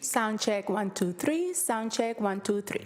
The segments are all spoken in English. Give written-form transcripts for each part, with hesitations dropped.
Sound check 1 2 3. Sound check 1 2 3.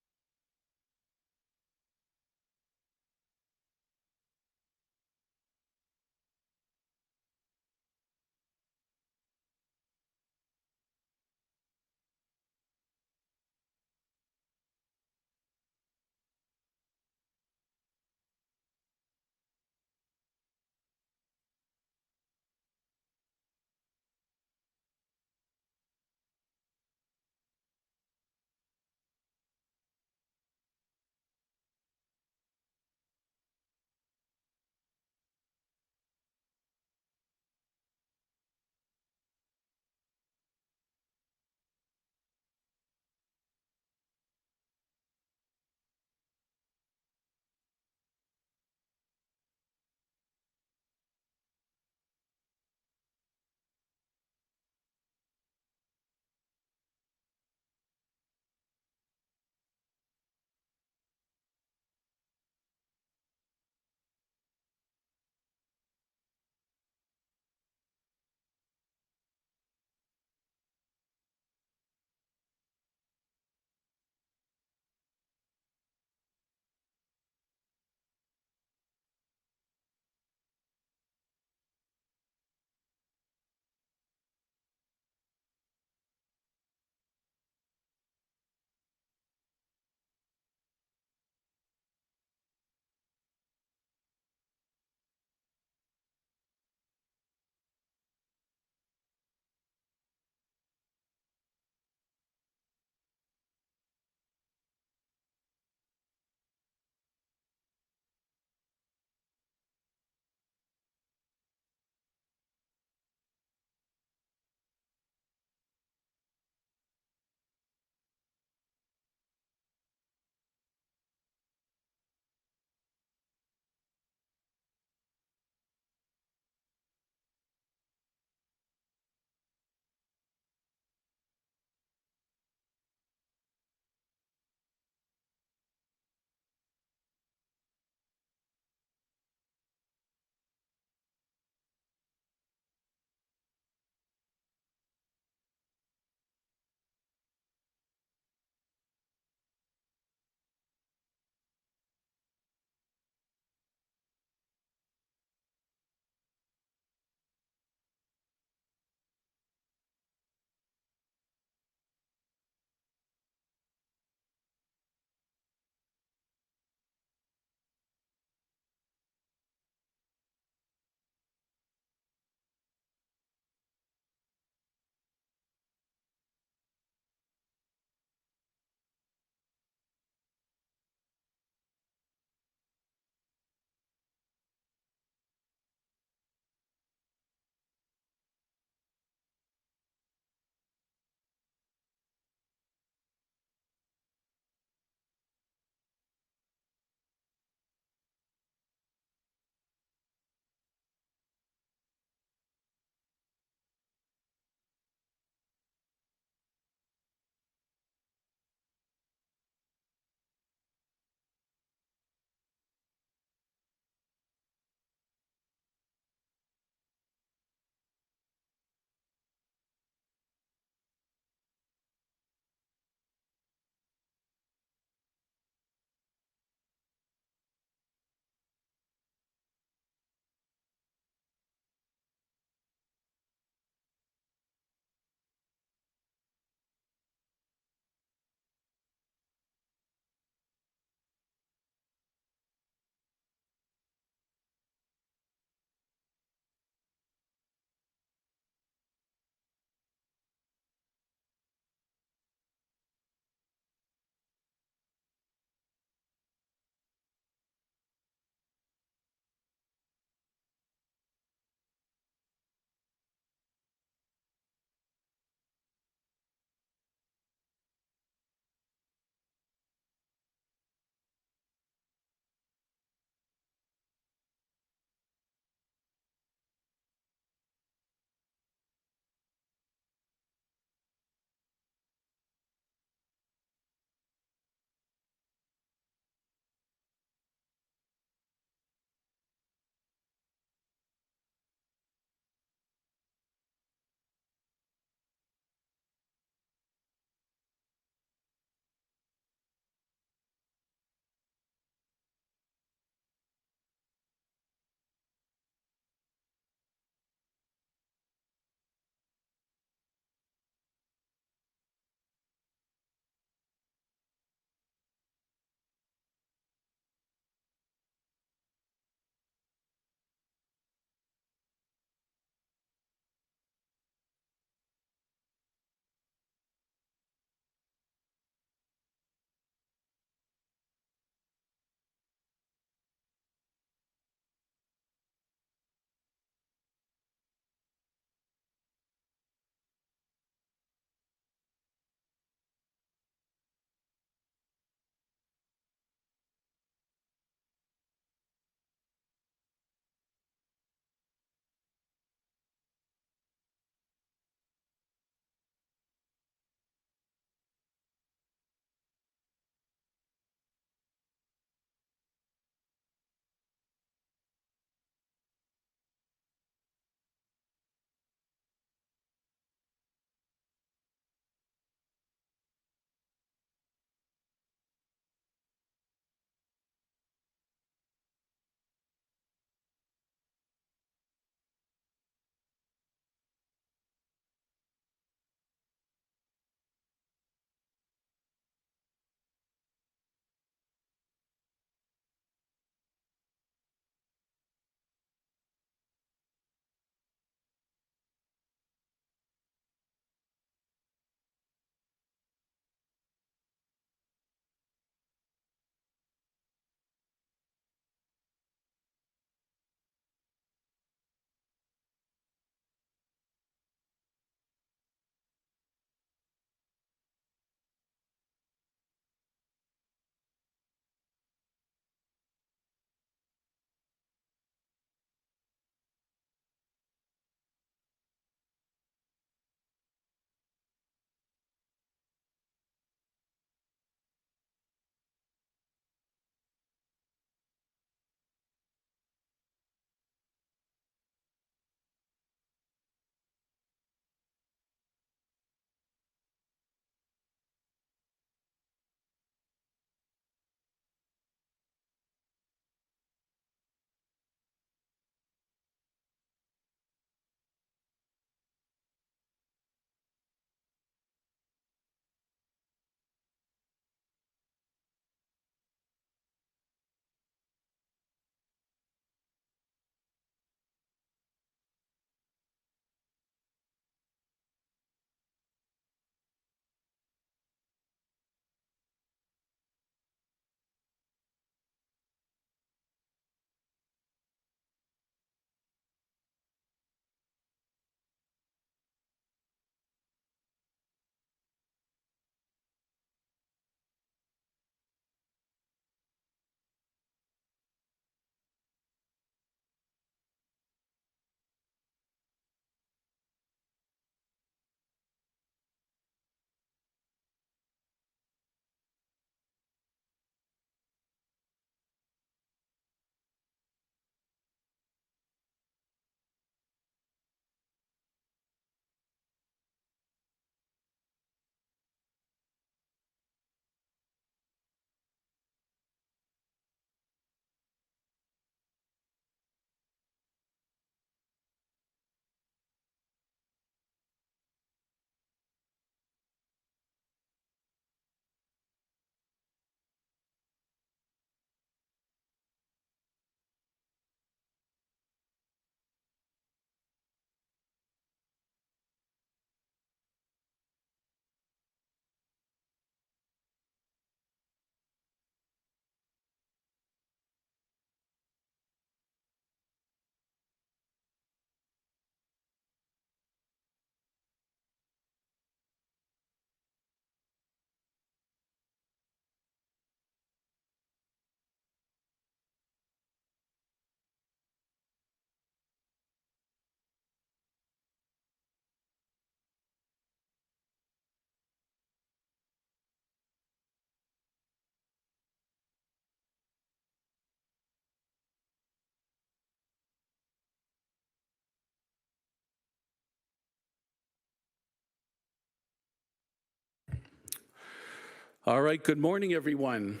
All right, good morning, everyone.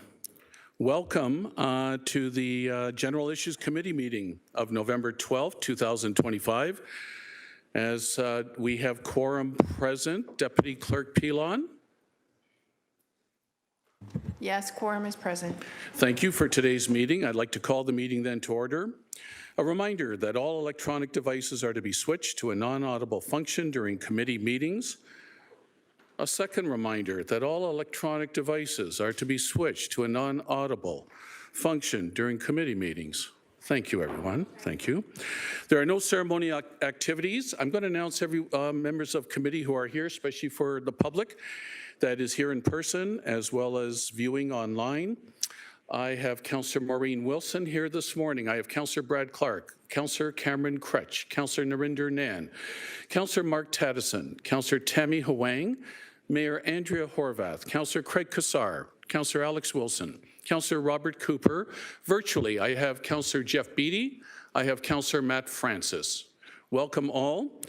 Welcome to the General Issues Committee meeting of November 12th, 2025. As we have quorum present, Deputy Clerk Pilon. Yes, quorum is present. Thank you for today's meeting. I'd like to call the meeting then to order. A reminder that all electronic devices are to be switched to a non-audible function during committee meetings. A second reminder that all electronic devices are to be switched to a non-audible function during committee meetings. Thank you, everyone. Thank you. There are no ceremonial activities. I'm going to announce every members of committee who are here, especially for the public that is here in person as well as viewing online. I have Councillor Maureen Wilson here this morning. I have Councillor Brad Clark, Councillor Cameron Kretsch, Councillor Narinder Nan, Councillor Mark Taddison, Councillor Tammy Huang, Mayor Andrea Horvath, Councillor Craig Kassar, Councillor Alex Wilson, Councillor Robert Cooper. Virtually, I have Councillor Jeff Beattie. I have Councillor Matt Francis. Welcome all.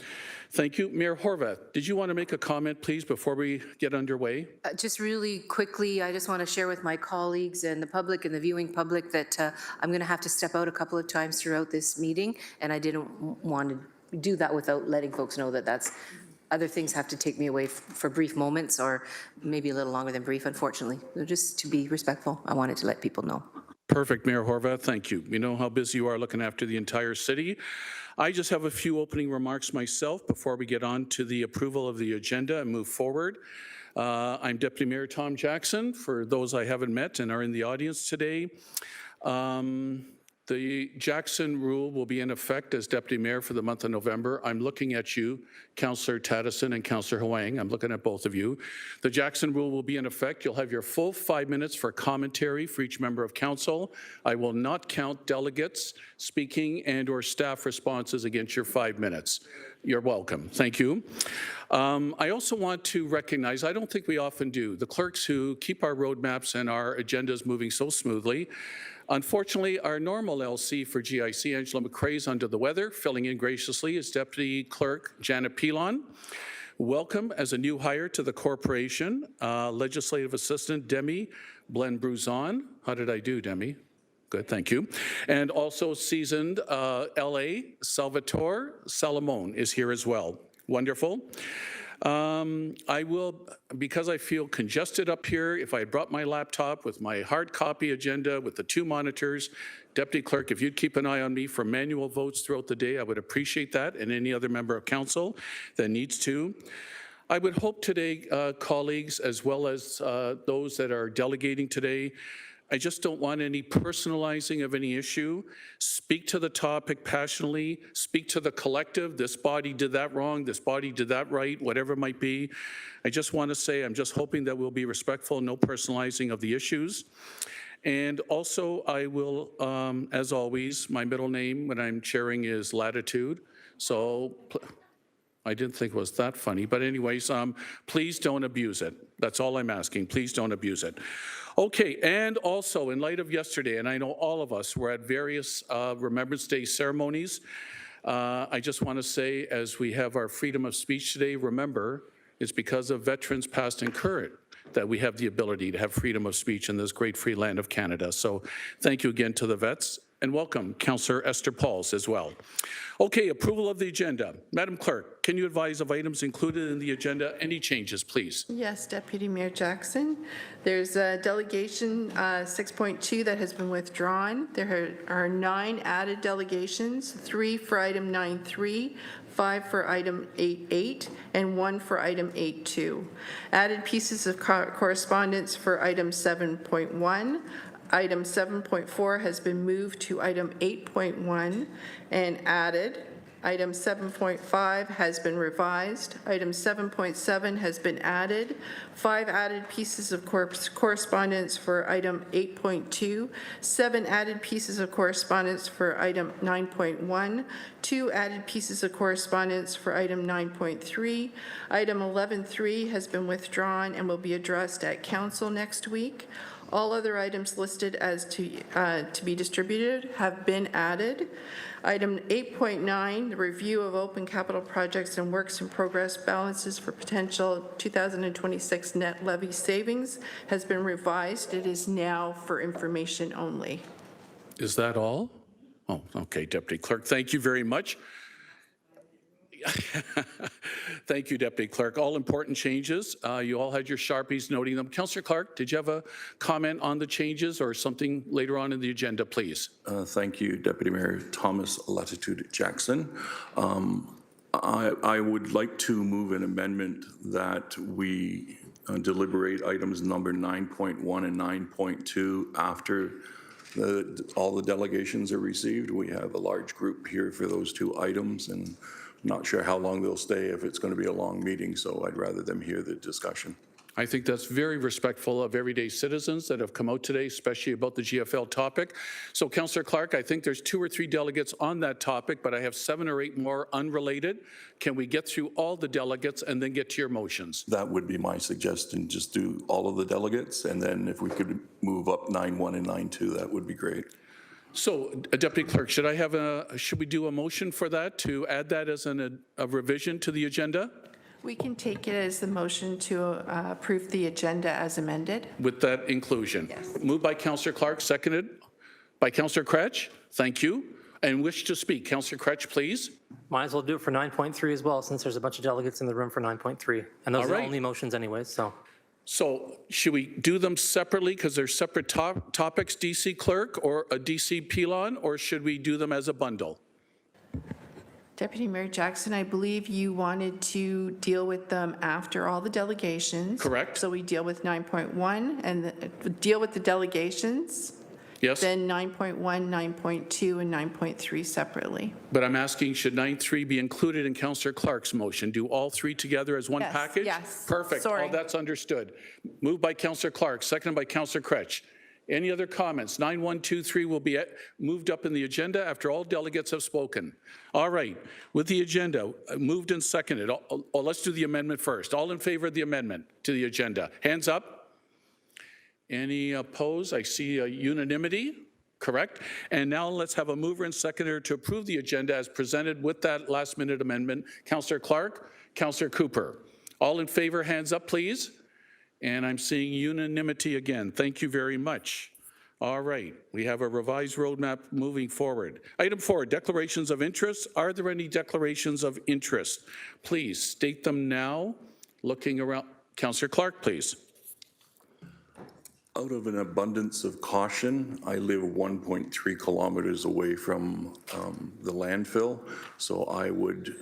Thank you. Mayor Horvath, did you want to make a comment, please, before we get underway? Just really quickly, I just want to share with my colleagues and the public and the viewing public that I'm going to have to step out a couple of times throughout this meeting, and I didn't want to do that without letting folks know that other things have to take me away for brief moments, or maybe a little longer than brief, unfortunately. So just to be respectful, I wanted to let people know. Perfect, Mayor Horvath. Thank you. You know how busy you are looking after the entire city. I just have a few opening remarks myself before we get on to the approval of the agenda and move forward. I'm Deputy Mayor Tom Jackson, for those I haven't met and are in the audience today. The Jackson rule will be in effect as Deputy Mayor for the month of November. I'm looking at you, Councillor Taddison and Councillor Huang. I'm looking at both of you. The Jackson rule will be in effect. You'll have your full 5 minutes for commentary for each member of council. I will not count delegates speaking and or staff responses against your 5 minutes. You're welcome. Thank you. I also want to recognize, I don't think we often do, the clerks who keep our roadmaps and our agendas moving so smoothly. Unfortunately, our normal LC for GIC, Angela McCrae, is under the weather. Filling in graciously is Deputy Clerk Janet Pilon. Welcome as a new hire to the corporation, Legislative Assistant Demi Blen-Bruzon. How did I do, Demi? Good, thank you. And also seasoned LA Salvatore Salamone is here as well. Wonderful. I will, because I feel congested up here, if I had brought my laptop with my hard copy agenda with the 2 monitors, Deputy Clerk, if you'd keep an eye on me for manual votes throughout the day, I would appreciate that, and any other member of council that needs to. I would hope today, colleagues, as well as those that are delegating today, I just don't want any personalizing of any issue. Speak to the topic passionately, speak to the collective. This body did that wrong, this body did that right, whatever it might be. I just want to say I'm just hoping that we'll be respectful, no personalizing of the issues. And also I will, as always, my middle name when I'm chairing is Latitude. So I didn't think it was that funny, but anyways, please don't abuse it. That's all I'm asking. Please don't abuse it. Okay, and also in light of yesterday, and I know all of us were at various Remembrance Day ceremonies, I just want to say, as we have our freedom of speech today, remember, it's because of veterans past and current that we have the ability to have freedom of speech in this great free land of Canada. So thank you again to the vets, and welcome Councillor Esther Pauls as well. Okay, approval of the agenda. Madam Clerk, can you advise of items included in the agenda? Any changes, please? Yes, Deputy Mayor Jackson. There's a delegation 6.2 that has been withdrawn. There are 9 added delegations, 3 for item 9.3, 5 for item 8.8, and 1 for item 8.2. Added pieces of correspondence for item 7.1. Item 7.4 has been moved to item 8.1 and added. Item 7.5 has been revised. Item 7.7 has been added. 5 added pieces of correspondence for item 8.2. 7 added pieces of correspondence for item 9.1. 2 added pieces of correspondence for item 9.3. Item 11.3 has been withdrawn and will be addressed at council next week. All other items listed as to be distributed have been added. Item 8.9, the review of open capital projects and works in progress balances for potential 2026 net levy savings has been revised. It is now for information only. Is that all? Oh, okay, Deputy Clerk, thank you very much. Thank you, Deputy Clerk. All important changes. You all had your Sharpies noting them. Councillor Clark, did you have a comment on the changes or something later on in the agenda, please? Thank you, Deputy Mayor Thomas Latitude Jackson. I would like to move an amendment that we deliberate items number 9.1 and 9.2 after all the delegations are received. We have a large group here for those two items, and not sure how long they'll stay, if it's going to be a long meeting, so I'd rather them hear the discussion. I think that's very respectful of everyday citizens that have come out today, especially about the GFL topic. So, Councillor Clark, I think there's 2 or 3 delegates on that topic, but I have 7 or 8 more unrelated. Can we get through all the delegates and then get to your motions? That would be my suggestion, just do all of the delegates, and then if we could move up 9.1 and 9.2, that would be great. So, Deputy Clerk, should we do a motion for that, to add that as a revision to the agenda? We can take it as the motion to approve the agenda as amended. With that inclusion? Yes. Moved by Councillor Clark, seconded by Councillor Cretch. Thank you. And wish to speak. Councillor Cretch, please. Might as well do it for 9.3 as well, since there's a bunch of delegates in the room for 9.3. And those All are right. the only motions anyways, so. So should we do them separately because they're separate topics, DC Clerk or a DC Pilon, or should we do them as a bundle? Deputy Mayor Jackson, I believe you wanted to deal with them after all the delegations. Correct. So we deal with 9.1 and deal with the delegations, Yes? then 9.1, 9.2, and 9.3 separately. But I'm asking, should 9.3 be included in Councillor Clark's motion? Do all 3 together as one Yes, package? yes. Perfect. Sorry. All that's understood. Moved by Councillor Clark, seconded by Councillor Cretch. Any other comments? 9, 1, 2, 3 will be moved up in the agenda after all delegates have spoken. All right. With the agenda moved and seconded, let's do the amendment first. All in favor of the amendment to the agenda? Hands up. Any opposed? I see a unanimity. Correct. And now let's have a mover and seconder to approve the agenda as presented with that last-minute amendment. Councillor Clark, Councillor Cooper. All in favor, hands up, please. And I'm seeing unanimity again. Thank you very much. All right, we have a revised roadmap moving forward. Item 4, declarations of interest. Are there any declarations of interest? Please state them now. Looking around, Councillor Clark, please. Out of an abundance of caution, I live 1.3 kilometers away from the landfill, so I would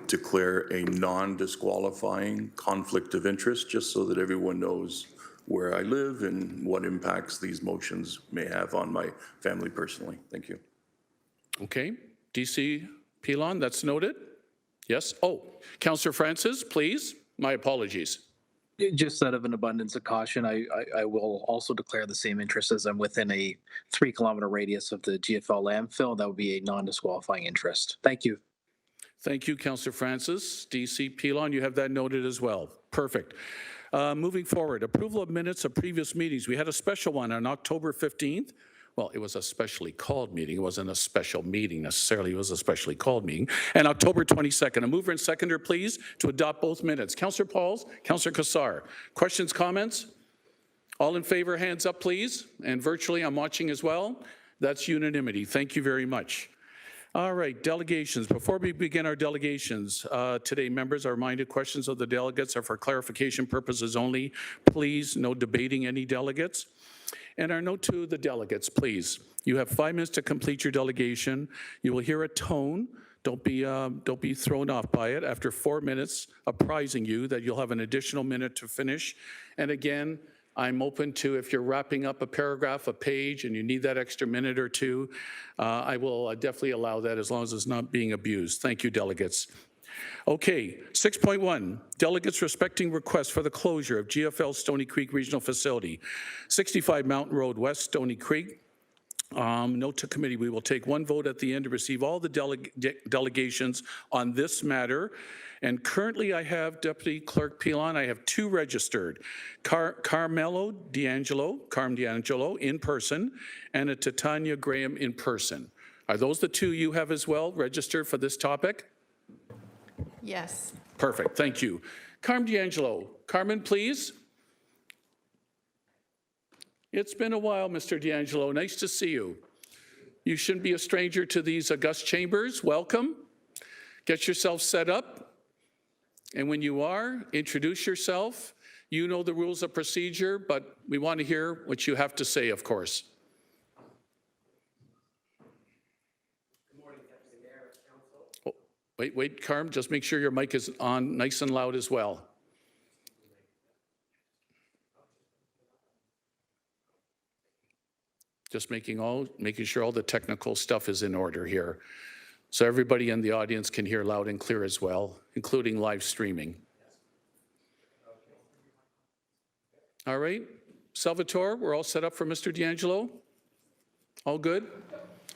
declare a non-disqualifying conflict of interest, just so that everyone knows where I live and what impacts these motions may have on my family personally. Thank you. Okay, DC Pilon, that's noted. Yes. Oh, Councillor Francis, please. My apologies. Just out of an abundance of caution, I will also declare the same interest as I'm within a 3-kilometer radius of the GFL landfill. That would be a non-disqualifying interest. Thank you. Thank you, Councillor Francis. DC Pilon, you have that noted as well. Perfect. Moving forward, approval of minutes of previous meetings. We had a special one on October 15th. Well, it was a specially called meeting. It wasn't a special meeting necessarily. It was a specially called meeting. And October 22nd. A mover and seconder, please, to adopt both minutes. Councillor Pauls, Councillor Cassar. Questions, comments? All in favor, hands up, please. And virtually, I'm watching as well. That's unanimity. Thank you very much. All right, delegations. Before we begin our delegations today, members are reminded questions of the delegates are for clarification purposes only. Please, no debating any delegates. And our note to the delegates, please. You have 5 minutes to complete your delegation. You will hear a tone. Don't be thrown off by it. After 4 minutes, apprising you that you'll have an additional minute to finish. And again, I'm open to, if you're wrapping up a paragraph, a page, and you need that extra minute or two, I will definitely allow that as long as it's not being abused. Thank you, delegates. Okay, 6.1, delegates respecting requests for the closure of GFL Stony Creek Regional Facility, 65 Mountain Road West, Stony Creek. Note to committee, we will take one vote at the end to receive all the delegations on this matter. And currently I have Deputy Clerk Pilon, I have 2 registered. Carm D'Angelo in person, and a Titania Graham in person. Are those the 2 you have as well registered for this topic? Yes. Perfect, thank you. Carm D'Angelo. Carmen, please. It's been a while, Mr. D'Angelo. Nice to see you. You shouldn't be a stranger to these august chambers. Welcome. Get yourself set up. And when you are, introduce yourself. You know the rules of procedure, but we want to hear what you have to say, of course. Good morning, Deputy Mayor, Council. Oh, wait, Carm, just make sure your mic is on nice and loud as well. Just making sure all the technical stuff is in order here. So everybody in the audience can hear loud and clear as well, including live streaming. All right, Salvatore, we're all set up for Mr. D'Angelo? All good?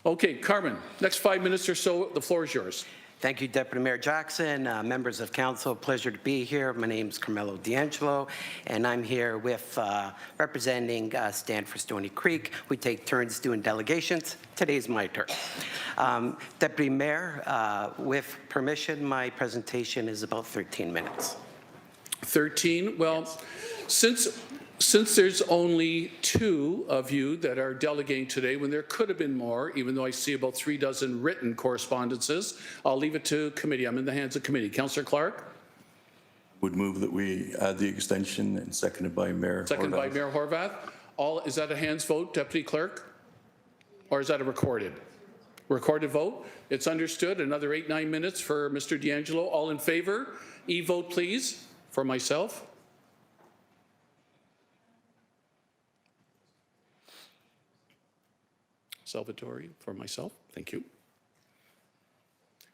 Okay, Carmen, next 5 minutes or so, the floor is yours. Thank you, Deputy Mayor Jackson, members of council. Pleasure to be here. My name is Carmelo D'Angelo, and I'm here with representing Stand for Stony Creek. We take turns doing delegations. Today's my turn. Deputy Mayor, with permission, my presentation is about 13 minutes. 13, well, since there's only 2 of you that are delegating today, when there could have been more, even though I see about 3 dozen written correspondences, I'll leave it to committee. I'm in the hands of committee. Councillor Clark? Would move that we add the extension, and seconded by Mayor Second by Horwath. Mayor Horwath. Is that a hands vote, Deputy Clerk? Or is that a recorded? Recorded vote? It's understood. Another 8-9 minutes for Mr. D'Angelo. All in favor? E-vote, please, for myself. Salvatore, for myself. Thank you.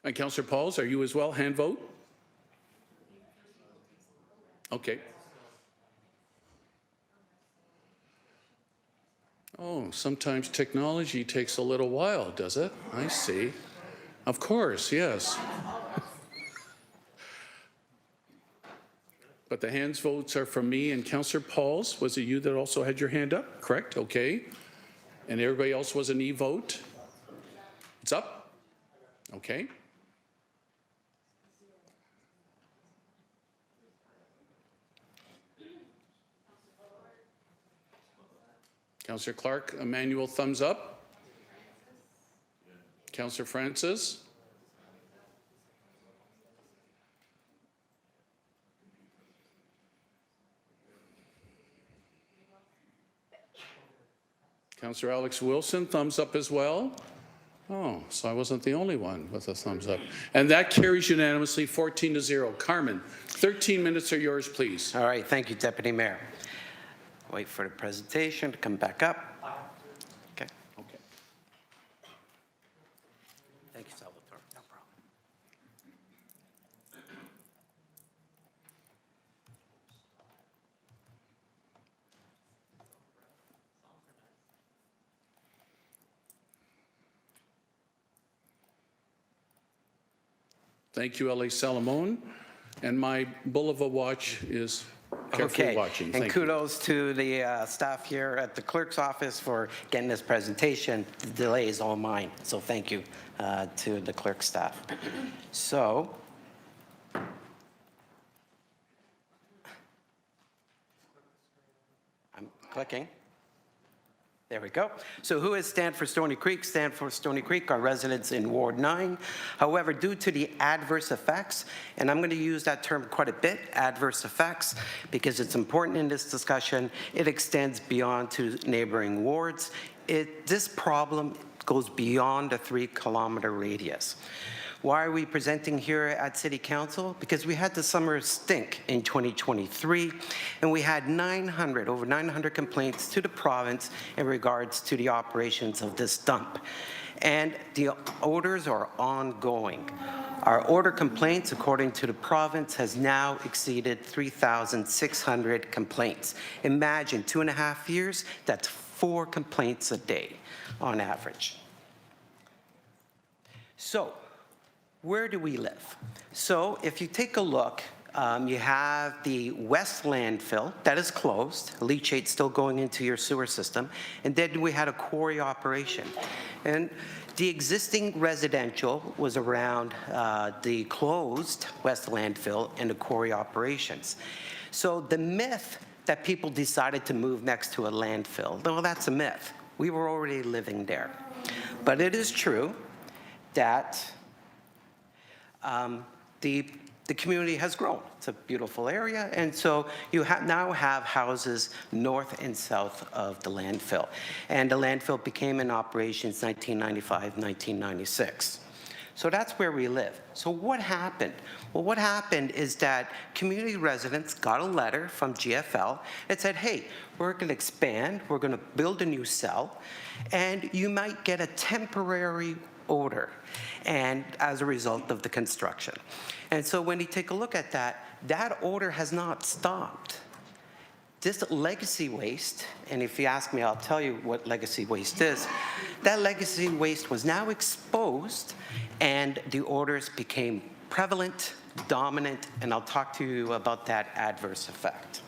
And Councillor Pauls, are you as well? Hand vote? Okay. Oh, sometimes technology takes a little while, does it? I see. Of course, yes. But the hands votes are from me and Councillor Pauls. Was it you that also had your hand up? Correct, okay. And everybody else was an e-vote? It's up? Okay. Councillor Clark, Emmanuel, thumbs up. Councillor Francis? Councillor Alex Wilson, thumbs up as well. Oh, so I wasn't the only one with a thumbs up. And that carries unanimously, 14-0. Carmen, 13 minutes are yours, please. All right, thank you, Deputy Mayor. Wait for the presentation to come back up. Okay. Okay. Thank you, Salvatore. No problem. Thank you, L.A. Salamone. And my Bulova watch is carefully watching. And Thank you. kudos to the staff here at the clerk's office for getting this presentation. The delay is all mine, so thank you to the clerk staff. So, I'm clicking. There we go. So who is Stand for Stony Creek? Stand for Stony Creek are residents in Ward 9. However, due to the adverse effects, and I'm going to use that term quite a bit, adverse effects, because it's important in this discussion, it extends beyond to neighboring wards. This problem goes beyond a 3-kilometer radius. Why are we presenting here at City Council? Because we had the summer stink in 2023, and we had over 900 complaints to the province in regards to the operations of this dump. And the orders are ongoing. Our order complaints, according to the province, has now exceeded 3,600 complaints. Imagine 2.5 years, that's 4 complaints a day. on average. So, where do we live? So, if you take a look, you have the West landfill that is closed, leachate still going into your sewer system, and then we had a quarry operation. And the existing residential was around the closed West landfill and the quarry operations. So the myth that people decided to move next to a landfill, well, that's a myth. We were already living there. But it is true that the community has grown. It's a beautiful area, and so you now have houses north and south of the landfill. And the landfill became in operation since 1995, 1996. So that's where we live. So what happened? Well, what happened is that community residents got a letter from GFL that said, hey, we're going to expand, we're going to build a new cell, and you might get a temporary odor, and as a result of the construction. And so when you take a look at that, that odor has not stopped. This legacy waste, and if you ask me, I'll tell you what legacy waste is, that legacy waste was now exposed, and the odors became prevalent, dominant, and I'll talk to you about that adverse effect.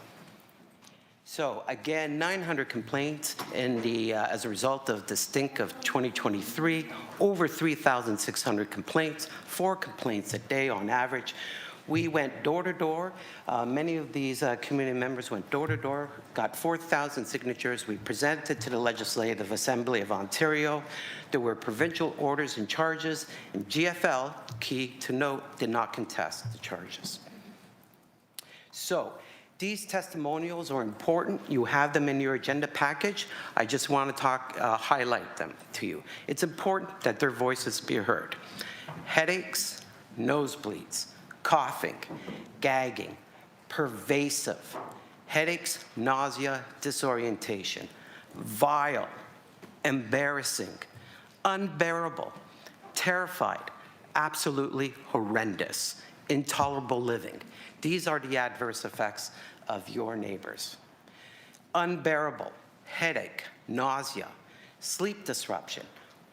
So again, 900 complaints in the, as a result of the stink of 2023, over 3,600 complaints, 4 complaints a day on average. We went door to door. Many of these community members went door to door, got 4,000 signatures. We presented it to the Legislative Assembly of Ontario. There were provincial orders and charges, and GFL, key to note, did not contest the charges. So, these testimonials are important. You have them in your agenda package. I just want to highlight them to you. It's important that their voices be heard. Headaches, nosebleeds, coughing, gagging, pervasive, headaches, nausea, disorientation, vile, embarrassing, unbearable, terrified, absolutely horrendous, intolerable living. These are the adverse effects of your neighbors. Unbearable, headache, nausea, sleep disruption,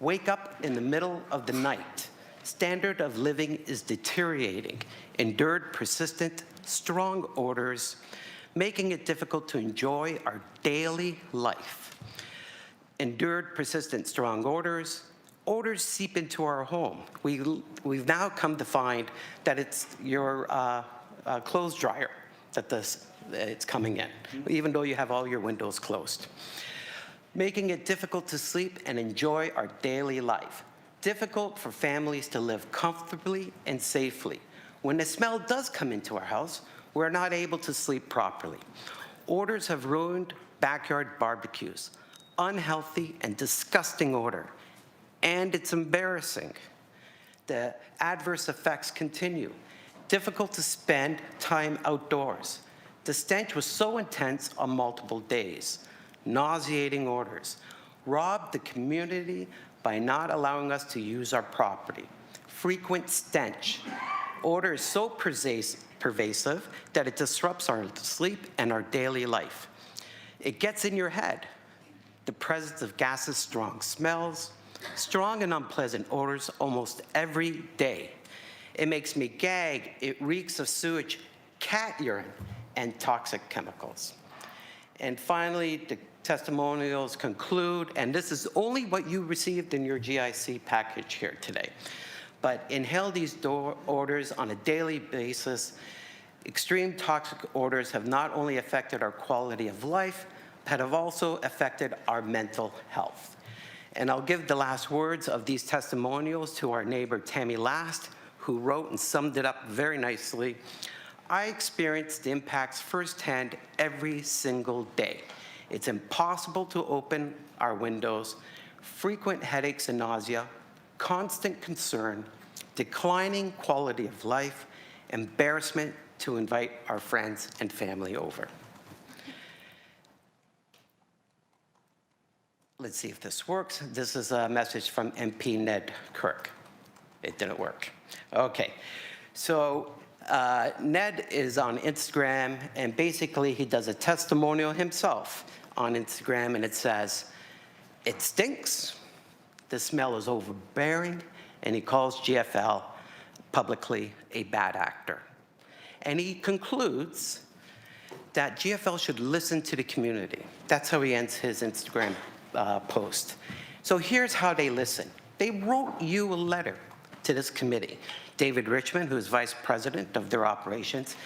wake up in the middle of the night. Standard of living is deteriorating. Endured persistent, strong odors, making it difficult to enjoy our daily life. Endured persistent, strong odors. Odors seep into our home. We've now come to find that it's your clothes dryer that it's coming in, even though you have all your windows closed. Making it difficult to sleep and enjoy our daily life. Difficult for families to live comfortably and safely. When the smell does come into our house, we're not able to sleep properly. Odors have ruined backyard barbecues. Unhealthy and disgusting odor. And it's embarrassing. The adverse effects continue. Difficult to spend time outdoors. The stench was so intense on multiple days. Nauseating odors. Robbed the community by not allowing us to use our property. Frequent stench. Odor is so pervasive that it disrupts our sleep and our daily life. It gets in your head. The presence of gases, strong smells, strong and unpleasant odors almost every day. It makes me gag. It reeks of sewage, cat urine, and toxic chemicals. And finally, the testimonials conclude, and this is only what you received in your GIC package here today, but inhale these odors on a daily basis. Extreme toxic odors have not only affected our quality of life, but have also affected our mental health. And I'll give the last words of these testimonials to our neighbor Tammy Last, who wrote and summed it up very nicely. I experience the impacts firsthand every single day. It's impossible to open our windows, frequent headaches and nausea, constant concern, declining quality of life, embarrassment to invite our friends and family over. Let's see if this works. This is a message from MP Ned Kirk. It didn't work. Okay, so Ned is on Instagram, and basically he does a testimonial himself on Instagram, and it says, "It stinks, The smell is overbearing, and he calls GFL publicly a bad actor. And he concludes that GFL should listen to the community. That's how he ends his Instagram post. So here's how they listen. They wrote you a letter to this committee. David Richmond, who is vice president of their operations,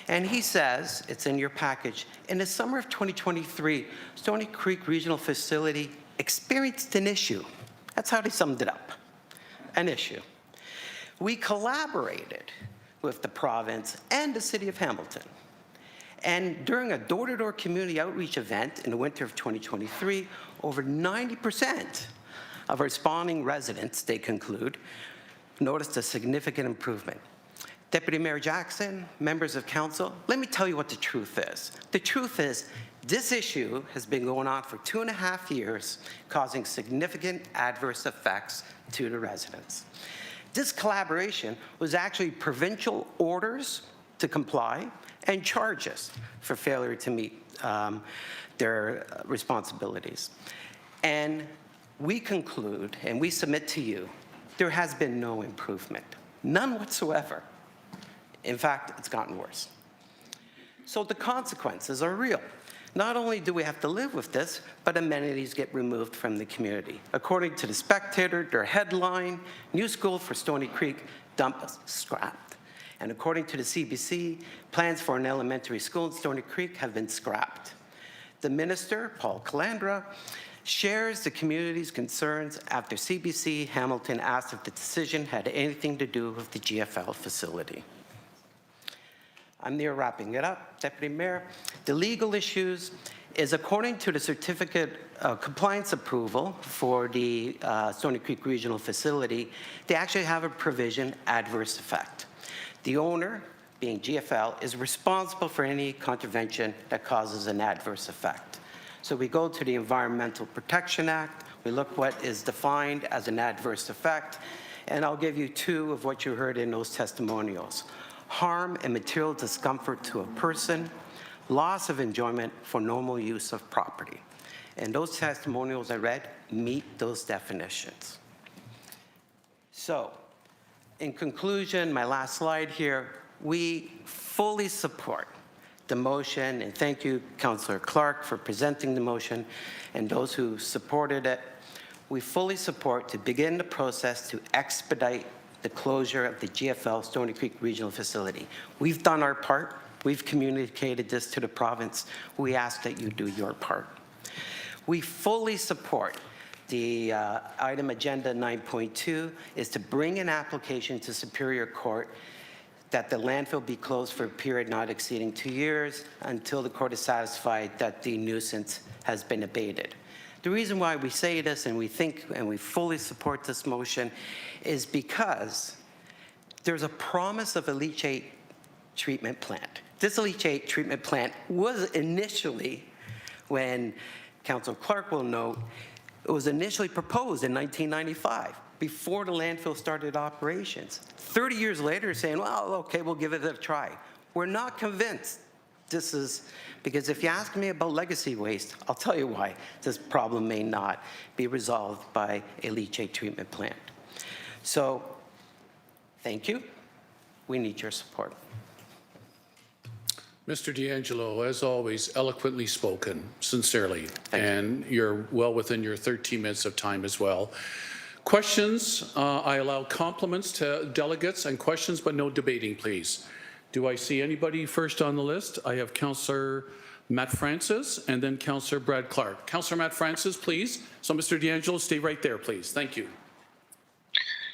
and he says, it's in your package, in the summer of 2023, Stoney Creek Regional Facility experienced an issue. That's how they summed it up, an issue. We collaborated with the province and the city of Hamilton. And during a door-to-door community outreach event in the winter of 2023, over 90% of responding residents, they conclude, noticed a significant improvement. Deputy Mayor Jackson, members of council, let me tell you what the truth is. The truth is this issue has been going on for 2.5 years, causing significant adverse effects to the residents. This collaboration was actually provincial orders to comply and charges for failure to meet their responsibilities. And we conclude, and we submit to you, there has been no improvement, none whatsoever. In fact, it's gotten worse. So the consequences are real. Not only do we have to live with this, but amenities get removed from the community. According to The Spectator, their headline, New School for Stoney Creek, dump scrapped. And according to the CBC, plans for an elementary school in Stoney Creek have been scrapped. The minister, Paul Calandra, shares the community's concerns after CBC Hamilton asked if the decision had anything to do with the GFL facility. I'm near wrapping it up, Deputy Mayor. The legal issues is according to the certificate of compliance approval for the Stoney Creek Regional Facility, they actually have a provision adverse effect. The owner, being GFL, is responsible for any contravention that causes an adverse effect. So we go to the Environmental Protection Act, we look what is defined as an adverse effect, and I'll give you two of what you heard in those testimonials. Harm and material discomfort to a person, loss of enjoyment for normal use of property. And those testimonials I read meet those definitions. So, in conclusion, my last slide here, we fully support the motion, and thank you, Councillor Clark, for presenting the motion, and those who supported it. We fully support to begin the process to expedite the closure of the GFL Stoney Creek Regional Facility. We've done our part. We've communicated this to the province. We ask that you do your part. We fully support the item agenda 9.2 is to bring an application to Superior Court that the landfill be closed for a period not exceeding 2 years until the court is satisfied that the nuisance has been abated. The reason why we say this and we think and we fully support this motion is because there's a promise of a leachate treatment plant. This leachate treatment plant was initially, when Councillor Clark will note, it was initially proposed in 1995, before the landfill started operations. 30 years later, saying, well, okay, we'll give it a try. We're not convinced this is, because if you ask me about legacy waste, I'll tell you why this problem may not be resolved by a leachate treatment plant. So, thank you. We need your support. Mr. D'Angelo, as always, eloquently spoken, sincerely, and you're well within your 13 minutes of time as well. Questions, I allow compliments to delegates and questions, but no debating, please. Do I see anybody first on the list? I have Councillor Matt Francis and then Councillor Brad Clark. Councillor Matt Francis, please. So Mr. D'Angelo, stay right there, please. Thank you.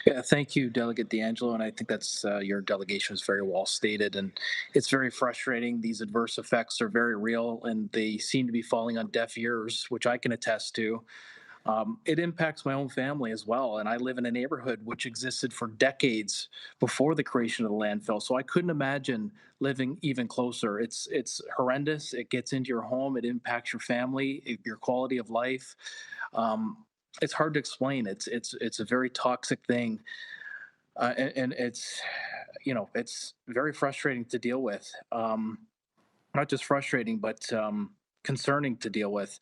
Yeah, thank you, Delegate D'Angelo, and I think that's your delegation is very well stated, and it's very frustrating. These adverse effects are very real, and they seem to be falling on deaf ears, which I can attest to. It impacts my own family as well, and I live in a neighborhood which existed for decades before the creation of the landfill, so I couldn't imagine living even closer. It's horrendous. It gets into your home. It impacts your family, your quality of life. It's hard to explain. It's a very toxic thing, and it's it's very frustrating to deal with. Not just frustrating, but concerning to deal with.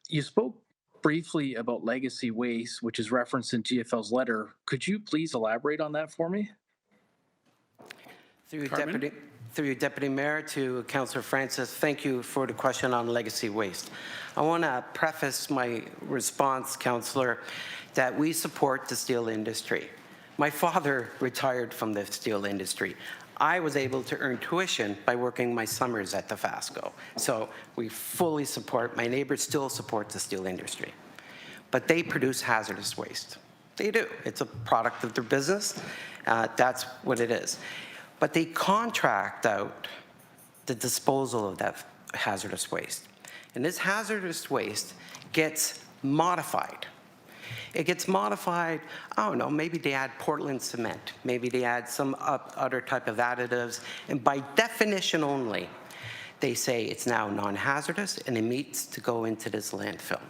You spoke briefly about legacy waste, which is referenced in GFL's letter. Could you please elaborate on that for me? Through you, Carmen? Deputy Mayor, to Councillor Francis, thank you for the question on legacy waste. I want to preface my response, Councillor, that we support the steel industry. My father retired from the steel industry. I was able to earn tuition by working my summers at the FASCO. So we fully support, my neighbors still support the steel industry. But they produce hazardous waste. They do. It's a product of their business. That's what it is. But they contract out the disposal of that hazardous waste. And this hazardous waste gets modified. It gets modified, I don't know, maybe they add Portland cement, maybe they add some other type of additives, and by definition only, they say it's now non-hazardous and it meets to go into this landfill.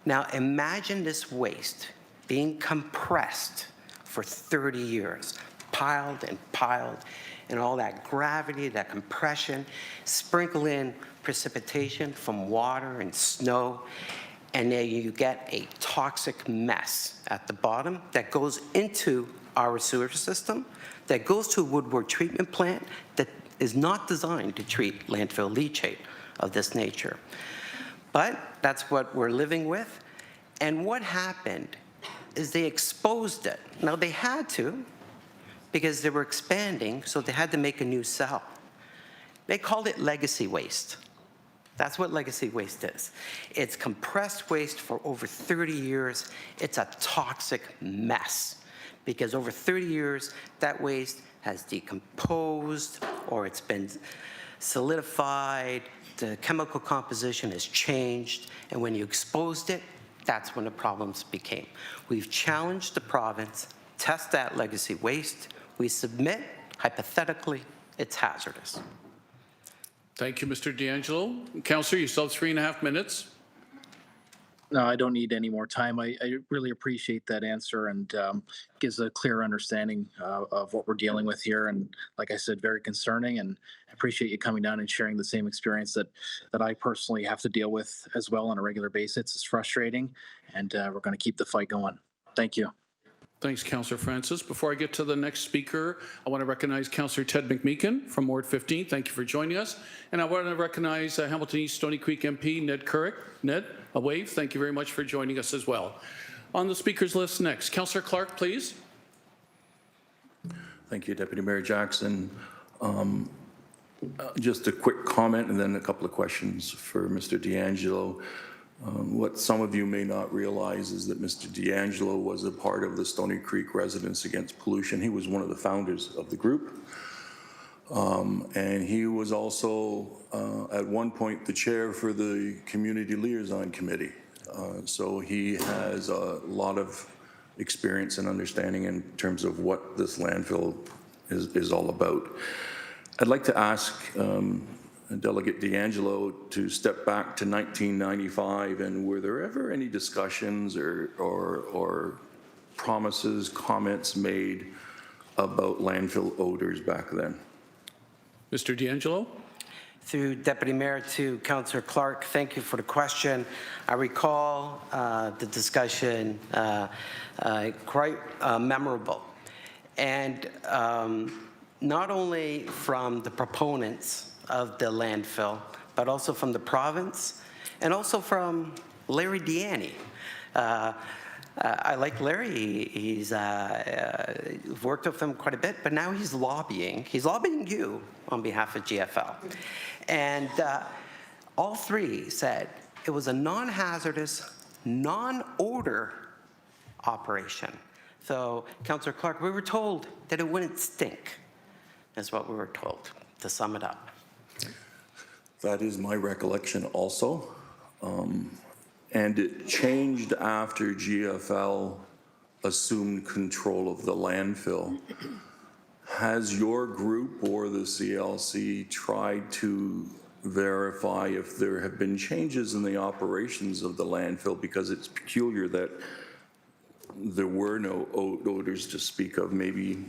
Now imagine this waste being compressed for 30 years, piled, and all that gravity, that compression, sprinkle in precipitation from water and snow, and then you get a toxic mess at the bottom that goes into our sewer system, that goes to a Woodward treatment plant that is not designed to treat landfill leachate of this nature. But that's what we're living with. And what happened is they exposed it. Now they had to, because they were expanding, so they had to make a new cell. They called it legacy waste. That's what legacy waste is. It's compressed waste for over 30 years. It's a toxic mess because over 30 years, that waste has decomposed or it's been solidified, the chemical composition has changed, and when you exposed it, that's when the problems became. We've challenged the province, test that legacy waste. We submit, hypothetically, it's hazardous. Thank you, Mr. D'Angelo. Councillor, you still have 3.5 minutes. No, I don't need any more time. I really appreciate that answer and gives a clear understanding of what we're dealing with here. And like I said, very concerning, and I appreciate you coming down and sharing the same experience that I personally have to deal with as well on a regular basis. It's frustrating, and we're going to keep the fight going. Thank you. Thanks, Councillor Francis. Before I get to the next speaker, I want to recognize Councillor Ted McMeekin from Ward 15. Thank you for joining us. And I want to recognize Hamilton East Stony Creek MP Ned Couric. Ned, a wave. Thank you very much for joining us as well. On the speakers list next, Councillor Clark, please. Thank you, Deputy Mayor Jackson. Just a quick comment and then a couple of questions for Mr. D'Angelo. What some of you may not realize is that Mr. D'Angelo was a part of the Stony Creek Residents Against Pollution. He was one of the founders of the group. And he was also, at one point, the chair for the Community Liaison Committee. So he has a lot of experience and understanding in terms of what this landfill is all about. I'd like to ask Delegate D'Angelo to step back to 1995, and were there ever any discussions or promises, comments made about landfill odors back then? Mr. D'Angelo. Through Deputy Mayor to Councillor Clark, thank you for the question. I recall the discussion quite memorable. And not only from the proponents of the landfill, but also from the province and also from Larry Deaney. I like Larry. He's worked with him quite a bit, but now he's lobbying. He's lobbying you on behalf of GFL. And all three said it was a non-hazardous, non-odor operation. So, Councillor Clark, we were told that it wouldn't stink, is what we were told, to sum it up. That is my recollection also. And it changed after GFL assumed control of the landfill. Has your group or the CLC tried to verify if there have been changes in the operations of the landfill? Because it's peculiar that there were no odors to speak of, maybe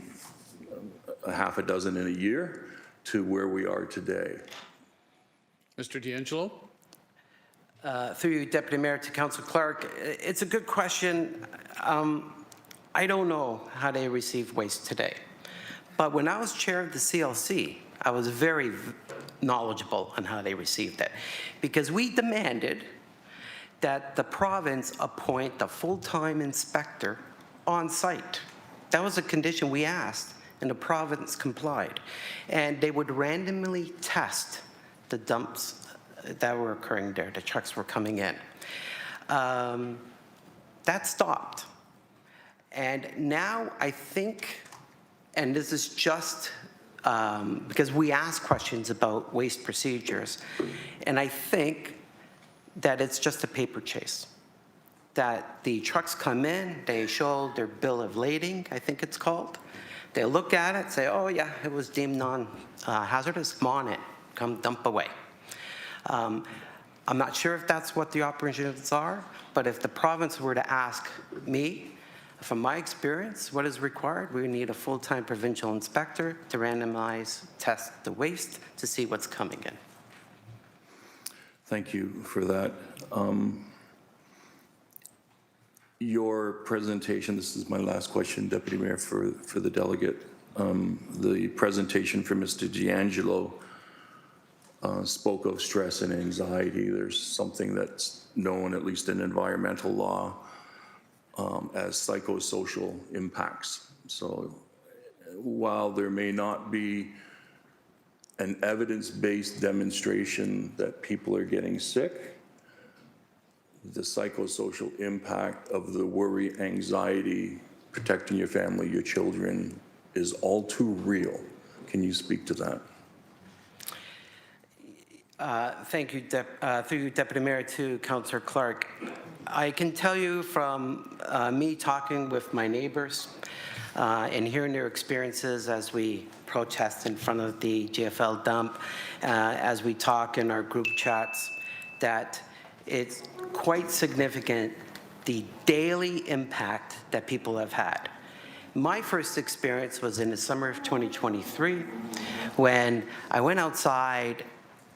a half a dozen in a year, to where we are today. Mr. D'Angelo. Through you, Deputy Mayor, to Councillor Clark, it's a good question. I don't know how they receive waste today. But when I was chair of the CLC, I was very knowledgeable on how they received it. Because we demanded that the province appoint a full-time inspector on site. That was a condition we asked, and the province complied. And they would randomly test the dumps that were occurring there, the trucks were coming in. That stopped. And now I think, and this is just because we ask questions about waste procedures, and I think that it's just a paper chase. That the trucks come in, they show their bill of lading, I think it's called. They look at it, say, oh yeah, it was deemed non-hazardous, come on it, come dump away. I'm not sure if that's what the operations are, but if the province were to ask me, from my experience, what is required, we need a full-time provincial inspector to randomize, test the waste to see what's coming in. Thank you for that. Your presentation, this is my last question, Deputy Mayor, for the delegate. The presentation for Mr. D'Angelo spoke of stress and anxiety. There's something that's known, at least in environmental law, as psychosocial impacts. So while there may not be an evidence-based demonstration that people are getting sick, the psychosocial impact of the worry, anxiety, protecting your family, your children is all too real. Can you speak to that? Thank you, through you, Deputy Mayor, to Councillor Clark. I can tell you from me talking with my neighbors and hearing their experiences as we protest in front of the GFL dump, as we talk in our group chats, that it's quite significant, the daily impact that people have had. My first experience was in the summer of 2023 when I went outside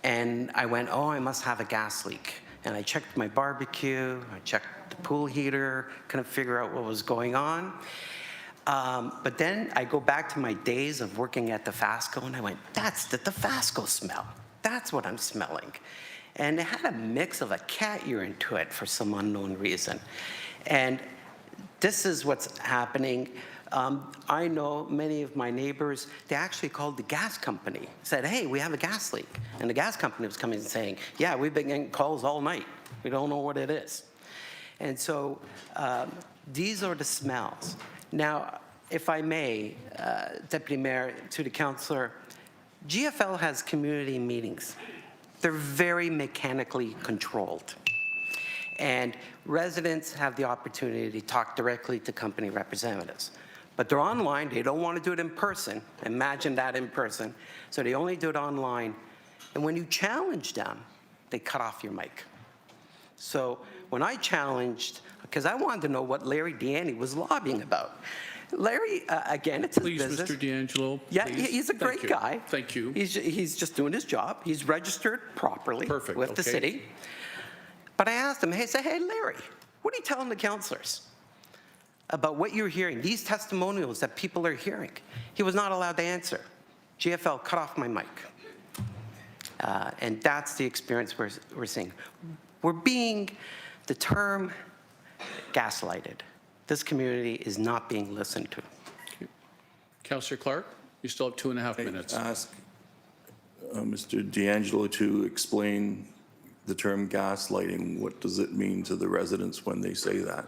and I went, oh, I must have a gas leak. And I checked my barbecue, I checked the pool heater, couldn't figure out what was going on. But then I go back to my days of working at the Fasco and I went, that's the Fasco smell. That's what I'm smelling. And it had a mix of a cat urine to it for some unknown reason. And this is what's happening. I know many of my neighbors, they actually called the gas company, said, hey, we have a gas leak. And the gas company was coming and saying, yeah, we've been getting calls all night. We don't know what it is. And so these are the smells. Now, if I may, Deputy Mayor, to the councillor, GFL has community meetings. They're very mechanically controlled. And residents have the opportunity to talk directly to company representatives. But they're online, they don't want to do it in person. Imagine that in person. So they only do it online. And when you challenge them, they cut off your mic. So when I challenged, because I wanted to know what Larry Deanne was lobbying about. Larry, again, it's his Please, business. Mr. D'Angelo. Yeah, please. he's a Thank great you. guy. Thank you. He's just doing his job. He's registered properly Perfect, with the okay. city. But I asked him, hey, Larry, what are you telling the councillors about what you're hearing, these testimonials that people are hearing? He was not allowed to answer. GFL cut off my mic. And that's the experience we're seeing. We're being, the term, gaslighted. This community is not being listened to. Councillor Clark, you still have 2.5 minutes. Ask Mr. D'Angelo to explain the term gaslighting. What does it mean to the residents when they say that?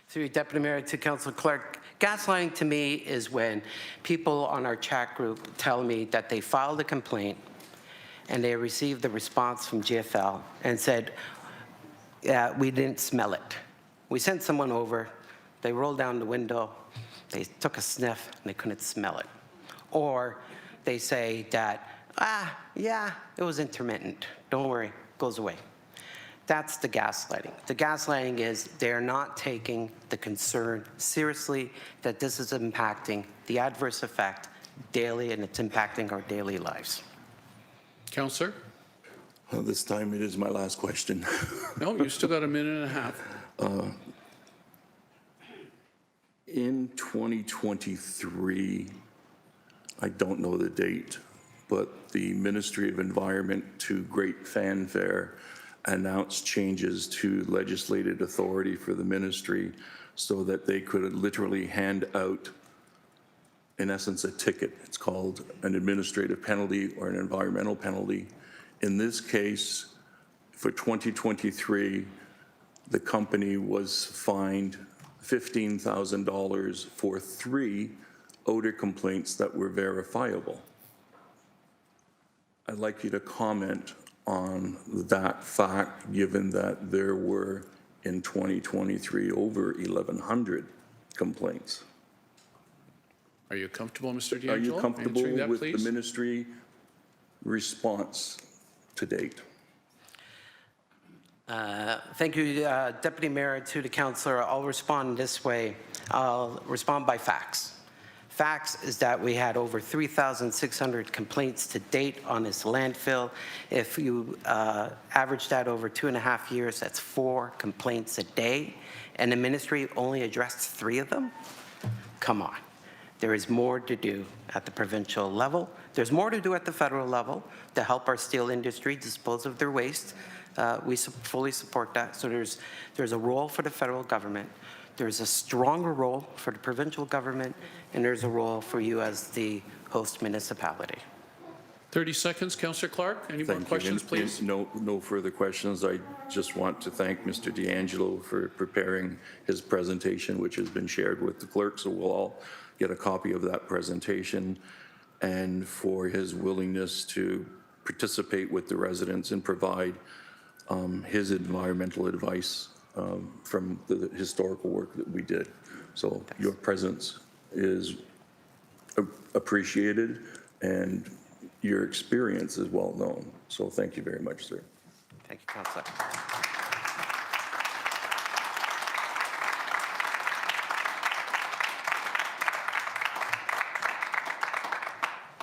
Through Deputy Mayor to Councillor Clark, gaslighting to me is when people on our chat group tell me that they filed a complaint and they received the response from GFL and said, yeah, we didn't smell it. We sent someone over, they rolled down the window, they took a sniff, and they couldn't smell it. Or they say that, yeah, it was intermittent. Don't worry, goes away. That's the gaslighting. The gaslighting is they're not taking the concern seriously that this is impacting the adverse effect daily and it's impacting our daily lives. Councillor? This time it is my last question. No, you still got a minute and a half. In 2023, I don't know the date, but the Ministry of Environment, to great fanfare, announced changes to legislated authority for the ministry so that they could literally hand out, in essence, a ticket. It's called an administrative penalty or an environmental penalty. In this case, for 2023, the company was fined $15,000 for 3 odor complaints that were verifiable. I'd like you to comment on that fact, given that there were, in 2023, over 1,100 complaints. Are you comfortable, Mr. Are D'Angelo? you comfortable answering that, with the please? ministry response to date? Thank you, Deputy Mayor, to the councillor. I'll respond this way. I'll respond by facts. Facts is that we had over 3,600 complaints to date on this landfill. If you average that over 2.5 years, that's 4 complaints a day, and the ministry only addressed 3 of them? Come on. There is more to do at the provincial level. There's more to do at the federal level to help our steel industry dispose of their waste. We fully support that. So there's a role for the federal government. There's a stronger role for the provincial government, and there's a role for you as the host municipality. 30 seconds, Councillor Clark. Any more Thank you. questions, please? No further questions. I just want to thank Mr. D'Angelo for preparing his presentation, which has been shared with the clerk, so we'll all get a copy of that presentation, and for his willingness to participate with the residents and provide his environmental advice from the historical work that we did. So your presence is appreciated, and your experience is well known. So thank you very much, sir. Thank you, Councillor.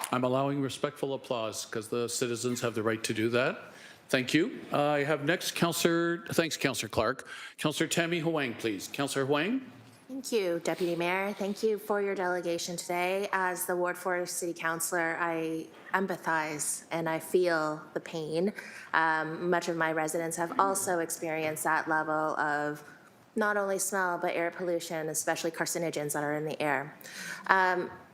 I'm allowing respectful applause because the citizens have the right to do that. Thank you. I have next thanks, Councillor Clark. Councillor Tammy Huang, please. Councillor Huang. Thank you, Deputy Mayor. Thank you for your delegation today. As the Ward 4 City Councillor, I empathize and I feel the pain. Much of my residents have also experienced that level of not only smell, but air pollution, especially carcinogens that are in the air.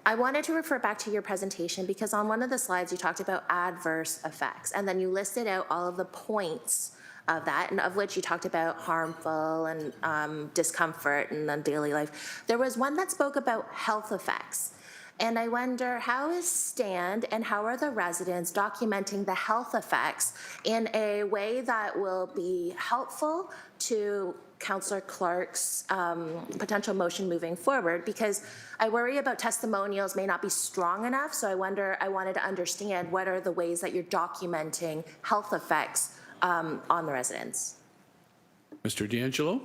I wanted to refer back to your presentation because on one of the slides you talked about adverse effects, and then you listed out all of the points of that, and of which you talked about harmful and discomfort and then daily life. There was one that spoke about health effects. And I wonder, how is STAND and how are the residents documenting the health effects in a way that will be helpful to Councillor Clark's potential motion moving forward? Because I worry about testimonials may not be strong enough, so I wanted to understand what are the ways that you're documenting health effects on the residents. Mr. D'Angelo.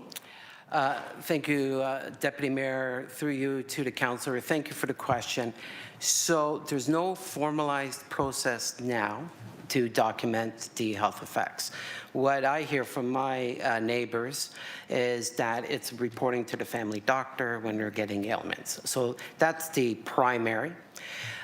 Thank you, Deputy Mayor, through you to the councillor. Thank you for the question. So there's no formalized process now to document the health effects. What I hear from my neighbors is that it's reporting to the family doctor when they're getting ailments. So that's the primary.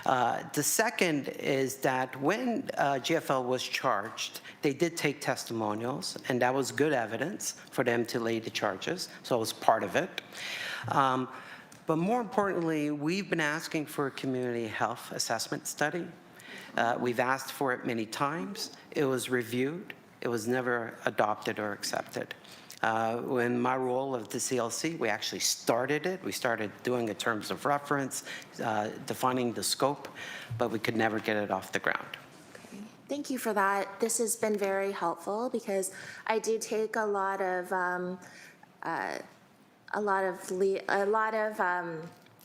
The second is that when GFL was charged, they did take testimonials, and that was good evidence for them to lay the charges, so it was part of it. But more importantly, we've been asking for a community health assessment study. We've asked for it many times. It was reviewed. It was never adopted or accepted. In my role of the CLC, we actually started it. We started doing a terms of reference, defining the scope, but we could never get it off the ground. Okay. Thank you for that. This has been very helpful because I do take a lot of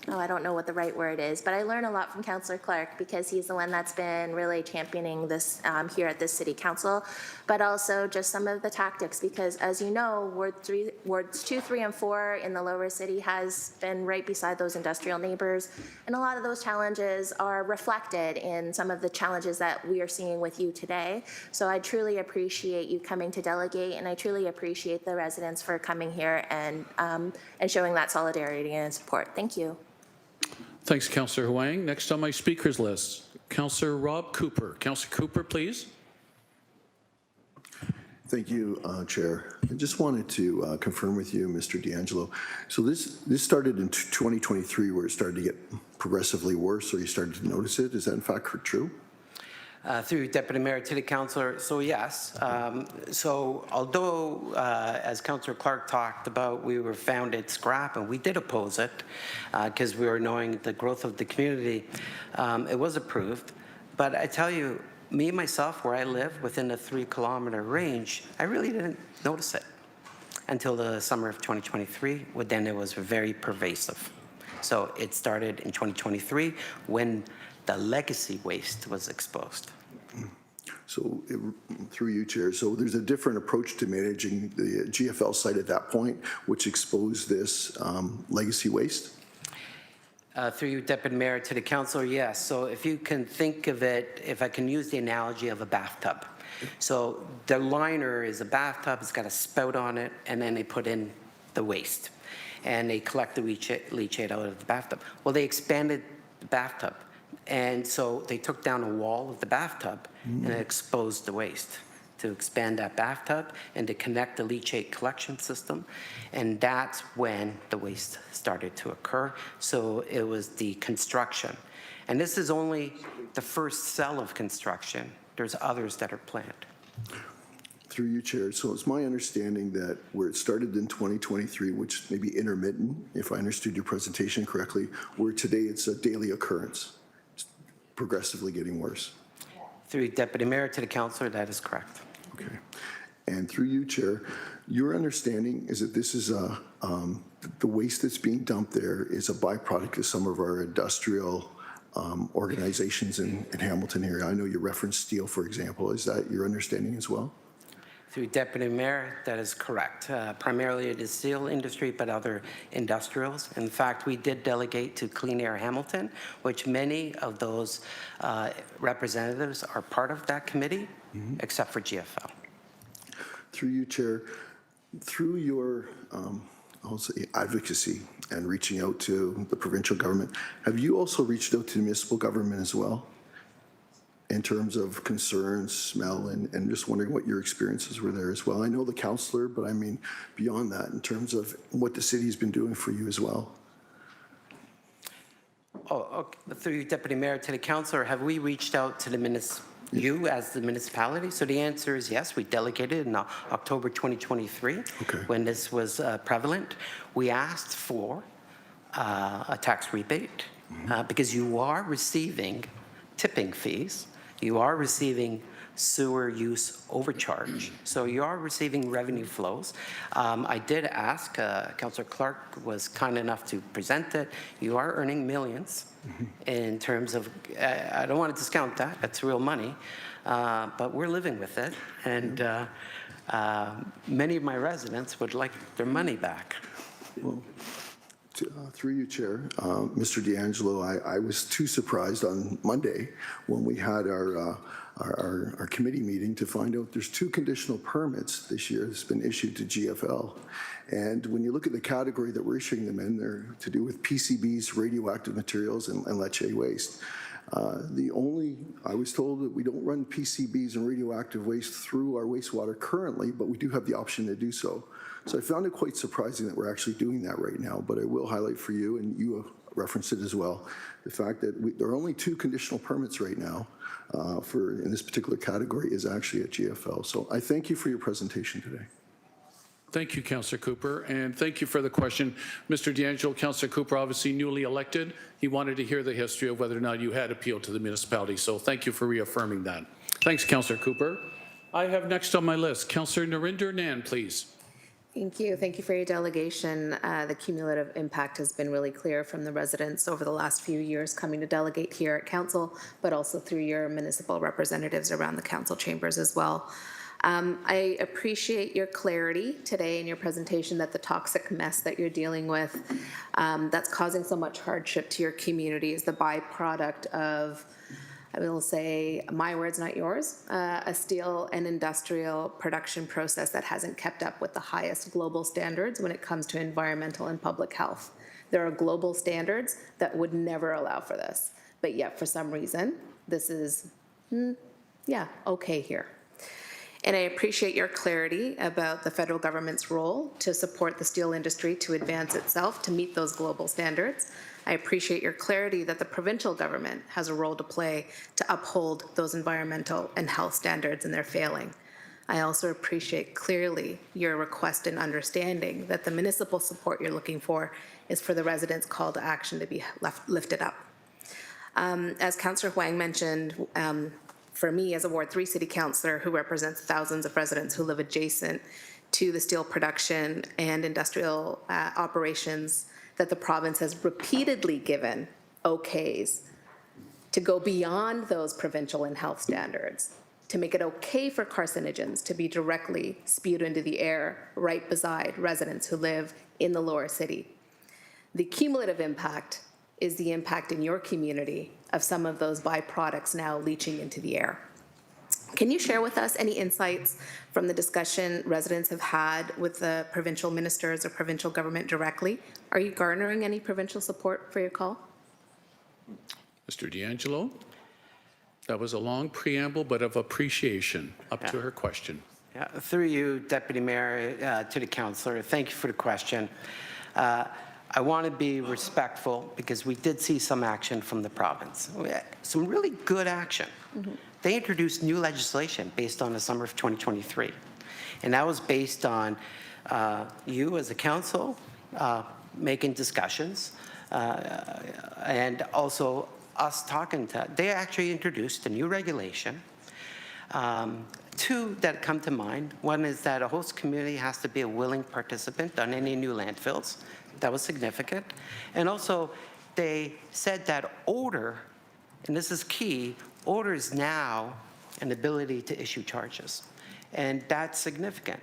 I don't know what the right word is, but I learn a lot from Councillor Clark because he's the one that's been really championing this here at this city council, but also just some of the tactics because as you know, wards 2, 3, and 4 in the lower city has been right beside those industrial neighbors. And a lot of those challenges are reflected in some of the challenges that we are seeing with you today. So I truly appreciate you coming to delegate, and I truly appreciate the residents for coming here and showing that solidarity and support. Thank you. Thanks, Councillor Huang. Next on my speakers list, Councillor Rob Cooper. Councillor Cooper, please. Thank you, Chair. I just wanted to confirm with you, Mr. D'Angelo. So this started in 2023 where it started to get progressively worse, or you started to notice it. Is that in fact true? Through Deputy Mayor to the Councillor, so yes. So although, as Councillor Clark talked about, we were found at scrap and we did oppose it because we were knowing the growth of the community, it was approved. But I tell you, me, myself, where I live within a 3-kilometer range, I really didn't notice it until the summer of 2023, when then it was very pervasive. So it started in 2023 when the legacy waste was exposed. So through you, Chair, so there's a different approach to managing the GFL site at that point, which exposed this legacy waste? Through you, Deputy Mayor, to the Councillor, yes. So if you can think of it, if I can use the analogy of a bathtub. So the liner is a bathtub, it's got a spout on it, and then they put in the waste. And they collect the leachate out of the bathtub. Well, they expanded the bathtub. And so they took down a wall of the bathtub and it exposed the waste to expand that bathtub and to connect the leachate collection system. And that's when the waste started to occur. So it was the construction. And this is only the first cell of construction. There's others that are planned. Through you, Chair. So it's my understanding that where it started in 2023, which may be intermittent, if I understood your presentation correctly, where today it's a daily occurrence, it's progressively getting worse. Through Deputy Mayor to the Councillor, that is correct. Okay. And through you, Chair, your understanding is that this is the waste that's being dumped there is a byproduct of some of our industrial organizations in Hamilton area. I know you referenced steel, for example. Is that your understanding as well? Through Deputy Mayor, that is correct. Primarily it is steel industry, but other industrials. In fact, we did delegate to Clean Air Hamilton, which many of those representatives are part of that committee, except for GFL. Through you, Chair, through your I'll say advocacy and reaching out to the provincial government, have you also reached out to the municipal government as well? In terms of concerns, smell, and just wondering what your experiences were there as well. I know the councillor, but I mean beyond that, in terms of what the city's been doing for you as well. Oh, okay. Through Deputy Mayor to the Councillor, have we reached out to the you as the municipality? So the answer is yes. We delegated in October 2023 when this was prevalent. We asked for a tax rebate because you are receiving tipping fees. You are receiving sewer use overcharge. So you are receiving revenue flows. I did ask, Councillor Clark was kind enough to present it. You are earning millions in terms of, I don't want to discount that, that's real money, but we're living with it. And many of my residents would like their money back. Well, through you, Chair, Mr. D'Angelo, I was too surprised on Monday when we had our committee meeting to find out there's 2 conditional permits this year that's been issued to GFL. And when you look at the category that we're issuing them in, they're to do with PCBs, radioactive materials, and leachate waste. I was told that we don't run PCBs and radioactive waste through our wastewater currently, but we do have the option to do so. So I found it quite surprising that we're actually doing that right now, but I will highlight for you, and you referenced it as well, the fact that there are only 2 conditional permits right now in this particular category is actually at GFL. So I thank you for your presentation today. Thank you, Councillor Cooper, and thank you for the question. Mr. D'Angelo, Councillor Cooper, obviously newly elected. He wanted to hear the history of whether or not you had appealed to the municipality, so thank you for reaffirming that. Thanks, Councillor Cooper. I have next on my list, Councillor Narinder Nan, please. Thank you. Thank you for your delegation. The cumulative impact has been really clear from the residents over the last few years coming to delegate here at council, but also through your municipal representatives around the council chambers as well. I appreciate your clarity today in your presentation that the toxic mess that you're dealing with that's causing so much hardship to your community is the byproduct of, I will say, my words, not yours, a steel and industrial production process that hasn't kept up with the highest global standards when it comes to environmental and public health. There are global standards that would never allow for this, but yet for some reason, this is, okay here. And I appreciate your clarity about the federal government's role to support the steel industry to advance itself to meet those global standards. I appreciate your clarity that the provincial government has a role to play to uphold those environmental and health standards, and they're failing. I also appreciate clearly your request and understanding that the municipal support you're looking for is for the residents' call to action to be lifted up. As Councillor Huang mentioned, for me as a Ward 3 City Councillor who represents thousands of residents who live adjacent to the steel production and industrial operations that the province has repeatedly given okays to go beyond those provincial and health standards, to make it okay for carcinogens to be directly spewed into the air right beside residents who live in the lower city. The cumulative impact is the impact in your community of some of those byproducts now leaching into the air. Can you share with us any insights from the discussion residents have had with the provincial ministers or provincial government directly? Are you garnering any provincial support for your call? Mr. D'Angelo, that was a long preamble, but of appreciation. Up to her question. Yeah, through you, Deputy Mayor, to the councillor, thank you for the question. I want to be respectful because we did see some action from the province. Some really good action. They introduced new legislation based on the summer of 2023. And that was based on you as a council making discussions and also us talking to, they actually introduced a new regulation. Two that come to mind. One is that a host community has to be a willing participant on any new landfills. That was significant. And also, they said that odor, and this is key, odor is now an ability to issue charges. And that's significant.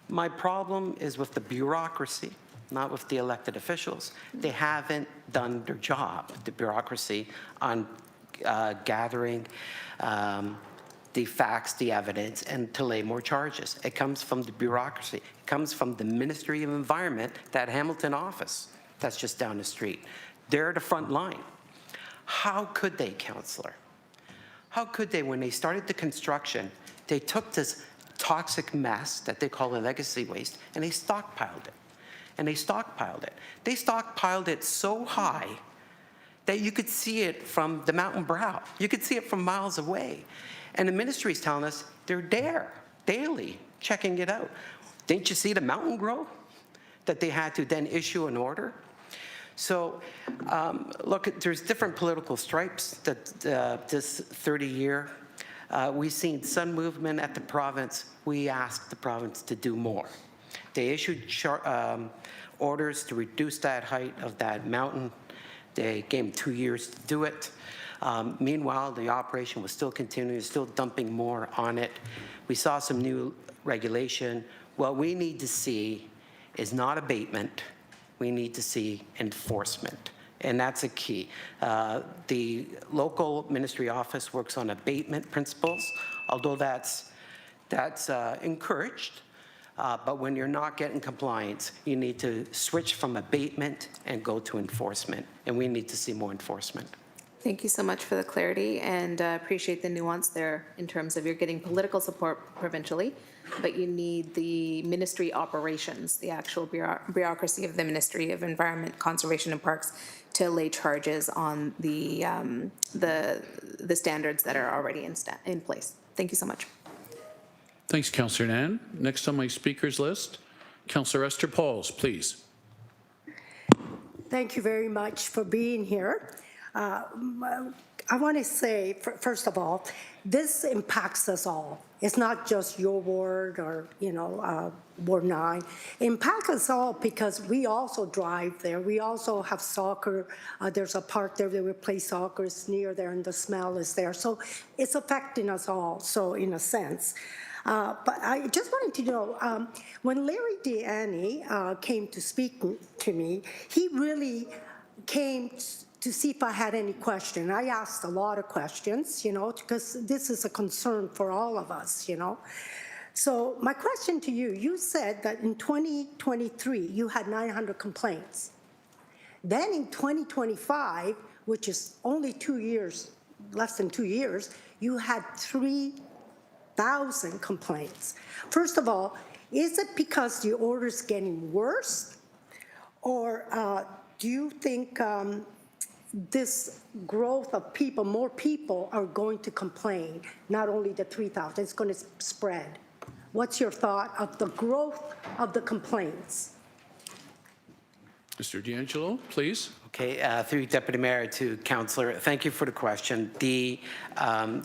My problem is with the bureaucracy, not with the elected officials. They haven't done their job, the bureaucracy, on gathering the facts, the evidence, and to lay more charges. It comes from the bureaucracy. It comes from the Ministry of Environment, that Hamilton office that's just down the street. They're at the front line. How could they, councillor? How could they, when they started the construction, they took this toxic mess that they call a legacy waste, and they stockpiled it. And they stockpiled it. They stockpiled it so high that you could see it from the mountain brow. You could see it from miles away. And the ministry is telling us they're there daily checking it out. Didn't you see the mountain grow? That they had to then issue an order. So look, there's different political stripes that this 30-year. We've seen some movement at the province. We asked the province to do more. They issued orders to reduce that height of that mountain. They gave them 2 years to do it. Meanwhile, the operation was still continuing, still dumping more on it. We saw some new regulation. What we need to see is not abatement. We need to see enforcement, and that's a key. The local ministry office works on abatement principles, although that's encouraged. But when you're not getting compliance, you need to switch from abatement and go to enforcement, and we need to see more enforcement. Thank you so much for the clarity, and appreciate the nuance there in terms of you're getting political support provincially, but you need the ministry operations, the actual bureaucracy of the Ministry of Environment, Conservation and Parks to lay charges on the standards that are already in place. Thank you so much. Thanks, Councillor Nan. Next on my speakers list, Councillor Esther Pauls, please. Thank you very much for being here. I want to say, first of all, this impacts us all. It's not just your ward or, Ward 9. It impacts us all because we also drive there. We also have soccer. There's a park there that we play soccer. It's near there and the smell is there. So it's affecting us all, so in a sense. But I just wanted to know, when Larry Deanne came to speak to me, he really came to see if I had any question. I asked a lot of questions, because this is a concern for all of us, So my question to you, you said that in 2023, you had 900 complaints. Then in 2025, which is only 2 years, less than 2 years, you had 3,000 complaints. First of all, is it because the order's getting worse? Or do you think this growth of people, more people are going to complain, not only the 3,000, it's going to spread? What's your thought of the growth of the complaints? Mr. D'Angelo, please. Okay, through Deputy Mayor to Councillor, thank you for the question.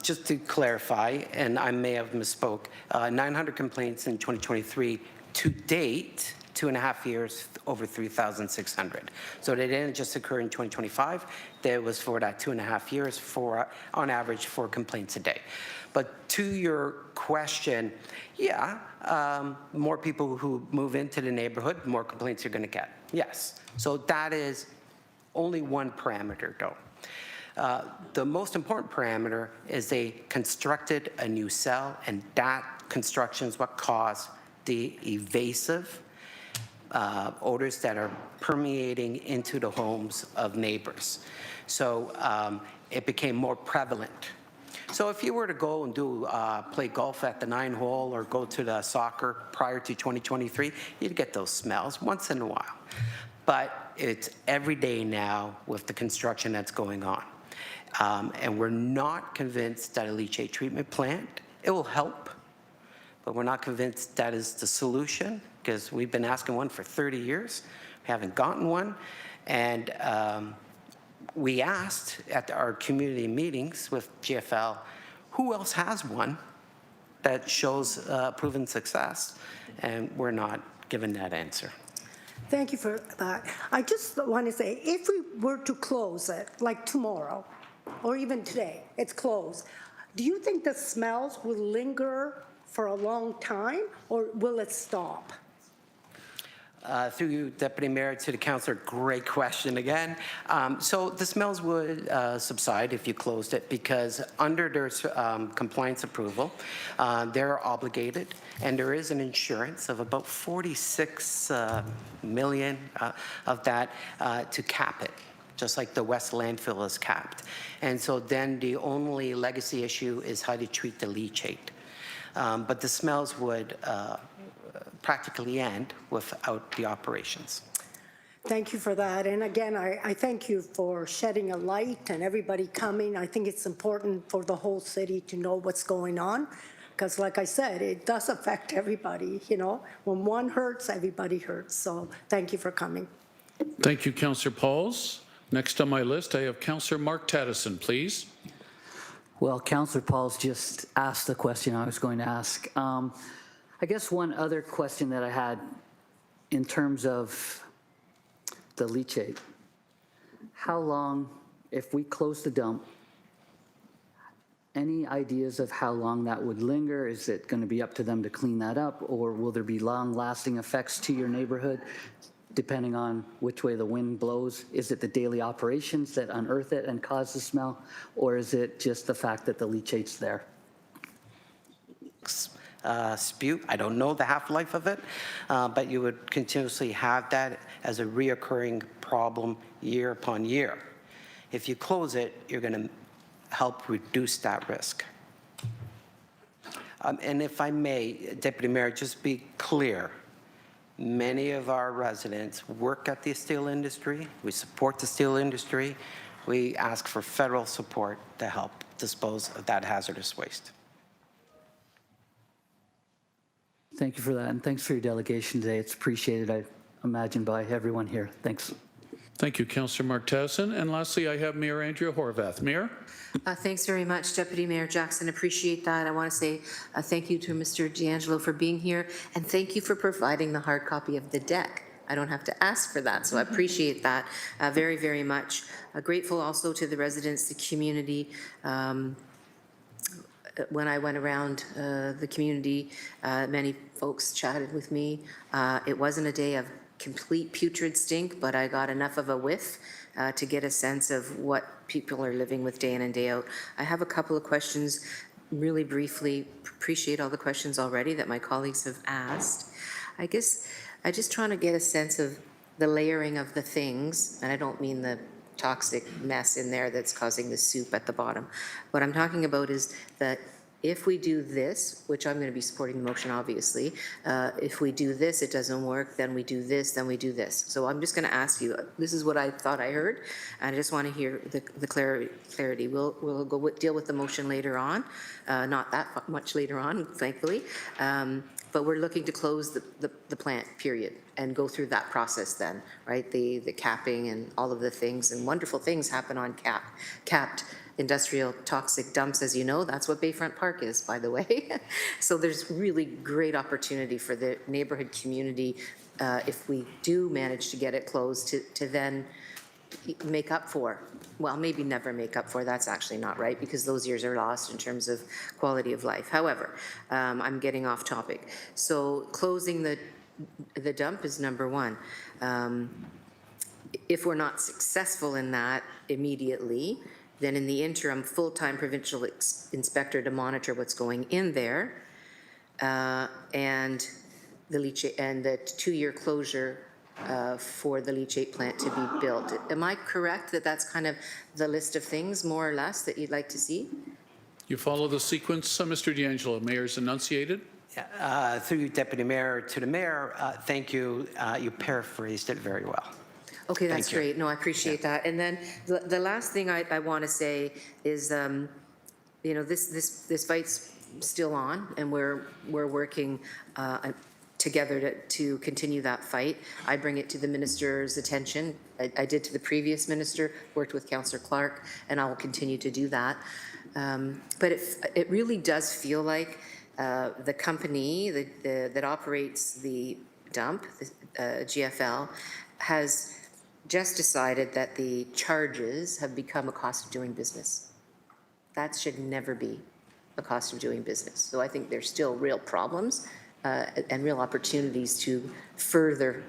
Just to clarify, and I may have misspoke, 900 complaints in 2023 to date, 2.5 years, over 3,600. So they didn't just occur in 2025. There was for that 2.5 years for, on average, 4 complaints a day. But to your question, yeah, more people who move into the neighborhood, more complaints you're going to get. Yes. So that is only one parameter, though. The most important parameter is they constructed a new cell, and that construction is what caused the evasive odors that are permeating into the homes of neighbors. So it became more prevalent. So if you were to go and play golf at the 9-hole or go to the soccer prior to 2023, you'd get those smells once in a while. But it's every day now with the construction that's going on. And we're not convinced that a leachate treatment plant, it will help, but we're not convinced that is the solution, because we've been asking one for 30 years. We haven't gotten one. And we asked at our community meetings with GFL, who else has one that shows proven success? And we're not given that answer. Thank you for that. I just want to say, if we were to close it, like tomorrow, or even today, it's closed, do you think the smells will linger for a long time, or will it stop? Through you, Deputy Mayor, to the councillor, great question again. So the smells would subside if you closed it, because under their compliance approval, they're obligated, and there is an insurance of about 46 million of that to cap it, just like the West landfill is capped. And so then the only legacy issue is how to treat the leachate. But the smells would practically end without the operations. Thank you for that. And again, I thank you for shedding a light and everybody coming. I think it's important for the whole city to know what's going on, because like I said, it does affect everybody. When one hurts, everybody hurts. So thank you for coming. Thank you, Councillor Pauls. Next on my list, I have Councillor Mark Tattison, please. Well, Councillor Pauls just asked the question I was going to ask. I guess one other question that I had in terms of the leachate, how long, if we close the dump, any ideas of how long that would linger? Is it going to be up to them to clean that up, or will there be long-lasting effects to your neighborhood depending on which way the wind blows? Is it the daily operations that unearth it and cause the smell, or is it just the fact that the leachate's there? Spute, I don't know the half-life of it, but you would continuously have that as a reoccurring problem year upon year. If you close it, you're going to help reduce that risk. And if I may, Deputy Mayor, just be clear, many of our residents work at the steel industry. We support the steel industry. We ask for federal support to help dispose of that hazardous waste. Thank you for that, and thanks for your delegation today. It's appreciated, I imagine, by everyone here. Thanks. Thank you, Councillor Mark Tadison. And lastly, I have Mayor Andrea Horwath. Mayor? Thanks very much, Deputy Mayor Jackson. Appreciate that. I want to say thank you to Mr. D'Angelo for being here, and thank you for providing the hard copy of the deck. I don't have to ask for that, so I appreciate that very, very much. Grateful also to the residents, the community. When I went around the community, many folks chatted with me. It wasn't a day of complete putrid stink, but I got enough of a whiff to get a sense of what people are living with day in and day out. I have a couple of questions really briefly. Appreciate all the questions already that my colleagues have asked. I guess I just trying to get a sense of the layering of the things, and I don't mean the toxic mess in there that's causing the soup at the bottom. What I'm talking about is that if we do this, which I'm going to be supporting the motion, obviously, if we do this, it doesn't work, then we do this, then we do this. So I'm just going to ask you, this is what I thought I heard, and I just want to hear the clarity. We'll go deal with the motion later on, not that much later on, thankfully, but we're looking to close the plant, period, and go through that process then, right? The capping and all of the things, and wonderful things happen on capped industrial toxic dumps, as you know. That's what Bayfront Park is, by the way. So there's really great opportunity for the neighborhood community, if we do manage to get it closed, to then make up for, well, maybe never make up for, that's actually not right, because those years are lost in terms of quality of life. However, I'm getting off topic. So closing the dump is number one. If we're not successful in that immediately, then in the interim, full-time provincial inspector to monitor what's going in there, and the leachate and the 2-year closure for the leachate plant to be built. Am I correct that that's kind of the list of things, more or less, that you'd like to see? You follow the sequence, Mr. D'Angelo. Mayor's enunciated. Through you, Deputy Mayor, to the Mayor, thank you. You paraphrased it very well. Okay, that's Thank you. great. No, I appreciate that. And then the last thing I want to say is, you know, this fight's still on, and we're working together to continue that fight. I bring it to the minister's attention. I did to the previous minister, worked with Councillor Clark, and I will continue to do that. But it really does feel like the company that operates the dump, the GFL, has just decided that the charges have become a cost of doing business. That should never be a cost of doing business. So I think there's still real problems and real opportunities to further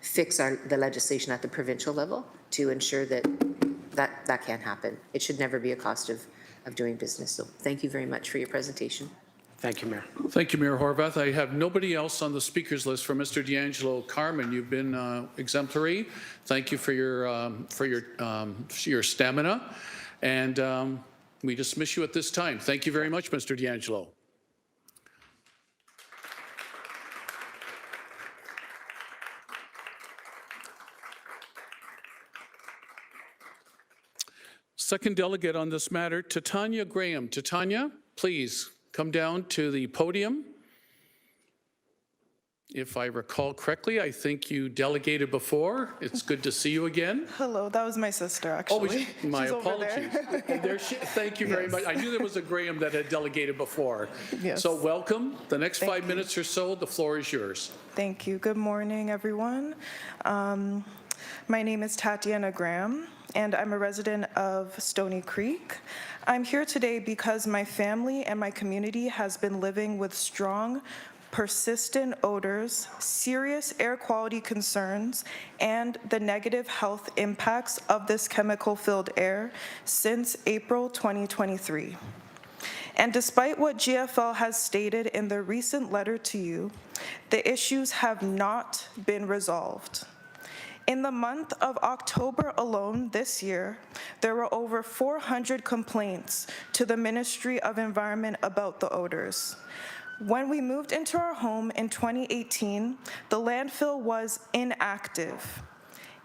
fix the legislation at the provincial level to ensure that can't happen. It should never be a cost of doing business. So thank you very much for your presentation. Thank you, Mayor. Thank you, Mayor Horwath. I have nobody else on the speakers list for Mr. D'Angelo. Carmen, you've been exemplary. Thank you for your stamina, and we dismiss you at this time. Thank you very much, Mr. D'Angelo. Second delegate on this matter, Titania Graham. Titania, please come down to the podium. If I recall correctly, I think you delegated before. It's good to see you again. Hello, that was my sister, actually. Oh, my She's over apologies. there. Thank you very much. I knew there was a Graham that had delegated before. Yes. So welcome. The next Thank 5 minutes or so, the floor is yours. Thank you. Good morning, everyone. My name is Tatiana Graham, and I'm a resident of Stony Creek. I'm here today because my family and my community has been living with strong, persistent odors, serious air quality concerns, and the negative health impacts of this chemical-filled air since April 2023. And despite what GFL has stated in their recent letter to you, the issues have not been resolved. In the month of October alone this year, there were over 400 complaints to the Ministry of Environment about the odors. When we moved into our home in 2018, the landfill was inactive.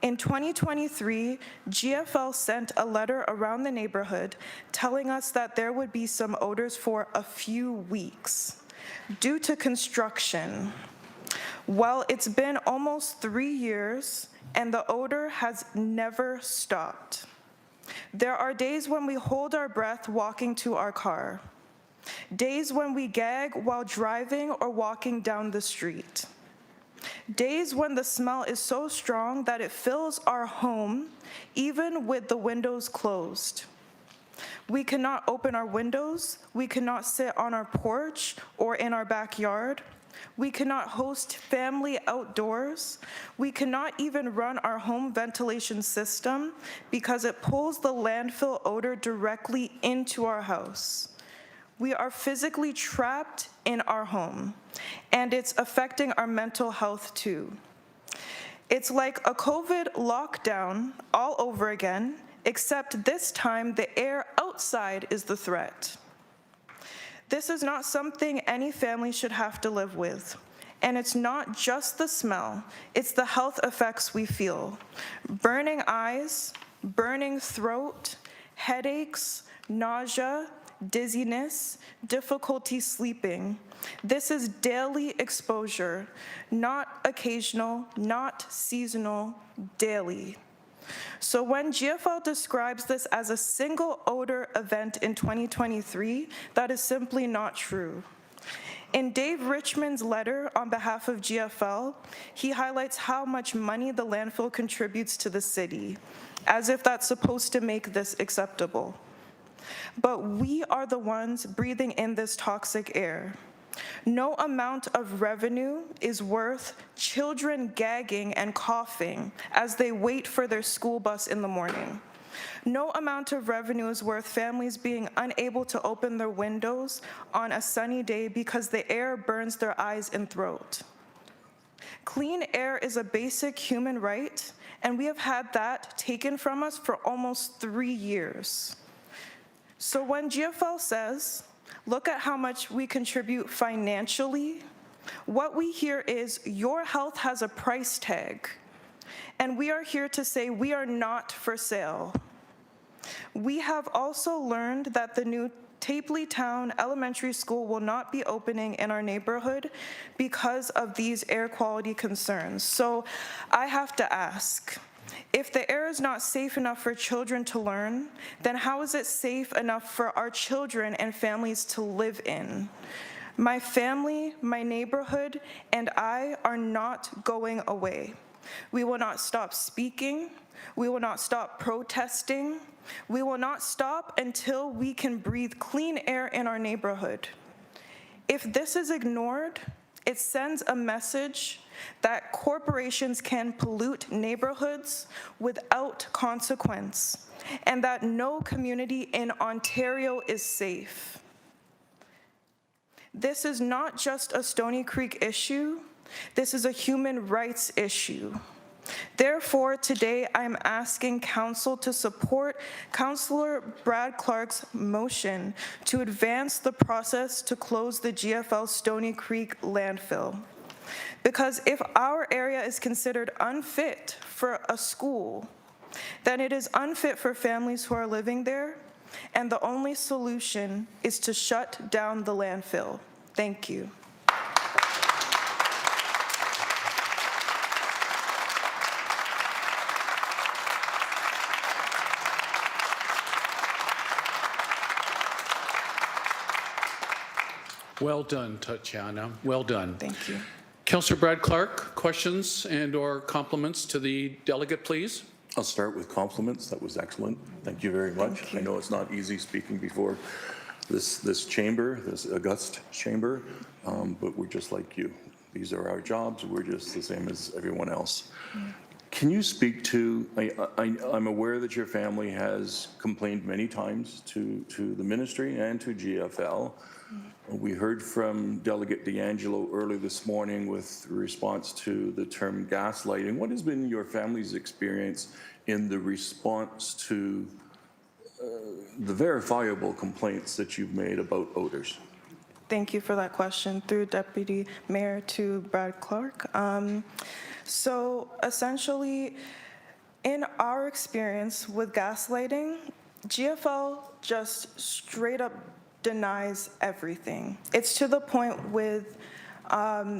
In 2023, GFL sent a letter around the neighborhood telling us that there would be some odors for a few weeks due to construction. Well, it's been almost 3 years, and the odor has never stopped. There are days when we hold our breath walking to our car, days when we gag while driving or walking down the street, days when the smell is so strong that it fills our home, even with the windows closed. We cannot open our windows, we cannot sit on our porch or in our backyard. We cannot host family outdoors. We cannot even run our home ventilation system because it pulls the landfill odor directly into our house. We are physically trapped in our home, and it's affecting our mental health too. It's like a COVID lockdown all over again, except this time the air outside is the threat. This is not something any family should have to live with. And it's not just the smell, it's the health effects we feel. Burning eyes, burning throat, headaches, nausea, dizziness, difficulty sleeping. This is daily exposure, not occasional, not seasonal, daily. So when GFL describes this as a single odor event in 2023, that is simply not true. In Dave Richmond's letter on behalf of GFL, he highlights how much money the landfill contributes to the city, as if that's supposed to make this acceptable. But we are the ones breathing in this toxic air. No amount of revenue is worth children gagging and coughing as they wait for their school bus in the morning. No amount of revenue is worth families being unable to open their windows on a sunny day because the air burns their eyes and throat. Clean air is a basic human right, and we have had that taken from us for almost 3 years. So when GFL says, look at how much we contribute financially, what we hear is your health has a price tag, and we are here to say we are not for sale. We have also learned that the new Tapley Town Elementary School will not be opening in our neighborhood because of these air quality concerns. So I have to ask, if the air is not safe enough for children to learn, then how is it safe enough for our children and families to live in? My family, my neighborhood, and I are not going away. We will not stop speaking. We will not stop protesting. We will not stop until we can breathe clean air in our neighborhood. If this is ignored, it sends a message that corporations can pollute neighborhoods without consequence, and that no community in Ontario is safe. This is not just a Stoney Creek issue, this is a human rights issue. Therefore, today I'm asking Council to support Councillor Brad Clark's motion to advance the process to close the GFL Stoney Creek landfill. Because if our area is considered unfit for a school, then it is unfit for families who are living there, and the only solution is to shut down the landfill. Thank you. Well done, Tatiana. Well done. Thank you. Councillor Brad Clark, questions and/or compliments to the delegate, please? I'll start with compliments. That was excellent. Thank you very much. Thank you. I know it's not easy speaking before this chamber, this august chamber, but we're just like you. These are our jobs. We're just the same as everyone else. Can you speak to, I'm aware that your family has complained many times to the ministry and to GFL. We heard from Delegate D'Angelo early this morning with response to the term gaslighting. What has been your family's experience in the response to the verifiable complaints that you've made about odors? Thank you for that question. Through Deputy Mayor to Brad Clark. So essentially, in our experience with gaslighting, GFL just straight up denies everything. It's to the point with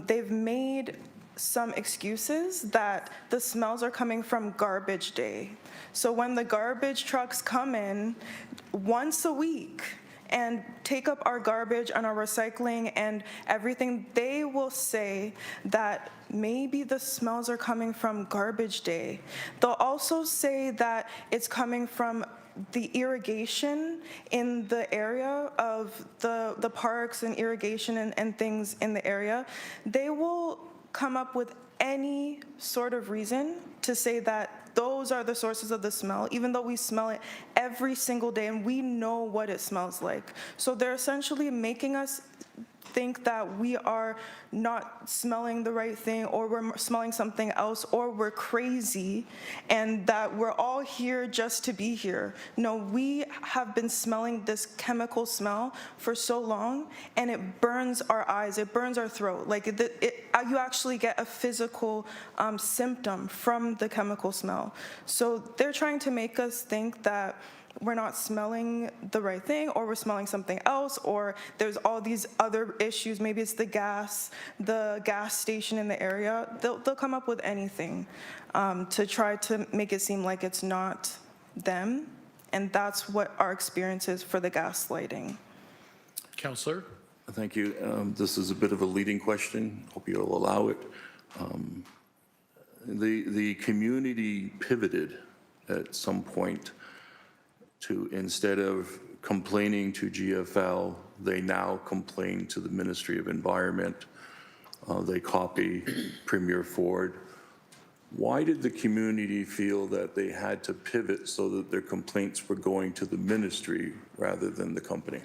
they've made some excuses that the smells are coming from garbage day. So when the garbage trucks come in once a week and take up our garbage and our recycling and everything, they will say that maybe the smells are coming from garbage day. They'll also say that it's coming from the irrigation in the area of the parks and irrigation and things in the area. They will come up with any sort of reason to say that those are the sources of the smell, even though we smell it every single day and we know what it smells like. So they're essentially making us think that we are not smelling the right thing, or we're smelling something else, or we're crazy, and that we're all here just to be here. No, we have been smelling this chemical smell for so long, and it burns our eyes, it burns our throat. Like you actually get a physical symptom from the chemical smell. So they're trying to make us think that we're not smelling the right thing, or we're smelling something else, or there's all these other issues. Maybe it's the gas station in the area. They'll come up with anything to try to make it seem like it's not them, and that's what our experience is for the gaslighting. Councillor? Thank you. This is a bit of a leading question. Hope you'll allow it. The community pivoted at some point to, instead of complaining to GFL, they now complain to the Ministry of Environment. They copy Premier Ford. Why did the community feel that they had to pivot so that their complaints were going to the ministry rather than the company?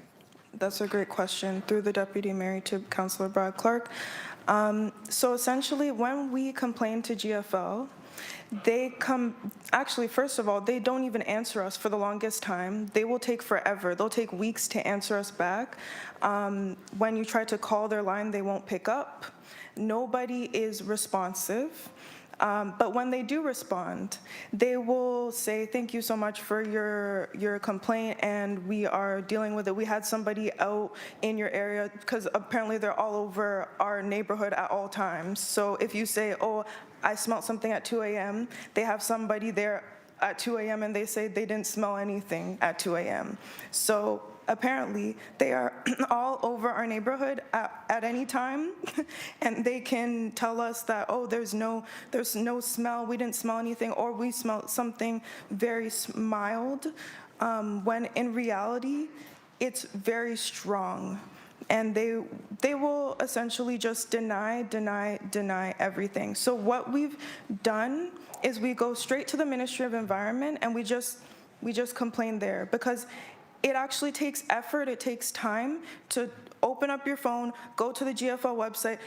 That's a great question. Through the Deputy Mayor to Councillor Brad Clark. So essentially, when we complain to GFL, actually, first of all, they don't even answer us for the longest time. They will take forever. They'll take weeks to answer us back. When you try to call their line, they won't pick up. Nobody is responsive. But when they do respond, they will say, thank you so much for your complaint, and we are dealing with it. We had somebody out in your area, because apparently they're all over our neighborhood at all times. So if you say, oh, I smelled something at 2 a.m., they have somebody there at 2 a.m. and they say they didn't smell anything at 2 a.m. So apparently they are all over our neighborhood at any time, and they can tell us that, oh, there's no smell, we didn't smell anything, or we smelled something very mild, when in reality it's very strong. And they will essentially just deny everything. So what we've done is we go straight to the Ministry of Environment, and we just complain there, because it actually takes effort, it takes time to open up your phone, go to the GFL website,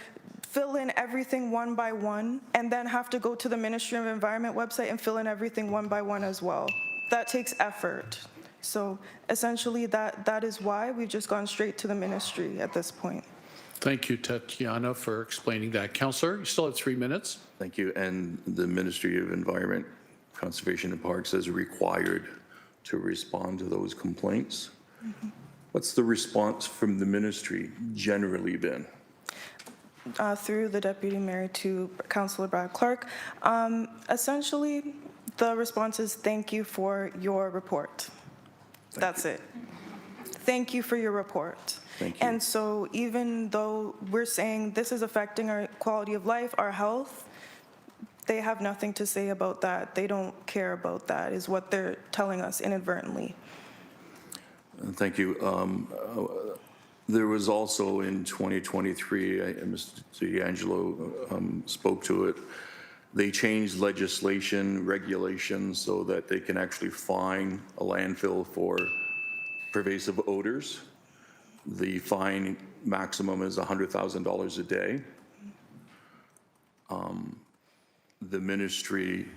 fill in everything one by one, and then have to go to the Ministry of Environment website and fill in everything one by one as well. That takes effort. So essentially that is why we've just gone straight to the ministry at this point. Thank you, Tatiana, for explaining that. Councillor, you still have 3 minutes. Thank you. And the Ministry of Environment, Conservation and Parks is required to respond to those complaints. Mm-hmm. What's the response from the ministry generally been? Through the Deputy Mayor to Councillor Brad Clark, essentially the response is, thank you for your report. That's it. Thank you for your report. Thank you. And so even though we're saying this is affecting our quality of life, our health, they have nothing to say about that. They don't care about that, is what they're telling us inadvertently. Thank you. There was also in 2023, Mr. D'Angelo spoke to it, they changed legislation, regulations, so that they can actually fine a landfill for pervasive odors. The fine maximum is $100,000 a day. The ministry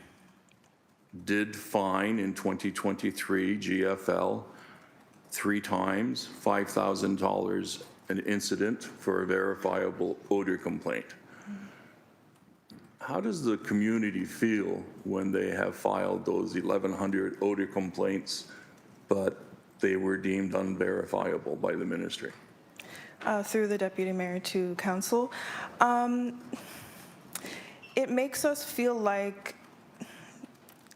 did fine in 2023 GFL 3 times, $5,000 an incident for a verifiable odor complaint. How does the community feel when they have filed those 1,100 odor complaints, but they were deemed unverifiable by the ministry? Through the Deputy Mayor to Council. it makes us feel like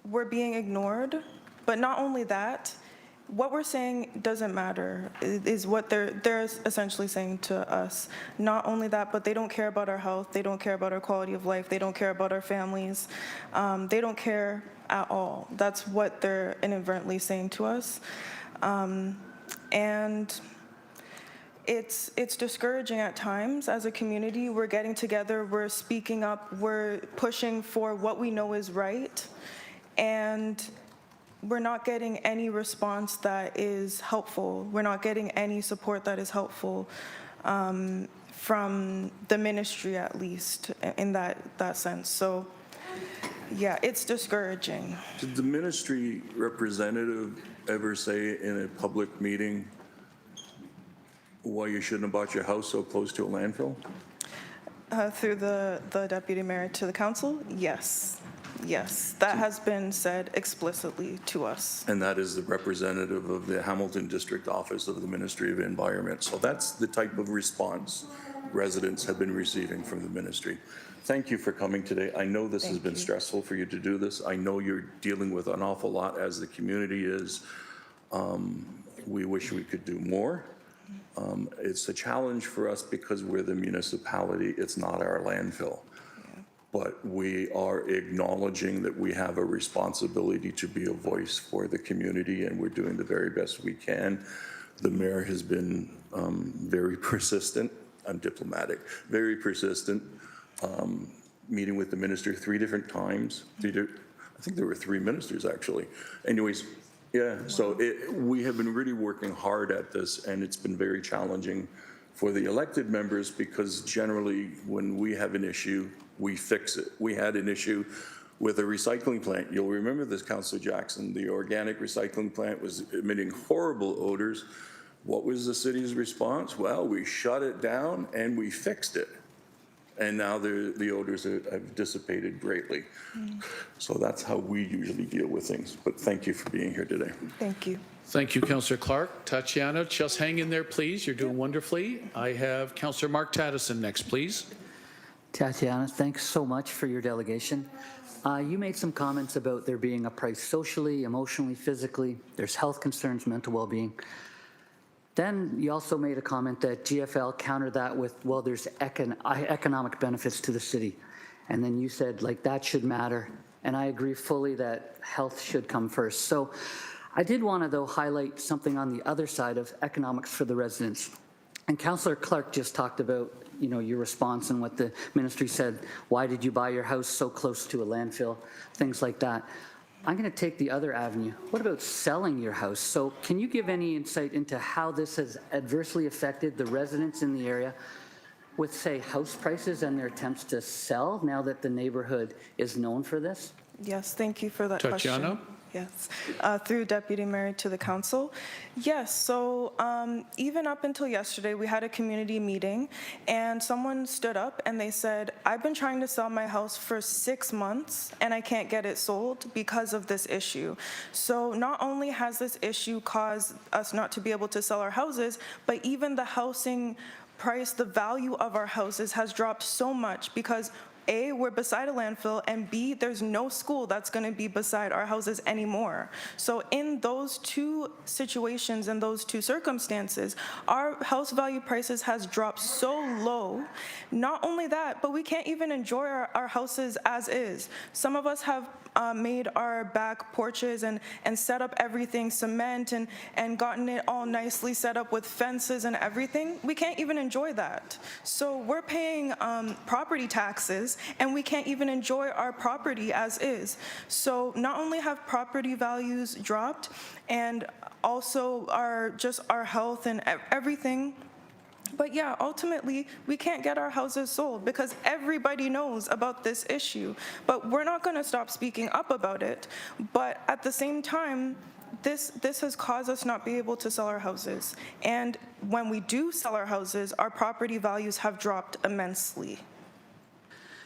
we're being ignored, but not only that, what we're saying doesn't matter, is what they're essentially saying to us. Not only that, but they don't care about our health, they don't care about our quality of life, they don't care about our families, they don't care at all. That's what they're inadvertently saying to us. And it's discouraging at times. As a community, we're getting together, we're speaking up, we're pushing for what we know is right, and we're not getting any response that is helpful. We're not getting any support that is helpful from the ministry, at least, in that sense. So, yeah, it's discouraging. Did the ministry representative ever say in a public meeting why you shouldn't have bought your house so close to a landfill? Through the deputy mayor to the council, yes. Yes, that has been said explicitly to us. And that is the representative of the Hamilton District Office of the Ministry of Environment. So that's the type of response residents have been receiving from the ministry. Thank you for coming today. I know this has been stressful for you to do this. I know you're dealing with an awful lot, as the community is. We wish we could do more. It's a challenge for us because we're the municipality. It's not our landfill. But we are acknowledging that we have a responsibility to be a voice for the community, and we're doing the very best we can. The mayor has been very persistent. I'm diplomatic, very persistent, meeting with the minister 3 different times. I think there were 3 ministers, actually. Anyways, yeah, so we have been really working hard at this, and it's been very challenging for the elected members because generally when we have an issue, we fix it. We had an issue with a recycling plant. You'll remember this, Councillor Jackson. The organic recycling plant was emitting horrible odors. What was the city's response? Well, we shut it down and we fixed it. And now the odors have dissipated greatly. So that's how we usually deal with things. But thank you for being here today. Thank you. Thank you, Councillor Clark. Tatiana, just hang in there, please. You're doing wonderfully. I have Councillor Mark Tattison next, please. Tatiana, thanks so much for your delegation. You made some comments about there being a price socially, emotionally, physically. There's health concerns, mental well-being. Then you also made a comment that GFL countered that with, well, there's economic benefits to the city. And then you said, like, that should matter. And I agree fully that health should come first. So I did want to, though, highlight something on the other side of economics for the residents. And Councillor Clark just talked about, you know, your response and what the ministry said. Why did you buy your house so close to a landfill? Things like that. I'm going to take the other avenue. What about selling your house? So can you give any insight into how this has adversely affected the residents in the area with, say, house prices and their attempts to sell now that the neighborhood is known for this? Yes, thank you for that Tatiana? question. Yes, through Deputy Mayor to the Council. Yes, so even up until yesterday, we had a community meeting and someone stood up and they said, I've been trying to sell my house for 6 months and I can't get it sold because of this issue. So not only has this issue caused us not to be able to sell our houses, but even the housing price, the value of our houses has dropped so much because A, we're beside a landfill, and B, there's no school that's going to be beside our houses anymore. So in those 2 situations and those 2 circumstances, our house value prices has dropped so low. Not only that, but we can't even enjoy our houses as is. Some of us have made our back porches and set up everything cement and gotten it all nicely set up with fences and everything. We can't even enjoy that. So we're paying property taxes and we can't even enjoy our property as is. So not only have property values dropped and also our health and everything, but yeah, ultimately, we can't get our houses sold because everybody knows about this issue. But we're not going to stop speaking up about it. But at the same time, this has caused us not be able to sell our houses. And when we do sell our houses, our property values have dropped immensely.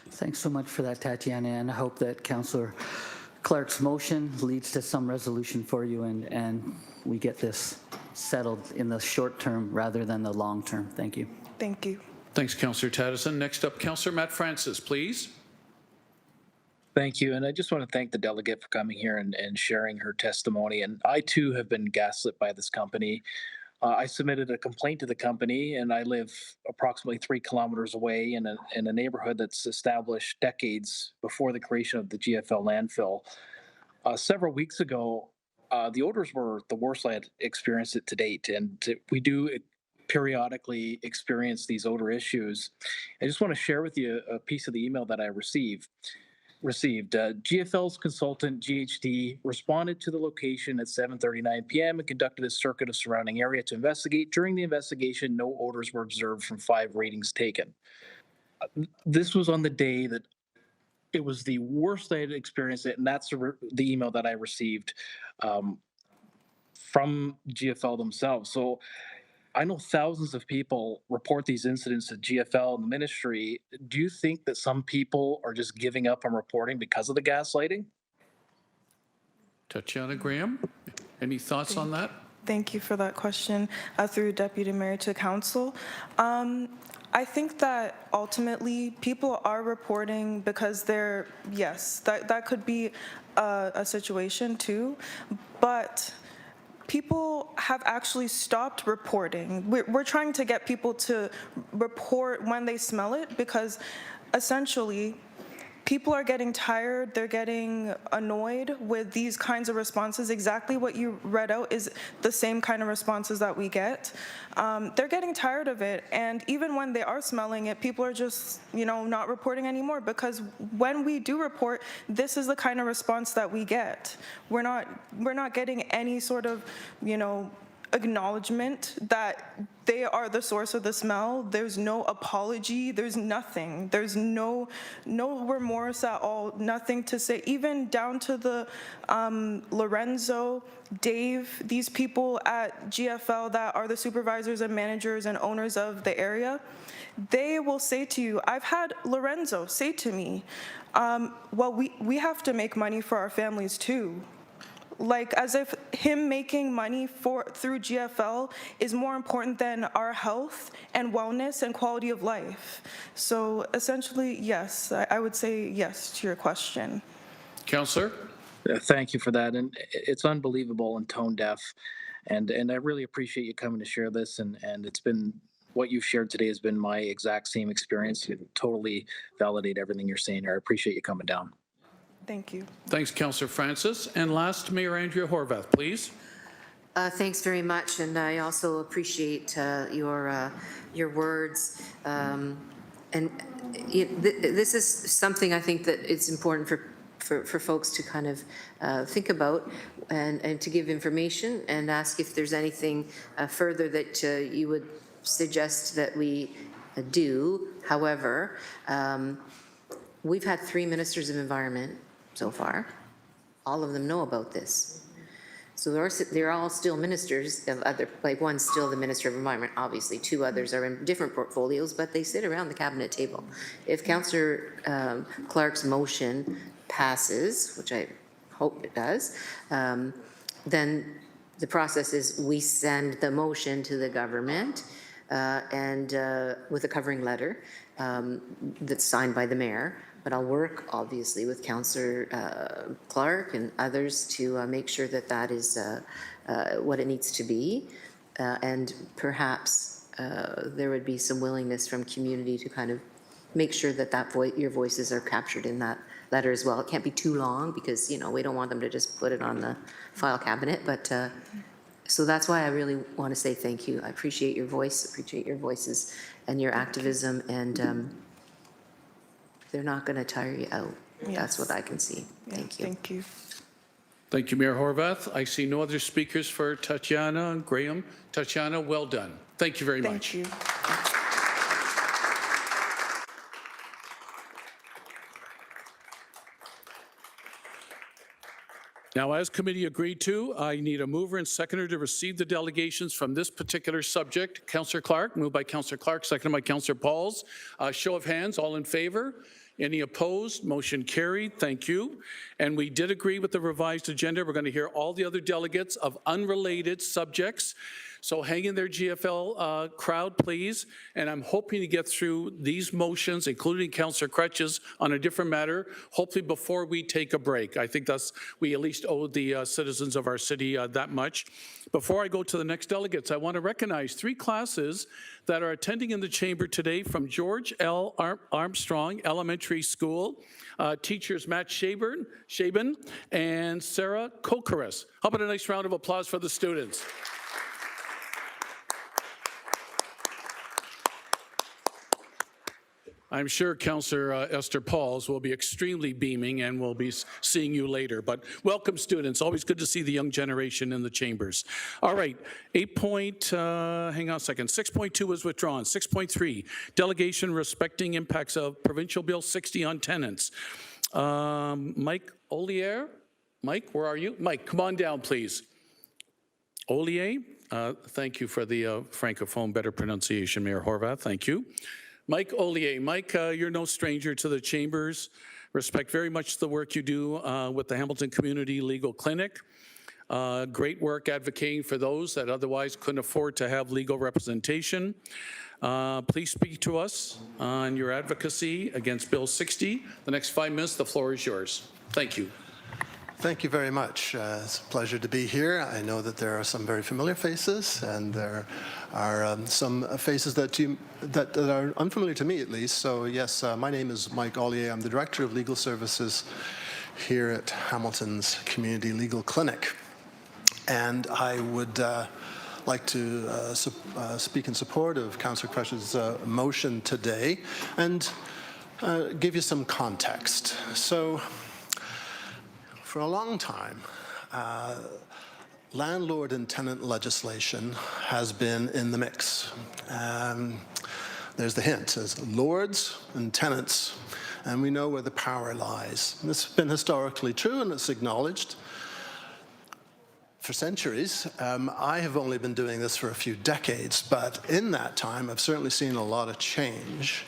Thanks so much for that, Tatiana, and I hope that Councillor Clark's motion leads to some resolution for you and we get this settled in the short term rather than the long term. Thank you. Thank you. Thanks, Councillor Tattison. Next up, Councillor Matt Francis, please. Thank you. And I just want to thank the delegate for coming here and sharing her testimony. And I too have been gaslit by this company. I submitted a complaint to the company, and I live approximately 3 kilometers away in a neighborhood that's established decades before the creation of the GFL landfill. Several weeks ago, the odors were the worst I had experienced it to date, and we do periodically experience these odor issues. I just want to share with you a piece of the email that I received. GFL's consultant, GHD, responded to the location at 7:39 p.m. and conducted a circuit of surrounding area to investigate. During the investigation, no odors were observed from 5 ratings taken. This was on the day that it was the worst I had experienced it, and that's the email that I received from GFL themselves. So I know thousands of people report these incidents to GFL and the ministry. Do you think that some people are just giving up on reporting because of the gaslighting? Tatiana Graham, any thoughts on that? Thank you for that question through Deputy Mayor to Council. I think that ultimately people are reporting because they're, yes, that could be a situation too, but people have actually stopped reporting. We're trying to get people to report when they smell it because essentially people are getting tired, they're getting annoyed with these kinds of responses. Exactly what you read out is the same kind of responses that we get. They're getting tired of it, and even when they are smelling it, people are just, not reporting anymore because when we do report, this is the kind of response that we get. We're not getting any sort of, acknowledgement that they are the source of the smell. There's no apology. There's nothing. There's no remorse at all. Nothing to say. Even down to the Lorenzo, Dave, these people at GFL that are the supervisors and managers and owners of the area, they will say to you, I've had Lorenzo say to me, well, we have to make money for our families too. Like as if him making money through GFL is more important than our health and wellness and quality of life. So essentially, yes, I would say yes to your question. Councillor? Thank you for that. And it's unbelievable and tone deaf. And I really appreciate you coming to share this. And it's been, what you've shared today has been my exact same experience. You totally validate everything you're saying here. I appreciate you coming down. Thank you. Thanks, Councillor Francis. And last, Mayor Andrea Horwath, please. Thanks very much, and I also appreciate your words. This is something I think that it's important for folks to kind of think about and to give information and ask if there's anything further that you would suggest that we do. However, we've had 3 ministers of environment so far. All of them know about this. So they're all still ministers of other, like one's still the Minister of Environment, obviously. 2 others are in different portfolios, but they sit around the cabinet table. If Councillor Clark's motion passes, which I hope it does, then the process is we send the motion to the government and with a covering letter that's signed by the mayor. But I'll work, obviously, with Councillor Clark and others to make sure that that is what it needs to be. And perhaps there would be some willingness from community to kind of make sure that your voices are captured in that letter as well. It can't be too long because, we don't want them to just put it on the file cabinet. But so that's why I really want to say thank you. I appreciate your voice, appreciate your voices and your activism, and they're not going to tire you out. Yes. That's what I can see. Yeah, thank you. Thank you. Thank you, Mayor Horwath. I see no other speakers for Tatiana and Graham. Tatiana, well done. Thank you very much. Thank you. Now, as committee agreed to, I need a mover and seconder to receive the delegations from this particular subject. Councillor Clark, moved by Councillor Clark, seconded by Councillor Pauls. Show of hands, all in favor? Any opposed? Motion carried. Thank you. And we did agree with the revised agenda. We're going to hear all the other delegates of unrelated subjects. So hang in there, GFL crowd, please. And I'm hoping to get through these motions, including Councillor Crutch's, on a different matter, hopefully before we take a break. I think we at least owe the citizens of our city that much. Before I go to the next delegates, I want to recognize 3 classes that are attending in the chamber today from George L. Armstrong Elementary School, teachers Matt Shaben and Sarah Kokaris. How about a nice round of applause for the students? I'm sure Councillor Esther Pauls will be extremely beaming and will be seeing you later. But welcome, students. Always good to see the young generation in the chambers. All right, hang on a second. 6.2 was withdrawn. 6.3, delegation respecting impacts of Provincial Bill 60 on tenants. Mike Ollier? Mike, where are you? Mike, come on down, please. Ollier, thank you for the francophone, better pronunciation, Mayor Horvath. Thank you. Mike Ollier. Mike, you're no stranger to the chambers. Respect very much the work you do with the Hamilton Community Legal Clinic. Great work advocating for those that otherwise couldn't afford to have legal representation. Please speak to us on your advocacy against Bill 60. The next 5 minutes, the floor is yours. Thank you. Thank you very much. It's a pleasure to be here. I know that there are some very familiar faces, and there are some faces that are unfamiliar to me, at least. So yes, my name is Mike Ollier. I'm the Director of Legal Services here at Hamilton's Community Legal Clinic. And I would like to speak in support of Councillor Crutch's motion today and give you some context. So, for a long time, landlord and tenant legislation has been in the mix. There's the hint, there's lords and tenants, and we know where the power lies. And this has been historically true, and it's acknowledged for centuries. I have only been doing this for a few decades, but in that time, I've certainly seen a lot of change.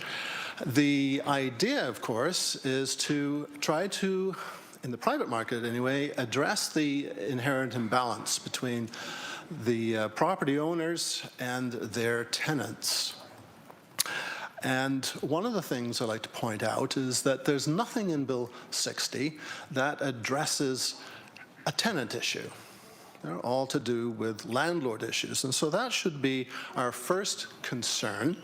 The idea, of course, is to try to, in the private market anyway, address the inherent imbalance between the property owners and their tenants. And one of the things I like to point out is that there's nothing in Bill 60 that addresses a tenant issue. They're all to do with landlord issues. And so that should be our first concern,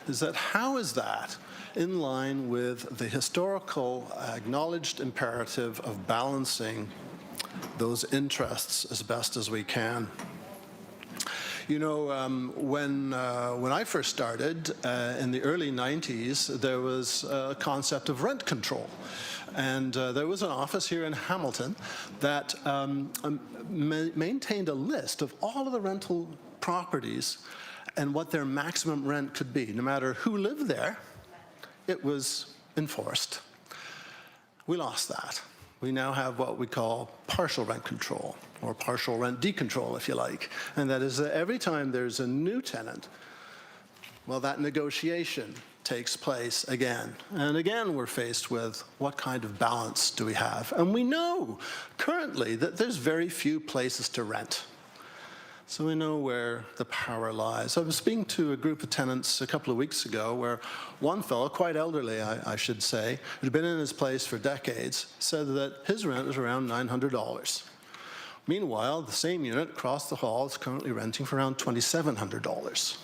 is that how is that in line with the historical acknowledged imperative of balancing those interests as best as we can. You know, when I first started in the early 90s, there was a concept of rent control. And there was an office here in Hamilton that maintained a list of all of the rental properties and what their maximum rent could be. No matter who lived there, it was enforced. We lost that. We now have what we call partial rent control, or partial rent decontrol, if you like. And that is that every time there's a new tenant, well, that negotiation takes place again. And again, we're faced with what kind of balance do we have? And we know currently that there's very few places to rent. So we know where the power lies. I was speaking to a group of tenants a couple of weeks ago where one fellow, quite elderly, I should say, who'd been in his place for decades, said that his rent was around $900. Meanwhile, the same unit across the hall is currently renting for around $2,700.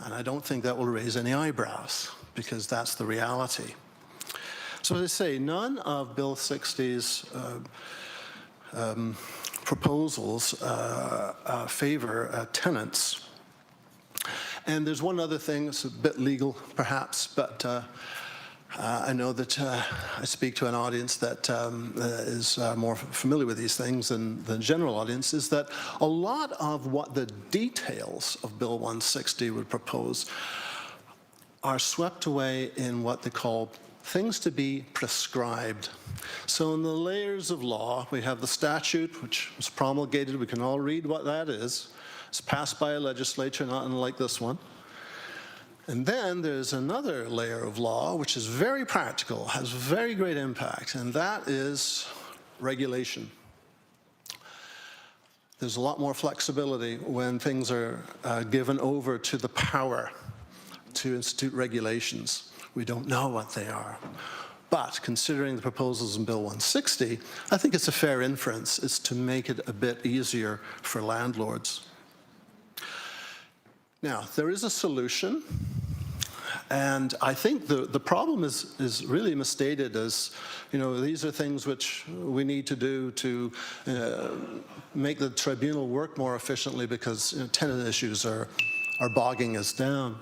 And I don't think that will raise any eyebrows, because that's the reality. So as I say, none of Bill 60's proposals favor tenants. And there's one other thing, it's a bit legal perhaps, but I know that I speak to an audience that is more familiar with these things than the general audience, is that a lot of what the details of Bill 160 would propose are swept away in what they call things to be prescribed. So in the layers of law, we have the statute, which was promulgated. We can all read what that is. It's passed by a legislature, not unlike this one. And then there's another layer of law, which is very practical, has very great impact, and that is regulation. There's a lot more flexibility when things are given over to the power to institute regulations. We don't know what they are. But considering the proposals in Bill 160, I think it's a fair inference is to make it a bit easier for landlords. Now, there is a solution, and I think the problem is really misstated as, you know, these are things which we need to do to make the tribunal work more efficiently because, you know, tenant issues are bogging us down.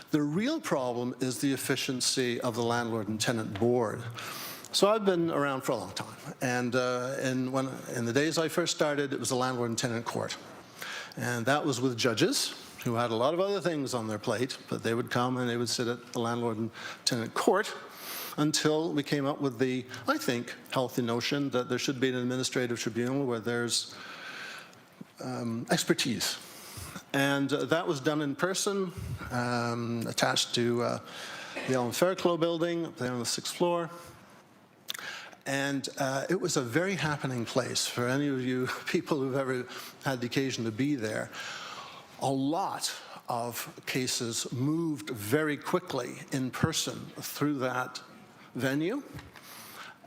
The real problem is the efficiency of the landlord and tenant board. So I've been around for a long time, and in the days I first started, it was the landlord and tenant court. And that was with judges who had a lot of other things on their plate, but they would come and they would sit at the landlord and tenant court until we came up with the, I think, healthy notion that there should be an administrative tribunal where there's expertise. And that was done in person, attached to the Ellen Fairclough building up there on the 6th floor. And it was a very happening place for any of you people who've ever had the occasion to be there. A lot of cases moved very quickly in person through that venue.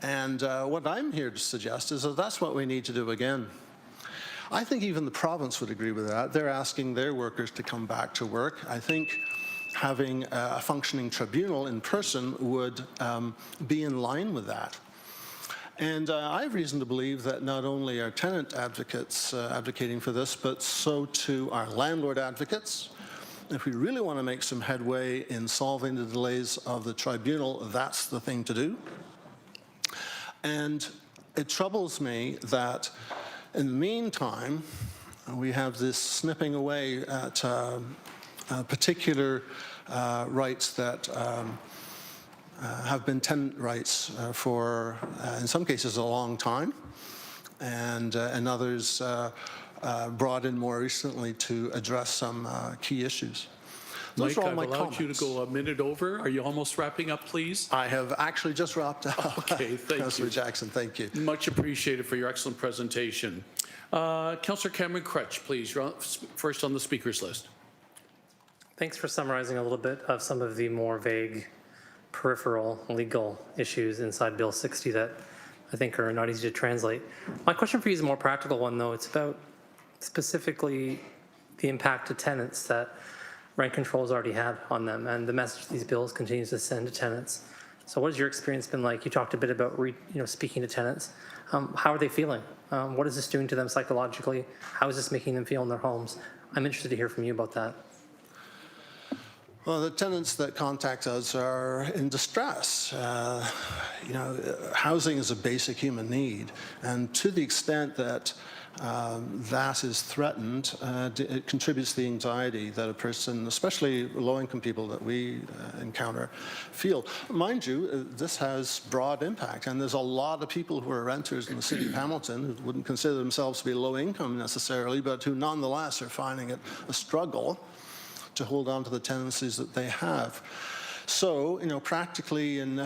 And what I'm here to suggest is that that's what we need to do again. I think even the province would agree with that. They're asking their workers to come back to work. I think having a functioning tribunal in person would be in line with that. And I have reason to believe that not only are tenant advocates advocating for this, but so too are landlord advocates. If we really want to make some headway in solving the delays of the tribunal, that's the thing to do. And it troubles me that in the meantime, we have this snipping away at particular rights that have been tenant rights for, in some cases, a long time, and others brought in more recently to address some key issues. Those Mike, are all I've my allowed comments. you to go a minute over. Are you almost wrapping up, please? I have actually just wrapped up. Okay, thank Councillor you. Jackson, thank you. Much appreciated for your excellent presentation. Councillor Cameron Crutch, please. You're first on the speakers list. Thanks for summarizing a little bit of some of the more vague peripheral legal issues inside Bill 60 that I think are not easy to translate. My question for you is a more practical one, though. It's about specifically the impact to tenants that rent control has already had on them and the message these bills continues to send to tenants. So what has your experience been like? You talked a bit about speaking to tenants. How are they feeling? What is this doing to them psychologically? How is this making them feel in their homes? I'm interested to hear from you about that. Well, the tenants that contact us are in distress. Housing is a basic human need, and to the extent that that is threatened, it contributes to the anxiety that a person, especially low-income people that we encounter, feel. Mind you, this has broad impact, and there's a lot of people who are renters in the city of Hamilton who wouldn't consider themselves to be low-income necessarily, but who nonetheless are finding it a struggle to hold on to the tenancies that they have. So, practically in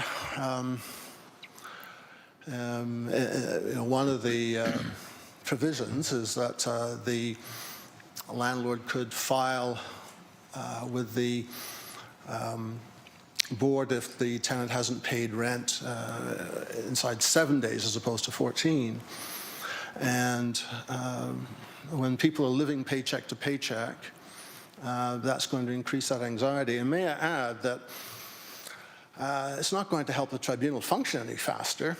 one of the provisions is that the landlord could file with the board if the tenant hasn't paid rent inside 7 days as opposed to 14. And when people are living paycheck to paycheck, that's going to increase that anxiety. And may I add that it's not going to help the tribunal function any faster,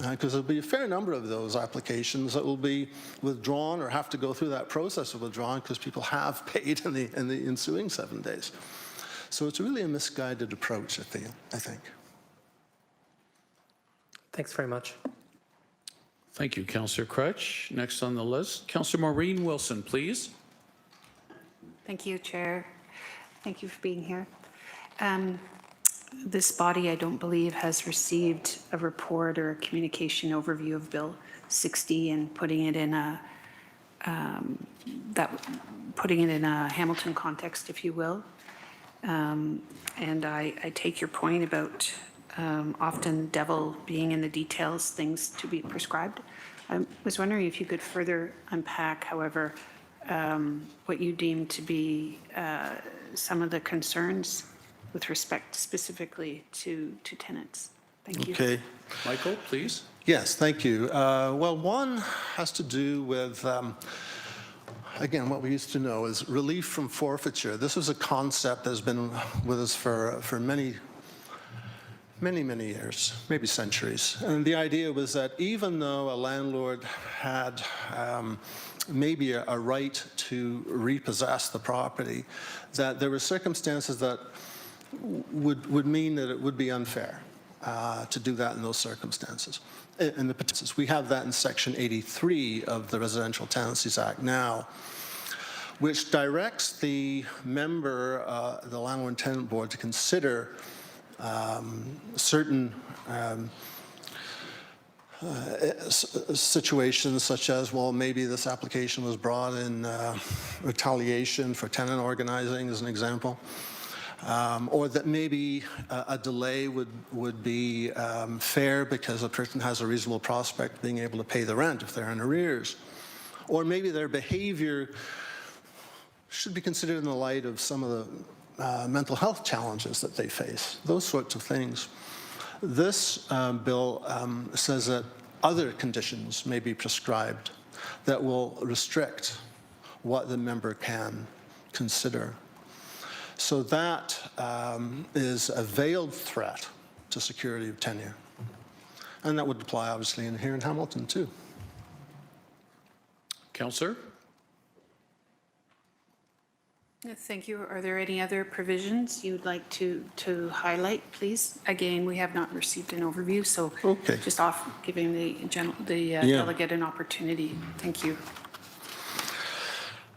because there'll be a fair number of those applications that will be withdrawn or have to go through that process of withdrawing because people have paid in the ensuing 7 days. So it's really a misguided approach, I think. Thanks very much. Thank you, Councillor Crutch. Next on the list, Councillor Maureen Wilson, please. Thank you, Chair. Thank you for being here. This body, I don't believe, has received a report or a communication overview of Bill 60 and putting it in a Hamilton context, if you will. And I take your point about often devil being in the details, things to be prescribed. I was wondering if you could further unpack, however, what you deem to be some of the concerns with respect specifically to tenants. Thank you. Okay. Michael, please. Yes, thank you. Well, one has to do with, again, what we used to know is relief from forfeiture. This is a concept that has been with us for many years, maybe centuries. And the idea was that even though a landlord had maybe a right to repossess the property, that there were circumstances that would mean that it would be unfair to do that in those circumstances. In the petitions, we have that in Section 83 of the Residential Tenancies Act now, which directs the member, the Landlord and Tenant Board, to consider certain situations such as, well, maybe this application was brought in retaliation for tenant organizing, as an example, or that maybe a delay would be fair because a person has a reasonable prospect of being able to pay the rent if they're in arrears, or maybe their behavior should be considered in the light of some of the mental health challenges that they face, those sorts of things. This bill says that other conditions may be prescribed that will restrict what the member can consider. So that is a veiled threat to security of tenure. And that would apply, obviously, here in Hamilton, too. Councillor? Thank you. Are there any other provisions you'd like to highlight, please? Again, we have not received an overview, so just giving the delegate an opportunity. Thank you.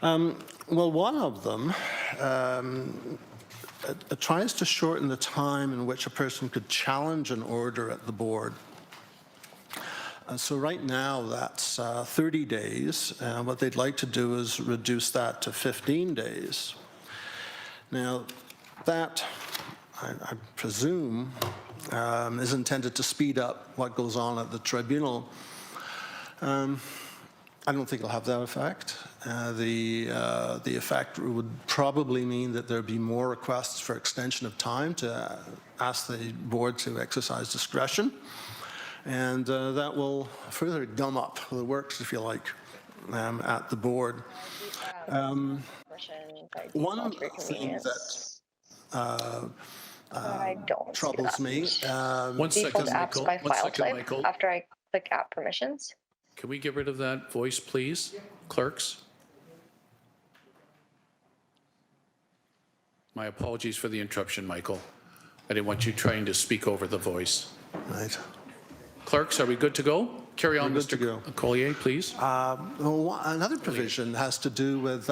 Well, one of them it tries to shorten the time in which a person could challenge an order at the board. So right now, that's 30 days. What they'd like to do is reduce that to 15 days. Now, that, I presume, is intended to speed up what goes on at the tribunal. I don't think it'll have that effect. The effect would probably mean that there'd be more requests for extension of time to ask the board to exercise discretion. And that will further gum up the works, if you like, at the board. One thing that troubles me. One second, Michael. One second, Michael. After I click app permissions. Can we get rid of that voice, please? Clerks? My apologies for the interruption, Michael. I didn't want you trying to speak over the voice. Right. Clerks, are we good to go? Carry on, Mr. Collier, please. Well, another provision has to do with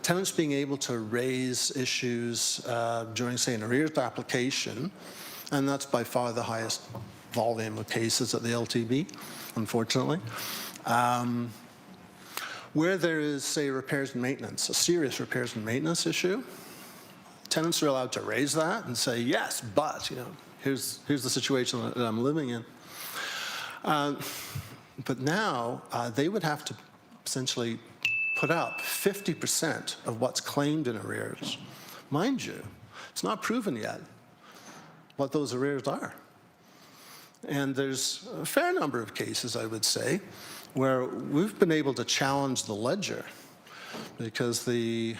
tenants being able to raise issues during, say, an arrears application, and that's by far the highest volume of cases at the LTB, unfortunately. Where there is, say, repairs and maintenance, a serious repairs and maintenance issue, tenants are allowed to raise that and say, yes, but, here's the situation that I'm living in. But now they would have to essentially put up 50% of what's claimed in arrears. Mind you, it's not proven yet what those arrears are. And there's a fair number of cases, I would say, where we've been able to challenge the ledger because the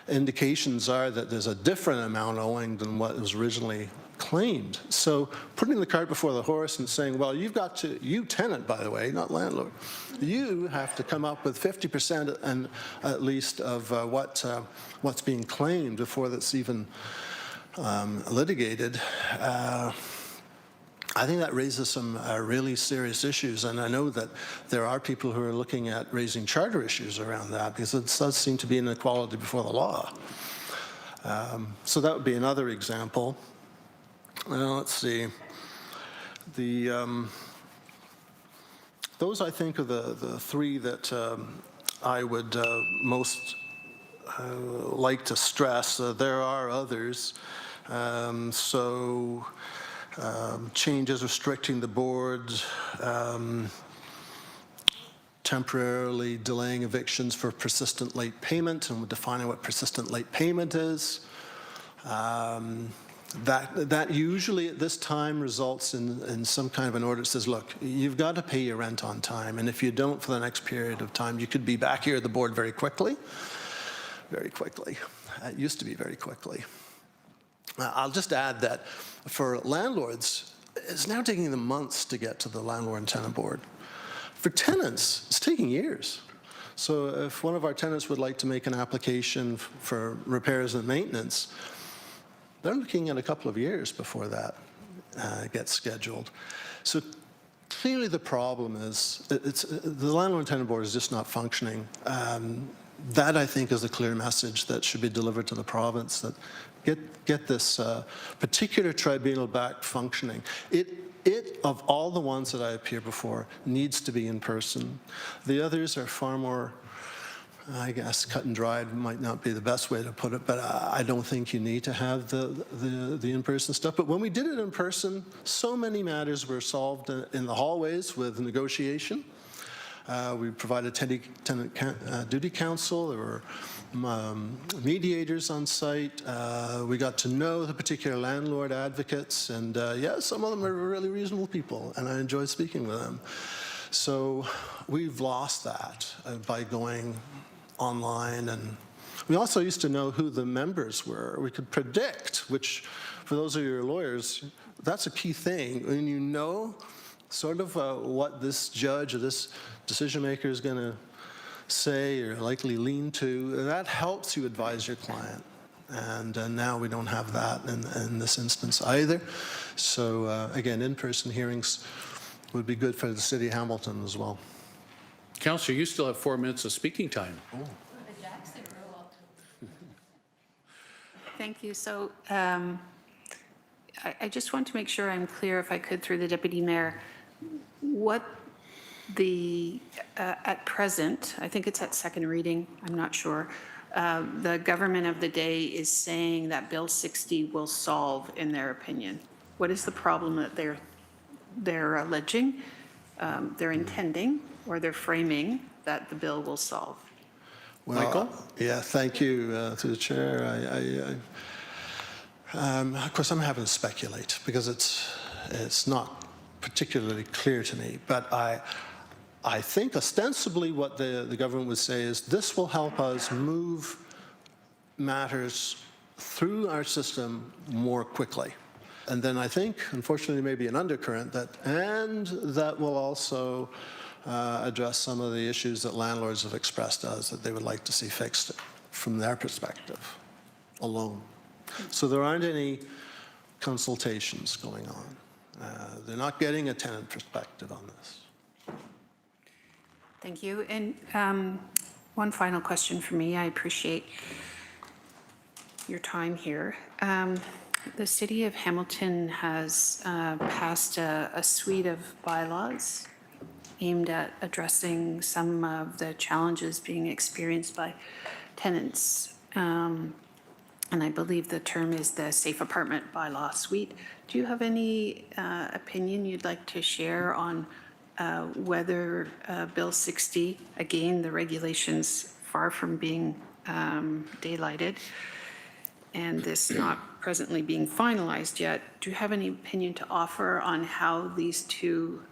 indications are that there's a different amount owing than what was originally claimed. So putting the cart before the horse and saying, well, you've got to, you tenant, by the way, not landlord, you have to come up with 50% and at least of what's being claimed before that's even litigated. I think that raises some really serious issues, and I know that there are people who are looking at raising charter issues around that because it does seem to be an equality before the law. So that would be another example. Let's see. Those, I think, are the three that I would most like to stress. There are others. changes restricting the board, temporarily delaying evictions for persistent late payment, and defining what persistent late payment is. That usually at this time results in some kind of an order that says, look, you've got to pay your rent on time, and if you don't for the next period of time, you could be back here at the board very quickly. Very quickly. It used to be very quickly. I'll just add that for landlords, it's now taking them months to get to the landlord and tenant board. For tenants, it's taking years. So if one of our tenants would like to make an application for repairs and maintenance, they're looking at a couple of years before that gets scheduled. So clearly the problem is the landlord and tenant board is just not functioning. That, I think, is a clear message that should be delivered to the province, that get this particular tribunal back functioning. It, of all the ones that I appear before, needs to be in person. The others are far more, I guess, cut and dried might not be the best way to put it, but I don't think you need to have the in-person stuff. But when we did it in person, so many matters were solved in the hallways with negotiation. We provided tenant duty counsel. There were mediators on site. We got to know the particular landlord advocates, and yeah, some of them are really reasonable people, and I enjoyed speaking with them. So we've lost that by going online, and we also used to know who the members were. We could predict, which, for those of you who are lawyers, that's a key thing. When you know sort of what this judge or this decision maker is going to say or likely lean to, that helps you advise your client. And now we don't have that in this instance either. So again, in-person hearings would be good for the City of Hamilton as well. Councillor, you still have 4 minutes of speaking time. Oh. Thank you. So I just want to make sure I'm clear, if I could, through the Deputy Mayor, what the, at present, I think it's at second reading, I'm not sure, the government of the day is saying that Bill 60 will solve, in their opinion. What is the problem that they're alleging, they're intending, or they're framing that the bill will solve? Well, Michael? Yeah, thank you to the chair. Of course, I'm having to speculate because it's not particularly clear to me, but I think ostensibly what the government would say is this will help us move matters through our system more quickly. And then I think, unfortunately, maybe an undercurrent that will also address some of the issues that landlords have expressed to us that they would like to see fixed from their perspective alone. So there aren't any consultations going on. They're not getting a tenant perspective on this. Thank you. And one final question for me. I appreciate your time here. The City of Hamilton has passed a suite of bylaws aimed at addressing some of the challenges being experienced by tenants. And I believe the term is the Safe Apartment Bylaw Suite. Do you have any opinion you'd like to share on whether Bill 60, again, the regulations far from being daylighted, and this not presently being finalized yet, do you have any opinion to offer on how these two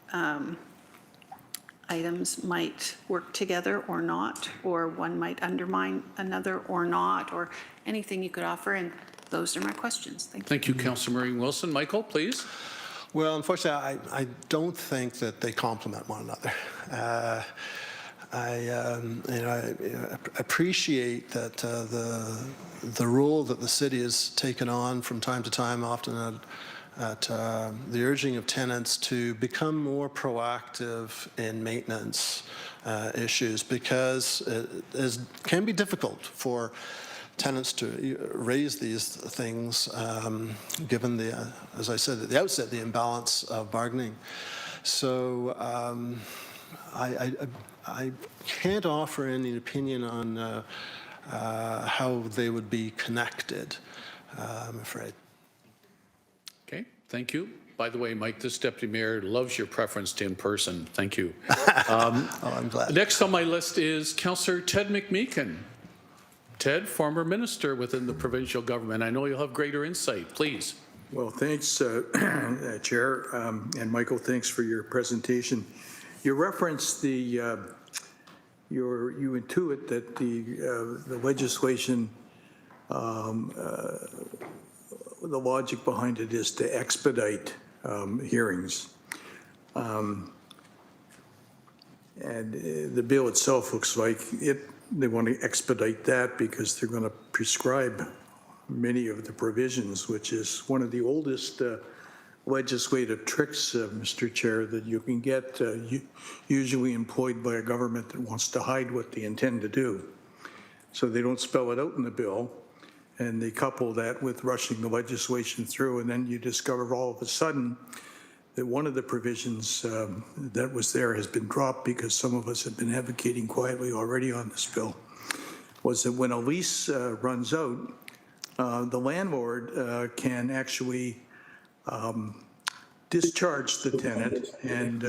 items might work together or not, or one might undermine another or not, or anything you could offer? And those are my questions. Thank you. Thank you, Councillor Maureen Wilson. Michael, please. Well, unfortunately, I don't think that they complement one another. I appreciate that the role that the city has taken on from time to time, often at the urging of tenants to become more proactive in maintenance issues, because it can be difficult for tenants to raise these things, given the, as I said at the outset, the imbalance of bargaining. So I can't offer any opinion on how they would be connected, I'm afraid. Okay, thank you. By the way, Mike, this deputy mayor loves your preference to in-person. Thank you. I'm glad. Next on my list is Councillor Ted McMeekin. Ted, former minister within the provincial government. I know you'll have greater insight. Please. Well, thanks, Chair. And Michael, thanks for your presentation. You referenced you intuit that the legislation, the logic behind it is to expedite hearings. And the bill itself looks like they want to expedite that because they're going to prescribe many of the provisions, which is one of the oldest legislative tricks, Mr. Chair, that you can get usually employed by a government that wants to hide what they intend to do. So they don't spell it out in the bill, and they couple that with rushing the legislation through, and then you discover all of a sudden that one of the provisions that was there has been dropped because some of us have been advocating quietly already on this bill, was that when a lease runs out, the landlord can actually discharge the tenant and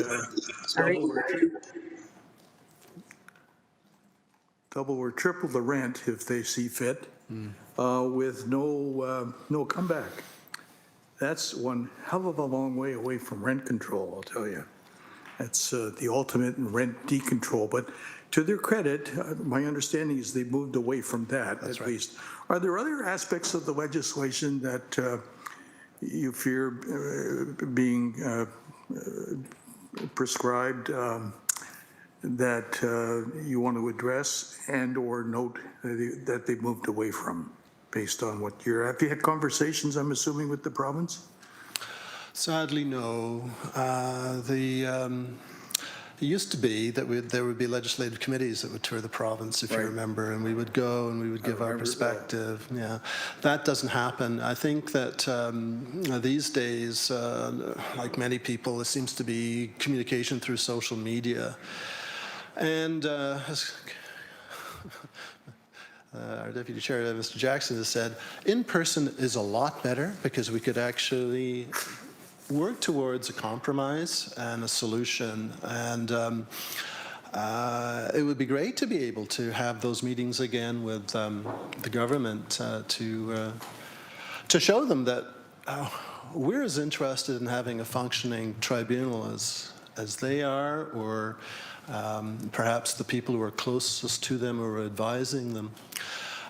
double or triple the rent if they see fit, with no comeback. That's one hell of a long way away from rent control, I'll tell you. That's the ultimate in rent decontrol. But to their credit, my understanding is they moved away from that, at least. Are there other aspects of the legislation that you fear being prescribed that you want to address and or note that they moved away from, based on what have you had conversations, I'm assuming, with the province? Sadly, no. It used to be that there would be legislative committees that would tour the province, if you remember, and we would go and we would give our perspective. That. Yeah, that doesn't happen. I think that these days, like many people, there seems to be communication through social media. And as our Deputy Chair, Mr. Jackson, has said, in person is a lot better because we could actually work towards a compromise and a solution. And it would be great to be able to have those meetings again with the government to show them that we're as interested in having a functioning tribunal as they are, or perhaps the people who are closest to them or advising them.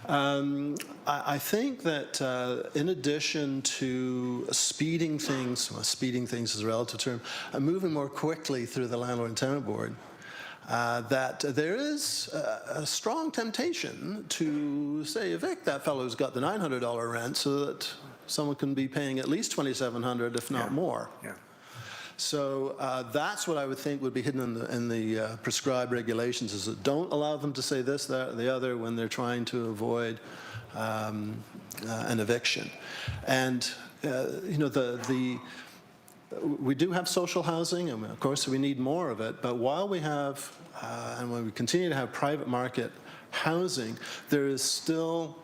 I think that in addition to speeding things is a relative term, moving more quickly through the Landlord and Tenant Board, that there is a strong temptation to say, evict that fellow who's got the $900 rent so that someone can be paying at least $2,700, if not more. Yeah. So that's what I would think would be hidden in the prescribed regulations, is that don't allow them to say this, that, or the other when they're trying to avoid an eviction. And we do have social housing, and of course we need more of it, but while we have, and when we continue to have private market housing, there is still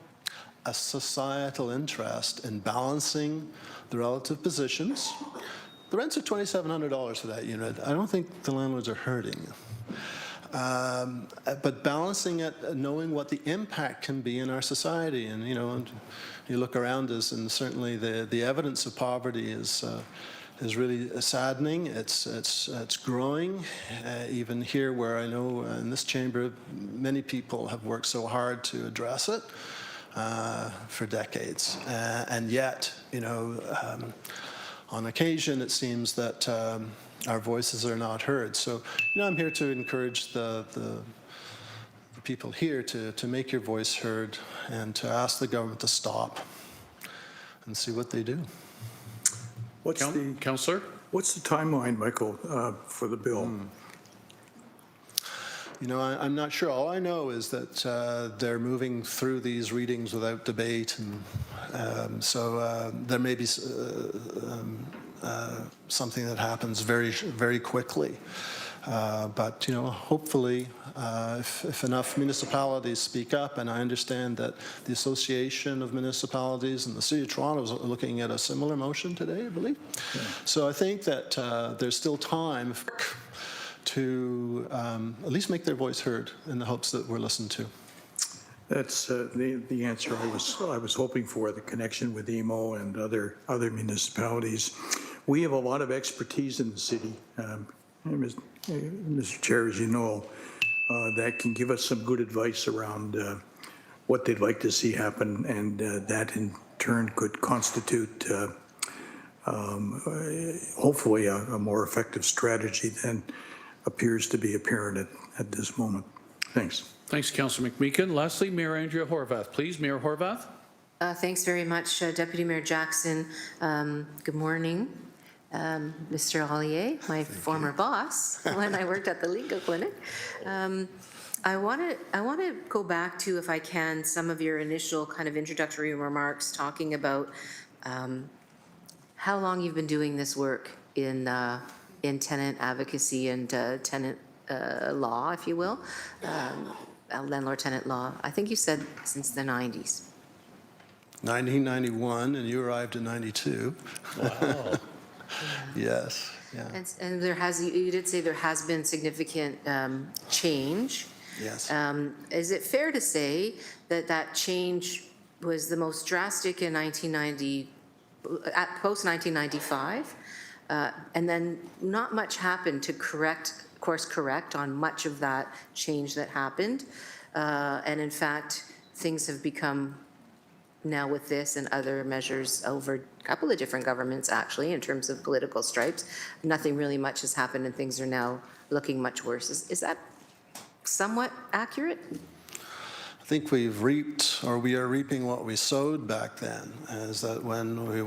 a societal interest in balancing the relative positions. The rents are $2,700 for that unit. I don't think the landlords are hurting. But balancing it, knowing what the impact can be in our society. And, you look around us, and certainly the evidence of poverty is really saddening. It's growing, even here where I know in this chamber, many people have worked so hard to address it for decades. And yet, on occasion, it seems that our voices are not heard. So, I'm here to encourage the people here to make your voice heard and to ask the government to stop and see what they do. Councillor? What's the timeline, Michael, for the bill? I'm not sure. All I know is that they're moving through these readings without debate, and so there may be something that happens very, very quickly. But, hopefully, if enough municipalities speak up, and I understand that the Association of Municipalities and the City of Toronto is looking at a similar motion today, I believe. Yeah. So I think that there's still time to at least make their voice heard in the hopes that we're listened to. That's the answer I was hoping for, the connection with EMO and other municipalities. We have a lot of expertise in the city, Mr. Chair, as you know, that can give us some good advice around what they'd like to see happen, and that in turn could constitute hopefully a more effective strategy than appears to be apparent at this moment. Thanks. Thanks, Councillor McMeekin. Lastly, Mayor Andrea Horwath, please. Mayor Horwath. Thanks very much, Deputy Mayor Jackson. Good morning. Mr. Ollier, my former boss when I worked at the legal clinic. I want to go back to, if I can, some of your initial kind of introductory remarks talking about how long you've been doing this work in tenant advocacy and tenant law, if you will, landlord-tenant law. I think you said since the 90s. 1991, and you arrived in 92. Wow. Yes. Yeah. And you did say there has been significant change. Yes. Is it fair to say that change was the most drastic in post-1995, and then not much happened to course correct on much of that change that happened, and in fact things have become, now with this and other measures over a couple of different governments actually in terms of political stripes, nothing really much has happened and things are now looking much worse. Is that somewhat accurate? I think we are reaping what we sowed back then, is that when we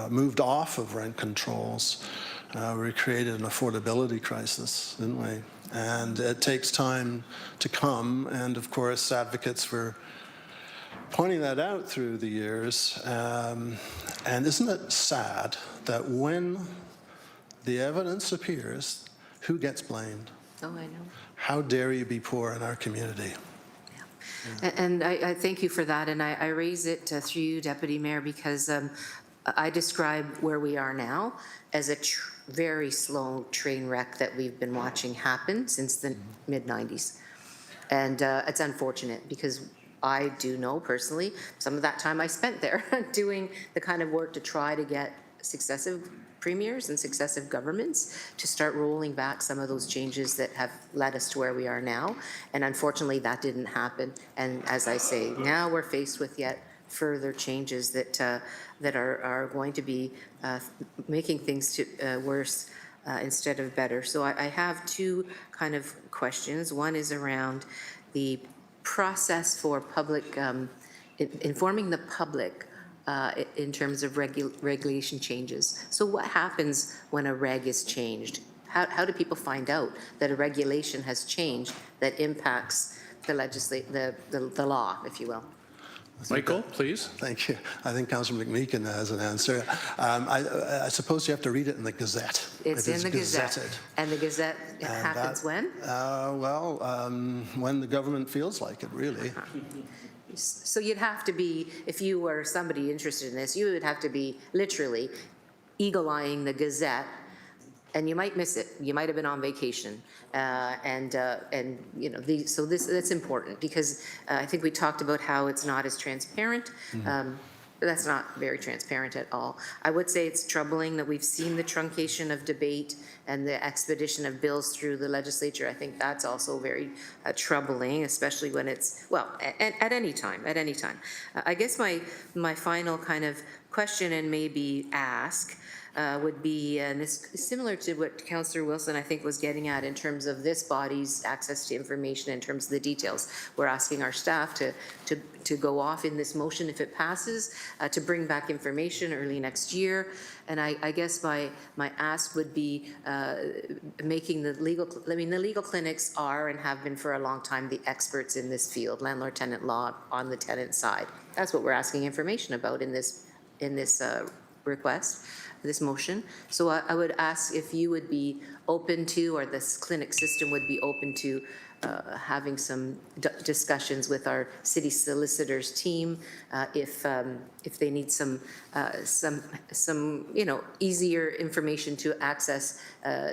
moved off of rent controls, we created an affordability crisis, didn't we? And it takes time to come, and of course advocates were pointing that out through the years. And isn't it sad that when the evidence appears, who gets blamed? Oh, I know. How dare you be poor in our community? And I thank you for that, and I raise it through you, Deputy Mayor, because I describe where we are now as a very slow train wreck that we've been watching happen since the mid-90s. And it's unfortunate because I do know personally some of that time I spent there doing the kind of work to try to get successive premiers and successive governments to start rolling back some of those changes that have led us to where we are now. And unfortunately, that didn't happen. And as I say, now we're faced with yet further changes that are going to be making things worse instead of better. So I have two kind of questions. One is around the process for public, informing the public in terms of regulation changes. So what happens when a reg is changed? How do people find out that a regulation has changed that impacts the law, if you will? Michael, please. Thank you. I think Councillor McMeekin has an answer. I suppose you have to read it in the Gazette. It's in the Gazette. And the Gazette happens when? When the government feels like it, really. So you'd have to be, if you were somebody interested in this, you would have to be literally eagle-eyeing the Gazette, and you might miss it. You might have been on vacation, and you know, so that's important because I think we talked about how it's not as transparent. But that's not very transparent at all. I would say it's troubling that we've seen the truncation of debate and the expedition of bills through the legislature. I think that's also very troubling, especially when it's, well, at any time, I guess my final kind of question and maybe ask would be, and it's similar to what Councillor Wilson, I think, was getting at in terms of this body's access to information in terms of the details. We're asking our staff to go off in this motion if it passes, to bring back information early next year. And I guess my ask would be making the legal clinics are and have been for a long time the experts in this field, landlord-tenant law on the tenant side. That's what we're asking information about in this request. this motion. So I would ask if you would be open to, or this clinic system would be open to, having some discussions with our city solicitors team, if they need some easier information to access,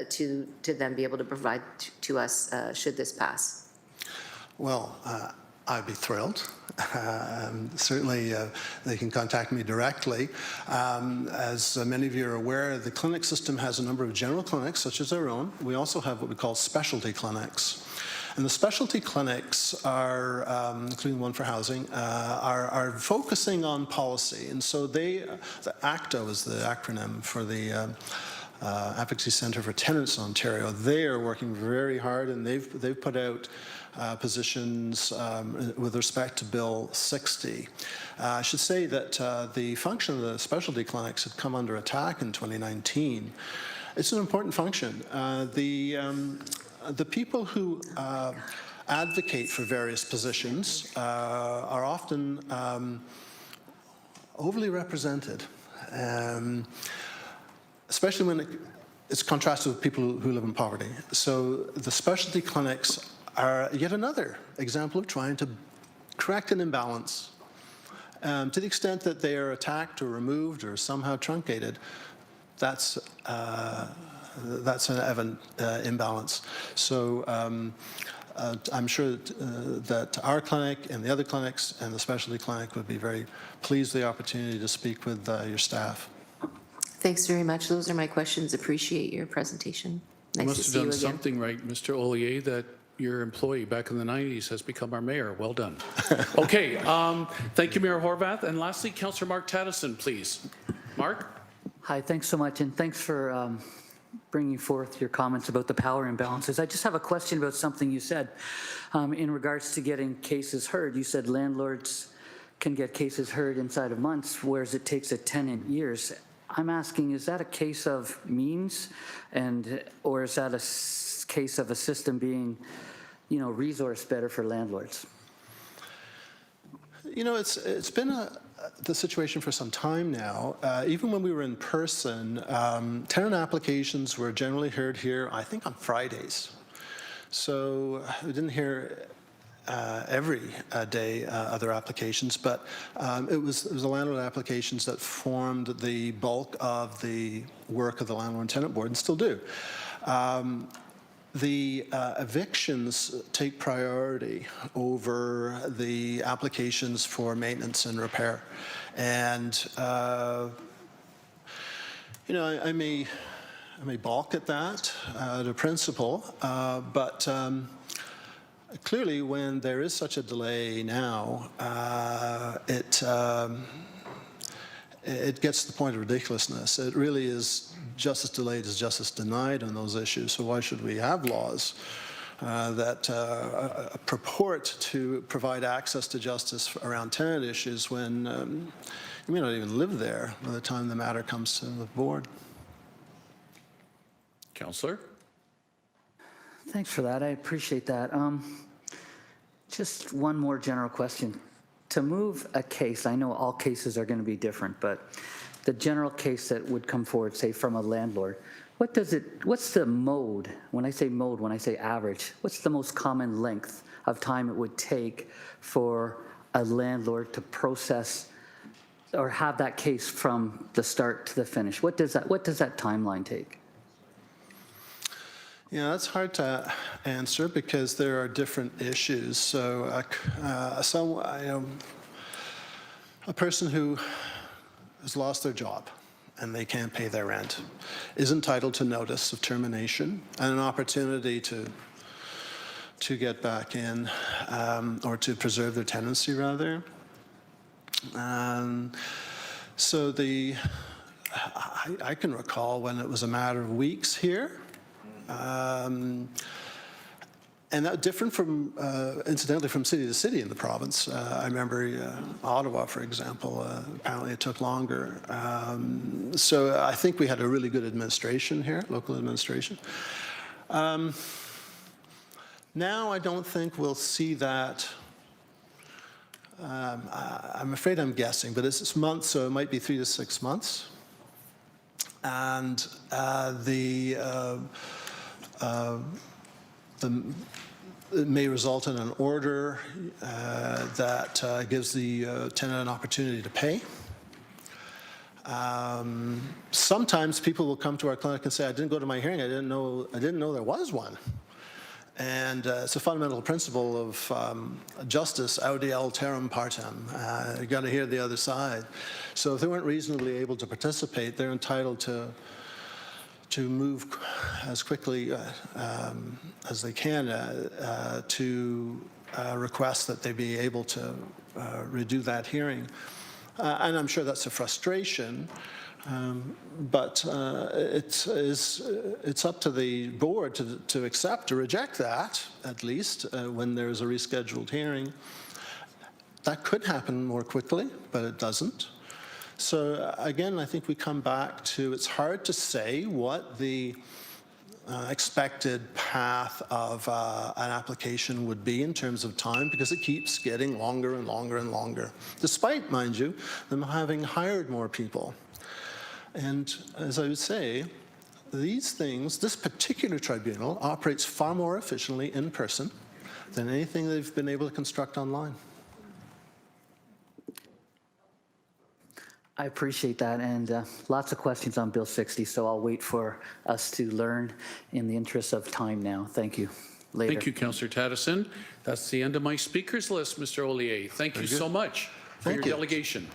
to then be able to provide to us should this pass. Well, I'd be thrilled. Certainly, they can contact me directly. As many of you are aware, the clinic system has a number of general clinics, such as our own. We also have what we call specialty clinics. And the specialty clinics are, including one for housing, are focusing on policy. And so the ACTO is the acronym for the Advocacy Centre for Tenants in Ontario. They are working very hard, and they've put out positions with respect to Bill 60. I should say that the function of the specialty clinics had come under attack in 2019. It's an important function. The people who advocate for various positions are often overly represented, especially when it's contrasted with people who live in poverty. So the specialty clinics are yet another example of trying to correct an imbalance. To the extent that they are attacked or removed or somehow truncated, that's an evident imbalance. So I'm sure that our clinic and the other clinics and the specialty clinic would be very pleased with the opportunity to speak with your staff. Thanks very much. Those are my questions. Appreciate your presentation. You Nice must to have see you done again. something right, Mr. Ollier, that your employee back in the 90s has become our mayor. Well done. Okay, thank you, Mayor Horvath. And lastly, Councillor Mark Tattison, please. Mark? Hi, thanks so much, and thanks for bringing forth your comments about the power imbalances. I just have a question about something you said in regards to getting cases heard. You said landlords can get cases heard inside of months, whereas it takes a tenant years. I'm asking, is that a case of means, or is that a case of a system being, resourced better for landlords? It's been the situation for some time now. Even when we were in person, tenant applications were generally heard here, I think, on Fridays. So we didn't hear every day other applications, but it was the landlord applications that formed the bulk of the work of the Landlord and Tenant Board, and still do. The evictions take priority over the applications for maintenance and repair. And, I may balk at that, the principle, but clearly when there is such a delay now, it gets to the point of ridiculousness. It really is justice delayed is justice denied on those issues. So why should we have laws that purport to provide access to justice around tenant issues when you may not even live there by the time the matter comes to the board? Councillor? Thanks for that. I appreciate that. Just one more general question. To move a case, I know all cases are going to be different, but the general case that would come forward, say from a landlord, what's the mode? When I say mode, when I say average, what's the most common length of time it would take for a landlord to process or have that case from the start to the finish? What does that timeline take? Yeah, that's hard to answer because there are different issues. So, a person who has lost their job and they can't pay their rent is entitled to notice of termination and an opportunity to get back in or to preserve their tenancy, rather. So I can recall when it was a matter of weeks here. And that different from, incidentally, from city to city in the province. I remember Ottawa, for example, apparently it took longer. So I think we had a really good administration here, local administration. Now I don't think we'll see that. I'm afraid I'm guessing, but it's months, so it might be 3 to 6 months. and it may result in an order that gives the tenant an opportunity to pay. Sometimes people will come to our clinic and say, I didn't go to my hearing, I didn't know there was one. And it's a fundamental principle of justice, audiel terram partem. You got to hear the other side. So if they weren't reasonably able to participate, they're entitled to move as quickly as they can to request that they be able to redo that hearing. And I'm sure that's a frustration, but it's up to the board to accept or reject that, at least when there's a rescheduled hearing. That could happen more quickly, but it doesn't. So again, I think we come back to, it's hard to say what the expected path of an application would be in terms of time, because it keeps getting longer and longer and longer, despite, mind you, them having hired more people. And as I would say, these things, this particular tribunal operates far more efficiently in person than anything they've been able to construct online. I appreciate that, and lots of questions on Bill 60, so I'll wait for us to learn in the interest of time now. Thank you. Later. Thank you, Councillor Tattison. That's the end of my speakers list, Mr. Ollier. Thank you so much for your delegation.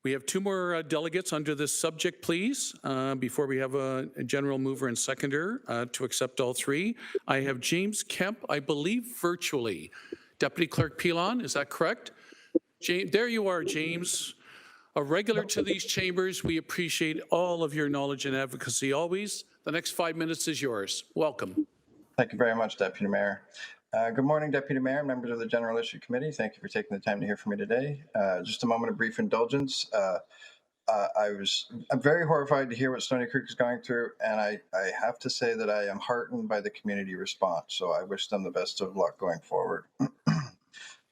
We have two more delegates under this subject, please, before we have a general mover and seconder to accept all three. I have James Kemp, I believe virtually. Deputy Clerk Pilon, is that correct? James, there you are, James. A regular to these chambers. We appreciate all of your knowledge and advocacy always. The next 5 minutes is yours. Welcome. Thank you very much, Deputy Mayor. Good morning, Deputy Mayor, members of the General Issue Committee. Thank you for taking the time to hear from me today. Just a moment of brief indulgence. I'm very horrified to hear what Stoney Creek is going through, and I have to say that I am heartened by the community response. So I wish them the best of luck going forward.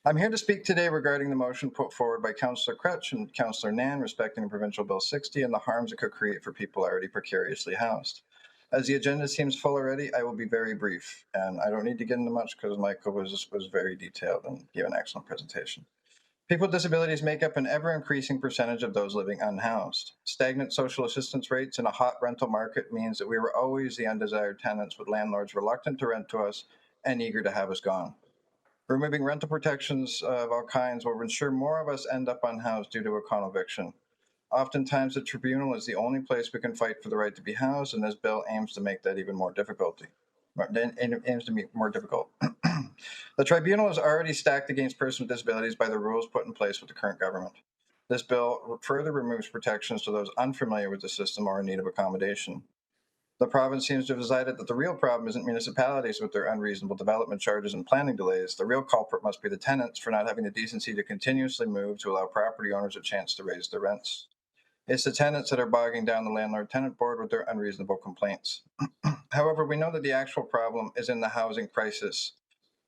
I'm here to speak today regarding the motion put forward by Councillor Crutch and Councillor Nan respecting Provincial Bill 60 and the harms it could create for people already precariously housed. As the agenda seems full already, I will be very brief, and I don't need to get into much because Michael was very detailed and gave an excellent presentation. People with disabilities make up an ever-increasing percentage of those living unhoused. Stagnant social assistance rates in a hot rental market means that we were always the undesired tenants, with landlords reluctant to rent to us and eager to have us gone. Removing rental protections of all kinds will ensure more of us end up unhoused due to a con-eviction. Oftentimes, the tribunal is the only place we can fight for the right to be housed, and this bill aims to make that even more difficult. The tribunal is already stacked against persons with disabilities by the rules put in place with the current government. This bill further removes protections to those unfamiliar with the system or in need of accommodation. The province seems to have decided that the real problem isn't municipalities with their unreasonable development charges and planning delays. The real culprit must be the tenants for not having the decency to continuously move to allow property owners a chance to raise their rents. It's the tenants that are bogging down the landlord-tenant board with their unreasonable complaints. However, we know that the actual problem is in the housing crisis.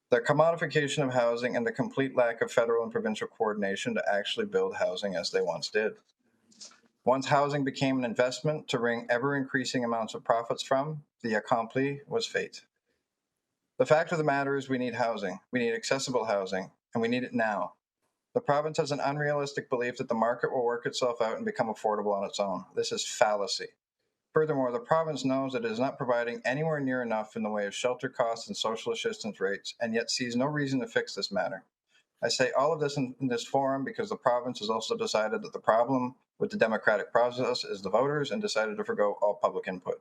The commodification of housing and the complete lack of federal and provincial coordination to actually build housing as they once did. Once housing became an investment to wring ever-increasing amounts of profits from, the accompli was fate. The fact of the matter is we need housing, we need accessible housing, and we need it now. The province has an unrealistic belief that the market will work itself out and become affordable on its own. This is fallacy. Furthermore, the province knows that it is not providing anywhere near enough in the way of shelter costs and social assistance rates, and yet sees no reason to fix this matter. I say all of this in this forum because the province has also decided that the problem with the democratic process is the voters and decided to forgo all public input.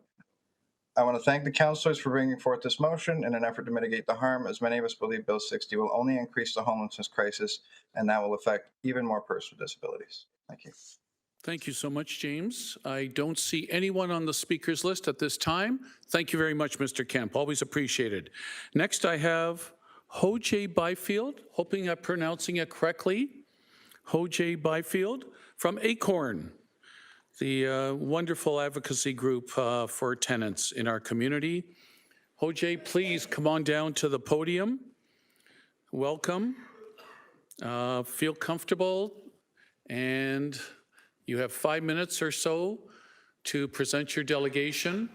I want to thank the councillors for bringing forth this motion in an effort to mitigate the harm, as many of us believe Bill 60 will only increase the homelessness crisis, and that will affect even more persons with disabilities. Thank you. Thank you so much, James. I don't see anyone on the speakers list at this time. Thank you very much, Mr. Kemp. Always appreciated. Next, I have Ho-Jay Byfield, hoping I'm pronouncing it correctly. Ho-Jay Byfield from Acorn, the wonderful advocacy group for tenants in our community. Ho-Jay, please come on down to the podium. Welcome. Feel comfortable, and you have 5 minutes or so to present your delegation.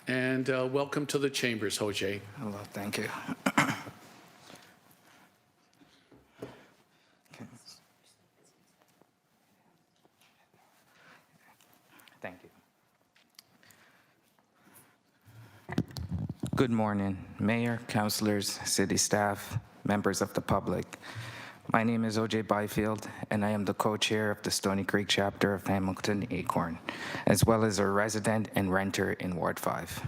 And welcome to the chambers, Jose. Hello, thank you. Thank you. Good morning, Mayor, councilors, city staff, members of the public. My name is OJ Byfield, and I am the co-chair of the Stony Creek chapter of Hamilton Acorn, as well as a resident and renter in Ward 5.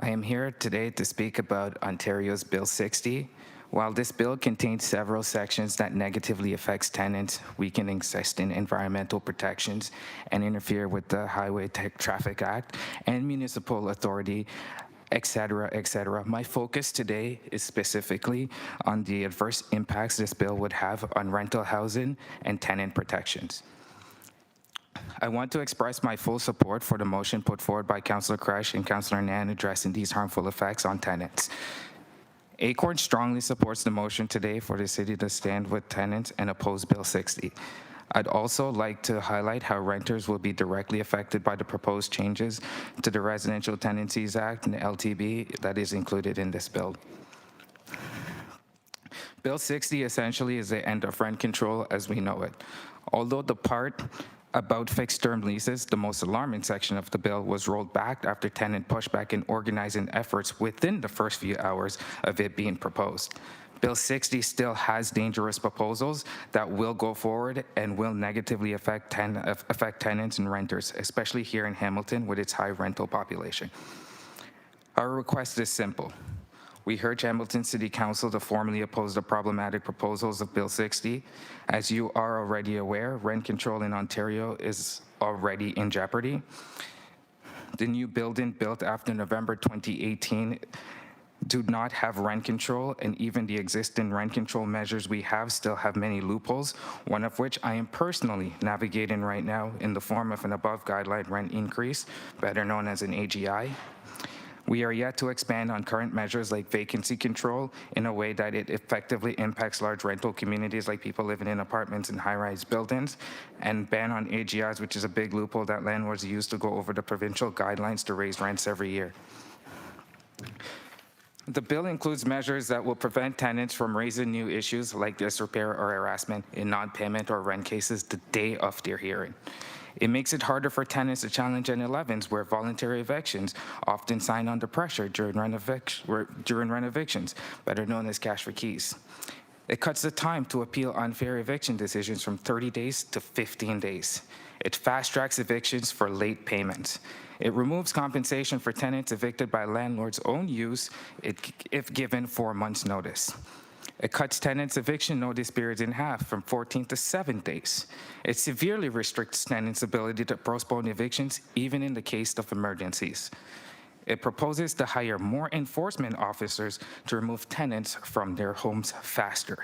I am here today to speak about Ontario's Bill 60. While this bill contains several sections that negatively affects tenants, weaken existing environmental protections, and interfere with the Highway Traffic Act and municipal authority, etc., my focus today is specifically on the adverse impacts this bill would have on rental housing and tenant protections. I want to express my full support for the motion put forward by Councillor Crush and Councillor Nan addressing these harmful effects on tenants. Acorn strongly supports the motion today for the city to stand with tenants and oppose Bill 60. I'd also like to highlight how renters will be directly affected by the proposed changes to the Residential Tenancies Act and the LTB that is included in this bill. Bill 60 essentially is the end of rent control as we know it. Although the part about fixed-term leases, the most alarming section of the bill, was rolled back after tenant pushback and organizing efforts within the first few hours of it being proposed. Bill 60 still has dangerous proposals that will go forward and will negatively affect tenants and renters, especially here in Hamilton with its high rental population. Our request is simple. We urge Hamilton City Council to formally oppose the problematic proposals of Bill 60. As you are already aware, rent control in Ontario is already in jeopardy. The new building built after November 2018 do not have rent control, and even the existing rent control measures we have still have many loopholes, one of which I am personally navigating right now in the form of an above guideline rent increase, better known as an AGI. We are yet to expand on current measures like vacancy control in a way that it effectively impacts large rental communities like people living in apartments and high-rise buildings, and ban on AGIs, which is a big loophole that landlords use to go over the provincial guidelines to raise rents every year. The bill includes measures that will prevent tenants from raising new issues like disrepair or harassment in non-payment or rent cases the day of their hearing. It makes it harder for tenants to challenge N11s where voluntary evictions often sign under pressure during renovictions, better known as cash for keys. It cuts the time to appeal unfair eviction decisions from 30 days to 15 days. It fast-tracks evictions for late payments. It removes compensation for tenants evicted by landlord's own use if given 4 months' notice. It cuts tenants' eviction notice periods in half from 14 to 7 days. It severely restricts tenants' ability to postpone evictions, even in the case of emergencies. It proposes to hire more enforcement officers to remove tenants from their homes faster.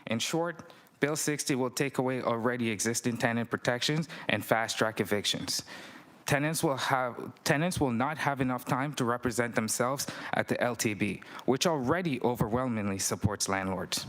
In short, Bill 60 will take away already existing tenant protections and fast-track evictions. Tenants will not have enough time to represent themselves at the LTB, which already overwhelmingly supports landlords.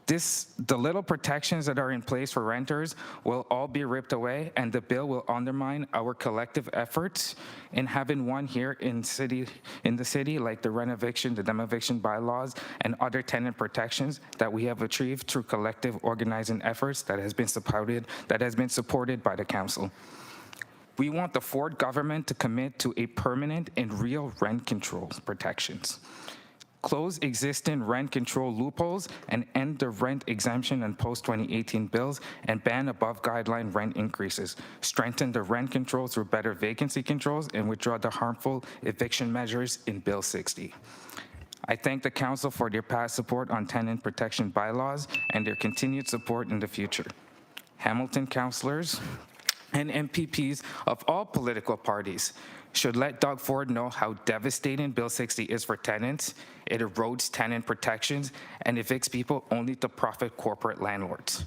The little protections that are in place for renters will all be ripped away, and the bill will undermine our collective efforts in having one here in the city, like the rent-eviction, the dem-eviction bylaws, and other tenant protections that we have achieved through collective organizing efforts that has been supported by the council. We want the Ford government to commit to a permanent and real rent control protections. Close existing rent control loopholes and end the rent exemption and post-2018 bills and ban above guideline rent increases. Strengthen the rent control through better vacancy controls and withdraw the harmful eviction measures in Bill 60. I thank the council for their past support on tenant protection bylaws and their continued support in the future. Hamilton councillors and MPPs of all political parties should let Doug Ford know how devastating Bill 60 is for tenants. It erodes tenant protections and evicts people only to profit corporate landlords.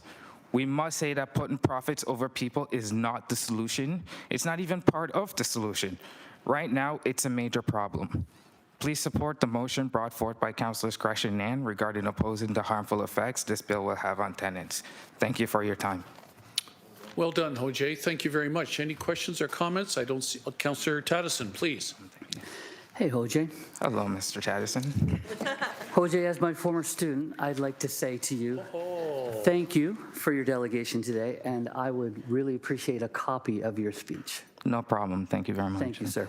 We must say that putting profits over people is not the solution. It's not even part of the solution. Right now, it's a major problem. Please support the motion brought forth by Councillors Crush and Nan regarding opposing the harmful effects this bill will have on tenants. Thank you for your time. Well done, Jose. Thank you very much. Any questions or comments? I don't see. Councillor Tattison, please. Hey, Jose. Hello, Mr. Tattison. Jose, as my former student, I'd like to say to you, thank you for your delegation today, and I would really appreciate a copy of your speech. No problem. Thank you very much. Thank you, sir.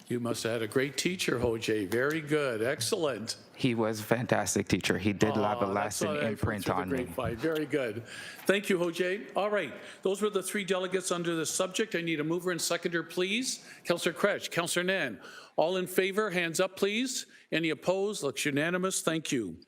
You must have had a great teacher, Jose. Very good. Excellent. He was a fantastic teacher. He did have a That's lasting what I imprint put through on the me. grapevine. Very good. Thank you, Jose. All right. Those were the 3 delegates under this subject. I need a mover and seconder, please. Councillor Cretch, Councillor Nan. All in favor, hands up, please. Any opposed? Looks unanimous. Thank you.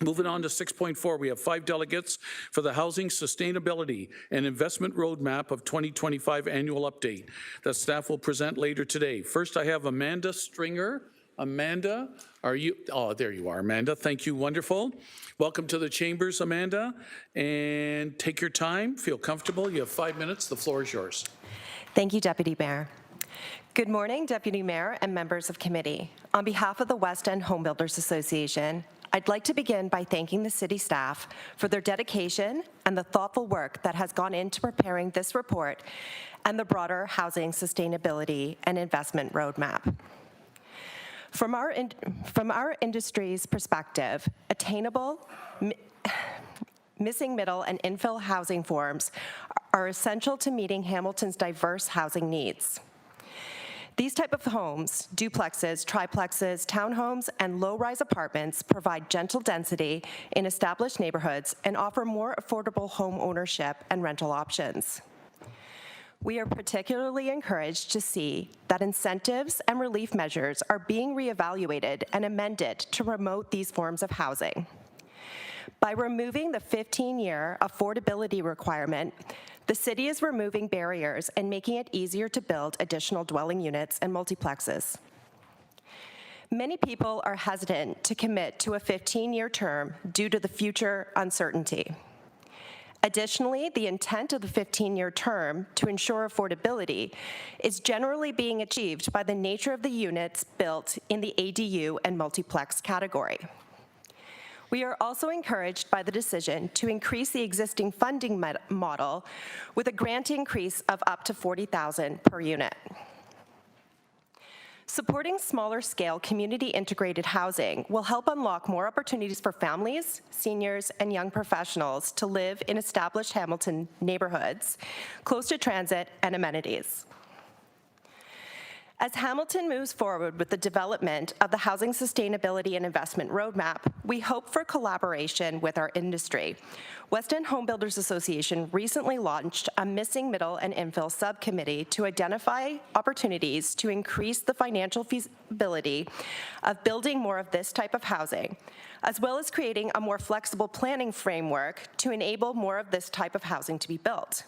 Moving on to 6.4, we have 5 delegates for the Housing Sustainability and Investment Roadmap of 2025 Annual Update that staff will present later today. First, I have Amanda Stringer. Amanda, are you? Oh, there you are, Amanda. Thank you. Wonderful. Welcome to the chambers, Amanda. And take your time. Feel comfortable. You have 5 minutes. The floor is yours. Thank you, Deputy Mayor. Good morning, Deputy Mayor and members of committee. On behalf of the West End Home Builders Association, I'd like to begin by thanking the city staff for their dedication and the thoughtful work that has gone into preparing this report and the broader housing sustainability and investment roadmap. From our industry's perspective, attainable, missing middle and infill housing forms are essential to meeting Hamilton's diverse housing needs. These type of homes, duplexes, triplexes, townhomes, and low-rise apartments provide gentle density in established neighborhoods and offer more affordable home ownership and rental options. We are particularly encouraged to see that incentives and relief measures are being reevaluated and amended to promote these forms of housing. By removing the 15-year affordability requirement, the city is removing barriers and making it easier to build additional dwelling units and multiplexes. Many people are hesitant to commit to a 15-year term due to the future uncertainty. Additionally, the intent of the 15-year term to ensure affordability is generally being achieved by the nature of the units built in the ADU and multiplex category. We are also encouraged by the decision to increase the existing funding model with a grant increase of up to $40,000 per unit. Supporting smaller scale community integrated housing will help unlock more opportunities for families, seniors, and young professionals to live in established Hamilton neighborhoods close to transit and amenities. As Hamilton moves forward with the development of the Housing Sustainability and Investment Roadmap, we hope for collaboration with our industry. West End Home Builders Association recently launched a Missing Middle and Infill Subcommittee to identify opportunities to increase the financial feasibility of building more of this type of housing, as well as creating a more flexible planning framework to enable more of this type of housing to be built.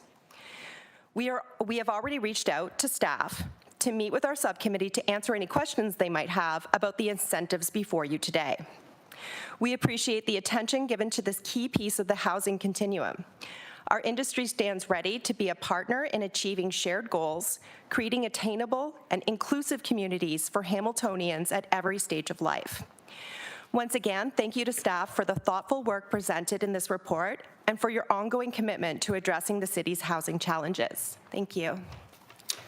We have already reached out to staff to meet with our subcommittee to answer any questions they might have about the incentives before you today. We appreciate the attention given to this key piece of the housing continuum. Our industry stands ready to be a partner in achieving shared goals, creating attainable and inclusive communities for Hamiltonians at every stage of life. Once again, thank you to staff for the thoughtful work presented in this report and for your ongoing commitment to addressing the city's housing challenges. Thank you.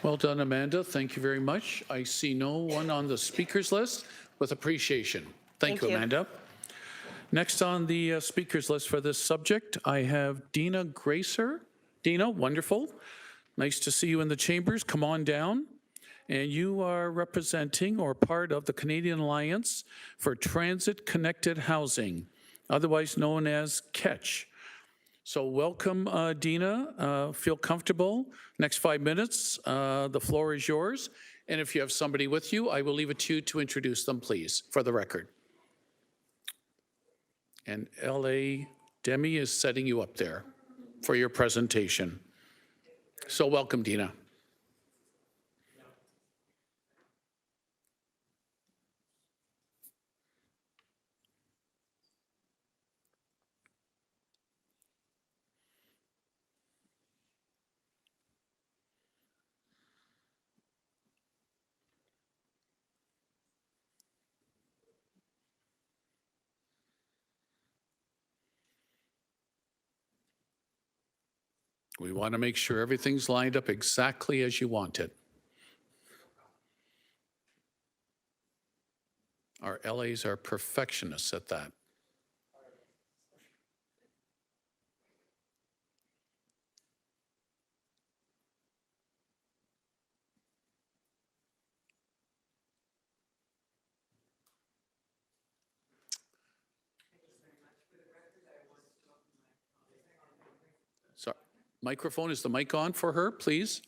Well done, Amanda. Thank you very much. I see no one on the speakers list with appreciation. Thank you, Amanda. Next on the speakers list for this subject, I have Dina Gracer. Dina, wonderful. Nice to see you in the chambers. Come on down. And you are representing or part of the Canadian Alliance for Transit Connected Housing, otherwise known as CATCH. So welcome, Dina. Feel comfortable. Next 5 minutes, the floor is yours. And if you have somebody with you, I will leave it to you to introduce them, please, for the record. And L.A. Demi is setting you up there for your presentation. So welcome, Dina. We want to make sure everything's lined up exactly as you want it. Our LAs are perfectionists at that. Sorry. Microphone, is the mic on for her, please?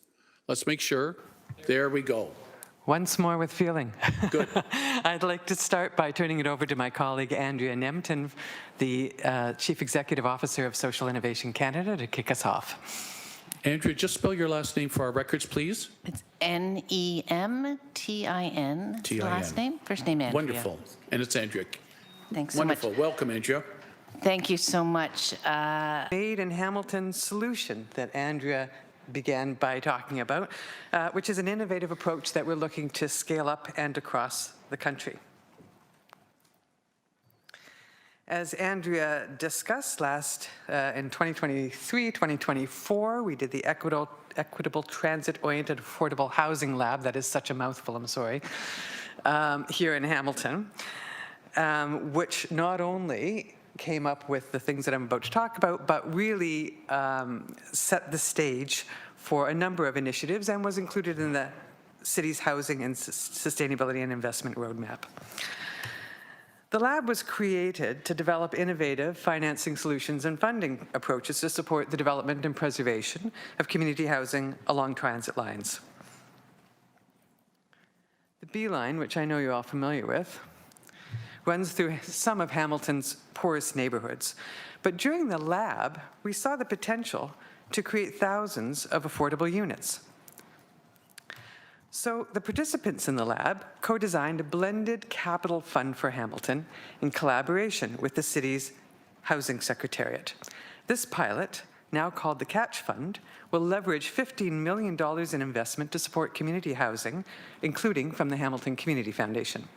Let's make sure. There we go. Once more with feeling. Good. I'd like to start by turning it over to my colleague Andrea Nemton, the Chief Executive Officer of Social Innovation Canada, to kick us off. Andrea, just spell your last name for our records, please. It's Nemtin, T-I-N. last name, first name Andrea. Wonderful. And it's Andrea. Thanks so much. Wonderful. Welcome, Andrea. Thank you so much. Made in Hamilton solution that Andrea began by talking about, which is an innovative approach that we're looking to scale up and across the country. As Andrea discussed last in 2023, 2024, we did the Equitable Transit-Oriented Affordable Housing Lab, that is such a mouthful, I'm sorry, here in Hamilton, which not only came up with the things that I'm about to talk about, but really set the stage for a number of initiatives and was included in the city's housing and sustainability and investment roadmap. The lab was created to develop innovative financing solutions and funding approaches to support the development and preservation of community housing along transit lines. The B line, which I know you're all familiar with, runs through some of Hamilton's poorest neighborhoods. But during the lab, we saw the potential to create thousands of affordable units. So the participants in the lab co-designed a blended capital fund for Hamilton in collaboration with the city's housing secretariat. This pilot, now called the Catch Fund, will leverage $15 million in investment to support community housing, including from the Hamilton Community Foundation.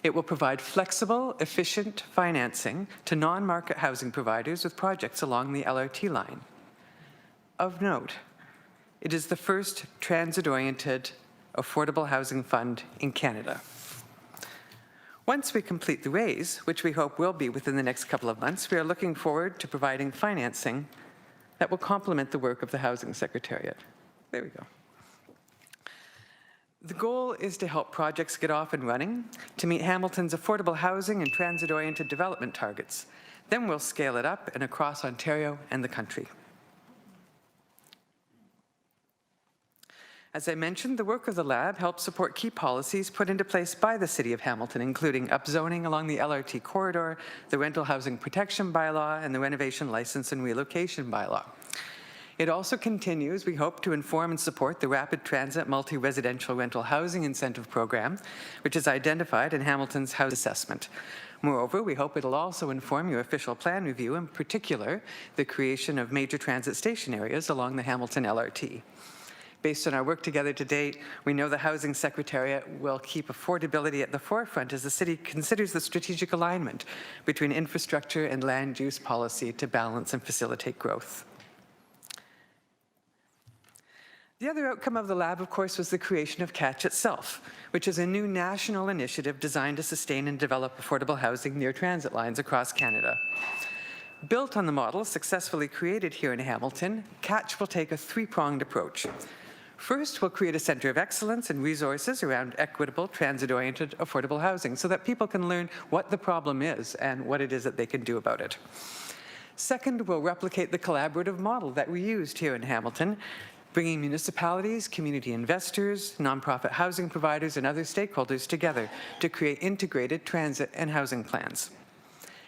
It will provide flexible, efficient financing to non-market housing providers with projects along the LRT line. Of note, it is the first transit-oriented affordable housing fund in Canada. Once we complete the raise, which we hope will be within the next couple of months, we are looking forward to providing financing that will complement the work of the Housing Secretariat. There we go. The goal is to help projects get off and running to meet Hamilton's affordable housing and transit-oriented development targets. Then we'll scale it up and across Ontario and the country. As I mentioned, the work of the lab helps support key policies put into place by the City of Hamilton, including upzoning along the LRT corridor, the Rental Housing Protection Bylaw, and the Renovation License and Relocation Bylaw. It also continues, we hope, to inform and support the Rapid Transit Multi-Residential Rental Housing Incentive Program, which is identified in Hamilton's House Assessment. Moreover, we hope it'll also inform your official plan review, in particular, the creation of major transit station areas along the Hamilton LRT. Based on our work together to date, we know the Housing Secretariat will keep affordability at the forefront as the city considers the strategic alignment between infrastructure and land use policy to balance and facilitate growth. The other outcome of the lab, of course, was the creation of Catch itself, which is a new national initiative designed to sustain and develop affordable housing near transit lines across Canada. Built on the model successfully created here in Hamilton, Catch will take a three-pronged approach. First, we'll create a center of excellence and resources around equitable, transit-oriented, affordable housing so that people can learn what the problem is and what it is that they can do about it. Second, we'll replicate the collaborative model that we used here in Hamilton, bringing municipalities, community investors, nonprofit housing providers, and other stakeholders together to create integrated transit and housing plans.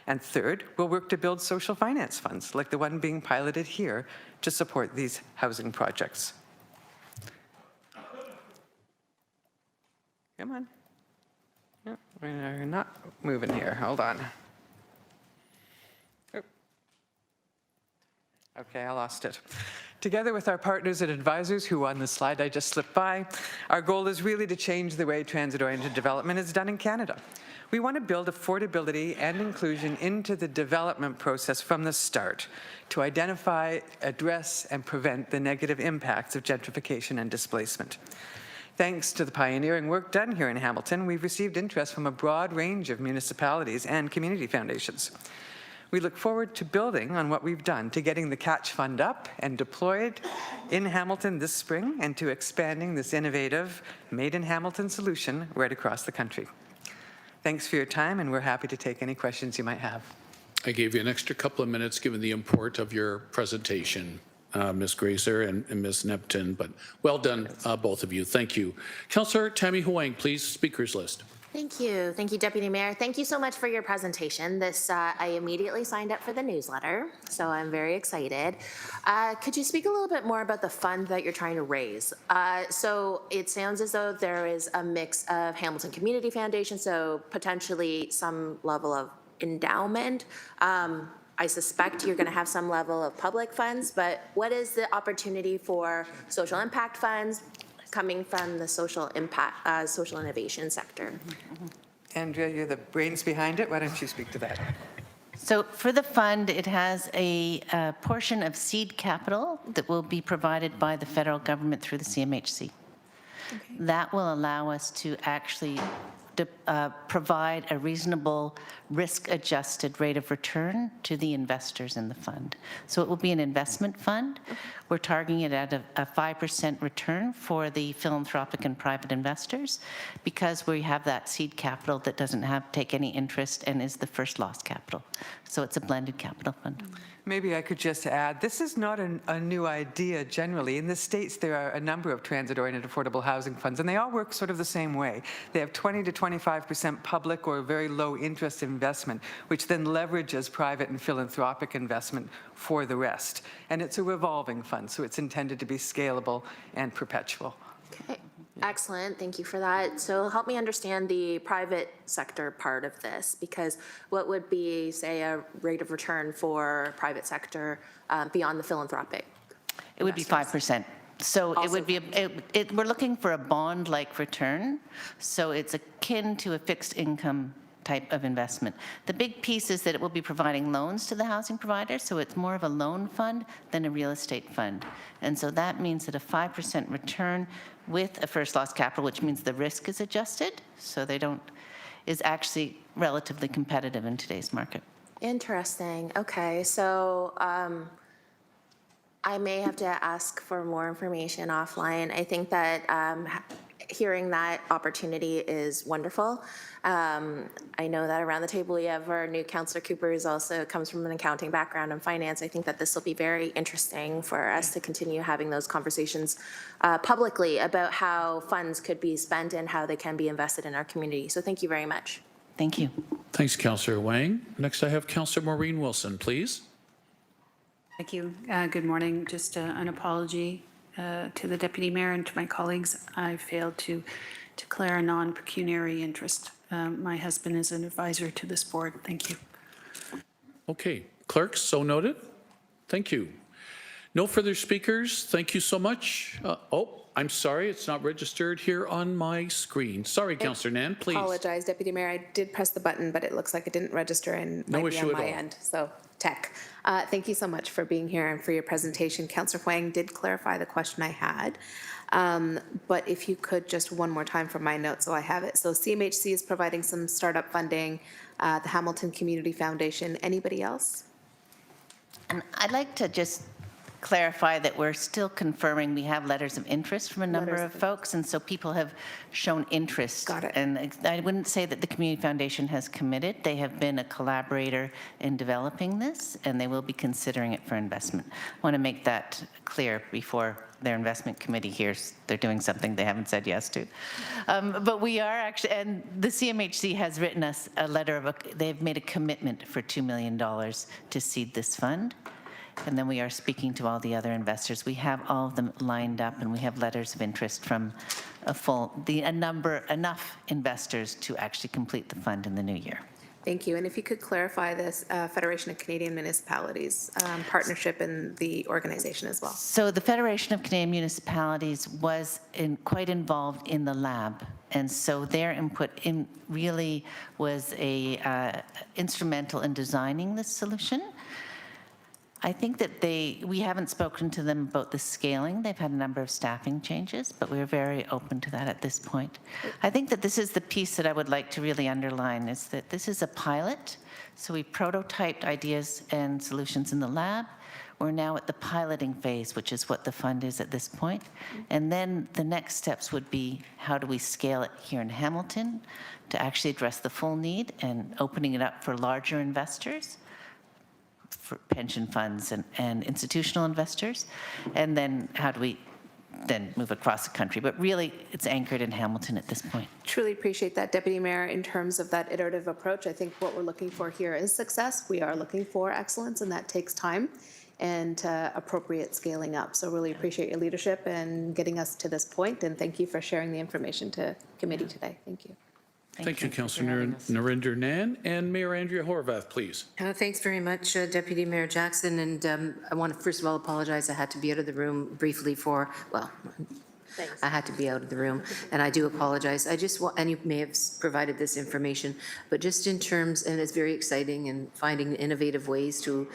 And third, we'll work to build social finance funds like the one being piloted here to support these housing projects. Come on. Yeah, we're not moving here. Hold on. Oh. Okay, I lost it. Together with our partners and advisors who on the slide I just slipped by, our goal is really to change the way transit-oriented development is done in Canada. We want to build affordability and inclusion into the development process from the start to identify, address, and prevent the negative impacts of gentrification and displacement. Thanks to the pioneering work done here in Hamilton, we've received interest from a broad range of municipalities and community foundations. We look forward to building on what we've done, to getting the Catch Fund up and deployed in Hamilton this spring, and to expanding this innovative Made in Hamilton solution right across the country. Thanks for your time, and we're happy to take any questions you might have. I gave you an extra couple of minutes given the import of your presentation, Ms. Grazer and Ms. Neptune, but well done, both of you. Thank you. Councillor Tammy Huang, please, speakers list. Thank you. Thank you, Deputy Mayor. Thank you so much for your presentation. I immediately signed up for the newsletter, so I'm very excited. Could you speak a little bit more about the fund that you're trying to raise? So it sounds as though there is a mix of Hamilton Community Foundation, so potentially some level of endowment. I suspect you're going to have some level of public funds, but what is the opportunity for social impact funds coming from the social impact, social innovation sector? Andrea, you're the brains behind it. Why don't you speak to that? So for the fund, it has a portion of seed capital that will be provided by the federal government through the CMHC. That will allow us to actually provide a reasonable risk-adjusted rate of return to the investors in the fund. So it will be an investment fund. We're targeting it at a 5% return for the philanthropic and private investors because we have that seed capital that doesn't take any interest and is the first loss capital. So it's a blended capital fund. Maybe I could just add, this is not a new idea generally. In the States, there are a number of transit-oriented affordable housing funds, and they all work sort of the same way. They have 20 to 25% public or very low interest investment, which then leverages private and philanthropic investment for the rest. And it's a revolving fund, so it's intended to be scalable and perpetual. Okay. Excellent, thank you for that. So help me understand the private sector part of this, because what would be, say, a rate of return for private sector beyond the philanthropic? It would be 5%. So it would be, we're looking for a bond-like return, so it's akin to a fixed income type of investment. The big piece is that it will be providing loans to the housing providers, so it's more of a loan fund than a real estate fund. And so that means that a 5% return with a first loss capital, which means the risk is adjusted, so is actually relatively competitive in today's market. Interesting, okay, so I may have to ask for more information offline. I think that hearing that opportunity is wonderful. I know that around the table we have our new Councillor Cooper, who also comes from an accounting background and finance. I think that this will be very interesting for us to continue having those conversations publicly about how funds could be spent and how they can be invested in our community. So thank you very much. Thank you. Thanks, Councillor Wang. Next, I have Councillor Maureen Wilson, please. Thank you. Good morning. Just an apology to the Deputy Mayor and to my colleagues. I failed to declare a non-pecuniary interest. My husband is an advisor to this board. Thank you. Okay, clerks, so noted. Thank you. No further speakers. Thank you so much. I'm sorry, it's not registered here on my screen. Sorry, Councillor Nan, please. Apologize, Deputy Mayor. I did press the button, but it looks like it didn't register and No might be issue on at my all. end. So tech. Thank you so much for being here and for your presentation. Councillor Huang did clarify the question I had. But if you could just one more time for my notes so I have it. So CMHC is providing some startup funding, the Hamilton Community Foundation. Anybody else? And I'd like to just clarify that we're still confirming we have letters of interest from a number of folks, and so people have shown interest. Got it. And I wouldn't say that the Community Foundation has committed. They have been a collaborator in developing this, and they will be considering it for investment. I want to make that clear before their investment committee hears they're doing something they haven't said yes to. But we are actually, and the CMHC has written us a letter they've made a commitment for $2 million to seed this fund. And then we are speaking to all the other investors. We have all of them lined up, and we have letters of interest from enough investors to actually complete the fund in the new year. Thank you. And if you could clarify this Federation of Canadian Municipalities partnership in the organization as well. So the Federation of Canadian Municipalities was quite involved in the lab And so their input really was instrumental in designing this solution. I think that we haven't spoken to them about the scaling. They've had a number of staffing changes, but we're very open to that at this point. I think that this is the piece that I would like to really underline, is that this is a pilot. So we prototyped ideas and solutions in the lab. We're now at the piloting phase, which is what the fund is at this point. And then the next steps would be, how do we scale it here in Hamilton to actually address the full need, and opening it up for larger investors, for pension funds and institutional investors, and then how do we then move across the country? But really, it's anchored in Hamilton at this point. Truly appreciate that, Deputy Mayor. In terms of that iterative approach, I think what we're looking for here is success. We are looking for excellence, and that takes time and appropriate scaling up. So really appreciate your leadership and getting us to this point, and thank you for sharing the information to committee today. Thank you. Thank you, Councillor Narinder Nan. And Mayor Andrea Horwath, please. Thanks very much, Deputy Mayor Jackson. And I want to first of all apologize. I had to be out of the room briefly for, well, I had to be out of the room, and I do apologize. I just want, and you may have provided this information, but just in terms, and it's very exciting, and finding innovative ways to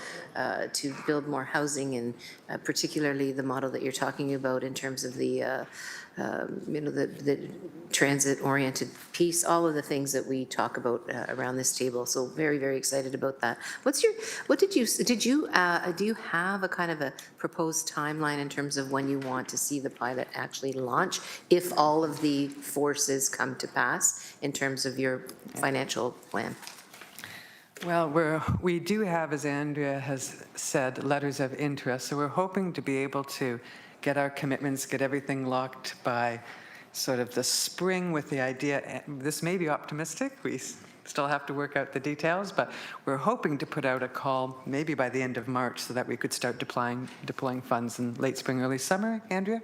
build more housing, and particularly the model that you're talking about in terms of the the transit-oriented piece, all of the things that we talk about around this table. So very, very excited about that. Do you have a kind of a proposed timeline in terms of when you want to see the pilot actually launch, if all of the forces come to pass in terms of your financial plan? Well, we do have, as Andrea has said, letters of interest. So we're hoping to be able to get our commitments, get everything locked by sort of the spring, with the idea, this may be optimistic, we still have to work out the details, but we're hoping to put out a call maybe by the end of March so that we could start deploying funds in late spring, early summer. Andrea?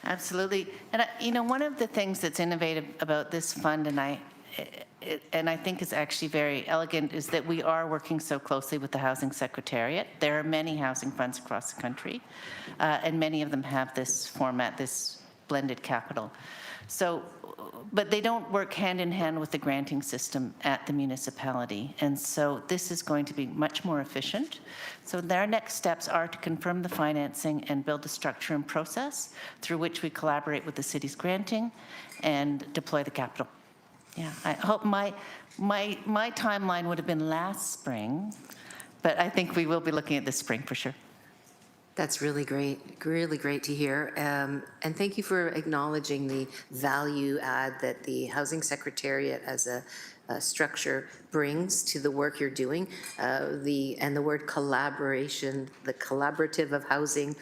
Absolutely. And one of the things that's innovative about this fund, and I think is actually very elegant, is that we are working so closely with the Housing Secretariat. There are many housing funds across the country, and many of them have this format, this blended capital. So, but they don't work hand in hand with the granting system at the municipality. And so this is going to be much more efficient. So our next steps are to confirm the financing and build the structure and process through which we collaborate with the city's granting and deploy the capital. Yeah, I hope my timeline would have been last spring, but I think we will be looking at this spring for sure. That's really great to hear. And thank you for acknowledging the value add that the Housing Secretariat as a structure brings to the work you're doing. And the word collaboration, the collaborative of housing.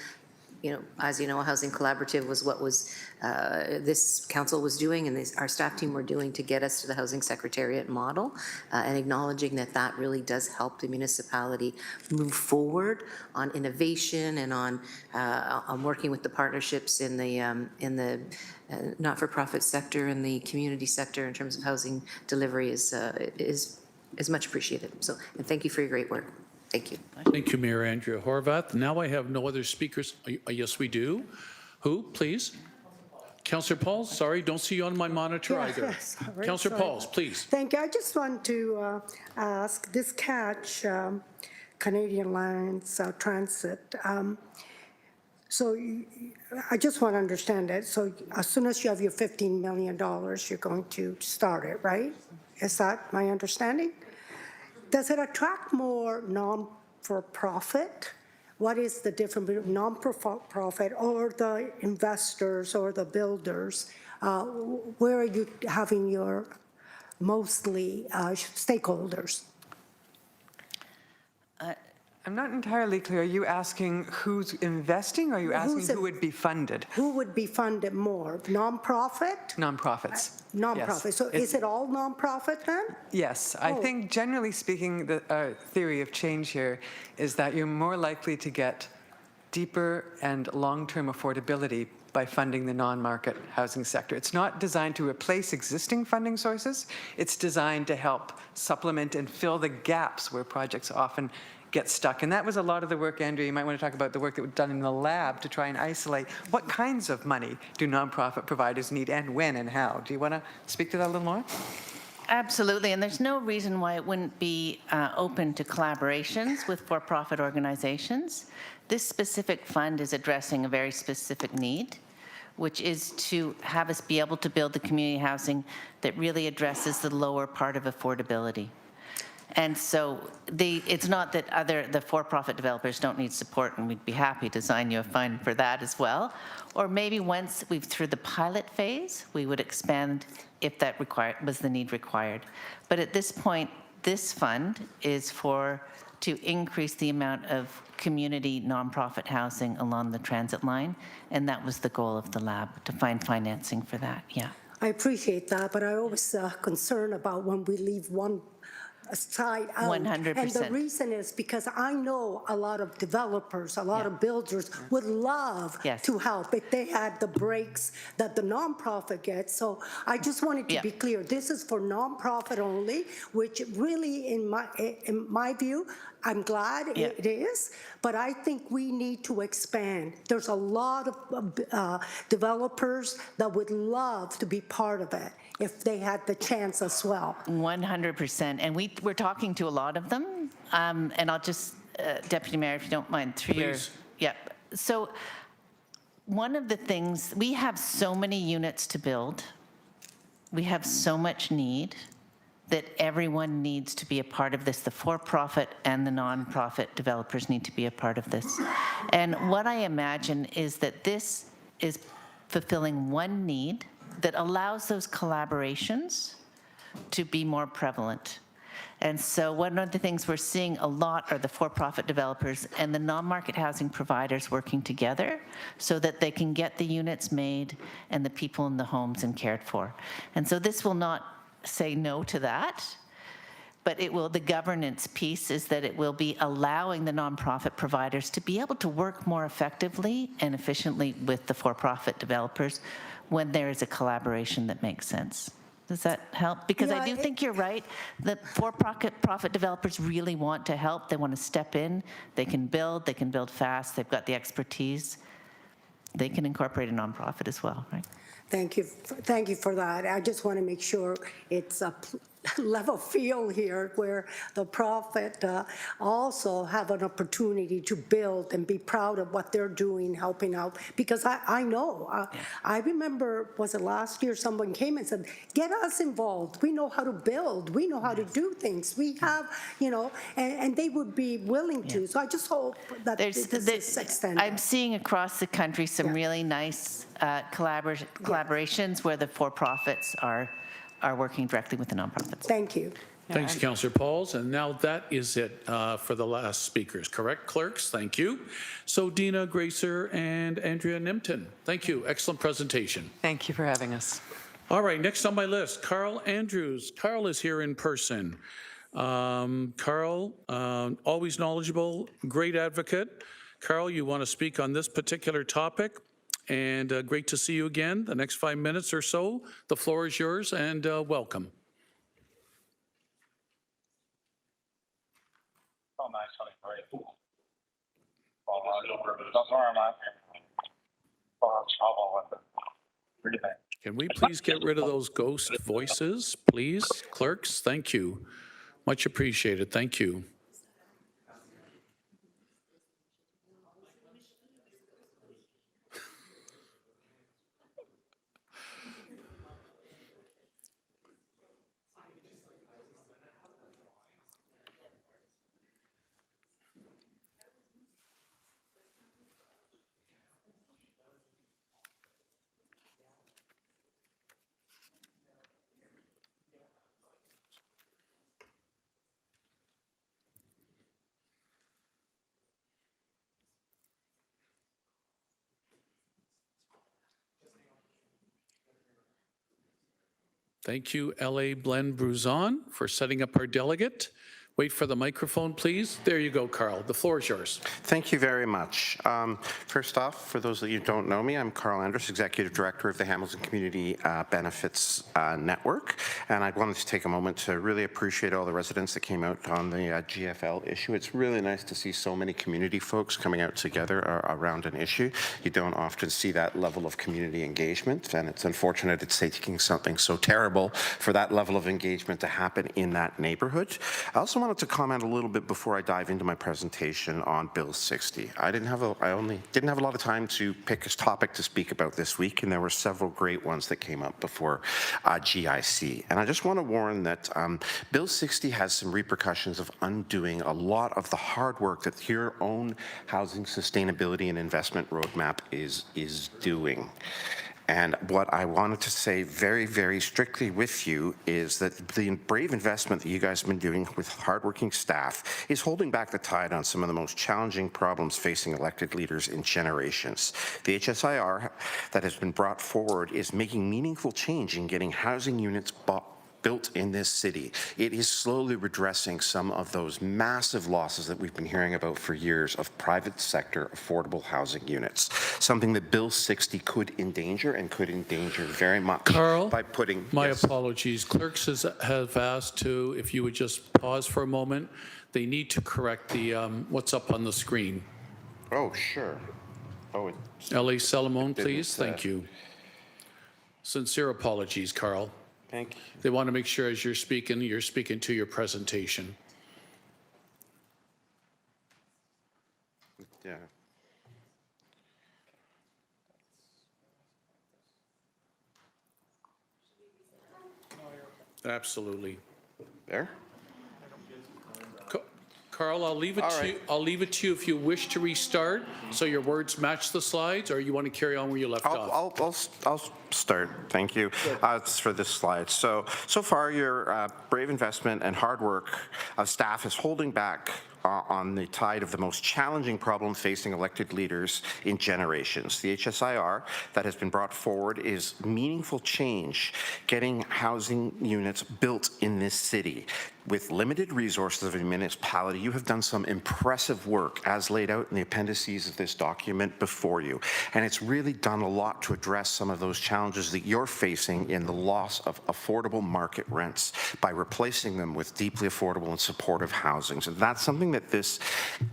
As you know, a housing collaborative was what this council was doing, and our staff team were doing to get us to the Housing Secretariat model, and acknowledging that really does help the municipality move forward on innovation and on working with the partnerships in the not-for-profit sector and the community sector in terms of housing delivery is much appreciated. So, and thank you for your great work. Thank you. Thank you, Mayor Andrea Horwath. Now I have no other speakers. Yes, we do. Who, please? Councillor Pauls, sorry, don't see you on my monitor either. Sorry, Councillor Pauls, please. Thank you. I just want to ask this catch, Canadian Lines Transit. So I just want to understand that. So as soon as you have your $15 million, you're going to start it, right? Is that my understanding? Does it attract more non-for-profit? What is the difference between non-for-profit or the investors or the builders? Where are you having your mostly stakeholders? I'm not entirely clear. Are you asking who's investing, or are you asking who would be funded? Who would be funded more? Non-profit? Nonprofits. Non-profit. Yes. So is it all non-profit then? Yes. I think generally speaking, the theory of change here is that you're more likely to get deeper and long-term affordability by funding the non-market housing sector. It's not designed to replace existing funding sources. It's designed to help supplement and fill the gaps where projects often get stuck. And that was a lot of the work, Andrea, you might want to talk about the work that was done in the lab to try and isolate what kinds of money do nonprofit providers need and when and how. Do you want to speak to that a little more? Absolutely, and there's no reason why it wouldn't be open to collaborations with for-profit organizations. This specific fund is addressing a very specific need, which is to have us be able to build the community housing that really addresses the lower part of affordability. And so it's not that the for-profit developers don't need support, and we'd be happy to design you a fund for that as well. Or maybe once we've through the pilot phase, we would expand if that was the need required. But at this point, this fund is to increase the amount of community nonprofit housing along the transit line, and that was the goal of the lab, to find financing for that, yeah. I appreciate that, but I always concerned about when we leave one side out. 100%. And the reason is because I know a lot of developers, a lot of builders would love to help if they had the breaks that the nonprofit gets. So I just wanted to be clear, this is for nonprofit only, which really, in my view, I'm glad it is, but I think we need to expand. There's a lot of developers that would love to be part of it if they had the chance as well. 100%, and we're talking to a lot of them, and I'll just, Deputy Mayor, if you don't mind, through your, So one of the things, we have so many units to build, we have so much need, that everyone needs to be a part of this. The for-profit and the nonprofit developers need to be a part of this. And what I imagine is that this is fulfilling one need that allows those collaborations to be more prevalent. And so one of the things we're seeing a lot are the for-profit developers and the non-market housing providers working together so that they can get the units made and the people in the homes and cared for. And so this will not say no to that, but it will, the governance piece is that it will be allowing the nonprofit providers to be able to work more effectively and efficiently with the for-profit developers when there is a collaboration that makes sense. Does that help? Because I do think you're right. The for-profit developers really want to help. They want to step in. They can build fast. They've got the expertise. They can incorporate a nonprofit as well, right? Thank you for that. I just want to make sure it's a level field here where the profit also have an opportunity to build and be proud of what they're doing, helping out. Because I know, I remember, was it last year, someone came and said, get us involved. We know how to build. We know how to do things. We have, and they would be willing to. So I just hope that this is extended. I'm seeing across the country some really nice collaborations where the for-profits are working directly with the nonprofits. Thank you. Thanks, Councillor Pauls. And now that is it for the last speakers, correct, clerks? Thank you. So Dina Gracer and Andrea Nimton, thank you. Excellent presentation. Thank you for having us. All right, next on my list, Carl Andrews. Carl is here in person. Carl, always knowledgeable, great advocate. Carl, you want to speak on this particular topic? And great to see you again. The next 5 minutes or so, the floor is yours, and welcome. Oh, nice, honey. Great. That's where I'm at. Trouble with it. What do you think? Can we please get rid of those ghost voices, please? Clerks, thank you. Much appreciated. Thank you. Thank you, L.A. Blen Bruzon, for setting up our delegate. Wait for the microphone, please. There you go, Carl. The floor is yours. Thank you very much. First off, for those of you who don't know me, I'm Carl Andrus, Executive Director of the Hamilton Community Benefits Network, and I wanted to take a moment to really appreciate all the residents that came out on the GFL issue. It's really nice to see so many community folks coming out together around an issue. You don't often see that level of community engagement, and it's unfortunate it's taking something so terrible for that level of engagement to happen in that neighborhood. I also wanted to comment a little bit before I dive into my presentation on Bill 60. I only didn't have a lot of time to pick a topic to speak about this week, and there were several great ones that came up before GIC. And I just want to warn that Bill 60 has some repercussions of undoing a lot of the hard work that your own housing sustainability and investment roadmap is doing. And what I wanted to say very, very strictly with you is that the brave investment that you guys have been doing with hardworking staff is holding back the tide on some of the most challenging problems facing elected leaders in generations. The HSIR that has been brought forward is making meaningful change in getting housing units built in this city. It is slowly redressing some of those massive losses that we've been hearing about for years of private sector affordable housing units, something that Bill 60 could endanger and could endanger very much. Carl, by putting my apologies. Clerks have asked to, if you would just pause for a moment, they need to correct the what's up on the screen. Oh, sure. Oh, L.A. Salamone, please. Thank you. Sincere apologies, Carl. Thank you. They want to make sure as you're speaking to your presentation. Yeah. Absolutely. There? Carl, I'll leave it to you. I'll leave it to you if you wish to restart so your words match the slides, or you want to carry on where you left off. I'll start. Thank you. It's for this slide. So far, your brave investment and hard work of staff is holding back on the tide of the most challenging problem facing elected leaders in generations. The HSIR that has been brought forward is meaningful change, getting housing units built in this city. With limited resources of a municipality, you have done some impressive work as laid out in the appendices of this document before you. And it's really done a lot to address some of those challenges that you're facing in the loss of affordable market rents by replacing them with deeply affordable and supportive housing. So that's something that this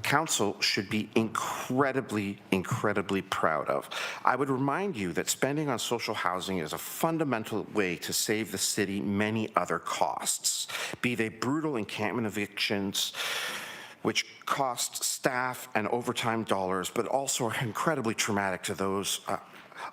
council should be incredibly, incredibly proud of. I would remind you that spending on social housing is a fundamental way to save the city many other costs, be they brutal encampment evictions, which cost staff and overtime dollars, but also are incredibly traumatic to those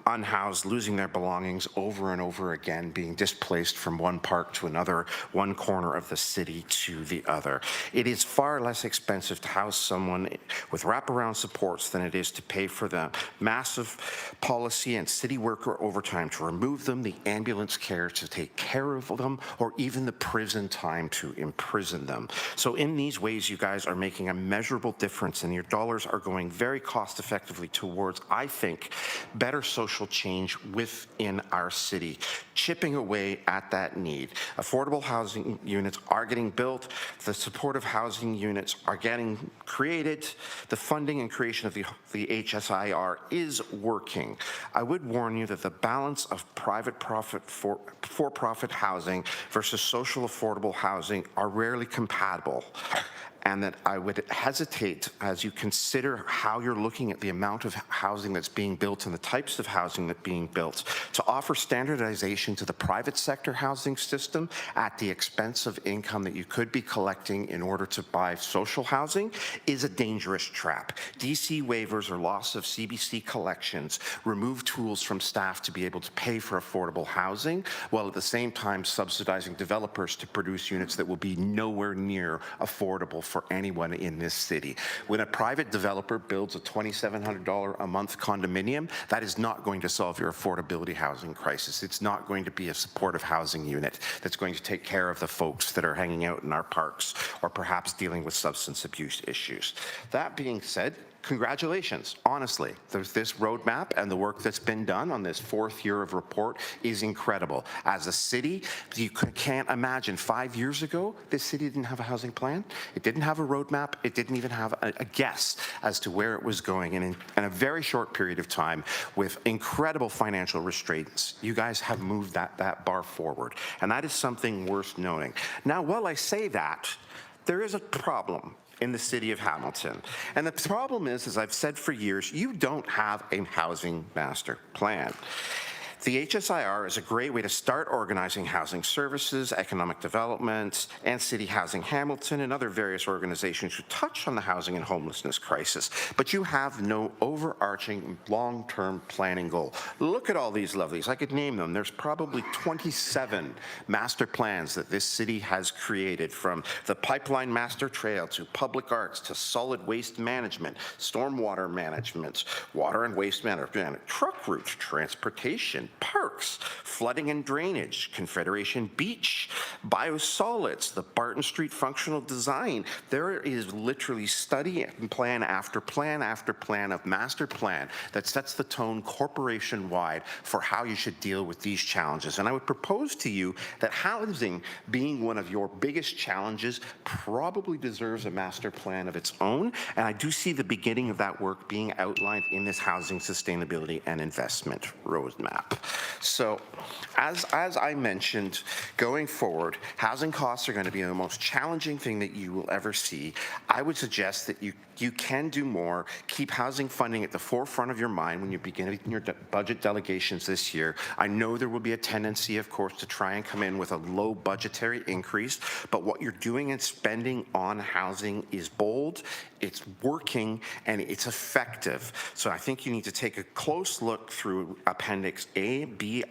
unhoused, losing their belongings over and over again, being displaced from one park to another, one corner of the city to the other. It is far less expensive to house someone with wraparound supports than it is to pay for the massive policy and city worker overtime to remove them, the ambulance care to take care of them, or even the prison time to imprison them. So in these ways, you guys are making a measurable difference, and your dollars are going very cost effectively towards, I think, better social change within our city, chipping away at that need. Affordable housing units are getting built, the supportive housing units are getting created, the funding and creation of the HSIR is working. I would warn you that the balance of private profit for-profit housing versus social affordable housing are rarely compatible, and that I would hesitate as you consider how you're looking at the amount of housing that's being built and the types of housing that's being built to offer standardization to the private sector housing system at the expense of income that you could be collecting in order to buy social housing is a dangerous trap. DC waivers or loss of CBC collections remove tools from staff to be able to pay for affordable housing, while at the same time subsidizing developers to produce units that will be nowhere near affordable for anyone in this city. When a private developer builds a $2,700 a month condominium, that is not going to solve your affordability housing crisis. It's not going to be a supportive housing unit that's going to take care of the folks that are hanging out in our parks or perhaps dealing with substance abuse issues. That being said, congratulations, honestly. There's this roadmap, and the work that's been done on this 4th year of report is incredible. As a city, you can't imagine 5 years ago, this city didn't have a housing plan. It didn't have a roadmap. It didn't even have a guess as to where it was going. And in a very short period of time, with incredible financial restraints, you guys have moved that bar forward. And that is something worth noting. Now, while I say that, there is a problem in the city of Hamilton. And the problem is, as I've said for years, you don't have a housing master plan. The HSIR is a great way to start organizing housing services, economic development, and City Housing Hamilton and other various organizations who touch on the housing and homelessness crisis. But you have no overarching long-term planning goal. Look at all these lovelies. I could name them. There's probably 27 master plans that this city has created, from the Pipeline Master Trail to public arts to solid waste management, stormwater management, water and waste management, truck routes, transportation, parks, flooding and drainage, Confederation Beach, biosolids, the Barton Street functional design. There is literally study and plan after plan after plan of master plan that sets the tone corporation-wide for how you should deal with these challenges. And I would propose to you that housing, being one of your biggest challenges, probably deserves a master plan of its own. And I do see the beginning of that work being outlined in this housing sustainability and investment roadmap. So as I mentioned, going forward, housing costs are going to be the most challenging thing that you will ever see. I would suggest that you can do more. Keep housing funding at the forefront of your mind when you begin your budget delegations this year. I know there will be a tendency, of course, to try and come in with a low budgetary increase, but what you're doing and spending on housing is bold, it's working, and it's effective. So I think you need to take a close look through Appendix A, B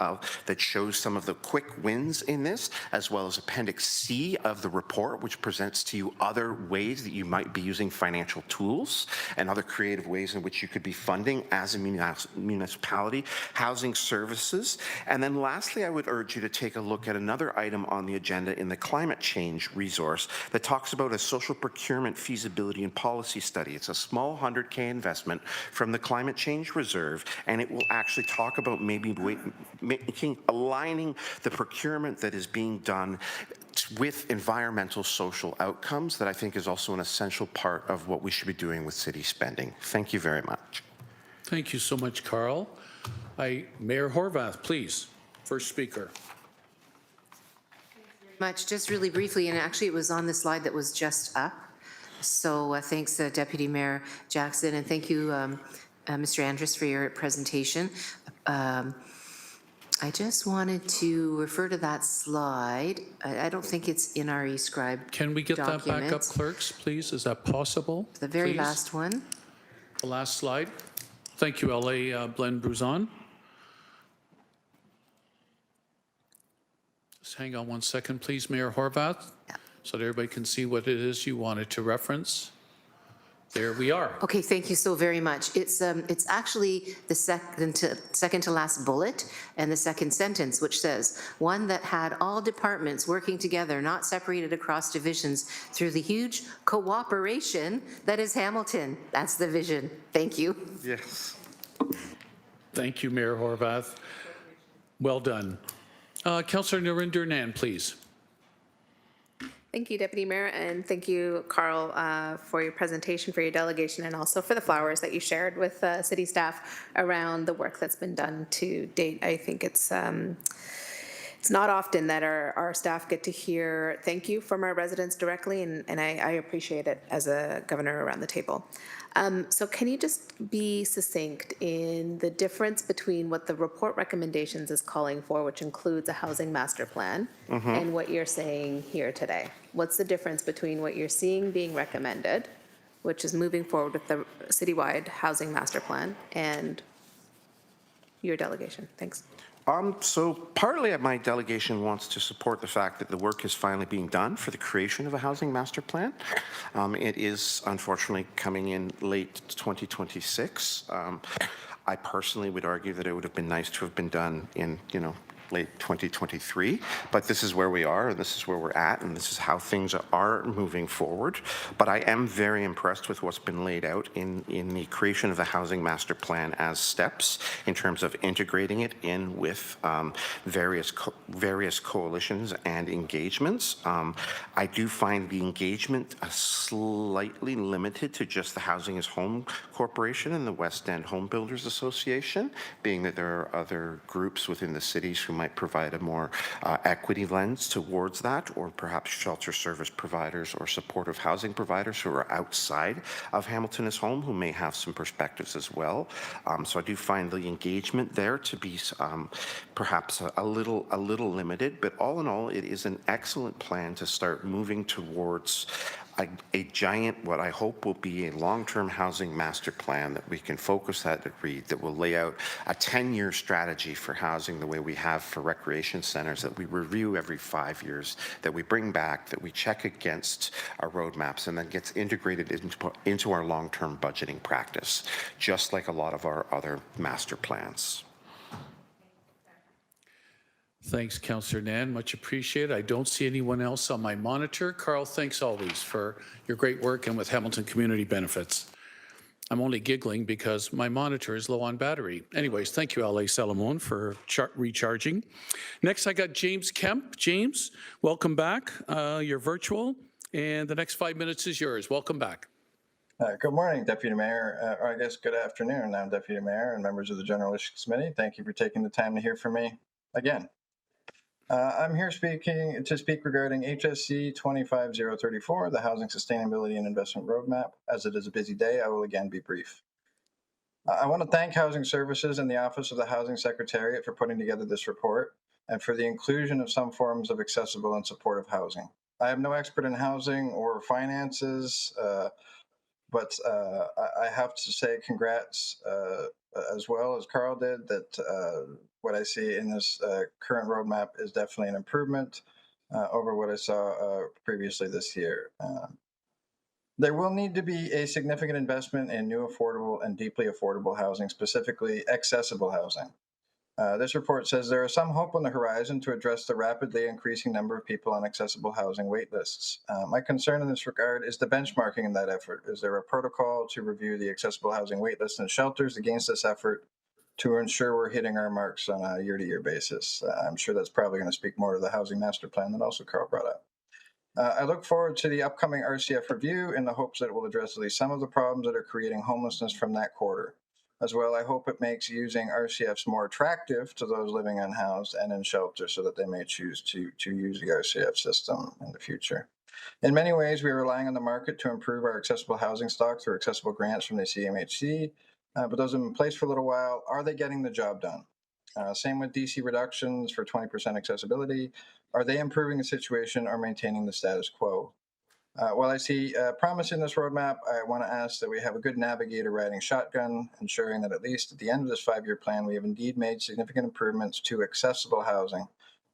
that shows some of the quick wins in this, as well as Appendix C of the report, which presents to you other ways that you might be using financial tools and other creative ways in which you could be funding as a municipality housing services. And then lastly, I would urge you to take a look at another item on the agenda in the climate change resource that talks about a social procurement feasibility and policy study. It's a small 100K investment from the Climate Change Reserve, and it will actually talk about maybe aligning the procurement that is being done with environmental social outcomes that I think is also an essential part of what we should be doing with city spending. Thank you very much. Thank you so much, Carl. Mayor Horvath, please, first speaker. Much, just really briefly, and actually it was on the slide that was just up. So thanks, Deputy Mayor Jackson, and thank you, Mr. Andrus, for your presentation. I just wanted to refer to that slide. I don't think it's in our eScribe. Can we get that back up, clerks, please? Is that possible? The very please? last one. The last slide. Thank you, LA Blen Bruzon. Just hang on one second, please, Mayor Horvath, so that everybody can see what it is you wanted to reference. There we are. Okay, thank you so very much. It's actually the second to last bullet and the second sentence, which says, one that had all departments working together, not separated across divisions through the huge cooperation that is Hamilton. That's the vision. Thank you. Yes. Thank you, Mayor Horvath. Well done. Councillor Narinder Nan, please. Thank you, Deputy Mayor, and thank you, Carl, for your presentation, for your delegation, and also for the flowers that you shared with city staff around the work that's been done to date. I think it's not often that our staff get to hear thank you from our residents directly, and I appreciate it as a governor around the table. So can you just be succinct in the difference between what the report recommendations is calling for, which includes a housing master plan, and what you're saying here today? What's the difference between what you're seeing being recommended, which is moving forward with the citywide housing master plan, and your delegation? Thanks. So partly my delegation wants to support the fact that the work is finally being done for the creation of a housing master plan. It is unfortunately coming in late 2026. I personally would argue that it would have been nice to have been done in, late 2023, but this is where we are, and this is where we're at, and this is how things are moving forward. But I am very impressed with what's been laid out in the creation of the Housing Master Plan as steps in terms of integrating it in with various coalitions and engagements. I do find the engagement slightly limited to just the Housing is Home Corporation and the West End Home Builders Association, being that there are other groups within the cities who might provide a more equity lens towards that, or perhaps shelter service providers or supportive housing providers who are outside of Hamilton is Home who may have some perspectives as well. So I do find the engagement there to be perhaps a little limited, but all in all, it is an excellent plan to start moving towards a giant, what I hope will be a long-term housing master plan that we can focus at that will lay out a 10-year strategy for housing the way we have for recreation centers that we review every 5 years, that we bring back, that we check against our roadmaps, and then gets integrated into our long-term budgeting practice, just like a lot of our other master plans. Thanks, Councillor Nan. Much appreciated. I don't see anyone else on my monitor. Carl, thanks always for your great work and with Hamilton Community Benefits. I'm only giggling because my monitor is low on battery. Anyways, thank you, Alain Salamone, for recharging. Next, I got James Kemp. James, welcome back. You're virtual, and the next 5 minutes is yours. Welcome back. Good morning, Deputy Mayor, or I guess good afternoon now, Deputy Mayor and members of the General Issues Committee. Thank you for taking the time to hear from me again. I'm here to speak regarding HSC 25034, the Housing Sustainability and Investment Roadmap. As it is a busy day, I will again be brief. I want to thank Housing Services and the Office of the Housing Secretariat for putting together this report and for the inclusion of some forms of accessible and supportive housing. I am no expert in housing or finances, but I have to say congrats as well as Carl did that what I see in this current roadmap is definitely an improvement over what I saw previously this year. There will need to be a significant investment in new affordable and deeply affordable housing, specifically accessible housing. This report says there is some hope on the horizon to address the rapidly increasing number of people on accessible housing wait lists. My concern in this regard is the benchmarking in that effort. Is there a protocol to review the accessible housing wait lists and shelters against this effort to ensure we're hitting our marks on a year-to-year basis? I'm sure that's probably going to speak more to the Housing Master Plan that also Carl brought up. I look forward to the upcoming RCF review in the hopes that it will address at least some of the problems that are creating homelessness from that quarter. As well, I hope it makes using RCFs more attractive to those living unhoused and in shelter so that they may choose to use the RCF system in the future. In many ways, we are relying on the market to improve our accessible housing stock through accessible grants from the CMHC, but those have been in place for a little while. Are they getting the job done? Same with DC reductions for 20% accessibility. Are they improving the situation or maintaining the status quo? While I see promise in this roadmap, I want to ask that we have a good navigator riding shotgun, ensuring that at least at the end of this 5-year plan, we have indeed made significant improvements to accessible housing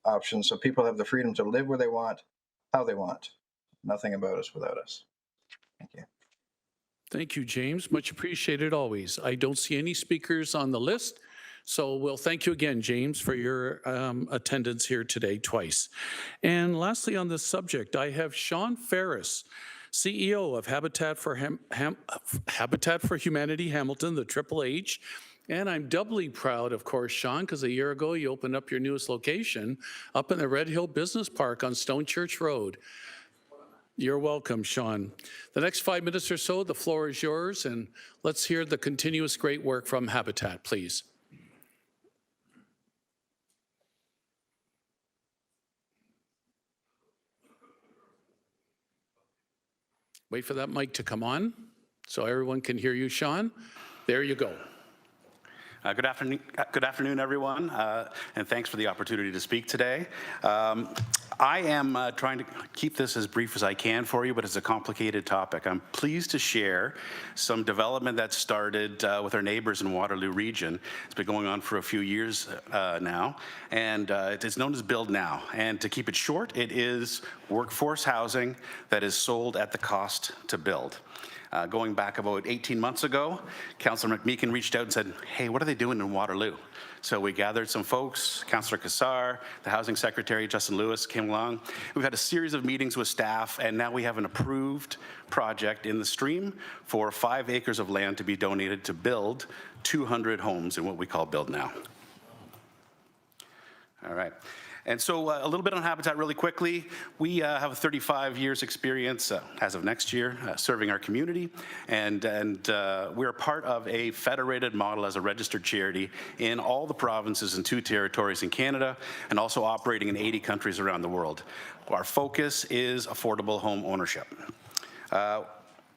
options so people have the freedom to live where they want, how they want. Nothing about us without us. Thank you. Thank you, James. Much appreciated always. I don't see any speakers on the list. So we'll thank you again, James, for your attendance here today twice. And lastly on this subject, I have Sean Ferris, CEO of Habitat for Humanity Hamilton, the Triple H. And I'm doubly proud, of course, Sean, because a year ago you opened up your newest location up in the Red Hill Business Park on Stone Church Road. You're welcome, Sean. The next 5 minutes or so, the floor is yours, and let's hear the continuous great work from Habitat, please. Wait for that mic to come on so everyone can hear you, Sean. There you go. Good afternoon, everyone, and thanks for the opportunity to speak today. I am trying to keep this as brief as I can for you, but it's a complicated topic. I'm pleased to share some development that started with our neighbors in Waterloo Region. It's been going on for a few years now, and it is known as Build Now. And to keep it short, it is workforce housing that is sold at the cost to build. Going back about 18 months ago, Councillor McMeekin reached out and said, hey, what are they doing in Waterloo? So we gathered some folks, Councillor Kassar, the Housing Secretary, Justin Lewis, came along. We've had a series of meetings with staff, and now we have an approved project in the stream for 5 acres of land to be donated to build 200 homes in what we call Build Now. All right. And so a little bit on Habitat really quickly. We have 35 years experience as of next year serving our community, and we're part of a federated model as a registered charity in all the provinces and 2 territories in Canada, and also operating in 80 countries around the world. Our focus is affordable home ownership.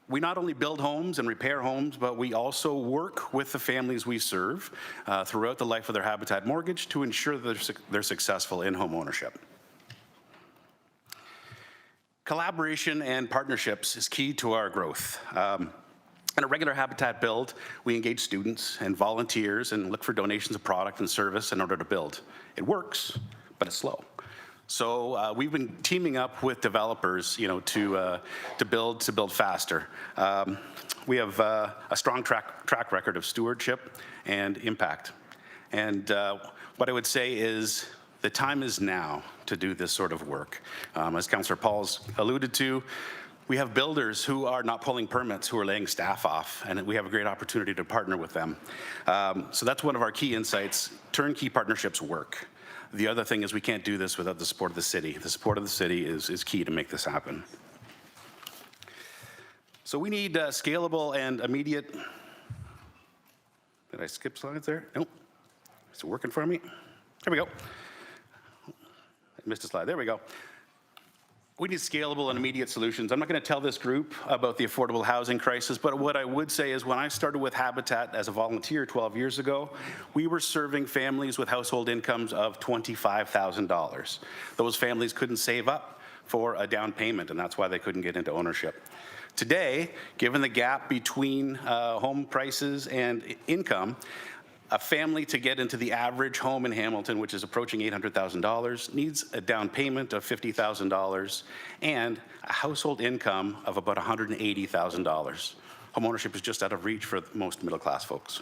We not only build homes and repair homes, but we also work with the families we serve throughout the life of their Habitat mortgage to ensure that they're successful in home ownership. Collaboration and partnerships is key to our growth. In a regular Habitat build, we engage students and volunteers and look for donations of product and service in order to build. It works, but it's slow. So we've been teaming up with developers, to build faster. We have a strong track record of stewardship and impact. And what I would say is the time is now to do this sort of work. As Councillor Pauls alluded to, we have builders who are not pulling permits, who are laying staff off, and we have a great opportunity to partner with them. So that's one of our key insights. Turnkey partnerships work. The other thing is we can't do this without the support of the city. The support of the city is key to make this happen. So we need scalable and immediate. Did I skip slides there? Nope. Is it working for me? There we go. I missed a slide. There we go. We need scalable and immediate solutions. I'm not going to tell this group about the affordable housing crisis, but what I would say is when I started with Habitat as a volunteer 12 years ago, we were serving families with household incomes of $25,000. Those families couldn't save up for a down payment, and that's why they couldn't get into ownership. Today, given the gap between home prices and income, a family to get into the average home in Hamilton, which is approaching $800,000, needs a down payment of $50,000 and a household income of about $180,000. Home ownership is just out of reach for most middle-class folks.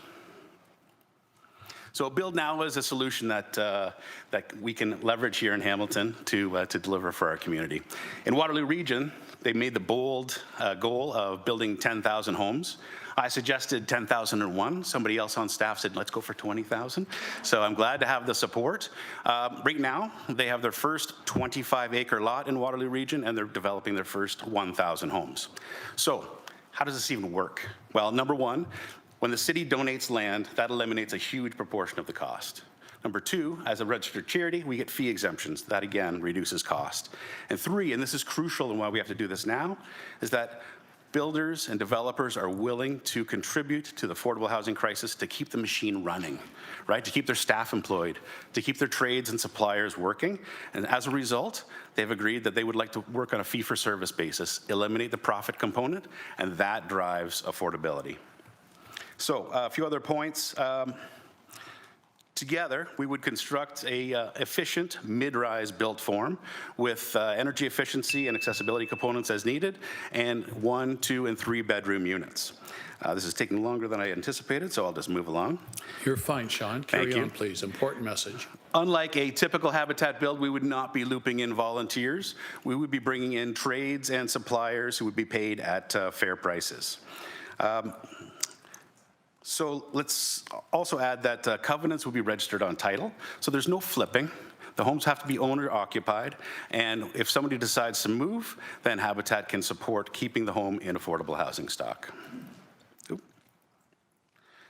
So Build Now is a solution that we can leverage here in Hamilton to deliver for our community. In Waterloo Region, they made the bold goal of building 10,000 homes. I suggested 10,001. Somebody else on staff said, let's go for 20,000. So I'm glad to have the support. Right now, they have their first 25-acre lot in Waterloo Region, and they're developing their first 1,000 homes. So how does this even work? Well, number one, when the city donates land, that eliminates a huge proportion of the cost. Number two, as a registered charity, we get fee exemptions. That, again, reduces cost. And three, and this is crucial and why we have to do this now, is that builders and developers are willing to contribute to the affordable housing crisis to keep the machine running, right? To keep their staff employed, to keep their trades and suppliers working. And as a result, they've agreed that they would like to work on a fee-for-service basis, eliminate the profit component, and that drives affordability. So a few other points. Together, we would construct a efficient mid-rise built form with energy efficiency and accessibility components as needed, and 1, 2, and 3 bedroom units. This is taking longer than I anticipated, so I'll just move along. You're fine, Sean. Carry on, please. Important message. Unlike a typical Habitat build, we would not be looping in volunteers. We would be bringing in trades and suppliers who would be paid at fair prices. So let's also add that covenants will be registered on title. So there's no flipping. The homes have to be owner occupied. And if somebody decides to move, then Habitat can support keeping the home in affordable housing stock. Oop.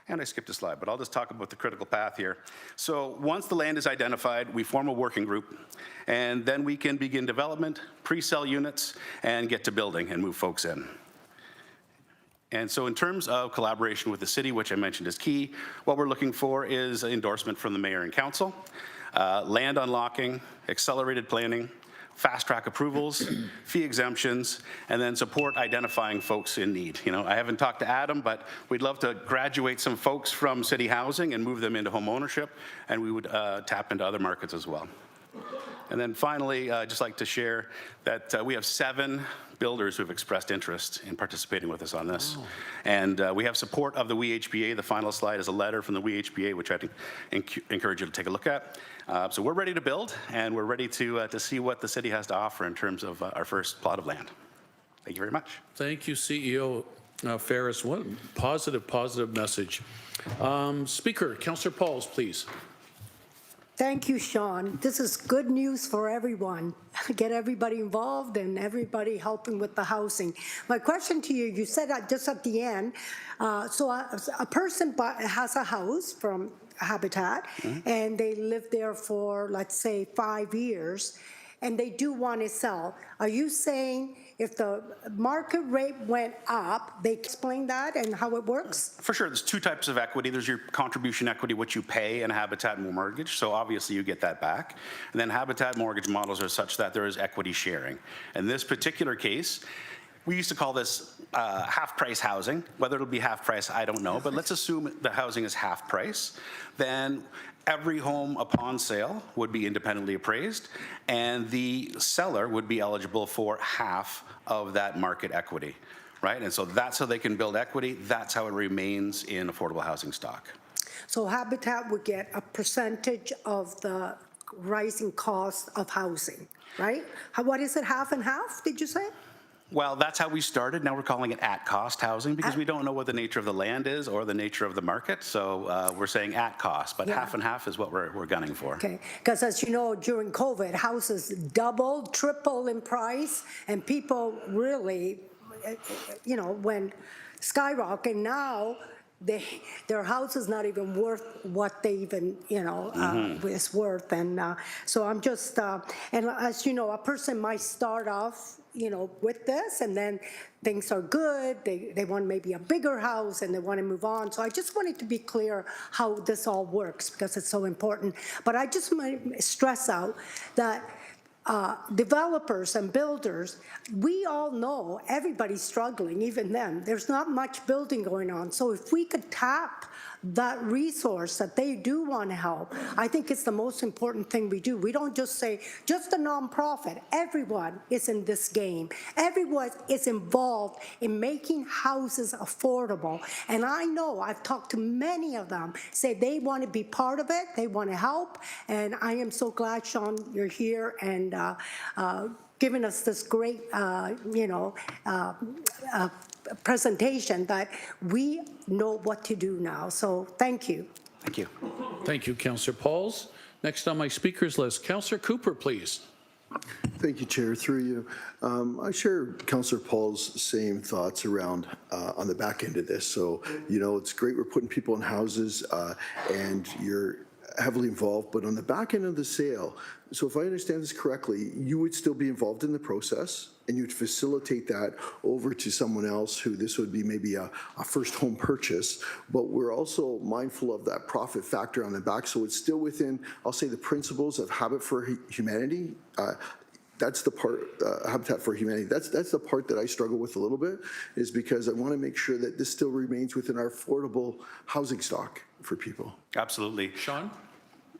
And I skipped a slide, but I'll just talk about the critical path here. So once the land is identified, we form a working group, and then we can begin development, pre-sell units, and get to building and move folks in. And so in terms of collaboration with the city, which I mentioned is key, what we're looking for is endorsement from the mayor and council, land unlocking, accelerated planning, fast-track approvals, fee exemptions, and then support identifying folks in need. I haven't talked to Adam, but we'd love to graduate some folks from city housing and move them into home ownership, and we would tap into other markets as well. And then finally, I'd just like to share that we have 7 builders who've expressed interest in participating with us on this. And we have support of the WHPA. The final slide is a letter from the WHPA, which I'd encourage you to take a look at. So we're ready to build, and we're ready to see what the city has to offer in terms of our first plot of land. Thank you very much. Thank you, CEO Ferris. What a positive message. Speaker, Councillor Pauls, please. Thank you, Sean. This is good news for everyone. Get everybody involved and everybody helping with the housing. My question to you, you said just at the end, so a person has a house from Habitat, and they live there for, let's say, 5 years, and they do want to sell. Are you saying if the market rate went up, they explain that and how it works? For sure, there's 2 types of equity. There's your contribution equity, which you pay in a Habitat mortgage, so obviously you get that back. And then Habitat mortgage models are such that there is equity sharing. In this particular case, we used to call this half-price housing. Whether it'll be half-price, I don't know, but let's assume the housing is half-price. Then every home upon sale would be independently appraised, and the seller would be eligible for half of that market equity, right? And so that's how they can build equity. That's how it remains in affordable housing stock. So Habitat would get a percentage of the rising cost of housing, right? What is it, half and half, did you say? Well, that's how we started. Now we're calling it at-cost housing because we don't know what the nature of the land is or the nature of the market. So we're saying at cost, but half and half is what we're gunning for. Okay, because as you know, during COVID, houses doubled, tripled in price, and people really, went skyrocket. Now, their house is not even worth what they even, is worth. And so I'm just, and as you know, a person might start off, with this, and then things are good, they want maybe a bigger house and they want to move on. So I just wanted to be clear how this all works because it's so important. But I just want to stress out that developers and builders, we all know everybody's struggling, even them. There's not much building going on. So if we could tap that resource that they do want to help, I think it's the most important thing we do. We don't just say, just a nonprofit. Everyone is in this game. Everyone is involved in making houses affordable. And I know, I've talked to many of them, say they want to be part of it, they want to help. And I am so glad, Sean, you're here and giving us this great, presentation that we know what to do now. So thank you. Thank you. Thank you, Councillor Pauls. Next on my speakers list, Councillor Cooper, please. Thank you, Chair. Through you, I share Councillor Paul's same thoughts around on the back end of this. So, it's great we're putting people in houses and you're heavily involved, but on the back end of the sale, so if I understand this correctly, you would still be involved in the process and you'd facilitate that over to someone else who this would be maybe a first home purchase, but we're also mindful of that profit factor on the back. So it's still within, I'll say, the principles of Habit for Humanity. That's the part, Habitat for Humanity, that's the part that I struggle with a little bit, is because I want to make sure that this still remains within our affordable housing stock for people. Absolutely. Sean?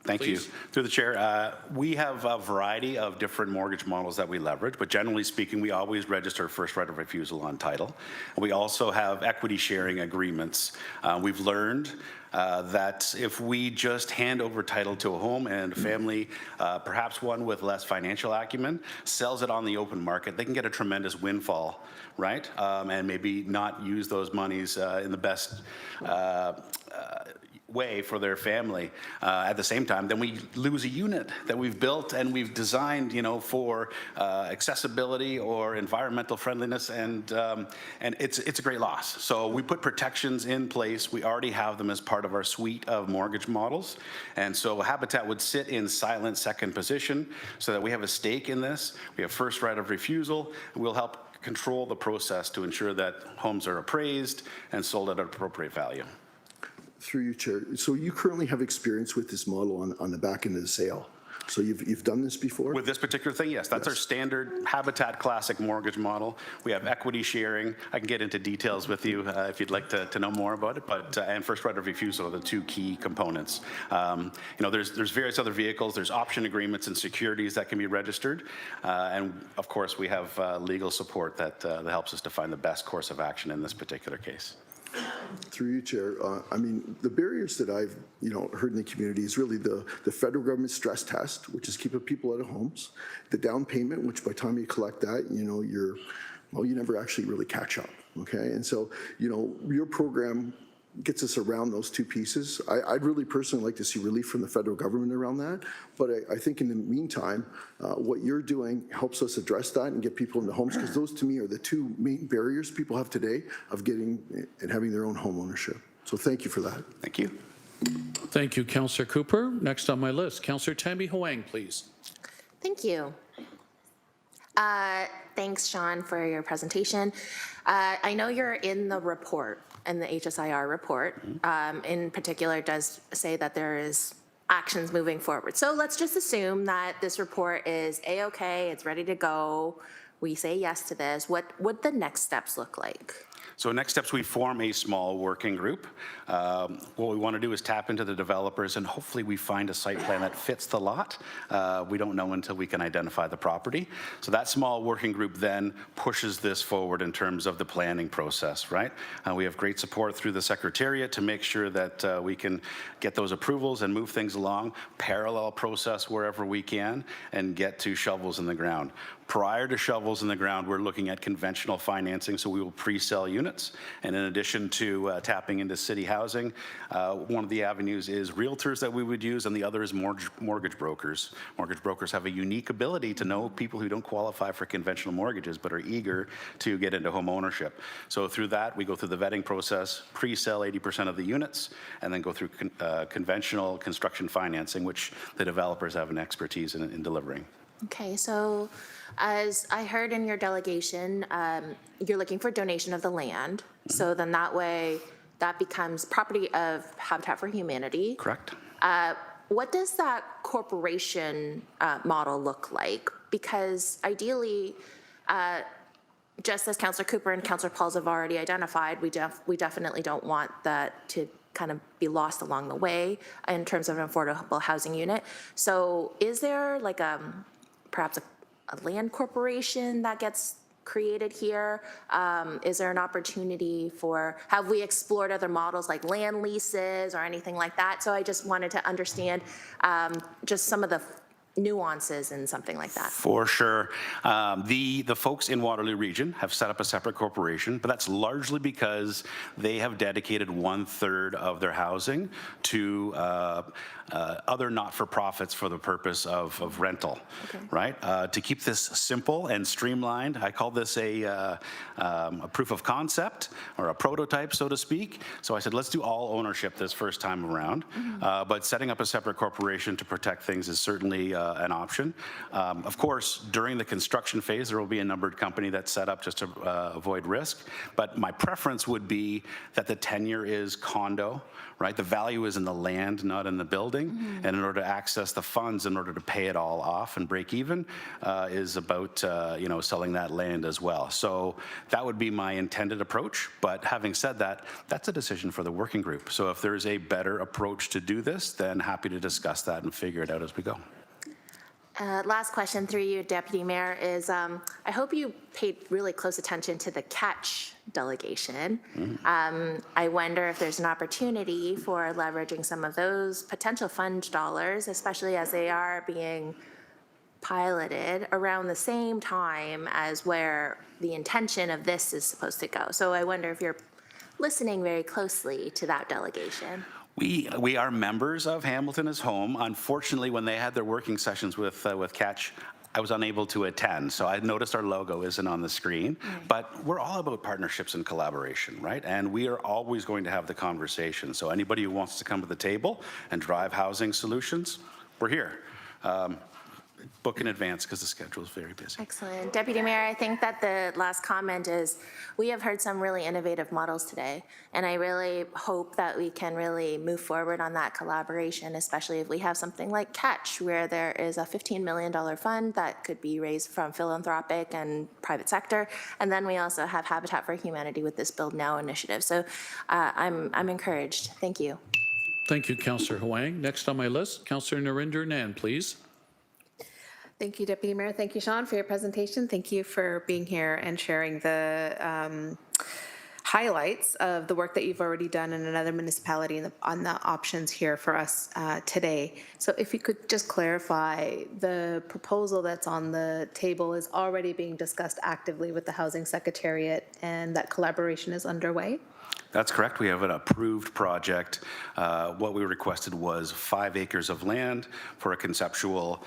Thank Please. you. Through the chair, we have a variety of different mortgage models that we leverage, but generally speaking, we always register first right of refusal on title. We also have equity sharing agreements. We've learned that if we just hand over title to a home and a family, perhaps one with less financial acumen, sells it on the open market, they can get a tremendous windfall, right? And maybe not use those monies in the best way for their family. At the same time, then we lose a unit that we've built and we've designed, for accessibility or environmental friendliness, and it's a great loss. So we put protections in place. We already have them as part of our suite of mortgage models, and so Habitat would sit in silent second position so that we have a stake in this. We have first right of refusal, and we'll help control the process to ensure that homes are appraised and sold at an appropriate value. Through you, Chair. So you currently have experience with this model on the back end of the sale. So you've done this before? With this particular thing, yes, that's our standard Habitat Classic mortgage model. We have equity sharing. I can get into details with you if you'd like to know more about it, but and first right of refusal are the two key components. There's various other vehicles. There's option agreements and securities that can be registered, and of course we have legal support that helps us to find the best course of action in this particular case. Through you, Chair, I mean, the barriers that I've, heard in the community is really the federal government stress test, which is keeping people out of homes, the down payment, which by the time you collect that, you never actually really catch up, okay? And so, your program gets us around those two pieces. I'd really personally like to see relief from the federal government around that, but I think in the meantime, what you're doing helps us address that and get people into homes, because those to me are the two main barriers people have today of getting and having their own home ownership. So thank you for that. Thank you. Thank you, Councillor Cooper. Next on my list, Councillor Tammy Huang, please. Thank you. Thanks, Sean, for your presentation. I know you're in the report, and the HSIR report, in particular, does say that there is actions moving forward. So let's just assume that this report is A-okay, it's ready to go. We say yes to this. What would the next steps look like? So next steps, we form a small working group. What we want to do is tap into the developers, and hopefully we find a site plan that fits the lot. We don't know until we can identify the property. So that small working group then pushes this forward in terms of the planning process, right? We have great support through the Secretariat to make sure that we can get those approvals and move things along, parallel process wherever we can, and get to shovels in the ground. Prior to shovels in the ground, we're looking at conventional financing, so we will pre-sell units. And in addition to tapping into city housing, one of the avenues is realtors that we would use, and the other is mortgage brokers. Mortgage brokers have a unique ability to know people who don't qualify for conventional mortgages but are eager to get into home ownership. So through that, we go through the vetting process, pre-sell 80% of the units, and then go through conventional construction financing, which the developers have an expertise in delivering. Okay, so as I heard in your delegation, you're looking for donation of the land. So then that way, that becomes property of Habitat for Humanity. Correct. What does that corporation model look like? Because ideally, just as Councillor Cooper and Councillor Pauls have already identified, we definitely don't want that to kind of be lost along the way in terms of an affordable housing unit. So is there like perhaps a land corporation that gets created here? Is there an opportunity have we explored other models like land leases or anything like that? So I just wanted to understand just some of the nuances in something like that. For sure. The folks in Waterloo Region have set up a separate corporation, but that's largely because they have dedicated 1/3 of their housing to other not-for-profits for the purpose of rental, right? To keep this simple and streamlined, I call this a proof of concept or a prototype, so to speak. So I said, let's do all ownership this first time around, but setting up a separate corporation to protect things is certainly an option. Of course, during the construction phase, there will be a numbered company that's set up just to avoid risk, but my preference would be that the tenure is condo, right? The value is in the land, not in the building. And in order to access the funds, in order to pay it all off and break even, is about selling that land as well. So that would be my intended approach. But having said that, that's a decision for the working group. So if there's a better approach to do this, then happy to discuss that and figure it out as we go. Last question through you, Deputy Mayor, is I hope you paid really close attention to the catch delegation. I wonder if there's an opportunity for leveraging some of those potential fund dollars, especially as they are being piloted around the same time as where the intention of this is supposed to go. So I wonder if you're listening very closely to that delegation. We are members of Hamilton is Home. Unfortunately, when they had their working sessions with Catch, I was unable to attend, so I noticed our logo isn't on the screen. But we're all about partnerships and collaboration, right? And we are always going to have the conversation. So anybody who wants to come to the table and drive housing solutions, we're here. book in advance because the schedule is very busy. Excellent. Deputy Mayor, I think that the last comment is we have heard some really innovative models today, and I really hope that we can really move forward on that collaboration, especially if we have something like Catch, where there is a $15 million fund that could be raised from philanthropic and private sector, and then we also have Habitat for Humanity with this Build Now initiative. So I'm encouraged. Thank you. Thank you, Councillor Huang. Next on my list, Councillor Narinder Nan, please. Thank you, Deputy Mayor. Thank you, Sean, for your presentation. Thank you for being here and sharing the highlights of the work that you've already done in another municipality on the options here for us today. So if you could just clarify, the proposal that's on the table is already being discussed actively with the Housing Secretariat, and that collaboration is underway? That's correct. We have an approved project. What we requested was 5 acres of land for a conceptual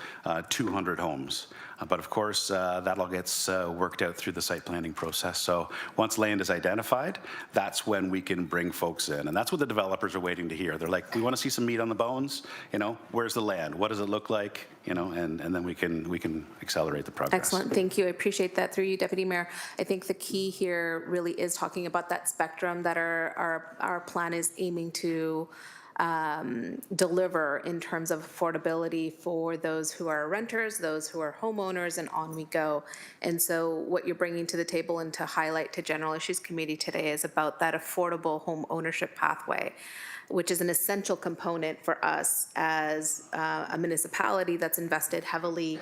200 homes. But of course, that all gets worked out through the site planning process. So once land is identified, that's when we can bring folks in. And that's what the developers are waiting to hear. They're like, we want to see some meat on the bones. You know, where's the land? What does it look like? You know, and then we can accelerate the progress. Excellent. Thank you. I appreciate that. Through you, Deputy Mayor, I think the key here really is talking about that spectrum that our plan is aiming to deliver in terms of affordability for those who are renters, those who are homeowners, and on we go. And so what you're bringing to the table and to highlight to General Issues Committee today is about that affordable home ownership pathway, which is an essential component for us as a municipality that's invested heavily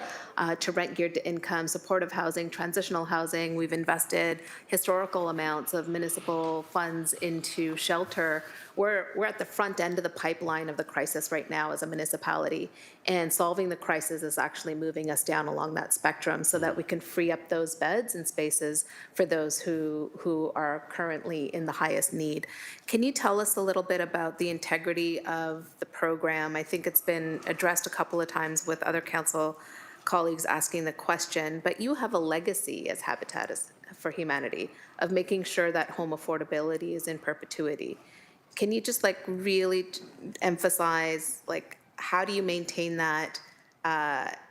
to rent geared to income, supportive housing, transitional housing. We've invested historical amounts of municipal funds into shelter. We're at the front end of the pipeline of the crisis right now as a municipality, and solving the crisis is actually moving us down along that spectrum so that we can free up those beds and spaces for those who are currently in the highest need. Can you tell us a little bit about the integrity of the program? I think it's been addressed a couple of times with other council colleagues asking the question, but you have a legacy as Habitat for Humanity of making sure that home affordability is in perpetuity. Can you just really emphasize how do you maintain that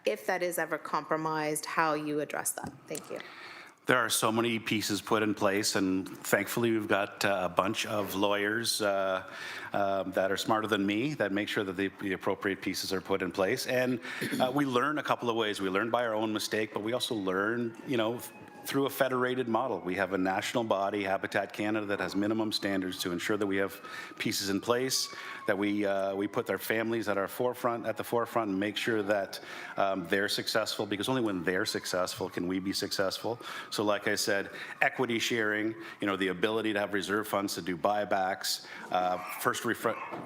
if that is ever compromised, how you address that? Thank you. There are so many pieces put in place, and thankfully we've got a bunch of lawyers that are smarter than me that make sure that the appropriate pieces are put in place. And we learn a couple of ways. We learn by our own mistake, but we also learn, through a federated model. We have a national body, Habitat Canada, that has minimum standards to ensure that we have pieces in place, that we put their families at the forefront and make sure that they're successful, because only when they're successful can we be successful. So like I said, equity sharing, the ability to have reserve funds to do buybacks, first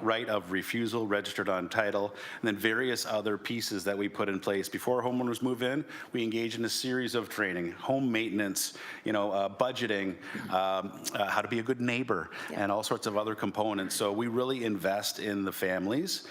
right of refusal registered on title, and then various other pieces that we put in place. Before homeowners move in, we engage in a series of training, home maintenance, budgeting, how to be a good neighbor, and all sorts of other components. So we really invest in the families.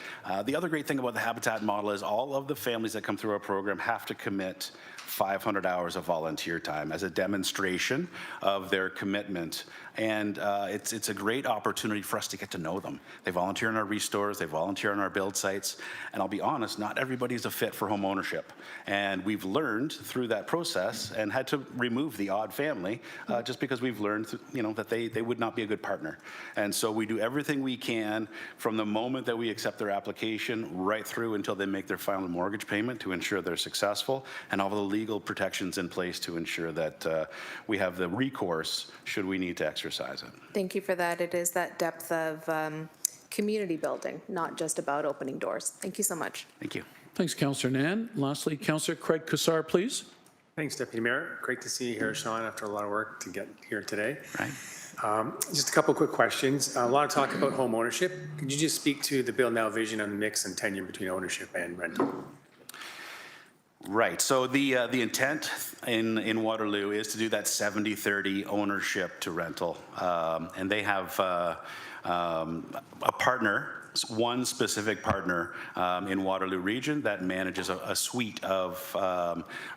The other great thing about the Habitat model is all of the families that come through our program have to commit 500 hours of volunteer time as a demonstration of their commitment. And it's a great opportunity for us to get to know them. They volunteer in our restores, they volunteer on our build sites, and I'll be honest, not everybody's a fit for home ownership. And we've learned through that process and had to remove the odd family just because we've learned that they would not be a good partner. And so we do everything we can from the moment that we accept their application right through until they make their final mortgage payment to ensure they're successful, and all the legal protections in place to ensure that we have the recourse should we need to exercise it. Thank you for that. It is that depth of community building, not just about opening doors. Thank you so much. Thank you. Thanks, Councillor Nan. Lastly, Councillor Craig Cassar, please. Thanks, Deputy Mayor. Great to see you here, Sean, after a lot of work to get here today. Right. Just a couple quick questions. A lot of talk about home ownership. Could you just speak to the Build Now vision on the mix and tenure between ownership and rental? Right. So the intent in Waterloo is to do that 70-30 ownership to rental, and they have a partner one specific partner in Waterloo Region that manages a suite of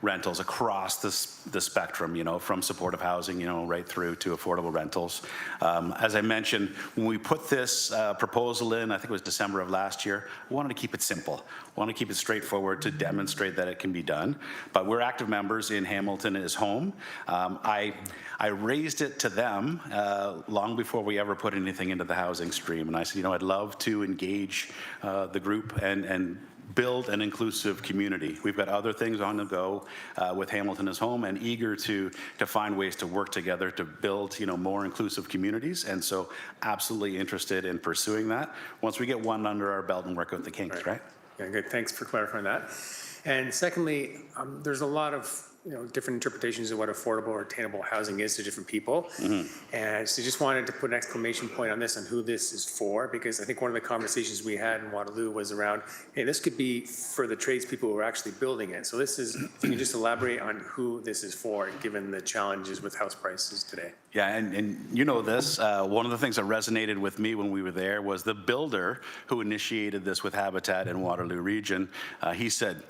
rentals across the spectrum, you know, from supportive housing, you know, right through to affordable rentals. As I mentioned, when we put this proposal in, I think it was December of last year, we wanted to keep it simple. We wanted to keep it straightforward to demonstrate that it can be done. But we're active members in Hamilton is Home. I raised it to them long before we ever put anything into the housing stream. And I said, you know, I'd love to engage the group and build an inclusive community. We've got other things on the go with Hamilton is Home, and eager to find ways to work together to build, you know, more inclusive communities. And so absolutely interested in pursuing that once we get one under our belt and work out the kinks, right? Yeah, good. Thanks for clarifying that. And secondly, there's a lot of different interpretations of what affordable or attainable housing is to different people. And so just wanted to put an exclamation point on this, on who this is for, because I think one of the conversations we had in Waterloo was around, hey, this could be for the tradespeople who are actually building it. So this is, can you just elaborate on who this is for, given the challenges with house prices today? Yeah, and you know this, one of the things that resonated with me when we were there was the builder who initiated this with Habitat in Waterloo Region. He said,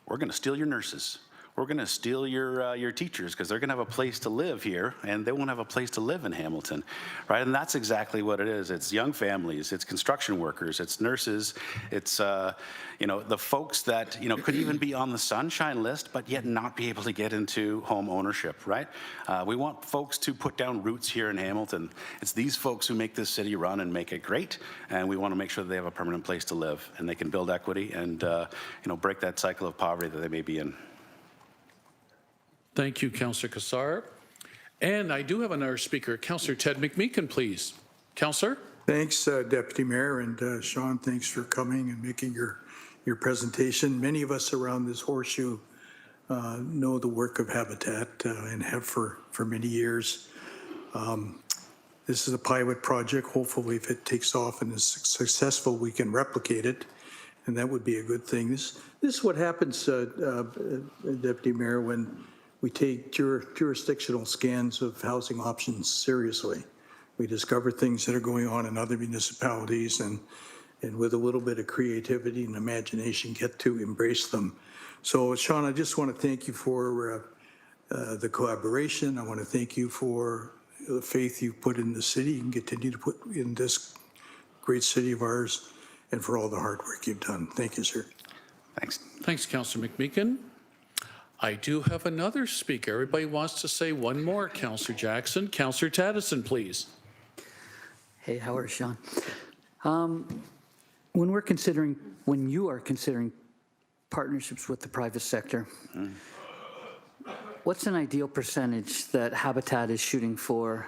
we're going to steal your nurses. We're going to steal your teachers because they're going to have a place to live here, and they won't have a place to live in Hamilton, right? And that's exactly what it is. It's young families, it's construction workers, it's nurses, it's you know, the folks that, you know, could even be on the sunshine list but yet not be able to get into home ownership, right? We want folks to put down roots here in Hamilton. It's these folks who make this city run and make it great, and we want to make sure that they have a permanent place to live and they can build equity and you know, break that cycle of poverty that they may be in. Thank you, Councillor Cassar. And I do have another speaker, Councillor Ted McMeekin, please. Councillor? Thanks, Deputy Mayor, and Sean, thanks for coming and making your presentation. Many of us around this horseshoe know the work of Habitat and have for many years. This is a pilot project. Hopefully, if it takes off and is successful, we can replicate it, and that would be a good thing. This is what happens, Deputy Mayor, when we take jurisdictional scans of housing options seriously. We discover things that are going on in other municipalities, and with a little bit of creativity and imagination, get to embrace them. So, Sean, I just want to thank you for the collaboration. I want to thank you for the faith you put in the city and continue to put in this great city of ours, and for all the hard work you've done. Thank you, sir. Thanks. Thanks, Councillor McMeekin. I do have another speaker. Everybody wants to say one more. Councillor Jackson. Councillor Taddison, please. Hey, how are you, Sean? When you are considering partnerships with the private sector, what's an ideal percentage that Habitat is shooting for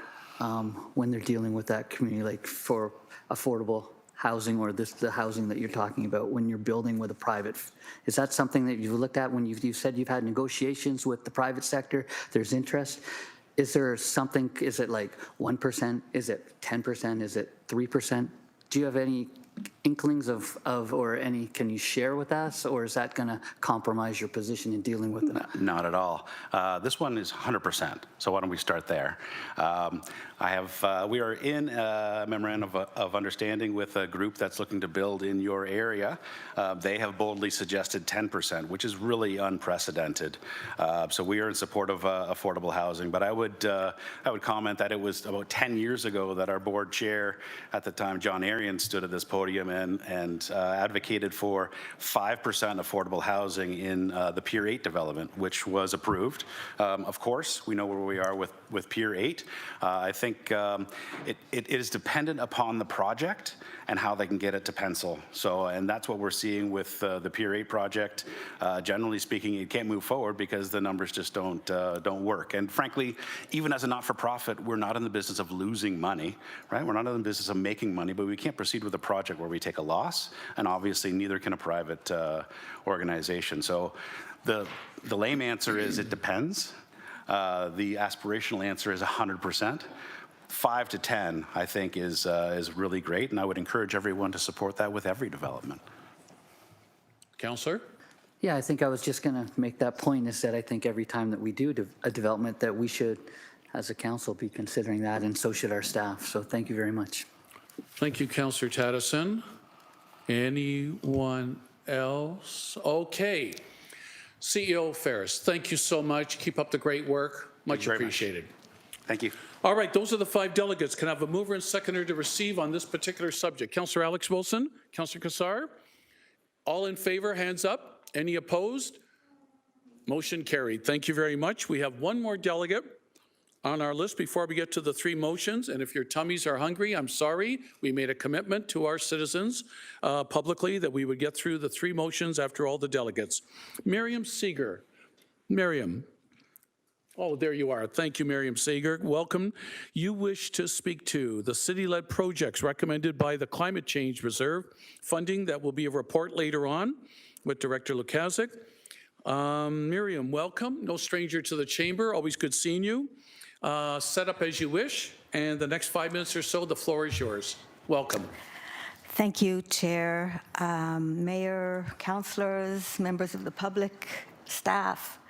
when they're dealing with that community, like for affordable housing or the housing that you're talking about when you're building with a private? Is that something that you've looked at when you said you've had negotiations with the private sector, there's interest? Is there something, is it like 1%? Is it 10%? Is it 3%? Do you have any inklings of or any, can you share with us, or is that going to compromise your position in dealing with them? Not at all. This one is 100%. So why don't we start there? We are in a memorandum of understanding with a group that's looking to build in your area. They have boldly suggested 10%, which is really unprecedented. So we are in support of affordable housing. But I would comment that it was about 10 years ago that our board chair at the time, John Arian, stood at this podium and advocated for 5% affordable housing in the Pier 8 development, which was approved. Of course, we know where we are with Pier 8. I think it is dependent upon the project and how they can get it to pencil. So, and that's what we're seeing with the Pier 8 project. Generally speaking, it can't move forward because the numbers just don't work. And frankly, even as a not-for-profit, we're not in the business of losing money, right? We're not in the business of making money, but we can't proceed with a project where we take a loss, and obviously neither can a private organization. So the lame answer is it depends. The aspirational answer is 100%. 5 to 10, I think, is really great, and I would encourage everyone to support that with every development. Councillor? Yeah, I think I was just going to make that point, is that I think every time that we do a development that we should, as a council, be considering that, and so should our staff. So thank you very much. Thank you, Councillor Tattison. Anyone else? Okay. CEO Ferris, thank you so much. Keep up the great work. Much appreciated. Thank you. All right, those are the 5 delegates. Can I have a mover and seconder to receive on this particular subject? Councillor Alex Wilson, Councillor Kassar. All in favor, hands up. Any opposed? Motion carried. Thank you very much. We have one more delegate on our list before we get to the 3 motions. And if your tummies are hungry, I'm sorry. We made a commitment to our citizens publicly that we would get through the 3 motions after all the delegates. Miriam Seeger. Miriam. Oh, there you are. Thank you, Miriam Seeger. Welcome. You wish to speak to the city-led projects recommended by the Climate Change Reserve funding. That will be a report later on with Director Lukaszuk. Miriam, welcome. No stranger to the chamber. Always good seeing you. Set up as you wish, and the next 5 minutes or so, the floor is yours. Welcome. Thank you, Chair, Mayor, councillors, members of the public, staff.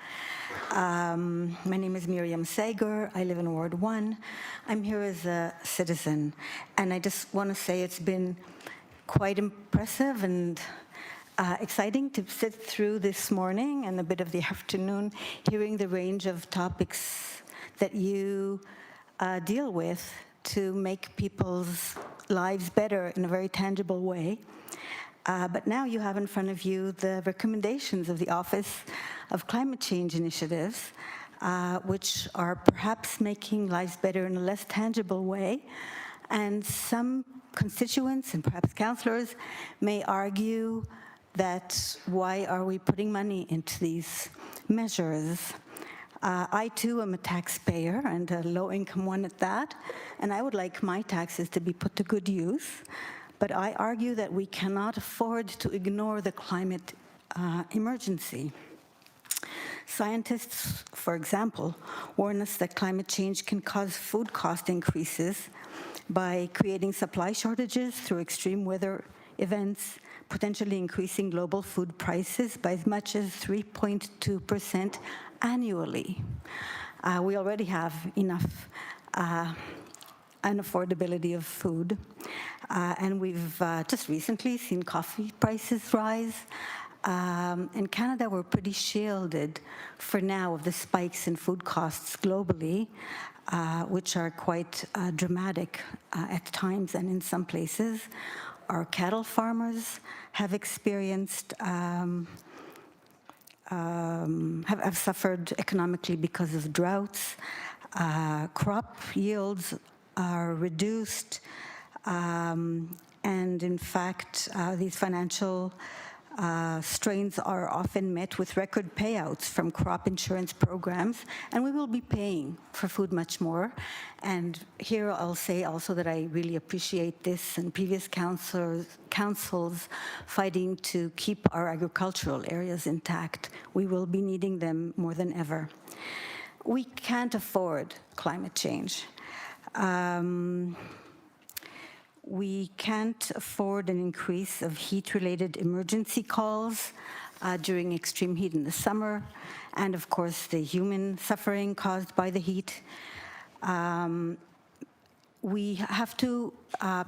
My name is Miriam Sager. I live in Ward 1. I'm here as a citizen, and I just want to say it's been quite impressive and exciting to sit through this morning and a bit of the afternoon, hearing the range of topics that you deal with to make people's lives better in a very tangible way. But now you have in front of you the recommendations of the Office of Climate Change Initiatives, which are perhaps making lives better in a less tangible way. And some constituents and perhaps councillors may argue that why are we putting money into these measures? I too am a taxpayer and a low-income one at that, and I would like my taxes to be put to good use. But I argue that we cannot afford to ignore the climate emergency. Scientists, for example, warn us that climate change can cause food cost increases by creating supply shortages through extreme weather events, potentially increasing global food prices by as much as 3.2% annually. We already have enough unaffordability of food, and we've just recently seen coffee prices rise. In Canada, we're pretty shielded for now of the spikes in food costs globally, which are quite dramatic at times and in some places. Our cattle farmers have experienced, have suffered economically because of droughts. Crop yields are reduced, and in fact, these financial strains are often met with record payouts from crop insurance programs, and we will be paying for food much more. And here I'll say also that I really appreciate this and previous councils fighting to keep our agricultural areas intact. We will be needing them more than ever. We can't afford climate change. We can't afford an increase of heat-related emergency calls during extreme heat in the summer, and of course the human suffering caused by the heat. We have to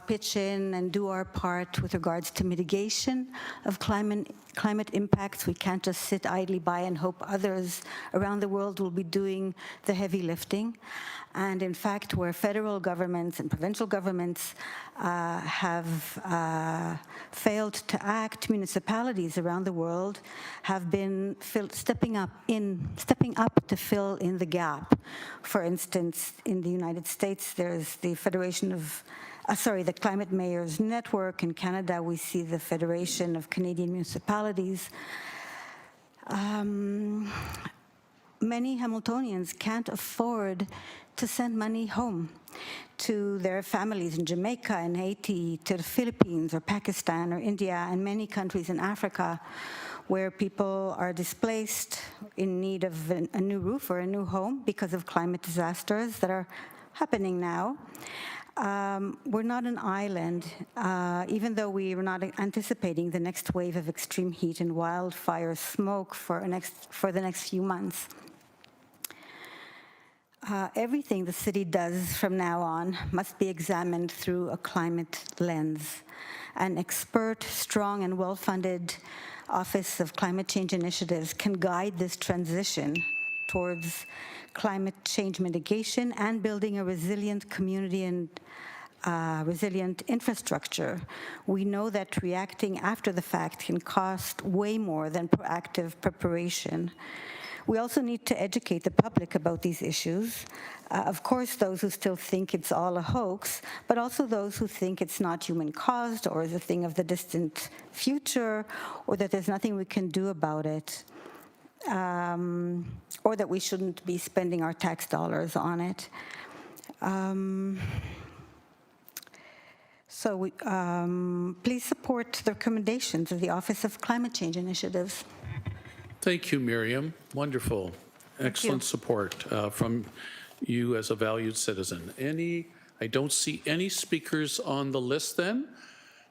pitch in and do our part with regards to mitigation of climate impacts. We can't just sit idly by and hope others around the world will be doing the heavy lifting. And in fact, where federal governments and provincial governments have failed to act, municipalities around the world have been stepping up to fill in the gap. For instance, in the United States, there's the Federation of the Climate Mayors Network. In Canada, we see the Federation of Canadian Municipalities. Many Hamiltonians can't afford to send money home to their families in Jamaica and Haiti, to the Philippines or Pakistan or India, and many countries in Africa where people are displaced in need of a new roof or a new home because of climate disasters that are happening now. We're not an island, even though we were not anticipating the next wave of extreme heat and wildfire smoke for the next few months. Everything the city does from now on must be examined through a climate lens. An expert, strong, and well-funded Office of Climate Change Initiatives can guide this transition towards climate change mitigation and building a resilient community and resilient infrastructure. We know that reacting after the fact can cost way more than proactive preparation. We also need to educate the public about these issues. Of course, those who still think it's all a hoax, but also those who think it's not human-caused or is a thing of the distant future, or that there's nothing we can do about it, or that we shouldn't be spending our tax dollars on it. Please support the recommendations of the Office of Climate Change Initiatives. Thank you, Miriam. Wonderful. Excellent support from you as a valued citizen. I don't see any speakers on the list then,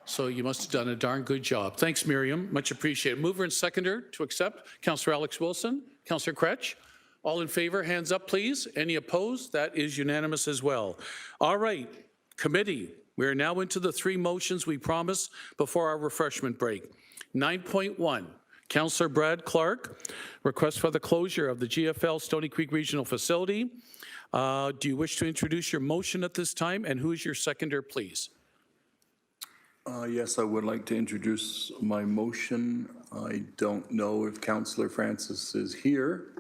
so you must have done a darn good job. Thanks, Miriam. Much appreciated. Mover and seconder to accept, Councillor Alex Wilson, Councillor Kretsch. All in favor, hands up, please. Any opposed? That is unanimous as well. All right, committee. We are now into the three motions we promised before our refreshment break. 9.1. Councillor Brad Clark, request for the closure of the GFL Stoney Creek Regional Facility. Do you wish to introduce your motion at this time, and who is your seconder, please? Yes, I would like to introduce my motion. I don't know if Councillor Francis is here.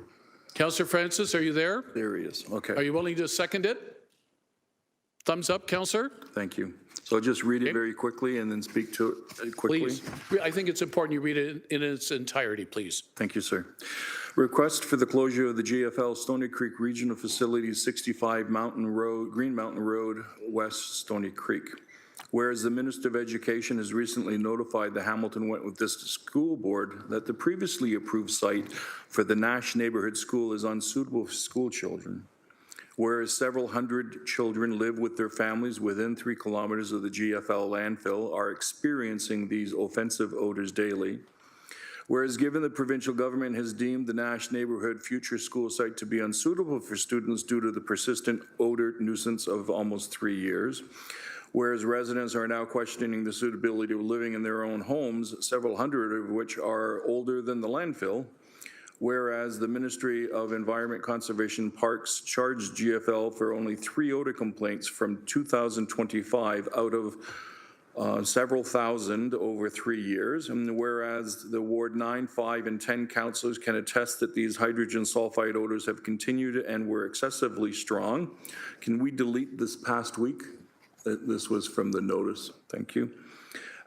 Councillor Francis, are you there? There he is, okay. Are you willing to second it? Thumbs up, Councillor. Thank you. So I'll just read it very quickly and then speak to it quickly. Please. I think it's important you read it in its entirety, please. Thank you, sir. Request for the closure of the GFL Stoney Creek Regional Facility, 65 Mountain Road, Green Mountain Road, West Stoney Creek. Whereas the Minister of Education has recently notified the Hamilton Wentworth District School Board that the previously approved site for the Nash Neighborhood School is unsuitable for school children. Whereas several hundred children live with their families within 3 kilometers of the GFL landfill are experiencing these offensive odors daily. Whereas given the provincial government has deemed the Nash Neighborhood future school site to be unsuitable for students due to the persistent odor nuisance of almost 3 years. Whereas residents are now questioning the suitability of living in their own homes, several hundred of which are older than the landfill. Whereas the Ministry of Environment, Conservation, Parks charged GFL for only 3 odor complaints from 2025 out of several thousand over 3 years. And whereas the Ward 9, 5, and 10 councillors can attest that these hydrogen sulfide odors have continued and were excessively strong. Can we delete this past week? This was from the notice. Thank you.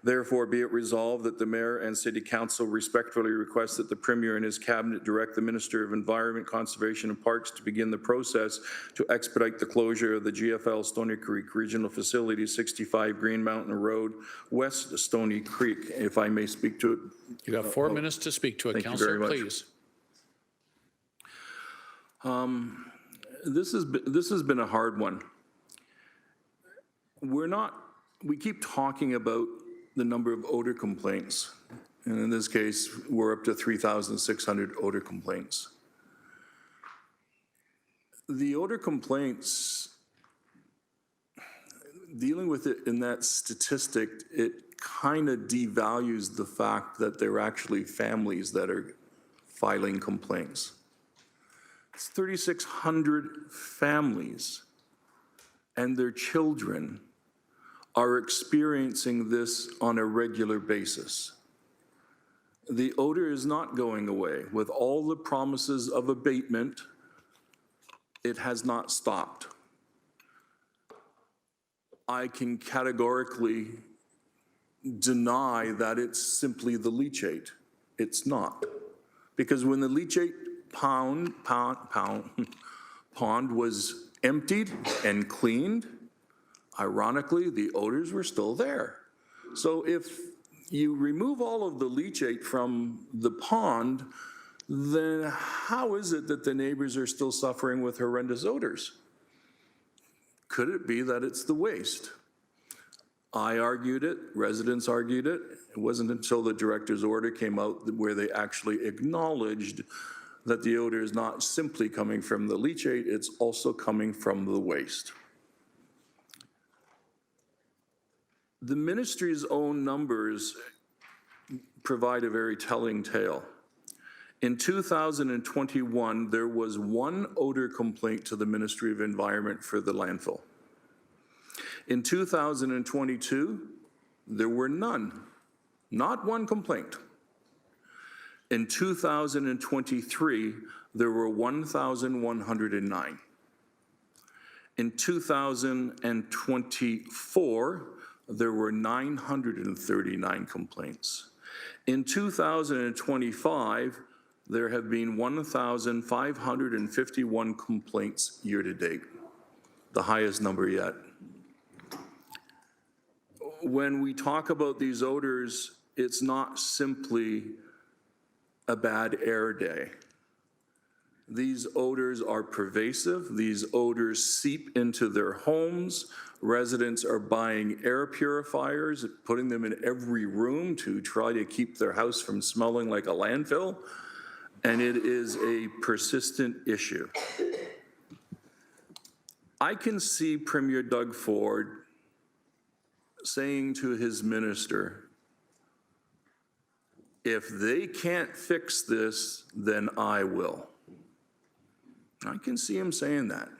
Therefore, be it resolved that the Mayor and City Council respectfully request that the Premier and his Cabinet direct the Minister of Environment, Conservation and Parks to begin the process to expedite the closure of the GFL Stoney Creek Regional Facility, 65 Green Mountain Road, West Stoney Creek. If I may speak to it. You have 4 minutes to speak to it, Councillor, please. This has been a hard one. We keep talking about the number of odor complaints. And in this case, we're up to 3,600 odor complaints. The odor complaints, dealing with it in that statistic, it kind of devalues the fact that there are actually families that are filing complaints. It's 3,600 families and their children are experiencing this on a regular basis. The odor is not going away. With all the promises of abatement, it has not stopped. I can categorically deny that it's simply the leachate. It's not. Because when the leachate pond was emptied and cleaned, ironically, the odors were still there. So if you remove all of the leachate from the pond, then how is it that the neighbors are still suffering with horrendous odors? Could it be that it's the waste? I argued it, residents argued it. It wasn't until the director's order came out where they actually acknowledged that the odor is not simply coming from the leachate, it's also coming from the waste. The ministry's own numbers provide a very telling tale. In 2021, there was one odor complaint to the Ministry of Environment for the landfill. In 2022, there were none, not one complaint. In 2023, there were 1,109. In 2024, there were 939 complaints. In 2025, there have been 1,551 complaints year to date, the highest number yet. When we talk about these odors, it's not simply a bad air day. These odors are pervasive. These odors seep into their homes. Residents are buying air purifiers, putting them in every room to try to keep their house from smelling like a landfill. And it is a persistent issue. I can see Premier Doug Ford saying to his minister, if they can't fix this, then I will. I can see him saying that.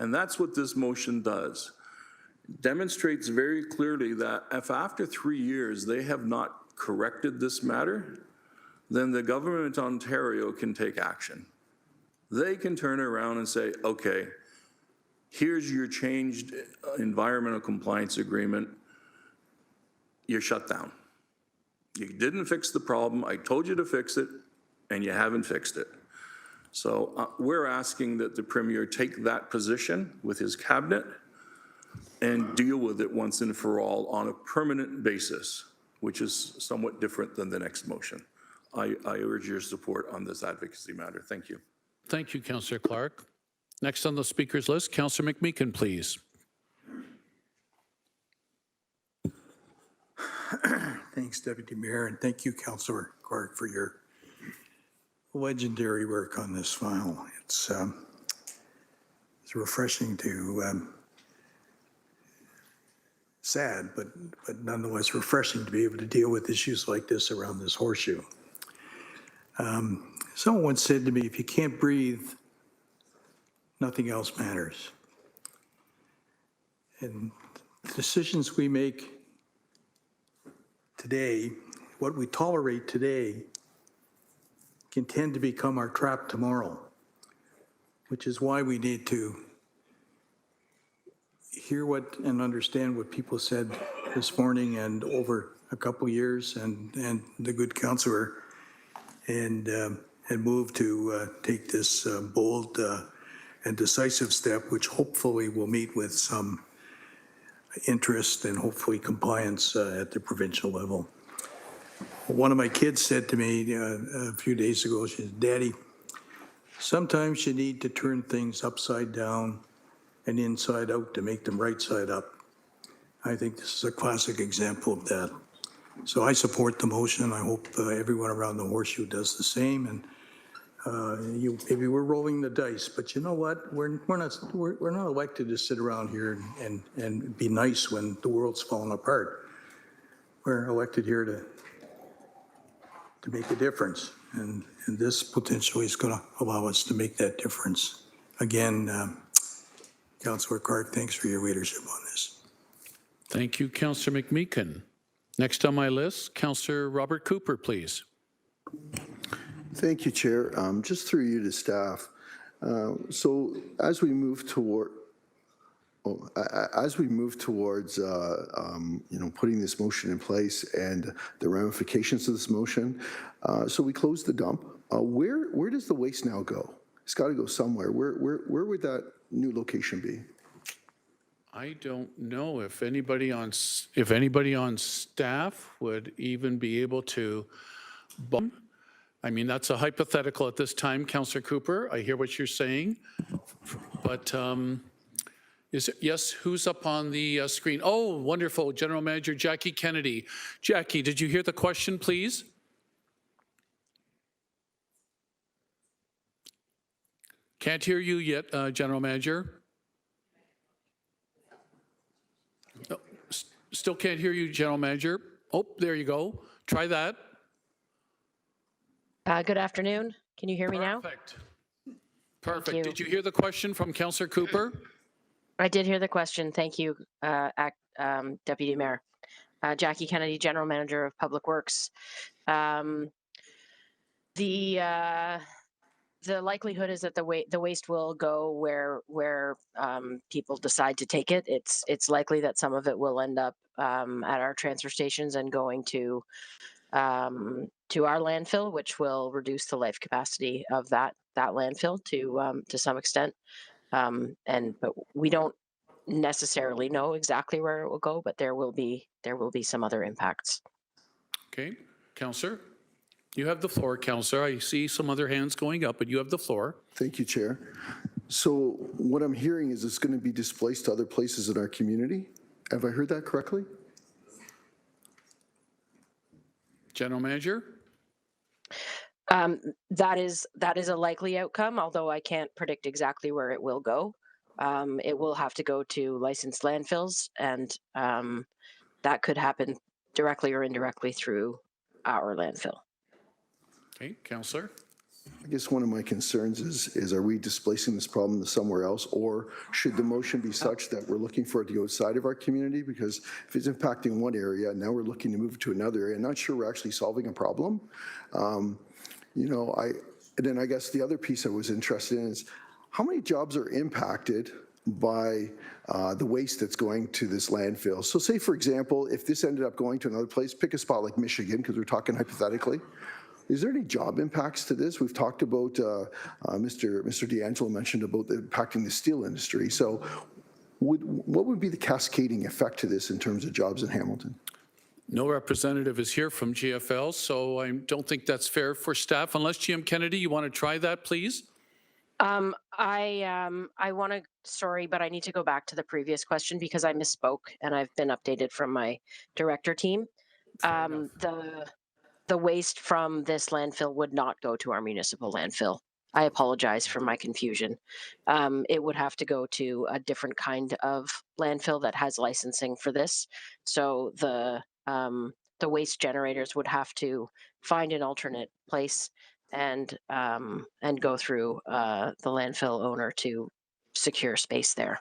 And that's what this motion does. It demonstrates very clearly that if after 3 years they have not corrected this matter, then the government of Ontario can take action. They can turn around and say, okay, here's your changed environmental compliance agreement. You're shut down. You didn't fix the problem. I told you to fix it, and you haven't fixed it. So we're asking that the Premier take that position with his cabinet and deal with it once and for all on a permanent basis, which is somewhat different than the next motion. I urge your support on this advocacy matter. Thank you. Thank you, Councillor Clark. Next on the speakers list, Councillor McMeekin, please. Thanks, Deputy Mayor, and thank you, Councillor Clark, for your legendary work on this file. It's refreshing to, sad, but nonetheless refreshing to be able to deal with issues like this around this horseshoe. Someone once said to me, if you can't breathe, nothing else matters. And the decisions we make today, what we tolerate today, can tend to become our trap tomorrow, which is why we need to hear what and understand what people said this morning and over a couple years, and the good councillor, and move to take this bold and decisive step, which hopefully will meet with some interest and hopefully compliance at the provincial level. One of my kids said to me a few days ago, she said, Daddy, sometimes you need to turn things upside down and inside out to make them right side up. I think this is a classic example of that. So I support the motion. I hope everyone around the horseshoe does the same. And maybe we're rolling the dice, but you know what? We're not elected to sit around here and be nice when the world's falling apart. We're elected here to make a difference, and this potentially is going to allow us to make that difference. Again, Councillor Clark, thanks for your leadership on this. Thank you, Councillor McMeekin. Next on my list, Councillor Robert Cooper, please. Thank you, Chair. Just through you to staff. So as we move towards putting this motion in place and the ramifications of this motion, so we close the dump. Where does the waste now go? It's got to go somewhere. Where would that new location be? I don't know if anybody on staff would even be able to. I mean, that's a hypothetical at this time, Councillor Cooper. I hear what you're saying, but yes, who's up on the screen? Oh, wonderful, General Manager Jackie Kennedy. Jackie, did you hear the question, please? Can't hear you yet, General Manager. No, still can't hear you, General Manager. Oh, there you go. Try that. Good afternoon. Can you hear me now? Perfect. Perfect. Did you hear the question from Councillor Cooper? I did hear the question. Thank you, Deputy Mayor. Jackie Kennedy, General Manager of Public Works. The likelihood is that the waste will go where people decide to take it. It's likely that some of it will end up at our transfer stations and going to our landfill, which will reduce the life capacity of that landfill to some extent. But we don't necessarily know exactly where it will go, but there will be some other impacts. Okay, Councillor. You have the floor, Councillor. I see some other hands going up, but you have the floor. Thank you, Chair. So what I'm hearing is it's going to be displaced to other places in our community. Have I heard that correctly? General Manager? That is a likely outcome, although I can't predict exactly where it will go. It will have to go to licensed landfills, and that could happen directly or indirectly through our landfill. Okay, Councillor. I guess one of my concerns is are we displacing this problem to somewhere else, or should the motion be such that we're looking for it to go outside of our community? Because if it's impacting one area, now we're looking to move it to another area. I'm not sure we're actually solving a problem. And then I guess the other piece I was interested in is how many jobs are impacted by the waste that's going to this landfill. So say, for example, if this ended up going to another place, pick a spot like Michigan, because we're talking hypothetically. Is there any job impacts to this? We've talked about, Mr. D'Angelo mentioned about impacting the steel industry. So what would be the cascading effect to this in terms of jobs in Hamilton? No representative is here from GFL, so I don't think that's fair for staff. Unless GM Kennedy, you want to try that, please? I want to, sorry, but I need to go back to the previous question because I misspoke and I've been updated from my director team. The waste from this landfill would not go to our municipal landfill. I apologize for my confusion. It would have to go to a different kind of landfill that has licensing for this. So the waste generators would have to find an alternate place and go through the landfill owner to secure space there.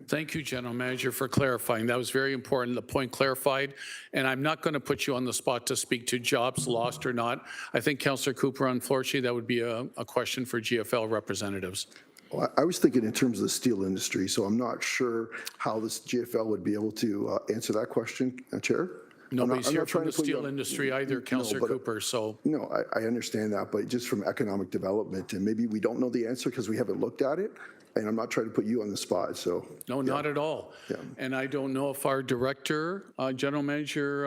Thank you, General Manager, for clarifying. That was very important, the point clarified. And I'm not going to put you on the spot to speak to jobs lost or not. I think Councillor Cooper, unfortunately, that would be a question for GFL representatives. Well, I was thinking in terms of the steel industry, so I'm not sure how this GFL would be able to answer that question, Chair. Nobody's here from the steel industry either, Councillor Cooper, so. No, I understand that, but just from economic development, and maybe we don't know the answer because we haven't looked at it, and I'm not trying to put you on the spot, so. No, not at all. Yeah. And I don't know if our director, General Manager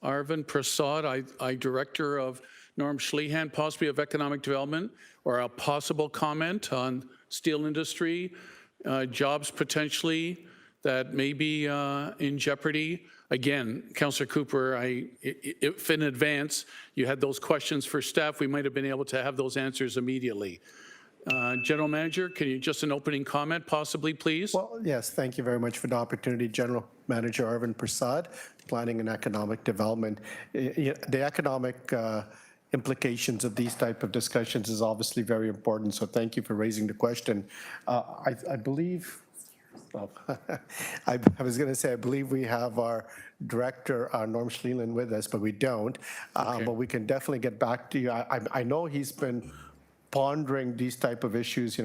Arvind Prasad, Director of Norm Schlehan, possibly of Economic Development, or a possible comment on steel industry, jobs potentially that may be in jeopardy. Again, Councillor Cooper, if in advance you had those questions for staff, we might have been able to have those answers immediately. General Manager, can you just an opening comment possibly, please? Well, yes, thank you very much for the opportunity. General Manager Arvind Prasad, Planning and Economic Development. The economic implications of these type of discussions is obviously very important, so thank you for raising the question. I believe, well, I was going to say, I believe we have our director, Norm Schlehan, with us, but we don't. But we can definitely get back to you. I know he's been pondering these type of issues,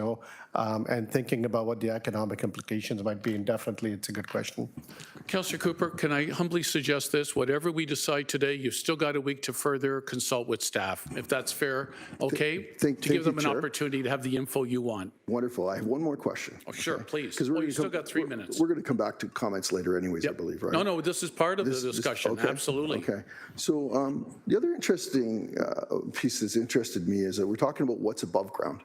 and thinking about what the economic implications might be, and definitely it's a good question. Councillor Cooper, can I humbly suggest this? Whatever we decide today, you've still got a week to further consult with staff, if that's fair, okay? To give them an opportunity to have the info you want. Wonderful. I have one more question. Oh, sure, please. Because you still got 3 minutes. We're going to come back to comments later anyways, I believe, right? No, this is part of the discussion, okay. Absolutely. Okay. So the other interesting piece that's interested me is that we're talking about what's above ground.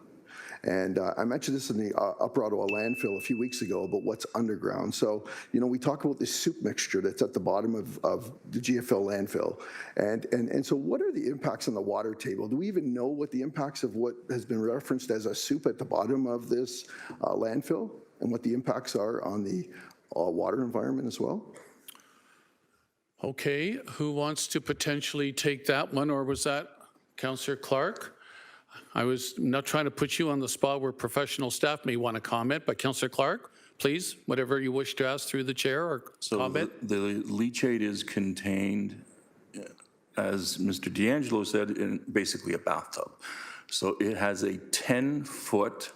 And I mentioned this in the Upper Ottawa landfill a few weeks ago about what's underground. So, we talk about this soup mixture that's at the bottom of the GFL landfill. And so what are the impacts on the water table? Do we even know what the impacts of what has been referenced as a soup at the bottom of this landfill and what the impacts are on the water environment as well? Okay, who wants to potentially take that one, or was that Councillor Clark? I was not trying to put you on the spot where professional staff may want to comment, but Councillor Clark, please, whatever you wish to ask through the chair or comment. The leachate is contained, as Mr. D'Angelo said, in basically a bathtub. So it has a 10-foot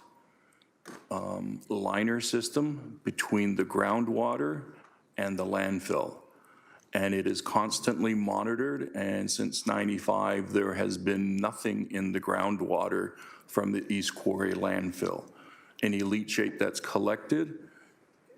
liner system between the groundwater and the landfill. And it is constantly monitored, and since '95, there has been nothing in the groundwater from the East Quarry landfill. Any leachate that's collected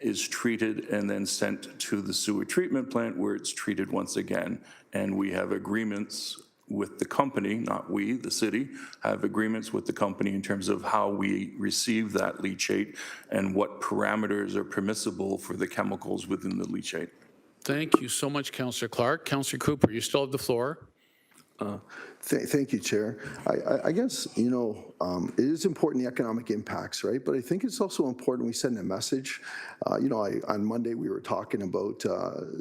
is treated and then sent to the sewer treatment plant where it's treated once again. And we have agreements with the company, not we, the city, have agreements with the company in terms of how we receive that leachate and what parameters are permissible for the chemicals within the leachate. Thank you so much, Councillor Clark. Councillor Cooper, you still have the floor. Thank you, Chair. I guess, it is important, the economic impacts, right? But I think it's also important we send a message. On Monday, we were talking about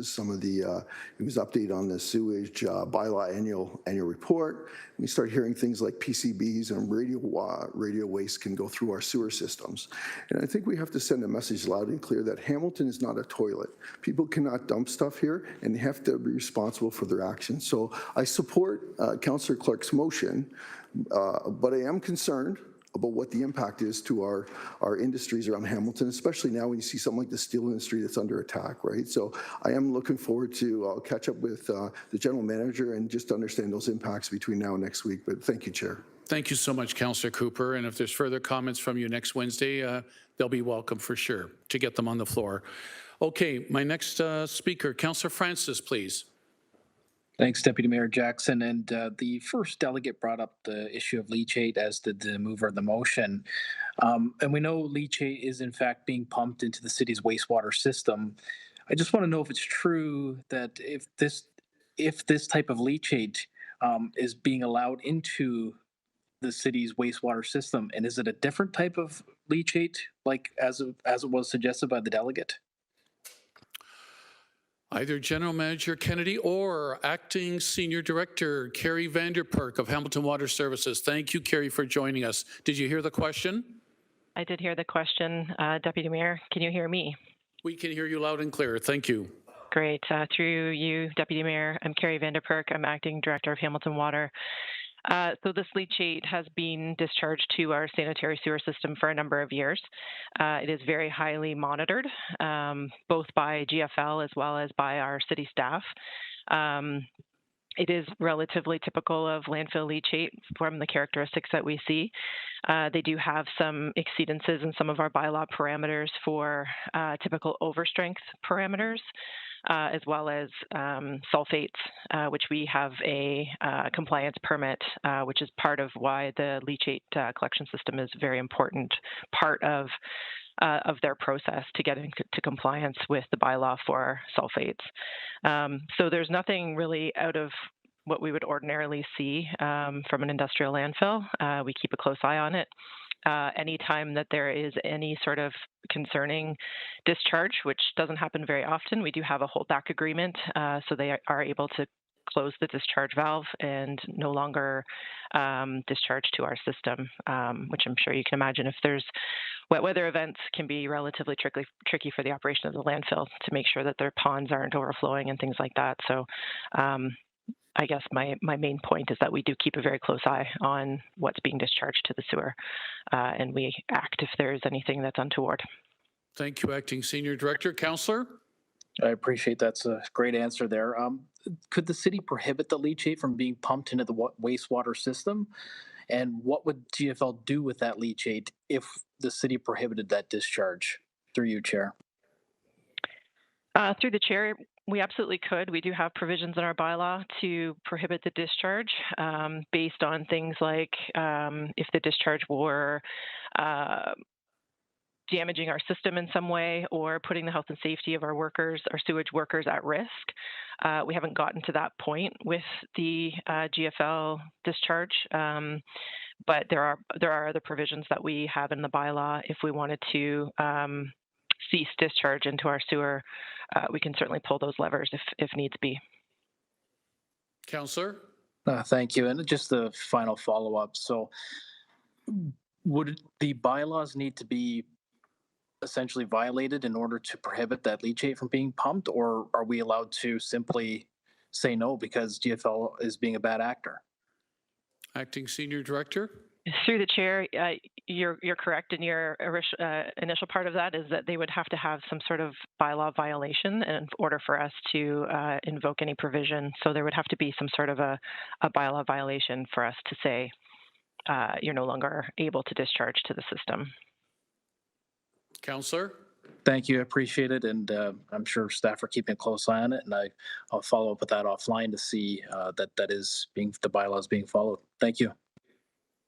some of the, it was update on the sewage bylaw annual report. We start hearing things like PCBs and radio waste can go through our sewer systems. And I think we have to send a message loud and clear that Hamilton is not a toilet. People cannot dump stuff here, and they have to be responsible for their actions. So I support Councillor Clark's motion, but I am concerned about what the impact is to our industries around Hamilton, especially now when you see something like the steel industry that's under attack, right? So I am looking forward to, I'll catch up with the general manager and just understand those impacts between now and next week. But thank you, Chair. Thank you so much, Councillor Cooper. And if there's further comments from you next Wednesday, they'll be welcome for sure to get them on the floor. Okay, my next speaker, Councillor Francis, please. Thanks, Deputy Mayor Jackson. And the first delegate brought up the issue of leachate, as did the mover of the motion. And we know leachate is in fact being pumped into the city's wastewater system. I just want to know if it's true that if this type of leachate is being allowed into the city's wastewater system, and is it a different type of leachate, like as it was suggested by the delegate? Either General Manager Kennedy or Acting Senior Director Carrie Vanderperk of Hamilton Water Services. Thank you, Carrie, for joining us. Did you hear the question? I did hear the question, Deputy Mayor. Can you hear me? We can hear you loud and clear. Thank you. Great. Through you, Deputy Mayor, I'm Carrie Vanderperk. I'm Acting Director of Hamilton Water. So this leachate has been discharged to our sanitary sewer system for a number of years. It is very highly monitored, both by GFL as well as by our city staff. It is relatively typical of landfill leachate from the characteristics that we see. They do have some exceedances in some of our bylaw parameters for typical overstrength parameters. As well as sulfates, which we have a compliance permit, which is part of why the leachate collection system is a very important part of their process to get into compliance with the bylaw for sulfates. So there's nothing really out of what we would ordinarily see from an industrial landfill. We keep a close eye on it. Anytime that there is any sort of concerning discharge, which doesn't happen very often, we do have a holdback agreement, so they are able to close the discharge valve and no longer discharge to our system, which I'm sure you can imagine if there's wet weather events can be relatively tricky for the operation of the landfill to make sure that their ponds aren't overflowing and things like that. So I guess my main point is that we do keep a very close eye on what's being discharged to the sewer, and we act if there's anything that's untoward. Thank you, Acting Senior Director. Councillor? I appreciate that's a great answer there. Could the city prohibit the leachate from being pumped into the wastewater system? And what would GFL do with that leachate if the city prohibited that discharge? Through you, Chair. Through the chair, We absolutely could. We do have provisions in our bylaw to prohibit the discharge based on things like if the discharge were damaging our system in some way or putting the health and safety of our workers, our sewage workers at risk. We haven't gotten to that point with the GFL discharge, but there are other provisions that we have in the bylaw. If we wanted to cease discharge into our sewer, we can certainly pull those levers if needs be. Councillor? Thank you. And just the final follow-up. So would the bylaws need to be essentially violated in order to prohibit that leachate from being pumped, or are we allowed to simply say no because GFL is being a bad actor? Acting Senior Director? Through the chair, you're correct in your initial part of that is that they would have to have some sort of bylaw violation in order for us to invoke any provision. So there would have to be some sort of a bylaw violation for us to say you're no longer able to discharge to the system. Councillor? Thank you. I appreciate it. And I'm sure staff are keeping a close eye on it. And I'll follow up with that offline to see that the bylaws being followed. Thank you.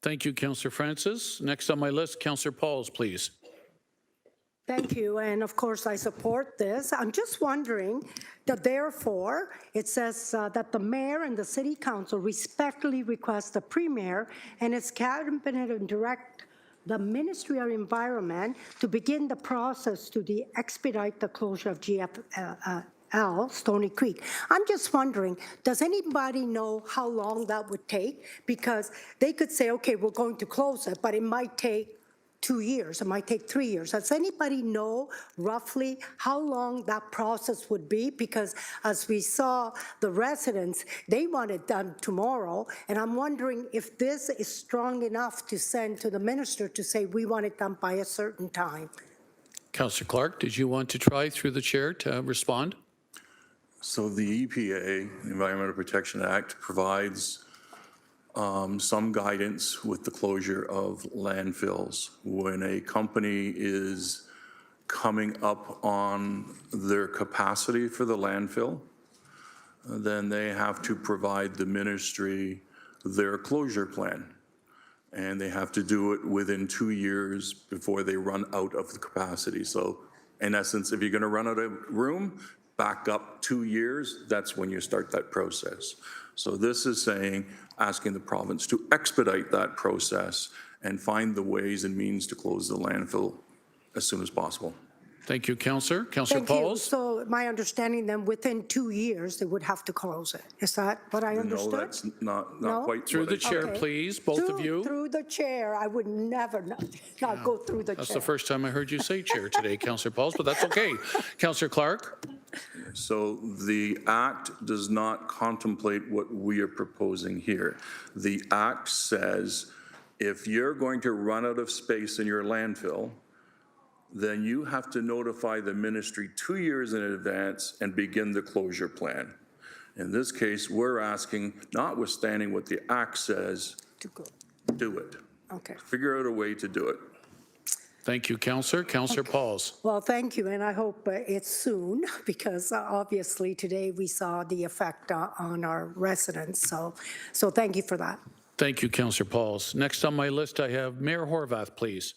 Thank you, Councillor Francis. Next on my list, Councillor Pauls, please. Thank you, and of course I support this. I'm just wondering that therefore it says that the mayor and the city council respectfully request the premier and its cabinet and direct the Ministry of Environment to begin the process to expedite the closure of GFL Stoney Creek. I'm just wondering, does anybody know how long that would take? Because they could say, okay, we're going to close it, but it might take 2 years, it might take 3 years. Does anybody know roughly how long that process would be? Because as we saw, the residents, they want it done tomorrow, and I'm wondering if this is strong enough to send to the minister to say we want it done by a certain time. Councillor Clark, did you want to try through the chair to respond? So the EPA, the Environmental Protection Act, provides some guidance with the closure of landfills. When a company is coming up on their capacity for the landfill, then they have to provide the ministry their closure plan. And they have to do it within 2 years before they run out of the capacity. So in essence, if you're going to run out of room, back up 2 years, that's when you start that process. So this is saying, asking the province to expedite that process and find the ways and means to close the landfill as soon as possible. Thank you, Councillor. Councillor Thank you. Pauls? So my understanding then, within 2 years, they would have to close it. Is that what I understood? No, that's not No? quite. Through the chair, Okay. please, both of you. Through the chair, I would never not go through the chair. That's the first time I heard you say chair today, Councillor Pauls, but that's okay. Councillor Clark? So the act does not contemplate what we are proposing here. The act says if you're going to run out of space in your landfill, then you have to notify the ministry 2 years in advance and begin the closure plan. In this case, we're asking, notwithstanding what the act says, do it. Okay. Figure out a way to do it. Thank you, Councillor. Councillor Pauls? Well, thank you, and I hope it's soon, because obviously today we saw the effect on our residents, so thank you for that. Thank you, Councillor Pauls. Next on my list, I have Mayor Horvath, please.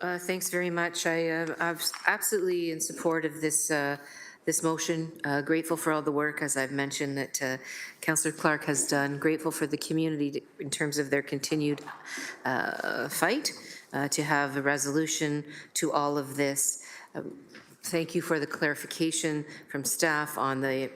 Thanks very much. I'm absolutely in support of this this motion. Grateful for all the work, as I've mentioned, that Councillor Clark has done. Grateful for the community in terms of their continued fight to have a resolution to all of this. Thank you for the clarification from staff on the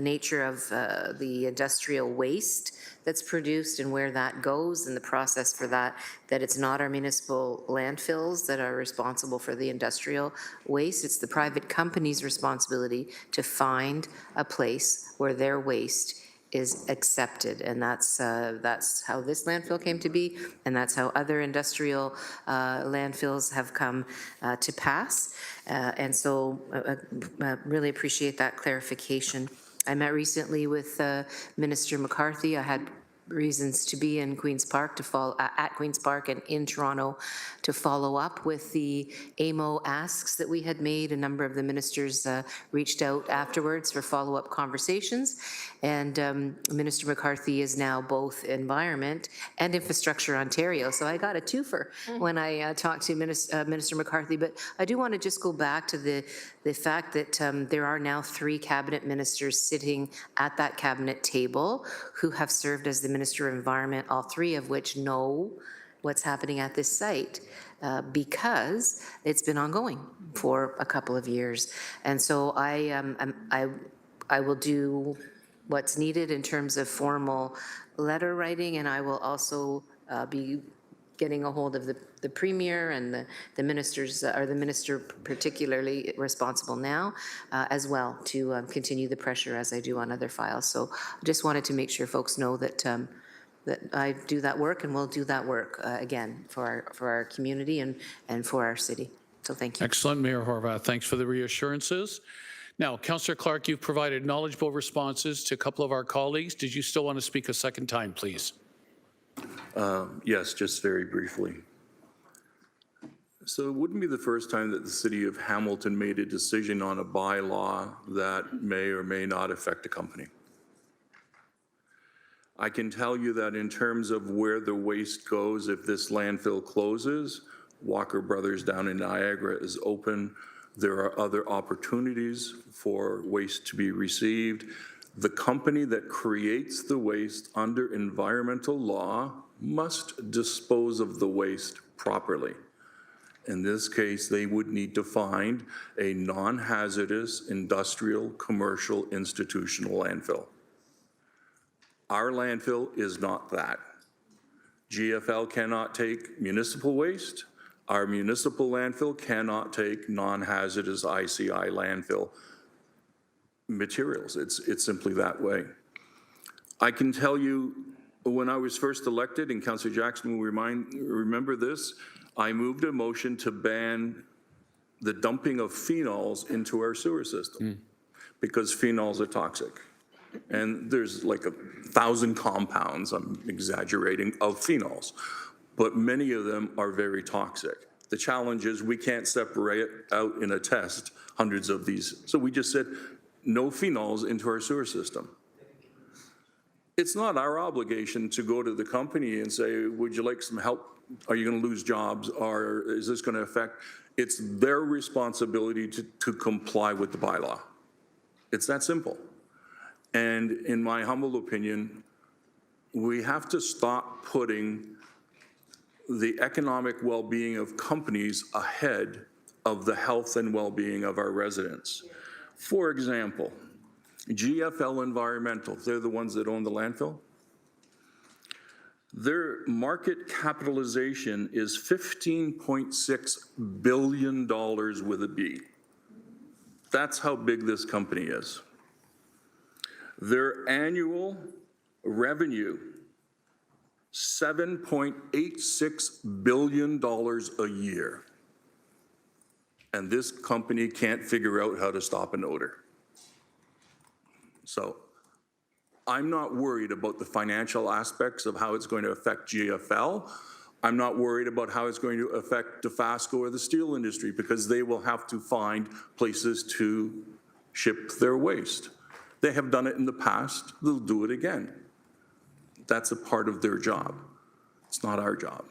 nature of the industrial waste that's produced and where that goes and the process for that, that it's not our municipal landfills that are responsible for the industrial waste. It's the private company's responsibility to find a place where their waste is accepted, and that's how this landfill came to be, and that's how other industrial landfills have come to pass. And so really appreciate that clarification. I met recently with Minister McCarthy. I had reasons to be in Queen's Park, to follow at Queen's Park and in Toronto, to follow up with the AMO asks that we had made. A number of the ministers reached out afterwards for follow-up conversations, and Minister McCarthy is now both Environment and Infrastructure Ontario. So I got a twofer when I talked to Minister McCarthy. But I do want to just go back to the fact that there are now 3 cabinet ministers sitting at that cabinet table who have served as the Minister of Environment, all 3 of which know what's happening at this site because it's been ongoing for a couple of years. And so I will do what's needed in terms of formal letter writing, and I will also be getting a hold of the Premier and the ministers, or the minister particularly responsible now, as well, to continue the pressure as I do on other files. So I just wanted to make sure folks know that that I do that work and will do that work again for our community and for our city. So thank you. Excellent, Mayor Horwath. Thanks for the reassurances. Now, Councillor Clark, you've provided knowledgeable responses to a couple of our colleagues. Did you still want to speak a second time, please? Yes, just very briefly. So it wouldn't be the first time that the City of Hamilton made a decision on a bylaw that may or may not affect a company. I can tell you that in terms of where the waste goes, if this landfill closes, Walker Brothers down in Niagara is open. There are other opportunities for waste to be received. The company that creates the waste under environmental law must dispose of the waste properly. In this case, they would need to find a non-hazardous industrial, commercial, institutional landfill. Our landfill is not that. GFL cannot take municipal waste. Our municipal landfill cannot take non-hazardous ICI landfill materials. It's simply that way. I can tell you, when I was first elected, and Councillor Jackson will remember this, I moved a motion to ban the dumping of phenols into our sewer system because phenols are toxic. And there's like 1,000 compounds, I'm exaggerating, of phenols, but many of them are very toxic. The challenge is we can't separate out in a test hundreds of these. So we just said, no phenols into our sewer system. It's not our obligation to go to the company and say, would you like some help? Are you going to lose jobs? Or is this going to affect? It's their responsibility to comply with the bylaw. It's that simple. And in my humble opinion, we have to stop putting the economic well-being of companies ahead of the health and well-being of our residents. For example, GFL Environmental, they're the ones that own the landfill. Their market capitalization is $15.6 billion with a B. That's how big this company is. Their annual revenue, $7.86 billion a year. And this company can't figure out how to stop an odor. So I'm not worried about the financial aspects of how it's going to affect GFL. I'm not worried about how it's going to affect Dofasco or the steel industry because they will have to find places to ship their waste. They have done it in the past, they'll do it again. That's a part of their job. It's not our job.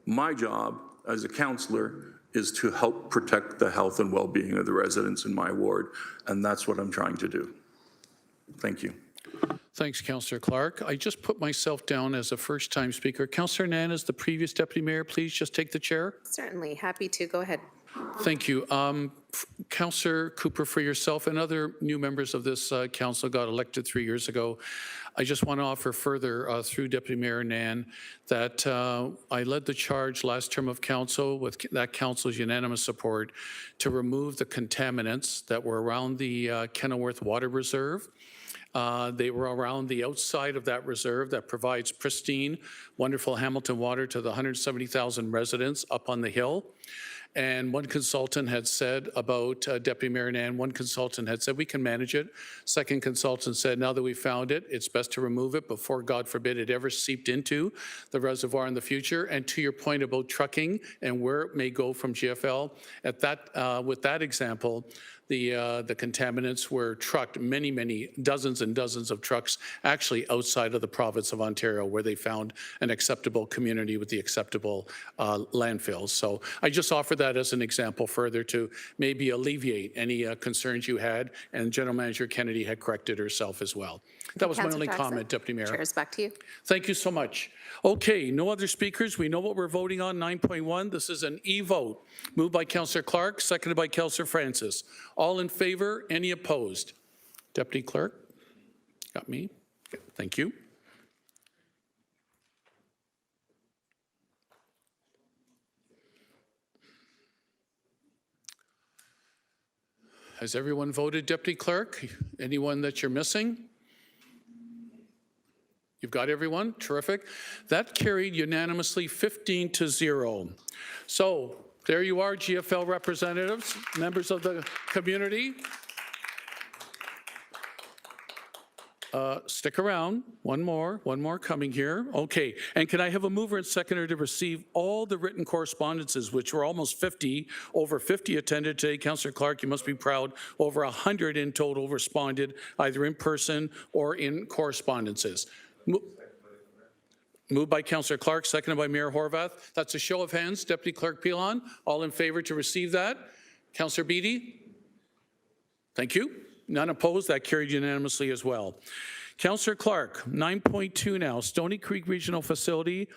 My job as a councillor is to help protect the health and well-being of the residents in my ward, and that's what I'm trying to do. Thank you. Thanks, Councillor Clark. I just put myself down as a first-time speaker. Councillor Nanas, the previous Deputy Mayor, please just take the chair. Certainly, happy to. Go ahead. Thank you. Councillor Cooper, for yourself and other new members of this council got elected 3 years ago, I just want to offer further through Deputy Mayor Nan that I led the charge last term of council with that council's unanimous support to remove the contaminants that were around the Kenilworth Water Reserve. They were around the outside of that reserve that provides pristine, wonderful Hamilton water to the 170,000 residents up on the hill. And one consultant had said about Deputy Mayor Nan, one consultant had said, we can manage it. Second consultant said, now that we found it, it's best to remove it before, God forbid, it ever seeped into the reservoir in the future. And to your point about trucking and where it may go from GFL, at that, with that example, the contaminants were trucked many dozens and dozens of trucks actually outside of the province of Ontario, where they found an acceptable community with the acceptable landfills. So I just offer that as an example further to maybe alleviate any concerns you had, and General Manager Kennedy had corrected herself as well. That was my Councillor only Jackson. comment, Deputy Mayor. Chair is back to you. Thank you so much. Okay, no other speakers. We know what we're voting on, 9.1. This is an e-vote. Moved by Councillor Clark, seconded by Councillor Francis. All in favor, any opposed? Deputy Clerk? Got me? Okay, thank you. Has everyone voted, Deputy Clerk? Anyone that you're missing? You've got everyone? Terrific. That carried unanimously 15-0. So there you are, GFL representatives, members of the community. Stick around. One more coming here. Okay, and can I have a mover and seconder to receive all the written correspondences, which were almost 50, over 50 attended today. Councillor Clark, you must be proud. Over 100 in total responded, either in person or in correspondences. Moved by Councillor Clark, seconded by Mayor Horwath. That's a show of hands. Deputy Clerk Pilon, all in favor to receive that? Councillor Beattie? Thank you. None opposed. That carried unanimously as well. Councillor Clark, 9.2 now, Stoney Creek Regional Facility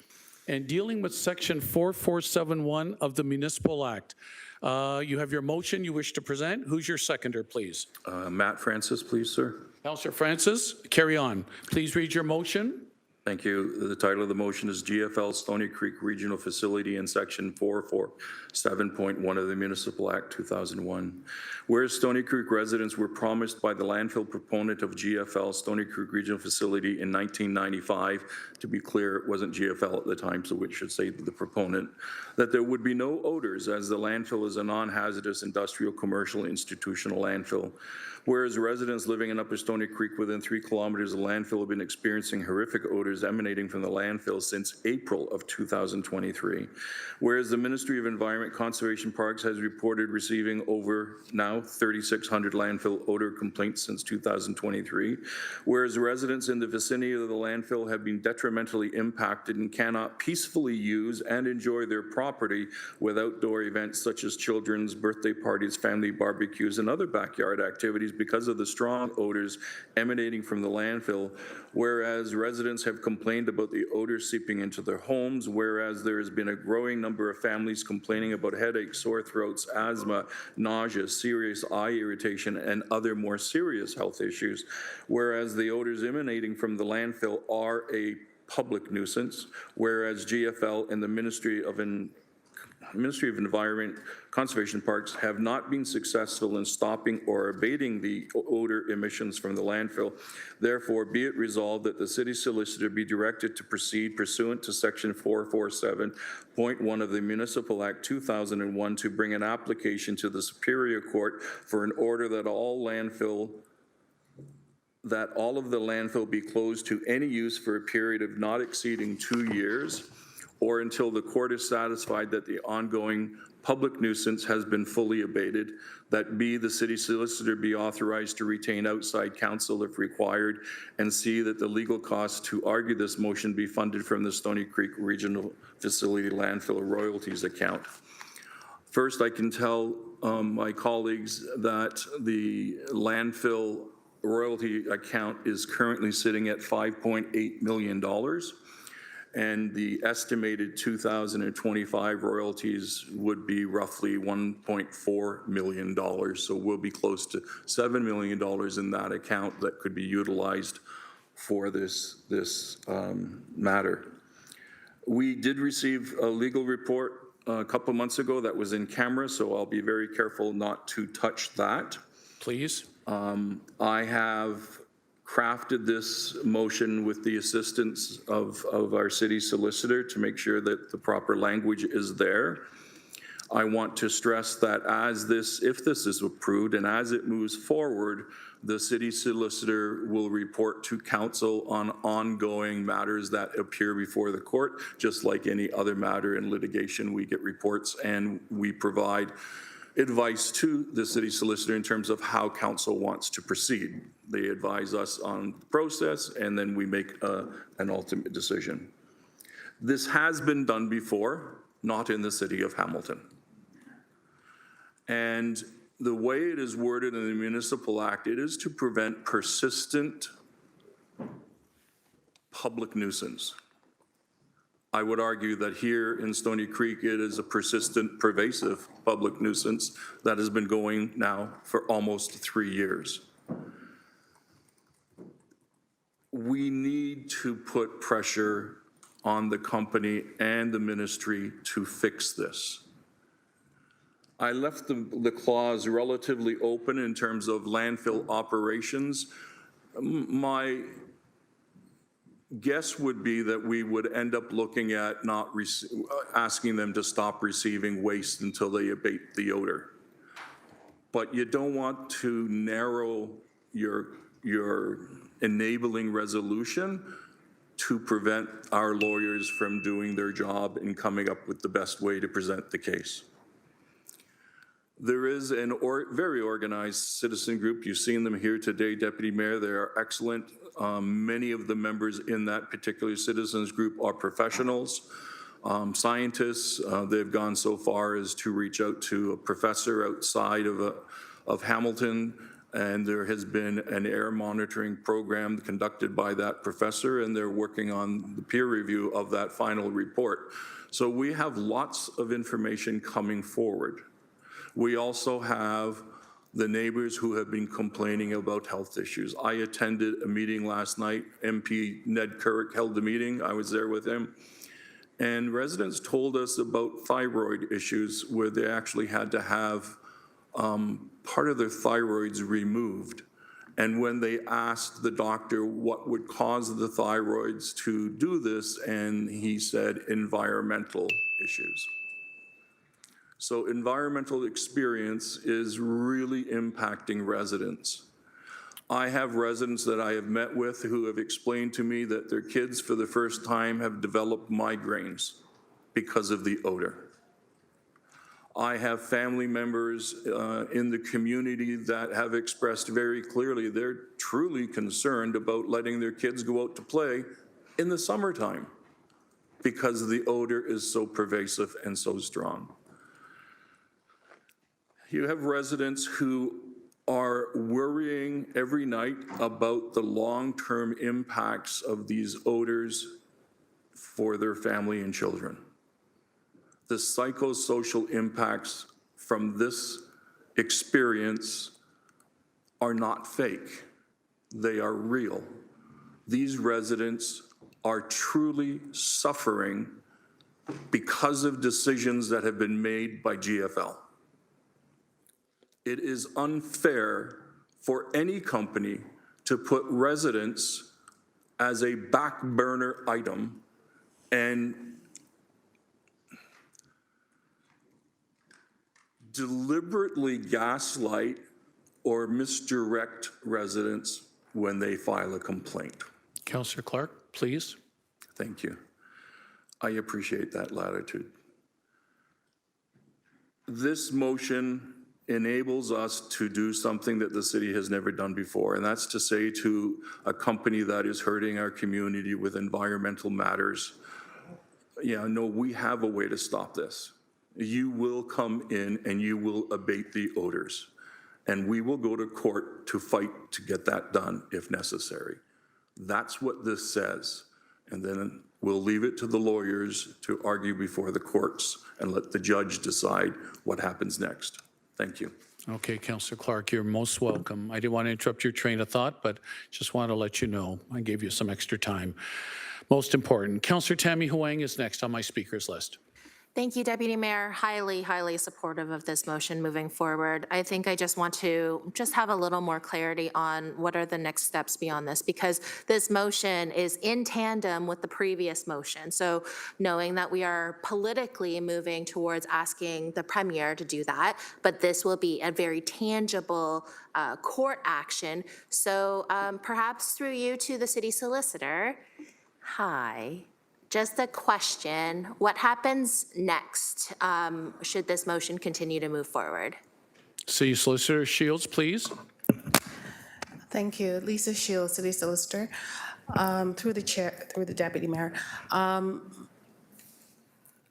and dealing with Section 4471 of the Municipal Act. You have your motion you wish to present. Who's your seconder, please? Matt Francis, please, sir. Councillor Francis, carry on. Please read your motion. Thank you. The title of the motion is GFL Stoney Creek Regional Facility in Section 447.1 of the Municipal Act 2001. Whereas Stoney Creek residents were promised by the landfill proponent of GFL Stoney Creek Regional Facility in 1995, to be clear, it wasn't GFL at the time, so we should say the proponent, that there would be no odors as the landfill is a non-hazardous industrial, commercial, institutional landfill. Whereas residents living in Upper Stoney Creek within 3 kilometers of the landfill have been experiencing horrific odors emanating from the landfill since April of 2023. Whereas the Ministry of Environment Conservation Parks has reported receiving over now 3,600 landfill odor complaints since 2023. Whereas residents in the vicinity of the landfill have been detrimentally impacted and cannot peacefully use and enjoy their property with outdoor events such as children's birthday parties, family barbecues, and other backyard activities because of the strong odors emanating from the landfill, whereas residents have complained about the odors seeping into their homes, whereas there has been a growing number of families complaining about headaches, sore throats, asthma, nausea, serious eye irritation, and other more serious health issues, whereas the odors emanating from the landfill are a public nuisance, whereas GFL and the Ministry of Environment Conservation Parks have not been successful in stopping or abating the odor emissions from the landfill. Therefore, be it resolved that the city solicitor be directed to proceed pursuant to Section 447.1 of the Municipal Act 2001 to bring an application to the Superior Court for an order that all of the landfill be closed to any use for a period of not exceeding 2 years, or until the court is satisfied that the ongoing public nuisance has been fully abated, that B, the city solicitor be authorized to retain outside counsel if required, and C, that the legal costs to argue this motion be funded from the Stoney Creek Regional Facility Landfill Royalties account. First, I can tell my colleagues that the landfill royalty account is currently sitting at $5.8 million. And the estimated 2025 royalties would be roughly $1.4 million. So we'll be close to $7 million in that account that could be utilized for this matter. We did receive a legal report a couple months ago that was in camera, so I'll be very careful not to touch that. Please. I have crafted this motion with the assistance of our city solicitor to make sure that the proper language is there. I want to stress that if this is approved and as it moves forward, the city solicitor will report to council on ongoing matters that appear before the court. Just like any other matter in litigation, we get reports and we provide advice to the city solicitor in terms of how council wants to proceed. They advise us on the process and then we make an ultimate decision. This has been done before, not in the city of Hamilton. And the way it is worded in the Municipal Act, it is to prevent persistent public nuisance. I would argue that here in Stoney Creek, it is a persistent, pervasive public nuisance that has been going now for almost 3 years. We need to put pressure on the company and the ministry to fix this. I left the clause relatively open in terms of landfill operations. My guess would be that we would end up looking at not asking them to stop receiving waste until they abate the odor. But you don't want to narrow your enabling resolution to prevent our lawyers from doing their job and coming up with the best way to present the case. There is a very organized citizen group. You've seen them here today, Deputy Mayor. They are excellent. Many of the members in that particular citizens group are professionals, scientists. They've gone so far as to reach out to a professor outside of Hamilton, and there has been an air monitoring program conducted by that professor, and they're working on the peer review of that final report. So we have lots of information coming forward. We also have the neighbors who have been complaining about health issues. I attended a meeting last night. MP Ned Currick held the meeting. I was there with him. And residents told us about thyroid issues where they actually had to have part of their thyroids removed. And when they asked the doctor what would cause the thyroids to do this, and he said environmental issues. So environmental experience is really impacting residents. I have residents that I have met with who have explained to me that their kids for the first time have developed migraines because of the odor. I have family members in the community that have expressed very clearly they're truly concerned about letting their kids go out to play in the summertime because the odor is so pervasive and so strong. You have residents who are worrying every night about the long-term impacts of these odors for their family and children. The psychosocial impacts from this experience are not fake. They are real. These residents are truly suffering because of decisions that have been made by GFL. It is unfair for any company to put residents as a back burner item and deliberately gaslight or misdirect residents when they file a complaint. Councillor Clark, please. Thank you. I appreciate that latitude. This motion enables us to do something that the city has never done before, and that's to say to a company that is hurting our community with environmental matters, yeah, no, we have a way to stop this. You will come in and you will abate the odors, and we will go to court to fight to get that done if necessary. That's what this says, and then we'll leave it to the lawyers to argue before the courts and let the judge decide what happens next. Thank you. Okay, Councillor Clark, you're most welcome. I didn't want to interrupt your train of thought, but just want to let you know I gave you some extra time. Most important, Councillor Tammy Huang is next on my speakers list. Thank you, Deputy Mayor. Highly, highly supportive of this motion moving forward. I think I just want to just have a little more clarity on what are the next steps beyond this, because this motion is in tandem with the previous motion. So knowing that we are politically moving towards asking the Premier to do that, but this will be a very tangible court action. So perhaps through you to the city solicitor, hi. Just a question, what happens next should this motion continue to move forward? City Solicitor Shields, please. Thank you. Lisa Shields, City Solicitor. Through the chair, through the Deputy Mayor.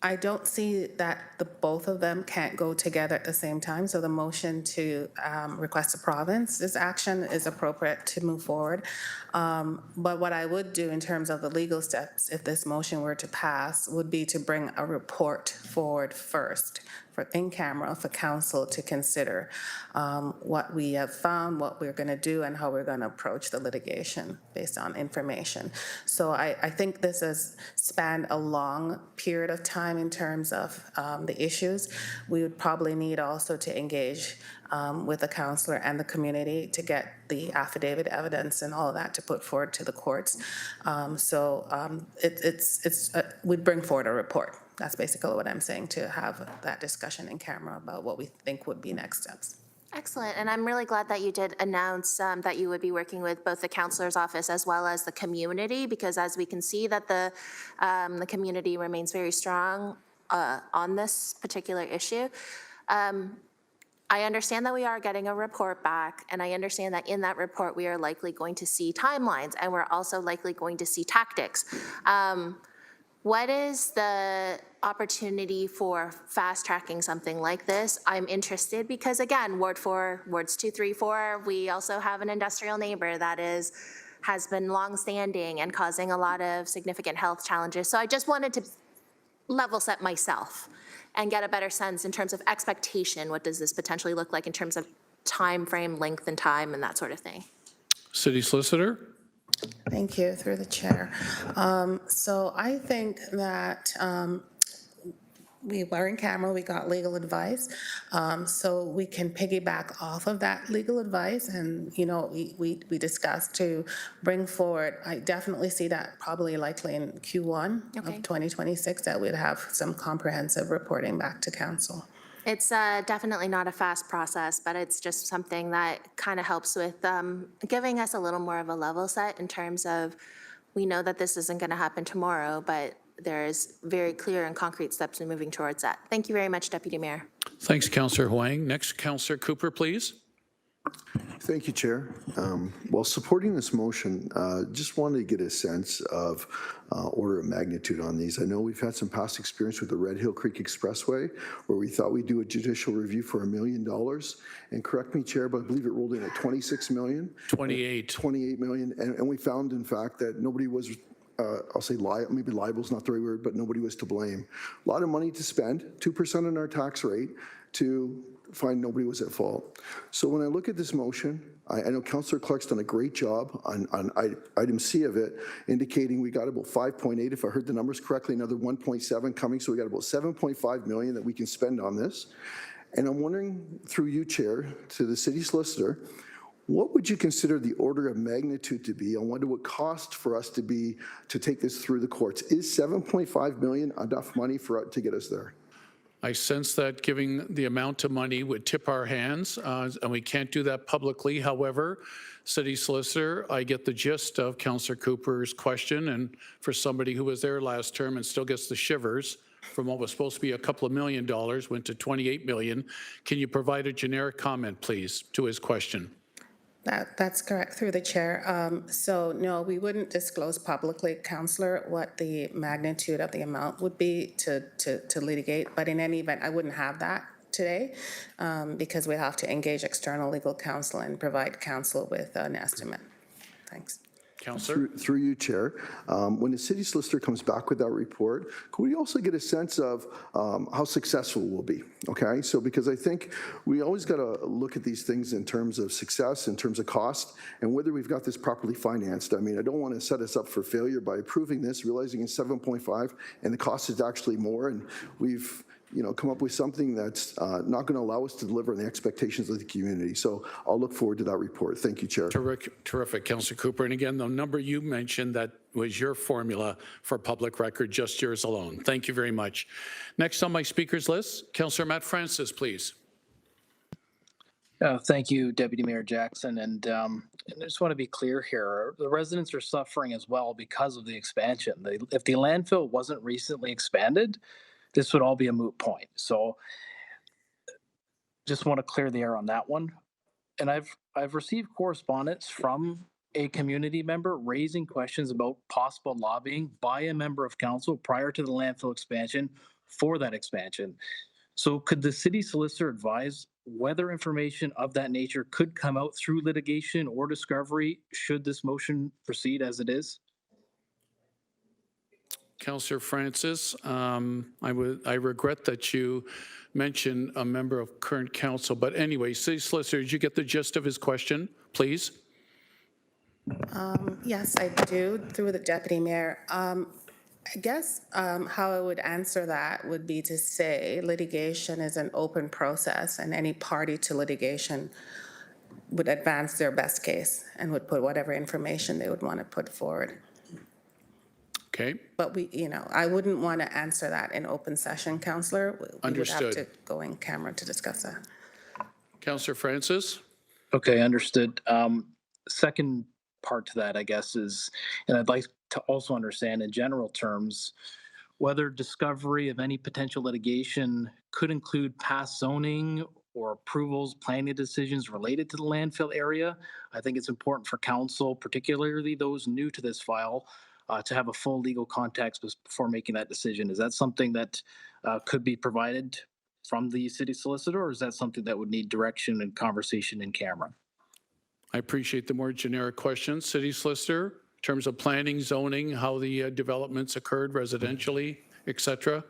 I don't see that the both of them can't go together at the same time. So the motion to request a province, this action is appropriate to move forward. But what I would do in terms of the legal steps, if this motion were to pass, would be to bring a report forward first for in camera for council to consider what we have found, what we're going to do, and how we're going to approach the litigation based on information. So I think this has spanned a long period of time in terms of the issues. We would probably need also to engage with the councillor and the community to get the affidavit evidence and all of that to put forward to the courts. We'd bring forward a report. That's basically what I'm saying, to have that discussion in camera about what we think would be next steps. Excellent, and I'm really glad that you did announce that you would be working with both the councillor's office as well as the community, because as we can see that the community remains very strong on this particular issue. I understand that we are getting a report back, and I understand that in that report we are likely going to see timelines, and we're also likely going to see tactics. What is the opportunity for fast-tracking something like this? I'm interested because, again, Ward 4, Wards 2, 3, 4, we also have an industrial neighbor that has been long-standing and causing a lot of significant health challenges. So I just wanted to level set myself and get a better sense in terms of expectation. What does this potentially look like in terms of time frame, length and time, and that sort of thing? City Solicitor. Thank you, through the chair. So I think that we were in camera, we got legal advice, so we can piggyback off of that legal advice, and we discussed to bring forward. I definitely see that probably likely in Q1 of 2026 that we'd have some comprehensive reporting back to council. It's definitely not a fast process, but it's just something that kind of helps with giving us a little more of a level set in terms of, we know that this isn't going to happen tomorrow, but there's very clear and concrete steps in moving towards that. Thank you very much, Deputy Mayor. Thanks, Councillor Huang. Next, Councillor Cooper, please. Thank you, Chair. While supporting this motion, just wanted to get a sense of order of magnitude on these. I know we've had some past experience with the Red Hill Creek Expressway, where we thought we'd do a judicial review for $1 million. And correct me, Chair, but I believe it rolled in at 26 million. 28. 28 million. And we found, in fact, that nobody was I'll say maybe liable is not the right word, but nobody was to blame. A lot of money to spend, 2% on our tax rate, to find nobody was at fault. So when I look at this motion, I know Councillor Clark's done a great job on item C of it, indicating we got about 5.8, if I heard the numbers correctly, another 1.7 coming, so we got about 7.5 million that we can spend on this. And I'm wondering, through you, Chair, to the city solicitor, what would you consider the order of magnitude to be on what it would cost for us to take this through the courts? Is 7.5 million enough money to get us there? I sense that giving the amount of money would tip our hands, and we can't do that publicly. However, City Solicitor, I get the gist of Councillor Cooper's question, and for somebody who was there last term and still gets the shivers, from what was supposed to be a couple of $1 million went to 28 million. Can you provide a generic comment, please, to his question? That's correct, through the chair. So no, we wouldn't disclose publicly, Councillor, what the magnitude of the amount would be to litigate. But in any event, I wouldn't have that today because we have to engage external legal counsel and provide counsel with an estimate. Thanks. Councillor? Through you, Chair. When the city solicitor comes back with that report, could we also get a sense of how successful we'll be? Okay, so because I think we always got to look at these things in terms of success, in terms of cost, and whether we've got this properly financed. I mean, I don't want to set us up for failure by approving this, realizing it's 7.5 and the cost is actually more, and we've come up with something that's not going to allow us to deliver on the expectations of the community. So I'll look forward to that report. Thank you, Chair. Terrific, Councillor Cooper. And again, the number you mentioned, that was your formula for public record, just yours alone. Thank you very much. Next on my speakers list, Councillor Matt Francis, please. Thank you, Deputy Mayor Jackson. And I just want to be clear here. The residents are suffering as well because of the expansion. If the landfill wasn't recently expanded, this would all be a moot point. So just want to clear the air on that one. And I've received correspondence from a community member raising questions about possible lobbying by a member of council prior to the landfill expansion for that expansion. So could the city solicitor advise whether information of that nature could come out through litigation or discovery should this motion proceed as it is? Councillor Francis, I regret that you mentioned a member of current council, but anyway, City Solicitor, did you get the gist of his question, please? Yes, I do, through the Deputy Mayor. I guess how I would answer that would be to say litigation is an open process, and any party to litigation would advance their best case and would put whatever information they would want to put forward. Okay. But I wouldn't want to answer that in open session, Councillor. Understood. We would have to go in camera to discuss that. Councillor Francis? Okay, understood. Second part to that, I guess, is, and I'd like to also understand in general terms, whether discovery of any potential litigation could include past zoning or approvals, planning decisions related to the landfill area. I think it's important for council, particularly those new to this file, to have a full legal context before making that decision. Is that something that could be provided from the city solicitor, or is that something that would need direction and conversation in camera? I appreciate the more generic questions. City Solicitor, in terms of planning, zoning, how the developments occurred residentially, et cetera.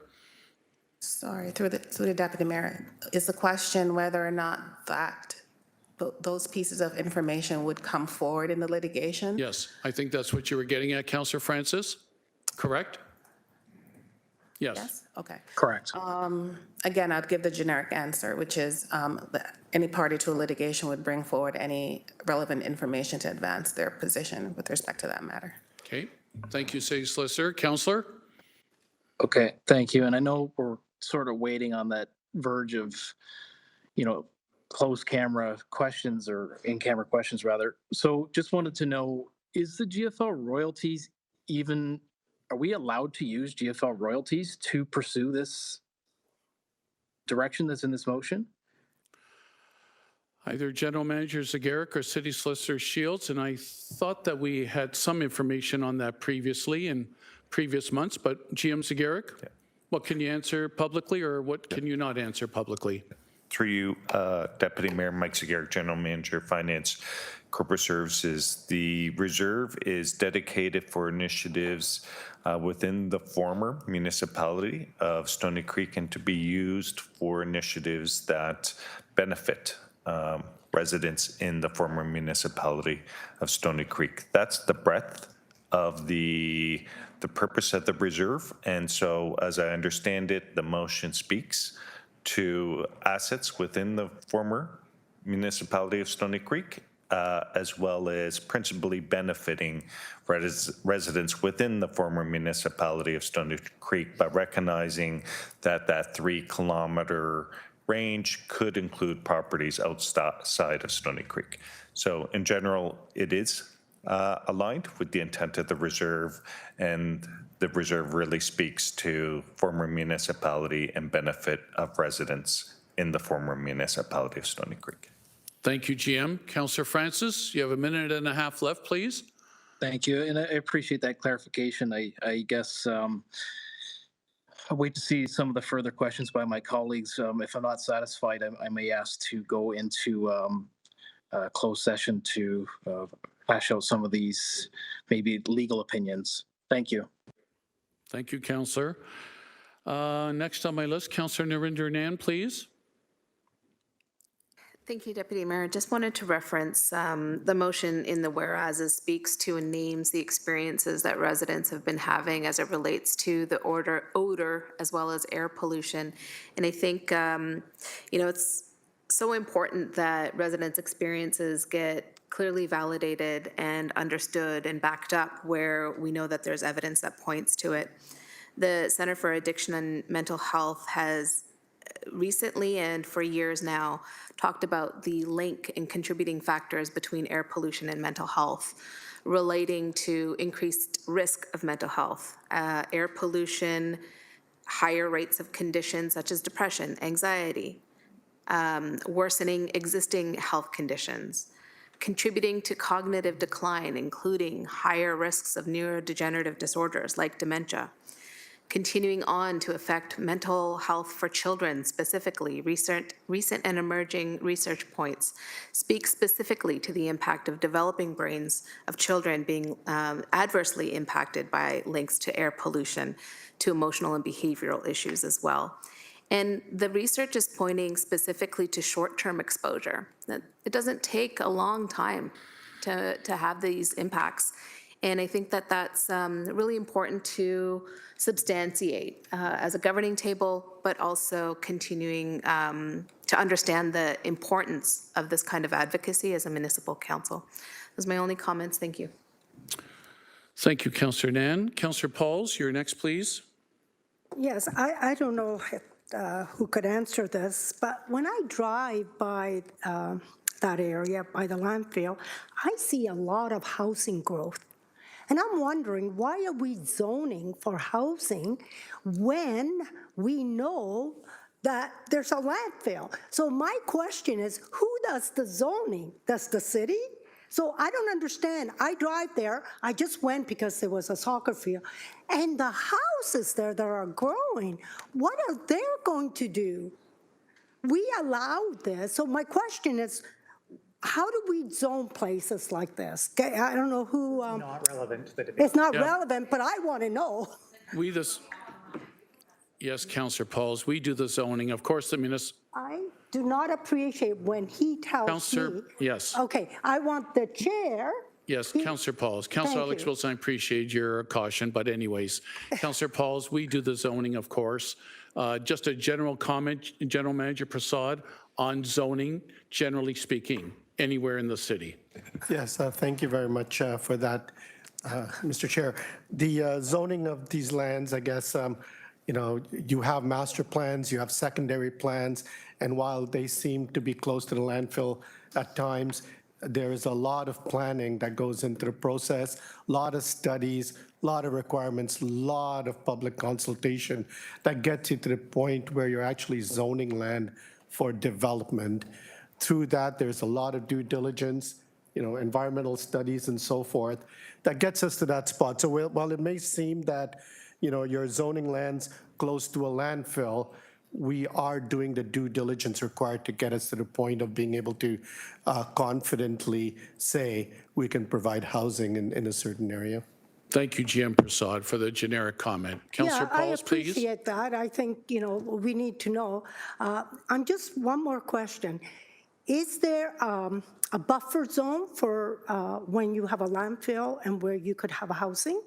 Sorry, through the Deputy Mayor, is the question whether or not those pieces of information would come forward in the litigation? Yes, I think that's what you were getting at, Councillor Francis, correct? Yes. Okay. Correct. Again, I'd give the generic answer, which is that any party to a litigation would bring forward any relevant information to advance their position with respect to that matter. Okay, thank you, City Solicitor. Councillor? Okay, thank you. And I know we're sort of waiting on that verge of, closed camera questions, or in-camera questions rather. So just wanted to know, is the GFL royalties even, are we allowed to use GFL royalties to pursue this direction that's in this motion? Either General Manager Zagarek or City Solicitor Shields, and I thought that we had some information on that previously in previous months, but GM Zagarek, what can you answer publicly, or what can you not answer publicly? Through you, Deputy Mayor Mike Zagarek, General Manager, Finance, Corporate Services. The reserve is dedicated for initiatives within the former municipality of Stoney Creek, and to be used for initiatives that benefit residents in the former municipality of Stoney Creek. That's the breadth of the purpose of the reserve. And so, as I understand it, the motion speaks to assets within the former municipality of Stoney Creek, as well as principally benefiting residents within the former municipality of Stoney Creek, by recognizing that that 3-kilometer range could include properties outside of Stoney Creek. So in general, it is aligned with the intent of the reserve, and the reserve really speaks to former municipality and benefit of residents in the former municipality of Stoney Creek. Thank you, GM. Councillor Francis, you have a minute and a half left, please. Thank you, and I appreciate that clarification. I guess I'll wait to see some of the further questions by my colleagues. If I'm not satisfied, I may ask to go into closed session to hash out some of these maybe legal opinions. Thank you. Thank you, Councillor. Next on my list, Councillor Narinder Nan, please. Thank you, Deputy Mayor. Just wanted to reference the motion in the whereases speaks to and names the experiences that residents have been having as it relates to the odor as well as air pollution. And I think, it's so important that residents' experiences get clearly validated and understood and backed up where we know that there's evidence that points to it. The Center for Addiction and Mental Health has recently and for years now talked about the link and contributing factors between air pollution and mental health relating to increased risk of mental health. Air pollution, higher rates of conditions such as depression, anxiety, worsening existing health conditions, contributing to cognitive decline, including higher risks of neurodegenerative disorders like dementia, continuing on to affect mental health for children specifically. Recent and emerging research points speak specifically to the impact of developing brains of children being adversely impacted by links to air pollution, to emotional and behavioral issues as well. And the research is pointing specifically to short-term exposure. That it doesn't take a long time to have these impacts. And I think that that's really important to substantiate as a governing table, but also continuing to understand the importance of this kind of advocacy as a municipal council. Those are my only comments. Thank you. Thank you, Councillor Nan. Councillor Pauls, you're next, please. Yes, I don't know who could answer this, but when I drive by that area, by the landfill, I see a lot of housing growth. And I'm wondering, why are we zoning for housing when we know that there's a landfill? So my question is, who does the zoning? Does the city? So I don't understand. I drive there. I just went because there was a soccer field. And the houses there that are growing, what are they going to do? We allowed this. So my question is, how do we zone places like this? I don't know who. Not relevant to the debate. It's not relevant, but I want to know. Yes, Councillor Pauls, we do the zoning. Of course, the municipal. I do not appreciate when he tells me. Yes. Okay, I want the chair. Yes, Councillor Pauls. Councillor Alex you. Wilson, I appreciate your caution, but anyways, Councillor Pauls, we do the zoning, of course. Just a general comment, General Manager Prasad, on zoning, generally speaking, anywhere in the city. Yes, thank you very much for that, Mr. Chair. The zoning of these lands, I guess, you have master plans, you have secondary plans, and while they seem to be close to the landfill at times, there is a lot of planning that goes into the process, a lot of studies, a lot of requirements, a lot of public consultation that gets you to the point where you're actually zoning land for development. Through that, there's a lot of due diligence, environmental studies and so forth, that gets us to that spot. So while it may seem that, you're zoning lands close to a landfill, we are doing the due diligence required to get us to the point of being able to confidently say we can provide housing in a certain area. Thank you, GM Prasad, for the generic comment. Councillor Pauls, please. I appreciate that. I think, we need to know. I'm just one more question. Is there a buffer zone for when you have a landfill and where you could have a housing?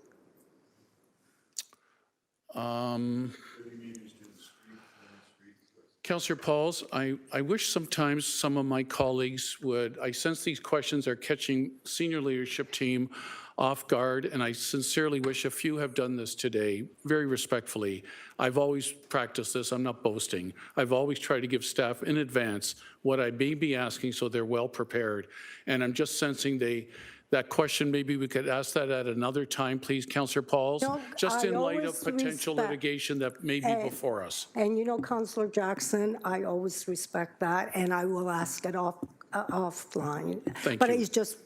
Councillor Pauls, I wish sometimes some of my colleagues would, I sense these questions are catching senior leadership team off guard, and I sincerely wish a few have done this today, very respectfully. I've always practiced this, I'm not boasting. I've always tried to give staff in advance what I may be asking so they're well prepared. And I'm just sensing that question, maybe we could ask that at another time, please, Councillor Pauls, just in light of potential litigation that may be before us. And Councillor Jackson, I always respect that, and I will ask it offline. Thank but you. It's just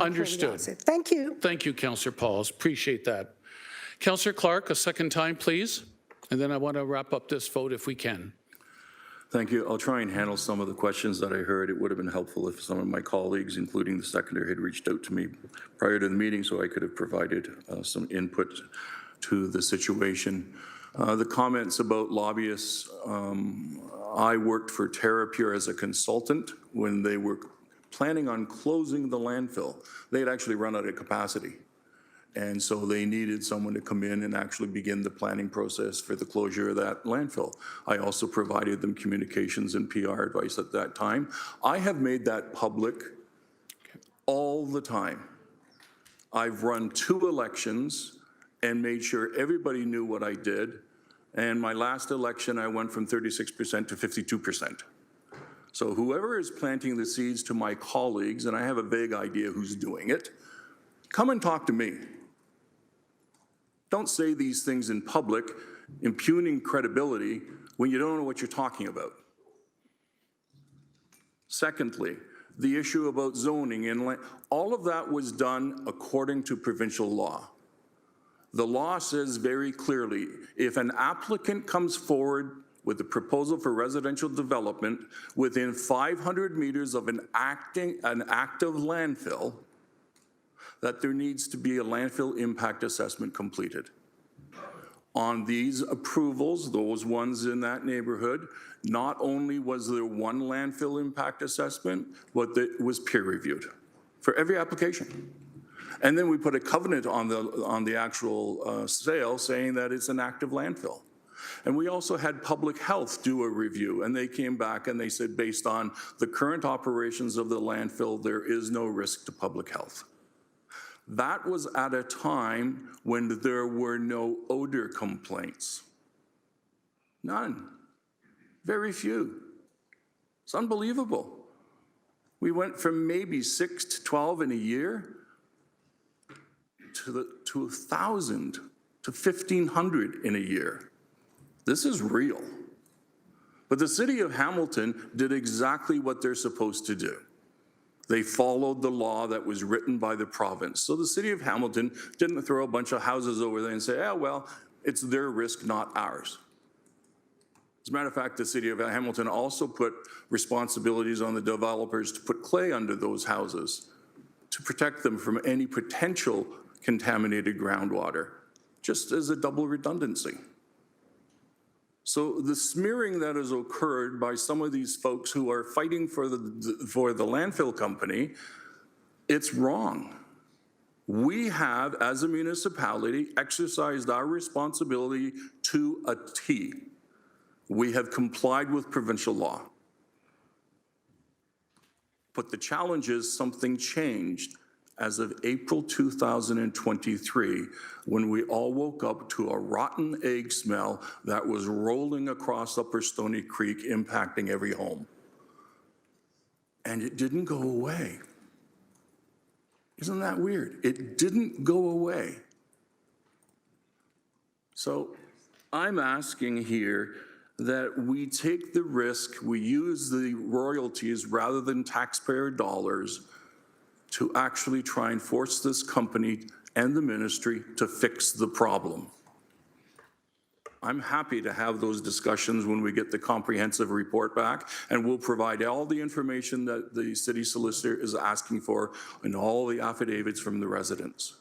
understood. Thank you. Thank you, Councillor Pauls. Appreciate that. Councillor Clark, a second time, please. And then I want to wrap up this vote if we can. Thank you. I'll try and handle some of the questions that I heard. It would have been helpful if some of my colleagues, including the secretary, had reached out to me prior to the meeting so I could have provided some input to the situation. The comments about lobbyists, I worked for TerraPure as a consultant when they were planning on closing the landfill. They had actually run out of capacity. And so they needed someone to come in and actually begin the planning process for the closure of that landfill. I also provided them communications and PR advice at that time. I have made that public all the time. I've run 2 elections and made sure everybody knew what I did. And my last election, I went from 36% to 52%. So whoever is planting the seeds to my colleagues, and I have a vague idea who's doing it, come and talk to me. Don't say these things in public, impugning credibility when you don't know what you're talking about. Secondly, the issue about zoning and all of that was done according to provincial law. The law says very clearly, if an applicant comes forward with a proposal for residential development within 500 meters of an active landfill, that there needs to be a landfill impact assessment completed. On these approvals, those ones in that neighborhood, not only was there one landfill impact assessment, but it was peer reviewed for every application. And then we put a covenant on the actual sale saying that it's an active landfill. And we also had public health do a review, and they came back and they said, based on the current operations of the landfill, there is no risk to public health. That was at a time when there were no odor complaints. None. Very few. It's unbelievable. We went from maybe 6 to 12 in a year to 1,000 to 1,500 in a year. This is real. But the city of Hamilton did exactly what they're supposed to do. They followed the law that was written by the province. So the city of Hamilton didn't throw a bunch of houses over there and say, oh, well, it's their risk, not ours. As a matter of fact, the city of Hamilton also put responsibilities on the developers to put clay under those houses to protect them from any potential contaminated groundwater, just as a double redundancy. So the smearing that has occurred by some of these folks who are fighting for the landfill company, it's wrong. We have, as a municipality, exercised our responsibility to a T. We have complied with provincial law. But the challenge is something changed as of April 2023, when we all woke up to a rotten egg smell that was rolling across Upper Stony Creek, impacting every home. And it didn't go away. Isn't that weird? It didn't go away. So I'm asking here that we take the risk, we use the royalties rather than taxpayer dollars to actually try and force this company and the ministry to fix the problem. I'm happy to have those discussions when we get the comprehensive report back, and we'll provide all the information that the city solicitor is asking for and all the affidavits from the residents.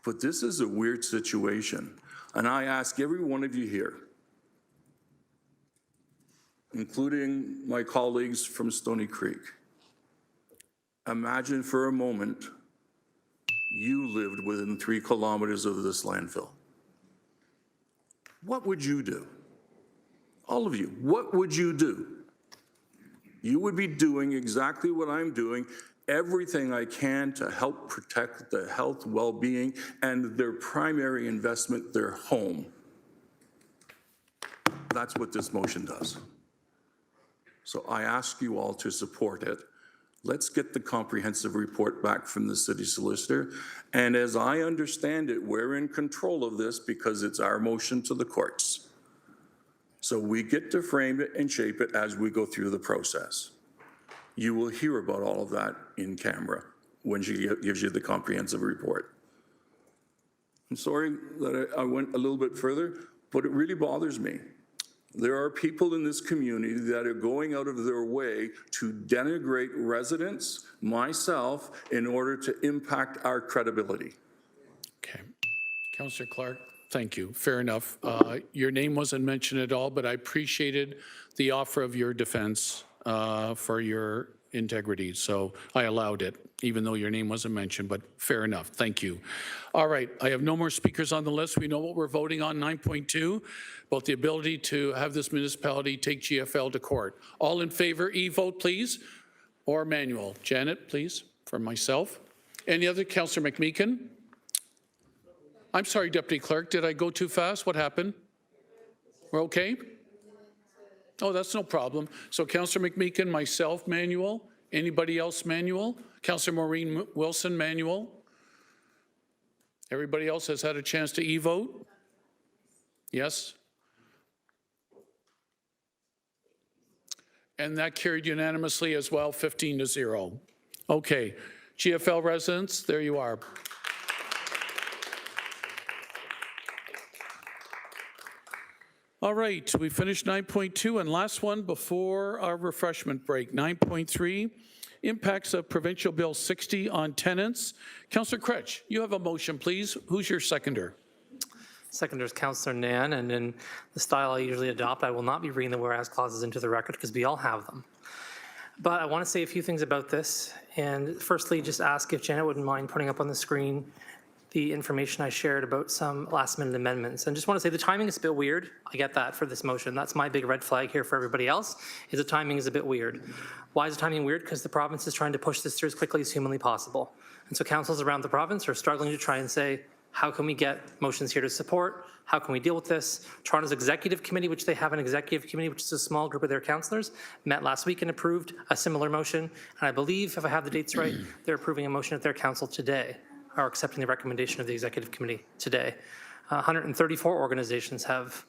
But this is a weird situation, and I ask every one of you here, including my colleagues from Stony Creek, imagine for a moment you lived within 3 kilometers of this landfill. What would you do? All of you, what would you do? You would be doing exactly what I'm doing, everything I can to help protect the health, well-being, and their primary investment, their home. That's what this motion does. So I ask you all to support it. Let's get the comprehensive report back from the city solicitor. And as I understand it, we're in control of this because it's our motion to the courts. So we get to frame it and shape it as we go through the process. You will hear about all of that in camera when she gives you the comprehensive report. I'm sorry that I went a little bit further, but it really bothers me. There are people in this community that are going out of their way to denigrate residents, myself, in order to impact our credibility. Okay. Councillor Clark, thank you. Fair enough. Your name wasn't mentioned at all, but I appreciated the offer of your defense for your integrity. So I allowed it, even though your name wasn't mentioned, but fair enough. Thank you. All right. I have no more speakers on the list. We know what we're voting on, 9.2, about the ability to have this municipality take GFL to court. All in favor, vote please, or manual. Janet, please, for myself. Any other? Councillor McMeekin? I'm sorry, Deputy Clerk, did I go too fast? What happened? We're okay? Oh, that's no problem. So Councillor McMeekin, myself, manual. Anybody else, manual? Councillor Maureen Wilson, manual. Everybody else has had a chance to e-vote? Yes? And that carried unanimously as well, 15-0. Okay, GFL residents, there you are. All right, we finished 9.2, and last one before our refreshment break, 9.3, impacts of Provincial Bill 60 on tenants. Councillor Kretsch, you have a motion, please. Who's your seconder? Seconder is Councillor Nan, and in the style I usually adopt, I will not be reading the whereas clauses into the record because we all have them. But I want to say a few things about this, and firstly, just ask if Janet wouldn't mind putting up on the screen the information I shared about some last-minute amendments. And just want to say the timing is a bit weird. I get that for this motion. That's my big red flag here for everybody else, is the timing is a bit weird. Why is the timing weird? Because the province is trying to push this through as quickly as humanly possible. And so councils around the province are struggling to try and say, how can we get motions here to support? How can we deal with this? Toronto's executive committee, which they have an executive committee, which is a small group of their councillors, met last week and approved a similar motion. And I believe, if I have the dates right, they're approving a motion at their council today, are accepting the recommendation of the executive committee today. 134 organizations have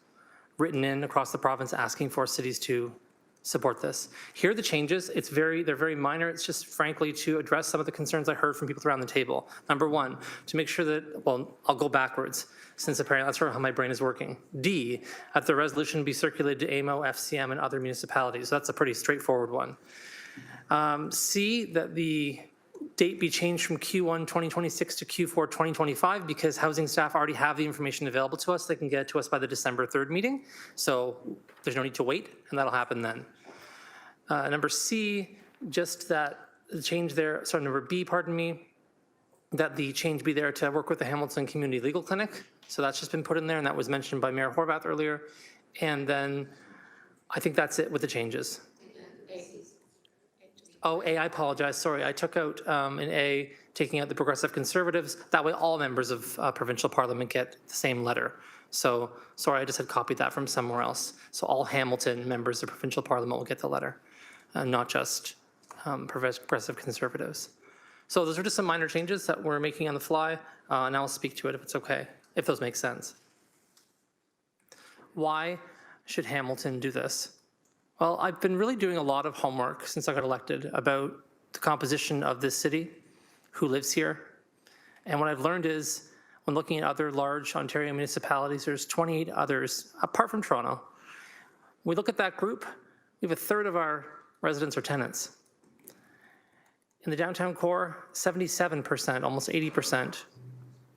written in across the province asking for cities to support this. Here are the changes. They're very minor. It's just frankly to address some of the concerns I heard from people around the table. Number one, to make sure that, well, I'll go backwards since apparently that's how my brain is working. D, that the resolution be circulated to AMO, FCM, and other municipalities. So that's a pretty straightforward one. C, that the date be changed from Q1 2026 to Q4 2025 because housing staff already have the information available to us. They can get it to us by the December 3rd meeting. So there's no need to wait, and that'll happen then. Number C, just that the change there, sorry, number B, pardon me, that the change be there to work with the Hamilton Community Legal Clinic. So that's just been put in there, and that was mentioned by Mayor Horvath earlier. And then I think that's it with the changes. Oh, A, I apologize. Sorry, I took out an A, taking out the Progressive Conservatives. That way all members of provincial parliament get the same letter. So, sorry, I just had copied that from somewhere else. So all Hamilton members of provincial parliament will get the letter, not just Progressive Conservatives. So those are just some minor changes that we're making on the fly, and I'll speak to it if it's okay, if those make sense. Why should Hamilton do this? Well, I've been really doing a lot of homework since I got elected about the composition of this city, who lives here. And what I've learned is, when looking at other large Ontario municipalities, there's 28 others, apart from Toronto. We look at that group, we have a third of our residents are tenants. In the downtown core, 77%, almost 80%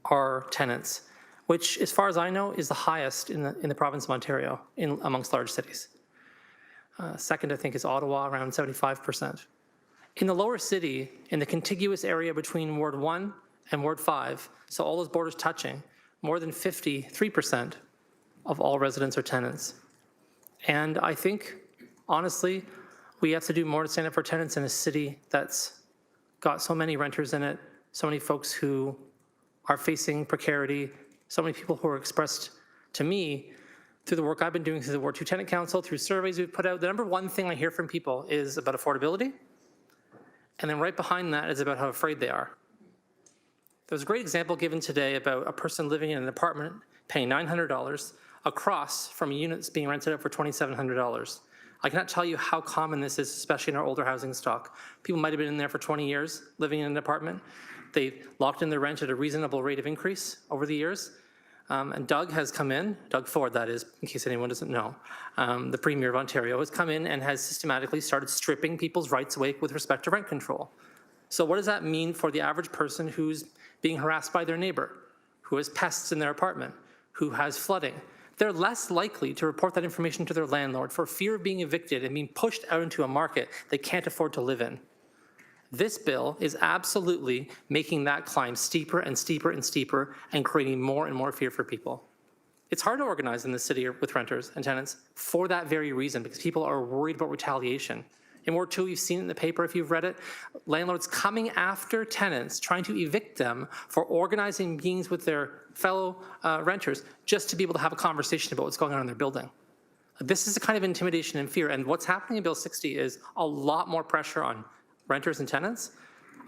are tenants, which, as far as I know, is the highest in the province of Ontario amongst large cities. Second, I think, is Ottawa, around 75%. In the lower city, in the contiguous area between Ward 1 and Ward 5, so all those borders touching, more than 53% of all residents are tenants. And I think, honestly, we have to do more to stand up for tenants in a city that's got so many renters in it, so many folks who are facing precarity, so many people who are expressed to me through the work I've been doing through the Ward 2 Tenant Council, through surveys we've put out. The number one thing I hear from people is about affordability. And then right behind that is about how afraid they are. There was a great example given today about a person living in an apartment paying $900 across from a unit that's being rented out for $2,700. I cannot tell you how common this is, especially in our older housing stock. People might have been in there for 20 years living in an apartment. They locked in their rent at a reasonable rate of increase over the years. And Doug has come in, Doug Ford, that is, in case anyone doesn't know, the Premier of Ontario has come in and has systematically started stripping people's rights away with respect to rent control. So what does that mean for the average person who's being harassed by their neighbor, who has pests in their apartment, who has flooding? They're less likely to report that information to their landlord for fear of being evicted and being pushed out into a market they can't afford to live in. This bill is absolutely making that climb steeper and steeper and steeper and creating more and more fear for people. It's hard to organize in the city with renters and tenants for that very reason, because people are worried about retaliation. In Ward 2, you've seen it in the paper if you've read it, landlords coming after tenants, trying to evict them for organizing meetings with their fellow renters just to be able to have a conversation about what's going on in their building. This is the kind of intimidation and fear, and what's happening in Bill 60 is a lot more pressure on renters and tenants,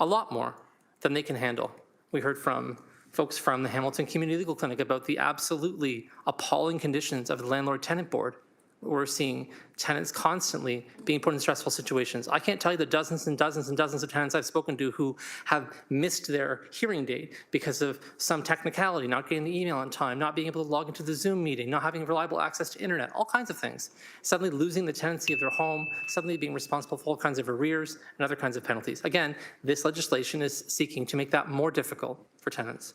a lot more than they can handle. We heard from folks from the Hamilton Community Legal Clinic about the absolutely appalling conditions of the Landlord-Tenant Board. We're seeing tenants constantly being put in stressful situations. I can't tell you the dozens and dozens and dozens of tenants I've spoken to who have missed their hearing date because of some technicality, not getting the email on time, not being able to log into the Zoom meeting, not having reliable access to internet, all kinds of things. Suddenly losing the tenancy of their home, suddenly being responsible for all kinds of arrears and other kinds of penalties. Again, this legislation is seeking to make that more difficult for tenants.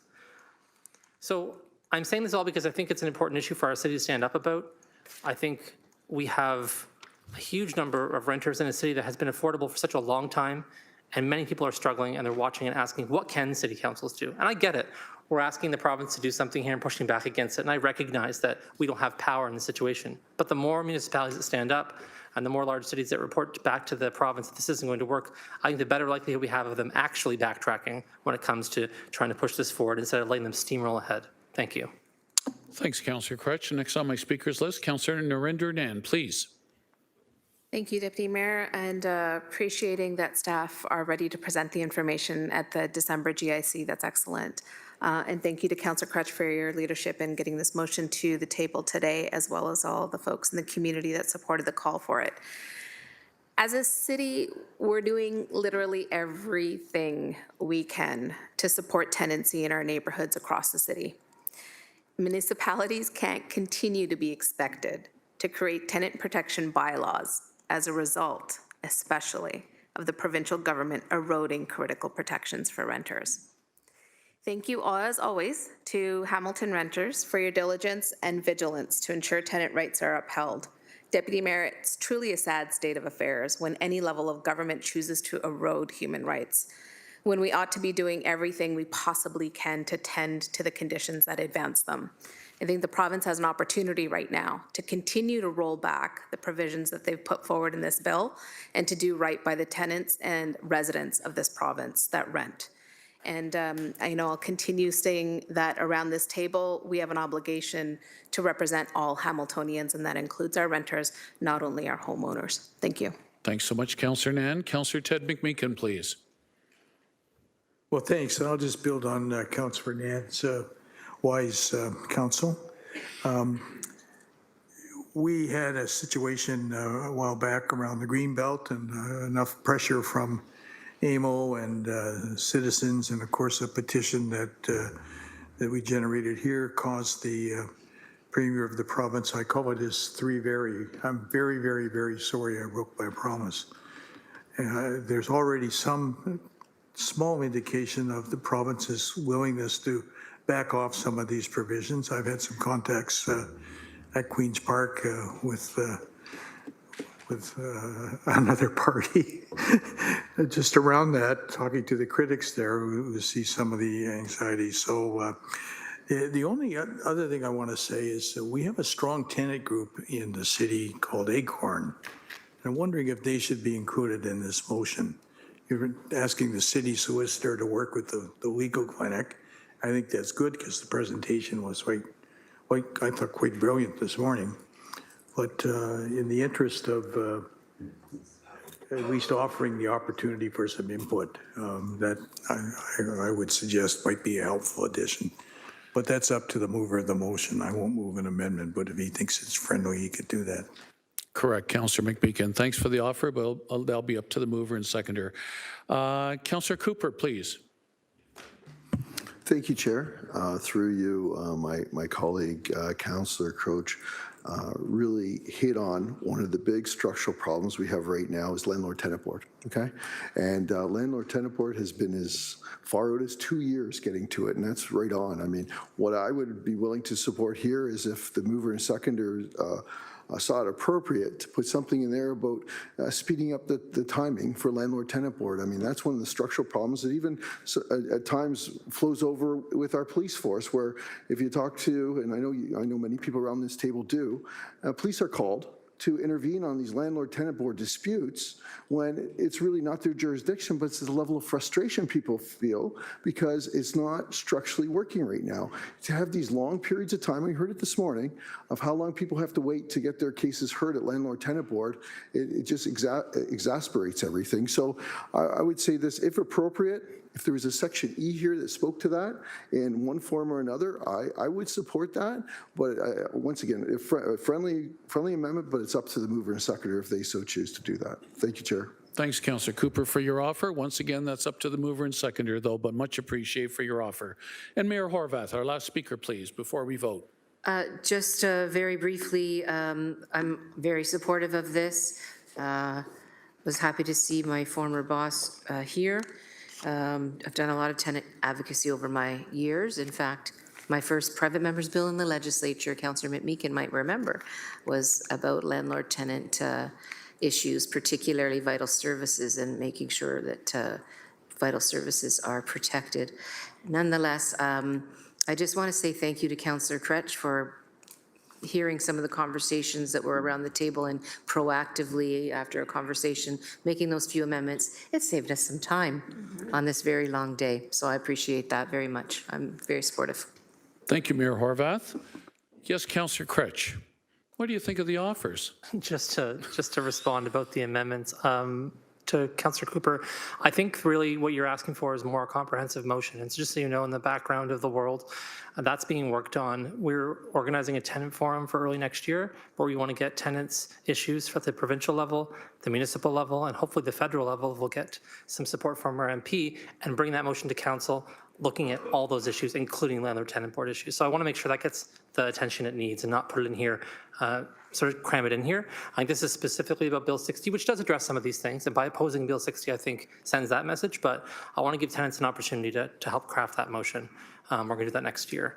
So I'm saying this all because I think it's an important issue for our city to stand up about. I think we have a huge number of renters in a city that has been affordable for such a long time, and many people are struggling and they're watching and asking, what can city councils do? And I get it. We're asking the province to do something here and pushing back against it, and I recognize that we don't have power in the situation. But the more municipalities that stand up and the more large cities that report back to the province that this isn't going to work, I think the better likelihood we have of them actually backtracking when it comes to trying to push this forward instead of letting them steamroll ahead. Thank you. Thanks, Councillor Crutch. Next on my speakers list, Councillor Narendra Nan, please. Thank you, Deputy Mayor, and appreciating that staff are ready to present the information at the December GIC. That's excellent. And thank you to Councillor Crutch for your leadership in getting this motion to the table today, as well as all the folks in the community that supported the call for it. As a city, we're doing literally everything we can to support tenancy in our neighborhoods across the city. Municipalities can't continue to be expected to create tenant protection bylaws as a result, especially, of the provincial government eroding critical protections for renters. Thank you, as always, to Hamilton renters for your diligence and vigilance to ensure tenant rights are upheld. Deputy Mayor, it's truly a sad state of affairs when any level of government chooses to erode human rights, when we ought to be doing everything we possibly can to tend to the conditions that advance them. I think the province has an opportunity right now to continue to roll back the provisions that they've put forward in this bill and to do right by the tenants and residents of this province that rent. And I know I'll continue saying that around this table, we have an obligation to represent all Hamiltonians, and that includes our renters, not only our homeowners. Thank you. Thanks so much, Councillor Nan. Councillor Ted McMeekin, please. Well, thanks, and I'll just build on Councillor Nan's wise counsel. We had a situation a while back around the Greenbelt, and enough pressure from AMO and citizens, and of course a petition that we generated here caused the Premier of the province, I call it his I'm very, very, very sorry I broke my promise. There's already some small indication of the province's willingness to back off some of these provisions. I've had some contacts at Queen's Park with another party just around that, talking to the critics there who see some of the anxiety. So the only other thing I want to say is that we have a strong tenant group in the city called Acorn. And I'm wondering if they should be included in this motion. You're asking the city solicitor to work with the legal clinic. I think that's good because the presentation was I thought quite brilliant this morning. But in the interest of at least offering the opportunity for some input, that I would suggest might be a helpful addition. But that's up to the mover of the motion. I won't move an amendment, but if he thinks it's friendly, he could do that. Correct, Councillor McMeekin. Thanks for the offer, but that'll be up to the mover and seconder. Councillor Cooper, please. Thank you, Chair. Through you, my colleague, Councillor Croach, really hit on one of the big structural problems we have right now is landlord-tenant board, okay? And landlord-tenant board has been as far out as 2 years getting to it, and that's right on. I mean, what I would be willing to support here is if the mover and seconder saw it appropriate to put something in there about speeding up the timing for landlord-tenant board. I mean, that's one of the structural problems that even at times flows over with our police force, where if you talk to, and I know many people around this table do, police are called to intervene on these landlord-tenant board disputes when it's really not their jurisdiction, but it's the level of frustration people feel because it's not structurally working right now. To have these long periods of time, we heard it this morning, of how long people have to wait to get their cases heard at landlord-tenant board, it just exasperates everything. So I would say this, if appropriate, if there was a section E here that spoke to that in one form or another, I would support that. But once again, a friendly amendment, but it's up to the mover and seconder if they so choose to do that. Thank you, Chair. Thanks, Councillor Cooper, for your offer. Once again, that's up to the mover and seconder, though, but much appreciated for your offer. And Mayor Horwath, our last speaker, please, before we vote. Just very briefly, I'm very supportive of this. Was happy to see my former boss here. I've done a lot of tenant advocacy over my years. In fact, my first private member's bill in the legislature, Councillor McMeekin might remember, was about landlord-tenant issues, particularly vital services, and making sure that vital services are protected. Nonetheless, I just want to say thank you to Councillor Kretsch for hearing some of the conversations that were around the table and proactively, after a conversation, making those few amendments. It saved us some time on this very long day, so I appreciate that very much. I'm very supportive. Thank you, Mayor Horwath. Yes, Councillor Kretsch. What do you think of the offers? Just to respond about the amendments, to Councillor Cooper, I think really what you're asking for is a more comprehensive motion. It's just so you know, in the background of the world, that's being worked on. We're organizing a tenant forum for early next year where we want to get tenants' issues at the provincial level, the municipal level, and hopefully the federal level. We'll get some support from our MP and bring that motion to council, looking at all those issues, including landlord-tenant board issues. So I want to make sure that gets the attention it needs and not put it in here, sort of cram it in here. I think this is specifically about Bill 60, which does address some of these things. And by opposing Bill 60, I think sends that message. But I want to give tenants an opportunity to help craft that motion. We're going to do that next year.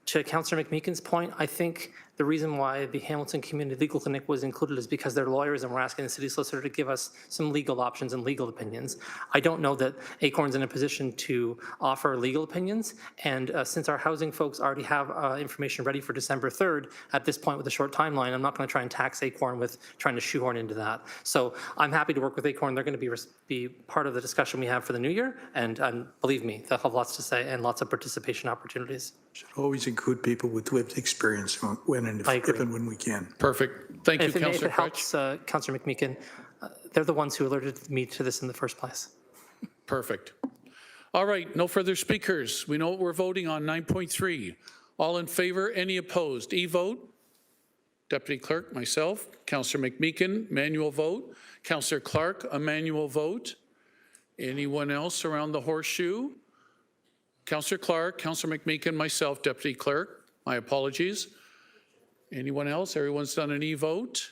To Councillor McMeekin's point, I think the reason why the Hamilton Community Legal Clinic was included is because they're lawyers and we're asking the city solicitor to give us some legal options and legal opinions. I don't know that Acorn's in a position to offer legal opinions, and since our housing folks already have information ready for December 3rd, at this point with a short timeline, I'm not going to try and tax Acorn with trying to shoehorn into that. So I'm happy to work with Acorn. They're going to be part of the discussion we have for the new year, and believe me, they'll have lots to say and lots of participation opportunities. Should always include people with lived experience when and if and when we can. Perfect. Thank you, Councillor Kretsch. If it helps, Councillor McMeekin, they're the ones who alerted me to this in the first place. Perfect. All right, no further speakers. We know what we're voting on, 9.3. All in favor, any opposed? E-vote. Deputy Clerk, myself, Councillor McMeekin, manual vote. Councillor Clark, a manual vote. Anyone else around the horseshoe? Councillor Clark, Councillor McMeekin, myself, Deputy Clerk. My apologies. Anyone else? Everyone's done an e-vote.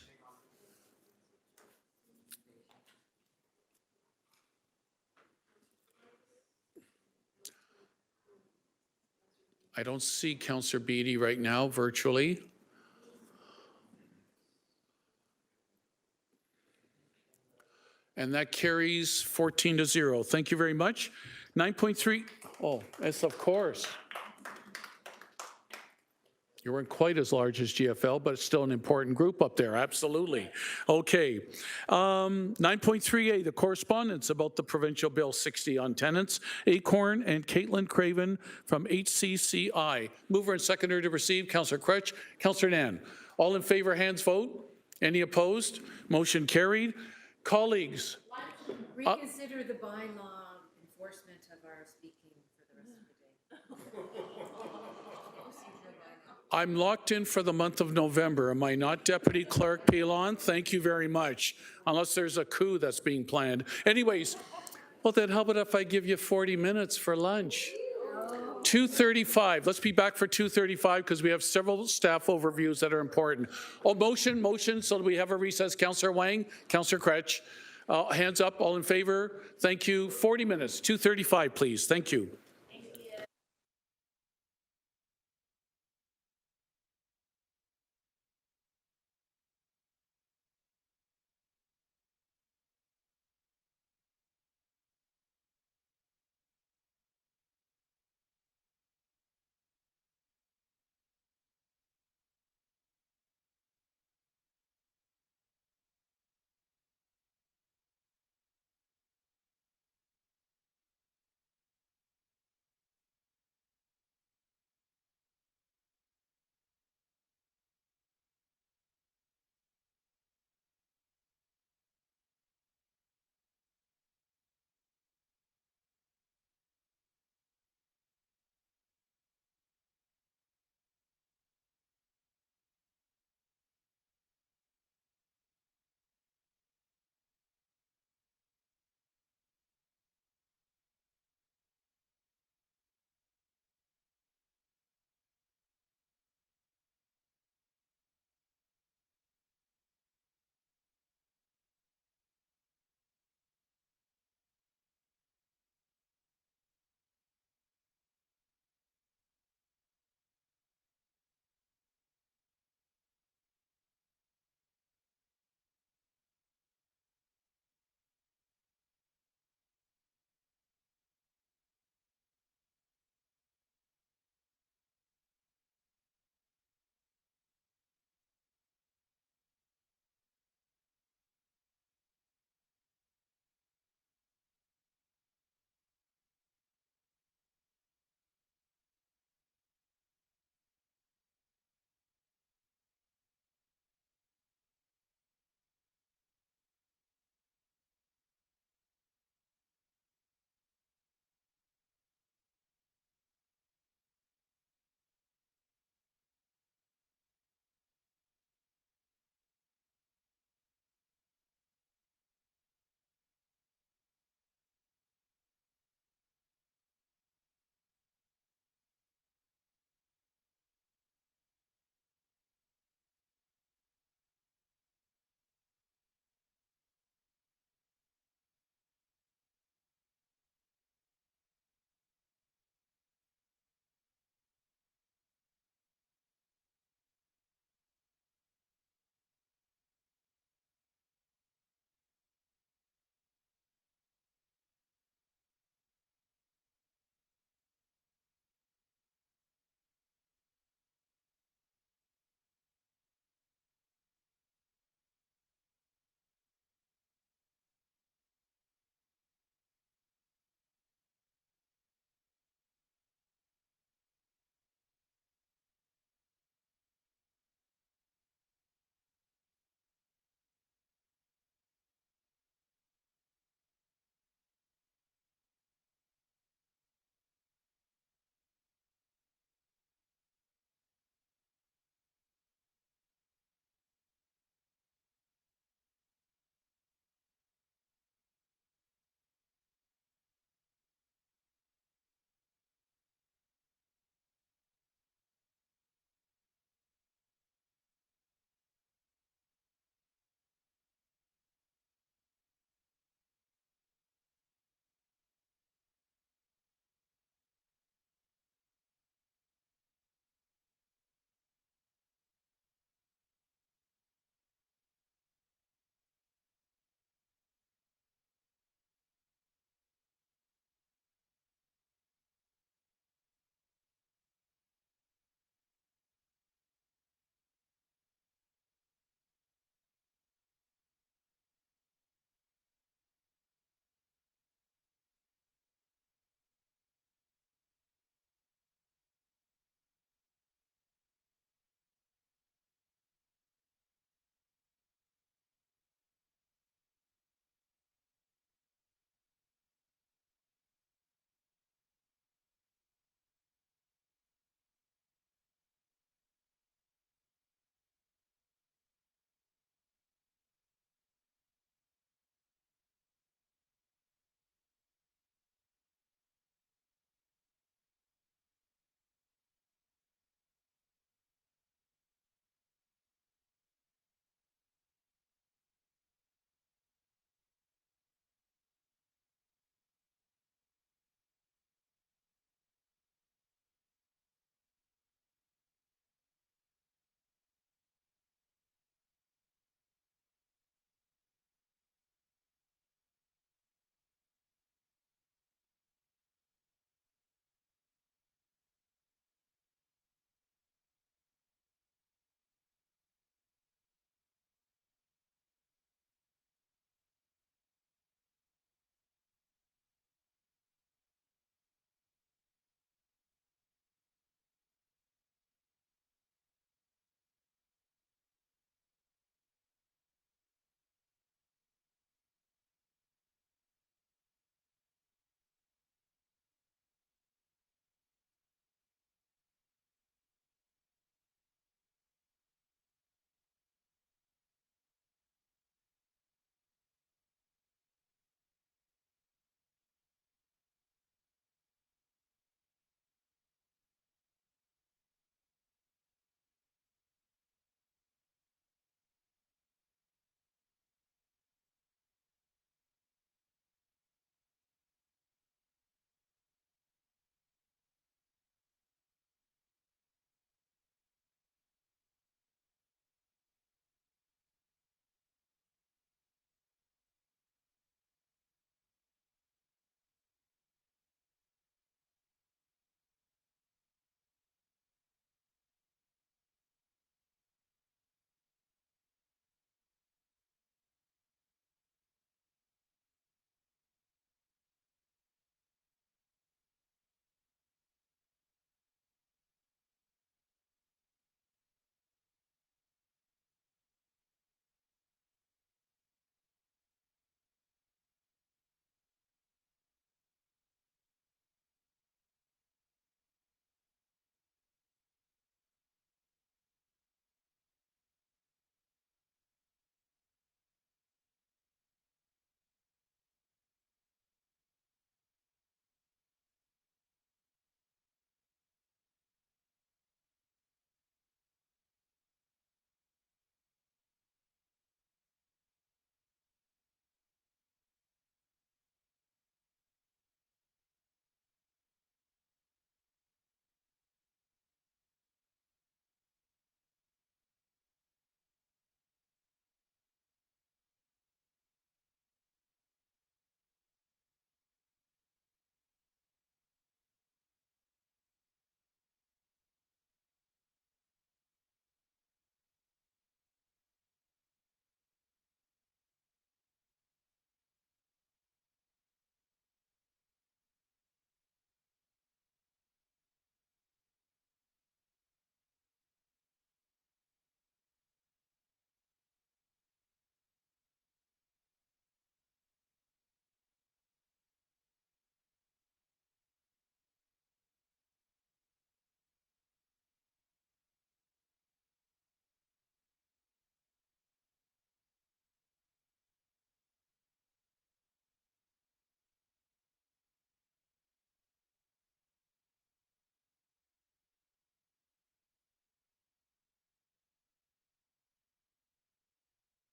I don't see Councillor Beattie right now virtually. And that carries 14-0. Thank you very much. 9.3. Oh, yes, of course. You weren't quite as large as GFL, but it's still an important group up there, absolutely. Okay, 9.3A, the correspondence about the provincial Bill 60 on tenants. Acorn and Caitlin Craven from HCCI. Mover and seconder to receive, Councillor Kretsch, Councillor Nan. All in favor, hands vote. Any opposed? Motion carried. Colleagues. Reconsider the bylaw enforcement of our speaking for the rest of the day. I'm locked in for the month of November. Am I not, Deputy Clerk Pilon? Thank you very much. Unless there's a coup that's being planned. Anyways, well then how about if I give you 40 minutes for lunch? 2:35. Let's be back for 2:35 because we have several staff overviews that are important. Oh, motion. So do we have a recess? Councillor Wang, Councillor Kretsch. Hands up, all in favor? Thank you. 40 minutes, 2:35, please. Thank you.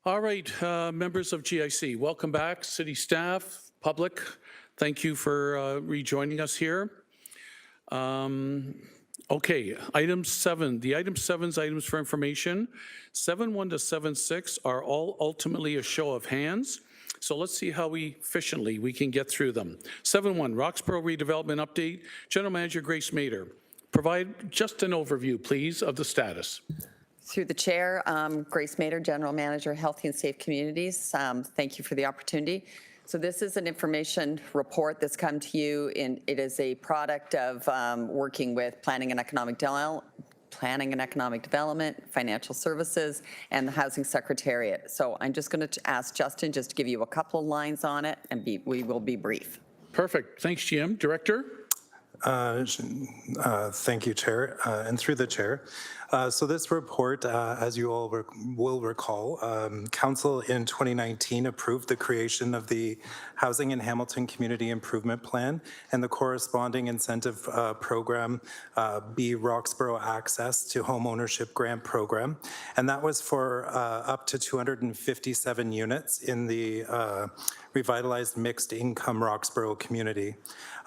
All right, members of GIC, welcome back. City staff, public, thank you for rejoining us here. Okay, item 7. The item 7's items for information. 7.1 to 7.6 are all ultimately a show of hands. So let's see how efficiently we can get through them. 7.1, Roxborough redevelopment update. General Manager Grace Mader, provide just an overview, please, of the status. Through the chair, Grace Mader, General Manager, Healthy and Safe Communities. Thank you for the opportunity. So this is an information report that's come to you, and it is a product of working with Planning and Economic Development, Financial Services, and the Housing Secretariat. So I'm just going to ask Justin just to give you a couple of lines on it, and we will be brief. Perfect. Thanks, GM. Director? Thank you, Chair, and through the Chair. So this report, as you all will recall, Council in 2019 approved the creation of the Housing in Hamilton Community Improvement Plan and the corresponding incentive program, Be Roxborough Access to Home Ownership Grant Program. And that was for up to 257 units in the revitalized mixed income Roxborough community.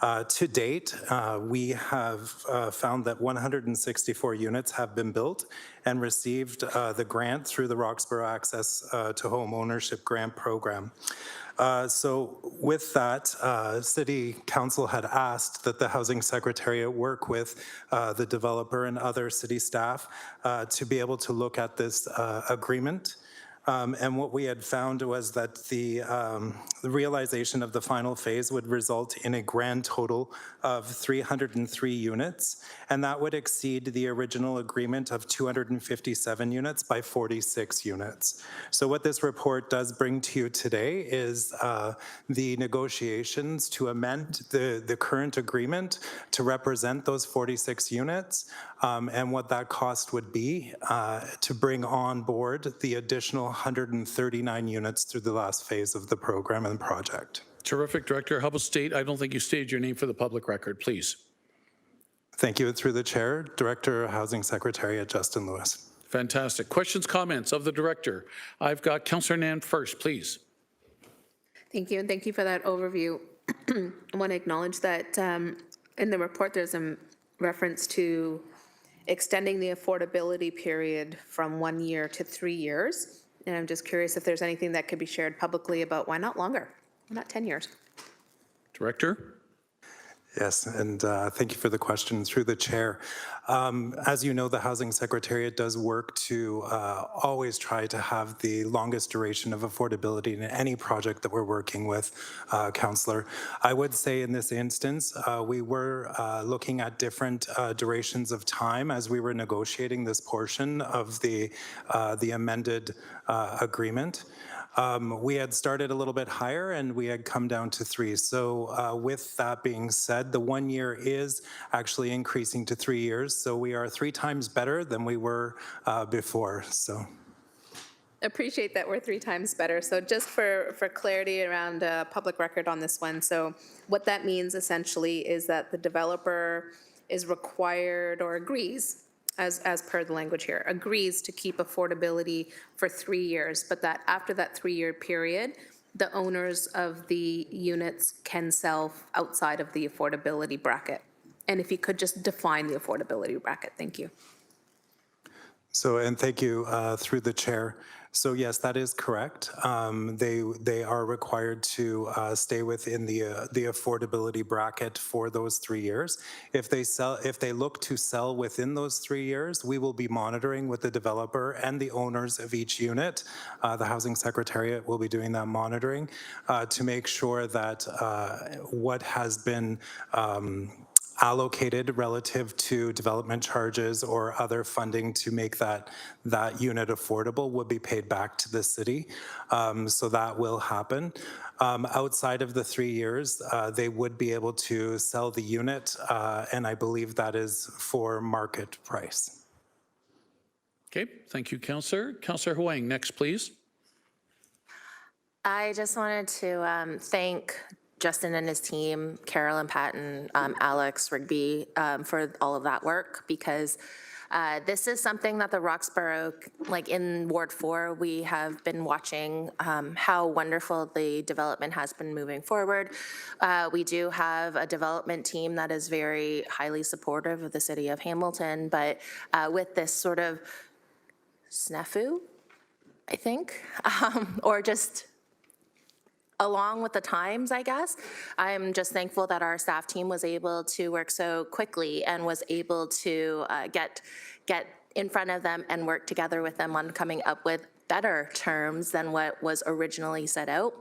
To date, we have found that 164 units have been built and received the grant through the Roxborough Access to Home Ownership Grant Program. So with that, City Council had asked that the Housing Secretariat work with the developer and other city staff to be able to look at this agreement. And what we had found was that the realization of the final phase would result in a grand total of 303 units, and that would exceed the original agreement of 257 units by 46 units. So what this report does bring to you today is the negotiations to amend the current agreement to represent those 46 units, and what that cost would be to bring on board the additional 139 units through the last phase of the program and project. Terrific, Director. How about state? I don't think you stated your name for the public record, please. Thank you. Through the Chair, Director of Housing Secretariat, Justin Lewis. Fantastic. Questions, comments of the Director? I've got Councillor Nan first, please. Thank you, and thank you for that overview. I want to acknowledge that in the report, there's a reference to extending the affordability period from 1 year to 3 years. And I'm just curious if there's anything that could be shared publicly about why not longer, why not 10 years? Director? Yes, and thank you for the question. Through the Chair, as you know, the Housing Secretariat does work to always try to have the longest duration of affordability in any project that we're working with, Councillor. I would say in this instance, we were looking at different durations of time as we were negotiating this portion of the amended agreement. We had started a little bit higher and we had come down to 3. So with that being said, the 1 year is actually increasing to 3 years. So we are 3 times better than we were before. So. Appreciate that we're 3 times better. So just for clarity around public record on this one. So what that means essentially is that the developer is required or agrees as per the language here, agrees to keep affordability for 3 years, but that after that 3-year period, the owners of the units can sell outside of the affordability bracket. And if you could just define the affordability bracket, thank you. So, and thank you through the Chair. So yes, that is correct. They are required to stay within the affordability bracket for those 3 years. If they look to sell within those 3 years, we will be monitoring with the developer and the owners of each unit. The Housing Secretariat will be doing that monitoring to make sure that what has been allocated relative to development charges or other funding to make that unit affordable would be paid back to the city. So that will happen. Outside of the 3 years, they would be able to sell the unit, and I believe that is for market price. Okay, thank you, Councillor. Councillor Huang, next, please. I just wanted to thank Justin and his team, Carol and Patton, Alex, Rigby, for all of that work, because This is something that the Roxborough, like in Ward 4, we have been watching how wonderful the development has been moving forward. We do have a development team that is very highly supportive of the city of Hamilton, but with this sort of snafu, I think, or just along with the times, I guess. I'm just thankful that our staff team was able to work so quickly and was able to get in front of them and work together with them on coming up with better terms than what was originally set out.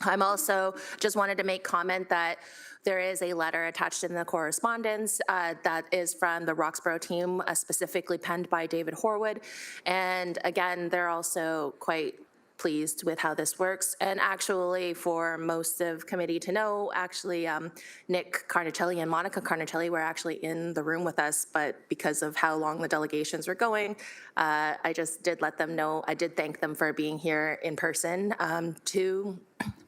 I'm also just wanted to make comment that there is a letter attached in the correspondence that is from the Roxborough team, specifically penned by David Horwood. And again, they're also quite pleased with how this works. And actually, for most of committee to know, actually, Nick Carnatelli and Monica Carnatelli were actually in the room with us, but because of how long the delegations were going, I just did let them know. I did thank them for being here in person to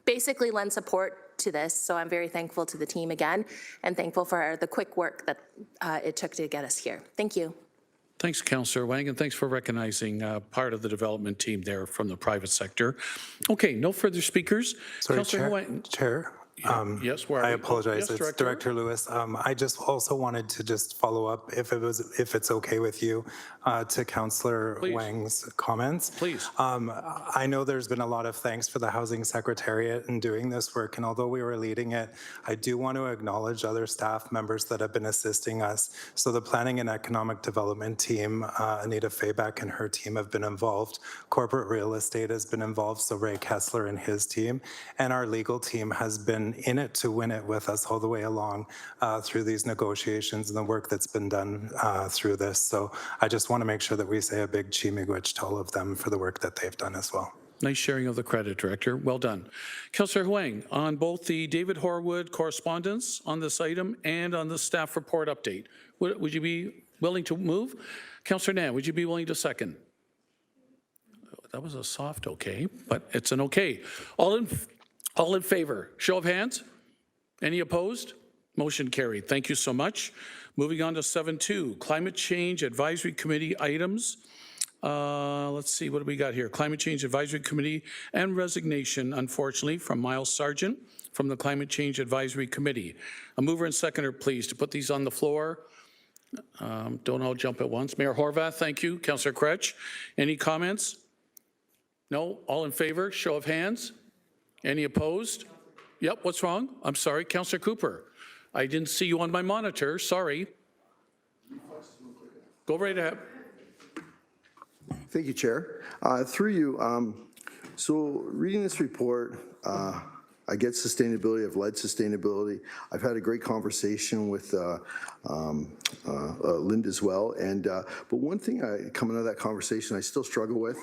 basically lend support to this. So I'm very thankful to the team again, and thankful for the quick work that it took to get us here. Thank you. Thanks, Councillor Wang, and thanks for recognizing part of the development team there from the private sector. Okay, no further speakers. Sorry, Councillor Chair. Wang. Chair. Yes, where are I we? apologize. Yes, It's Director Lewis. I just also wanted to just follow up, if it's okay with you, to Councillor Wang's comments. Please. I know there's been a lot of thanks for the Housing Secretariat in doing this work, and although we were leading it, I do want to acknowledge other staff members that have been assisting us. So the Planning and Economic Development team, Anita Fayback and her team have been involved. Corporate Real Estate has been involved, so Ray Kessler and his team, and our legal team has been in it to win it with us all the way along through these negotiations and the work that's been done through this. So I just want to make sure that we say a big chi-miigwech to all of them for the work that they've done as well. Nice sharing of the credit, Director. Well done. Councillor Huang, on both the David Horwood correspondence on this item and on the staff report update, would you be willing to move? Councillor Nan, would you be willing to second? That was a soft okay, but it's an okay. All in favor? Show of hands? Any opposed? Motion carried. Thank you so much. Moving on to 7.2, Climate Change Advisory Committee items. Let's see, what do we got here? Climate Change Advisory Committee and resignation, unfortunately, from Miles Sargent from the Climate Change Advisory Committee. A mover and seconder, please, to put these on the floor. Don't all jump at once. Mayor Horvath, thank you. Councillor Kretsch, any comments? No? All in favor? Show of hands? Any opposed? Yep, what's wrong? I'm sorry, Councillor Cooper. I didn't see you on my monitor, sorry. Go right ahead. Thank you, Chair. Through you, so reading this report, I get sustainability, I've led sustainability. I've had a great conversation with Linda as well. And but one thing coming out of that conversation I still struggle with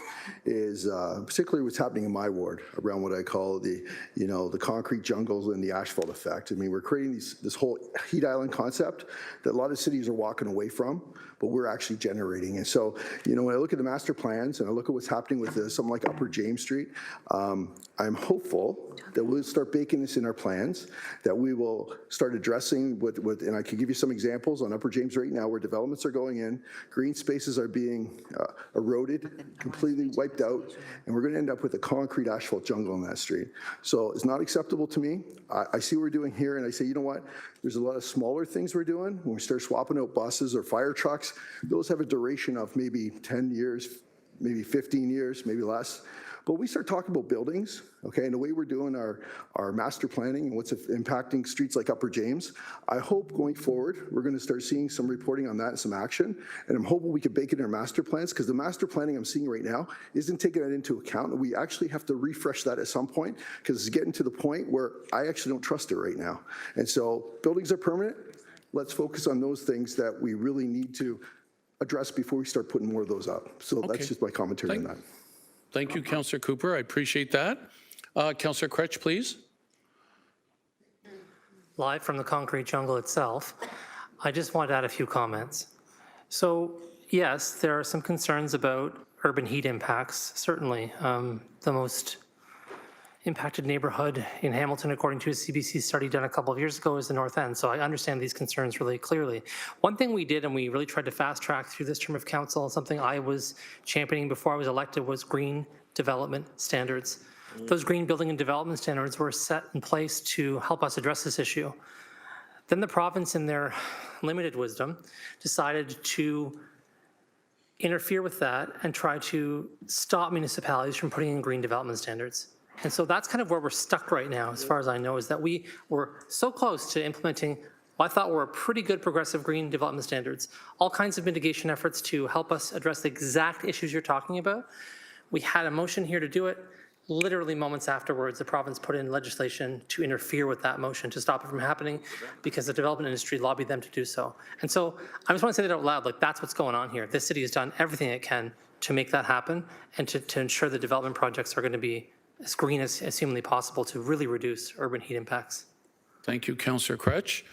is particularly what's happening in my ward around what I call the, the concrete jungles and the asphalt effect. I mean, we're creating this whole heat island concept that a lot of cities are walking away from, but we're actually generating. And so, when I look at the master plans and I look at what's happening with something like Upper James Street, I'm hopeful that we'll start baking this in our plans, that we will start addressing and I can give you some examples on Upper James right now where developments are going in, green spaces are being eroded, completely wiped out, and we're going to end up with a concrete asphalt jungle on that street. So it's not acceptable to me. I see what we're doing here, and I say, you know what? There's a lot of smaller things we're doing. When we start swapping out buses or fire trucks, those have a duration of maybe 10 years, maybe 15 years, maybe less. But we start talking about buildings, okay, and the way we're doing our master planning and what's impacting streets like Upper James, I hope going forward, we're going to start seeing some reporting on that and some action, and I'm hoping we can bake it in our master plans, because the master planning I'm seeing right now isn't taking that into account, and we actually have to refresh that at some point, because it's getting to the point where I actually don't trust it right now. And so buildings are permanent. Let's focus on those things that we really need to address before we start putting more of those up. So that's just my commentary on that. Thank you, Councillor Cooper. I appreciate that. Councillor Kretsch, please. Live from the concrete jungle itself, I just want to add a few comments. So yes, there are some concerns about urban heat impacts. Certainly, the most impacted neighborhood in Hamilton, according to a CBC study done a couple of years ago, is the North End. So I understand these concerns really clearly. One thing we did, and we really tried to fast track through this term of council, and something I was championing before I was elected, was green development standards. Those green building and development standards were set in place to help us address this issue. Then the province, in their limited wisdom, decided to interfere with that and try to stop municipalities from putting in green development standards. And so that's kind of where we're stuck right now, as far as I know, is that we were so close to implementing what I thought were pretty good progressive green development standards, all kinds of mitigation efforts to help us address the exact issues you're talking about. We had a motion here to do it. Literally moments afterwards, the province put in legislation to interfere with that motion, to stop it from happening, because the development industry lobbied them to do so. And so I just want to say that out loud, like, that's what's going on here. This city has done everything it can to make that happen and to ensure the development projects are going to be as green as humanly possible to really reduce urban heat impacts. Thank you, Councillor Crutch.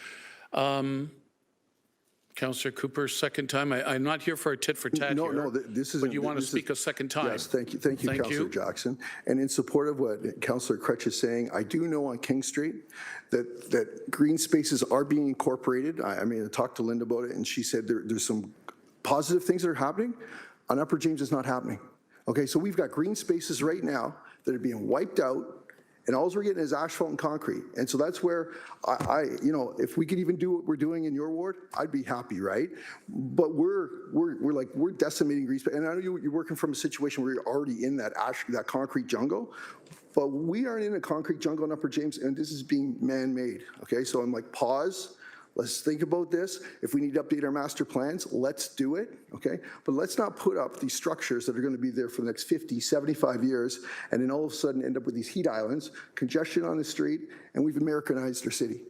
Councillor Cooper, second time. I'm not here for a tit for tat here. No, this is. But you want to speak a second time. Yes, thank you, Councillor Jackson. And in support of what Councillor Crutch is saying, I do know on King Street that green spaces are being incorporated. I mean, I talked to Linda about it, and she said there's some positive things that are happening. On Upper James, it's not happening. Okay, so we've got green spaces right now that are being wiped out, and all we're getting is asphalt and concrete. And so that's where if we could even do what we're doing in your ward, I'd be happy, right? But we're decimating green space. And I know you're working from a situation where you're already in that concrete jungle, but we aren't in a concrete jungle in Upper James, and this is being man-made. Okay, so I'm like, pause. Let's think about this. If we need to update our master plans, let's do it, okay? But let's not put up these structures that are going to be there for the next 50, 75 years, and then all of a sudden end up with these heat islands, congestion on the street, and we've Americanized our city.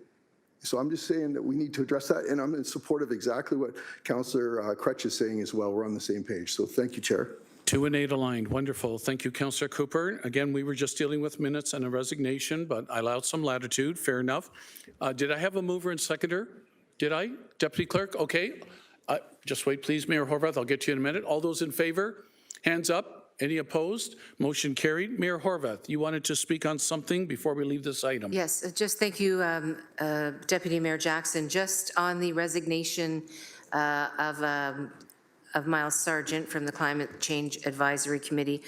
So I'm just saying that we need to address that, and I'm in support of exactly what Councillor Crutch is saying as well. We're on the same page. So thank you, Chair. 2 and 8 aligned. Wonderful. Thank you, Councillor Cooper. Again, we were just dealing with minutes and a resignation, but I allowed some latitude. Fair enough. Did I have a mover and seconder? Did I? Deputy Clerk? Okay. Just wait, please, Mayor Horwath. I'll get to you in a minute. All those in favor? Hands up. Any opposed? Motion carried. Mayor Horwath, you wanted to speak on something before we leave this item? Yes, just thank you, Deputy Mayor Jackson. Just on the resignation of Miles Sargent from the Climate Change Advisory Committee,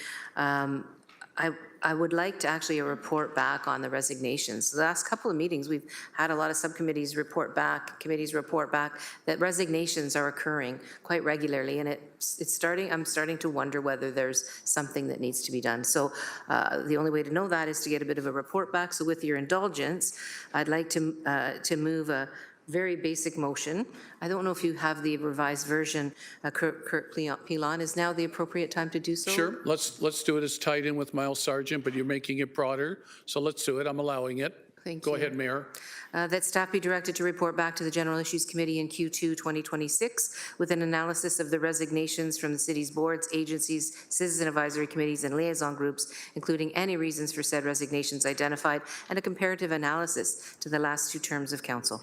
I would like to actually a report back on the resignations. The last couple of meetings, we've had a lot of subcommittees report back, committees report back, that resignations are occurring quite regularly, and I'm starting to wonder whether there's something that needs to be done. So the only way to know that is to get a bit of a report back. So with your indulgence, I'd like to move a very basic motion. I don't know if you have the revised version. Kurt Pilon, is now the appropriate time to do so? Sure. Let's do it. It's tied in with Miles Sargent, but you're making it broader. So let's do it. I'm allowing it. Thank you. Go ahead, Mayor. That staff be directed to report back to the General Issues Committee in Q2 2026 with an analysis of the resignations from the city's boards, agencies, citizen advisory committees, and liaison groups, including any reasons for said resignations identified, and a comparative analysis to the last 2 terms of council.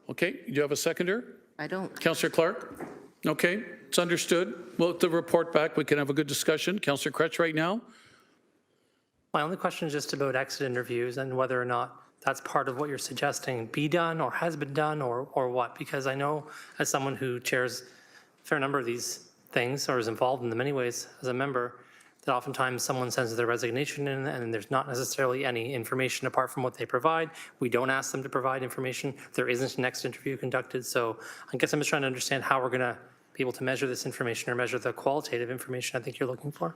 Okay, do you have a seconder? I don't. Councillor Clark? Okay, it's understood. Well, the report back, we can have a good discussion. Councillor Crutch right now? My only question is just about exit interviews and whether or not that's part of what you're suggesting be done or has been done or what, because I know as someone who chairs a fair number of these things or is involved in them many ways as a member, that oftentimes someone sends their resignation in and there's not necessarily any information apart from what they provide. We don't ask them to provide information. There isn't an exit interview conducted. So I guess I'm just trying to understand how we're going to be able to measure this information or measure the qualitative information I think you're looking for.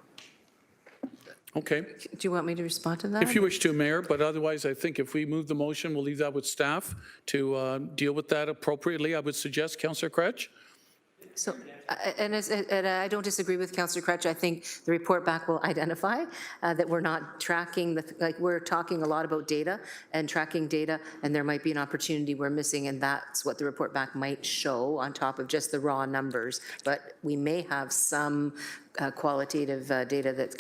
Okay. Do you want me to respond to that? If you wish to, Mayor, but otherwise I think if we move the motion, we'll leave that with staff to deal with that appropriately. I would suggest, Councillor Crutch. So, and I don't disagree with Councillor Crutch. I think the report back will identify that we're not tracking, we're talking a lot about data and tracking data, and there might be an opportunity we're missing, and that's what the report back might show on top of just the raw numbers. But we may have some qualitative data that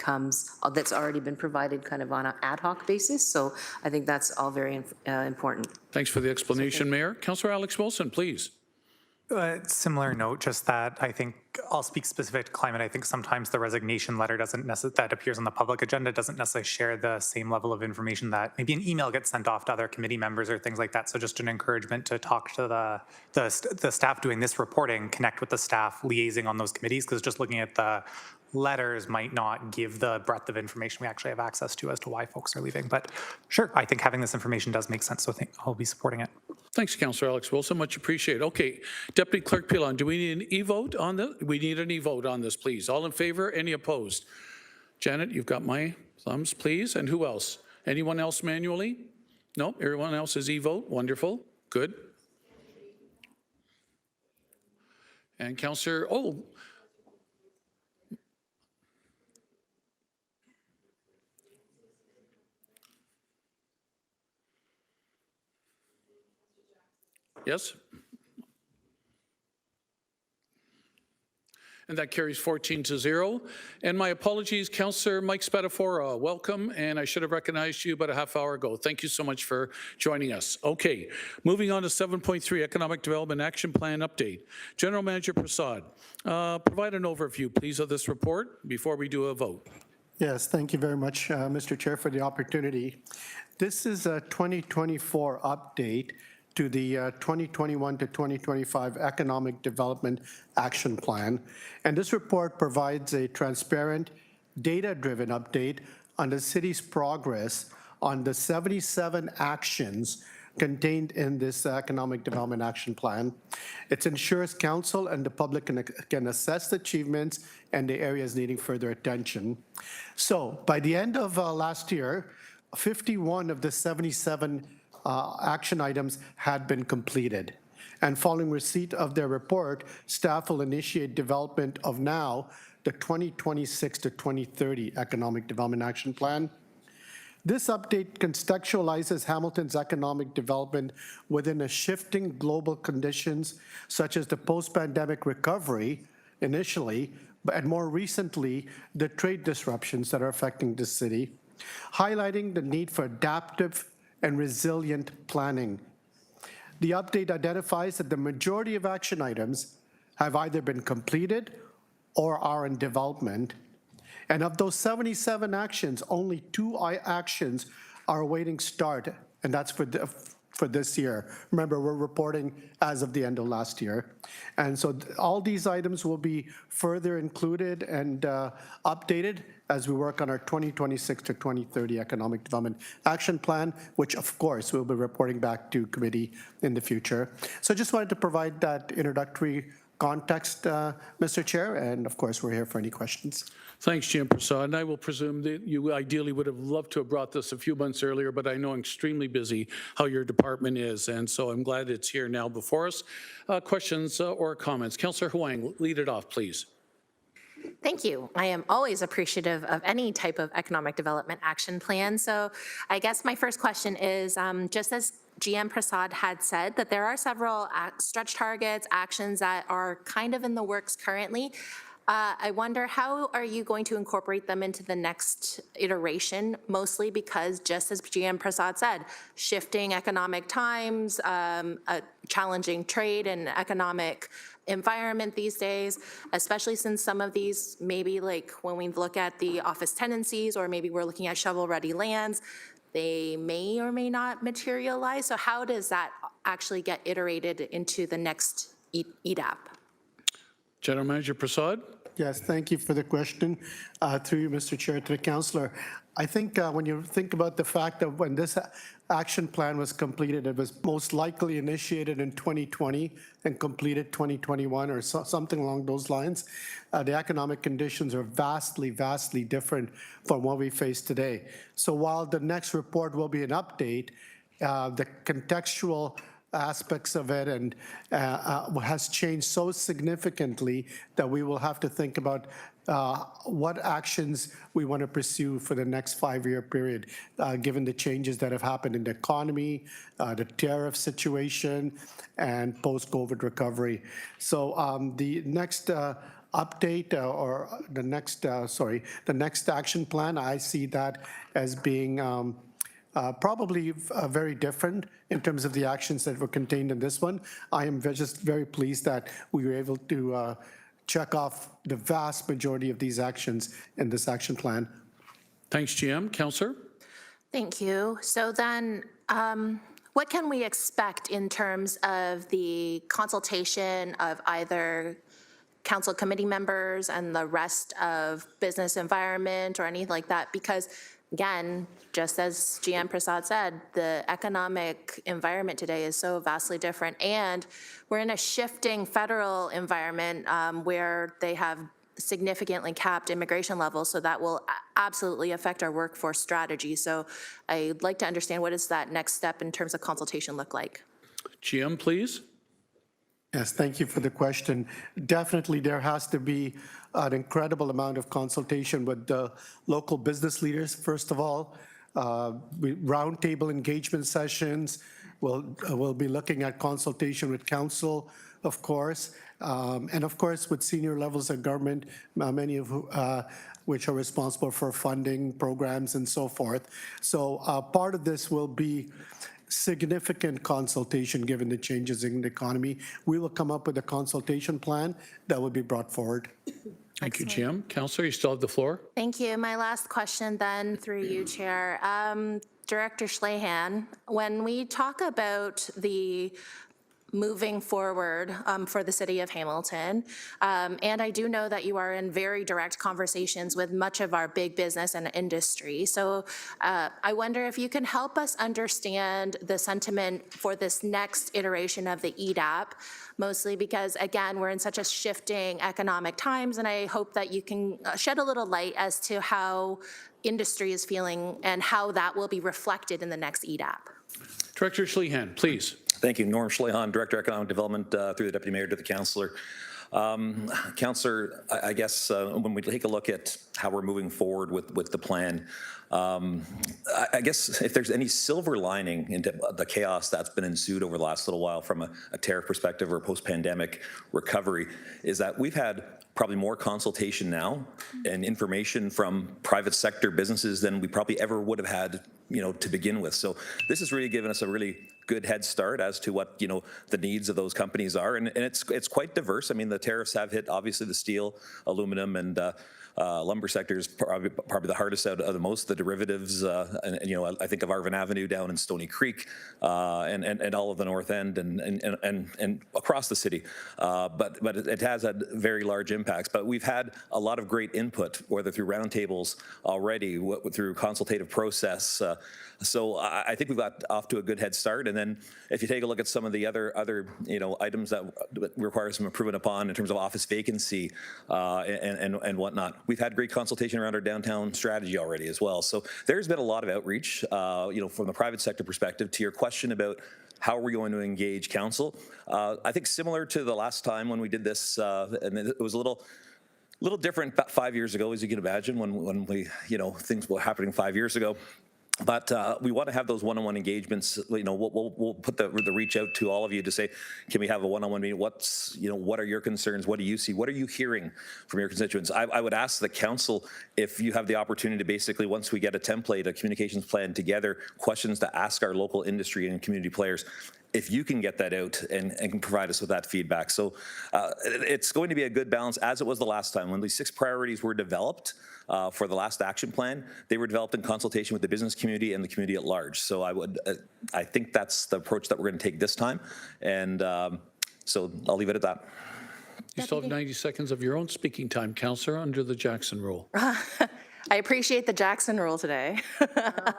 that's already been provided kind of on an ad hoc basis. So I think that's all very important. Thanks for the explanation, Mayor. Councillor Alex Wilson, please. Similar note, just that I think I'll speak specific to climate. I think sometimes the resignation letter that appears on the public agenda doesn't necessarily share the same level of information that maybe an email gets sent off to other committee members or things like that. So just an encouragement to talk to the staff doing this reporting, connect with the staff liaising on those committees, because just looking at the letters might not give the breadth of information we actually have access to as to why folks are leaving. But sure, I think having this information does make sense, so I'll be supporting it. Thanks, Councillor Alex Wilson. Much appreciated. Okay, Deputy Clerk Pilon, do we need an e-vote on this? We need an e-vote on this, please. All in favor? Any opposed? Janet, you've got my thumbs, please. And who else? Anyone else manually? No, everyone else is e-vote. Wonderful. Good. And Councillor, yes? And that carries 14-0. And my apologies, Councillor Mike Spatafora, welcome. And I should have recognized you about a half hour ago. Thank you so much for joining us. Okay, moving on to 7.3, Economic Development Action Plan Update. General Manager Prasad, provide an overview, please, of this report before we do a vote. Yes, thank you very much, Mr. Chair, for the opportunity. This is a 2024 update to the 2021 to 2025 Economic Development Action Plan. And this report provides a transparent, data-driven update on the city's progress on the 77 actions contained in this Economic Development Action Plan. It ensures council and the public can assess the achievements and the areas needing further attention. So by the end of last year, 51 of the 77 action items had been completed. And following receipt of their report, staff will initiate development of now the 2026 to 2030 Economic Development Action Plan. This update contextualizes Hamilton's economic development within a shifting global conditions, such as the post-pandemic recovery initially, and more recently, the trade disruptions that are affecting the city, highlighting the need for adaptive and resilient planning. The update identifies that the majority of action items have either been completed or are in development. And of those 77 actions, only 2 actions are awaiting start, and that's for this year. Remember, we're reporting as of the end of last year. And so all these items will be further included and updated as we work on our 2026 to 2030 Economic Development Action Plan, which of course we'll be reporting back to committee in the future. So I just wanted to provide that introductory context, Mr. Chair, and of course we're here for any questions. Thanks, GM Prasad. And I will presume that you ideally would have loved to have brought this a few months earlier, but I know I'm extremely busy how your department is, and so I'm glad it's here now before us. Questions or comments? Councillor Huang, lead it off, please. Thank you. I am always appreciative of any type of economic development action plan. So I guess my first question is, just as GM Prasad had said, that there are several stretch targets, actions that are kind of in the works currently. I wonder, how are you going to incorporate them into the next iteration, mostly because, just as GM Prasad said, shifting economic times, a challenging trade and economic environment these days, especially since some of these, maybe like when we look at the office tenancies, or maybe we're looking at shovel-ready lands, they may or may not materialize. So how does that actually get iterated into the next EDAP? General Manager Prasad. Yes, thank you for the question. Through you, Mr. Chair, to the councillor. I think when you think about the fact that when this action plan was completed, it was most likely initiated in 2020 and completed 2021 or something along those lines. The economic conditions are vastly, vastly different from what we face today. So while the next report will be an update, the contextual aspects of it and has changed so significantly that we will have to think about what actions we want to pursue for the next 5-year period, given the changes that have happened in the economy, the tariff situation, and post-COVID recovery. So the next update or the next action plan, I see that as being probably very different in terms of the actions that were contained in this one. I am just very pleased that we were able to check off the vast majority of these actions in this action plan. Thanks, GM. Councillor? Thank you. So then, what can we expect in terms of the consultation of either council committee members and the rest of business environment or anything like that? Because again, just as GM Prasad said, the economic environment today is so vastly different, and we're in a shifting federal environment where they have significantly capped immigration levels, so that will absolutely affect our workforce strategy. So I'd like to understand, what does that next step in terms of consultation look like? GM, please. Yes, thank you for the question. Definitely, there has to be an incredible amount of consultation with the local business leaders, first of all. Roundtable engagement sessions. We'll be looking at consultation with council, of course, and of course with senior levels of government, many of which are responsible for funding programs and so forth. So part of this will be significant consultation given the changes in the economy. We will come up with a consultation plan that will be brought forward. Thank you, Jim. Councillor, you still have the floor. Thank you. My last question then, through you, Chair. Director Schlehan, when we talk about the moving forward for the city of Hamilton, and I do know that you are in very direct conversations with much of our big business and industry. So I wonder if you can help us understand the sentiment for this next iteration of the EDAP, mostly because, again, we're in such a shifting economic times, and I hope that you can shed a little light as to how industry is feeling and how that will be reflected in the next EDAP. Director Schlehan, please. Thank you. Norm Schlehan, Director Economic Development, through the Deputy Mayor to the Councillor. Councillor, I guess when we take a look at how we're moving forward with the plan, I guess if there's any silver lining into the chaos that's been ensued over the last little while from a tariff perspective or post-pandemic recovery, is that we've had probably more consultation now and information from private sector businesses than we probably ever would have had, to begin with. So this has really given us a really good head start as to what, the needs of those companies are. And it's quite diverse. I mean, the tariffs have hit, obviously, the steel, aluminum, and lumber sector is probably the hardest out of the most. The derivatives, and I think of Arvin Avenue down in Stony Creek, and all of the North End and across the city. But it has had very large impacts. But we've had a lot of great input, whether through roundtables already, through consultative process. So I think we've got off to a good head start. And then if you take a look at some of the other items that require some improvement upon in terms of office vacancy and whatnot, we've had great consultation around our downtown strategy already as well. So there's been a lot of outreach, from the private sector perspective. To your question about how are we going to engage council, I think similar to the last time when we did this, and it was a little different about 5 years ago, as you can imagine, when we, things were happening 5 years ago. But we want to have those one-on-one engagements. We'll put the reach out to all of you to say, can we have a one-on-one meeting? What are your concerns? What do you see? What are you hearing from your constituents? I would ask the council if you have the opportunity to basically, once we get a template, a communications plan together, questions to ask our local industry and community players, if you can get that out and can provide us with that feedback. So it's going to be a good balance, as it was the last time. When these 6 priorities were developed for the last action plan, they were developed in consultation with the business community and the community at large. So I think that's the approach that we're going to take this time. And so I'll leave it at that. You still have 90 seconds of your own speaking time, Councillor, under the Jackson Rule. I appreciate the Jackson Rule today.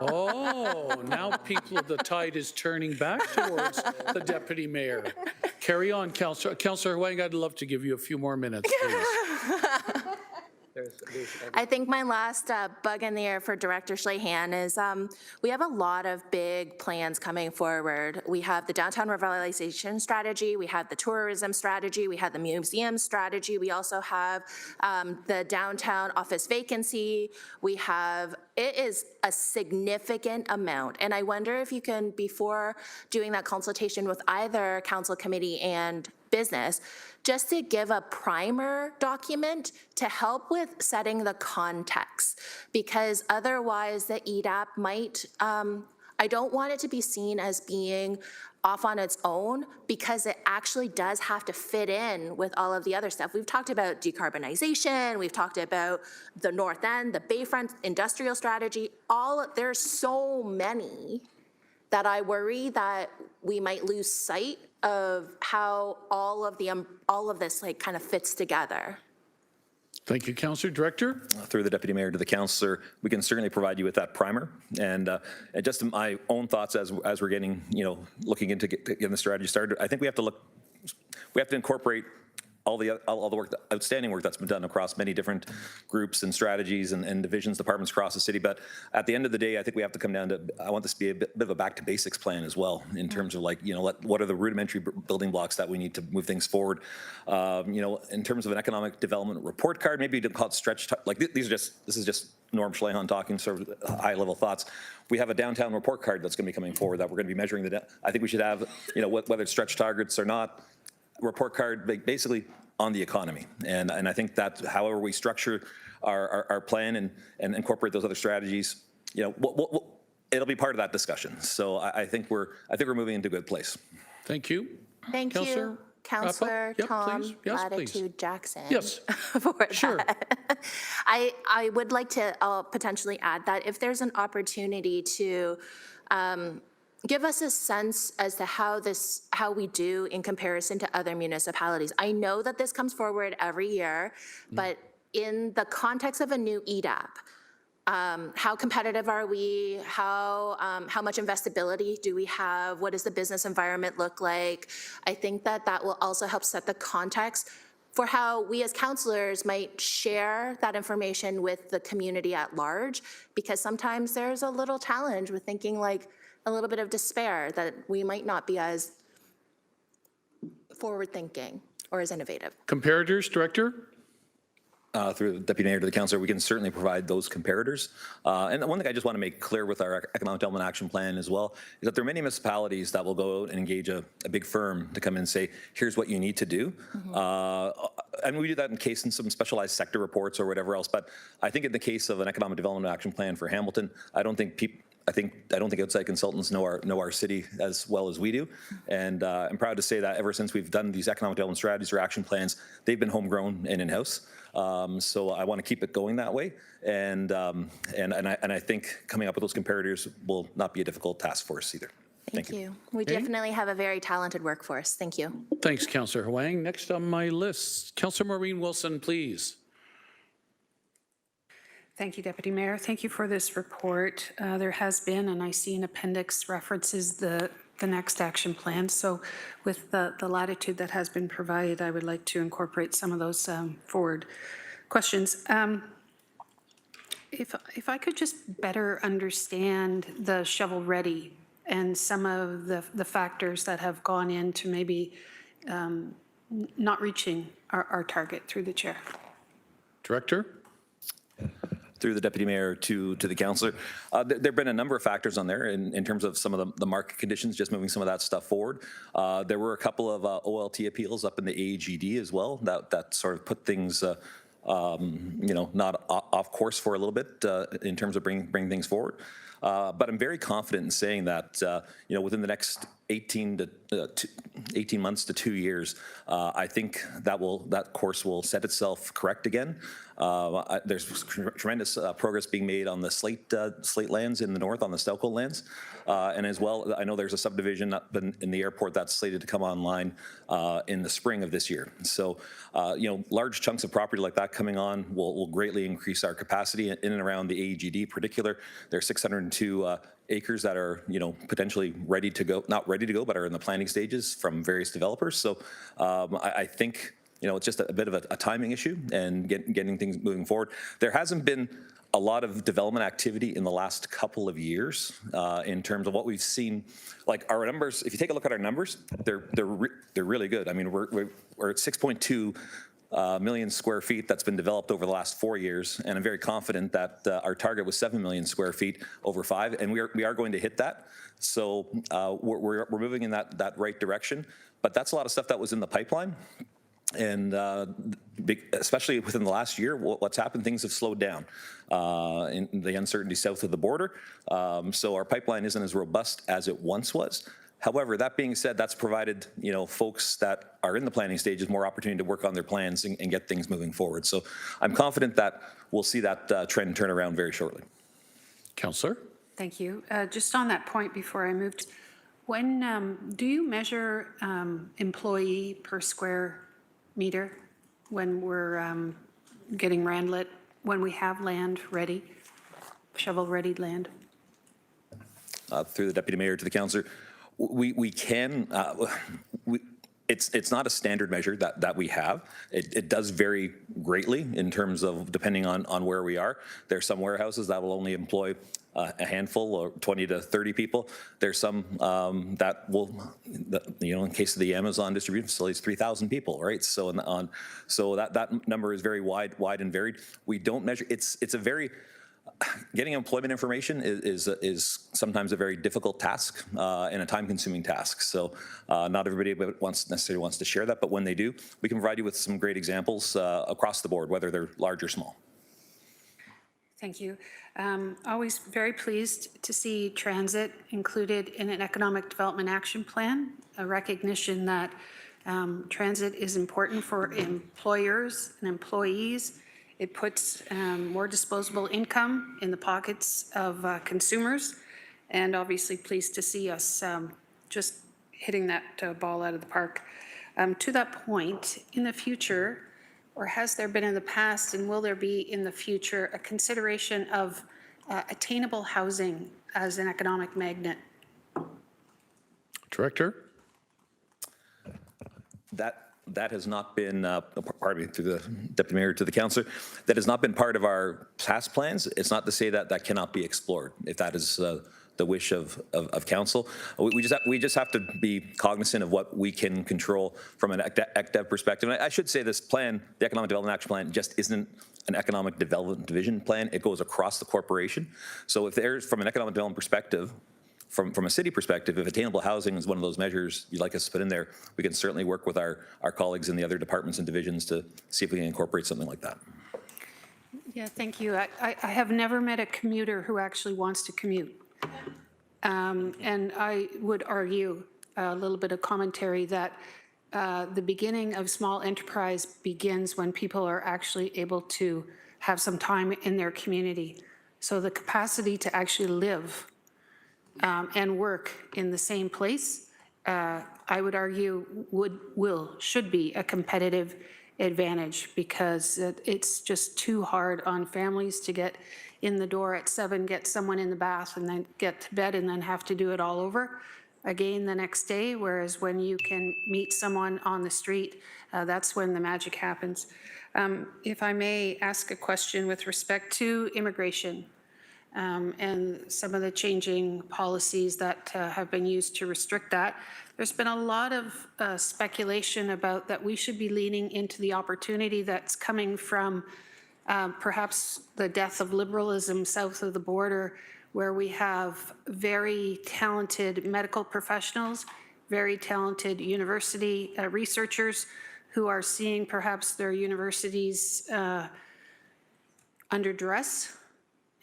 Oh, now the tide is turning back towards the Deputy Mayor. Carry on, Councillor. Councillor Huang, I'd love to give you a few more minutes, please. I think my last bug in the air for Director Schlehan is we have a lot of big plans coming forward. We have the downtown revitalization strategy, we have the tourism strategy, we have the museum strategy, we also have the downtown office vacancy. It is a significant amount, and I wonder if you can, before doing that consultation with either council committee and business, just to give a primer document to help with setting the context, because otherwise the EDAP might I don't want it to be seen as being off on its own because it actually does have to fit in with all of the other stuff. We've talked about decarbonization, we've talked about the North End, the Bayfront industrial strategy, there's so many that I worry that we might lose sight of how all of this like kind of fits together. Thank you, Councillor. Director? Through the Deputy Mayor to the Councillor, we can certainly provide you with that primer. And just my own thoughts as we're getting, looking into getting the strategy started, I think we have to incorporate all the work, outstanding work that's been done across many different groups and strategies and divisions, departments across the city. But at the end of the day, I think we have to come down to, I want this to be a bit of a back to basics plan as well, in terms of what are the rudimentary building blocks that we need to move things forward. In terms of an economic development report card, maybe you could call it stretch, this is just Norm Schlehan talking sort of high level thoughts. We have a downtown report card that's going to be coming forward that we're going to be measuring I think we should have, whether it's stretch targets or not, report card basically on the economy. And I think that however we structure our plan and incorporate those other strategies, it'll be part of that discussion. So I think we're moving into a good place. Thank you. Thank you, Councillor Tom Latitude Jackson. Yes, for sure. That. I would like to potentially add that if there's an opportunity to give us a sense as to how we do in comparison to other municipalities. I know that this comes forward every year, but in the context of a new EDAP, how competitive are we? How much investability do we have? What does the business environment look like? I think that will also help set the context for how we as councillors might share that information with the community at large, because sometimes there's a little challenge with thinking like a little bit of despair that we might not be as forward-thinking or as innovative. Comparators, Director? Through the Deputy Mayor to the Councillor, we can certainly provide those comparators. And one thing I just want to make clear with our Economic Development Action Plan as well is that there are many municipalities that will go out and engage a big firm to come in and say, here's what you need to do. And we do that in some specialized sector reports or whatever else. But I think in the case of an Economic Development Action Plan for Hamilton, I don't think outside consultants know our city as well as we do. And I'm proud to say that ever since we've done these economic development strategies or action plans, they've been homegrown and in-house. So I want to keep it going that way. And I think coming up with those comparators will not be a difficult task for us either. Thank you. We definitely have a very talented workforce. Thank you. Thanks, Councillor Huang. Next on my list, Councillor Maureen Wilson, please. Thank you, Deputy Mayor. Thank you for this report. There has been, and I see an appendix references the next action plan. So with the latitude that has been provided, I would like to incorporate some of those forward questions. If I could just better understand the shovel ready and some of the factors that have gone into maybe not reaching our target, through the chair. Director? Through the Deputy Mayor to the Councillor. There have been a number of factors on there in terms of some of the market conditions, just moving some of that stuff forward. There were a couple of OLT appeals up in the AGD as well that sort of put things not off course for a little bit in terms of bringing things forward. But I'm very confident in saying that within the next 18 months to 2 years, I think that course will set itself correct again. There's tremendous progress being made on the slate lands in the north, on the Stelco lands. And as well, I know there's a subdivision up in the airport that's slated to come online in the spring of this year. So, large chunks of property like that coming on will greatly increase our capacity in and around the AEGD in particular. There are 602 acres that are, potentially ready to go, not ready to go, but are in the planning stages from various developers. So I think, it's just a bit of a timing issue and getting things moving forward. There hasn't been a lot of development activity in the last couple of years in terms of what we've seen. Like our numbers, if you take a look at our numbers, they're really good. I mean, we're at 6.2 million square feet that's been developed over the last 4 years, and I'm very confident that our target was 7 million square feet over 5, and we are going to hit that. So we're moving in that right direction, but that's a lot of stuff that was in the pipeline. And especially within the last year, what's happened, things have slowed down in the uncertainty south of the border. So our pipeline isn't as robust as it once was. However, that being said, that's provided, folks that are in the planning stages more opportunity to work on their plans and get things moving forward. So I'm confident that we'll see that trend turn around very shortly. Councillor? Thank you. Just on that point before I moved, when do you measure employee per square meter when we're getting Randlet, when we have land ready, shovel-ready land? Through the Deputy Mayor to the Councillor, we can, it's not a standard measure that we have. It does vary greatly in terms of depending on where we are. There are some warehouses that will only employ a handful or 20 to 30 people. There's some that will, in case of the Amazon distribution facilities, 3,000 people, right? So that number is very wide and varied. We don't measure. It's a very getting employment information is sometimes a very difficult task and a time-consuming task. So not everybody necessarily wants to share that, but when they do, we can provide you with some great examples across the board, whether they're large or small. Thank you. Always very pleased to see transit included in an economic development action plan, a recognition that transit is important for employers and employees. It puts more disposable income in the pockets of consumers, and obviously pleased to see us just hitting that ball out of the park. To that point, in the future, or has there been in the past, and will there be in the future, a consideration of attainable housing as an economic magnet? Director? That has not been, pardon me, through the Deputy Mayor to the Councillor, that has not been part of our past plans. It's not to say that that cannot be explored, if that is the wish of Council. We just have to be cognizant of what we can control from an ECDEV perspective. And I should say this plan, the Economic Development Action Plan, just isn't an economic development division plan. It goes across the corporation. So if there's, from an economic development perspective, from a city perspective, if attainable housing is one of those measures you'd like us to put in there, we can certainly work with our colleagues in the other departments and divisions to see if we can incorporate something like that. Yeah, thank you. I have never met a commuter who actually wants to commute. And I would argue a little bit of commentary that the beginning of small enterprise begins when people are actually able to have some time in their community. So the capacity to actually live and work in the same place, I would argue should be a competitive advantage, because it's just too hard on families to get in the door at 7, get someone in the bath, and then get to bed and then have to do it all over again the next day. Whereas when you can meet someone on the street, that's when the magic happens. If I may ask a question with respect to immigration, and some of the changing policies that have been used to restrict that. There's been a lot of speculation about that we should be leaning into the opportunity that's coming from perhaps the death of liberalism south of the border, where we have very talented medical professionals, very talented university researchers who are seeing perhaps their universities under duress,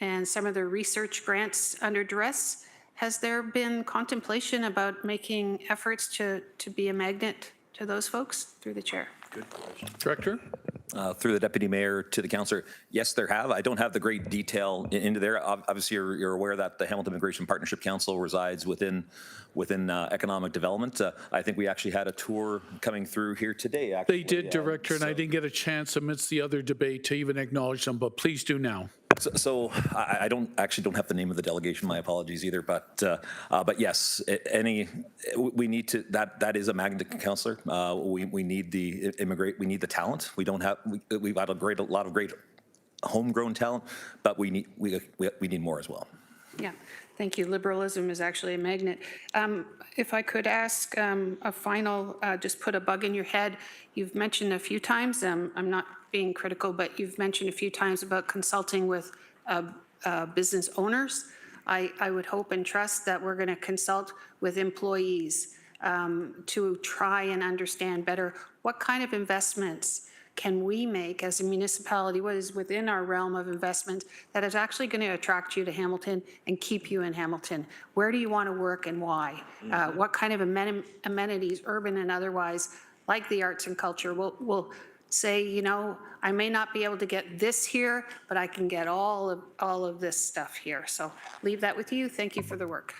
and some of the research grants under duress. Has there been contemplation about making efforts to be a magnet to those folks? Through the chair. Good question. Director? Through the Deputy Mayor to the Councillor, yes, there have. I don't have the great detail into there. Obviously, you're aware that the Hamilton Immigration Partnership Council resides within economic development. I think we actually had a tour coming through here today, actually. They did, Director, and I didn't get a chance amidst the other debate to even acknowledge them, but please do now. So I don't have the name of the delegation. My apologies either. But yes, we need to. That is a magnet, Councillor. We need the immigrate. We need the talent. We don't have. We've got a lot of great homegrown talent, but we need more as well. Yeah, thank you. Liberalism is actually a magnet. If I could ask a final, just put a bug in your head. You've mentioned a few times, I'm not being critical, but you've mentioned a few times about consulting with business owners. I would hope and trust that we're going to consult with employees. to try and understand better what kind of investments can we make as a municipality, what is within our realm of investment that is actually going to attract you to Hamilton and keep you in Hamilton? Where do you want to work and why? What kind of amenities, urban and otherwise, like the arts and culture, will say, you know, I may not be able to get this here, but I can get all of this stuff here. So leave that with you. Thank you for the work.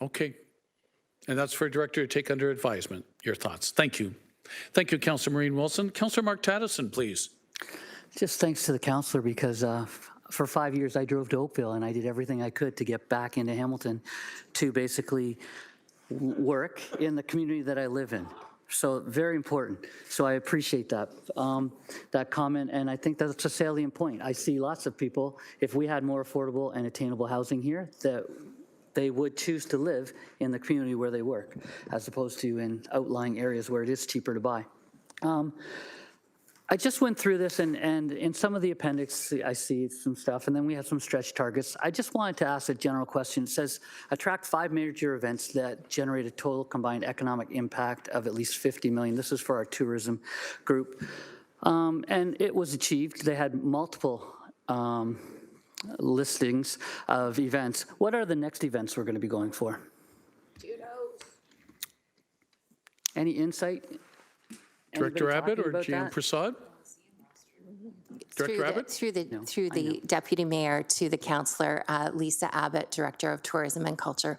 Okay. And that's for Director to take under advisement. Your thoughts. Thank you. Thank you, Councillor Maureen Wilson. Councillor Mark Tattison, please. Just thanks to the councillor, because for 5 years I drove to Oakville and I did everything I could to get back into Hamilton to basically work in the community that I live in. So very important. So I appreciate that that comment, and I think that's a salient point. I see lots of people, if we had more affordable and attainable housing here, that they would choose to live in the community where they work, as opposed to in outlying areas where it is cheaper to buy. I just went through this, and in some of the appendix, I see some stuff, and then we have some stretch targets. I just wanted to ask a general question. It says, attract 5 major events that generate a total combined economic impact of at least 50 million. This is for our tourism group. And it was achieved. They had multiple listings of events. What are the next events we're going to be going for? Any insight? Director Anybody Abbott talking or about GM that? Prasad? Director Abbott? Through the Deputy Mayor to the Councillor, Lisa Abbott, Director of Tourism and Culture.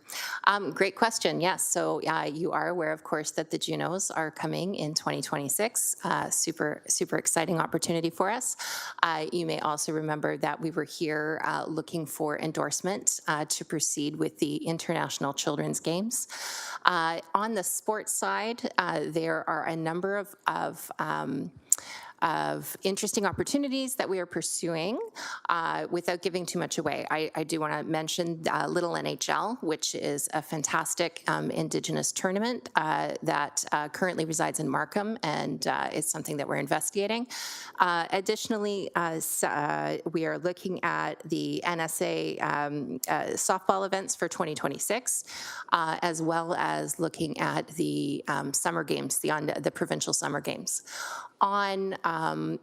Great question, yes. So you are aware, of course, that the Junos are coming in 2026. Super exciting opportunity for us. You may also remember that we were here looking for endorsement to proceed with the International Children's Games. On the sports side, there are a number of interesting opportunities that we are pursuing without giving too much away. I do want to mention Little NHL, which is a fantastic Indigenous tournament that currently resides in Markham, and it's something that we're investigating. Additionally, we are looking at the NSA softball events for 2026, as well as looking at the summer games, the provincial summer games. On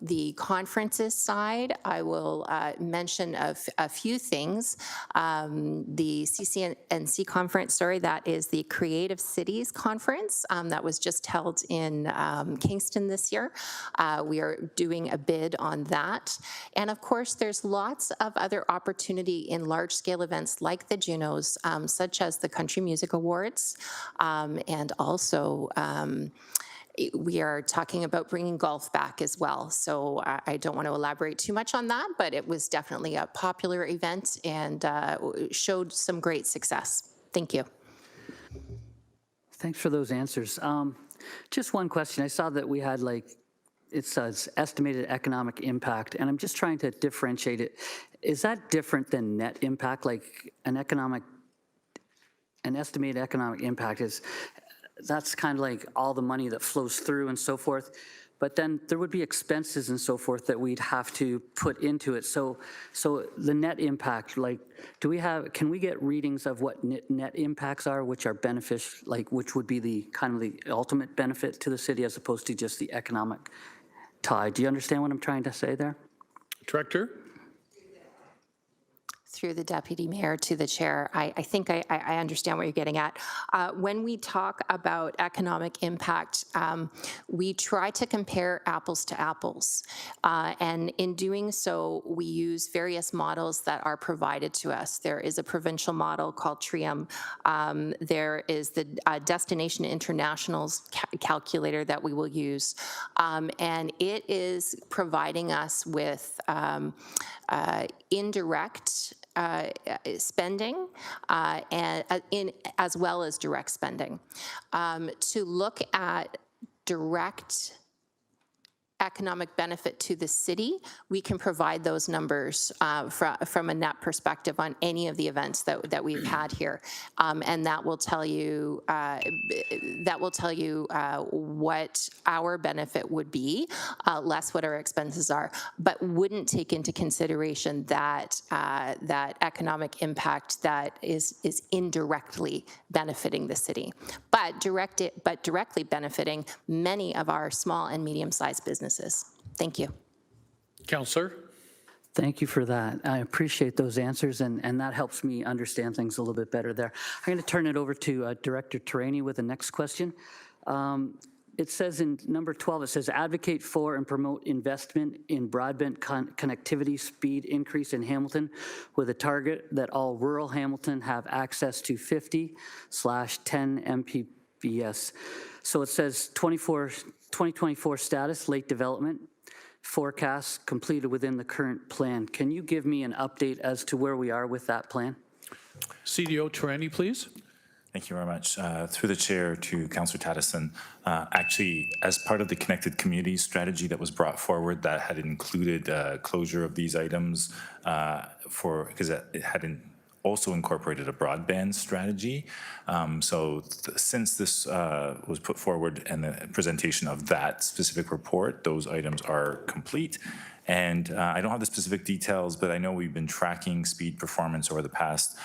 the conferences side, I will mention a few things. The CCNC conference, that is the Creative Cities Conference that was just held in Kingston this year. We are doing a bid on that. And of course, there's lots of other opportunity in large-scale events like the Junos, such as the Country Music Awards, and also we are talking about bringing golf back as well. So I don't want to elaborate too much on that, but it was definitely a popular event and showed some great success. Thank you. Thanks for those answers. Just one question. I saw that we had it says estimated economic impact, and I'm just trying to differentiate it. Is that different than net impact? Like an estimated economic impact that's kind of like all the money that flows through and so forth. But then there would be expenses and so forth that we'd have to put into it. So the net impact, can we get readings of what net impacts are, which are beneficial, which would be the kind of the ultimate benefit to the city as opposed to just the economic tie? Do you understand what I'm trying to say there? Director? Through the Deputy Mayor to the Chair, I think I understand what you're getting at. When we talk about economic impact, we try to compare apples to apples. And in doing so, we use various models that are provided to us. There is a provincial model called TRIUM. There is the Destination International's calculator that we will use. And it is providing us with indirect spending as well as direct spending. To look at direct economic benefit to the city, we can provide those numbers from a net perspective on any of the events that we've had here, and that will tell you what our benefit would be, less what our expenses are, but wouldn't take into consideration that economic impact that is indirectly benefiting the city, but directly benefiting many of our small and medium-sized businesses. Thank you. Councillor? Thank you for that. I appreciate those answers, and that helps me understand things a little bit better there. I'm going to turn it over to Director Terani with the next question. It says in number 12, it says advocate for and promote investment in broadband connectivity speed increase in Hamilton with a target that all rural Hamilton have access to 50/10 Mbps. So it says 2024 status, late development, forecasts completed within the current plan. Can you give me an update as to where we are with that plan? CDO Terani, please. Thank you very much. Through the chair to Councillor Tattison, actually, as part of the Connected Communities strategy that was brought forward, that had included closure of these items because it hadn't also incorporated a broadband strategy. Since this was put forward and the presentation of that specific report, those items are complete. And I don't have the specific details, but I know we've been tracking speed performance over the past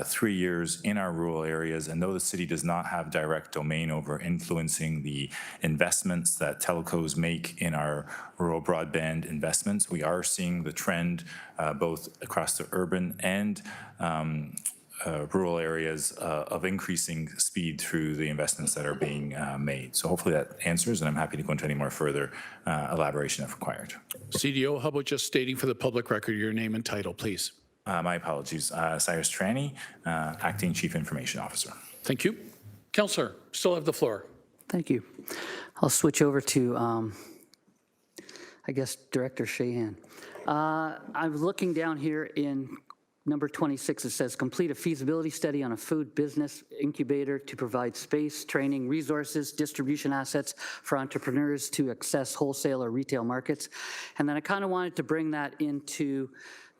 3 years in our rural areas. And though the city does not have direct domain over influencing the investments that telcos make in our rural broadband investments, we are seeing the trend both across the urban and rural areas of increasing speed through the investments that are being made. So hopefully that answers, and I'm happy to go into any more further elaboration if required. CDO, how about just stating for the public record your name and title, please? My apologies. Cyrus Tranny, Acting Chief Information Officer. Thank you. Councillor, still have the floor. Thank you. I'll switch over to, I guess, Director Shahan. I'm looking down here in number 26, it says complete a feasibility study on a food business incubator to provide space, training, resources, distribution assets for entrepreneurs to access wholesale or retail markets. And then I kind of wanted to bring that into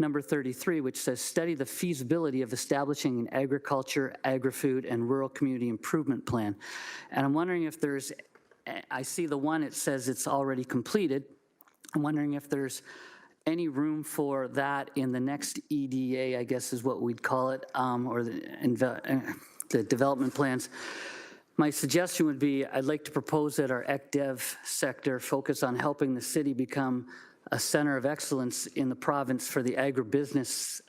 number 33, which says study the feasibility of establishing an agriculture, agri-food, and rural community improvement plan. And I'm wondering if there's, I see the one, it says it's already completed. I'm wondering if there's any room for that in the next EDA, I guess is what we'd call it, or the development plans. My suggestion would be I'd like to propose that our ECDev sector focus on helping the city become a center of excellence in the province for the agribusiness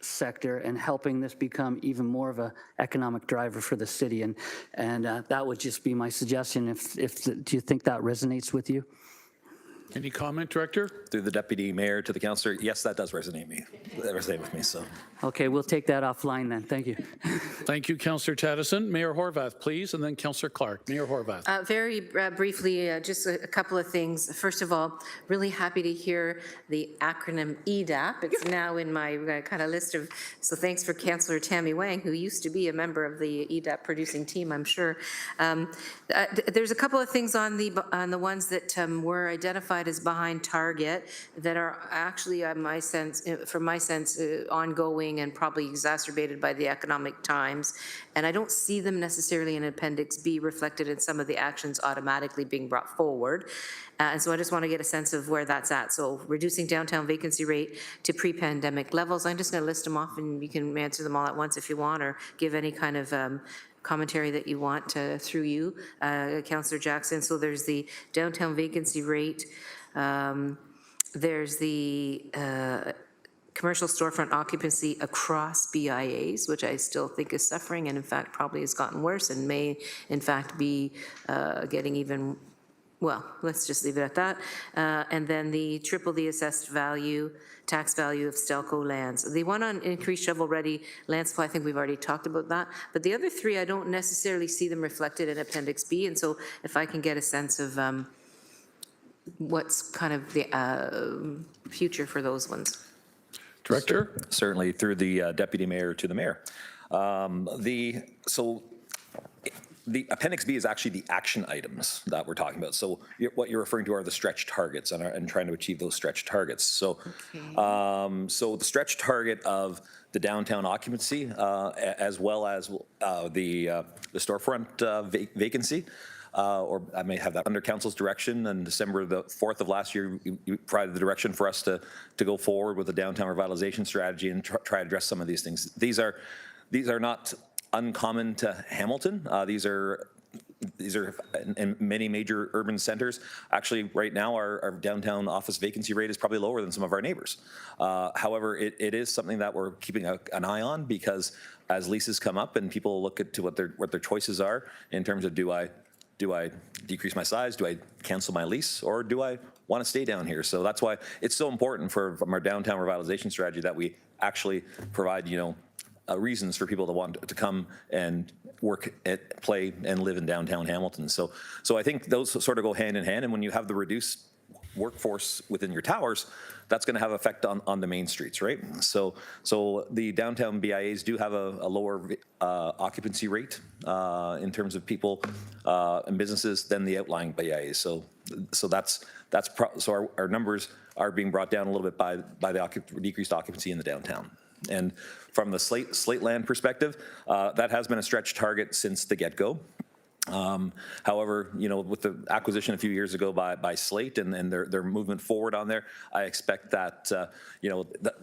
sector and helping this become even more of an economic driver for the city. And that would just be my suggestion. Do you think that resonates with you? Any comment, Director? Through the Deputy Mayor to the Councillor, yes, that does resonate with me, so. Okay, we'll take that offline then. Thank you. Thank you, Councillor Tattison. Mayor Horvath, please, and then Councillor Clark. Mayor Horvath. Very briefly, just a couple of things. First of all, really happy to hear the acronym EDAP. It's now in my kind of list of, so thanks for Councillor Tammy Wang, who used to be a member of the EDAP producing team, I'm sure. There's a couple of things on the ones that were identified as behind target that are actually, from my sense, ongoing and probably exacerbated by the economic times. And I don't see them necessarily in Appendix B reflected in some of the actions automatically being brought forward. And so I just want to get a sense of where that's at. So reducing downtown vacancy rate to pre-pandemic levels. I'm just going to list them off and you can answer them all at once if you want, or give any kind of commentary that you want through you, Councillor Jackson. So there's the downtown vacancy rate. There's the commercial storefront occupancy across BIAs, which I still think is suffering and in fact probably has gotten worse and may in fact be getting even, well, let's just leave it at that. And then the triple the assessed value, tax value of Stelco lands. The one on increased shovel-ready land supply, I think we've already talked about that. But the other three, I don't necessarily see them reflected in Appendix B. And so if I can get a sense of what's kind of the future for those ones. Director? Certainly, through the Deputy Mayor to the Mayor. So the Appendix B is actually the action items that we're talking about. So what you're referring to are the stretch targets and trying to achieve those stretch targets. So, so the stretch target of the downtown occupancy, as well as the storefront vacancy, or I may have that under council's direction. On December the 4th of last year, you provided the direction for us to go forward with the downtown revitalization strategy and try to address some of these things. These are not uncommon to Hamilton. These are in many major urban centers. Actually, right now, our downtown office vacancy rate is probably lower than some of our neighbors. However, it is something that we're keeping an eye on, because as leases come up and people look at what their choices are in terms of do I decrease my size, do I cancel my lease, or do I want to stay down here? So that's why it's so important from our downtown revitalization strategy that we actually provide, reasons for people to want to come and work, play, and live in downtown Hamilton. So I think those sort of go hand in hand. And when you have the reduced workforce within your towers, that's going to have effect on the main streets, right? So the downtown BIAs do have a lower occupancy rate in terms of people and businesses than the outlying BIAs. So our numbers are being brought down a little bit by the decreased occupancy in the downtown. And from the slate land perspective, that has been a stretch target since the get-go. However, with the acquisition a few years ago by Slate and their movement forward on there, I expect that,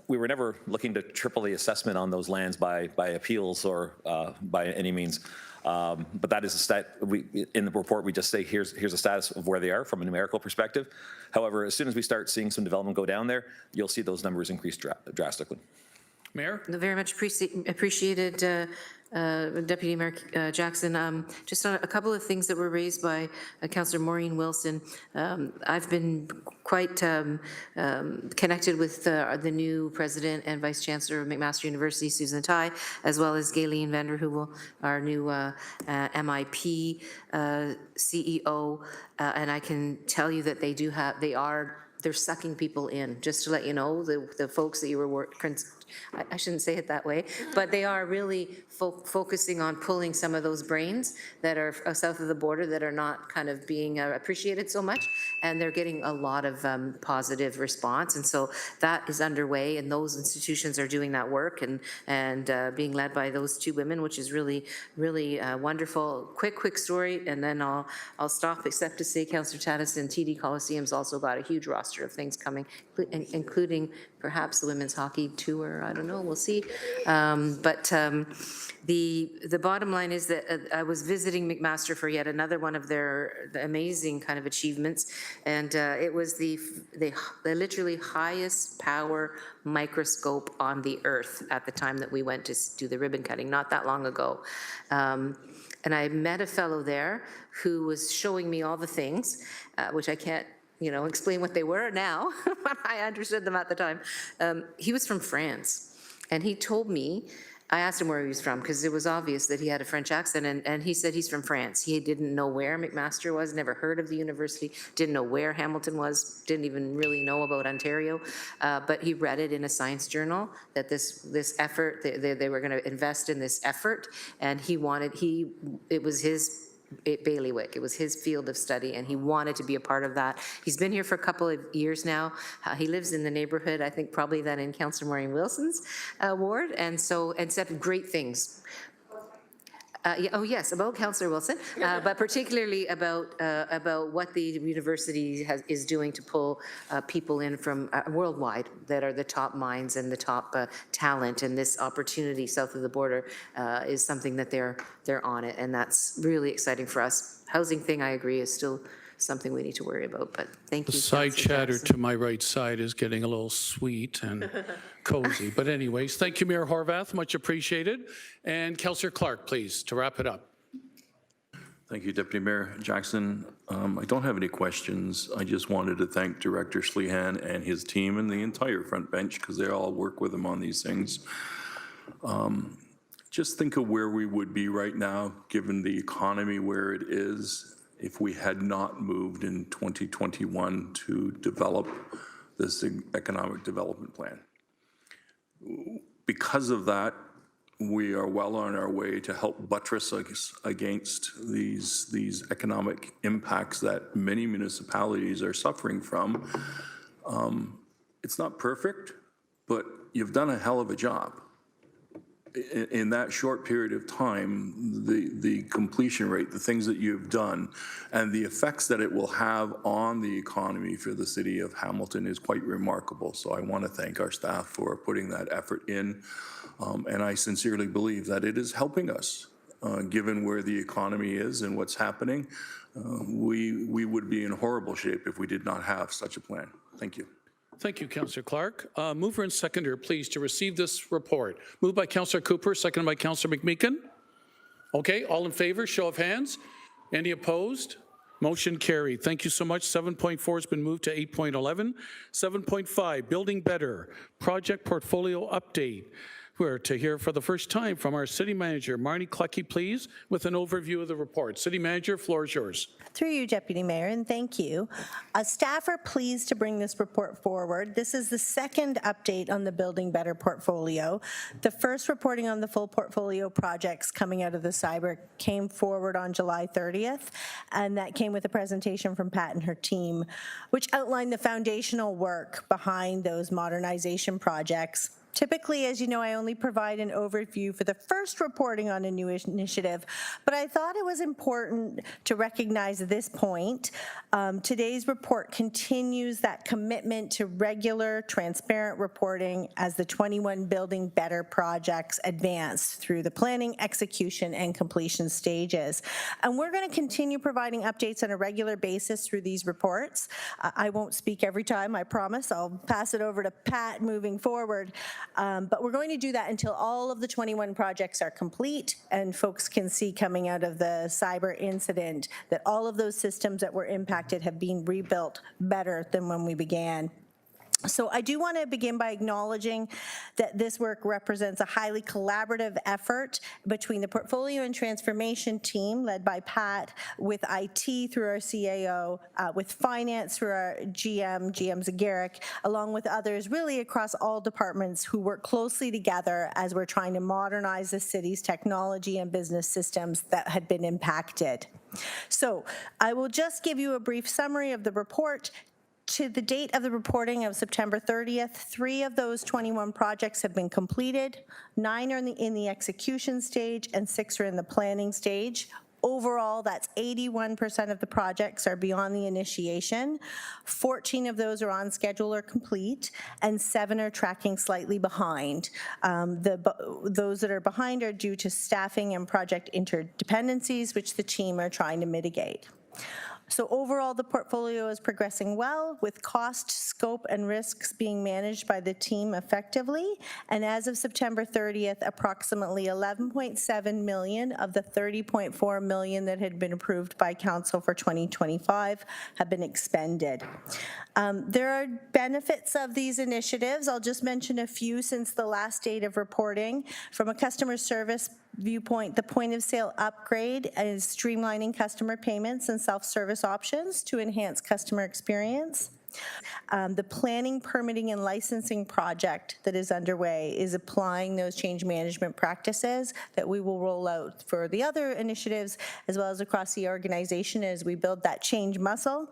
we were never looking to triple the assessment on those lands by appeals or by any means. But that is in the report, we just say, here's a status of where they are from a numerical perspective. However, as soon as we start seeing some development go down there, you'll see those numbers increase drastically. Mayor? Very much appreciated, Deputy Mayor Jackson. Just on a couple of things that were raised by Councillor Maureen Wilson. I've been quite connected with the new President and Vice Chancellor of McMaster University, Susan Tai, as well as Gayleen Vender, our new MIP CEO. And I can tell you that they're sucking people in. Just to let you know, the folks that you were I shouldn't say it that way, but they are really focusing on pulling some of those brains that are south of the border that are not kind of being appreciated so much, and they're getting a lot of positive response. And so that is underway, and those institutions are doing that work and being led by those two women, which is really, really wonderful. Quick story, and then I'll stop, except to say Councillor Taddison, TD Coliseum's also got a huge roster of things coming, including perhaps the women's hockey tour. I don't know. We'll see. But the bottom line is that I was visiting McMaster for yet another one of their amazing kind of achievements, and it was the literally highest power microscope on the earth at the time that we went to do the ribbon cutting, not that long ago. And I met a fellow there who was showing me all the things, which I can't explain what they were now, but I understood them at the time. He was from France, and he told me, I asked him where he was from, because it was obvious that he had a French accent, and he said he's from France. He didn't know where McMaster was, never heard of the university, didn't know where Hamilton was, didn't even really know about Ontario, but he read it in a science journal that this effort, they were going to invest in this effort, and it was his bailiwick. It was his field of study, and he wanted to be a part of that. He's been here for a couple of years now. He lives in the neighborhood, I think probably then in Councillor Maureen Wilson's ward, and said great things. Yes, about Councillor Wilson, but particularly about what the university is doing to pull people in from worldwide that are the top minds and the top talent, and this opportunity south of the border is something that they're on it, and that's really exciting for us. Housing thing, I agree, is still something we need to worry about, but thank you. The side Councillor chatter Jackson. to my right side is getting a little sweet and cozy. But anyways, thank you, Mayor Horvath, much appreciated. And Councillor Clark, please, to wrap it up. Thank you, Deputy Mayor Jackson. I don't have any questions. I just wanted to thank Director Slehan and his team and the entire front bench, because they all work with him on these things. Just think of where we would be right now, given the economy where it is, if we had not moved in 2021 to develop this economic development plan. Because of that, we are well on our way to help buttress us against these economic impacts that many municipalities are suffering from. It's not perfect, but you've done a hell of a job. In that short period of time, the completion rate, the things that you've done, and the effects that it will have on the economy for the city of Hamilton is quite remarkable. So I want to thank our staff for putting that effort in. And I sincerely believe that it is helping us, given where the economy is and what's happening. We would be in horrible shape if we did not have such a plan. Thank you. Thank you, Councillor Clark. Mover and seconder, please, to receive this report. Moved by Councillor Cooper, seconded by Councillor McMeekin. Okay, all in favor, show of hands. Any opposed? Motion carried. Thank you so much. 7.4 has been moved to 8.11. 7.5, Building Better, Project Portfolio Update. We're to hear for the first time from our City Manager, Marnie Clucky, please, with an overview of the report. City Manager, floor is yours. Through you, Deputy Mayor, and thank you. Staff are pleased to bring this report forward. This is the second update on the Building Better portfolio. The first reporting on the full portfolio projects coming out of the cyber came forward on July 30th, and that came with a presentation from Pat and her team, which outlined the foundational work behind those modernization projects. Typically, as you know, I only provide an overview for the first reporting on a new initiative, but I thought it was important to recognize this point. Today's report continues that commitment to regular, transparent reporting as the 21 Building Better projects advance through the planning, execution, and completion stages. And we're going to continue providing updates on a regular basis through these reports. I won't speak every time, I promise. I'll pass it over to Pat moving forward. But we're going to do that until all of the 21 projects are complete and folks can see coming out of the cyber incident that all of those systems that were impacted have been rebuilt better than when we began. So I do want to begin by acknowledging that this work represents a highly collaborative effort between the portfolio and transformation team led by Pat, with IT through our CAO, with finance through our GM Zagaric, along with others really across all departments who work closely together as we're trying to modernize the city's technology and business systems that had been impacted. So I will just give you a brief summary of the report. To the date of the reporting of September 30th, 3 of those 21 projects have been completed, 9 are in the execution stage, and 6 are in the planning stage. Overall, that's 81% of the projects are beyond the initiation. 14 of those are on schedule or complete, and 7 are tracking slightly behind. Those that are behind are due to staffing and project interdependencies, which the team are trying to mitigate. So overall, the portfolio is progressing well, with cost, scope, and risks being managed by the team effectively. And as of September 30th, approximately 11.7 million of the 30.4 million that had been approved by Council for 2025 have been expended. There are benefits of these initiatives. I'll just mention a few since the last date of reporting. From a customer service viewpoint, the point of sale upgrade is streamlining customer payments and self-service options to enhance customer experience. The planning, permitting, and licensing project that is underway is applying those change management practices that we will roll out for the other initiatives as well as across the organization as we build that change muscle.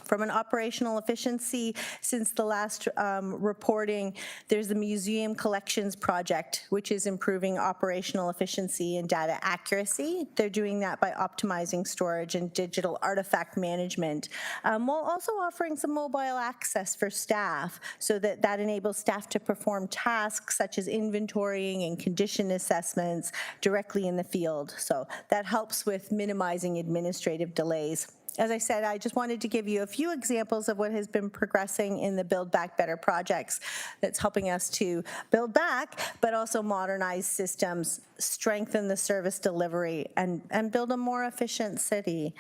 From an operational efficiency, since the last reporting, there's the Museum Collections Project, which is improving operational efficiency and data accuracy. They're doing that by optimizing storage and digital artifact management, while also offering some mobile access for staff so that enables staff to perform tasks such as inventorying and condition assessments directly in the field. So that helps with minimizing administrative delays. As I said, I just wanted to give you a few examples of what has been progressing in the Build Back Better projects that's helping us to build back, but also modernize systems, strengthen the service delivery, and build a more efficient city.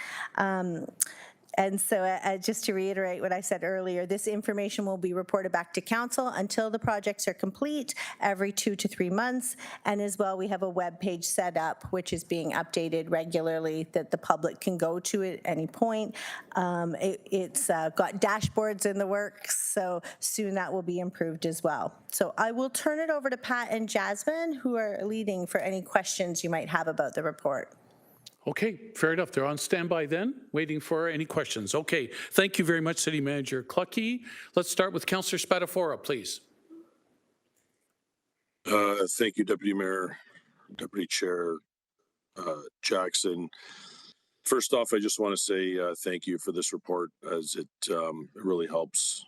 And so just to reiterate what I said earlier, this information will be reported back to council until the projects are complete every 2 to 3 months. And as well, we have a web page set up, which is being updated regularly that the public can go to at any point. It's got dashboards in the works, so soon that will be improved as well. So I will turn it over to Pat and Jasmine, who are leading, for any questions you might have about the report. Okay, fair enough. They're on standby then, waiting for any questions. Okay, thank you very much, City Manager Cluckey. Let's start with Councillor Spadafora, please. Thank you, Deputy Mayor, Deputy Chair Jackson. First off, I just want to say thank you for this report, as it really helps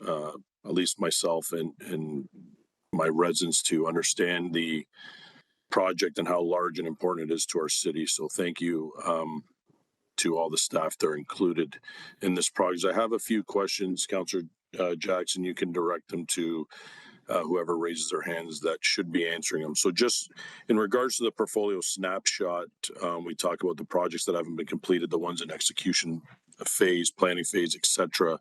at least myself and my residents to understand the project and how large and important it is to our city. So thank you to all the staff that are included in this project. I have a few questions, Councillor Jackson. You can direct them to whoever raises their hands that should be answering them. So just in regards to the portfolio snapshot, we talk about the projects that haven't been completed, the ones in execution phase, planning phase, etc.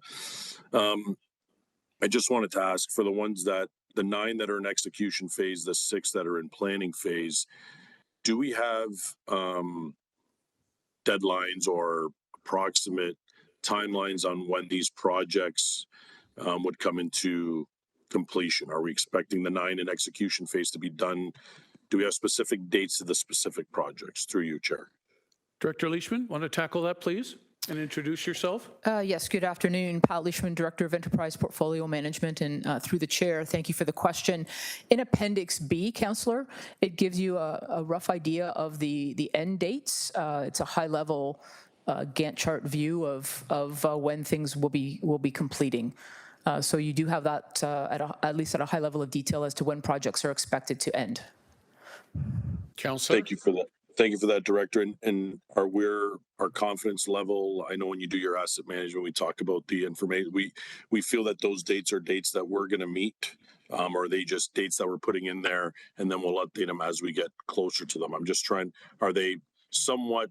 I just wanted to ask, for the ones that, the 9 that are in execution phase, the 6 that are in planning phase, do we have deadlines or approximate timelines on when these projects would come into completion? Are we expecting the 9 in execution phase to be done? Do we have specific dates to the specific projects? Through you, Chair. Director Leishman, want to tackle that, please, and introduce yourself? Yes, good afternoon. Pat Leishman, Director of Enterprise Portfolio Management, and through the chair, thank you for the question. In Appendix B, Councillor, it gives you a rough idea of the end dates. It's a high-level Gantt chart view of when things will be completing. So you do have that at least at a high level of detail as to when projects are expected to end. Councillor? Thank you for that. Thank you for that, Director. And our confidence level, I know when you do your asset management, we talk about the information. We feel that those dates are dates that we're going to meet, or are they just dates that we're putting in there, and then we'll update them as we get closer to them? I'm just trying, are they somewhat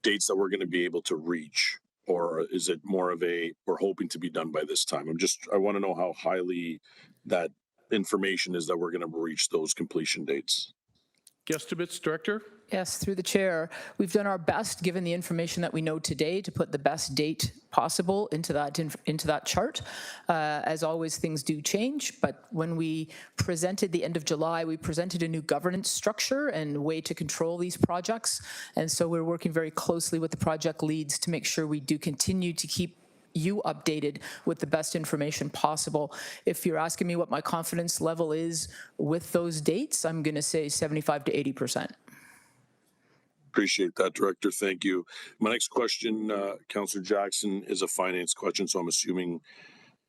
dates that we're going to be able to reach? Or is it more of a, we're hoping to be done by this time? I want to know how highly that information is that we're going to reach those completion dates. Gestabits, Director? Yes, through the chair. We've done our best, given the information that we know today, to put the best date possible into that chart. As always, things do change, but when we presented the end of July, we presented a new governance structure and way to control these projects. And so we're working very closely with the project leads to make sure we do continue to keep you updated with the best information possible. If you're asking me what my confidence level is with those dates, I'm going to say 75 to 80%. Appreciate that, Director. Thank you. My next question, Councillor Jackson, is a finance question, so I'm assuming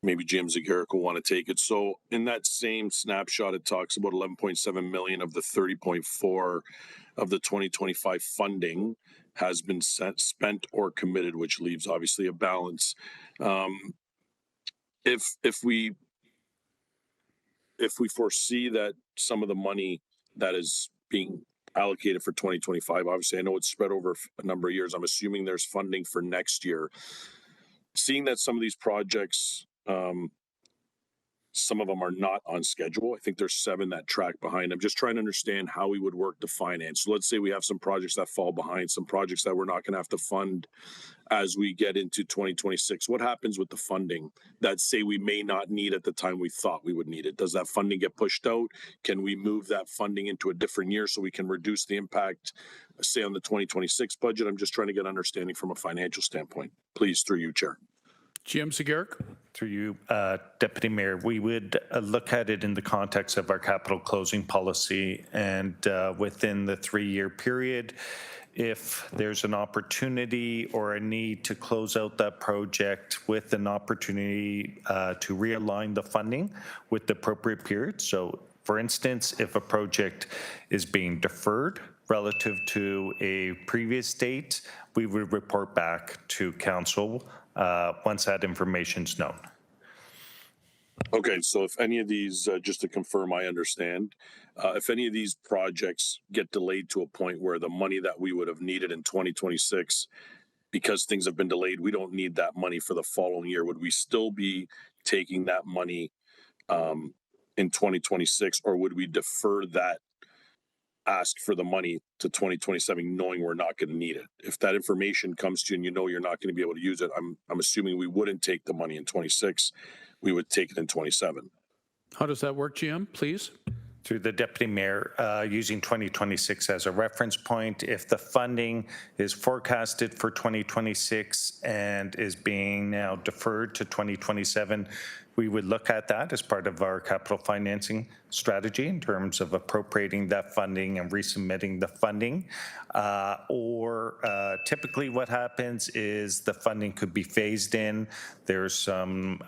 maybe Jim Zagarek will want to take it. So in that same snapshot, it talks about 11.7 million of the 30.4 of the 2025 funding has been spent or committed, which leaves obviously a balance. If we foresee that some of the money that is being allocated for 2025, obviously I know it's spread over a number of years, I'm assuming there's funding for next year. Seeing that some of these projects, some of them are not on schedule. I think there's 7 that track behind. I'm just trying to understand how we would work to finance. So let's say we have some projects that fall behind, some projects that we're not going to have to fund as we get into 2026. What happens with the funding that, say, we may not need at the time we thought we would need it? Does that funding get pushed out? Can we move that funding into a different year so we can reduce the impact, say, on the 2026 budget? I'm just trying to get understanding from a financial standpoint. Please, through you, Chair. Jim Zagarek? Through you, Deputy Mayor, we would look at it in the context of our capital closing policy, and within the 3-year period, if there's an opportunity or a need to close out that project with an opportunity to realign the funding with the appropriate period. So, for instance, if a project is being deferred relative to a previous date, we would report back to council once that information is known. Okay, so if any of these, just to confirm, I understand, if any of these projects get delayed to a point where the money that we would have needed in 2026, because things have been delayed, we don't need that money for the following year, would we still be taking that money in 2026, or would we defer that ask for the money to 2027, knowing we're not going to need it? If that information comes to you and you know you're not going to be able to use it, I'm assuming we wouldn't take the money in 26, we would take it in 27. How does that work, GM, please? Through the Deputy Mayor, using 2026 as a reference point, if the funding is forecasted for 2026 and is being now deferred to 2027, we would look at that as part of our capital financing strategy in terms of appropriating that funding and resubmitting the funding. Or typically what happens is the funding could be phased in. There's some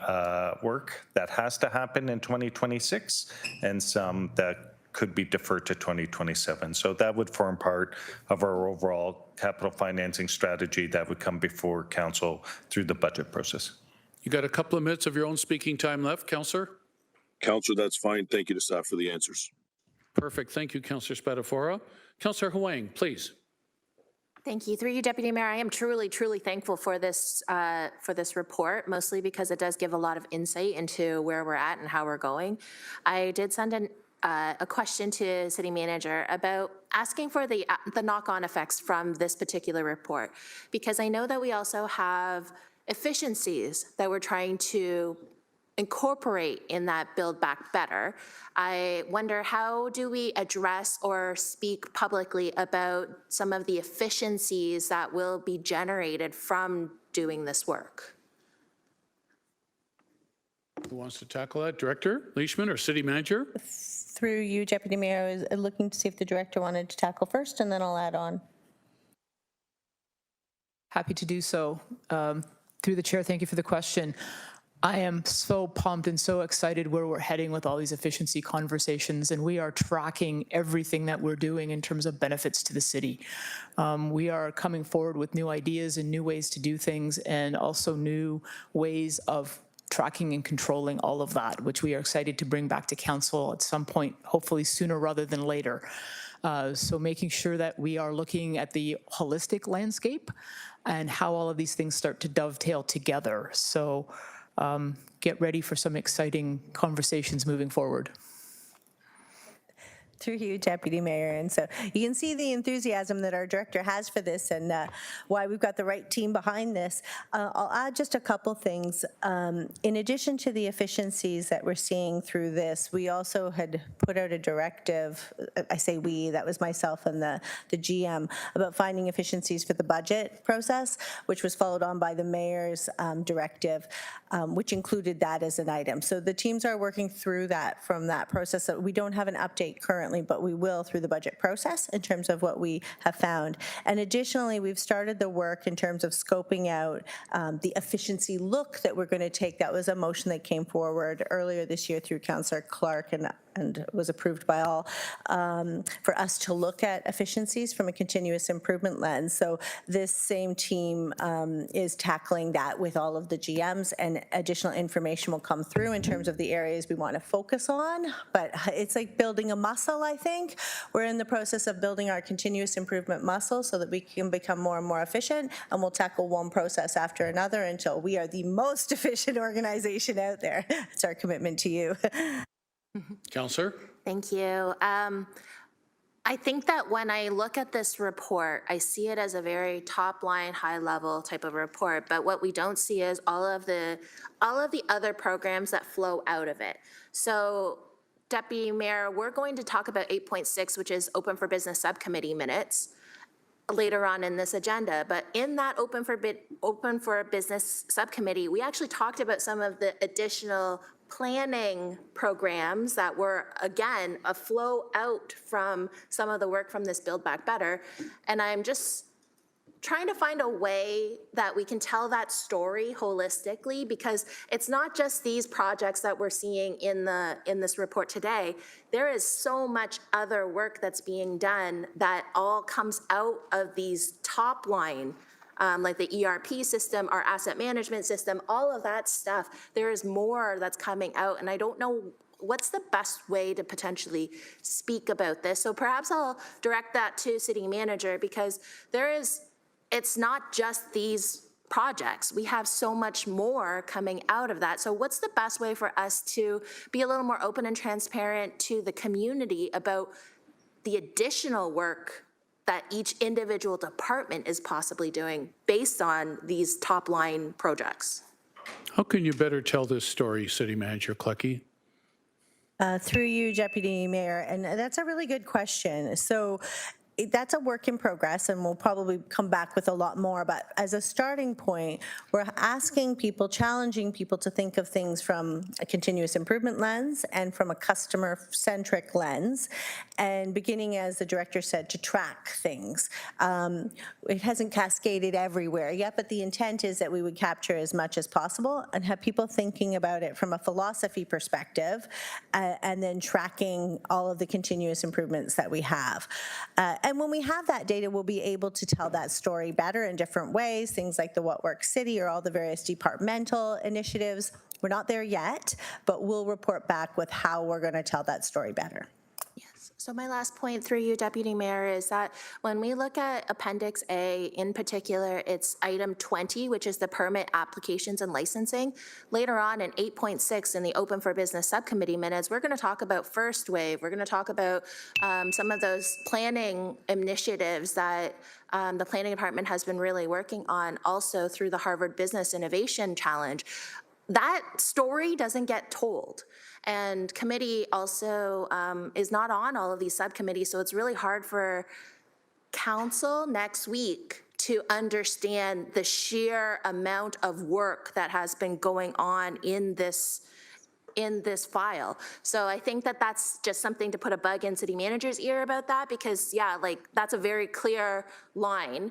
work that has to happen in 2026 and some that could be deferred to 2027. So that would form part of our overall capital financing strategy that would come before council through the budget process. You got a couple of minutes of your own speaking time left, Councillor. Councillor, that's fine. Thank you to staff for the answers. Perfect. Thank you, Councillor Spadafora. Councillor Huang, please. Thank you. Through you, Deputy Mayor, I am truly, truly thankful for this report, mostly because it does give a lot of insight into where we're at and how we're going. I did send a question to City Manager about asking for the knock-on effects from this particular report, because I know that we also have efficiencies that we're trying to incorporate in that Build Back Better. I wonder, how do we address or speak publicly about some of the efficiencies that will be generated from doing this work? Who wants to tackle that? Director Leishman or City Manager? Through you, Deputy Mayor, I was looking to see if the director wanted to tackle first, and then I'll add on. Happy to do so. Through the chair, thank you for the question. I am so pumped and so excited where we're heading with all these efficiency conversations, and we are tracking everything that we're doing in terms of benefits to the city. We are coming forward with new ideas and new ways to do things, and also new ways of tracking and controlling all of that, which we are excited to bring back to council at some point, hopefully sooner rather than later. So making sure that we are looking at the holistic landscape and how all of these things start to dovetail together. So get ready for some exciting conversations moving forward. Through you, Deputy Mayor. And so you can see the enthusiasm that our director has for this and why we've got the right team behind this. I'll add just a couple things. In addition to the efficiencies that we're seeing through this, we also had put out a directive, I say we, that was myself and the GM, about finding efficiencies for the budget process, which was followed on by the mayor's directive, which included that as an item. So the teams are working through that from that process. So we don't have an update currently, but we will through the budget process in terms of what we have found. And additionally, we've started the work in terms of scoping out the efficiency look that we're going to take. That was a motion that came forward earlier this year through Councillor Clark and was approved by all, for us to look at efficiencies from a continuous improvement lens. So this same team is tackling that with all of the GMs, and additional information will come through in terms of the areas we want to focus on. But it's like building a muscle, I think. We're in the process of building our continuous improvement muscle so that we can become more and more efficient, and we'll tackle one process after another until we are the most efficient organization out there. It's our commitment to you. Councillor? Thank you. I think that when I look at this report, I see it as a very top line, high level type of report, but what we don't see is all of the other programs that flow out of it. So Deputy Mayor, we're going to talk about 8.6, which is Open for Business Subcommittee minutes, later on in this agenda. But in that Open for Business Subcommittee, we actually talked about some of the additional planning programs that were, again, a flow out from some of the work from this Build Back Better. And I'm just trying to find a way that we can tell that story holistically, because it's not just these projects that we're seeing in this report today. There is so much other work that's being done that all comes out of these top line like the ERP system, our asset management system, all of that stuff. There is more that's coming out, and I don't know what's the best way to potentially speak about this. So perhaps I'll direct that to city manager, because it's not just these projects. We have so much more coming out of that. So what's the best way for us to be a little more open and transparent to the community about the additional work that each individual department is possibly doing based on these top line projects? How can you better tell this story, City Manager Clucky? Through you, Deputy Mayor, and that's a really good question. So that's a work in progress, and we'll probably come back with a lot more. But as a starting point, we're asking people, challenging people to think of things from a continuous improvement lens and from a customer-centric lens, and beginning, as the director said, to track things. It hasn't cascaded everywhere yet, but the intent is that we would capture as much as possible and have people thinking about it from a philosophy perspective, and then tracking all of the continuous improvements that we have. And when we have that data, we'll be able to tell that story better in different ways, things like the What Works City or all the various departmental initiatives. We're not there yet, but we'll report back with how we're going to tell that story better. So my last point through you, Deputy Mayor, is that when we look at Appendix A in particular, it's item 20, which is the permit applications and licensing. Later on in 8.6 in the Open for Business Subcommittee minutes, we're going to talk about First Wave. We're going to talk about some of those planning initiatives that the planning department has been really working on, also through the Harvard Business Innovation Challenge. That story doesn't get told. And committee also is not on all of these subcommittees, so it's really hard for council next week to understand the sheer amount of work that has been going on in this file. So I think that that's just something to put a bug in city manager's ear about that, because yeah, like that's a very clear line.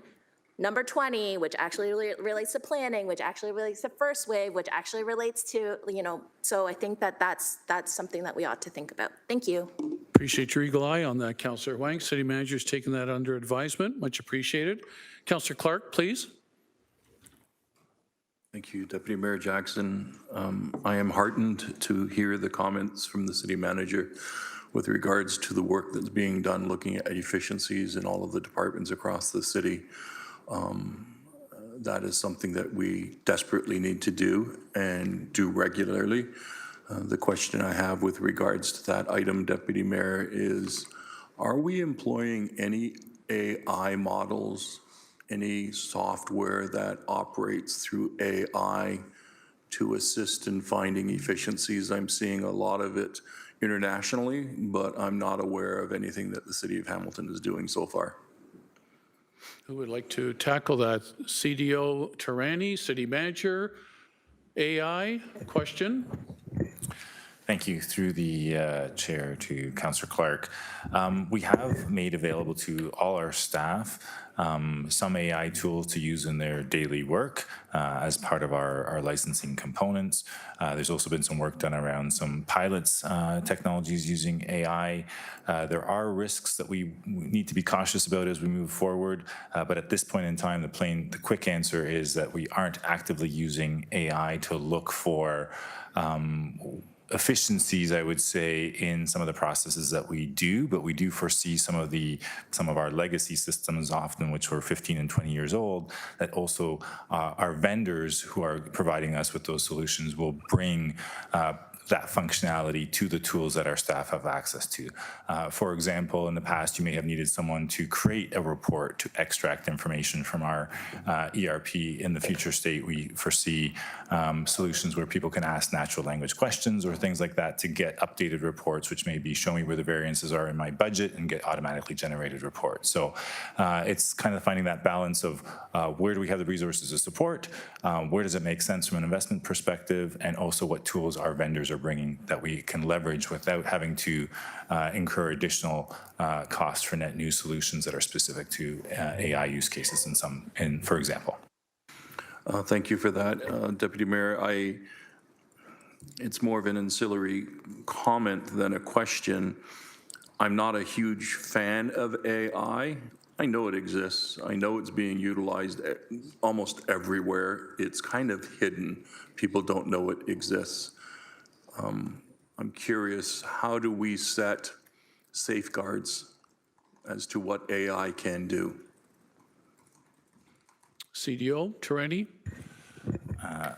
Number 20, which actually relates to planning, which actually relates to First Wave, which actually relates to, so I think that that's something that we ought to think about. Thank you. Appreciate your eagle eye on that, Councillor Huang. City Manager's taking that under advisement. Much appreciated. Councillor Clark, please. Thank you, Deputy Mayor Jackson. I am heartened to hear the comments from the city manager with regards to the work that's being done looking at efficiencies in all of the departments across the city. That is something that we desperately need to do and do regularly. The question I have with regards to that item, Deputy Mayor, is are we employing any AI models, any software that operates through AI to assist in finding efficiencies? I'm seeing a lot of it internationally, but I'm not aware of anything that the City of Hamilton is doing so far. Who would like to tackle that? CDO Tarani, City Manager, AI question? Thank you. Through the chair to Councillor Clark. We have made available to all our staff some AI tools to use in their daily work as part of our licensing components. There's also been some work done around some pilots technologies using AI. There are risks that we need to be cautious about as we move forward, but at this point in time, the quick answer is that we aren't actively using AI to look for efficiencies, I would say, in some of the processes that we do, but we do foresee some of our legacy systems, often which were 15 and 20 years old, that also our vendors who are providing us with those solutions will bring that functionality to the tools that our staff have access to. For example, in the past, you may have needed someone to create a report to extract information from our ERP. In the future state, we foresee solutions where people can ask natural language questions or things like that to get updated reports, which may be show me where the variances are in my budget and get automatically generated reports. So it's kind of finding that balance of where do we have the resources to support, where does it make sense from an investment perspective, and also what tools our vendors are bringing that we can leverage without having to incur additional costs for net new solutions that are specific to AI use cases for example. Thank you for that, Deputy Mayor. It's more of an ancillary comment than a question. I'm not a huge fan of AI. I know it exists. I know it's being utilized almost everywhere. It's kind of hidden. People don't know it exists. I'm curious, how do we set safeguards as to what AI can do? CDO, Tourigny?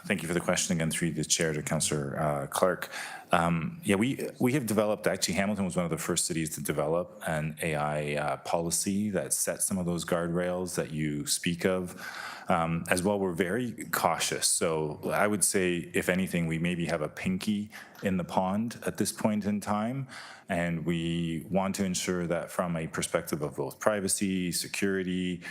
Thank you for the question again through the chair to Councillor Clark. Yeah, we have developed, actually Hamilton was one of the first cities to develop an AI policy that sets some of those guardrails that you speak of. As well, we're very cautious. So I would say, if anything, we maybe have a pinky in the pond at this point in time. And we want to ensure that from a perspective of both privacy, security,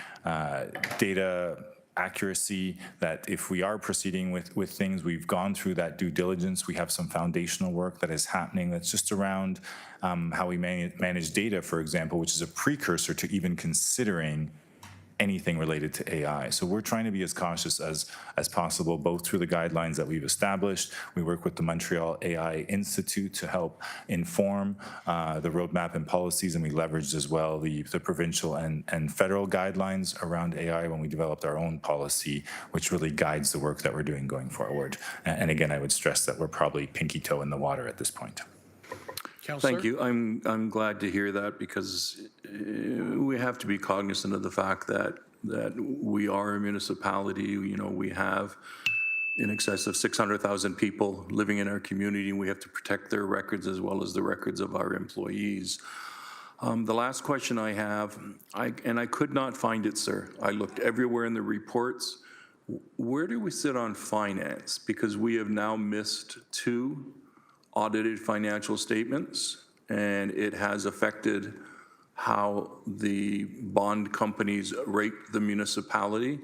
data accuracy, that if we are proceeding with things, we've gone through that due diligence. We have some foundational work that is happening that's just around how we manage data, for example, which is a precursor to even considering anything related to AI. So we're trying to be as cautious as possible, both through the guidelines that we've established. We work with the Montreal AI Institute to help inform the roadmap and policies, and we leveraged as well the provincial and federal guidelines around AI when we developed our own policy, which really guides the work that we're doing going forward. And again, I would stress that we're probably pinky toe in the water at this point. Councillor? Thank you. I'm glad to hear that, because we have to be cognizant of the fact that we are a municipality. You know, we have in excess of 600,000 people living in our community, and we have to protect their records as well as the records of our employees. The last question I have, and I could not find it, sir. I looked everywhere in the reports. Where do we sit on finance? Because we have now missed 2 audited financial statements, and it has affected how the bond companies rate the municipality.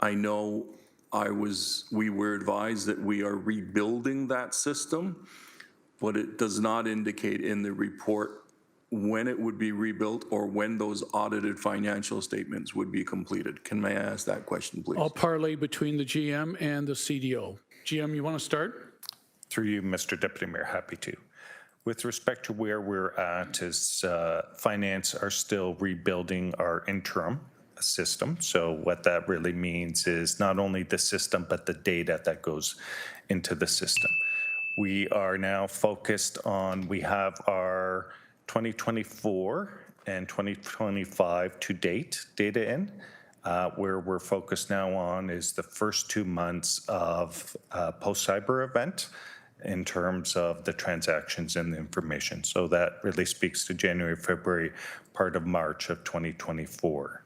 I know we were advised that we are rebuilding that system, but it does not indicate in the report when it would be rebuilt or when those audited financial statements would be completed. Can I ask that question, please? I'll parlay between the GM and the CDO. GM, you want to start? Through you, Mr. Deputy Mayor, happy to. With respect to where we're at, is finance are still rebuilding our interim system. So what that really means is not only the system, but the data that goes into the system. We are now focused on, we have our 2024 and 2025 to date data in. Where we're focused now on is the first 2 months of post-cyber event in terms of the transactions and the information. So that really speaks to January, February, part of March of 2024.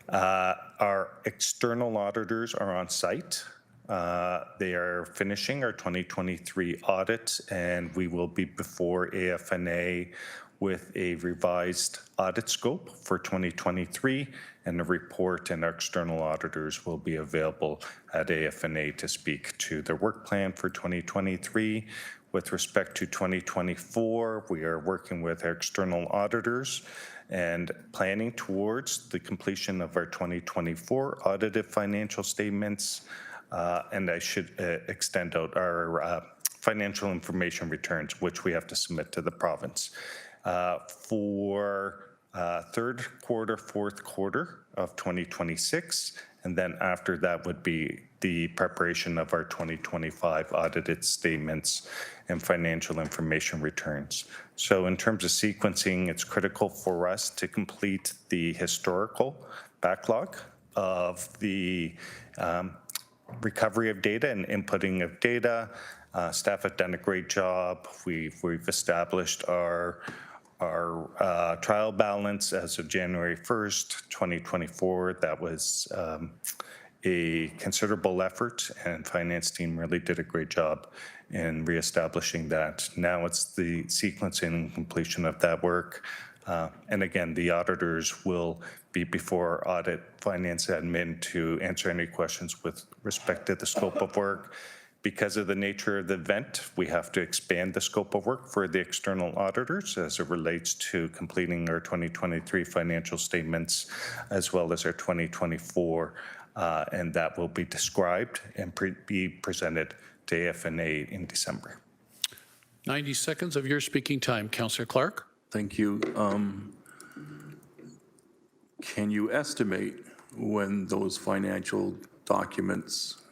Our external auditors are on site. They are finishing our 2023 audit, and we will be before AFNA with a revised audit scope for 2023, and the report and our external auditors will be available at AFNA to speak to their work plan for 2023. With respect to 2024, we are working with our external auditors and planning towards the completion of our 2024 audited financial statements. And I should extend out our financial information returns, which we have to submit to the province. For third quarter, fourth quarter of 2026, and then after that would be the preparation of our 2025 audited statements and financial information returns. So in terms of sequencing, it's critical for us to complete the historical backlog of the recovery of data and inputting of data. Staff have done a great job. We've established our trial balance as of January 1st, 2024. That was a considerable effort, and finance team really did a great job in reestablishing that. Now it's the sequencing and completion of that work. And again, the auditors will be before audit finance admin to answer any questions with respect to the scope of work. Because of the nature of the event, we have to expand the scope of work for the external auditors as it relates to completing our 2023 financial statements as well as our 2024, and that will be described and be presented to AFNA in December. 90 seconds of your speaking time. Councillor Clark. Thank you. can you estimate when those financial documents,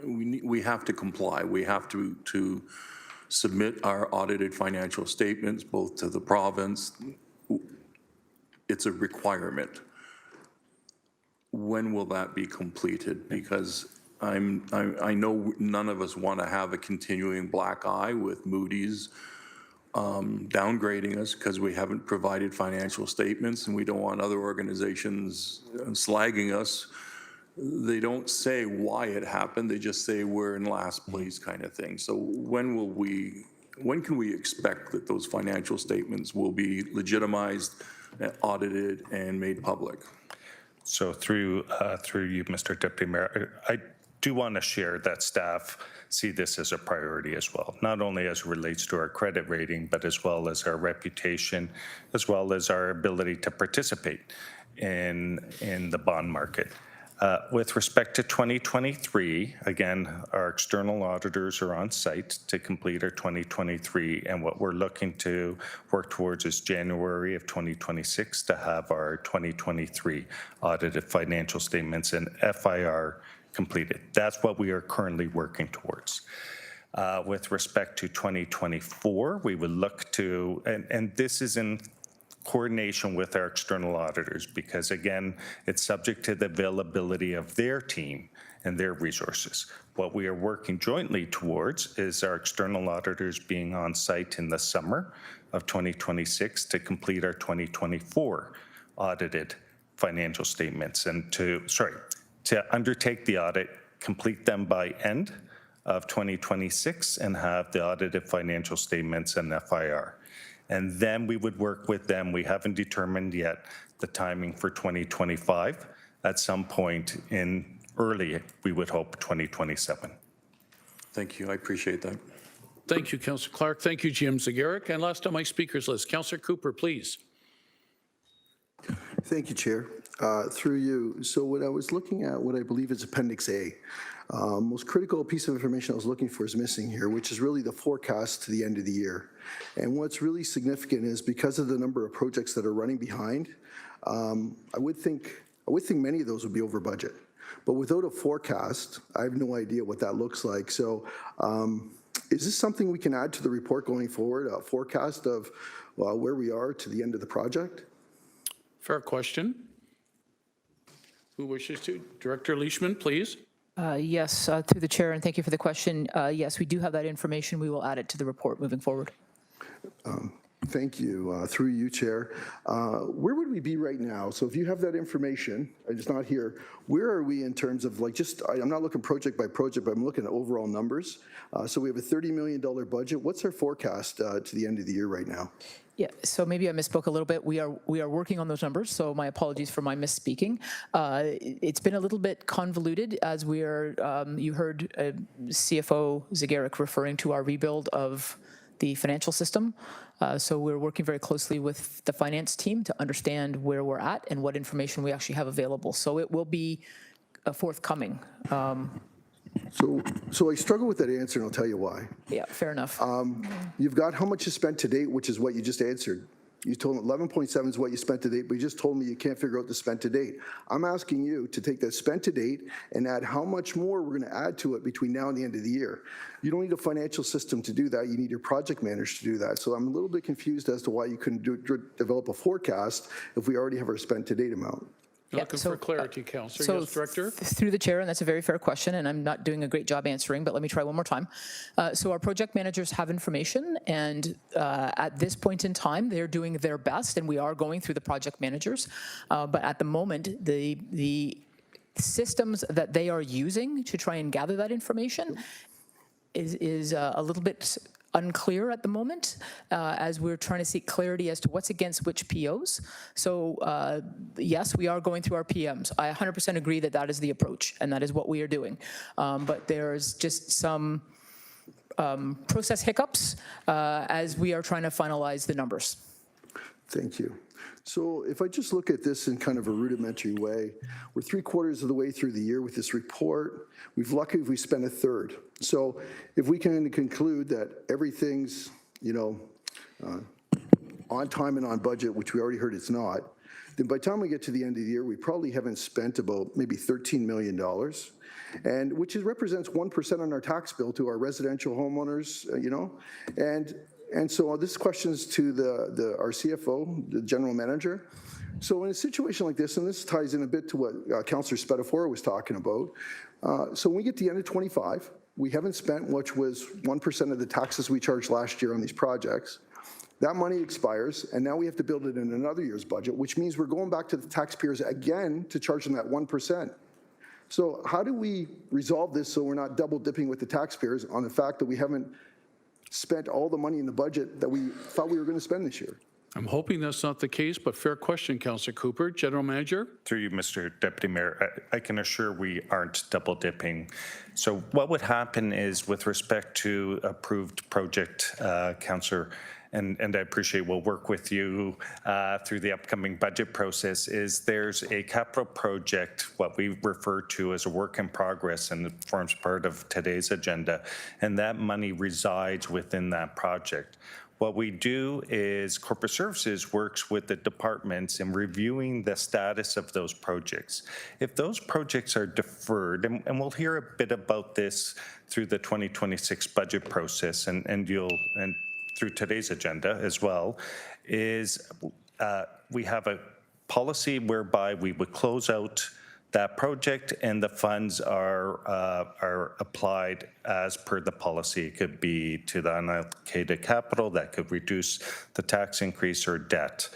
we have to comply, we have to submit our audited financial statements both to the province. It's a requirement. When will that be completed? Because I know none of us want to have a continuing black eye with Moody's downgrading us because we haven't provided financial statements, and we don't want other organizations slagging us. They don't say why it happened, they just say we're in last place kind of thing. So when can we expect that those financial statements will be legitimized, audited, and made public? So through you, Mr. Deputy Mayor, I do want to share that staff see this as a priority as well, not only as it relates to our credit rating, but as well as our reputation, as well as our ability to participate in the bond market. With respect to 2023, again, our external auditors are on site to complete our 2023, and what we're looking to work towards is January of 2026 to have our 2023 audited financial statements and FIR completed. That's what we are currently working towards. With respect to 2024, we would look to, and this is in coordination with our external auditors, because again, it's subject to the availability of their team and their resources. What we are working jointly towards is our external auditors being on site in the summer of 2026 to complete our 2024 audited financial statements and to undertake the audit, complete them by end of 2026 and have the audited financial statements and FIR. And then we would work with them. We haven't determined yet the timing for 2025. At some point in early, we would hope 2027. Thank you. I appreciate that. Thank you, Councillor Clark. Thank you, Jim Zagaric. And last on my speakers list, Councillor Cooper, please. Thank you, Chair. Through you. So when I was looking at what I believe is Appendix A, most critical piece of information I was looking for is missing here, which is really the forecast to the end of the year. And what's really significant is because of the number of projects that are running behind, I would think many of those would be over budget. But without a forecast, I have no idea what that looks like. So is this something we can add to the report going forward, a forecast of where we are to the end of the project? Fair question. Who wishes to? Director Leishman, please. Yes, through the chair, and thank you for the question. Yes, we do have that information. We will add it to the report moving forward. Thank you. Through you, Chair. Where would we be right now? So if you have that information, it's not here, where are we in terms of I'm not looking project by project, but I'm looking at overall numbers. So we have a $30 million budget. What's our forecast to the end of the year right now? Yeah, so maybe I misspoke a little bit. We are working on those numbers, so my apologies for my misspeaking. It's been a little bit convoluted as we are, you heard CFO Zagaric referring to our rebuild of the financial system. So we're working very closely with the finance team to understand where we're at and what information we actually have available. So it will be forthcoming. So I struggle with that answer, and I'll tell you why. Yeah, fair enough. You've got how much is spent to date, which is what you just answered. You told 11.7 is what you spent to date, but you just told me you can't figure out the spent to date. I'm asking you to take that spent to date and add how much more we're going to add to it between now and the end of the year. You don't need a financial system to do that. You need your project manager to do that. So I'm a little bit confused as to why you couldn't develop a forecast if we already have our spent to date amount. Looking for clarity, Councillor. Yes, Director? Through the chair, and that's a very fair question, and I'm not doing a great job answering, but let me try one more time. So our project managers have information, and at this point in time, they're doing their best, and we are going through the project managers. But at the moment, the systems that they are using to try and gather that information is a little bit unclear at the moment as we're trying to seek clarity as to what's against which POs. So yes, we are going through our PMs. I 100% agree that that is the approach and that is what we are doing. But there's just some process hiccups as we are trying to finalize the numbers. Thank you. So if I just look at this in kind of a rudimentary way, we're 3/4 of the way through the year with this report. We've lucky if we spent a third. So if we can conclude that everything's, on time and on budget, which we already heard it's not, then by the time we get to the end of the year, we probably haven't spent about maybe $13 million, and which represents 1% on our tax bill to our residential homeowners, you know, and so this question is to our CFO, the general manager. So in a situation like this, and this ties in a bit to what Councillor Spatafora was talking about, so when we get to the end of 25, we haven't spent, which was 1% of the taxes we charged last year on these projects. That money expires, and now we have to build it in another year's budget, which means we're going back to the taxpayers again to charge them that 1%. So how do we resolve this so we're not double dipping with the taxpayers on the fact that we haven't spent all the money in the budget that we thought we were going to spend this year? I'm hoping that's not the case, but fair question, Councillor Cooper. General Manager? Through you, Mr. Deputy Mayor, I can assure we aren't double dipping. So what would happen is with respect to approved project, Councillor, and I appreciate we'll work with you through the upcoming budget process, is there's a capital project, what we refer to as a work in progress, and it forms part of today's agenda, and that money resides within that project. What we do is Corporate Services works with the departments in reviewing the status of those projects. If those projects are deferred, and we'll hear a bit about this through the 2026 budget process and through today's agenda as well, is we have a policy whereby we would close out that project and the funds are applied as per the policy. It could be to the unallocated capital that could reduce the tax increase or debt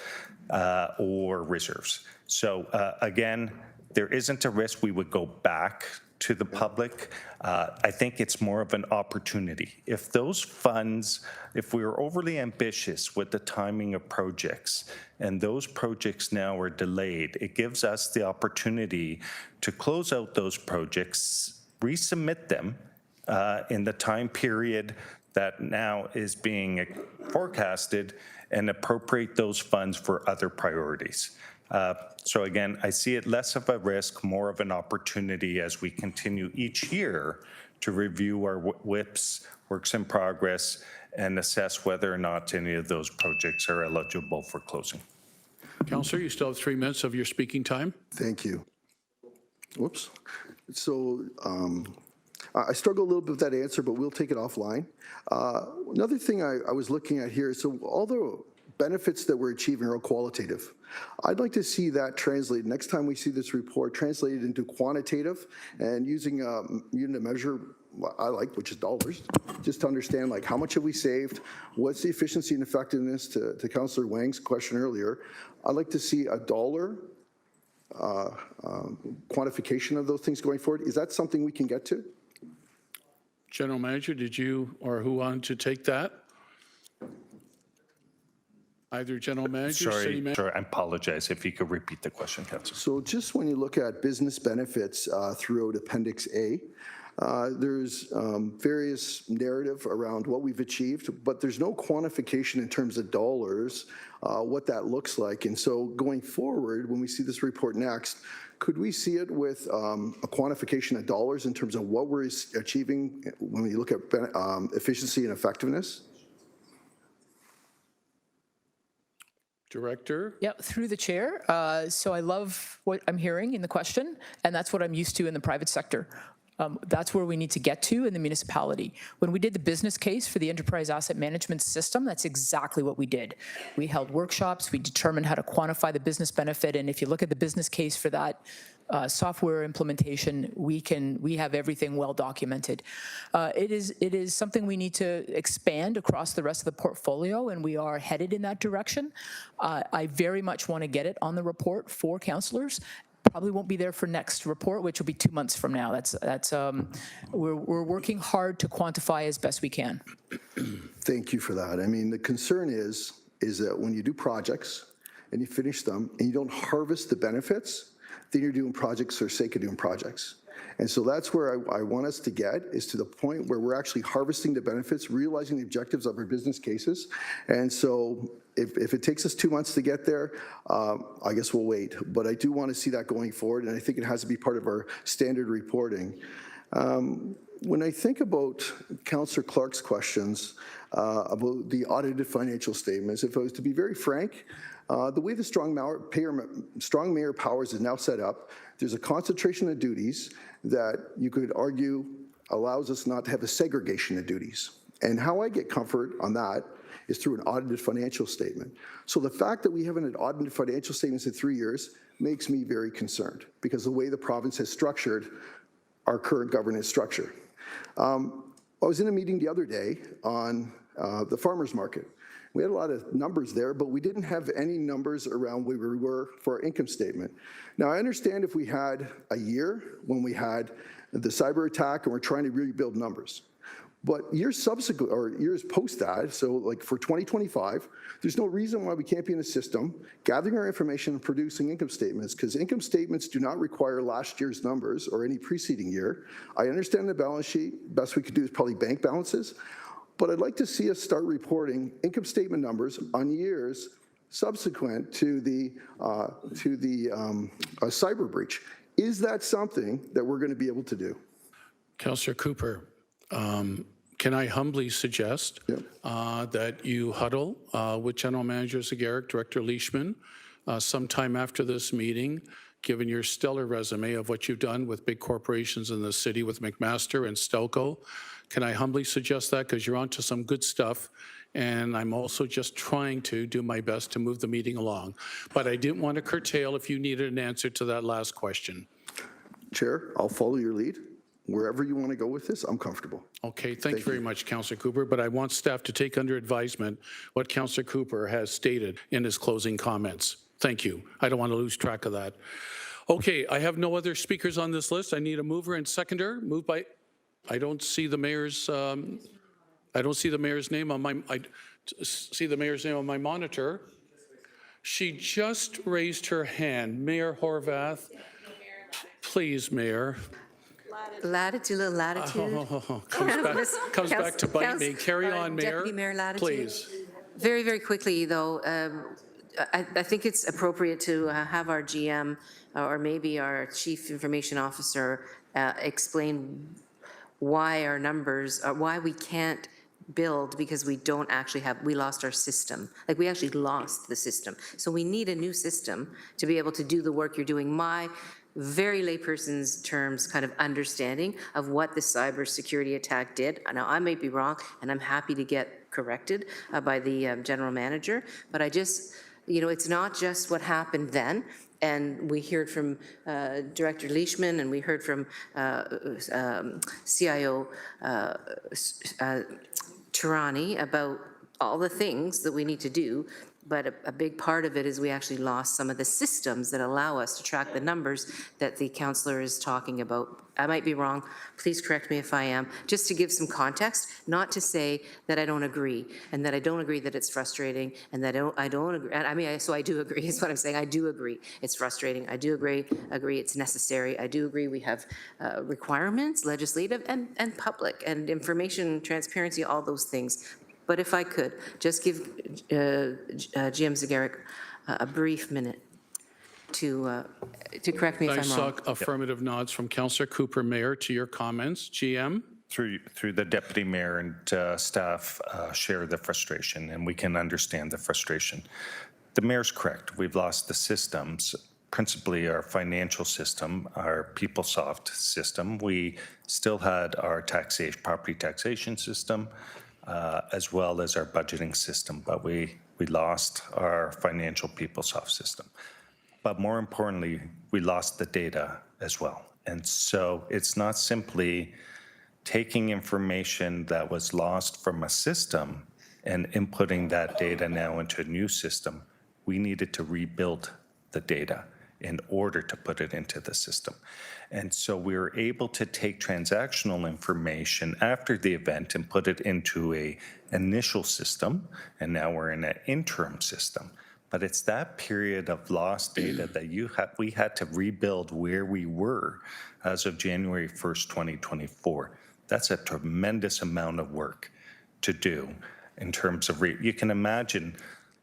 or reserves. So again, there isn't a risk we would go back to the public. I think it's more of an opportunity. If those funds, if we are overly ambitious with the timing of projects and those projects now are delayed, it gives us the opportunity to close out those projects, resubmit them in the time period that now is being forecasted, and appropriate those funds for other priorities. So again, I see it less of a risk, more of an opportunity as we continue each year to review our WIPs, works in progress, and assess whether or not any of those projects are eligible for closing. Councillor, you still have 3 minutes of your speaking time. Thank you. Whoops. So I struggle a little bit with that answer, but we'll take it offline. Another thing I was looking at here, so all the benefits that we're achieving are qualitative. I'd like to see that translated, next time we see this report, translated into quantitative and using a unit of measure I like, which is dollars, just to understand like how much have we saved, what's the efficiency and effectiveness to Councillor Wang's question earlier. I'd like to see a dollar quantification of those things going forward. Is that something we can get to? General Manager, did you or who wanted to take that? Either General Manager, City Manager? Sorry, I apologize. If you could repeat the question, Councillor. So just when you look at business benefits throughout Appendix A, there's various narrative around what we've achieved, but there's no quantification in terms of dollars, what that looks like. And so going forward, when we see this report next, could we see it with a quantification of dollars in terms of what we're achieving when we look at efficiency and effectiveness? Director? Yeah, through the chair. So I love what I'm hearing in the question, and that's what I'm used to in the private sector. That's where we need to get to in the municipality. When we did the business case for the enterprise asset management system, that's exactly what we did. We held workshops, we determined how to quantify the business benefit, and if you look at the business case for that software implementation, we have everything well documented. It is something we need to expand across the rest of the portfolio, and we are headed in that direction. I very much want to get it on the report for councillors. Probably won't be there for next report, which will be 2 months from now. We're working hard to quantify as best we can. Thank you for that. I mean, the concern is that when you do projects and you finish them and you don't harvest the benefits, then you're doing projects for the sake of doing projects. And so that's where I want us to get, is to the point where we're actually harvesting the benefits, realizing the objectives of our business cases. And so if it takes us 2 months to get there, I guess we'll wait. But I do want to see that going forward, and I think it has to be part of our standard reporting. When I think about Councillor Clark's questions about the audited financial statements, if I was to be very frank, The way the strong mayor powers is now set up, there's a concentration of duties that you could argue allows us not to have a segregation of duties. And how I get comfort on that is through an audited financial statement. So the fact that we haven't had audited financial statements in 3 years makes me very concerned, because the way the province has structured our current governance structure. I was in a meeting the other day on the farmers market. We had a lot of numbers there, but we didn't have any numbers around where we were for our income statement. Now, I understand if we had a year when we had the cyber attack and we're trying to rebuild numbers. But years subsequent, or years post that, so like for 2025, there's no reason why we can't be in a system gathering our information and producing income statements, because income statements do not require last year's numbers or any preceding year. I understand the balance sheet. Best we could do is probably bank balances. But I'd like to see us start reporting income statement numbers on years subsequent to the cyber breach. Is that something that we're going to be able to do? Councillor Cooper, can I humbly suggest that you huddle with General Manager Zegeric, Director Leishman, sometime after this meeting, given your stellar resume of what you've done with big corporations in the city with McMaster and Stelco. Can I humbly suggest that? Because you're onto some good stuff, and I'm also just trying to do my best to move the meeting along. But I didn't want to curtail if you needed an answer to that last question. Chair, I'll follow your lead. Wherever you want to go with this, I'm comfortable. Okay, thank you very much, Councillor Cooper, but I want staff to take under advisement what Councillor Cooper has stated in his closing comments. Thank you. I don't want to lose track of that. Okay, I have no other speakers on this list. I need a mover and seconder. Moved by, I don't see the mayor's, name on my, I see the mayor's name on my monitor. She just raised her hand. Mayor Horvath, please, Mayor. Latitude, little latitude. Comes back to bite me. Carry on, Mayor. Deputy Mayor Latitude. Please. Very, very quickly, though, I think it's appropriate to have our GM or maybe our Chief Information Officer explain why our numbers, why we can't build because we don't actually have, we lost our system. Like, we actually lost the system. So we need a new system to be able to do the work you're doing. My very layperson's terms kind of understanding of what the cybersecurity attack did. Now, I may be wrong, and I'm happy to get corrected by the general manager, but I just, you know, it's not just what happened then. And we heard from Director Leishman, and we heard from CIO Tirani about all the things that we need to do. But a big part of it is we actually lost some of the systems that allow us to track the numbers that the councillor is talking about. I might be wrong. Please correct me if I am. Just to give some context, not to say that I don't agree, and that I don't agree that it's frustrating, and that I don't agree. I mean, so I do agree is what I'm saying. I do agree it's frustrating. I do agree it's necessary. I do agree we have requirements, legislative and public, and information, transparency, all those things. But if I could, just give GM Zegeric a brief minute to correct me if I I'm saw wrong. affirmative nods from Councillor Cooper. Mayor, to your comments. GM? Through the deputy mayor and staff share the frustration, and we can understand the frustration. The mayor's correct. We've lost the systems, principally our financial system, our PeopleSoft system. We still had our property taxation system, as well as our budgeting system, but we lost our financial PeopleSoft system. But more importantly, we lost the data as well. And so it's not simply taking information that was lost from a system and inputting that data now into a new system. We needed to rebuild the data in order to put it into the system. And so we were able to take transactional information after the event and put it into an initial system, and now we're in an interim system. But it's that period of lost data that we had to rebuild where we were as of January 1st, 2024. That's a tremendous amount of work to do in terms of, you can imagine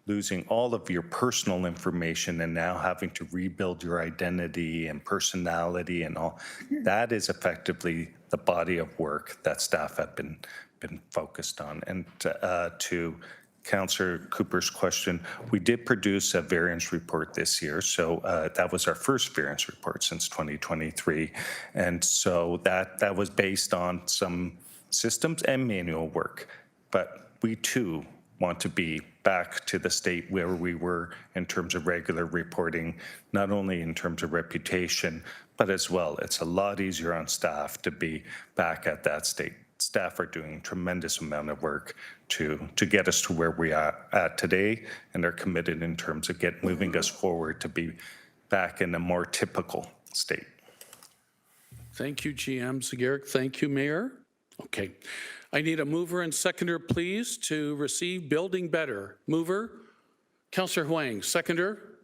losing all of your personal information and now having to rebuild your identity and personality and all. That is effectively the body of work that staff have been focused on. And to Councillor Cooper's question, we did produce a variance report this year. So that was our first variance report since 2023. And so that was based on some systems and manual work. But we too want to be back to the state where we were in terms of regular reporting, not only in terms of reputation, but as well, it's a lot easier on staff to be back at that state. Staff are doing a tremendous amount of work to get us to where we are at today, and are committed in terms of moving us forward to be back in a more typical state. Thank you, GM Zagarek. Thank you, Mayor. Okay. I need a mover and seconder, please, to receive Building Better. Mover, Councillor Huang. Seconder?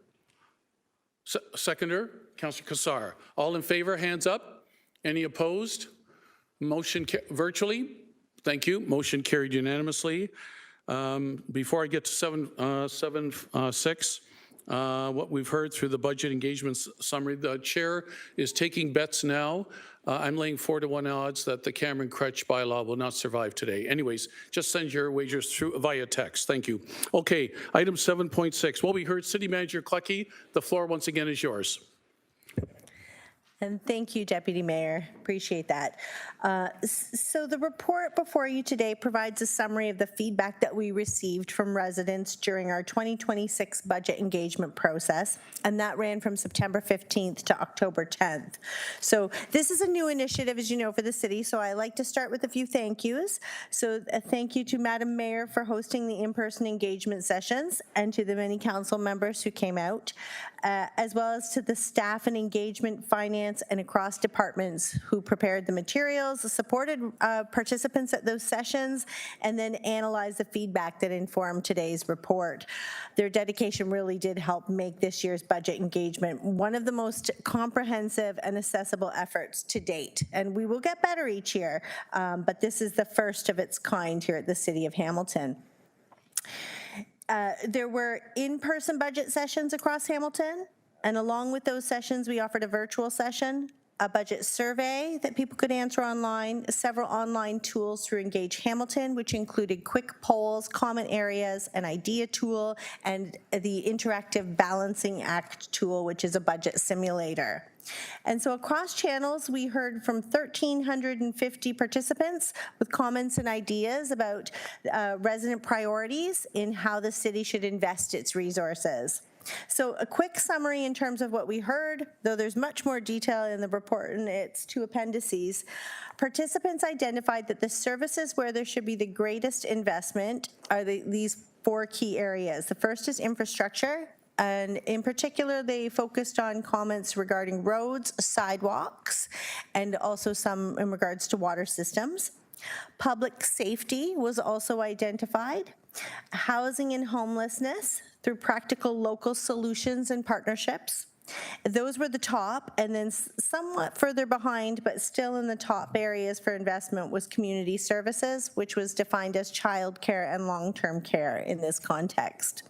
Seconder, Councillor Cassar. All in favor, hands up. Any opposed? Motion virtually? Thank you. Motion carried unanimously. Before I get to 7.6, what we've heard through the budget engagement summary, the chair is taking bets now. I'm laying 4-to-1 odds that the Cameron Crutch bylaw will not survive today. Anyways, just send your wagers through via text. Thank you. Okay, item 7.6. Well, we heard City Manager Clucky. The floor once again is yours. And thank you, Deputy Mayor. Appreciate that. So the report before you today provides a summary of the feedback that we received from residents during our 2026 budget engagement process, and that ran from September 15th to October 10th. So this is a new initiative, as you know, for the city, so I like to start with a few thank yous. So a thank you to Madam Mayor for hosting the in-person engagement sessions, and to the many council members who came out, as well as to the staff and engagement, finance, and across departments who prepared the materials, supported participants at those sessions, and then analyzed the feedback that informed today's report. Their dedication really did help make this year's budget engagement one of the most comprehensive and accessible efforts to date. And we will get better each year, but this is the first of its kind here at the City of Hamilton. There were in-person budget sessions across Hamilton, and along with those sessions, we offered a virtual session, a budget survey that people could answer online, several online tools through Engage Hamilton, which included quick polls, comment areas, an idea tool, and the interactive balancing act tool, which is a budget simulator. And so across channels, we heard from 1,350 participants with comments and ideas about resident priorities in how the city should invest its resources. So a quick summary in terms of what we heard, though there's much more detail in the report and its two appendices. Participants identified that the services where there should be the greatest investment are these four key areas. The first is infrastructure. And in particular, they focused on comments regarding roads, sidewalks, and also some in regards to water systems. Public safety was also identified. Housing and homelessness through practical local solutions and partnerships. Those were the top, and then somewhat further behind, but still in the top areas for investment was community services, which was defined as childcare and long-term care in this context.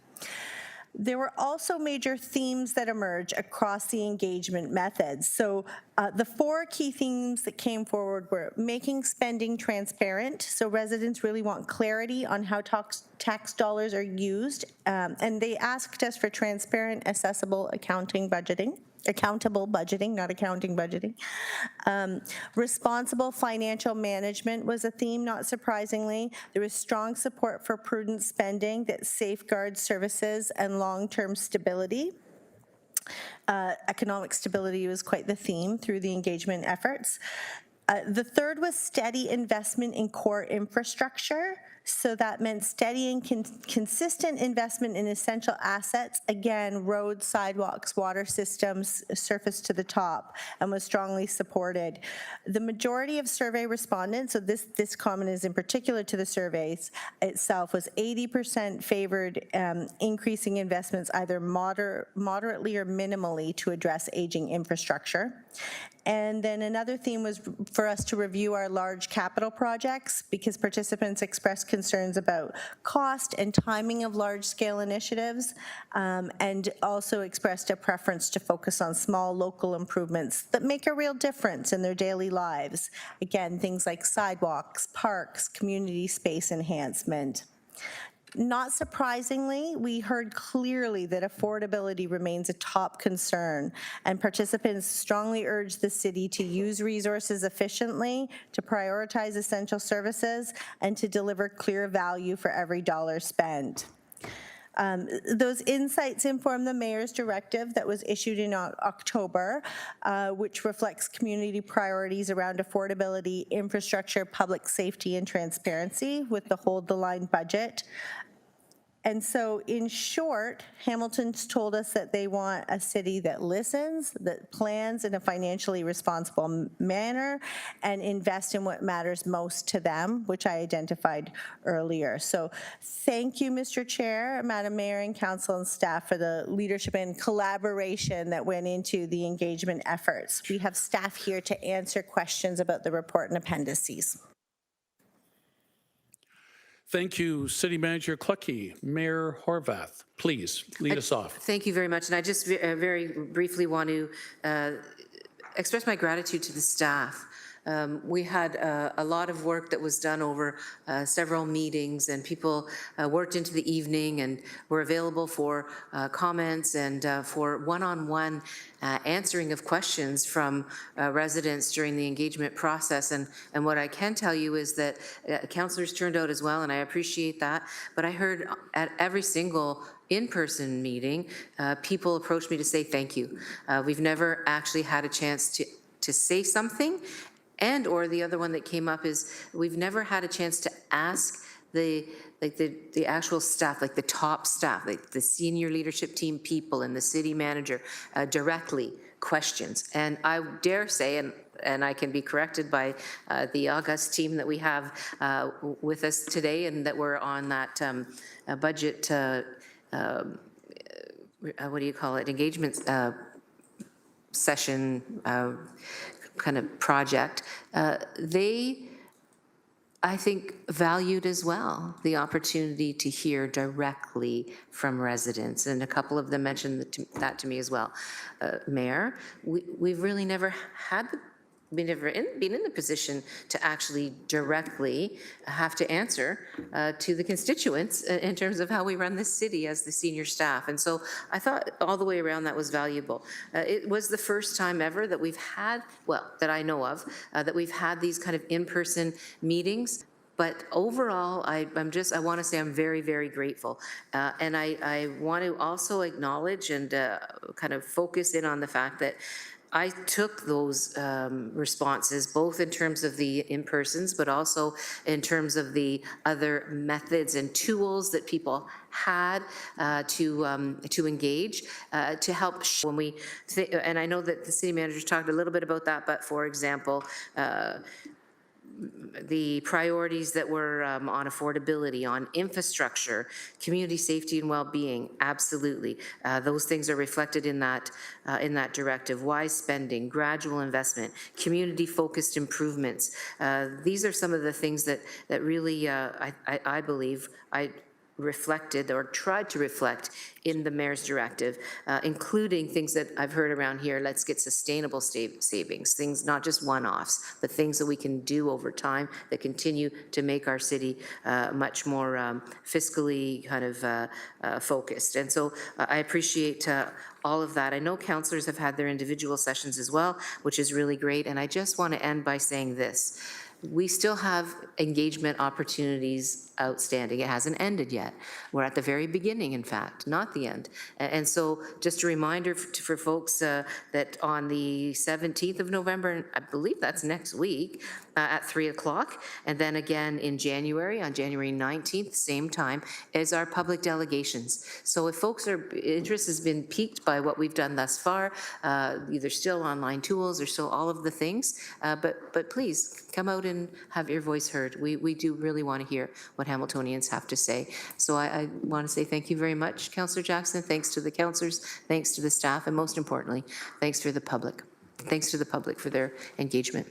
There were also major themes that emerge across the engagement methods. So the four key themes that came forward were making spending transparent. So residents really want clarity on how tax dollars are used. And they asked us for transparent, accessible accountable budgeting, not accounting budgeting. Responsible financial management was a theme, not surprisingly. There was strong support for prudent spending that safeguards services and long-term stability. Economic stability was quite the theme through the engagement efforts. The third was steady investment in core infrastructure. So that meant steady and consistent investment in essential assets, again, roads, sidewalks, water systems, surface to the top, and was strongly supported. The majority of survey respondents, so this comment is in particular to the surveys itself, was 80% favored increasing investments either moderately or minimally to address aging infrastructure. And then another theme was for us to review our large capital projects because participants expressed concerns about cost and timing of large-scale initiatives, and also expressed a preference to focus on small local improvements that make a real difference in their daily lives. Again, things like sidewalks, parks, community space enhancement. Not surprisingly, we heard clearly that affordability remains a top concern, and participants strongly urged the city to use resources efficiently, to prioritize essential services, and to deliver clear value for every dollar spent. Those insights inform the mayor's directive that was issued in October, which reflects community priorities around affordability, infrastructure, public safety, and transparency with the hold the line budget. And so, in short, Hamilton's told us that they want a city that listens, that plans in a financially responsible manner, and invest in what matters most to them, which I identified earlier. So thank you, Mr. Chair, Madam Mayor, and Council and staff for the leadership and collaboration that went into the engagement efforts. We have staff here to answer questions about the report and appendices. Thank you, City Manager Clucky. Mayor Horvath, please lead us off. Thank you very much. And I just very briefly want to express my gratitude to the staff. We had a lot of work that was done over several meetings, and people worked into the evening and were available for comments and for one-on-one answering of questions from residents during the engagement process. And what I can tell you is that councillors turned out as well, and I appreciate that. But I heard at every single in-person meeting, people approached me to say thank you. We've never actually had a chance to say something. And or the other one that came up is we've never had a chance to ask the actual staff, like the top staff, like the senior leadership team people and the city manager directly questions. And I dare say, and I can be corrected by the August team that we have with us today and that were on that budget, what do you call it, engagement session kind of project, they, I think, valued as well the opportunity to hear directly from residents. And a couple of them mentioned that to me as well. Mayor, we've really never had been in the position to actually directly have to answer to the constituents in terms of how we run this city as the senior staff. And so I thought all the way around that was valuable. It was the first time ever that we've had, well, that I know of, that we've had these kind of in-person meetings. But overall, I want to say I'm very, very grateful. And I want to also acknowledge and kind of focus in on the fact that I took those responses, both in terms of the in-persons, but also in terms of the other methods and tools that people had to engage, to help when we, and I know that the city managers talked a little bit about that, but for example, the priorities that were on affordability, on infrastructure, community safety and well-being, absolutely. Those things are reflected in that directive. Wise spending, gradual investment, community-focused improvements. These are some of the things that really, I believe, I reflected or tried to reflect in the mayor's directive, including things that I've heard around here. Let's get sustainable savings, things not just one-offs, but things that we can do over time that continue to make our city much more fiscally kind of focused. And so I appreciate all of that. I know councillors have had their individual sessions as well, which is really great. And I just want to end by saying this. We still have engagement opportunities outstanding. It hasn't ended yet. We're at the very beginning, in fact, not the end. And so just a reminder for folks that on the 17th of November, I believe that's next week, at 3 o'clock, and then again in January, on January 19th, same time, is our public delegations. So if folks interest has been piqued by what we've done thus far, either still online tools or still all of the things, but please come out and have your voice heard. We do really want to hear what Hamiltonians have to say. So I want to say thank you very much, Councillor Jackson. Thanks to the councillors, thanks to the staff, and most importantly, thanks to the public. Thanks to the public for their engagement.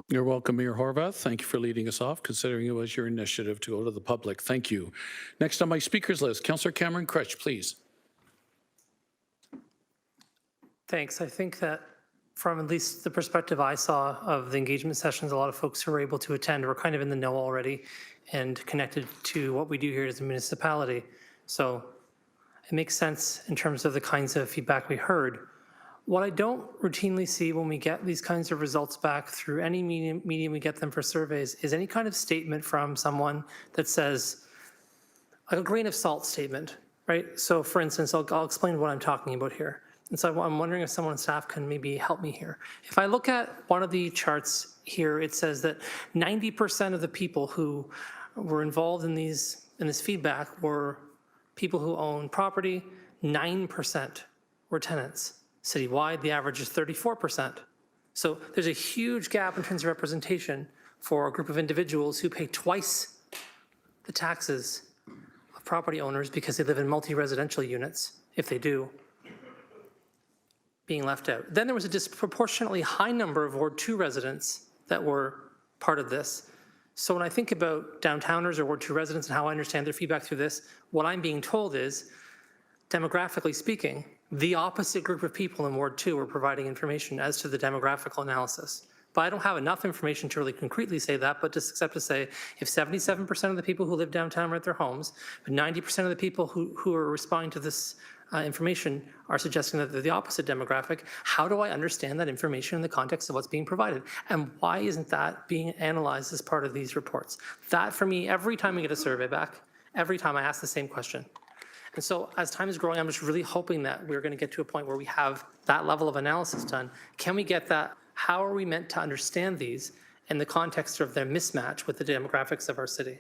You're welcome, Mayor Horvath. Thank you for leading us off, considering it was your initiative to go to the public. Thank you. Next on my speakers list, Councillor Cameron Kroetsch, please. Thanks. I think that from at least the perspective I saw of the engagement sessions, a lot of folks who were able to attend were kind of in the know already and connected to what we do here as a municipality. So it makes sense in terms of the kinds of feedback we heard. What I don't routinely see when we get these kinds of results back through any medium we get them for surveys is any kind of statement from someone that says, like a grain of salt statement, right? So for instance, I'll explain what I'm talking about here. And so I'm wondering if someone on staff can maybe help me here. If I look at one of the charts here, it says that 90% of the people who were involved in this feedback were people who own property, 9% were tenants. Citywide, the average is 34%. So there's a huge gap in terms of representation for a group of individuals who pay twice the taxes of property owners because they live in multi-residential units, if they do, being left out. Then there was a disproportionately high number of Ward 2 residents that were part of this. So when I think about downtowners or Ward 2 residents and how I understand their feedback through this, what I'm being told is, demographically speaking, the opposite group of people in Ward 2 are providing information as to the demographical analysis. But I don't have enough information to really concretely say that, but just except to say, if 77% of the people who live downtown rent their homes, but 90% of the people who are responding to this information are suggesting that they're the opposite demographic, how do I understand that information in the context of what's being provided? And why isn't that being analyzed as part of these reports? That, for me, every time we get a survey back, every time I ask the same question. And so as time is growing, I'm just really hoping that we're going to get to a point where we have that level of analysis done. Can we get that? How are we meant to understand these in the context of their mismatch with the demographics of our city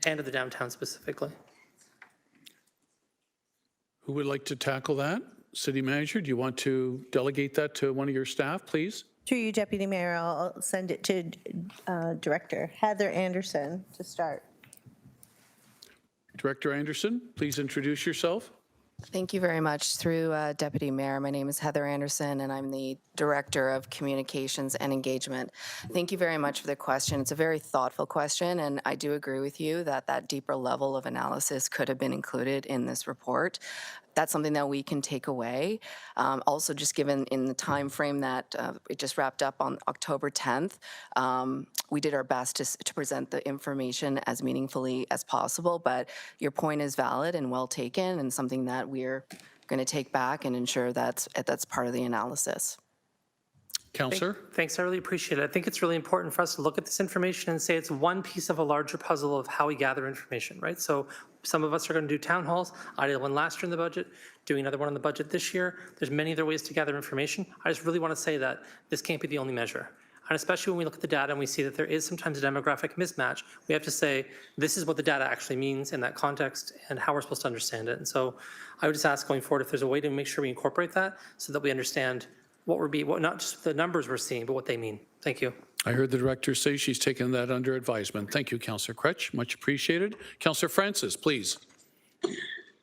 and of the downtown specifically? Who would like to tackle that? City Manager, do you want to delegate that to one of your staff, please? Through you, Deputy Mayor, I'll send it to Director Heather Anderson to start. Director Anderson, please introduce yourself. Thank you very much. Through Deputy Mayor, my name is Heather Anderson, and I'm the Director of Communications and Engagement. Thank you very much for the question. It's a very thoughtful question, and I do agree with you that that deeper level of analysis could have been included in this report. That's something that we can take away. Also, just given in the time frame that it just wrapped up on October 10th, we did our best to present the information as meaningfully as possible, but your point is valid and well taken and something that we're going to take back and ensure that's part of the analysis. Councillor? Thanks, I really appreciate it. I think it's really important for us to look at this information and say it's one piece of a larger puzzle of how we gather information, right? So some of us are going to do town halls. I did one last year in the budget, doing another one in the budget this year. There's many other ways to gather information. I just really want to say that this can't be the only measure. And especially when we look at the data and we see that there is sometimes a demographic mismatch, we have to say, this is what the data actually means in that context and how we're supposed to understand it. And so I would just ask going forward if there's a way to make sure we incorporate that so that we understand what not just the numbers we're seeing, but what they mean. Thank you. I heard the director say she's taken that under advisement. Thank you, Councillor Cretch. Much appreciated. Councillor Francis, please.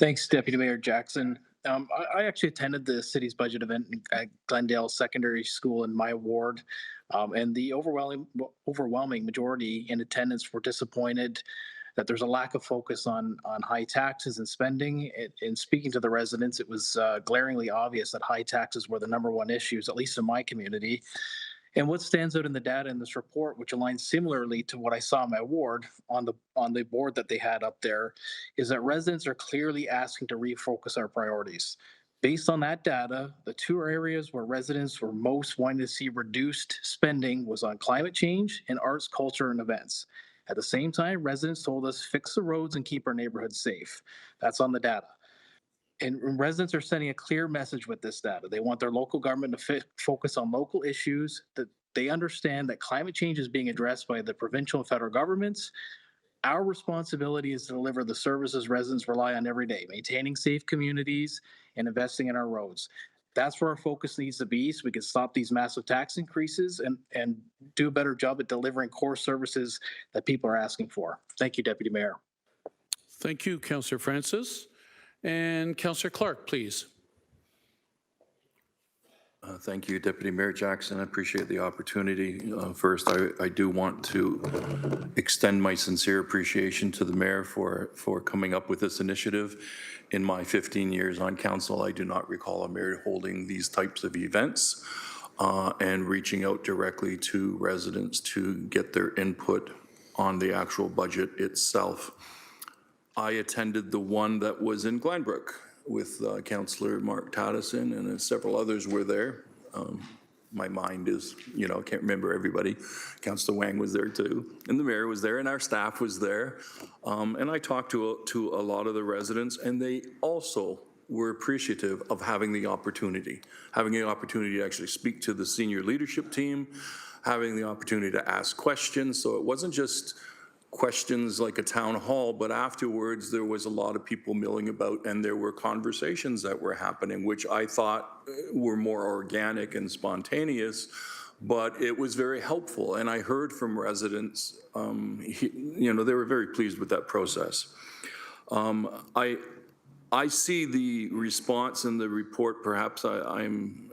Thanks, Deputy Mayor Jackson. I actually attended the city's budget event at Glendale Secondary School in my ward, and the overwhelming majority in attendance were disappointed that there's a lack of focus on high taxes and spending. In speaking to the residents, it was glaringly obvious that high taxes were the #1 issues, at least in my community. And what stands out in the data in this report, which aligns similarly to what I saw in my ward on the board that they had up there, is that residents are clearly asking to refocus our priorities. Based on that data, the two areas where residents were most wanting to see reduced spending was on climate change and arts, culture, and events. At the same time, residents told us fix the roads and keep our neighborhoods safe. That's on the data. And residents are sending a clear message with this data. They want their local government to focus on local issues, that they understand that climate change is being addressed by the provincial and federal governments. Our responsibility is to deliver the services residents rely on every day, maintaining safe communities and investing in our roads. That's where our focus needs to be so we can stop these massive tax increases and do a better job at delivering core services that people are asking for. Thank you, Deputy Mayor. Thank you, Councillor Francis. And Councillor Clark, please. Thank you, Deputy Mayor Jackson. I appreciate the opportunity. First, I do want to extend my sincere appreciation to the mayor for coming up with this initiative. In my 15 years on council, I do not recall a mayor holding these types of events and reaching out directly to residents to get their input on the actual budget itself. I attended the one that was in Glenbrook with Councillor Mark Tattison, and several others were there. My mind is, I can't remember everybody. Councillor Wang was there too, and the mayor was there, and our staff was there. And I talked to a lot of the residents, and they also were appreciative of having the opportunity to actually speak to the senior leadership team, having the opportunity to ask questions. So it wasn't just questions like a town hall, but afterwards there was a lot of people milling about, and there were conversations that were happening, which I thought were more organic and spontaneous, but it was very helpful. And I heard from residents, they were very pleased with that process. I see the response in the report. Perhaps I'm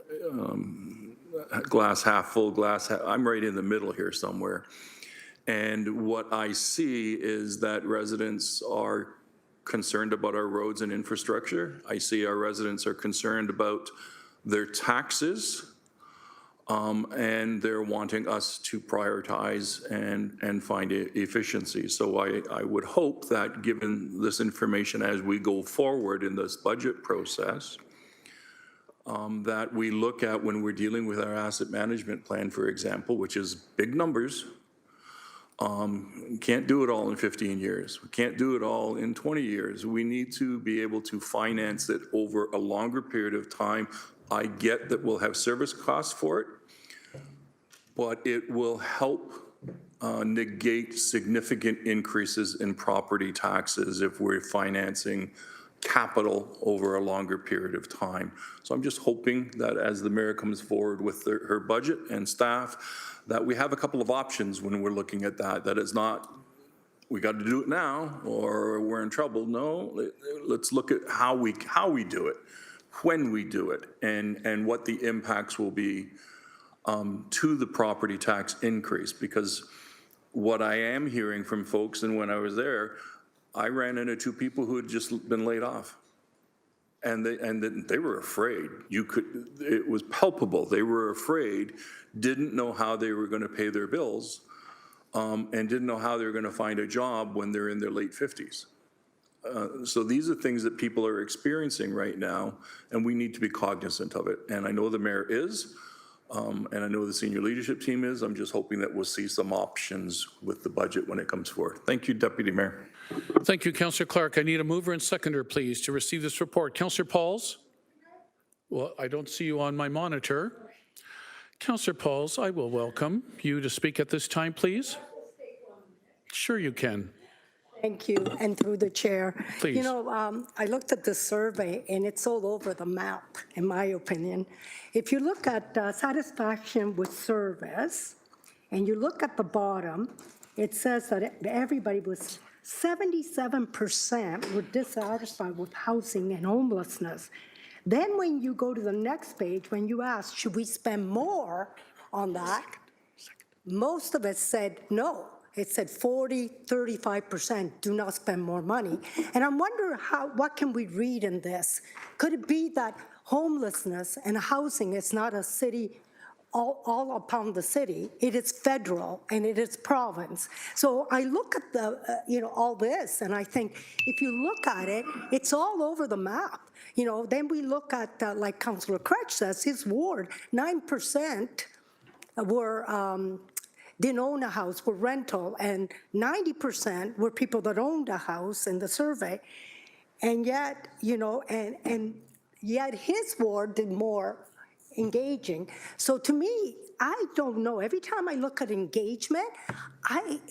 glass half full, glass half. I'm right in the middle here somewhere. And what I see is that residents are concerned about our roads and infrastructure. I see our residents are concerned about their taxes, and they're wanting us to prioritize and find efficiency. So I would hope that given this information as we go forward in this budget process, that we look at when we're dealing with our asset management plan, for example, which is big numbers. Can't do it all in 15 years. We can't do it all in 20 years. We need to be able to finance it over a longer period of time. I get that we'll have service costs for it, but it will help negate significant increases in property taxes if we're financing capital over a longer period of time. So I'm just hoping that as the mayor comes forward with her budget and staff, that we have a couple of options when we're looking at that it's not, we got to do it now or we're in trouble. No, let's look at how we do it, when we do it, and what the impacts will be to the property tax increase. Because what I am hearing from folks, and when I was there, I ran into two people who had just been laid off. And they were afraid. It was palpable. They were afraid, didn't know how they were going to pay their bills, and didn't know how they were going to find a job when they're in their late 50s. So these are things that people are experiencing right now, and we need to be cognizant of it. And I know the mayor is, and I know the senior leadership team is. I'm just hoping that we'll see some options with the budget when it comes forth. Thank you, Deputy Mayor. Thank you, Councillor Clark. I need a mover and seconder, please, to receive this report. Councillor Pauls? Well, I don't see you on my monitor. Councillor Pauls, I will welcome you to speak at this time, please. Sure you can. Thank you, and through the chair. Please. I looked at this survey, and it's all over the map, in my opinion. If you look at satisfaction with service, and you look at the bottom, it says that everybody was 77% were dissatisfied with housing and homelessness. Then when you go to the next page, when you ask, should we spend more on that? Most of us said no. It said 35% do not spend more money. And I'm wondering what can we read in this? Could it be that homelessness and housing is not a city all upon the city? It is federal and it is province. So I look at all this, and I think if you look at it, it's all over the map. Then we look at, like Councillor Kretsch says, his ward, 9% were didn't own a house, were rental, and 90% were people that owned a house in the survey. And yet, and yet his ward did more engaging. So to me, I don't know. Every time I look at engagement,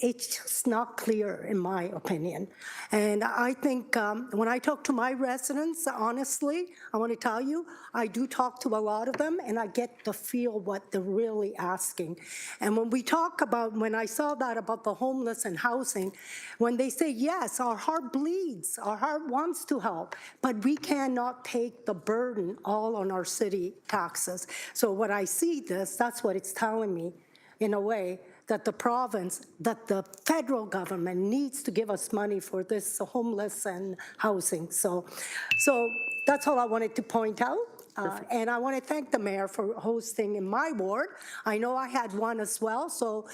it's just not clear in my opinion. And I think when I talk to my residents, honestly, I want to tell you, I do talk to a lot of them, and I get to feel what they're really asking. And when we talk about, when I saw that about the homeless and housing, when they say, yes, our heart bleeds, our heart wants to help, but we cannot take the burden all on our city taxes. So what I see that's what it's telling me, in a way, that the province, that the federal government needs to give us money for this homeless and housing. So that's all I wanted to point out. And I want to thank the mayor for hosting in my ward. I know I had one as well, so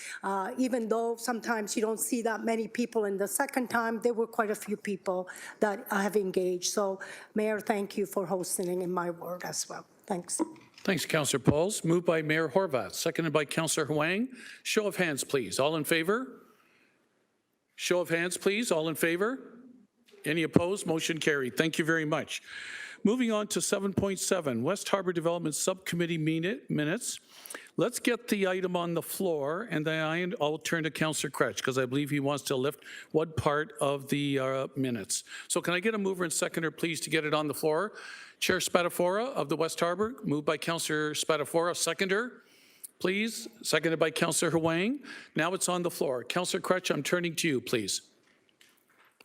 even though sometimes you don't see that many people in the second time, there were quite a few people that have engaged. So Mayor, thank you for hosting in my ward as well. Thanks. Thanks, Councillor Pauls. Moved by Mayor Horvath, seconded by Councillor Huang. Show of hands, please. All in favor? Show of hands, please. All in favor? Any opposed? Motion carried. Thank you very much. Moving on to 7.7, West Harbour Development Subcommittee minutes. Let's get the item on the floor, and then I'll turn to Councillor Kretsch, because I believe he wants to lift one part of the minutes. So can I get a mover and seconder, please, to get it on the floor? Chair Spatafora of the West Harbour, moved by Councillor Spatafora. Seconder, please. Seconded by Councillor Huang. Now it's on the floor. Councillor Kretsch, I'm turning to you, please.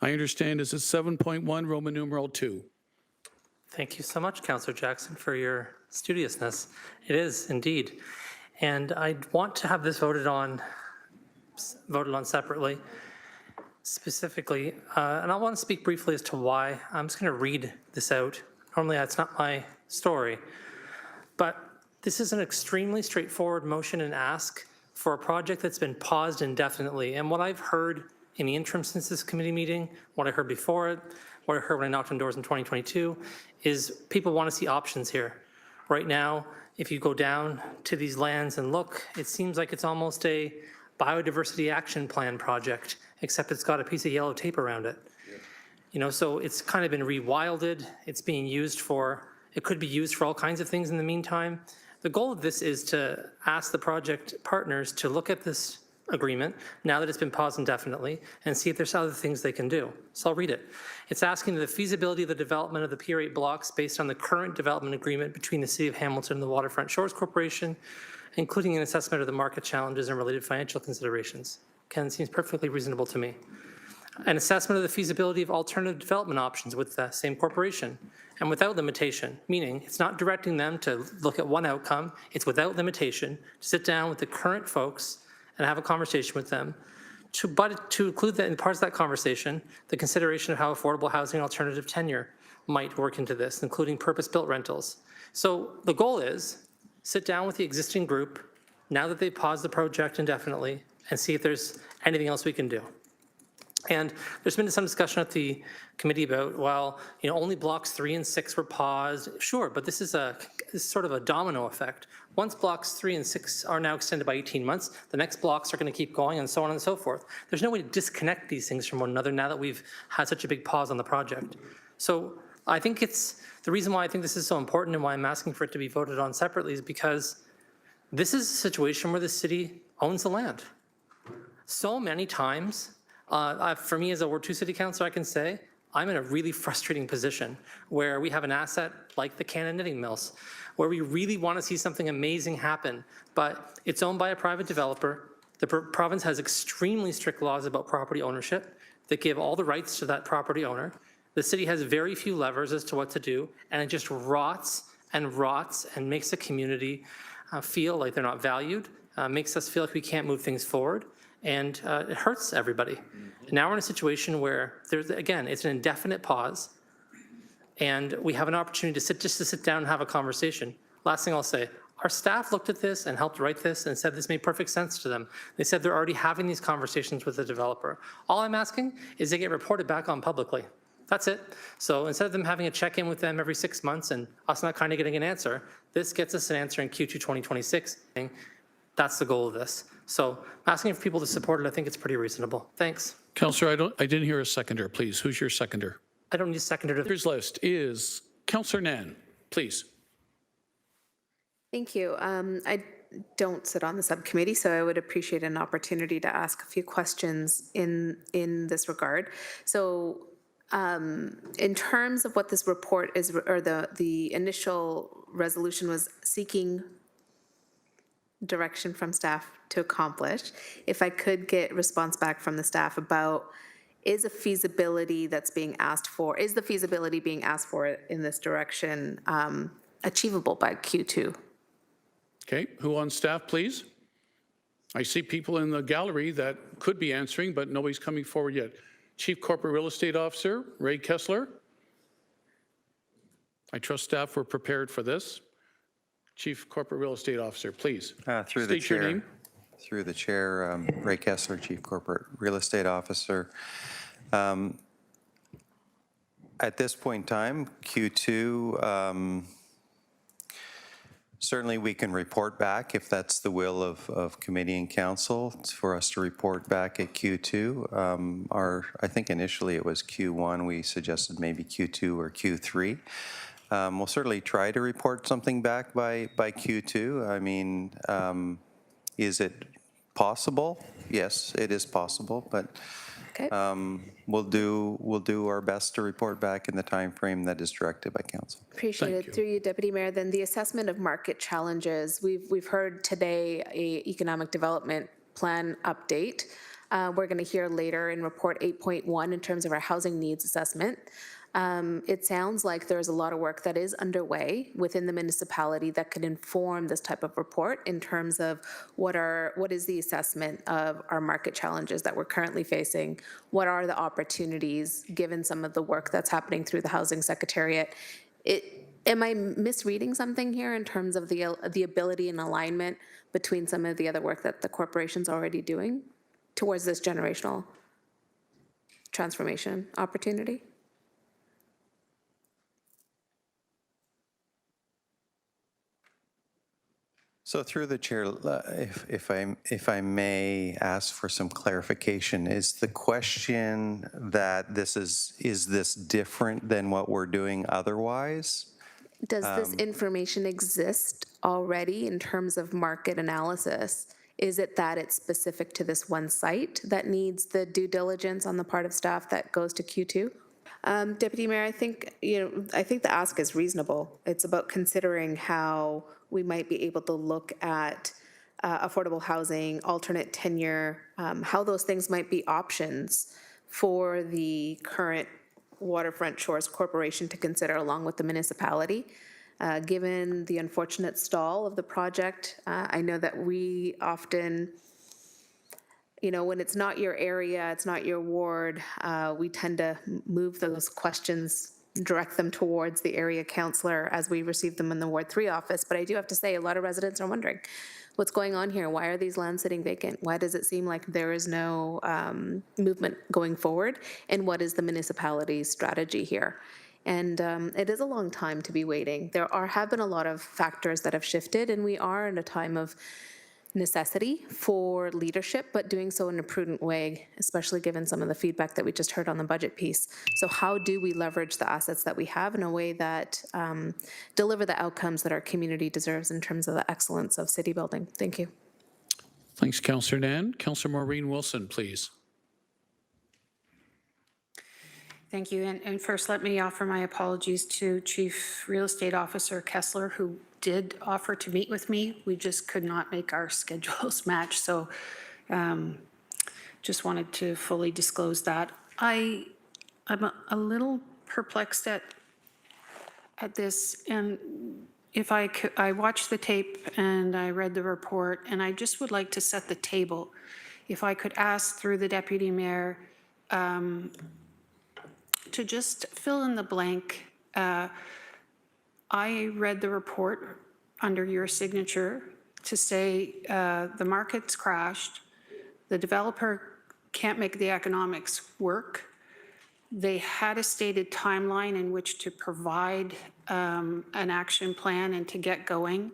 I understand this is 7.1, Roman numeral 2. Thank you so much, Councillor Jackson, for your studiousness. It is indeed. And I want to have this voted on separately, specifically. And I want to speak briefly as to why. I'm just going to read this out. Normally, that's not my story. But this is an extremely straightforward motion and ask for a project that's been paused indefinitely. And what I've heard in the interim since this committee meeting, what I heard before it, what I heard when I knocked on doors in 2022, is people want to see options here. Right now, if you go down to these lands and look, it seems like it's almost a biodiversity action plan project, except it's got a piece of yellow tape around it. You know, so it's kind of been rewilded. It's being used for, it could be used for all kinds of things in the meantime. The goal of this is to ask the project partners to look at this agreement, now that it's been paused indefinitely, and see if there's other things they can do. So I'll read it. It's asking the feasibility of the development of the Pier 8 blocks based on the current development agreement between the City of Hamilton and the Waterfront Shores Corporation, including an assessment of the market challenges and related financial considerations. Ken, seems perfectly reasonable to me. An assessment of the feasibility of alternative development options with the same corporation and without limitation, meaning it's not directing them to look at one outcome, it's without limitation, to sit down with the current folks and have a conversation with them, to include that in parts of that conversation, the consideration of how affordable housing and alternative tenure might work into this, including purpose-built rentals. So the goal is sit down with the existing group, now that they've paused the project indefinitely, and see if there's anything else we can do. And there's been some discussion at the committee about, well, you know, only blocks 3 and 6 were paused. Sure, but this is sort of a domino effect. Once blocks 3 and 6 are now extended by 18 months, the next blocks are going to keep going and so on and so forth. There's no way to disconnect these things from one another now that we've had such a big pause on the project. So I think it's, the reason why I think this is so important and why I'm asking for it to be voted on separately is because this is a situation where the city owns the land. So many times, for me as a Ward 2 City Councilor, I can say I'm in a really frustrating position where we have an asset like the Cannon Knitting Mills, where we really want to see something amazing happen, but it's owned by a private developer. The province has extremely strict laws about property ownership that give all the rights to that property owner. The city has very few levers as to what to do, and it just rots and makes the community feel like they're not valued, makes us feel like we can't move things forward. And it hurts everybody. Now we're in a situation where there's, again, it's an indefinite pause, and we have an opportunity to sit down and have a conversation. Last thing I'll say, our staff looked at this and helped write this and said this made perfect sense to them. They said they're already having these conversations with the developer. All I'm asking is they get reported back on publicly. That's it. So instead of them having a check-in with them every 6 months and us not kind of getting an answer, this gets us an answer in Q2 2026. That's the goal of this. So asking for people to support it, I think it's pretty reasonable. Thanks. Councillor, I didn't hear a seconder, please. Who's your seconder? I don't need a seconder. Seconders list is Councillor Nan, please. Thank you. I don't sit on the subcommittee, so I would appreciate an opportunity to ask a few questions in this regard. So in terms of what this report is, or the initial resolution was seeking direction from staff to accomplish, if I could get response back from the staff about, is the feasibility being asked for in this direction achievable by Q2? Okay, who on staff, please? I see people in the gallery that could be answering, but nobody's coming forward yet. Chief Corporate Real Estate Officer, Ray Kessler. I trust staff were prepared for this. Chief Corporate Real Estate Officer, please. Through the State your chair. name. Through the chair, Ray Kessler, Chief Corporate Real Estate Officer. At this point in time, Q2, certainly we can report back if that's the will of committee and council for us to report back at Q2. I think initially it was Q1. We suggested maybe Q2 or Q3. We'll certainly try to report something back by Q2. I mean, is it possible? Yes, it is possible, but we'll do our best to report back in the time frame that is directed by council. Appreciate it. Through you, Deputy Mayor, then the assessment of market challenges. We've heard today a economic development plan update. We're going to hear later in report 8.1 in terms of our housing needs assessment. It sounds like there's a lot of work that is underway within the municipality that could inform this type of report in terms of what is the assessment of our market challenges that we're currently facing, what are the opportunities given some of the work that's happening through the Housing Secretariat. Am I misreading something here in terms of the ability and alignment between some of the other work that the corporation's already doing towards this generational transformation opportunity? So through the chair, if I may ask for some clarification, is the question that is this different than what we're doing otherwise? Does this information exist already in terms of market analysis? Is it that it's specific to this one site that needs the due diligence on the part of staff that goes to Q2? Deputy Mayor, I think the ask is reasonable. It's about considering how we might be able to look at affordable housing, alternate tenure, how those things might be options for the current Waterfront Shores Corporation to consider along with the municipality. Given the unfortunate stall of the project, I know that we often, when it's not your area, it's not your ward, we tend to move those questions, direct them towards the area councillor as we receive them in the Ward 3 office. But I do have to say, a lot of residents are wondering, what's going on here? Why are these lands sitting vacant? Why does it seem like there is no movement going forward? And what is the municipality's strategy here? And it is a long time to be waiting. There have been a lot of factors that have shifted, and we are in a time of necessity for leadership, but doing so in a prudent way, especially given some of the feedback that we just heard on the budget piece. So how do we leverage the assets that we have in a way that deliver the outcomes that our community deserves in terms of the excellence of city building? Thank you. Thanks, Councillor Nan. Councillor Maureen Wilson, please. Thank you. And first, let me offer my apologies to Chief Real Estate Officer Kessler, who did offer to meet with me. We just could not make our schedules match. So just wanted to fully disclose that. I'm a little perplexed at this. And if I watched the tape and I read the report, and I just would like to set the table. If I could ask through the Deputy Mayor, to just fill in the blank. I read the report under your signature to say the market's crashed, the developer can't make the economics work. They had a stated timeline in which to provide an action plan and to get going.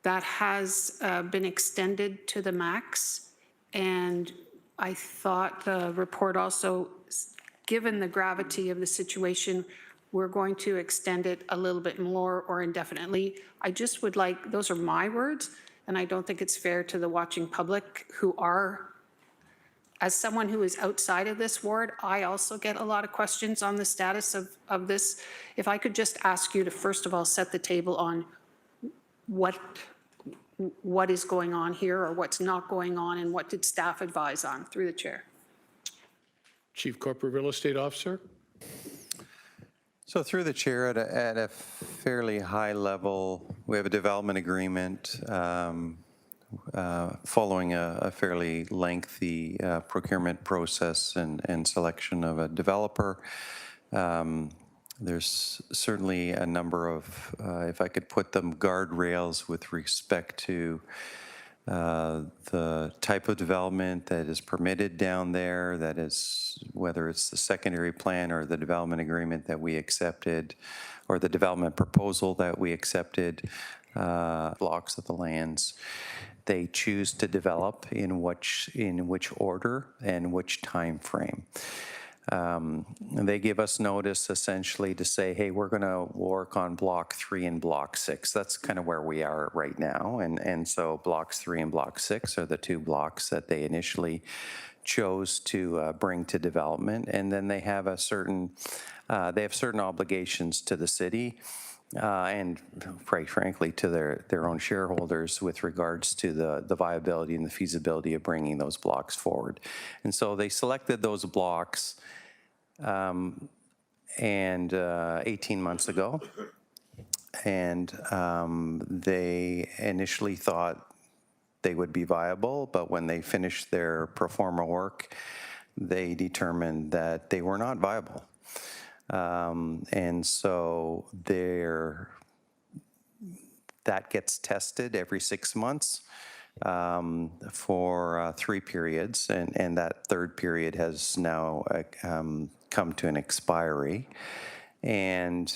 That has been extended to the max. And I thought the report also, given the gravity of the situation, we're going to extend it a little bit more or indefinitely. I just would like, those are my words, and I don't think it's fair to the watching public who are, as someone who is outside of this ward, I also get a lot of questions on the status of this. If I could just ask you to first of all set the table on what is going on here or what's not going on and what did staff advise on, through the chair. Chief Corporate Real Estate Officer. So through the chair, at a fairly high level, we have a development agreement following a fairly lengthy procurement process and selection of a developer. there's certainly a number of, if I could put them, guardrails with respect to the type of development that is permitted down there, that is, whether it's the secondary plan or the development agreement that we accepted, or the development proposal that we accepted, blocks of the lands they choose to develop, in which order and which time frame. They give us notice essentially to say, hey, we're going to work on block 3 and block 6. That's kind of where we are right now. And so blocks 3 and block 6 are the two blocks that they initially chose to bring to development. And then they have certain obligations to the city and quite frankly to their own shareholders with regards to the viability and the feasibility of bringing those blocks forward. And so they selected those blocks 18 months ago, and they initially thought they would be viable, but when they finished their pro forma work, they determined that they were not viable. And so that gets tested every 6 months for 3 periods, and that third period has now come to an expiry, and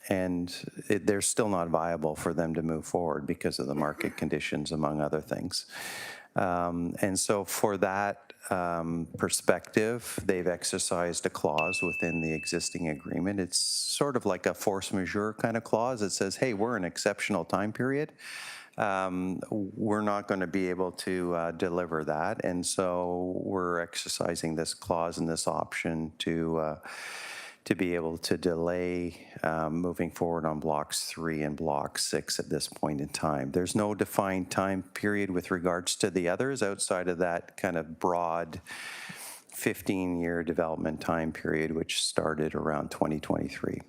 they're still not viable for them to move forward because of the market conditions, among other things. And so for that perspective, they've exercised a clause within the existing agreement. It's sort of like a force majeure kind of clause. It says, hey, we're an exceptional time period. We're not going to be able to deliver that. And so we're exercising this clause and this option to be able to delay moving forward on blocks 3 and block 6 at this point in time. There's no defined time period with regards to the others outside of that kind of broad 15-year development time period, which started around 2023.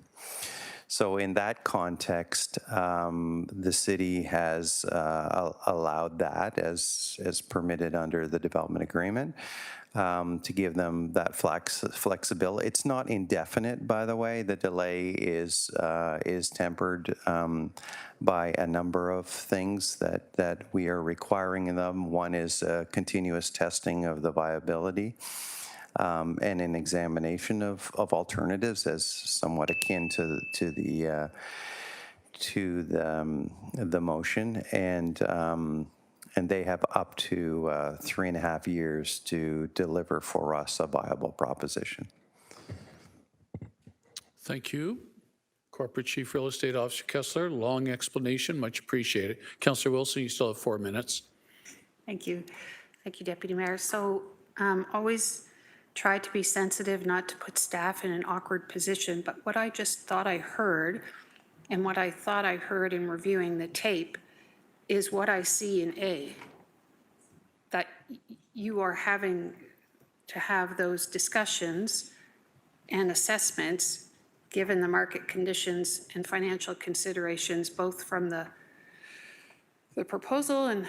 So in that context, the city has allowed that as permitted under the development agreement. To give them that flexibility. It's not indefinite, by the way. The delay is tempered by a number of things that we are requiring of them. One is continuous testing of the viability and an examination of alternatives as somewhat akin to the motion, and they have up to 3.5 years to deliver for us a viable proposition. Thank you. Corporate Chief Real Estate Officer Kessler, long explanation, much appreciated. Councillor Wilson, you still have 4 minutes. Thank you. Thank you, Deputy Mayor. So always try to be sensitive, not to put staff in an awkward position, but what I just thought I heard, and what I thought I heard in reviewing the tape, is what I see in A, that you are having to have those discussions and assessments given the market conditions and financial considerations, both from the proposal and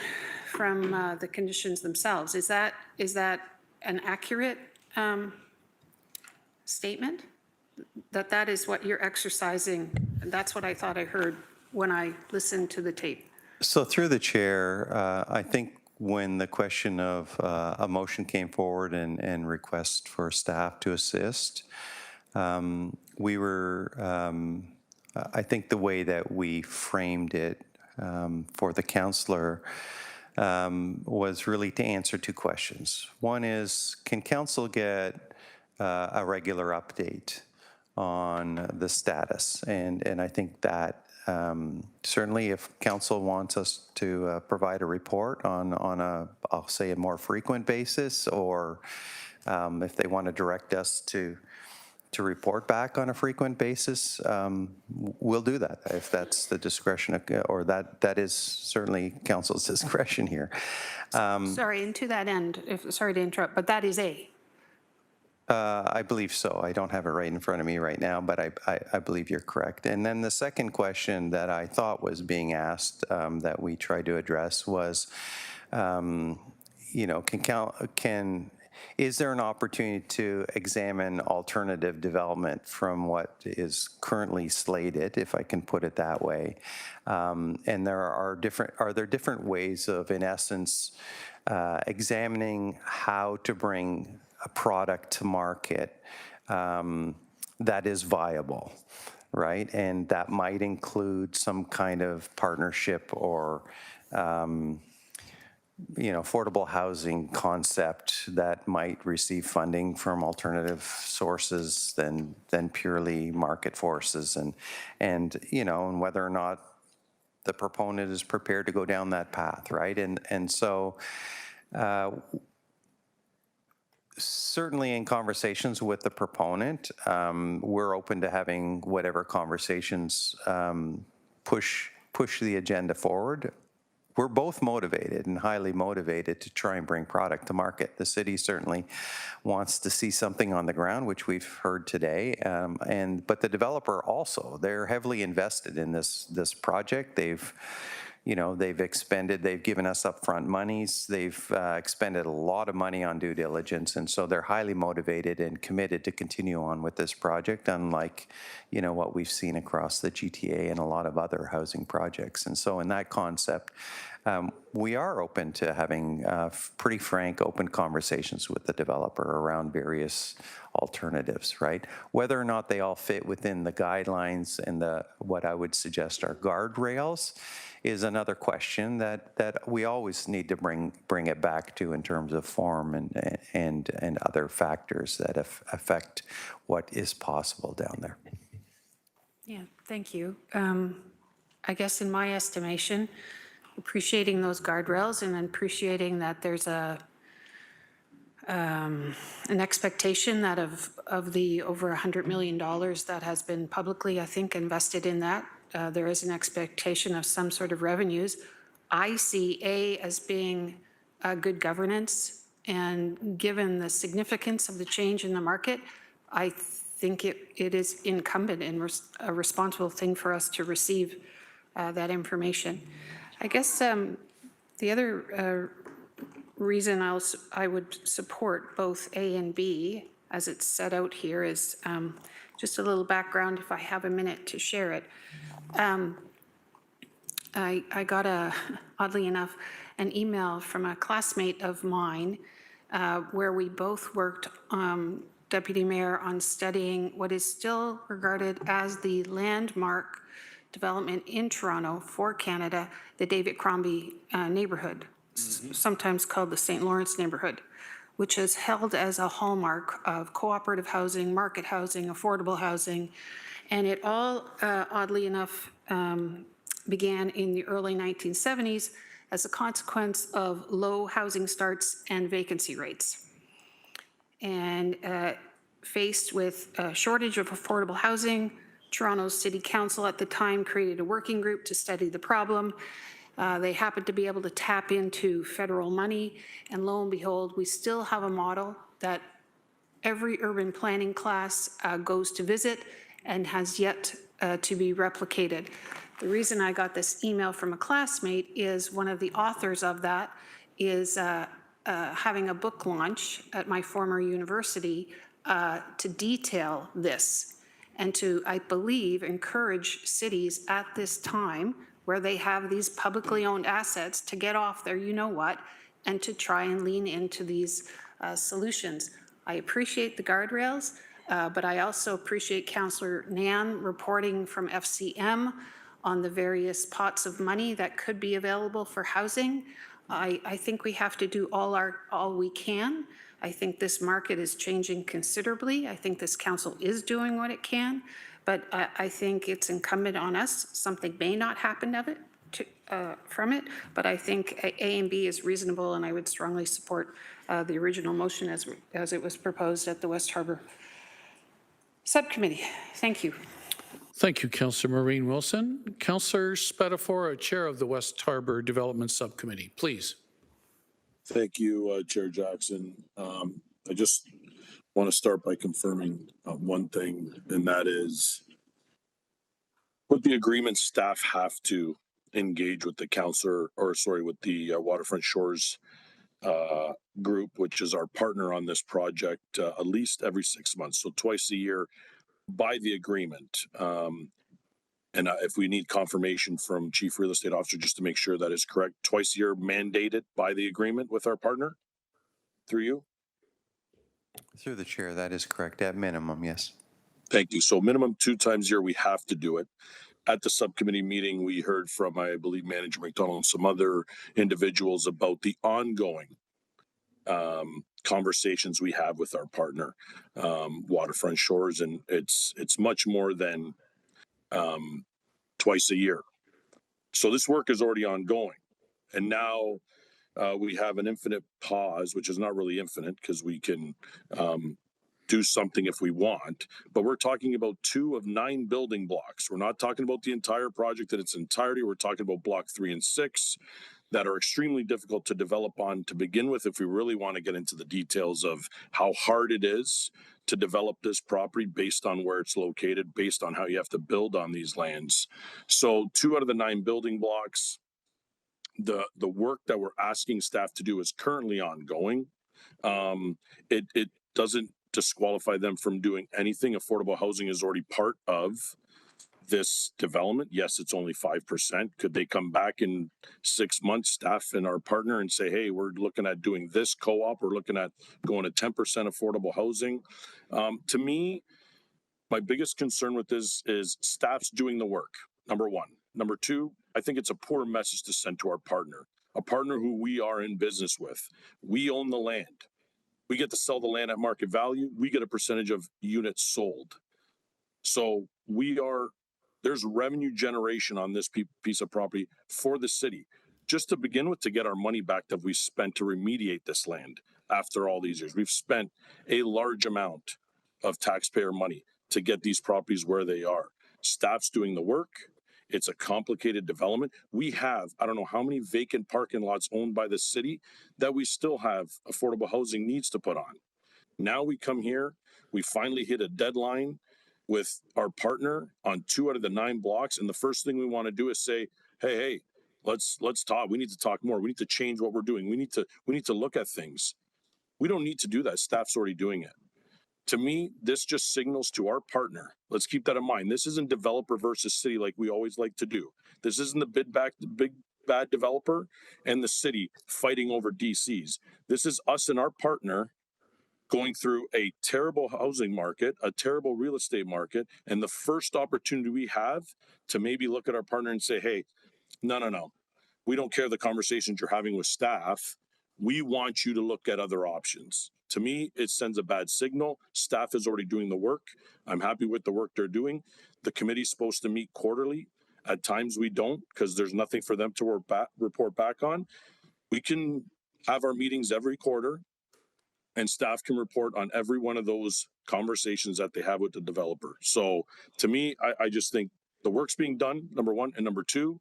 from the conditions themselves. Is that an accurate statement? That is what you're exercising? That's what I thought I heard when I listened to the tape. So through the chair, I think when the question of a motion came forward and request for staff to assist, we were, I think the way that we framed it for the councillor was really to answer 2 questions. One is, can council get a regular update on the status? And I think that certainly if council wants us to provide a report on a, I'll say, a more frequent basis, or if they want to direct us to report back on a frequent basis, we'll do that if that's the discretion, or that is certainly council's discretion here. Sorry, and to that end, sorry to interrupt, but that is A. I believe so. I don't have it right in front of me right now, but I believe you're correct. And then the second question that I thought was being asked that we tried to address was, you know, can is there an opportunity to examine alternative development from what is currently slated, if I can put it that way? And are there different ways of, in essence, examining how to bring a product to market that is viable, right? And that might include some kind of partnership or affordable housing concept that might receive funding from alternative sources than purely market forces, and whether or not the proponent is prepared to go down that path, right? And so certainly in conversations with the proponent, we're open to having whatever conversations push the agenda forward. We're both motivated and highly motivated to try and bring product to market. The city certainly wants to see something on the ground, which we've heard today. But the developer also, they're heavily invested in this project. They've given us upfront monies. They've expended a lot of money on due diligence, and so they're highly motivated and committed to continue on with this project, unlike, what we've seen across the GTA and a lot of other housing projects. And so in that concept, we are open to having pretty frank, open conversations with the developer around various alternatives, right? Whether or not they all fit within the guidelines and what I would suggest are guardrails is another question that we always need to bring it back to in terms of form and other factors that affect what is possible down there. Yeah, thank you. I guess in my estimation, appreciating those guardrails and appreciating that there's an expectation that of the over $100 million that has been publicly, I think, invested in that, there is an expectation of some sort of revenues. I see A as being good governance, and given the significance of the change in the market, I think it is incumbent and a responsible thing for us to receive that information. I guess the other reason I would support both A and B, as it's set out here, is just a little background, if I have a minute to share it. I got oddly enough, an email from a classmate of mine where we both worked, Deputy Mayor, on studying what is still regarded as the landmark development in Toronto for Canada, the David Crombie neighborhood, sometimes called the St. Lawrence neighborhood, which is held as a hallmark of cooperative housing, market housing, affordable housing. And it all, oddly enough, began in the early 1970s as a consequence of low housing starts and vacancy rates. And faced with a shortage of affordable housing, Toronto's City Council at the time created a working group to study the problem. They happened to be able to tap into federal money, and lo and behold, we still have a model that every urban planning class goes to visit and has yet to be replicated. The reason I got this email from a classmate is one of the authors of that is having a book launch at my former university to detail this and to, I believe, encourage cities at this time where they have these publicly owned assets to get off their you-know-what and to try and lean into these solutions. I appreciate the guardrails, but I also appreciate Councillor Nan reporting from FCM on the various pots of money that could be available for housing. I think we have to do all we can. I think this market is changing considerably. I think this council is doing what it can, but I think it's incumbent on us. Something may not happen from it, but I think A and B is reasonable, and I would strongly support the original motion as it was proposed at the West Harbour Subcommittee. Thank you. Thank you, Councillor Maureen Wilson. Councillor Spatafora, Chair of the West Harbour Development Subcommittee, please. Thank you, Chair Jackson. I just want to start by confirming one thing, and that is with the agreement, staff have to engage with the with the Waterfront Shores group, which is our partner on this project, at least every 6 months, so twice a year by the agreement. And if we need confirmation from Chief Real Estate Officer, just to make sure that is correct, twice a year mandated by the agreement with our partner through you? Through the chair, that is correct, at minimum, yes. Thank you. So minimum 2 times a year, we have to do it. At the subcommittee meeting, we heard from, I believe, Manager McDonald and some other individuals about the ongoing conversations we have with our partner, Waterfront Shores, and it's much more than twice a year. So this work is already ongoing, and now we have an infinite pause, which is not really infinite because we can do something if we want, but we're talking about 2 of 9 building blocks. We're not talking about the entire project in its entirety. We're talking about block 3 and 6 that are extremely difficult to develop on to begin with if we really want to get into the details of how hard it is to develop this property based on where it's located, based on how you have to build on these lands. So 2 out of the 9 building blocks, the work that we're asking staff to do is currently ongoing. It doesn't disqualify them from doing anything. Affordable housing is already part of this development. Yes, it's only 5%. Could they come back in 6 months, staff and our partner, and say, hey, we're looking at doing this co-op, we're looking at going to 10% affordable housing? To me, my biggest concern with this is staff's doing the work, number one. Number two, I think it's a poor message to send to our partner, a partner who we are in business with. We own the land. We get to sell the land at market value. We get a percentage of units sold. So there's revenue generation on this piece of property for the city. Just to begin with, to get our money back that we spent to remediate this land after all these years. We've spent a large amount of taxpayer money to get these properties where they are. Staff's doing the work. It's a complicated development. We have, I don't know how many vacant parking lots owned by the city that we still have affordable housing needs to put on. Now we come here, we finally hit a deadline with our partner on 2 out of the 9 blocks. And the first thing we want to do is say, hey, let's talk. We need to talk more. We need to change what we're doing. We need to look at things. We don't need to do that. Staff's already doing it. To me, this just signals to our partner. Let's keep that in mind. This isn't developer versus city like we always like to do. This isn't the big bad developer and the city fighting over DCs. This is us and our partner going through a terrible housing market, a terrible real estate market, and the first opportunity we have to maybe look at our partner and say, hey, no. We don't care the conversations you're having with staff. We want you to look at other options. To me, it sends a bad signal. Staff is already doing the work. I'm happy with the work they're doing. The committee's supposed to meet quarterly. At times we don't because there's nothing for them to report back on. We can have our meetings every quarter and staff can report on every one of those conversations that they have with the developer. So to me, I just think the work's being done, number one, and number two,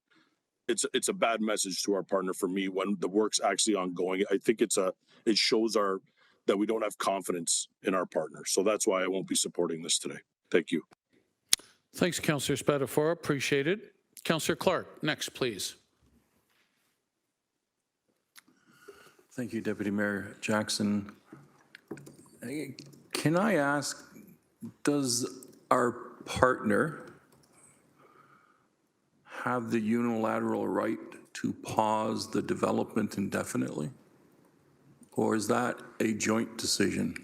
it's a bad message to our partner for me when the work's actually ongoing. I think it shows that we don't have confidence in our partner. So that's why I won't be supporting this today. Thank you. Thanks, Councillor Spatafora. Appreciate it. Councillor Clark, next, please. Thank you, Deputy Mayor Jackson. Can I ask, does our partner have the unilateral right to pause the development indefinitely? Or is that a joint decision?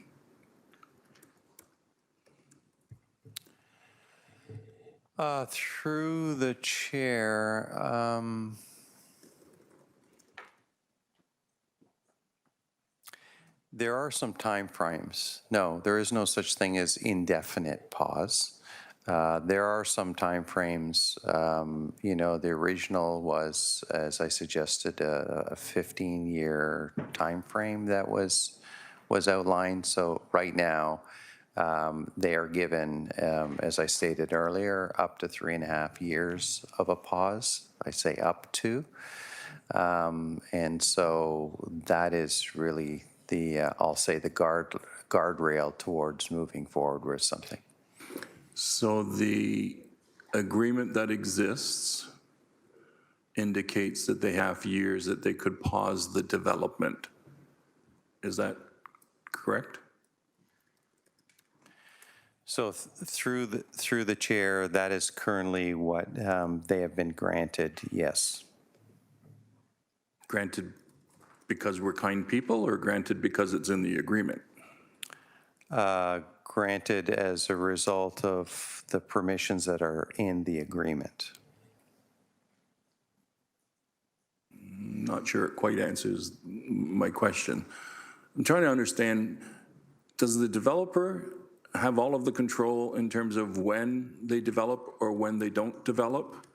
Through the chair, there are some timeframes. No, there is no such thing as indefinite pause. There are some timeframes. The original was, as I suggested, a 15-year timeframe that was outlined. So right now, they are given, as I stated earlier, up to 3.5 years of a pause. I say up to. And so that is really I'll say the guardrail towards moving forward with something. So the agreement that exists indicates that they have years that they could pause the development. Is that correct? So through the chair, that is currently what they have been granted, yes. Granted because we're kind people, or granted because it's in the agreement? Granted as a result of the permissions that are in the agreement. Not sure it quite answers my question. I'm trying to understand, does the developer have all of the control in terms of when they develop or when they don't develop?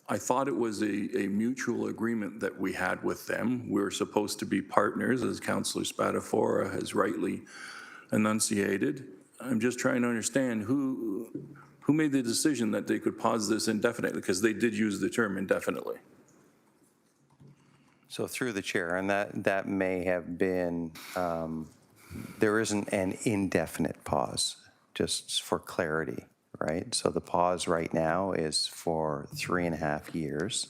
I thought it was a mutual agreement that we had with them. We're supposed to be partners, as Councillor Spatafora has rightly enunciated. I'm just trying to understand who made the decision that they could pause this indefinitely, because they did use the term indefinitely. So through the chair, and that may have been, there isn't an indefinite pause, just for clarity, right? So the pause right now is for 3.5 years.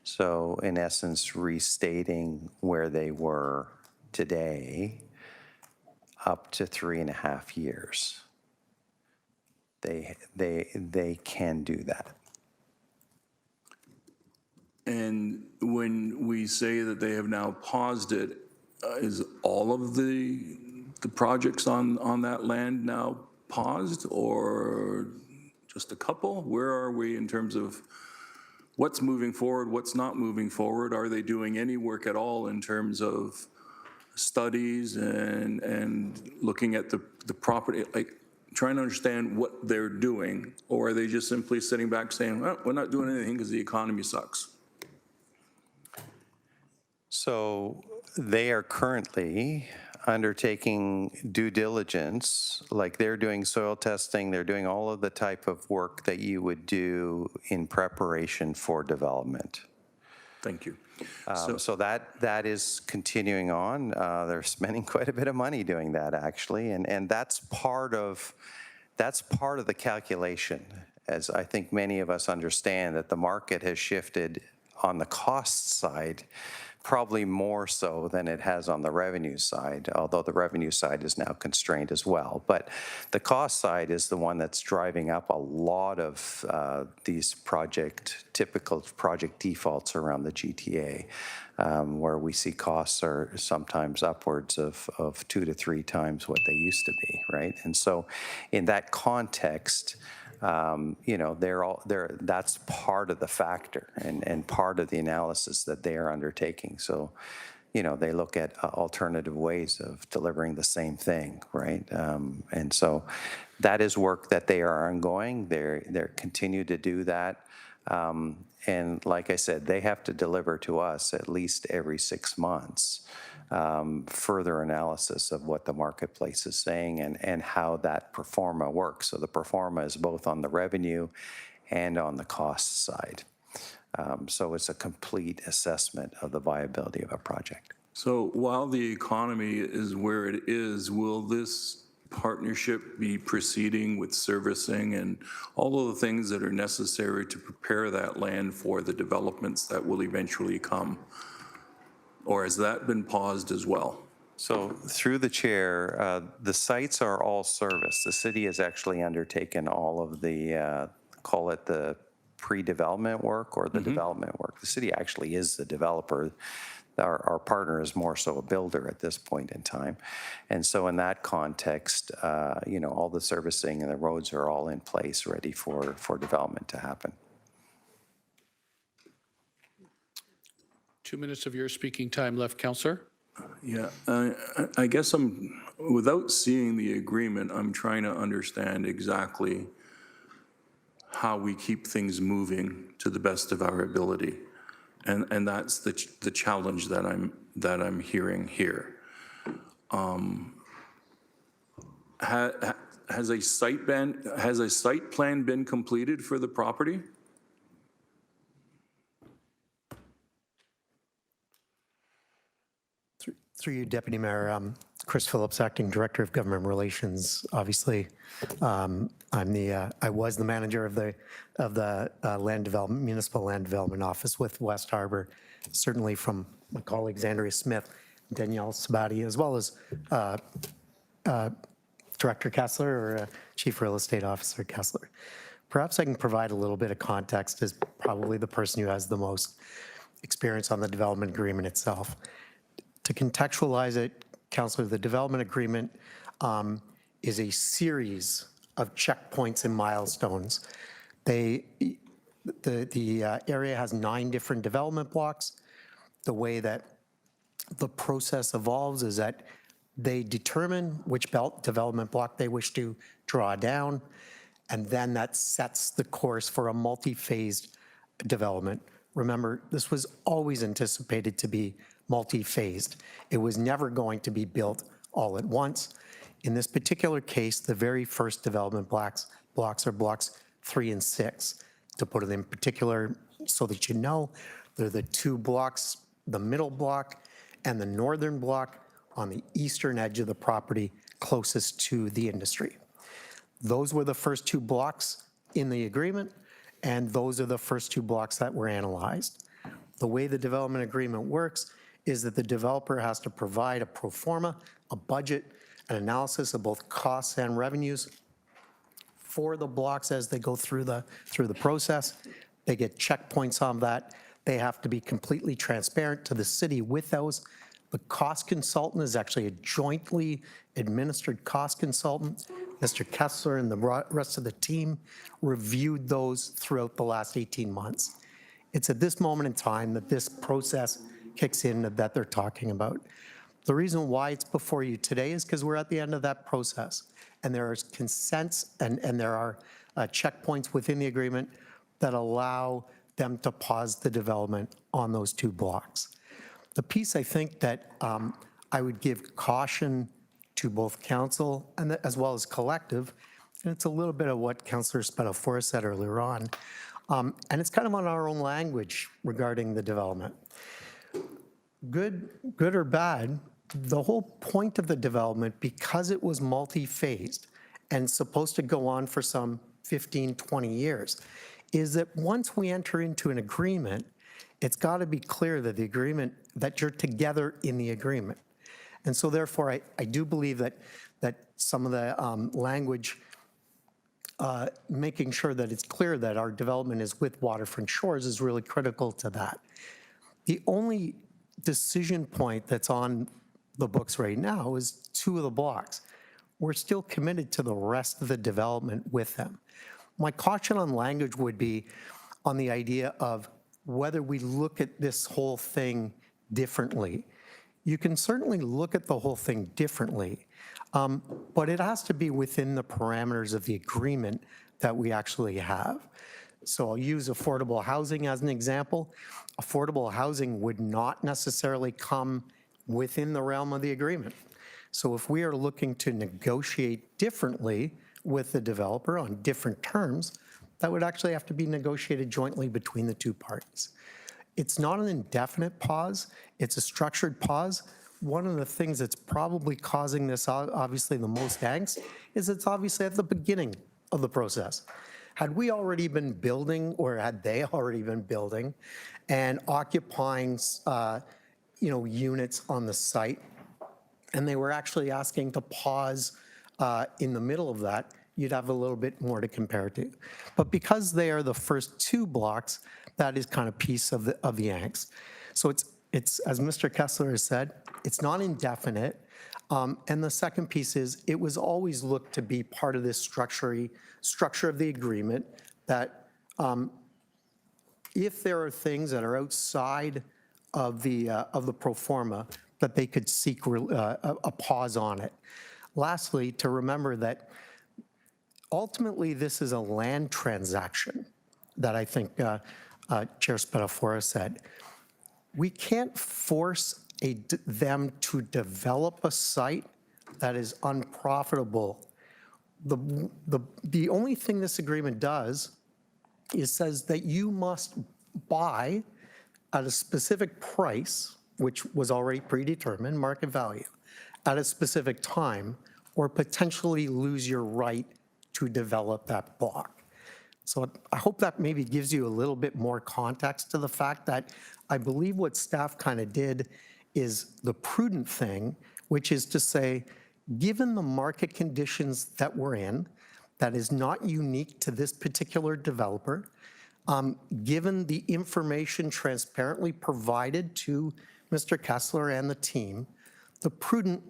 So in essence, restating where they were today up to 3.5 years. They can do that. And when we say that they have now paused it, is all of the projects on that land now paused, or just a couple? Where are we in terms of what's moving forward, what's not moving forward? Are they doing any work at all in terms of studies and looking at the property, like trying to understand what they're doing? Or are they just simply sitting back saying, well, we're not doing anything because the economy sucks? So they are currently undertaking due diligence, like they're doing soil testing, they're doing all of the type of work that you would do in preparation for development. Thank you. So that is continuing on. They're spending quite a bit of money doing that, actually, and that's part of the calculation, as I think many of us understand that the market has shifted on the cost side, probably more so than it has on the revenue side, although the revenue side is now constrained as well. But the cost side is the one that's driving up a lot of these typical project defaults around the GTA, where we see costs are sometimes upwards of 2 to 3 times what they used to be, right? And so in that context, that's part of the factor and part of the analysis that they are undertaking. So, they look at alternative ways of delivering the same thing, right? And so that is work that they are ongoing. They're continue to do that. And like I said, they have to deliver to us at least every 6 months further analysis of what the marketplace is saying and how that pro forma works. So the pro forma is both on the revenue and on the cost side. So it's a complete assessment of the viability of a project. So while the economy is where it is, will this partnership be proceeding with servicing and all of the things that are necessary to prepare that land for the developments that will eventually come? Or has that been paused as well? So through the chair, the sites are all serviced. The city has actually undertaken all of the, call it the pre-development work or the development work. The city actually is the developer. Our partner is more so a builder at this point in time. And so in that context, all the servicing and the roads are all in place, ready for development to happen. 2 minutes of your speaking time left, Councillor. Yeah, I guess without seeing the agreement, I'm trying to understand exactly how we keep things moving to the best of our ability. And that's the challenge that I'm hearing here. Has a site plan been completed for the property? Through you, Deputy Mayor, Chris Phillips, Acting Director of Government Relations. Obviously, I was the manager of the municipal land development office with West Harbour. Certainly, from my colleagues Andrea Smith, Danielle Sabati, as well as Director Kessler or Chief Real Estate Officer Kessler. Perhaps I can provide a little bit of context as probably the person who has the most experience on the development agreement itself. To contextualize it, Councillor, the development agreement is a series of checkpoints and milestones. The area has 9 different development blocks. The way that the process evolves is that they determine which development block they wish to draw down, and then that sets the course for a multi-phased development. Remember, this was always anticipated to be multi-phased. It was never going to be built all at once. In this particular case, the very first development blocks are blocks 3 and 6. To put it in particular, so that you know, they're the 2 blocks, the middle block and the northern block on the eastern edge of the property closest to the industry. Those were the first 2 blocks in the agreement, and those are the first 2 blocks that were analyzed. The way the development agreement works is that the developer has to provide a pro forma, a budget, an analysis of both costs and revenues for the blocks as they go through the process. They get checkpoints on that. They have to be completely transparent to the city with those. The cost consultant is actually a jointly administered cost consultant. Mr. Kessler and the rest of the team reviewed those throughout the last 18 months. It's at this moment in time that this process kicks in that they're talking about. The reason why it's before you today is because we're at the end of that process, and there are consents and there are checkpoints within the agreement that allow them to pause the development on those 2 blocks. The piece I think that I would give caution to both council and as well as collective, and it's a little bit of what Councillor Spatafora said earlier on, and it's kind of on our own language regarding the development. Good or bad, the whole point of the development, because it was multi-phased and supposed to go on for some 15, 20 years, is that once we enter into an agreement, it's got to be clear that the agreement, that you're together in the agreement. And so therefore, I do believe that some of the language, making sure that it's clear that our development is with Waterfront Shores is really critical to that. The only decision point that's on the books right now is 2 of the blocks. We're still committed to the rest of the development with them. My caution on language would be on the idea of whether we look at this whole thing differently. You can certainly look at the whole thing differently, but it has to be within the parameters of the agreement that we actually have. So I'll use affordable housing as an example. Affordable housing would not necessarily come within the realm of the agreement. So if we are looking to negotiate differently with the developer on different terms, that would actually have to be negotiated jointly between the 2 parties. It's not an indefinite pause, it's a structured pause. One of the things that's probably causing this, obviously the most angst, is it's obviously at the beginning of the process. Had we already been building, or had they already been building and occupying units on the site, and they were actually asking to pause in the middle of that, you'd have a little bit more to compare to. But because they are the first 2 blocks, that is kind of piece of the angst. So it's as Mr. Kessler has said, it's not indefinite. And the second piece is it was always looked to be part of this structure of the agreement that if there are things that are outside of the pro forma, that they could seek a pause on it. Lastly, to remember that ultimately this is a land transaction that I think Chair Spatafora said. We can't force them to develop a site that is unprofitable. The only thing this agreement does is says that you must buy at a specific price, which was already predetermined, market value, at a specific time, or potentially lose your right to develop that block. So I hope that maybe gives you a little bit more context to the fact that I believe what staff kind of did is the prudent thing, which is to say, given the market conditions that we're in, that is not unique to this particular developer, given the information transparently provided to Mr. Kessler and the team, the prudent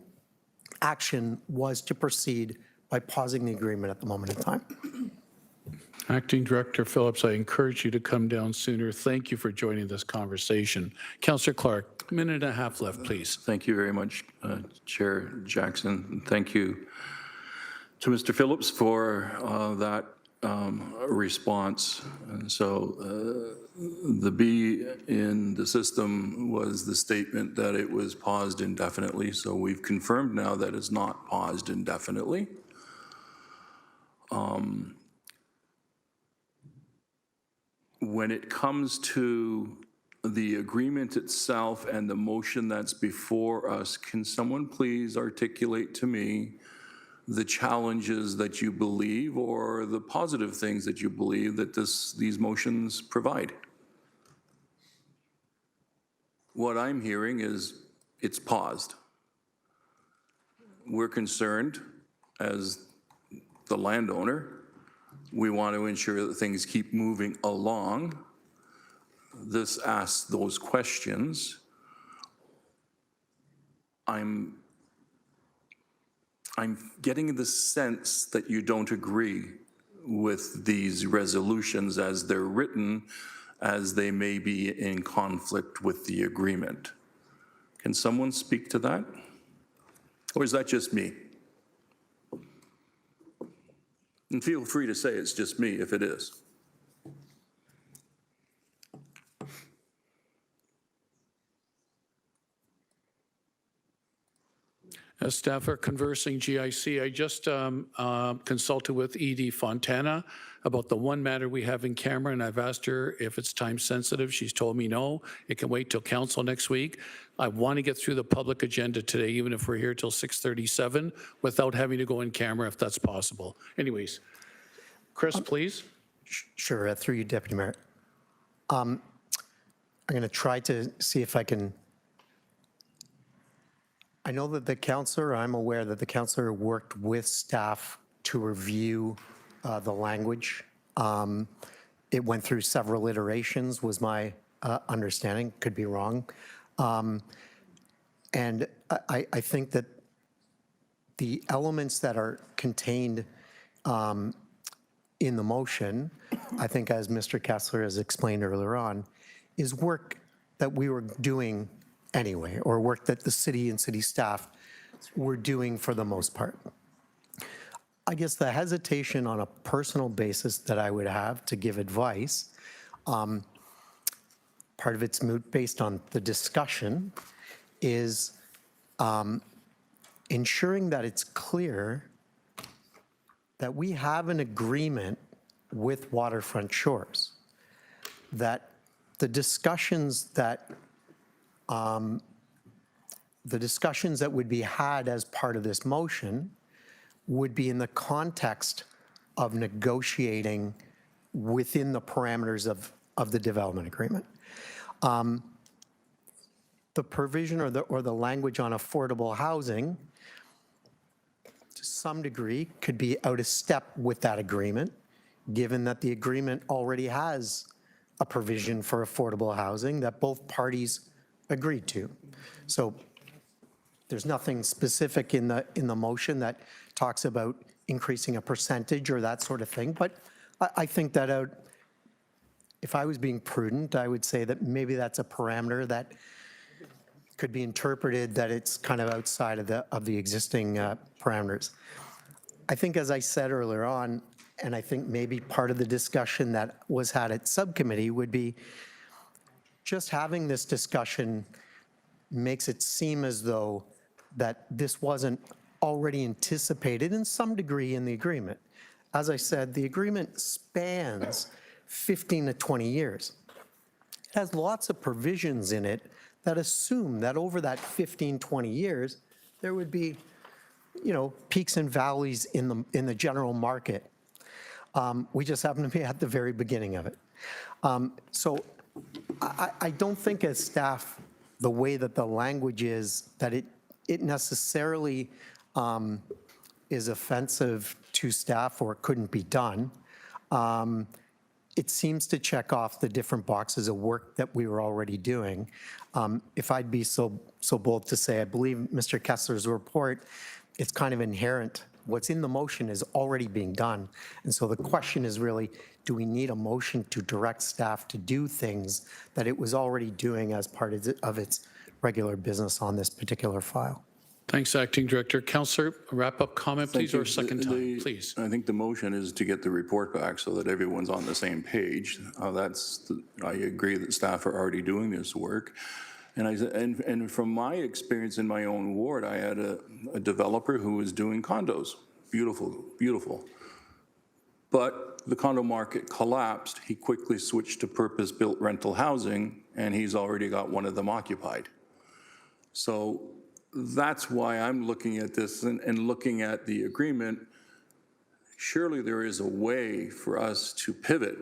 action was to proceed by pausing the agreement at the moment in time. Acting Director Phillips, I encourage you to come down sooner. Thank you for joining this conversation. Councillor Clark, minute and a half left, please. Thank you very much, Chair Jackson. And thank you to Mr. Phillips for that response. And so the B in the system was the statement that it was paused indefinitely. So we've confirmed now that it's not paused indefinitely. When it comes to the agreement itself and the motion that's before us, can someone please articulate to me the challenges that you believe or the positive things that you believe that these motions provide? What I'm hearing is it's paused. We're concerned as the landowner. We want to ensure that things keep moving along. This asks those questions. I'm getting the sense that you don't agree with these resolutions as they're written, as they may be in conflict with the agreement. Can someone speak to that? Or is that just me? And feel free to say it's just me if it is. As staff are conversing GIC, I just consulted with Edie Fontana about the one matter we have in camera, and I've asked her if it's time sensitive. She's told me no, it can wait till council next week. I want to get through the public agenda today, even if we're here till 6:37, without having to go in camera if that's possible. Anyways, Chris, please. Sure, through you, Deputy Mayor. I'm going to try to see if I can. I know that the councillor, I'm aware that the councillor worked with staff to review the language. It went through several iterations, was my understanding, could be wrong. And I think that the elements that are contained in the motion, I think as Mr. Kessler has explained earlier on, is work that we were doing anyway, or work that the city and city staff were doing for the most part. I guess the hesitation on a personal basis that I would have to give advice, part of it's moot based on the discussion, is ensuring that it's clear that we have an agreement with Waterfront Shores, that the discussions that would be had as part of this motion would be in the context of negotiating within the parameters of the development agreement. The provision or the language on affordable housing, to some degree, could be out of step with that agreement, given that the agreement already has a provision for affordable housing that both parties agreed to. So there's nothing specific in the motion that talks about increasing a percentage or that sort of thing. But I think that if I was being prudent, I would say that maybe that's a parameter that could be interpreted that it's kind of outside of the existing parameters. I think, as I said earlier on, and I think maybe part of the discussion that was had at subcommittee would be just having this discussion makes it seem as though that this wasn't already anticipated in some degree in the agreement. As I said, the agreement spans 15 to 20 years. It has lots of provisions in it that assume that over that 15, 20 years, there would be, peaks and valleys in the general market. We just happen to be at the very beginning of it. So I don't think as staff the way that the language is, that it necessarily is offensive to staff or it couldn't be done. It seems to check off the different boxes of work that we were already doing. If I'd be so bold to say, I believe Mr. Kessler's report, it's kind of inherent. What's in the motion is already being done. And so the question is really, do we need a motion to direct staff to do things that it was already doing as part of its regular business on this particular file? Thanks, Acting Director. Councillor, wrap-up comment, please, or second time, please. I think the motion is to get the report back so that everyone's on the same page. I agree that staff are already doing this work. And from my experience in my own ward, I had a developer who was doing condos. Beautiful, beautiful. But the condo market collapsed. He quickly switched to purpose-built rental housing, and he's already got one of them occupied. So that's why I'm looking at this and looking at the agreement. Surely there is a way for us to pivot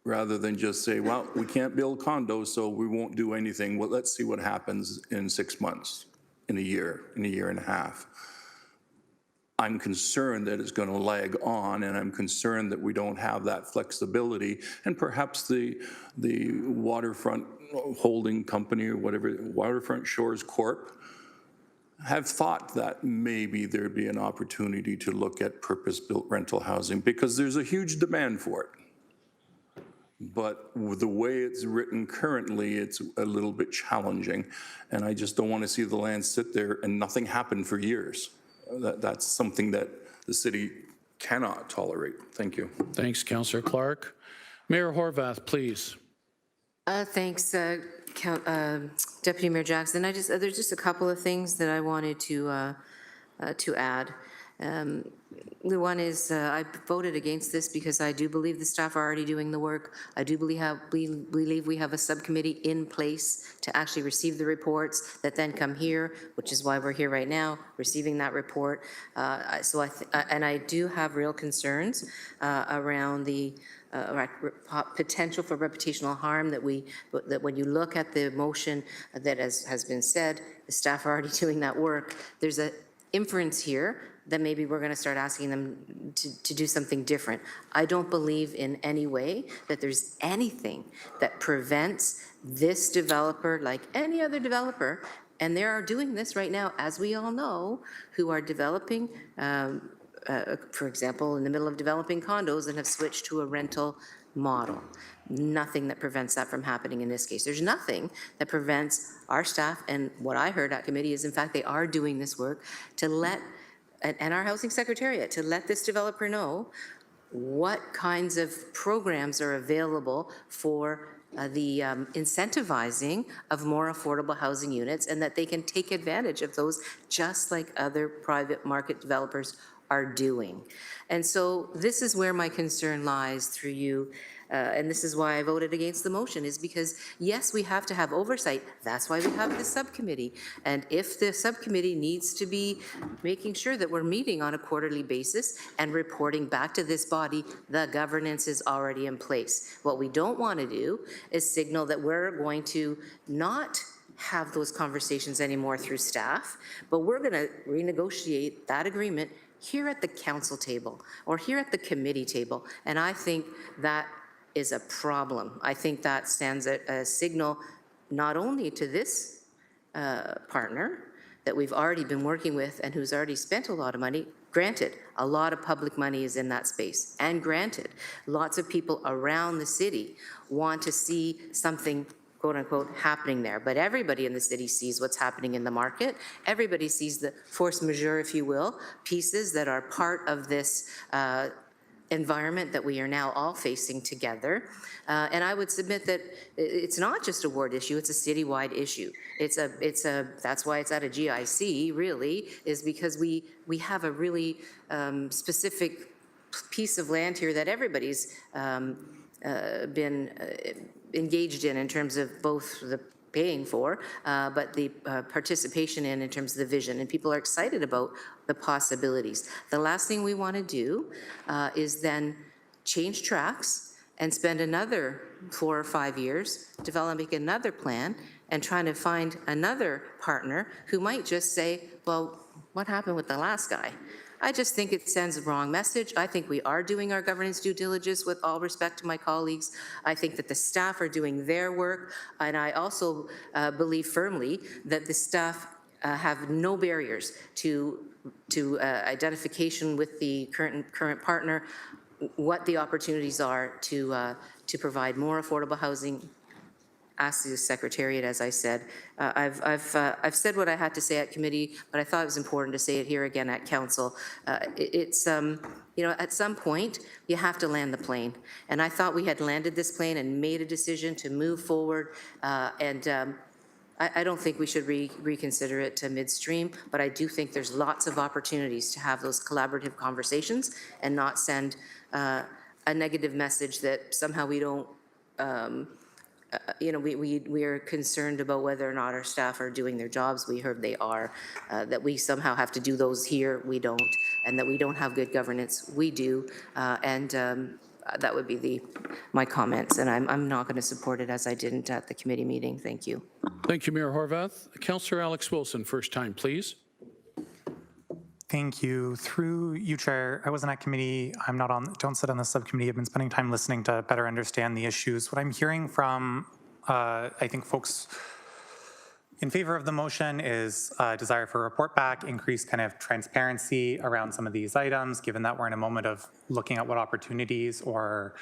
rather than just say, well, we can't build condos, so we won't do anything. Well, let's see what happens in 6 months, in a year and a half. I'm concerned that it's going to lag on, and I'm concerned that we don't have that flexibility. And perhaps the waterfront holding company or whatever, Waterfront Shores Corp, have thought that maybe there'd be an opportunity to look at purpose-built rental housing because there's a huge demand for it. But with the way it's written currently, it's a little bit challenging. And I just don't want to see the land sit there and nothing happen for years. That's something that the city cannot tolerate. Thank you. Thanks, Councillor Clark. Mayor Horvath, please. Thanks, Deputy Mayor Jackson. There's just a couple of things that I wanted to add. The one is I voted against this because I do believe the staff are already doing the work. I do believe we have a subcommittee in place to actually receive the reports that then come here, which is why we're here right now, receiving that report. And I do have real concerns around the potential for reputational harm that when you look at the motion that has been said, the staff are already doing that work. There's an inference here that maybe we're going to start asking them to do something different. I don't believe in any way that there's anything that prevents this developer, like any other developer, and they are doing this right now, as we all know, who are developing, for example, in the middle of developing condos and have switched to a rental model. Nothing that prevents that from happening in this case. There's nothing that prevents our staff, and what I heard at committee is, in fact, they are doing this work to let, and our housing secretariat, to let this developer know what kinds of programs are available for the incentivizing of more affordable housing units, and that they can take advantage of those just like other private market developers are doing. And so this is where my concern lies through you. And this is why I voted against the motion, is because, yes, we have to have oversight. That's why we have the subcommittee. And if the subcommittee needs to be making sure that we're meeting on a quarterly basis and reporting back to this body, the governance is already in place. What we don't want to do is signal that we're going to not have those conversations anymore through staff, but we're going to renegotiate that agreement here at the council table or here at the committee table. And I think that is a problem. I think that sends a signal not only to this partner that we've already been working with and who's already spent a lot of money. Granted, a lot of public money is in that space. And granted, lots of people around the city want to see something quote unquote happening there. But everybody in the city sees what's happening in the market. Everybody sees the force majeure, if you will, pieces that are part of this environment that we are now all facing together. And I would submit that it's not just a ward issue, it's a citywide issue. That's why it's at a GIC, really, is because we have a really specific piece of land here that everybody's been engaged in terms of both the paying for, but the participation in terms of the vision, and people are excited about the possibilities. The last thing we want to do is then change tracks and spend another 4 or 5 years developing another plan and trying to find another partner who might just say, well, what happened with the last guy? I just think it sends a wrong message. I think we are doing our governance due diligence with all respect to my colleagues. I think that the staff are doing their work, and I also believe firmly that the staff have no barriers to identification with the current partner, what the opportunities are to provide more affordable housing. Ask the Secretariat, as I said. I've said what I had to say at committee, but I thought it was important to say it here again at council. You know, at some point, you have to land the plane. And I thought we had landed this plane and made a decision to move forward. I don't think we should reconsider it to midstream, but I do think there's lots of opportunities to have those collaborative conversations and not send a negative message that somehow we don't you know, we are concerned about whether or not our staff are doing their jobs. We heard they are. That we somehow have to do those here, we don't. And that we don't have good governance, we do. That would be my comments. And I'm not going to support it as I didn't at the committee meeting. Thank you. Thank you, Mayor Horvath. Councillor Alex Wilson, first time, please. Thank you. Through you, Chair, I wasn't at committee. I'm not on, don't sit on the subcommittee. I've been spending time listening to better understand the issues. What I'm hearing from, I think, folks in favor of the motion is a desire for a report back, increased kind of transparency around some of these items, given that we're in a moment of looking at what opportunities or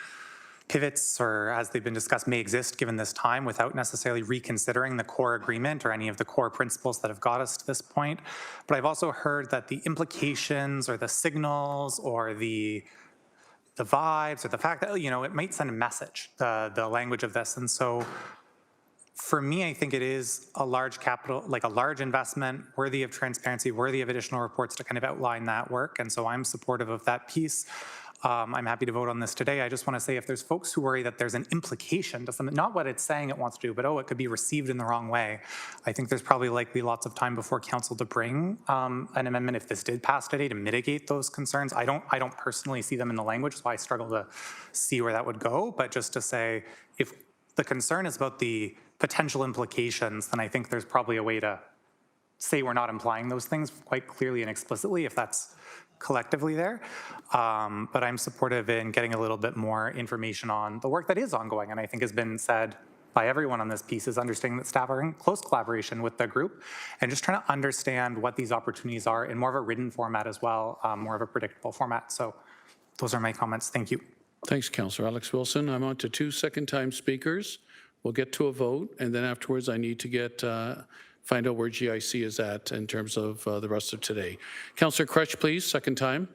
pivots, or as they've been discussed, may exist given this time without necessarily reconsidering the core agreement or any of the core principles that have got us to this point. But I've also heard that the implications or the signals or the vibes or the fact that, you know, it might send a message, the language of this. And so for me, I think it is a large capital, like a large investment, worthy of transparency, worthy of additional reports to kind of outline that work. And so I'm supportive of that piece. I'm happy to vote on this today. I just want to say if there's folks who worry that there's an implication to something, not what it's saying it wants to do, but oh, it could be received in the wrong way. I think there's probably likely lots of time before council to bring an amendment if this did pass today to mitigate those concerns. I don't personally see them in the language, so I struggle to see where that would go. But just to say, if the concern is about the potential implications, then I think there's probably a way to say we're not implying those things quite clearly and explicitly if that's collectively there. But I'm supportive in getting a little bit more information on the work that is ongoing, and I think has been said by everyone on this piece, is understanding that staff are in close collaboration with the group and just trying to understand what these opportunities are in more of a written format as well, more of a predictable format. So those are my comments. Thank you. Thanks, Councillor Alex Wilson. I'm on to 2 second-time speakers. We'll get to a vote, and then afterwards I need to get find out where GIC is at in terms of the rest of today. Councillor Crush, please, second time.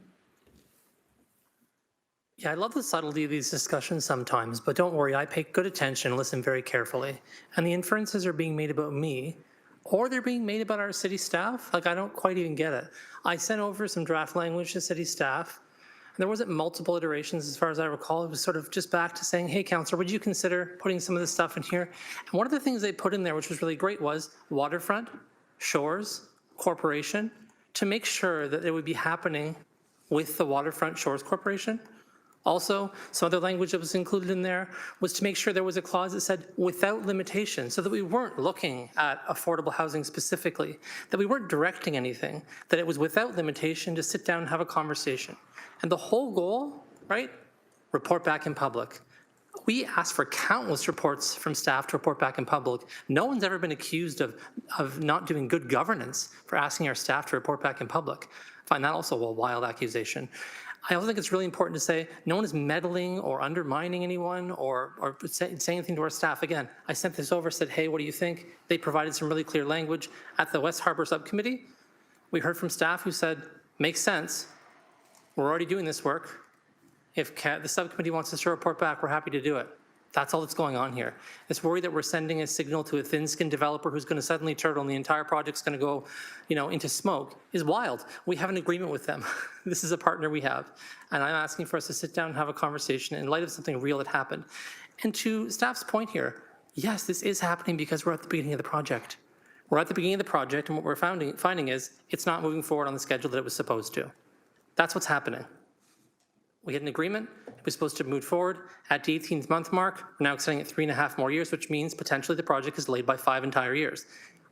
Yeah, I love the subtlety of these discussions sometimes, but don't worry, I pay good attention and listen very carefully. And the inferences are being made about me, or they're being made about our city staff. Like, I don't quite even get it. I sent over some draft language to city staff. There wasn't multiple iterations as far as I recall. It was sort of just back to saying, hey, councillor, would you consider putting some of this stuff in here? And one of the things they put in there, which was really great, was waterfront, shores, corporation, to make sure that it would be happening with the Waterfront Shores Corporation. Also, some other language that was included in there was to make sure there was a clause that said without limitation, so that we weren't looking at affordable housing specifically, that we weren't directing anything, that it was without limitation to sit down and have a conversation. And the whole goal, right? Report back in public. We asked for countless reports from staff to report back in public. No one's ever been accused of not doing good governance for asking our staff to report back in public. I find that also a wild accusation. I also think it's really important to say no one is meddling or undermining anyone or saying anything to our staff. Again, I sent this over, said, hey, what do you think? They provided some really clear language at the West Harbour Subcommittee. We heard from staff who said, makes sense. We're already doing this work. If the subcommittee wants us to report back, we're happy to do it. That's all that's going on here. It's worried that we're sending a signal to a thin-skinned developer who's going to suddenly turtle and the entire project's going to go, you know, into smoke is wild. We have an agreement with them. This is a partner we have. And I'm asking for us to sit down and have a conversation in light of something real that happened. And to staff's point here, yes, this is happening because we're at the beginning of the project. We're at the beginning of the project, and what we're finding is it's not moving forward on the schedule that it was supposed to. That's what's happening. We had an agreement. It was supposed to move forward. At the 18th month mark, we're now extending it 3.5 more years, which means potentially the project is delayed by 5 entire years.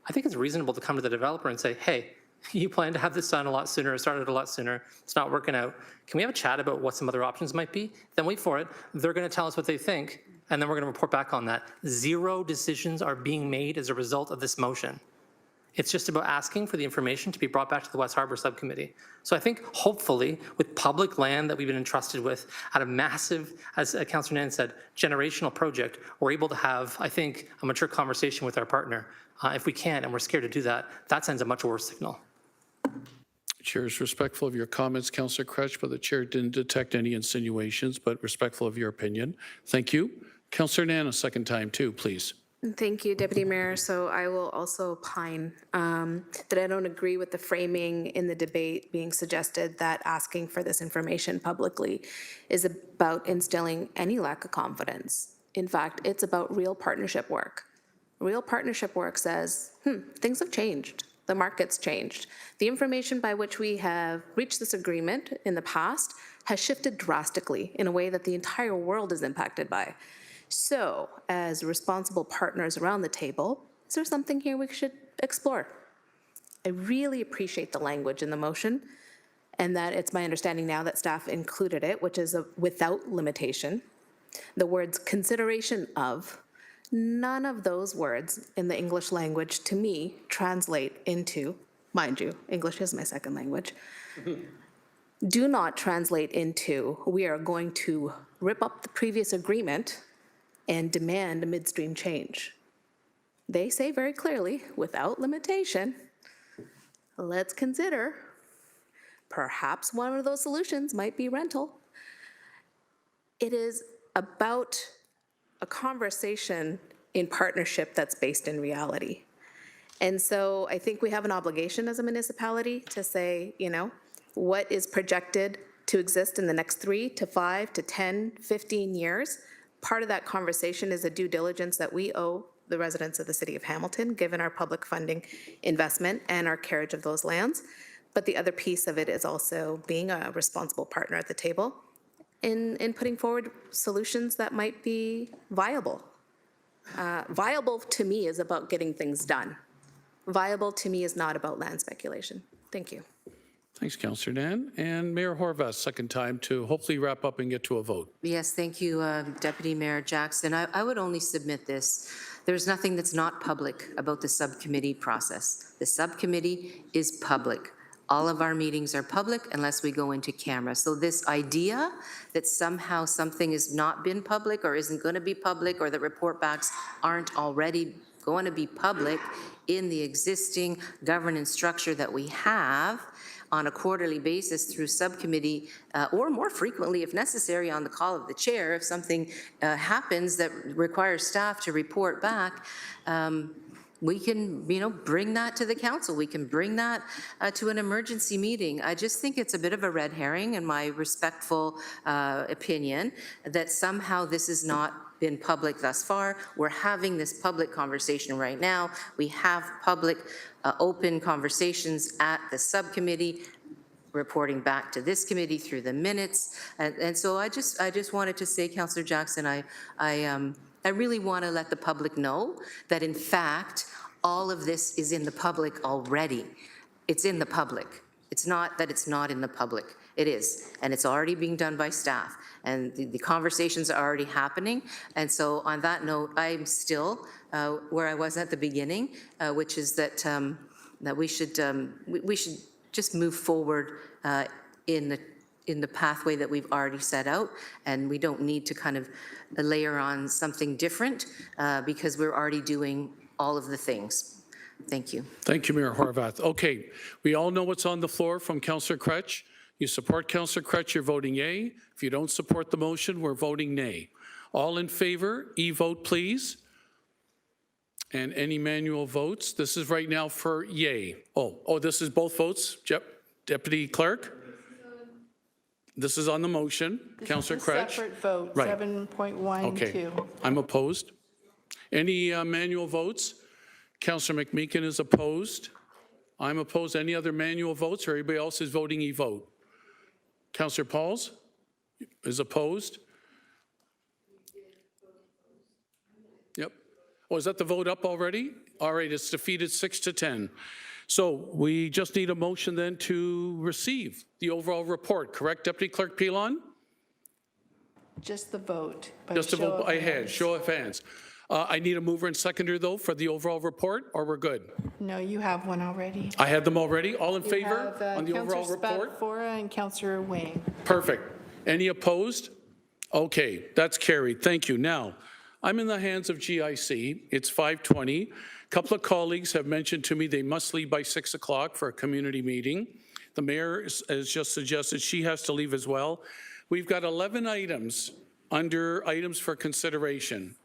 I think it's reasonable to come to the developer and say, hey, you plan to have this done a lot sooner, or started a lot sooner. It's not working out. Can we have a chat about what some other options might be? Then wait for it. They're going to tell us what they think, and then we're going to report back on that. 0 decisions are being made as a result of this motion. It's just about asking for the information to be brought back to the West Harbour Subcommittee. So I think hopefully with public land that we've been entrusted with at a massive, as Councillor Nan said, generational project, we're able to have, I think, a mature conversation with our partner. If we can't and we're scared to do that, that sends a much worse signal. Chair is respectful of your comments, Councillor Crutch, but the chair didn't detect any insinuations, but respectful of your opinion. Thank you. Councillor Nan, a second time too, please. Thank you, Deputy Mayor. So I will also opine that I don't agree with the framing in the debate being suggested that asking for this information publicly is about instilling any lack of confidence. In fact, it's about real partnership work. Real partnership work says, things have changed. The market's changed. The information by which we have reached this agreement in the past has shifted drastically in a way that the entire world is impacted by. So, as responsible partners around the table, is there something here we should explore? I really appreciate the language in the motion, and that it's my understanding now that staff included it, which is a without limitation. The words consideration of, none of those words in the English language to me translate into, mind you, English is my second language, do not translate into we are going to rip up the previous agreement and demand a midstream change. They say very clearly, without limitation, let's consider perhaps one of those solutions might be rental. It is about a conversation in partnership that's based in reality. And so I think we have an obligation as a municipality to say, what is projected to exist in the next 3 to 5 to 10, 15 years. Part of that conversation is a due diligence that we owe the residents of the city of Hamilton, given our public funding investment and our carriage of those lands. But the other piece of it is also being a responsible partner at the table in putting forward solutions that might be viable. Viable to me is about getting things done. Viable to me is not about land speculation. Thank you. Thanks, Councillor Nan. And Mayor Horvath, second time to hopefully wrap up and get to a vote. Yes, thank you, Deputy Mayor Jackson. I would only submit this. There's nothing that's not public about the subcommittee process. The subcommittee is public. All of our meetings are public unless we go into camera. So this idea that somehow something has not been public or isn't going to be public or that report backs aren't already going to be public in the existing governance structure that we have on a quarterly basis through subcommittee or more frequently if necessary on the call of the chair if something happens that requires staff to report back, we can, bring that to the council. We can bring that to an emergency meeting. I just think it's a bit of a red herring in my respectful opinion that somehow this has not been public thus far. We're having this public conversation right now. We have public open conversations at the subcommittee, reporting back to this committee through the minutes. And so I just wanted to say, Councillor Jackson, I really want to let the public know that in fact, all of this is in the public already. It's in the public. It's not that it's not in the public. It is, and it's already being done by staff. And the conversations are already happening. And so on that note, I'm still where I was at the beginning, which is that that we should just move forward in the pathway that we've already set out, and we don't need to kind of layer on something different because we're already doing all of the things. Thank you. Thank you, Mayor Horvath. Okay, we all know what's on the floor from Councillor Crutch. You support Councillor Crutch, you're voting yea. If you don't support the motion, we're voting nay. All in favor, e-vote please. And any manual votes? This is right now for yea. Oh, this is both votes, Deputy Clerk? This is on the motion. Councillor Crutch? Separate vote, Right. 7.12. Okay, I'm opposed. Any manual votes? Councillor McMeekin is opposed. I'm opposed. Any other manual votes or everybody else is voting e-vote? Councillor Pauls? Is opposed? Yep. Oh, is that the vote up already? All right, it's defeated 6-10. So we just need a motion then to receive the overall report, correct, Deputy Clerk Pilon? Just the vote. Just a vote by hand, show of hands. I need a mover and seconder, though, for the overall report, or we're good? No, you have one already. I had them already. All in You favor have, on the overall Councillor report? Spatafora and Councillor Wayne. Perfect. Any opposed? Okay, that's carried. Thank you. Now, I'm in the hands of GIC. It's 5:20. A couple of colleagues have mentioned to me they must leave by 6 o'clock for a community meeting. The mayor has just suggested she has to leave as well. We've got 11 items under items for consideration.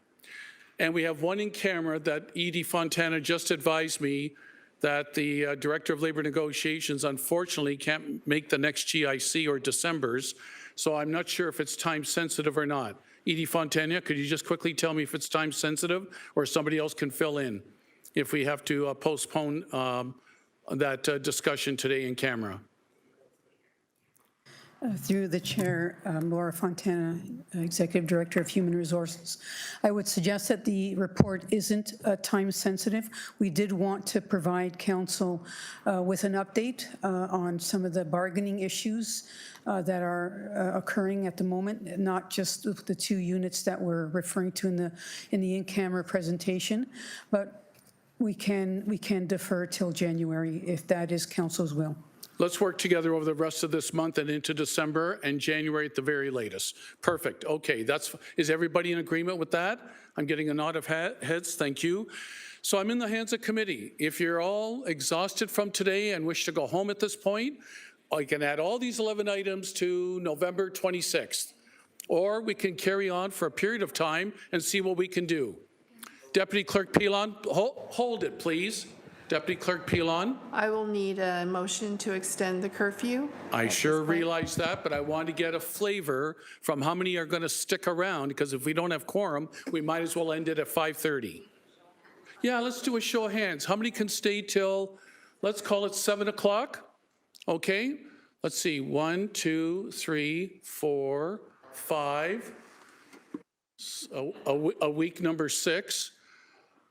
And we have one in camera that Edie Fontana just advised me that the Director of Labor Negotiations unfortunately can't make the next GIC or December's, so I'm not sure if it's time sensitive or not. Edie Fontana, could you just quickly tell me if it's time sensitive or somebody else can fill in if we have to postpone that discussion today in camera? Through the chair, Laura Fontana, Executive Director of Human Resources. I would suggest that the report isn't time sensitive. We did want to provide council with an update on some of the bargaining issues that are occurring at the moment, not just with the 2 units that we're referring to in the in-camera presentation, but we can defer till January if that is council's will. Let's work together over the rest of this month and into December and January at the very latest. Perfect. Okay, is everybody in agreement with that? I'm getting a nod of heads. Thank you. So I'm in the hands of committee. If you're all exhausted from today and wish to go home at this point, I can add all these 11 items to November 26th. Or we can carry on for a period of time and see what we can do. Deputy Clerk Pilon, hold it, please. Deputy Clerk Pilon. I will need a motion to extend the curfew. I sure realize that, but I want to get a flavor from how many are going to stick around, because if we don't have quorum, we might as well end it at 5:30. Yeah, let's do a show of hands. How many can stay till, let's call it 7 o'clock? Okay, let's see, 1, 2, 3, 4, 5. A week number 6.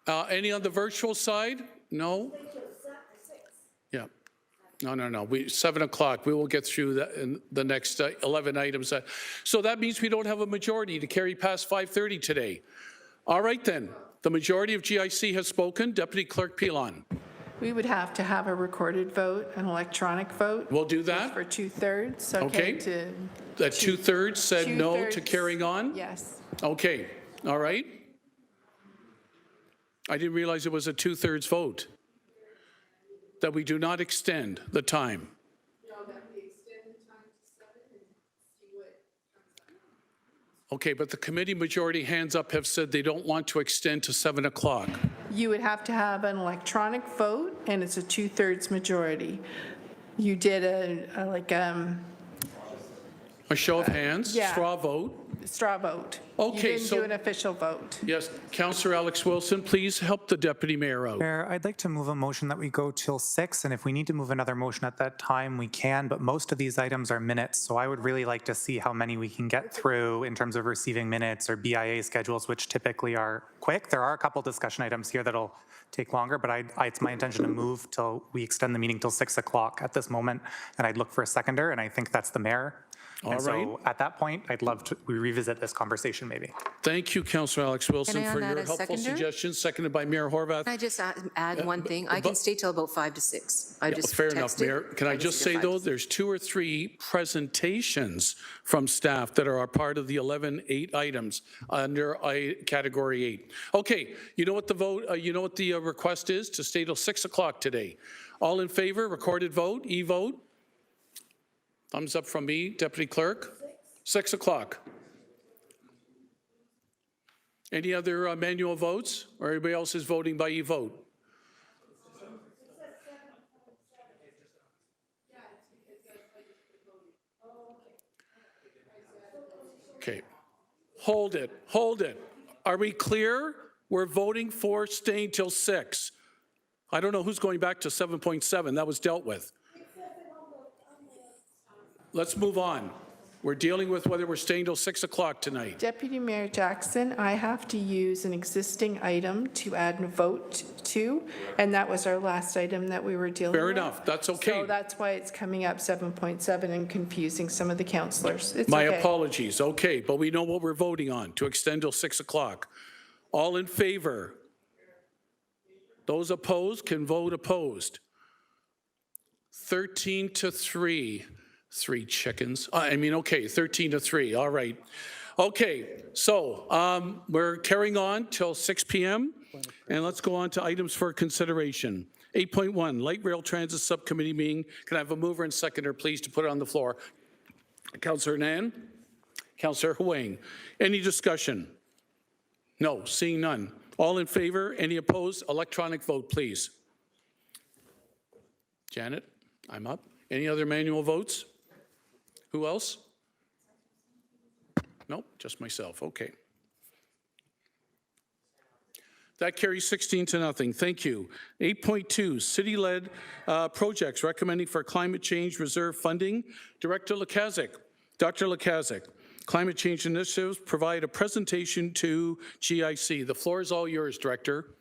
Any on the virtual side? No? Yeah. No. 7 o'clock. We will get through the next 11 items. So that means we don't have a majority to carry past 5:30 today. All right then. The majority of GIC has spoken. Deputy Clerk Pilon. We would have to have a recorded vote, an electronic vote. We'll do that. For 2/3. Okay. That 2/3 said no to carrying on? Yes. Okay. All right. I didn't realize it was a 2/3 vote. That we do not extend the time. No, that we extend the time to 7 and see what comes up. Okay, but the committee majority hands up have said they don't want to extend to 7 o'clock. You would have to have an electronic vote, and it's a 2/3 majority. You did a show of hands, yeah. straw vote. Straw vote. Okay, You didn't do an official vote. Yes, Councillor Alex Wilson, please help the deputy mayor out. Mayor, I'd like to move a motion that we go till 6, and if we need to move another motion at that time, we can, but most of these items are minutes, so I would really like to see how many we can get through in terms of receiving minutes or BIA schedules, which typically are quick. There are a couple discussion items here that'll take longer, but it's my intention to move till we extend the meeting till 6 o'clock at this moment, and I'd look for a seconder, and I think that's the mayor. All and right. so at that point, I'd love to revisit this conversation maybe. Thank you, Councillor Alex Wilson, Can I for add your a helpful seconder? suggestions, seconded by Mayor Horvath. Can I just add one thing? I can stay till about 5 to 6. I just Fair enough, texted. Mayor. Can I just say, though, there's 2 or 3 presentations from staff that are a part of the 11-8 items under Category 8. Okay, you know what the request is? To stay till 6 o'clock today. All in favor, recorded vote, e-vote? Thumbs up from me, Deputy Clerk. 6 o'clock. Any other manual votes, or everybody else is voting by e-vote? Okay. Hold it. Are we clear? We're voting for staying till 6. I don't know who's going back to 7.7. That was dealt with. Let's move on. We're dealing with whether we're staying till 6 o'clock tonight. Deputy Mayor Jackson, I have to use an existing item to add a vote to, and that was our last item that we were dealing with. Fair enough, that's okay. So that's why it's coming up 7.7 and confusing some of the councillors. It's My okay. apologies. Okay, but we know what we're voting on, to extend till 6 o'clock. All in favor? Those opposed can vote opposed. 13-3. 3 chickens. Okay, 13-3. All right. Okay, so we're carrying on till 6 p.m. And let's go on to items for consideration. 8.1, Light Rail Transit Subcommittee meeting. Can I have a mover and seconder, please, to put it on the floor? Councillor Nan? Councillor Huang? Any discussion? No, seeing none. All in favor? Any opposed? Electronic vote, please. Janet, I'm up. Any other manual votes? Who else? Nope, just myself. Okay. That carries 16-0. Thank you. 8.2, city-led projects recommending for climate change reserve funding. Director Lukaszuk. Dr. Lukaszuk, climate change initiatives provide a presentation to GIC. The floor is all yours, Director.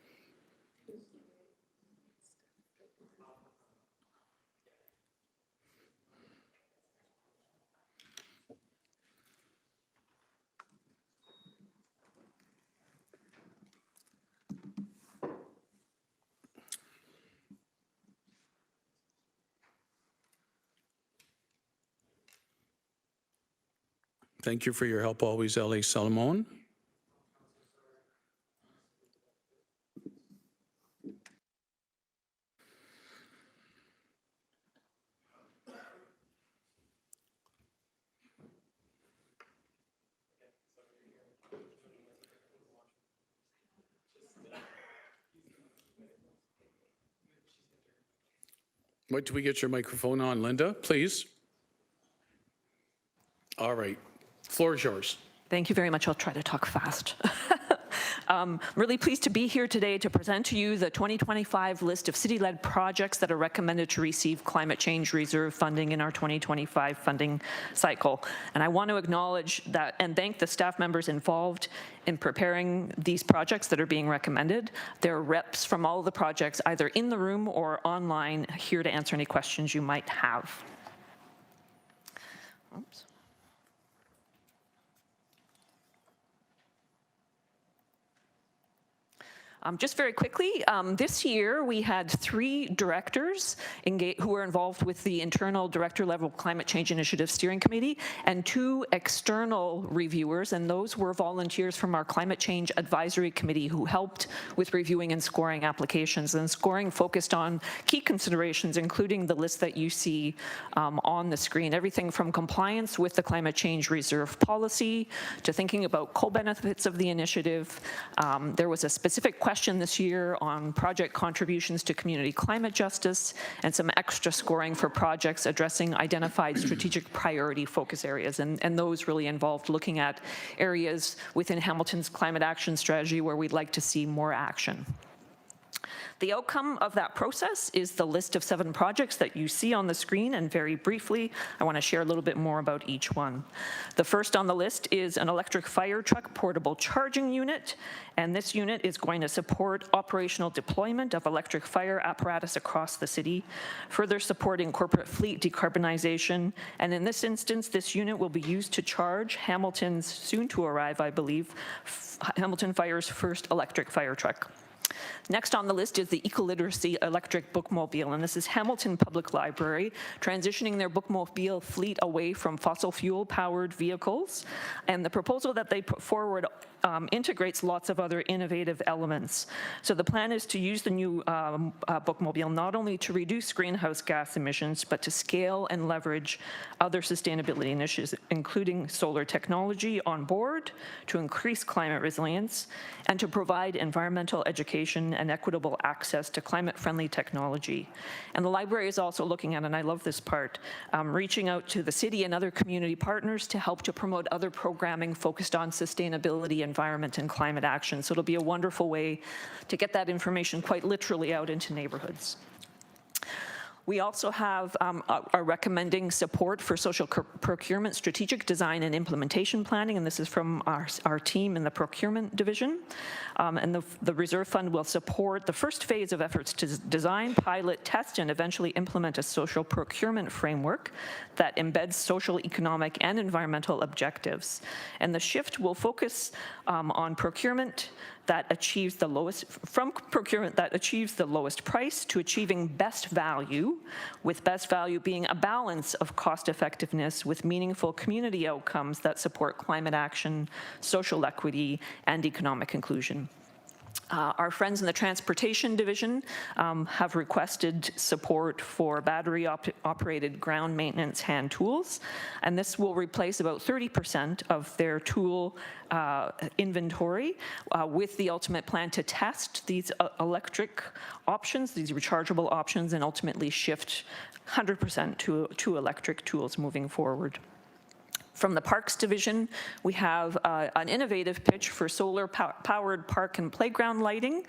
Thank you for your help always, L.A. Solomon. Wait till we get your microphone on, Linda, please. All right. Floor is yours. Thank you very much. I'll try to talk fast. Really pleased to be here today to present to you the 2025 list of city-led projects that are recommended to receive climate change reserve funding in our 2025 funding cycle. And I want to acknowledge that and thank the staff members involved in preparing these projects that are being recommended. There are reps from all of the projects either in the room or online here to answer any questions you might have. Oops. Just very quickly, this year we had 3 directors who were involved with the internal director-level Climate Change Initiative Steering Committee and 2 external reviewers, and those were volunteers from our Climate Change Advisory Committee who helped with reviewing and scoring applications. And scoring focused on key considerations, including the list that you see on the screen, everything from compliance with the Climate Change Reserve policy to thinking about co-benefits of the initiative. There was a specific question this year on project contributions to community climate justice and some extra scoring for projects addressing identified strategic priority focus areas. And those really involved looking at areas within Hamilton's climate action strategy where we'd like to see more action. The outcome of that process is the list of 7 projects that you see on the screen, and very briefly, I want to share a little bit more about each one. The first on the list is an electric fire truck portable charging unit, and this unit is going to support operational deployment of electric fire apparatus across the city, further supporting corporate fleet decarbonization, and in this instance, this unit will be used to charge Hamilton's soon-to-arrive, I believe, Hamilton Fire's first electric fire truck. Next on the list is the Ecoliteracy Electric Bookmobile, and this is Hamilton Public Library transitioning their bookmobile fleet away from fossil fuel-powered vehicles. And the proposal that they put forward integrates lots of other innovative elements. So the plan is to use the new bookmobile not only to reduce greenhouse gas emissions, but to scale and leverage other sustainability initiatives, including solar technology on board, to increase climate resilience, and to provide environmental education and equitable access to climate-friendly technology. And the library is also looking at, and I love this part, reaching out to the city and other community partners to help to promote other programming focused on sustainability, environment, and climate action. So it'll be a wonderful way to get that information quite literally out into neighborhoods. We also have are recommending support for social procurement, strategic design and implementation planning, and this is from our team in the procurement division. And the reserve fund will support the first phase of efforts to design, pilot, test, and eventually implement a social procurement framework that embeds social, economic, and environmental objectives. And the shift will focus on procurement that achieves the lowest, from procurement that achieves the lowest price to achieving best value, with best value being a balance of cost effectiveness with meaningful community outcomes that support climate action, social equity, and economic inclusion. Our friends in the Transportation Division have requested support for battery-operated ground maintenance hand tools, and this will replace about 30% of their tool inventory with the ultimate plan to test these electric options, these rechargeable options, and ultimately shift 100% to electric tools moving forward. From the Parks Division, we have an innovative pitch for solar-powered park and playground lighting.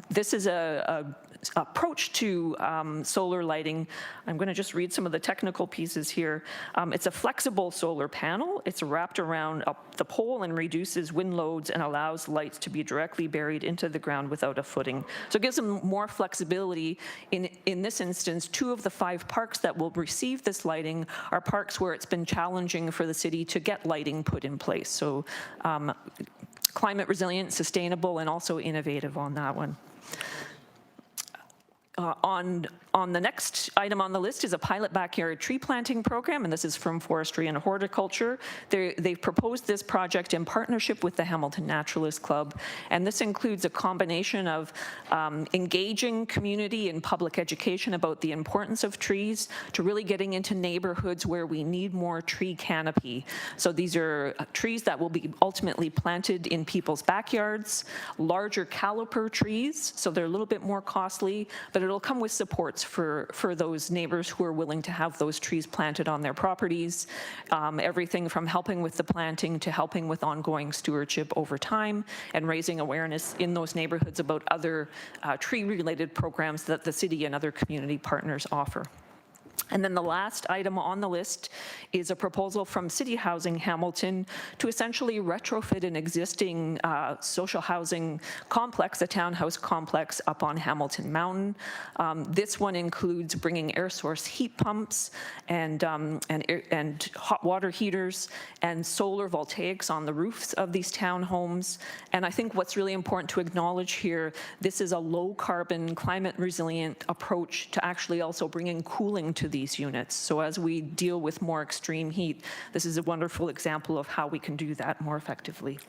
This is a approach to solar lighting. I'm going to just read some of the technical pieces here. It's a flexible solar panel. It's wrapped around the pole and reduces wind loads and allows lights to be directly buried into the ground without a footing. So it gives them more flexibility. In this instance, 2 of the 5 parks that will receive this lighting are parks where it's been challenging for the city to get lighting put in place. So climate resilient, sustainable, and also innovative on that one. On the next item on the list is a pilot backyard tree planting program, and this is from Forestry and Horticulture. They've proposed this project in partnership with the Hamilton Naturalist Club, and this includes a combination of engaging community and public education about the importance of trees to really getting into neighborhoods where we need more tree canopy. So these are trees that will be ultimately planted in people's backyards, larger caliper trees, so they're a little bit more costly, but it'll come with supports for those neighbors who are willing to have those trees planted on their properties. Everything from helping with the planting to helping with ongoing stewardship over time and raising awareness in those neighborhoods about other tree-related programs that the city and other community partners offer. And then the last item on the list is a proposal from City Housing Hamilton to essentially retrofit an existing social housing complex, a townhouse complex up on Hamilton Mountain. This one includes bringing air source heat pumps and hot water heaters and solar voltaics on the roofs of these townhomes. And I think what's really important to acknowledge here, this is a low carbon, climate resilient approach to actually also bringing cooling to these units. So as we deal with more extreme heat, this is a wonderful example of how we can do that more effectively.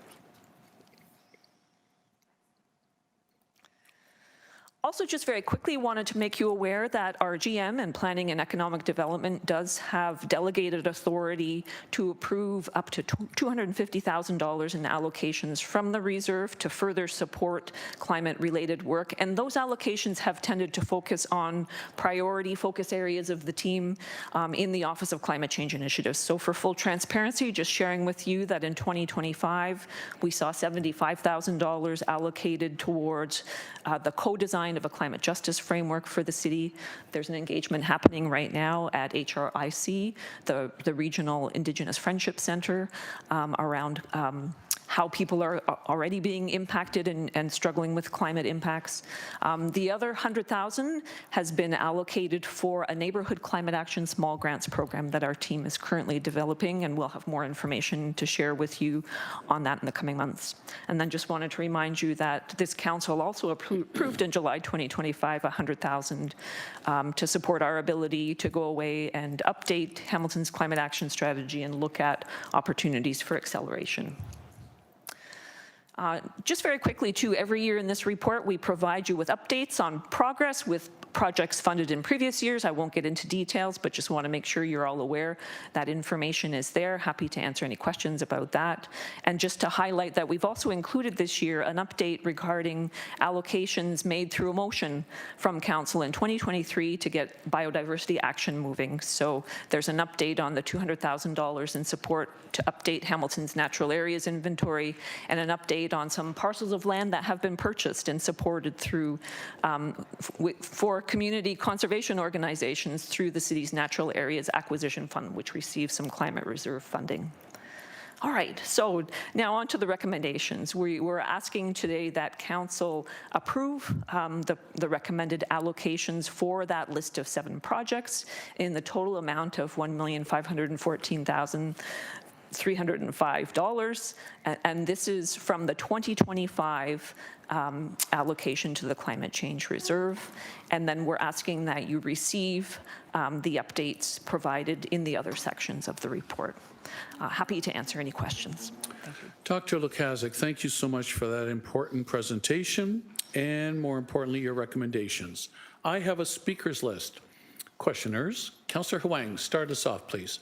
Also, just very quickly wanted to make you aware that our GM and Planning and Economic Development does have delegated authority to approve up to $250,000 in allocations from the reserve to further support climate-related work. And those allocations have tended to focus on priority focus areas of the team in the Office of Climate Change Initiatives. So for full transparency, just sharing with you that in 2025, we saw $75,000 allocated towards the co-design of a climate justice framework for the city. There's an engagement happening right now at HRIC, the Regional Indigenous Friendship Center, around how people are already being impacted and struggling with climate impacts. The other $100,000 has been allocated for a neighborhood climate action small grants program that our team is currently developing, and we'll have more information to share with you on that in the coming months. And then just wanted to remind you that this council also approved in July 2025 $100,000 to support our ability to go away and update Hamilton's climate action strategy and look at opportunities for acceleration. Just very quickly, too, every year in this report, we provide you with updates on progress with projects funded in previous years. I won't get into details, but just want to make sure you're all aware that information is there. Happy to answer any questions about that. And just to highlight that we've also included this year an update regarding allocations made through a motion from Council in 2023 to get biodiversity action moving. So there's an update on the $200,000 in support to update Hamilton's natural areas inventory and an update made on some parcels of land that have been purchased and supported through, for community conservation organizations through the city's Natural Areas Acquisition Fund, which receives some climate reserve funding. All right, so now on to the recommendations. We're asking today that council approve the recommended allocations for that list of 7 projects in the total amount of $1,514,305, and this is from the 2025 allocation to the Climate Change Reserve. And then we're asking that you receive the updates provided in the other sections of the report. Happy to answer any questions. Thank you. Dr. Lukaszuk, thank you so much for that important presentation and, more importantly, your recommendations. I have a speakers list. Questioners, Councillor Huang, start us off, please.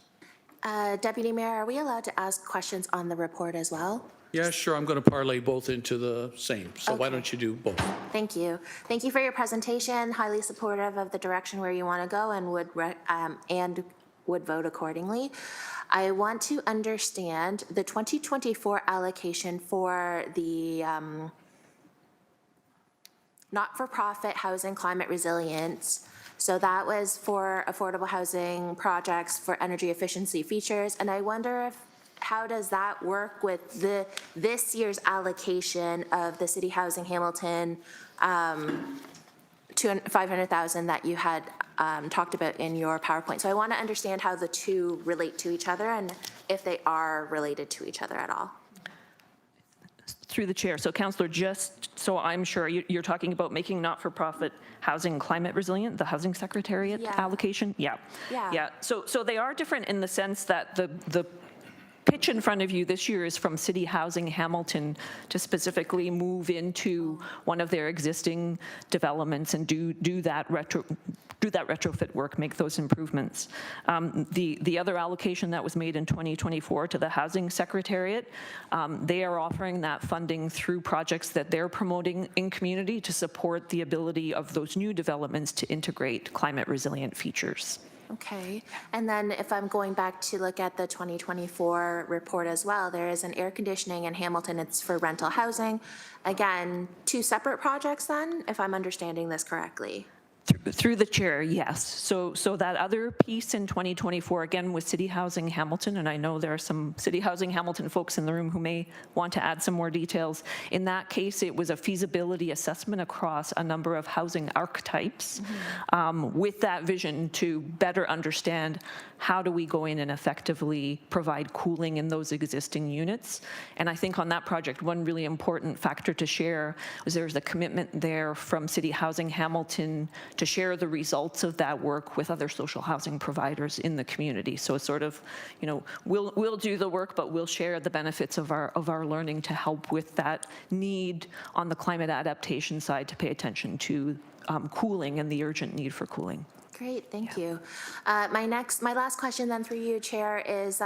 Deputy Mayor, are we allowed to ask questions on the report as well? Yeah, sure. I'm going to parlay both into the same. So why don't you do both? Thank you. Thank you for your presentation. Highly supportive of the direction where you want to go and would vote accordingly. I want to understand the 2024 allocation for the not-for-profit housing climate resilience. So that was for affordable housing projects for energy efficiency features. And I wonder how does that work with this year's allocation of the City Housing Hamilton 500,000 that you had talked about in your PowerPoint. So I want to understand how the two relate to each other and if they are related to each other at all. Through the chair. So Councillor, just so I'm sure you're talking about making not-for-profit housing climate resilient, the Housing Secretariat allocation? Yeah. So they are different in the sense that the pitch in front of you this year is from City Housing Hamilton to specifically move into one of their existing developments and do that retrofit work, make those improvements. The other allocation that was made in 2024 to the Housing Secretariat, they are offering that funding through projects that they're promoting in community to support the ability of those new developments to integrate climate resilient features. Okay, and then if I'm going back to look at the 2024 report as well, there is an air conditioning in Hamilton, it's for rental housing. Again, 2 separate projects then, if I'm understanding this correctly? Through the chair, yes. So that other piece in 2024, again, with City Housing Hamilton, and I know there are some City Housing Hamilton folks in the room who may want to add some more details. In that case, it was a feasibility assessment across a number of housing archetypes with that vision to better understand how do we go in and effectively provide cooling in those existing units. And I think on that project, one really important factor to share was there's a commitment there from City Housing Hamilton to share the results of that work with other social housing providers in the community. So it's sort of, you know, we'll do the work, but we'll share the benefits of our learning to help with that need on the climate adaptation side to pay attention to cooling and the urgent need for cooling. Great, thank you. My last question then through you, Chair, is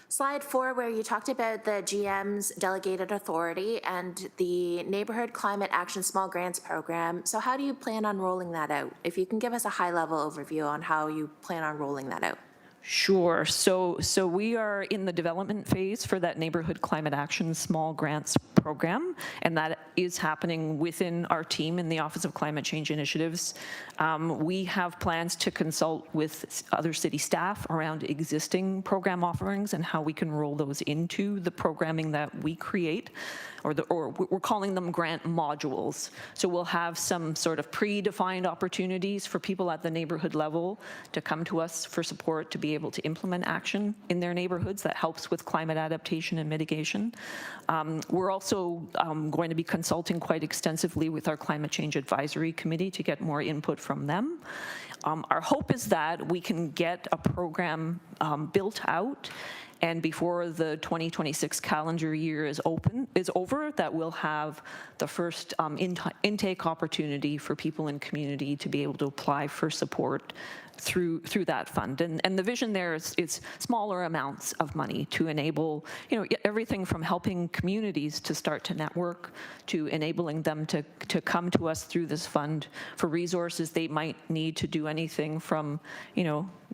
slide 4 where you talked about the GM's delegated authority and the Neighborhood Climate Action Small Grants Program. So how do you plan on rolling that out? If you can give us a high-level overview on how you plan on rolling that out. Sure. So we are in the development phase for that Neighborhood Climate Action Small Grants Program, and that is happening within our team in the Office of Climate Change Initiatives. We have plans to consult with other city staff around existing program offerings and how we can roll those into the programming that we create, or we're calling them grant modules. So we'll have some sort of predefined opportunities for people at the neighborhood level to come to us for support to be able to implement action in their neighborhoods that helps with climate adaptation and mitigation. We're also going to be consulting quite extensively with our Climate Change Advisory Committee to get more input from them. Our hope is that we can get a program built out, and before the 2026 calendar year is over, that we'll have the first intake opportunity for people in community to be able to apply for support through that fund. And the vision there is smaller amounts of money to enable, everything from helping communities to start to network, to enabling them to come to us through this fund for resources they might need to do anything from,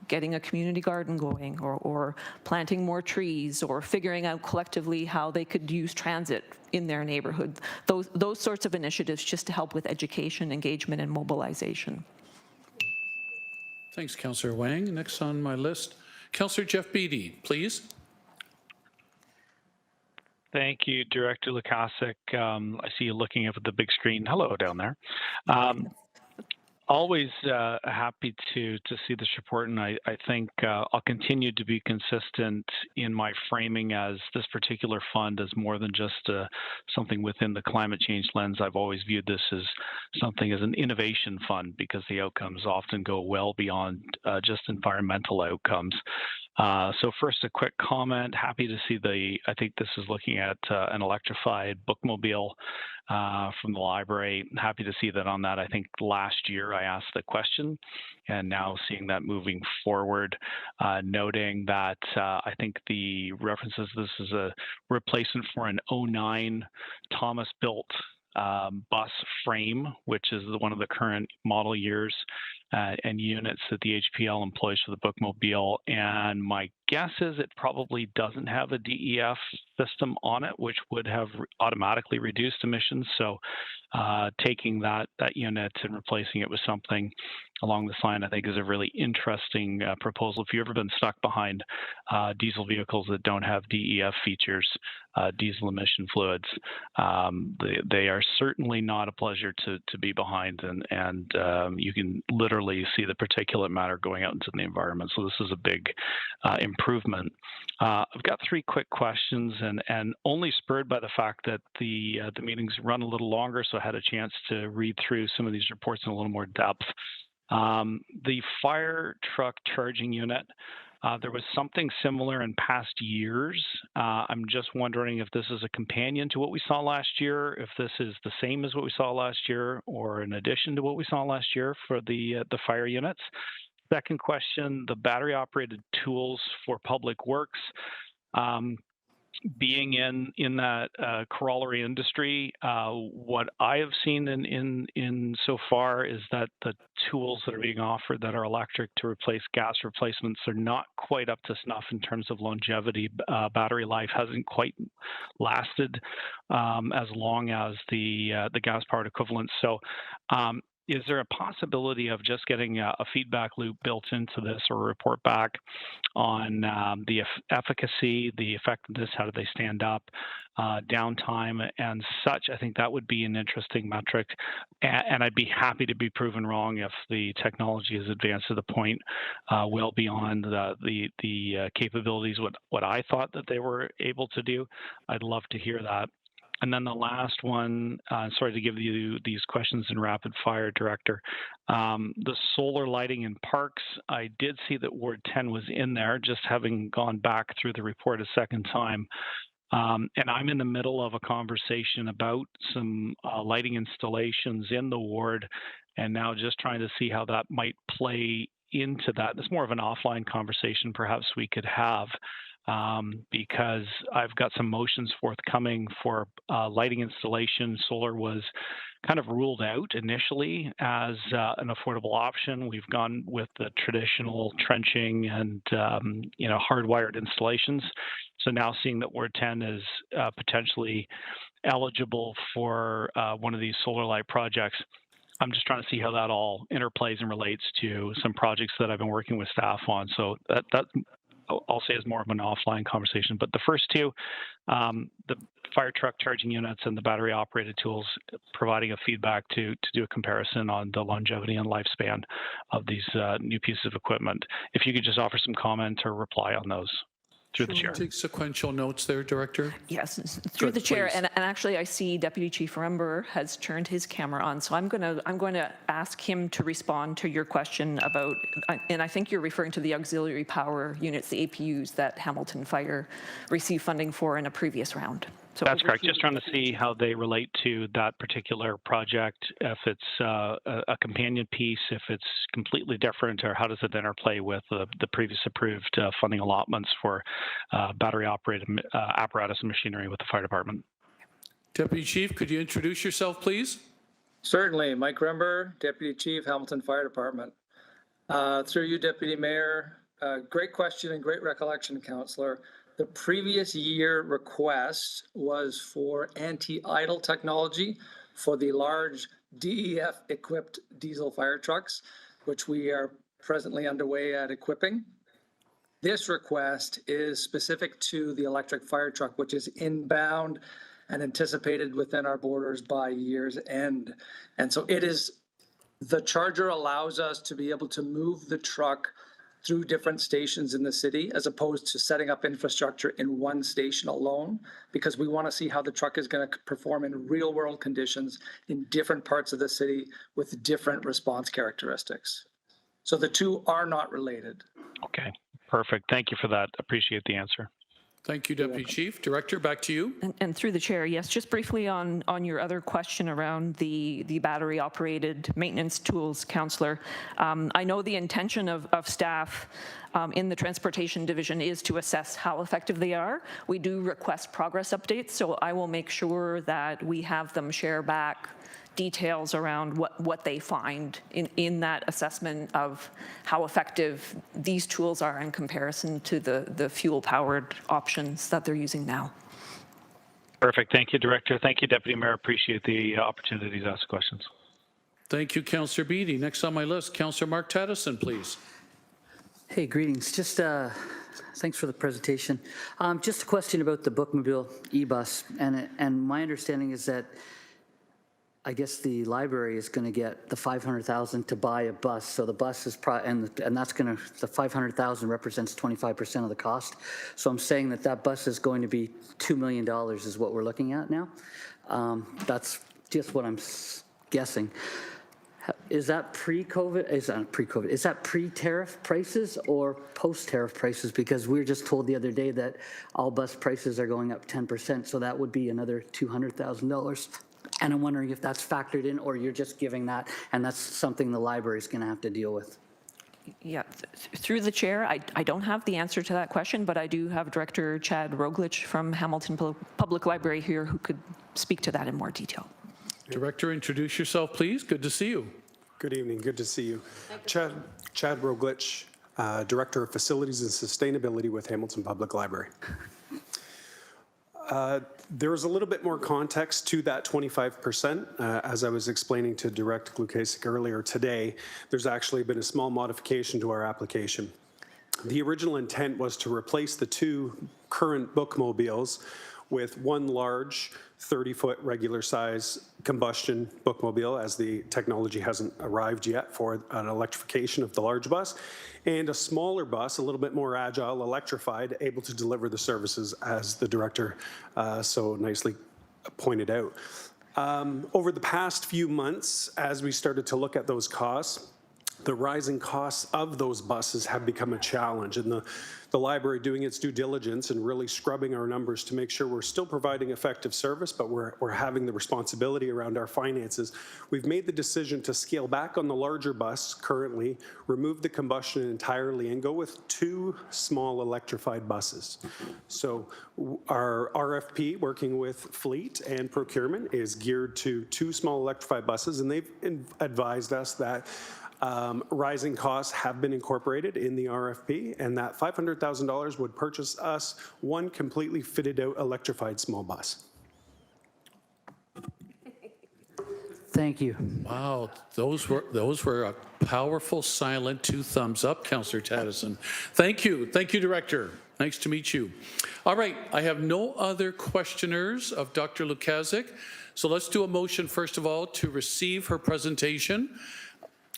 getting a community garden going, or planting more trees, or figuring out collectively how they could use transit in their neighborhood. Those sorts of initiatives just to help with education, engagement, and mobilization. Thanks, Councillor Wang. Next on my list, Councillor Jeff Beattie, please. Thank you, Director Lukasik. I see you looking up at the big screen. Hello down there. Always happy to see this report, and I think I'll continue to be consistent in my framing as this particular fund is more than just something within the climate change lens. I've always viewed this as something as an innovation fund because the outcomes often go well beyond just environmental outcomes. So first, a quick comment. Happy to see I think this is looking at an electrified bookmobile from the library. Happy to see that on that. I think last year I asked the question, and now seeing that moving forward, noting that I think the references, this is a replacement for an 09 Thomas built bus frame, which is one of the current model years and units that the HPL employs for the bookmobile. And my guess is it probably doesn't have a DEF system on it, which would have automatically reduced emissions. So taking that unit and replacing it with something along this line, I think, is a really interesting proposal. If you've ever been stuck behind diesel vehicles that don't have DEF features, diesel emission fluids, they are certainly not a pleasure to be behind, and you can literally see the particulate matter going out into the environment. So this is a big improvement. I've got 3 quick questions, and only spurred by the fact that the meetings run a little longer, so I had a chance to read through some of these reports in a little more depth. The fire truck charging unit, there was something similar in past years. I'm just wondering if this is a companion to what we saw last year, if this is the same as what we saw last year, or in addition to what we saw last year for the fire units. Second question, the battery operated tools for public works. Being in that corollary industry, what I have seen in so far is that the tools that are being offered that are electric to replace gas replacements are not quite up to snuff in terms of longevity. Battery life hasn't quite lasted as long as the gas-powered equivalents. So is there a possibility of just getting a feedback loop built into this, or a report back on the efficacy, the effectiveness, how do they stand up, downtime and such? I think that would be an interesting metric. And I'd be happy to be proven wrong if the technology has advanced to the point well beyond the capabilities, what I thought that they were able to do. I'd love to hear that. And then the last one, sorry to give you these questions in rapid fire, Director. The solar lighting in parks, I did see that Ward 10 was in there, just having gone back through the report a second time. And I'm in the middle of a conversation about some lighting installations in the ward, and now just trying to see how that might play into that. It's more of an offline conversation perhaps we could have. Because I've got some motions forthcoming for lighting installation. Solar was kind of ruled out initially as an affordable option. We've gone with the traditional trenching and hardwired installations. So now seeing that Ward 10 is potentially eligible for one of these solar light projects, I'm just trying to see how that all interplays and relates to some projects that I've been working with staff on. So that I'll say is more of an offline conversation. But the first two, the fire truck charging units and the battery operated tools, providing a feedback to do a comparison on the longevity and lifespan of these new pieces of equipment. If you could just offer some comment or reply on those. Through the chair. Take sequential notes there, Director. Yes, through the chair. Please. And actually, I see Deputy Chief Rember has turned his camera on, so I'm going to ask him to respond to your question about, and I think you're referring to the auxiliary power units, the APUs that Hamilton Fire received funding for in a previous round. That's correct. Just trying to see how they relate to that particular project, if it's a companion piece, if it's completely different, or how does it interplay with the previous approved funding allotments for battery-operated apparatus and machinery with the fire department. Deputy Chief, could you introduce yourself, please? Certainly. Mike Rember, Deputy Chief, Hamilton Fire Department. Through you, Deputy Mayor, great question and great recollection, Councillor. The previous year request was for anti-idle technology for the large DEF-equipped diesel fire trucks, which we are presently underway at equipping. This request is specific to the electric fire truck, which is inbound and anticipated within our borders by year's end. And so it is, the charger allows us to be able to move the truck through different stations in the city, as opposed to setting up infrastructure in one station alone, because we want to see how the truck is going to perform in real world conditions in different parts of the city with different response characteristics. So the two are not related. Okay, perfect. Thank you for that. Appreciate the answer. Thank you, Deputy Chief. Director, back to you. And through the chair, yes, just briefly on your other question around the battery-operated maintenance tools, Councillor. I know the intention of staff in the Transportation Division is to assess how effective they are. We do request progress updates, so I will make sure that we have them share back details around what they find in that assessment of how effective these tools are in comparison to the fuel-powered options that they're using now. Perfect. Thank you, Director. Thank you, Deputy Mayor. Appreciate the opportunity to ask questions. Thank you, Councillor Beatty. Next on my list, Councillor Mark Tedison, please. Hey, greetings. Just thanks for the presentation. Just a question about the Bookmobile e-bus, and my understanding is that I guess the library is going to get the $500,000 to buy a bus. So the bus is and that's going to, the $500,000 represents 25% of the cost. So I'm saying that bus is going to be $2 million is what we're looking at now. That's just what I'm guessing. Is that pre-COVID? Is that pre-COVID? Is that pre-tariff prices or post-tariff prices? Because we were just told the other day that all bus prices are going up 10%. So that would be another $200,000. And I'm wondering if that's factored in, or you're just giving that, and that's something the library is going to have to deal with. Yeah, through the chair, I don't have the answer to that question, but I do have Director Chad Roglic from Hamilton Public Library here who could speak to that in more detail. Director, introduce yourself, please. Good to see you. Good evening. Good to see you. Chad Roglic, Director of Facilities and Sustainability with Hamilton Public Library. There's a little bit more context to that 25%. As I was explaining to Director Glukasik earlier today, there's actually been a small modification to our application. The original intent was to replace the two current bookmobiles with one large 30-foot regular size combustion bookmobile, as the technology hasn't arrived yet for an electrification of the large bus, and a smaller bus, a little bit more agile, electrified, able to deliver the services as the director so nicely pointed out. Over the past few months, as we started to look at those costs, the rising costs of those buses have become a challenge, and the library doing its due diligence and really scrubbing our numbers to make sure we're still providing effective service, but we're having the responsibility around our finances. We've made the decision to scale back on the larger bus currently, remove the combustion entirely, and go with two small electrified buses. So our RFP, working with fleet and procurement, is geared to two small electrified buses, and they've advised us that rising costs have been incorporated in the RFP, and that $500,000 would purchase us one completely fitted out electrified small bus. Thank you. Wow, those were a powerful, silent 2 thumbs up, Councillor Tedison. Thank you, Director. Nice to meet you. All right, I have no other questioners of Dr. Lukasik, so let's do a motion first of all to receive her presentation.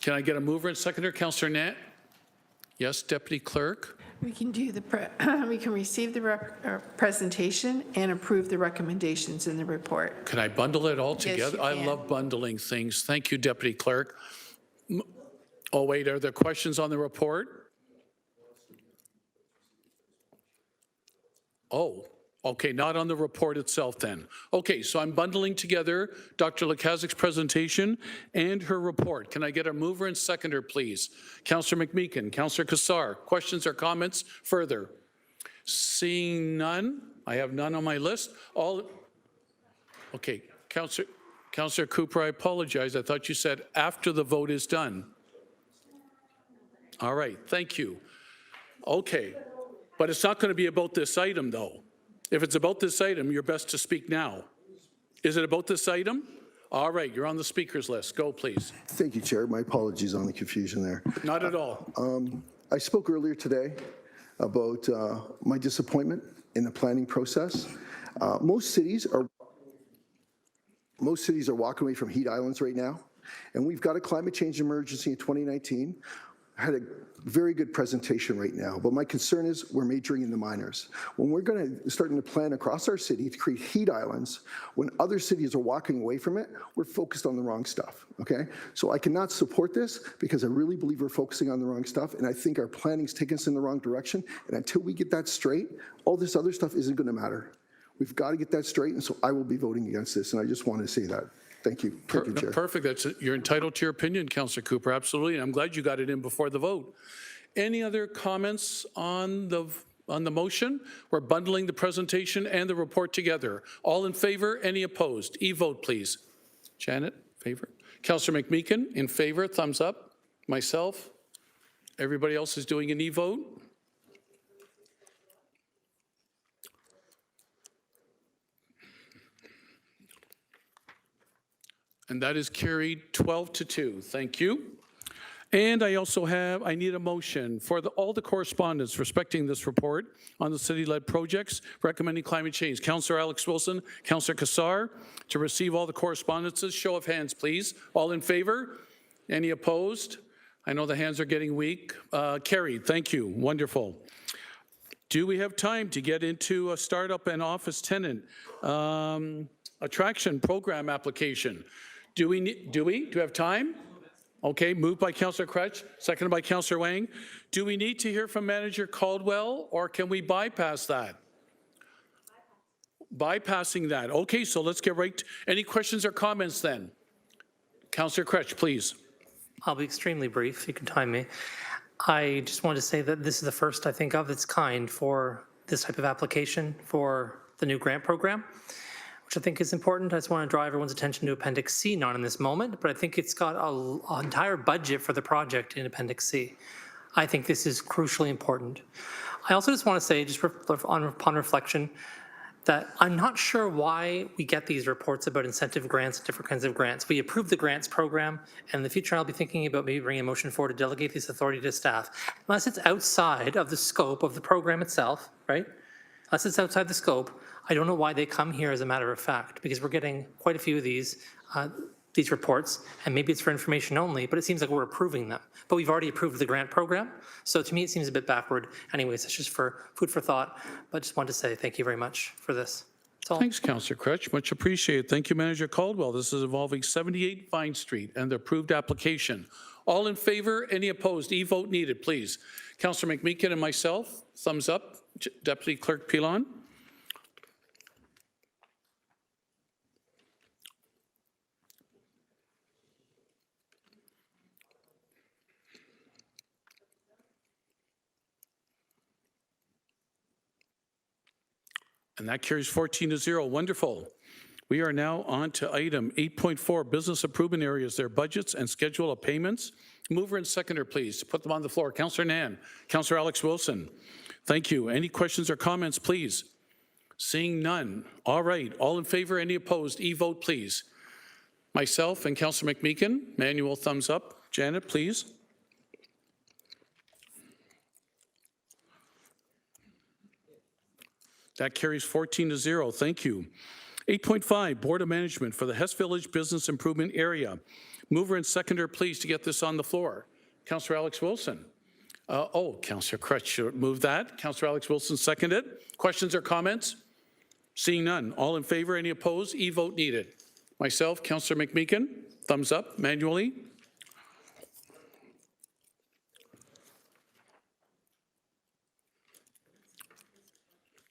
Can I get a mover and seconder? Councillor Nat? Yes, Deputy Clerk? We can do we can receive the presentation and approve the recommendations in the report. Can I bundle it all Yes, together? you I can. love bundling things. Thank you, Deputy Clerk. Oh, wait, are there questions on the report? Oh, Okay, not on the report itself then. Okay, so I'm bundling together Dr. Lukaszyk's presentation and her report. Can I get a mover and seconder, please? Councillor McMeekin, Councillor Kassar, questions or comments further? Seeing none, I have none on my list. Okay, Councillor Cooper, I apologize. I thought you said after the vote is done. All right, thank you. Okay, but it's not going to be about this item, though. If it's about this item, you're best to speak now. Is it about this item? All right, you're on the speakers list. Go, please. Thank you, Chair. My apologies on the confusion there. Not at all. I spoke earlier today about my disappointment in the planning process. Most cities are walking away from heat islands right now, and we've got a climate change emergency in 2019. I had a very good presentation right now, but my concern is we're majoring in the minors. When we're starting to plan across our city to create heat islands, when other cities are walking away from it, we're focused on the wrong stuff, okay? So I cannot support this because I really believe we're focusing on the wrong stuff, and I think our planning's taking us in the wrong direction, and until we get that straight, all this other stuff isn't gonna matter. We've got to get that straight, and so I will be voting against this, and I just wanted to say that. Thank you. Thank you, Chair. Perfect. You're entitled to your opinion, Councillor Cooper, absolutely. And I'm glad you got it in before the vote. Any other comments on the motion? We're bundling the presentation and the report together. All in favor? Any opposed? E-vote, please. Janet, favor? Councillor McMeekin, in favor, thumbs up. Myself? Everybody else is doing an e-vote? And that is carried 12-2. Thank you. And I need a motion for all the correspondence respecting this report on the city-led projects recommending climate change. Councillor Alex Wilson, Councillor Kassar, to receive all the correspondences. Show of hands, please. All in favor? Any opposed? I know the hands are getting weak. Carried. Thank you. Wonderful. Do we have time to get into a startup and office tenant attraction program application? Do we have time? Okay, moved by Councillor Crutch, seconded by Councillor Wang. Do we need to hear from Manager Caldwell, or can we bypass that? Bypassing that. Okay, so let's get right to any questions or comments then. Councillor Crutch, please. I'll be extremely brief. You can time me. I just wanted to say that this is the first, I think, of its kind for this type of application for the new grant program, which I think is important. I just want to draw everyone's attention to Appendix C, not in this moment, but I think it's got an entire budget for the project in Appendix C. I think this is crucially important. I also just want to say, just upon reflection, that I'm not sure why we get these reports about incentive grants and different kinds of grants. We approved the grants program, and in the future I'll be thinking about maybe bringing a motion forward to delegate this authority to staff. Unless it's outside of the scope of the program itself, right? Unless it's outside the scope, I don't know why they come here as a matter of fact, because we're getting quite a few of these reports, and maybe it's for information only, but it seems like we're approving them. But we've already approved the grant program, so to me it seems a bit backward. Anyways, it's just for food for thought, but just wanted to say thank you very much for this. That's all. Thanks, Councillor Crutch. Much appreciated. Thank you, Manager Caldwell. This is involving 78 Vine Street and the approved application. All in favor? Any opposed? E-vote needed, please. Councillor McMeekin and myself, thumbs up. Deputy Clerk Pilon. And that carries 14-0. Wonderful. We are now on to item 8.4, business improvement areas, their budgets and schedule of payments. Mover and seconder, please, to put them on the floor. Councillor Nan, Councillor Alex Wilson. Thank you. Any questions or comments, please? Seeing none. All right. All in favor? Any opposed? E-vote, please. Myself and Councillor McMeekin. Manual thumbs up. Janet, please. That carries 14-0. Thank you. 8.5, Board of Management for the Hess Village Business Improvement Area. Mover and seconder, please, to get this on the floor. Councillor Alex Wilson. Councillor Crutch should move that. Councillor Alex Wilson seconded. Questions or comments? Seeing none. All in favor? Any opposed? E-vote needed. Myself, Councillor McMeekin. Thumbs up manually.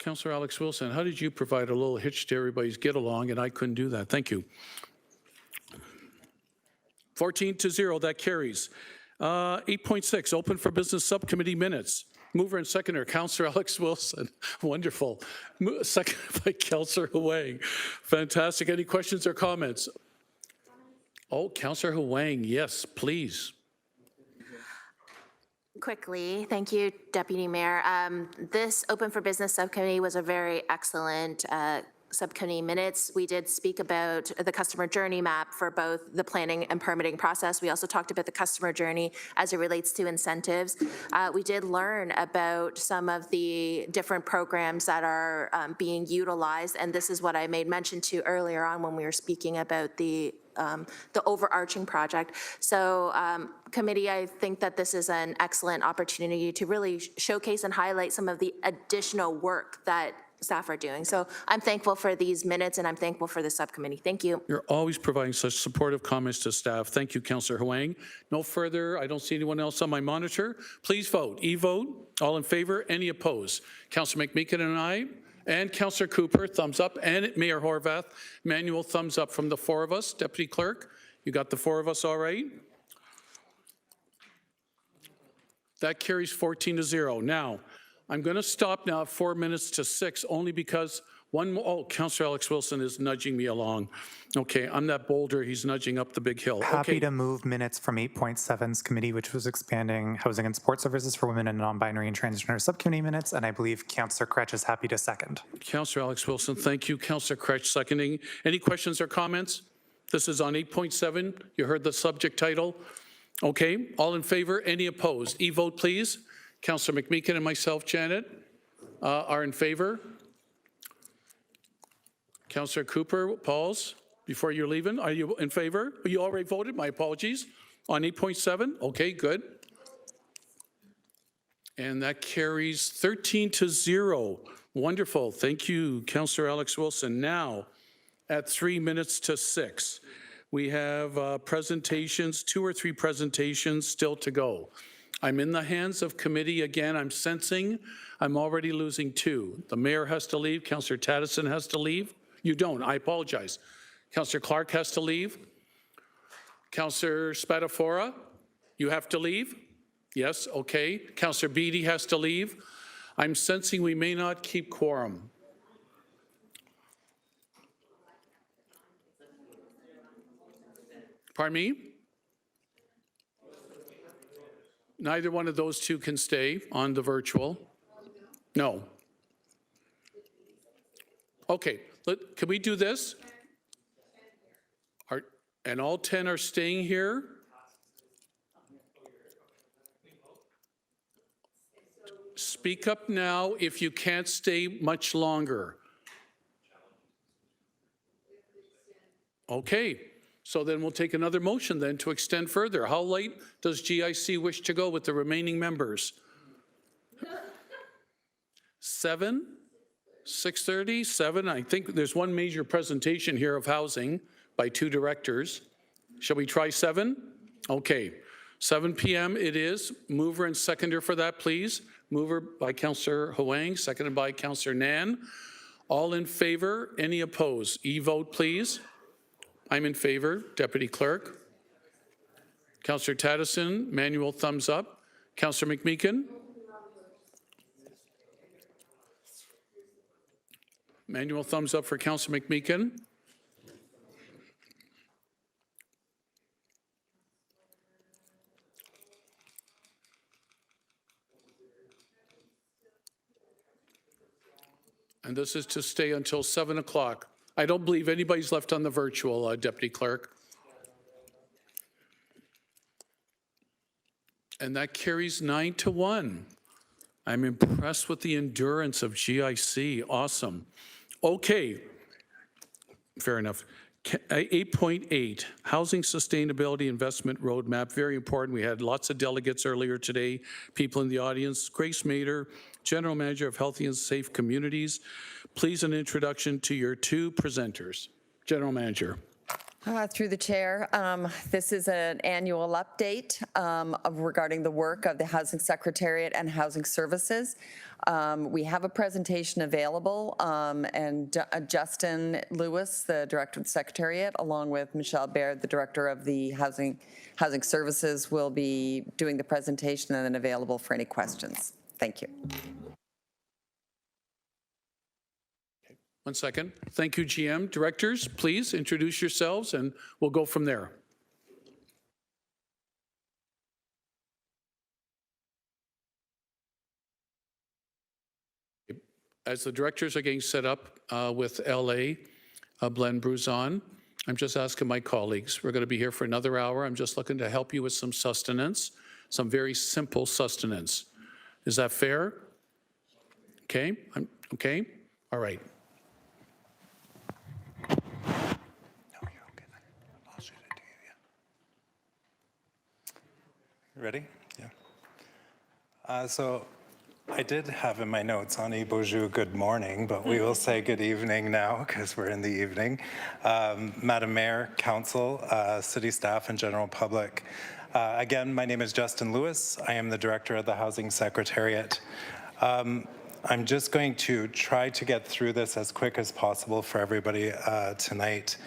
Councillor Alex Wilson, how did you provide a little hitch to everybody's get along and I couldn't do that? Thank you. 14-0, that carries. 8.6, open for business subcommittee minutes. Mover and seconder, Councillor Alex Wilson. Wonderful. Second by Councillor Huang. Fantastic. Any questions or comments? Oh, Councillor Huang, yes, please. Quickly, thank you, Deputy Mayor. This Open for Business Subcommittee was a very excellent subcommittee minutes. We did speak about the customer journey map for both the planning and permitting process. We also talked about the customer journey as it relates to incentives. We did learn about some of the different programs that are being utilized, and this is what I made mention to earlier on when we were speaking about the overarching project. So committee, I think that this is an excellent opportunity to really showcase and highlight some of the additional work that staff are doing. So I'm thankful for these minutes and I'm thankful for the subcommittee. Thank you. You're always providing such supportive comments to staff. Thank you, Councillor Huang. No further, I don't see anyone else on my monitor. Please vote. E-vote. All in favor? Any opposed? Councillor McMeekin and I, and Councillor Cooper, thumbs up, and Mayor Horvath, manual thumbs up from the four of us. Deputy Clerk, you got the four of us all right? That carries 14-0. Now, I'm going to stop now at 4 minutes to 6, only because one more, oh, Councillor Alex Wilson is nudging me along. Okay, I'm that boulder, he's nudging up the big hill. Happy Okay. to move minutes from 8.7's committee, which was expanding housing and support services for women and non-binary and transgender subcommittee minutes, and I believe Councillor Kretsch is happy to second. Councillor Alex Wilson, thank you. Councillor Kretsch seconding. Any questions or comments? This is on 8.7. You heard the subject title. Okay, all in favor? Any opposed? E-vote, please. Councillor McMeekin and myself, Janet, are in favor. Councillor Cooper, Pauls, before you're leaving, are you in favor? You already voted, my apologies. On 8.7, okay, good. And that carries 13-0. Wonderful, thank you, Councillor Alex Wilson. Now, at 3 minutes to 6, we have presentations, 2 or 3 presentations still to go. I'm in the hands of committee again. I'm sensing I'm already losing 2. The mayor has to leave. Councillor Tattison has to leave. You don't. I apologize. Councillor Clark has to leave. Councillor Spadafora, you have to leave? Yes, okay. Councillor Beattie has to leave. I'm sensing we may not keep quorum. Pardon me? Neither one of those 2 can stay on the virtual. No. Okay, can we do this? And all 10 are staying here? Speak up now if you can't stay much longer. Okay. So then we'll take another motion then to extend further. How late does GIC wish to go with the remaining members? 7? 6:30? 7? I think there's one major presentation here of housing by 2 directors. Shall we try 7? Okay. 7 p.m. it is. Mover and seconder for that, please. Mover by Councillor Huang, seconded by Councillor Nan. All in favor? Any opposed? E-vote, please. I'm in favor. Deputy Clerk. Councillor Tattison, manual thumbs up. Councillor McMeekin. Manual thumbs up for Councillor McMeekin. And this is to stay until 7 o'clock. I don't believe anybody's left on the virtual, Deputy Clerk. And that carries 9-1. I'm impressed with the endurance of GIC. Awesome. Okay. Fair enough. 8.8, Housing Sustainability Investment Roadmap, very important. We had lots of delegates earlier today, people in the audience. Grace Mader, General Manager of Healthy and Safe Communities. Please an introduction to your 2 presenters. General Manager. Through the chair, this is an annual update regarding the work of the Housing Secretariat and Housing Services. We have a presentation available, and Justin Lewis, the Director of the Secretariat, along with Michelle Baird, the Director of the Housing Services, will be doing the presentation and then available for any questions. Thank you. 1 second. Thank you, GM. Directors, please introduce yourselves and we'll go from there. As the directors are getting set up with LA, Blend Bruzon, I'm just asking my colleagues, we're going to be here for another hour. I'm just looking to help you with some sustenance, some very simple sustenance. Is that fair? Okay, okay, all right. Ready? Yeah. So I did have in my notes, Ani Bonjour, good morning, but we will say good evening now because we're in the evening. Madam Mayor, Council, City staff, and general public. Again, my name is Justin Lewis. I am the Director of the Housing Secretariat. I'm just going to try to get through this as quick as possible for everybody tonight.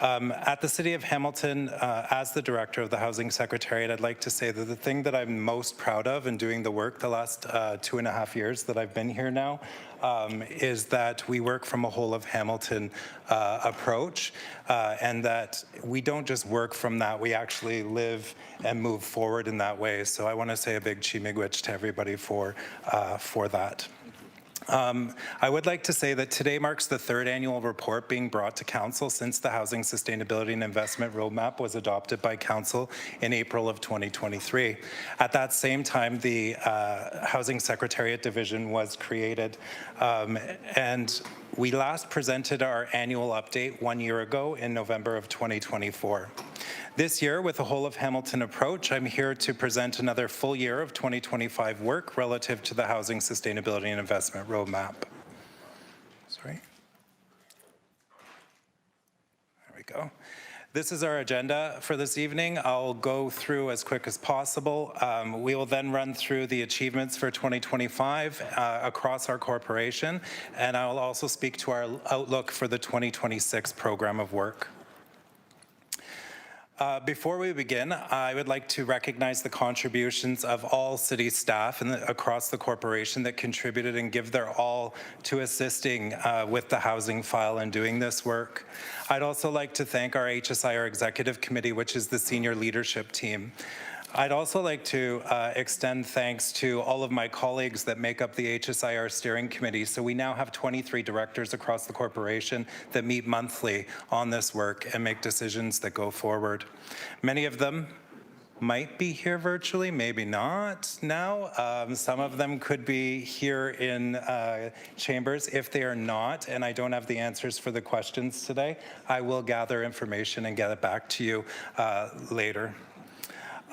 At the City of Hamilton, as the Director of the Housing Secretariat, I'd like to say that the thing that I'm most proud of in doing the work the last 2.5 years that I've been here now is that we work from a whole of Hamilton approach, and that we don't just work from that, we actually live and move forward in that way. So I want to say a big chimigwich to everybody for that. I would like to say that today marks the 3rd annual report being brought to Council since the Housing Sustainability and Investment Roadmap was adopted by Council in April of 2023. At that same time, the Housing Secretariat Division was created, and we last presented our annual update 1 year ago in November of 2024. This year, with a whole of Hamilton approach, I'm here to present another full year of 2025 work relative to the Housing Sustainability and Investment Roadmap. Sorry. There we go. This is our agenda for this evening. I'll go through as quick as possible. We will then run through the achievements for 2025 across our corporation, and I will also speak to our outlook for the 2026 program of work. Before we begin, I would like to recognize the contributions of all city staff across the corporation that contributed and give their all to assisting with the housing file and doing this work. I'd also like to thank our HSIR Executive Committee, which is the senior leadership team. I'd also like to extend thanks to all of my colleagues that make up the HSIR Steering Committee. So we now have 23 directors across the corporation that meet monthly on this work and make decisions that go forward. Many of them might be here virtually, maybe not now. Some of them could be here in chambers. If they are not, and I don't have the answers for the questions today, I will gather information and get it back to you later.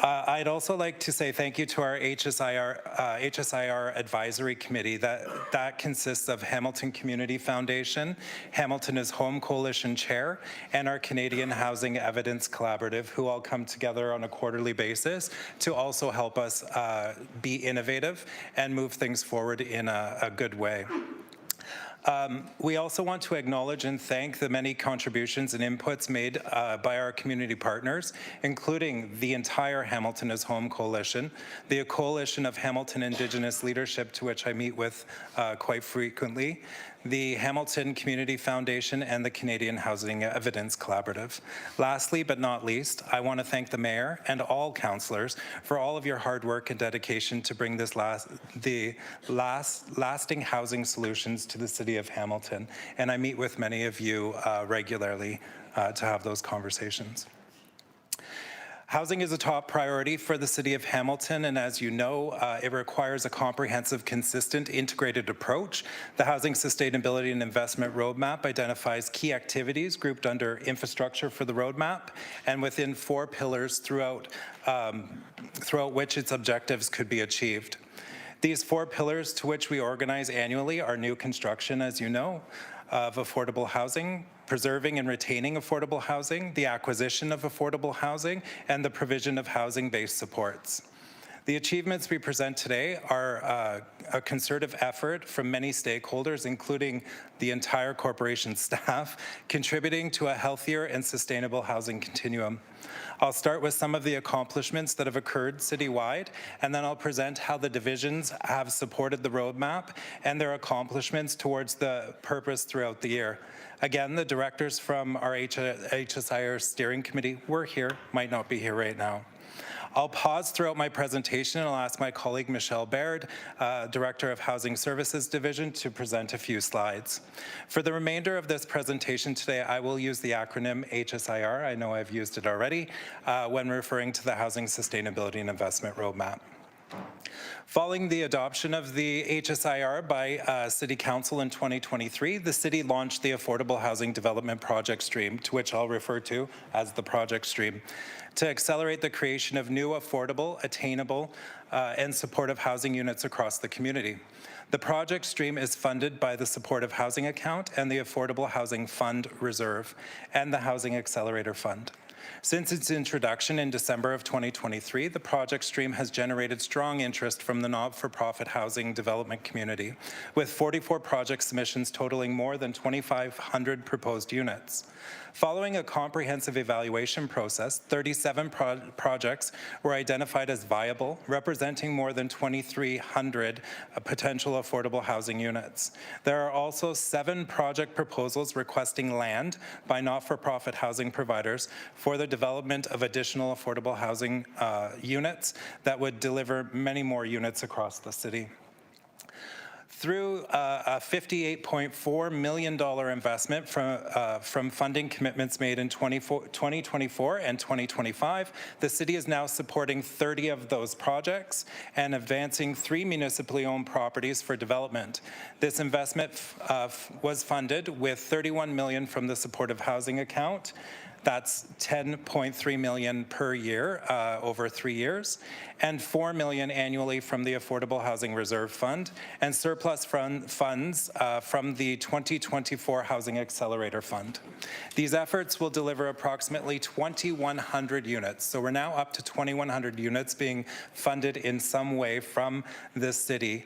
I'd also like to say thank you to our HSIR Advisory Committee. That consists of Hamilton Community Foundation, Hamilton is Home Coalition Chair, and our Canadian Housing Evidence Collaborative, who all come together on a quarterly basis to also help us be innovative and move things forward in a good way. We also want to acknowledge and thank the many contributions and inputs made by our community partners, including the entire Hamilton is Home Coalition, the Coalition of Hamilton Indigenous Leadership, to which I meet with quite frequently, the Hamilton Community Foundation, and the Canadian Housing Evidence Collaborative. Lastly, but not least, I want to thank the Mayor and all councillors for all of your hard work and dedication to bring this lasting housing solutions to the City of Hamilton. And I meet with many of you regularly to have those conversations. Housing is a top priority for the City of Hamilton, and as you know, it requires a comprehensive, consistent, integrated approach. The Housing Sustainability and Investment Roadmap identifies key activities grouped under infrastructure for the roadmap and within 4 pillars throughout which its objectives could be achieved. These 4 pillars to which we organize annually are new construction, as you know, of affordable housing, preserving and retaining affordable housing, the acquisition of affordable housing, and the provision of housing-based supports. The achievements we present today are a concerted effort from many stakeholders, including the entire corporation staff, contributing to a healthier and sustainable housing continuum. I'll start with some of the accomplishments that have occurred citywide, and then I'll present how the divisions have supported the roadmap and their accomplishments towards the purpose throughout the year. Again, the directors from our HSIR steering committee were here, might not be here right now. I'll pause throughout my presentation and I'll ask my colleague Michelle Baird, Director of Housing Services Division, to present a few slides. For the remainder of this presentation today, I will use the acronym HSIR. I know I've used it already when referring to the Housing Sustainability and Investment Roadmap. Following the adoption of the HSIR by City Council in 2023, the City launched the Affordable Housing Development Project Stream, to which I'll refer to as the Project Stream, to accelerate the creation of new, affordable, attainable, and supportive housing units across the community. The project stream is funded by the Supportive Housing Account and the Affordable Housing Fund Reserve and the Housing Accelerator Fund. Since its introduction in December of 2023, the project stream has generated strong interest from the not-for-profit housing development community, with 44 project submissions totaling more than 2,500 proposed units. Following a comprehensive evaluation process, 37 projects were identified as viable, representing more than 2,300 potential affordable housing units. There are also 7 project proposals requesting land by not-for-profit housing providers for the development of additional affordable housing units that would deliver many more units across the city. Through a $58.4 million investment from funding commitments made in 2024 and 2025, the city is now supporting 30 of those projects and advancing 3 municipally owned properties for development. This investment was funded with $31 million from the Supportive Housing Account. That's $10.3 million per year over 3 years, and $4 million annually from the Affordable Housing Reserve Fund, and surplus funds from the 2024 Housing Accelerator Fund. These efforts will deliver approximately 2,100 units. So we're now up to 2,100 units being funded in some way from this city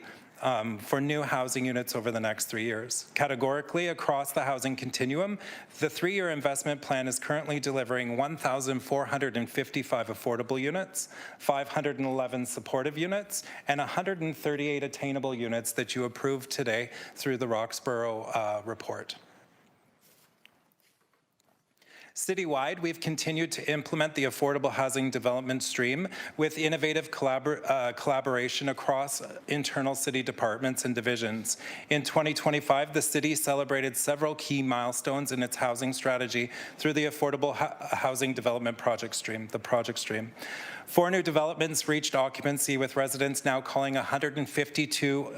for new housing units over the next 3 years. Categorically, across the housing continuum, the 3-year investment plan is currently delivering 1,455 affordable units, 511 supportive units, and 138 attainable units that you approved today through the Roxborough report. Citywide, we've continued to implement the affordable housing development stream with innovative collaboration across internal city departments and divisions. In 2025, the city celebrated several key milestones in its housing strategy through the Affordable Housing Development Project Stream, the Project Stream. 4 new developments reached occupancy, with residents now calling 152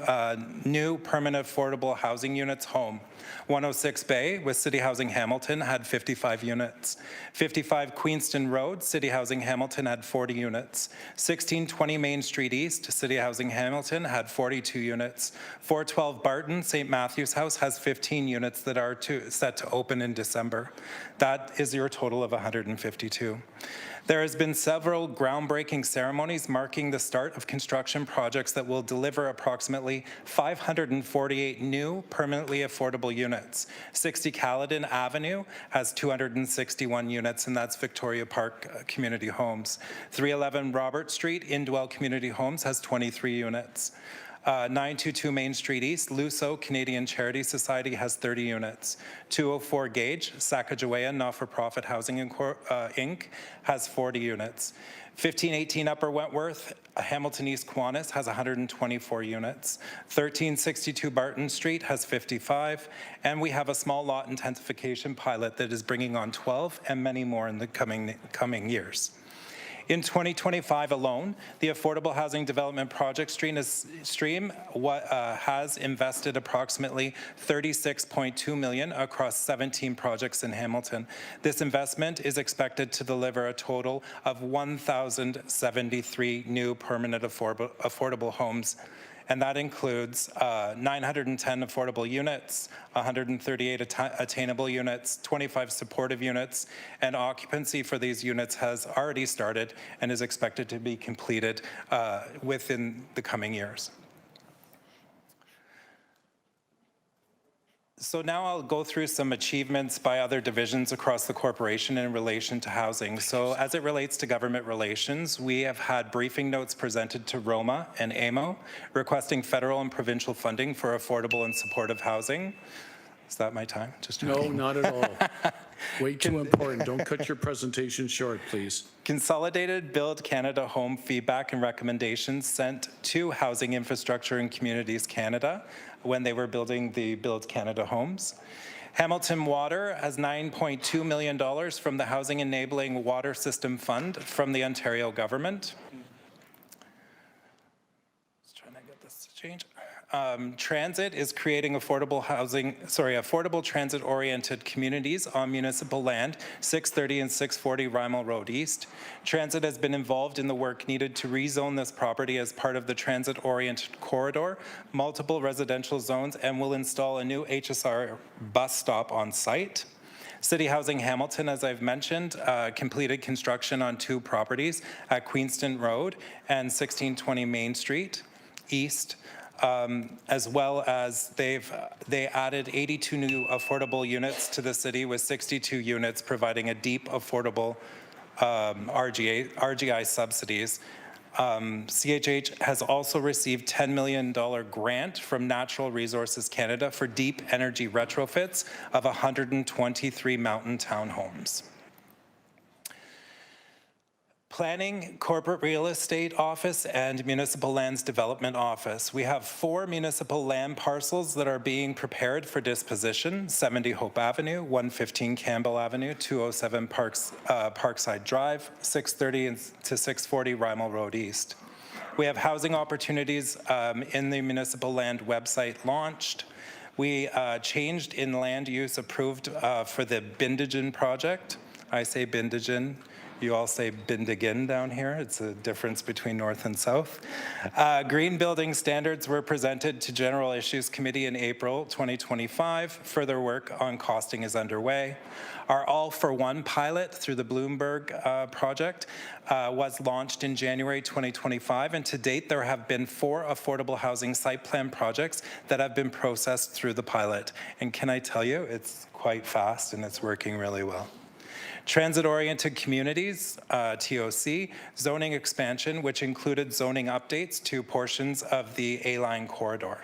new permanent affordable housing units home. 106 Bay with City Housing Hamilton had 55 units. 55 Queenston Road, City Housing Hamilton had 40 units. 1620 Main Street East, City Housing Hamilton had 42 units. 412 Barton, St. Matthew's House has 15 units that are set to open in December. That is your total of 152. There has been several groundbreaking ceremonies marking the start of construction projects that will deliver approximately 548 new permanently affordable units. 60 Caledon Avenue has 261 units, and that's Victoria Park Community Homes. 311 Robert Street, Indwell Community Homes has 23 units. 922 Main Street East, Luso Canadian Charity Society has 30 units. 204 Gage, Sacagawea Not-for-Profit Housing Inc. has 40 units. 1518 Upper Wentworth, Hamilton East Kiwanis has 124 units. 1362 Barton Street has 55, and we have a small lot intensification pilot that is bringing on 12 and many more in the coming years. In 2025 alone, the Affordable Housing Development Project Stream has invested approximately $36.2 million across 17 projects in Hamilton. This investment is expected to deliver a total of 1,073 new permanent affordable homes and that includes 910 affordable units, 138 attainable units, 25 supportive units, and occupancy for these units has already started and is expected to be completed within the coming years. So now I'll go through some achievements by other divisions across the corporation in relation to housing. So as it relates to government relations, we have had briefing notes presented to Roma and AMO requesting federal and provincial funding for affordable and supportive housing. Is that my time? Just joking. No, not at all. Way too important. Don't cut your presentation short, please. Consolidated Build Canada Home feedback and recommendations sent to Housing Infrastructure and Communities Canada when they were building the Build Canada homes. Hamilton Water has $9.2 million from the Housing Enabling Water System Fund from the Ontario government. Just trying to get this to change. Transit is creating affordable transit-oriented communities on municipal land, 630 and 640 Rymal Road East. Transit has been involved in the work needed to rezone this property as part of the transit-oriented corridor, multiple residential zones, and will install a new HSR bus stop on site. City Housing Hamilton, as I've mentioned, completed construction on 2 properties at Queenston Road and 1620 Main Street East. As well as they added 82 new affordable units to the city, with 62 units providing a deep affordable RGI subsidies. CHH has also received $10 million grant from Natural Resources Canada for deep energy retrofits of 123 mountain townhomes. Planning, Corporate Real Estate Office, and Municipal Lands Development Office. We have 4 municipal land parcels that are being prepared for disposition: 70 Hope Avenue, 115 Campbell Avenue, 207 Parkside Drive, 630 to 640 Rymal Road East. We have housing opportunities in the municipal land website launched. We changed in land use approved for the Bindigen project. I say Bindigen. You all say Bindigen down here. It's a difference between north and south. Green building standards were presented to General Issues Committee in April 2025. Further work on costing is underway. Our All for One pilot through the Bloomberg project was launched in January 2025, and to date there have been 4 affordable housing site plan projects that have been processed through the pilot. And can I tell you, it's quite fast and it's working really well. Transit-oriented communities, TOC, zoning expansion, which included zoning updates to portions of the A-Line corridor.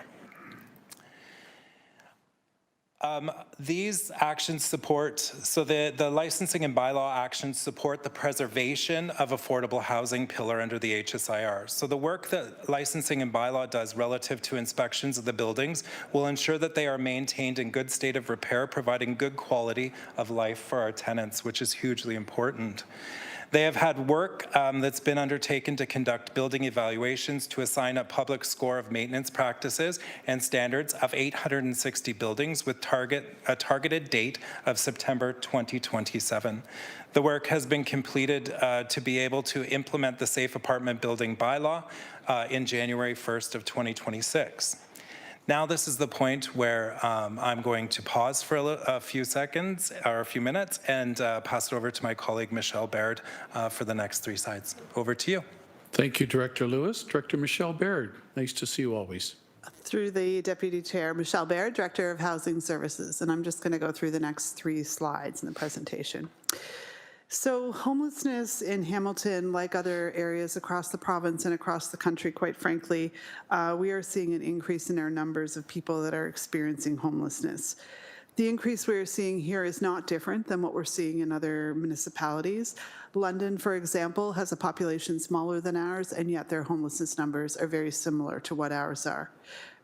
These actions support, so the licensing and bylaw actions support the preservation of affordable housing pillar under the HSIR. So the work that licensing and bylaw does relative to inspections of the buildings will ensure that they are maintained in good state of repair, providing good quality of life for our tenants, which is hugely important. They have had work that's been undertaken to conduct building evaluations to assign a public score of maintenance practices and standards of 860 buildings with a targeted date of September 2027. The work has been completed to be able to implement the Safe Apartment Building Bylaw in January 1st of 2026. Now this is the point where I'm going to pause for a few seconds or a few minutes and pass it over to my colleague Michelle Baird for the next 3 slides. Over to you. Thank you, Director Lewis. Director Michelle Baird, nice to see you always. Through the Deputy Chair, Michelle Baird, Director of Housing Services, and I'm just going to go through the next 3 slides in the presentation. So homelessness in Hamilton, like other areas across the province and across the country, quite frankly, we are seeing an increase in our numbers of people that are experiencing homelessness. The increase we are seeing here is not different than what we're seeing in other municipalities. London, for example, has a population smaller than ours, and yet their homelessness numbers are very similar to what ours are.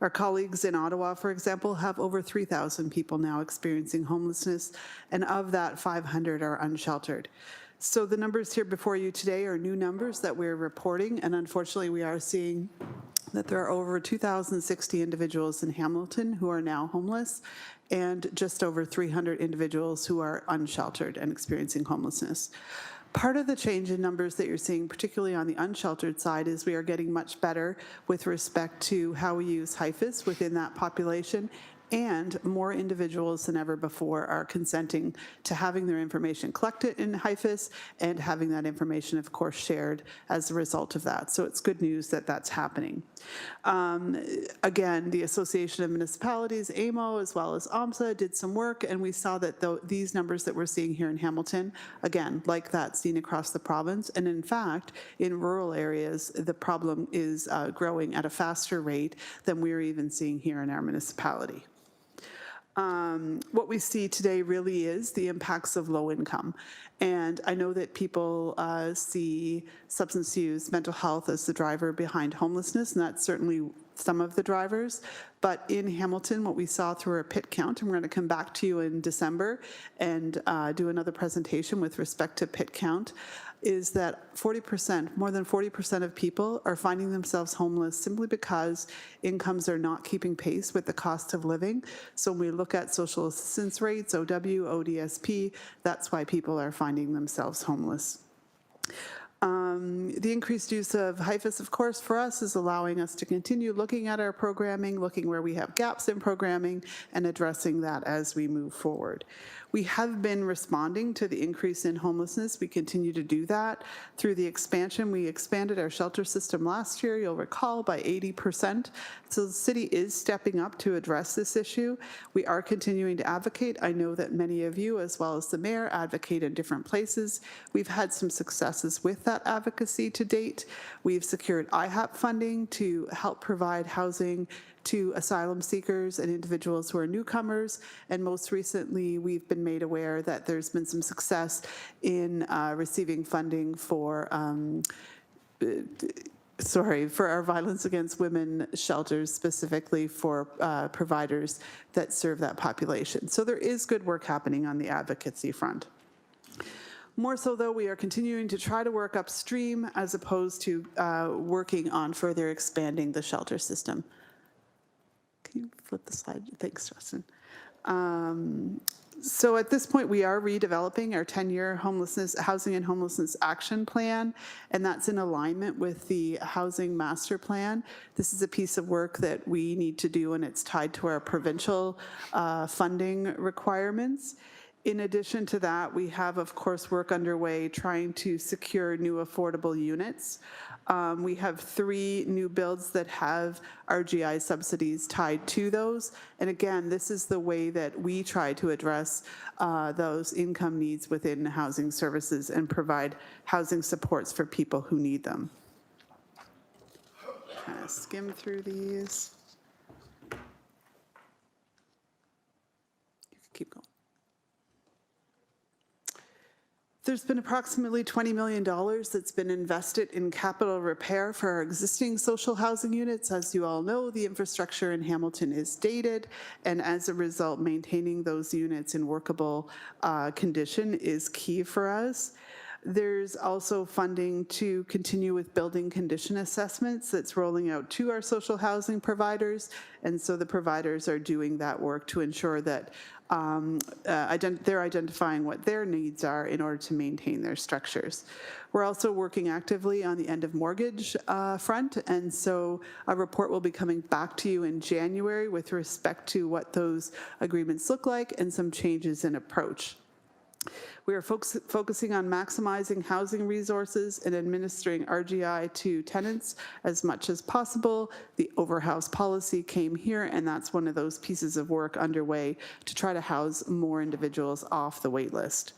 Our colleagues in Ottawa, for example, have over 3,000 people now experiencing homelessness, and of that, 500 are unsheltered. So the numbers here before you today are new numbers that we're reporting, and unfortunately we are seeing that there are over 2,060 individuals in Hamilton who are now homeless, and just over 300 individuals who are unsheltered and experiencing homelessness. Part of the change in numbers that you're seeing, particularly on the unsheltered side, is we are getting much better with respect to how we use HIFIS within that population, and more individuals than ever before are consenting to having their information collected in HIFIS and having that information, of course, shared as a result of that. So it's good news that that's happening. Again, the Association of Municipalities, AMO, as well as OMSA did some work, and we saw that these numbers that we're seeing here in Hamilton, again, like that seen across the province, and in fact, in rural areas, the problem is growing at a faster rate than we're even seeing here in our municipality. What we see today really is the impacts of low income. And I know that people see substance use, mental health as the driver behind homelessness, and that's certainly some of the drivers. But in Hamilton, what we saw through our PIT count, and we're going to come back to you in December and do another presentation with respect to PIT count, is that 40%, more than 40% of people are finding themselves homeless simply because incomes are not keeping pace with the cost of living. So when we look at social assistance rates, OW, ODSP, that's why people are finding themselves homeless. The increased use of HIFIS, of course, for us is allowing us to continue looking at our programming, looking where we have gaps in programming, and addressing that as we move forward. We have been responding to the increase in homelessness. We continue to do that through the expansion. We expanded our shelter system last year, you'll recall, by 80%. So the city is stepping up to address this issue. We are continuing to advocate. I know that many of you, as well as the mayor, advocate in different places. We've had some successes with that advocacy to date. We've secured IHAP funding to help provide housing to asylum seekers and individuals who are newcomers. And most recently, we've been made aware that there's been some success in receiving funding for for our violence against women shelters, specifically for providers that serve that population. So there is good work happening on the advocacy front. More so, though, we are continuing to try to work upstream as opposed to working on further expanding the shelter system. Can you flip the slide? Thanks, Justin. So at this point, we are redeveloping our 10-year housing and homelessness action plan, and that's in alignment with the housing master plan. This is a piece of work that we need to do, and it's tied to our provincial funding requirements. In addition to that, we have, of course, work underway trying to secure new affordable units. We have 3 new builds that have RGI subsidies tied to those. And again, this is the way that we try to address those income needs within housing services and provide housing supports for people who need them. Kind of skim through these. You can keep going. There's been approximately $20 million that's been invested in capital repair for our existing social housing units. As you all know, the infrastructure in Hamilton is dated, and as a result, maintaining those units in workable condition is key for us. There's also funding to continue with building condition assessments that's rolling out to our social housing providers, and so the providers are doing that work to ensure that they're identifying what their needs are in order to maintain their structures. We're also working actively on the end of mortgage front, and so a report will be coming back to you in January with respect to what those agreements look like and some changes in approach. We are focusing on maximizing housing resources and administering RGI to tenants as much as possible. The overhouse policy came here, and that's one of those pieces of work underway to try to house more individuals off the wait list.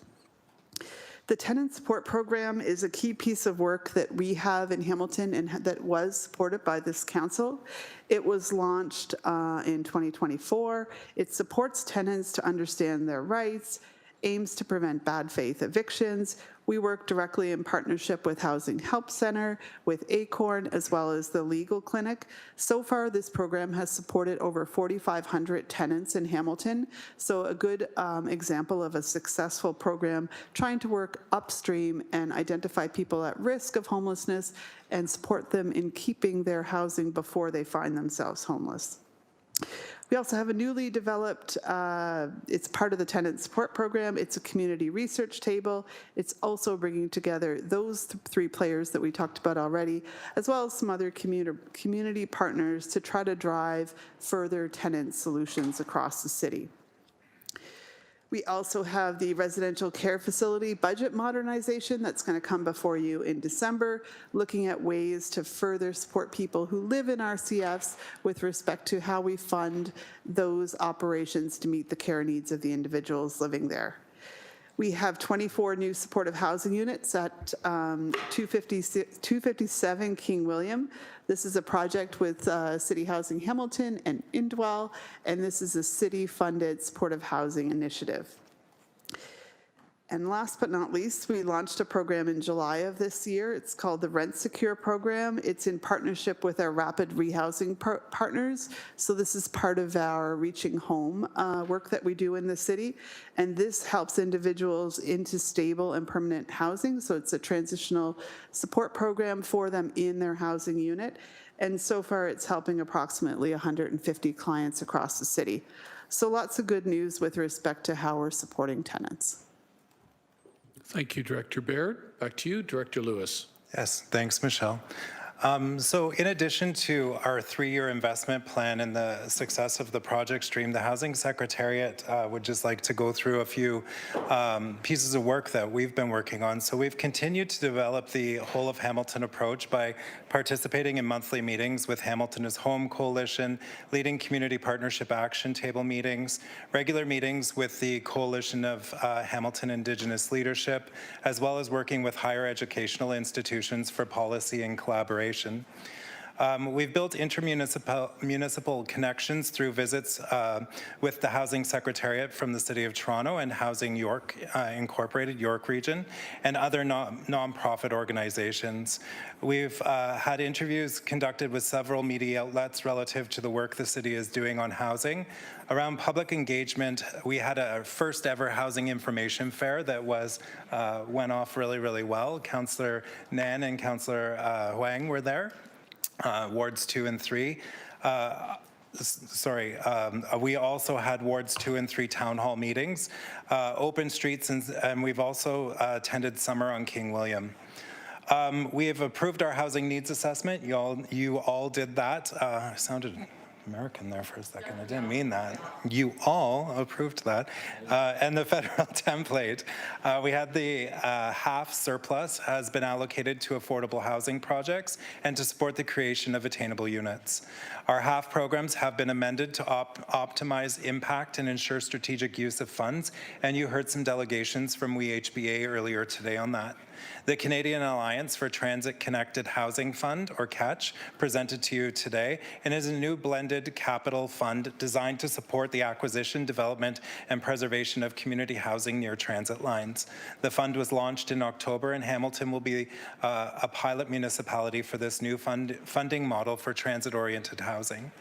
The tenant support program is a key piece of work that we have in Hamilton and that was supported by this council. It was launched in 2024. It supports tenants to understand their rights, aims to prevent bad faith evictions. We work directly in partnership with Housing Help Center, with ACORN, as well as the Legal Clinic. So far, this program has supported over 4,500 tenants in Hamilton. So a good example of a successful program trying to work upstream and identify people at risk of homelessness and support them in keeping their housing before they find themselves homeless. We also have a newly developed, it's part of the tenant support program. It's a community research table. It's also bringing together those three players that we talked about already, as well as some other community partners to try to drive further tenant solutions across the city. We also have the residential care facility budget modernization that's going to come before you in December, looking at ways to further support people who live in RCFs with respect to how we fund those operations to meet the care needs of the individuals living there. We have 24 new supportive housing units at 257 King William. This is a project with City Housing Hamilton and Indwell, and this is a city-funded supportive housing initiative. And last but not least, we launched a program in July of this year. It's called the Rent Secure program. It's in partnership with our rapid rehousing partners. So this is part of our Reaching Home work that we do in the city. And this helps individuals into stable and permanent housing. So it's a transitional support program for them in their housing unit. And so far, it's helping approximately 150 clients across the city. So lots of good news with respect to how we're supporting tenants. Thank you, Director Baird. Back to you, Director Lewis. Yes, thanks, Michelle. So in addition to our 3-year investment plan and the success of the project stream, the Housing Secretariat would just like to go through a few pieces of work that we've been working on. So we've continued to develop the Whole of Hamilton approach by participating in monthly meetings with Hamilton is Home Coalition, leading community partnership action table meetings, regular meetings with the Coalition of Hamilton Indigenous Leadership, as well as working with higher educational institutions for policy and collaboration. We've built intermunicipal connections through visits with the Housing Secretariat from the City of Toronto and Housing York Incorporated, York Region, and other nonprofit organizations. We've had interviews conducted with several media outlets relative to the work the city is doing on housing. Around public engagement, we had a first ever housing information fair that went off really, really well. Councillor Nan and Councillor Huang were there. Wards 2 and 3. We also had Wards 2 and 3 town hall meetings, open streets, and we've also attended Summer on King William. We have approved our housing needs assessment. You all did that. I sounded American there for a second. I didn't mean that. You all approved that. And the federal template. We had the half surplus has been allocated to affordable housing projects and to support the creation of attainable units. Our half programs have been amended to optimize impact and ensure strategic use of funds. And you heard some delegations from WeHBA earlier today on that. The Canadian Alliance for Transit Connected Housing Fund, or CATCH, presented to you today, and is a new blended capital fund designed to support the acquisition, development, and preservation of community housing near transit lines. The fund was launched in October, and Hamilton will be a pilot municipality for this new funding model for transit-oriented housing.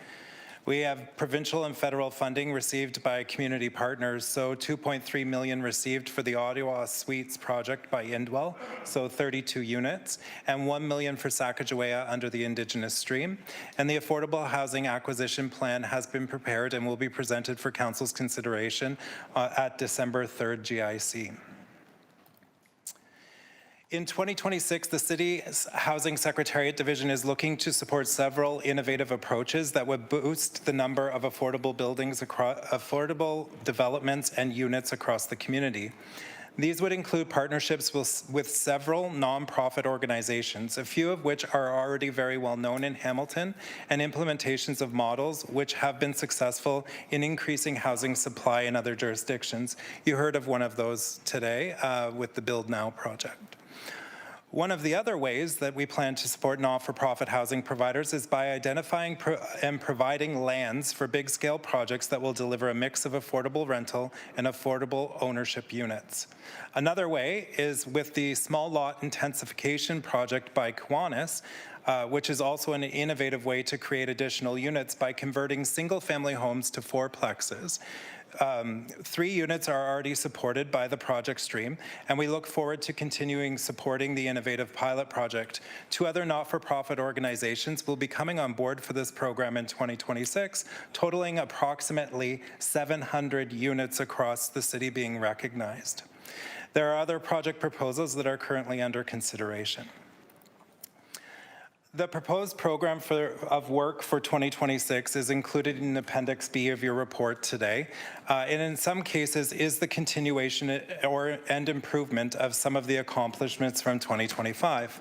We have provincial and federal funding received by community partners, so $2.3 million received for the Ottawa Suites project by Indwell, so 32 units, and $1 million for Sacagawea under the Indigenous Stream. And the Affordable Housing Acquisition Plan has been prepared and will be presented for Council's consideration at December 3rd GIC. In 2026, the City's Housing Secretariat Division is looking to support several innovative approaches that would boost the number of affordable buildings, affordable developments, and units across the community. These would include partnerships with several nonprofit organizations, a few of which are already very well known in Hamilton, and implementations of models which have been successful in increasing housing supply in other jurisdictions. You heard of one of those today with the Build Now project. One of the other ways that we plan to support not-for-profit housing providers is by identifying and providing lands for big-scale projects that will deliver a mix of affordable rental and affordable ownership units. Another way is with the small lot intensification project by Kiwanis, which is also an innovative way to create additional units by converting single-family homes to fourplexes. 3 units are already supported by the project stream, and we look forward to continuing supporting the innovative pilot project. 2 other not-for-profit organizations will be coming on board for this program in 2026, totaling approximately 700 units across the city being recognized. There are other project proposals that are currently under consideration. The proposed program of work for 2026 is included in Appendix B of your report today, and in some cases is the continuation and improvement of some of the accomplishments from 2025.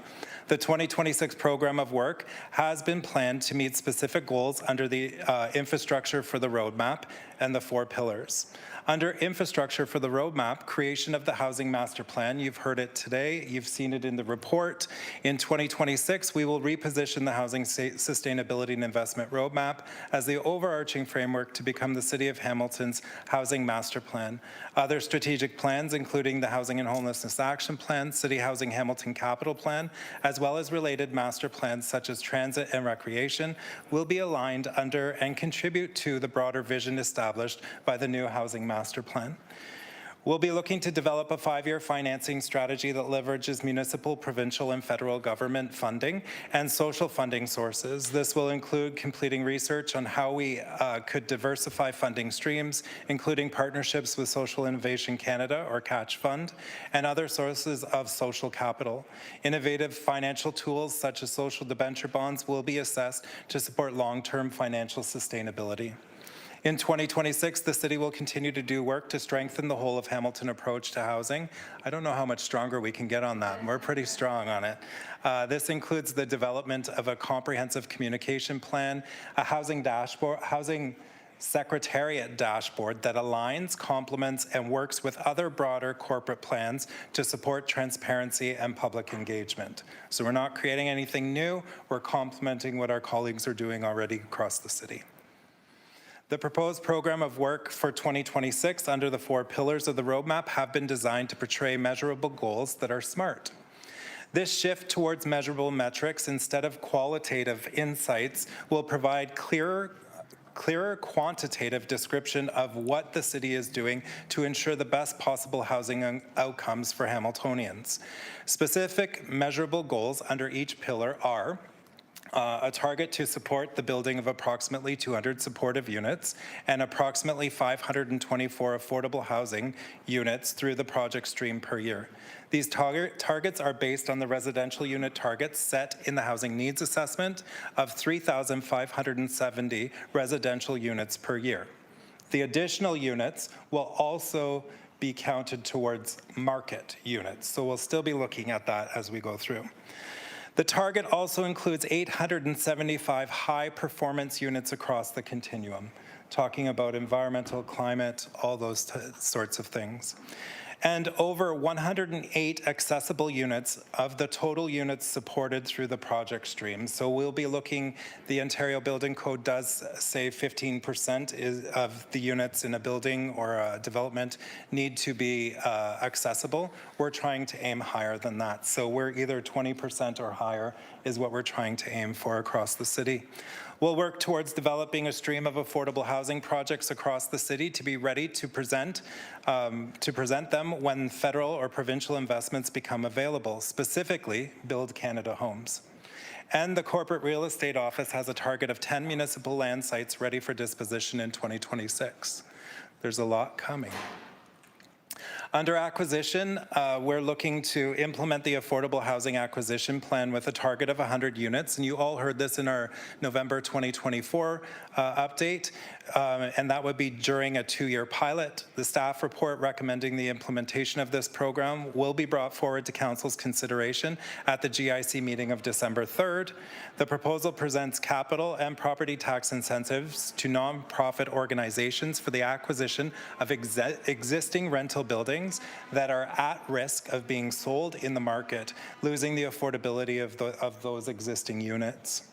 The 2026 program of work has been planned to meet specific goals under the infrastructure for the roadmap and the 4 pillars. Under infrastructure for the roadmap, creation of the housing master plan, you've heard it today, you've seen it in the report. In 2026, we will reposition the housing sustainability and investment roadmap as the overarching framework to become the City of Hamilton's housing master plan. Other strategic plans, including the Housing and Homelessness Action Plan, City Housing Hamilton Capital Plan, as well as related master plans such as transit and recreation, will be aligned under and contribute to the broader vision established by the new housing master plan. We'll be looking to develop a 5-year financing strategy that leverages municipal, provincial, and federal government funding and social funding sources. This will include completing research on how we could diversify funding streams, including partnerships with Social Innovation Canada, or Catch Fund, and other sources of social capital. Innovative financial tools such as social debenture bonds will be assessed to support long-term financial sustainability. In 2026, the city will continue to do work to strengthen the whole of Hamilton approach to housing. I don't know how much stronger we can get on that. We're pretty strong on it. This includes the development of a comprehensive communication plan, a housing secretariat dashboard that aligns, complements, and works with other broader corporate plans to support transparency and public engagement. So we're not creating anything new, we're complementing what our colleagues are doing already across the city. The proposed program of work for 2026 under the 4 pillars of the roadmap have been designed to portray measurable goals that are SMART. This shift towards measurable metrics instead of qualitative insights will provide clearer quantitative description of what the city is doing to ensure the best possible housing outcomes for Hamiltonians. Specific measurable goals under each pillar are a target to support the building of approximately 200 supportive units and approximately 524 affordable housing units through the project stream per year. These targets are based on the residential unit targets set in the housing needs assessment of 3,570 residential units per year. The additional units will also be counted towards market units, so we'll still be looking at that as we go through. The target also includes 875 high-performance units across the continuum, talking about environmental, climate, all those sorts of things. And over 108 accessible units of the total units supported through the project stream. So we'll be looking, the Ontario Building Code does say 15% of the units in a building or a development need to be accessible. We're trying to aim higher than that. So we're either 20% or higher is what we're trying to aim for across the city. We'll work towards developing a stream of affordable housing projects across the city to be ready to present them when federal or provincial investments become available, specifically Build Canada Homes. And the Corporate Real Estate Office has a target of 10 municipal land sites ready for disposition in 2026. There's a lot coming. Under acquisition, we're looking to implement the Affordable Housing Acquisition Plan with a target of 100 units, and you all heard this in our November 2024 update, and that would be during a 2-year pilot. The staff report recommending the implementation of this program will be brought forward to Council's consideration at the GIC meeting of December 3rd. The proposal presents capital and property tax incentives to nonprofit organizations for the acquisition of existing rental buildings that are at risk of being sold in the market, losing the affordability of those existing units.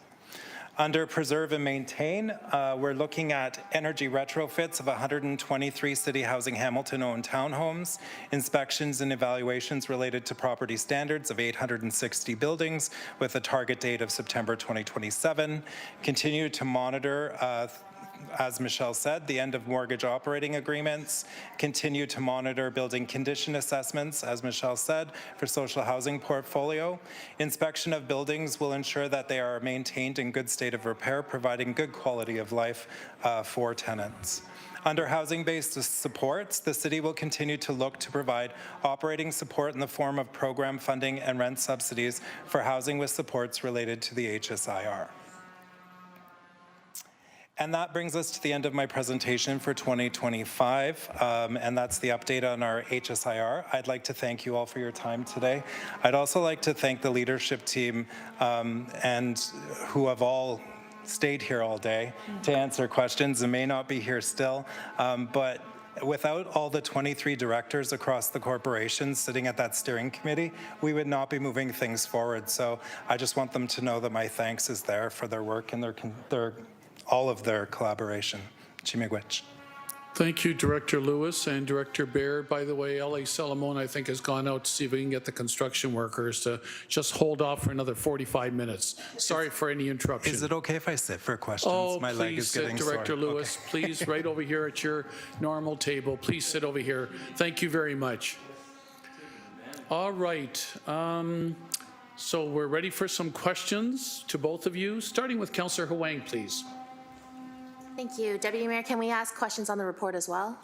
Under Preserve and Maintain, we're looking at energy retrofits of 123 City Housing Hamilton-owned townhomes, inspections and evaluations related to property standards of 860 buildings with a target date of September 2027, continue to monitor as Michelle said, the end of mortgage operating agreements, continue to monitor building condition assessments, as Michelle said, for social housing portfolio. Inspection of buildings will ensure that they are maintained in good state of repair, providing good quality of life for tenants. Under housing-based supports, the city will continue to look to provide operating support in the form of program funding and rent subsidies for housing with supports related to the HSIR. And that brings us to the end of my presentation for 2025, and that's the update on our HSIR. I'd like to thank you all for your time today. I'd also like to thank the leadership team and who have all stayed here all day to answer questions and may not be here still, but without all the 23 directors across the corporation sitting at that steering committee, we would not be moving things forward. So I just want them to know that my thanks is there for their work and all of their collaboration. Chimigwich. Thank you, Director Lewis and Director Baird. By the way, L.A. Salamone, I think, has gone out to see if we can get the construction workers to just hold off for another 45 minutes. Sorry for any interruption. Is it okay if I sit for questions? Oh, my leg is please getting sit, Director sore. Lewis. Okay. Please, right over here at your normal table. Please sit over here. Thank you very much. All right. So we're ready for some questions to both of you, starting with Councillor Huang, please. Thank you. Deputy Mayor, can we ask questions on the report as well?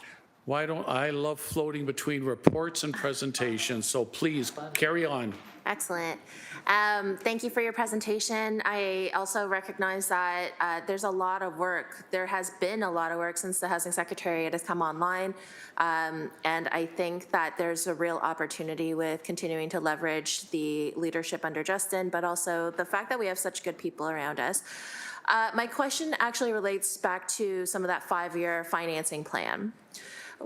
Why don't I love floating between reports and presentations, so please carry on. Excellent. Thank you for your presentation. I also recognize that there's a lot of work. There has been a lot of work since the Housing Secretariat has come online. And I think that there's a real opportunity with continuing to leverage the leadership under Justin, but also the fact that we have such good people around us. My question actually relates back to some of that 5-year financing plan.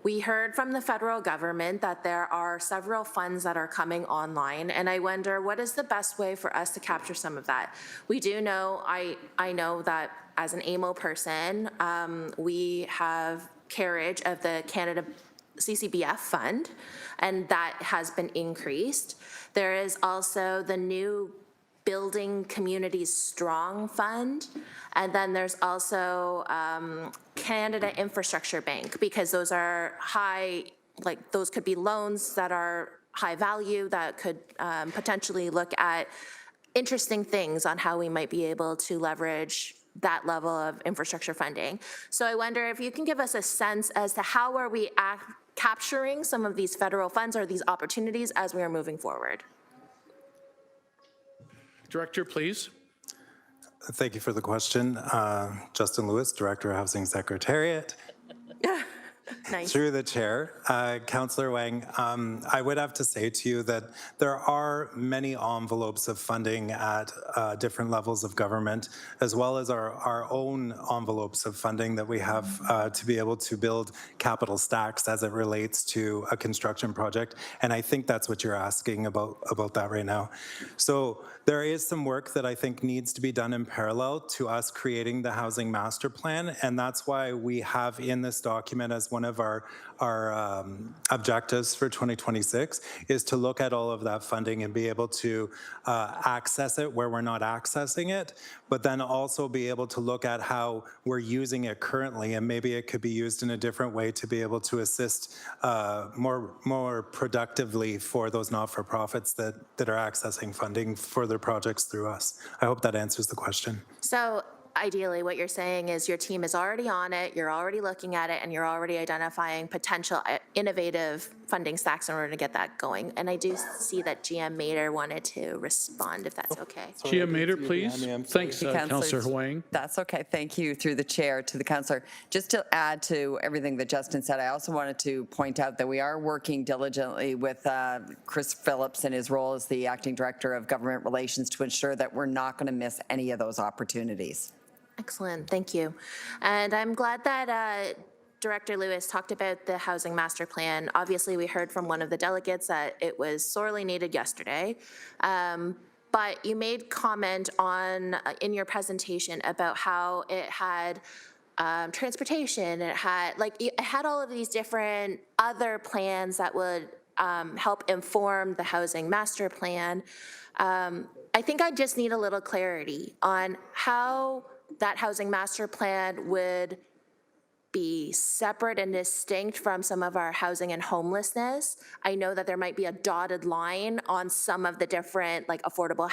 We heard from the federal government that there are several funds that are coming online, and I wonder what is the best way for us to capture some of that? We do know, I know that as an AMO person, we have carriage of the Canada CCBF fund, and that has been increased. There is also the new Building Communities Strong Fund, and then there's also Canada Infrastructure Bank, because those are high, like those could be loans that are high value that could potentially look at interesting things on how we might be able to leverage that level of infrastructure funding. So I wonder if you can give us a sense as to how are we capturing some of these federal funds or these opportunities as we are moving forward. Director, please. Thank you for the question. Justin Lewis, Director of Housing Secretariat. Nice. Through the chair, Councillor Wang, I would have to say to you that there are many envelopes of funding at different levels of government, as well as our own envelopes of funding that we have to be able to build capital stacks as it relates to a construction project. And I think that's what you're asking about that right now. So there is some work that I think needs to be done in parallel to us creating the housing master plan. And that's why we have in this document as one of our objectives for 2026 is to look at all of that funding and be able to access it where we're not accessing it, but then also be able to look at how we're using it currently, and maybe it could be used in a different way to be able to assist more productively for those not-for-profits that are accessing funding for their projects through us. I hope that answers the question. So ideally, what you're saying is your team is already on it, you're already looking at it, and you're already identifying potential innovative funding stacks in order to get that going. And I do see that GM Mater wanted to respond, if that's okay. GM Mater, please. Thanks, Councillor Huang. That's okay. Thank you, through the chair, to the councillor. Just to add to everything that Justin said, I also wanted to point out that we are working diligently with Chris Phillips in his role as the Acting Director of Government Relations to ensure that we're not going to miss any of those opportunities. Excellent, thank you. And I'm glad that Director Lewis talked about the housing master plan. Obviously, we heard from one of the delegates that it was sorely needed yesterday. But you made comment on in your presentation about how it had transportation, it had all of these different other plans that would help inform the housing master plan. I think I just need a little clarity on how that housing master plan would be separate and distinct from some of our housing and homelessness. I know that there might be a dotted line on some of the different like affordable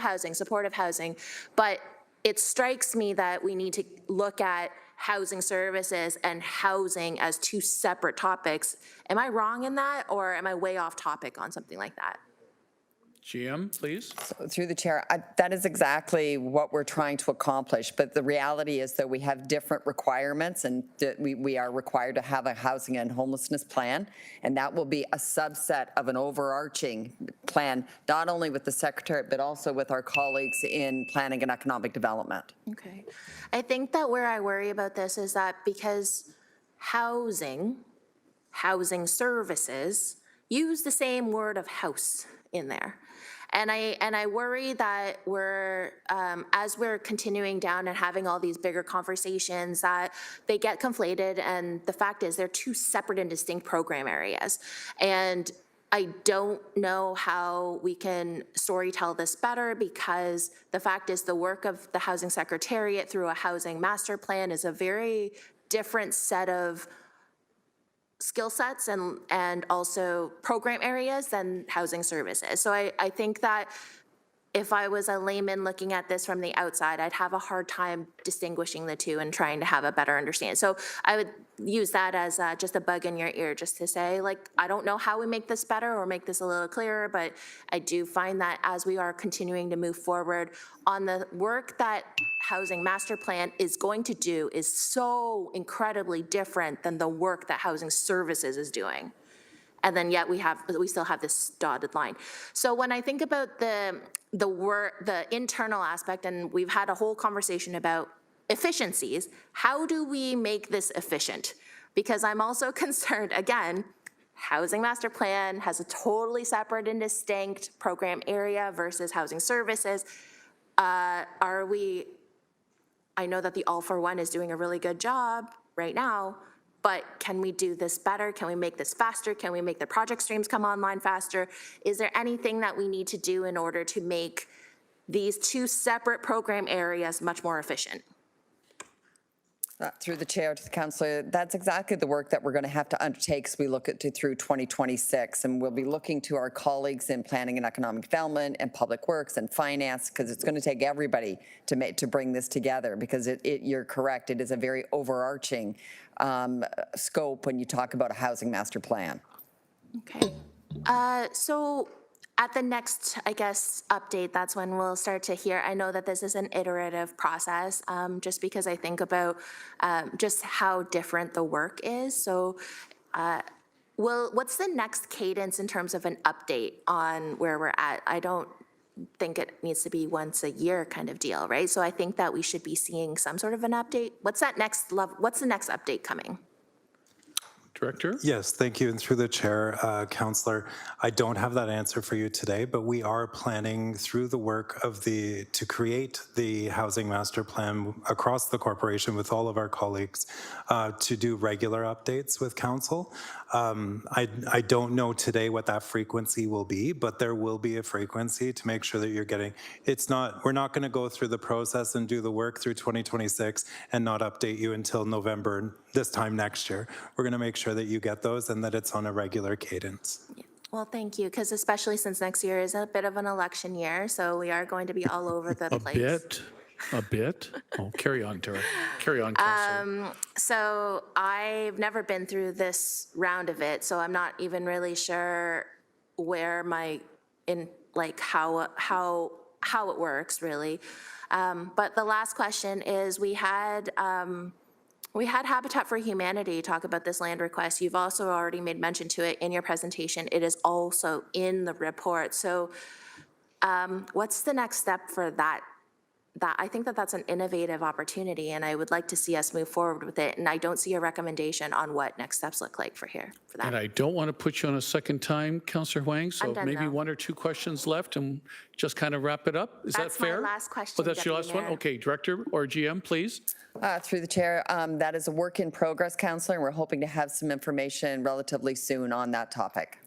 housing, supportive housing, but it strikes me that we need to look at housing services and housing as two separate topics. Am I wrong in that, or am I way off topic on something like that? GM, please. Through the chair, that is exactly what we're trying to accomplish. But the reality is that we have different requirements, and that we are required to have a housing and homelessness plan. And that will be a subset of an overarching plan, not only with the Secretariat, but also with our colleagues in planning and economic development. Okay. I think that where I worry about this is that because housing services use the same word of house in there. And I worry that we're, as we're continuing down and having all these bigger conversations, that they get conflated, and the fact is they're two separate and distinct program areas. And I don't know how we can storytell this better, because the fact is the work of the Housing Secretariat through a housing master plan is a very different set of skill sets and also program areas than housing services. So I think that if I was a layman looking at this from the outside, I'd have a hard time distinguishing the two and trying to have a better understanding. So I would use that as just a bug in your ear, just to say, like, I don't know how we make this better or make this a little clearer, but I do find that as we are continuing to move forward on the work that Housing Master Plan is going to do is so incredibly different than the work that Housing Services is doing. And then yet we still have this dotted line. So when I think about the internal aspect, and we've had a whole conversation about efficiencies, how do we make this efficient? Because I'm also concerned, again, Housing Master Plan has a totally separate and distinct program area versus housing services. I know that the All for One is doing a really good job right now, but can we do this better? Can we make this faster? Can we make the project streams come online faster? Is there anything that we need to do in order to make these two separate program areas much more efficient? Through the chair to the councillor, that's exactly the work that we're going to have to undertake as we look at through 2026, and we'll be looking to our colleagues in planning and economic development and public works and finance, because it's going to take everybody to bring this together, because you're correct, it is a very overarching scope when you talk about a housing master plan. Okay. So at the next, I guess, update, that's when we'll start to hear. I know that this is an iterative process, just because I think about just how different the work is. So what's the next cadence in terms of an update on where we're at? I don't think it needs to be once a year kind of deal, right? So I think that we should be seeing some sort of an update. What's that next level? What's the next update coming? Director? Yes, thank you. And through the chair, Councillor, I don't have that answer for you today, but we are planning through the work of to create the housing master plan across the corporation with all of our colleagues to do regular updates with council. I don't know today what that frequency will be, but there will be a frequency to make sure that you're getting, we're not going to go through the process and do the work through 2026 and not update you until November this time next year. We're going to make sure that you get those and that it's on a regular cadence. Well, thank you, because especially since next year is a bit of an election year, so we are going to be all over the place. A bit? Oh, carry on, Tara. Carry on, Councillor. So I've never been through this round of it, so I'm not even really sure where how it works really. But the last question is, we had Habitat for Humanity talk about this land request. You've also already made mention to it in your presentation. It is also in the report. So what's the next step for that? I think that's an innovative opportunity, and I would like to see us move forward with it. And I don't see a recommendation on what next steps look like for that. And I don't want to put you on a second time, Councillor Huang, so done maybe now. one or two questions left and just kind of wrap it up. Is that fair? That's my last question, Oh, that's your last Deputy one? Mayor. Okay, Director or GM, please. Through the chair, that is a work in progress, Councillor, and we're hoping to have some information relatively soon on that topic.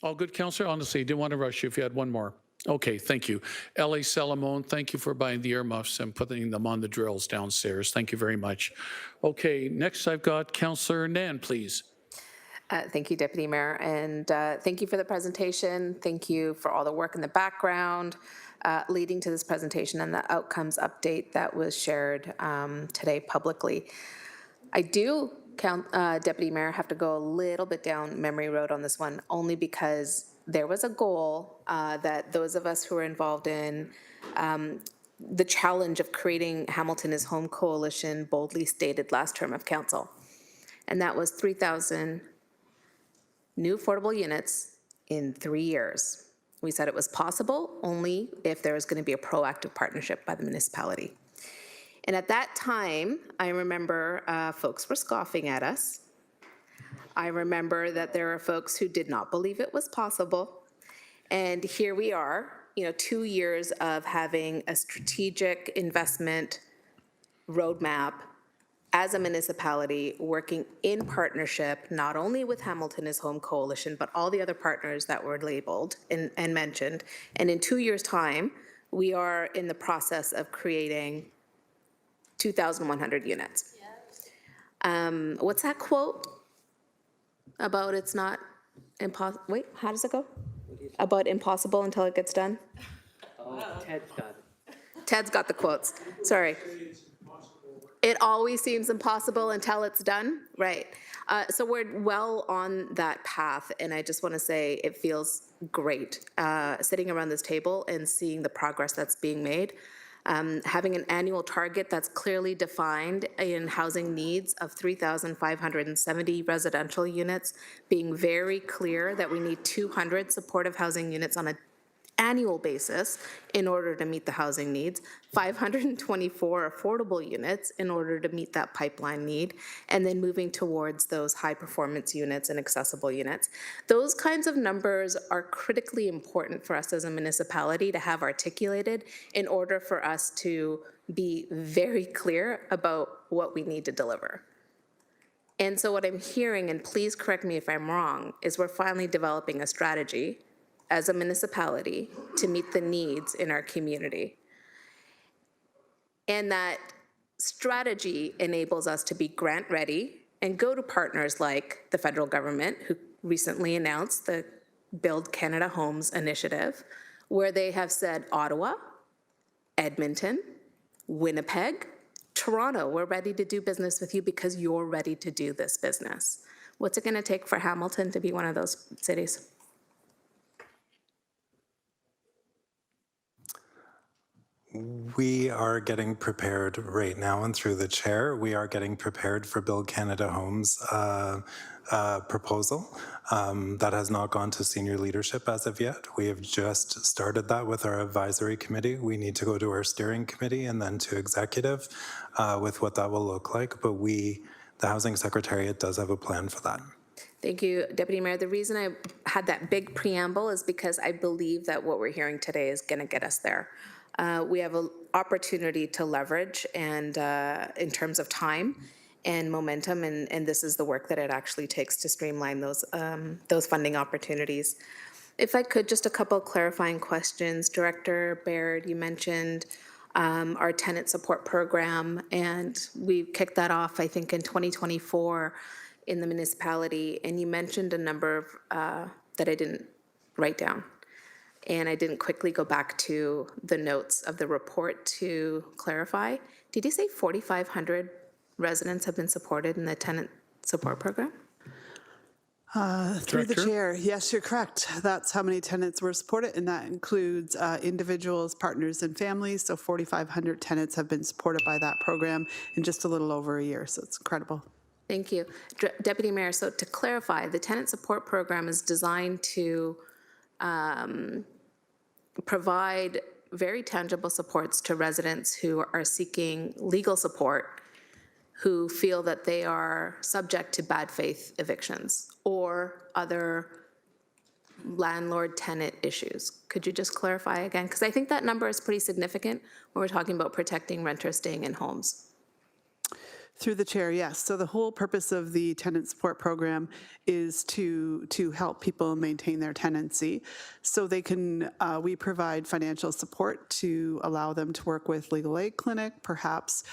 All good, Councillor? Honestly, didn't want to rush you if you had one more. Okay, thank you. Ellie Salamone, thank you for buying the earmuffs and putting them on the drills downstairs. Thank you very much. Okay, next I've got Councillor Nan, please. Thank you, Deputy Mayor, and thank you for the presentation. Thank you for all the work in the background leading to this presentation and the outcomes update that was shared today publicly. I do, Deputy Mayor, have to go a little bit down memory road on this one, only because there was a goal that those of us who were involved in the challenge of creating Hamilton is Home Coalition boldly stated last term of council, and that was 3,000 new affordable units in 3 years. We said it was possible only if there was going to be a proactive partnership by the municipality. And at that time, I remember folks were scoffing at us. I remember that there are folks who did not believe it was possible. And here we are, 2 years of having a strategic investment roadmap as a municipality, working in partnership, not only with Hamilton is Home Coalition, but all the other partners that were labeled and mentioned. And in 2 years' time, we are in the process of creating 2,100 units. What's that quote about it's not impossible? Wait, how does it go? About impossible until it gets done? Oh, Ted's got it. Ted's got the quotes. Sorry. It always seems impossible until it's done, right? So we're well on that path, and I just want to say it feels great sitting around this table and seeing the progress that's being made. Having an annual target that's clearly defined in housing needs of 3,570 residential units, being very clear that we need 200 supportive housing units on an annual basis in order to meet the housing needs, 524 affordable units in order to meet that pipeline need, and then moving towards those high-performance units and accessible units. Those kinds of numbers are critically important for us as a municipality to have articulated in order for us to be very clear about what we need to deliver. And so what I'm hearing, and please correct me if I'm wrong, is we're finally developing a strategy as a municipality to meet the needs in our community. And that strategy enables us to be grant ready and go to partners like the federal government, who recently announced the Build Canada Homes initiative, where they have said Ottawa, Edmonton, Winnipeg, Toronto, we're ready to do business with you because you're ready to do this business. What's it going to take for Hamilton to be one of those cities? We are getting prepared right now, and through the chair, we are getting prepared for Build Canada Homes proposal. That has not gone to senior leadership as of yet. We have just started that with our advisory committee. We need to go to our steering committee and then to executive with what that will look like. But the Housing Secretariat does have a plan for that. Thank you, Deputy Mayor. The reason I had that big preamble is because I believe that what we're hearing today is going to get us there. We have an opportunity to leverage and in terms of time and momentum, and this is the work that it actually takes to streamline those funding opportunities. If I could, just a couple clarifying questions. Director Baird, you mentioned our tenant support program, and we kicked that off, I think, in 2024 in the municipality, and you mentioned a number of that I didn't write down. And I didn't quickly go back to the notes of the report to clarify. Did you say 4,500 residents have been supported in the tenant support program? Through the chair, yes, you're correct. That's how many tenants were supported, and that includes individuals, partners, and families. So 4,500 tenants have been supported by that program in just a little over a year, so it's incredible. Thank you. Deputy Mayor, so to clarify, the tenant support program is designed to provide very tangible supports to residents who are seeking legal support, who feel that they are subject to bad faith evictions or other landlord-tenant issues. Could you just clarify again? Because I think that number is pretty significant when we're talking about protecting renters staying in homes. Through the chair, yes. So the whole purpose of the tenant support program is to help people maintain their tenancy. So they can, we provide financial support to allow them to work with Legal Aid Clinic, perhaps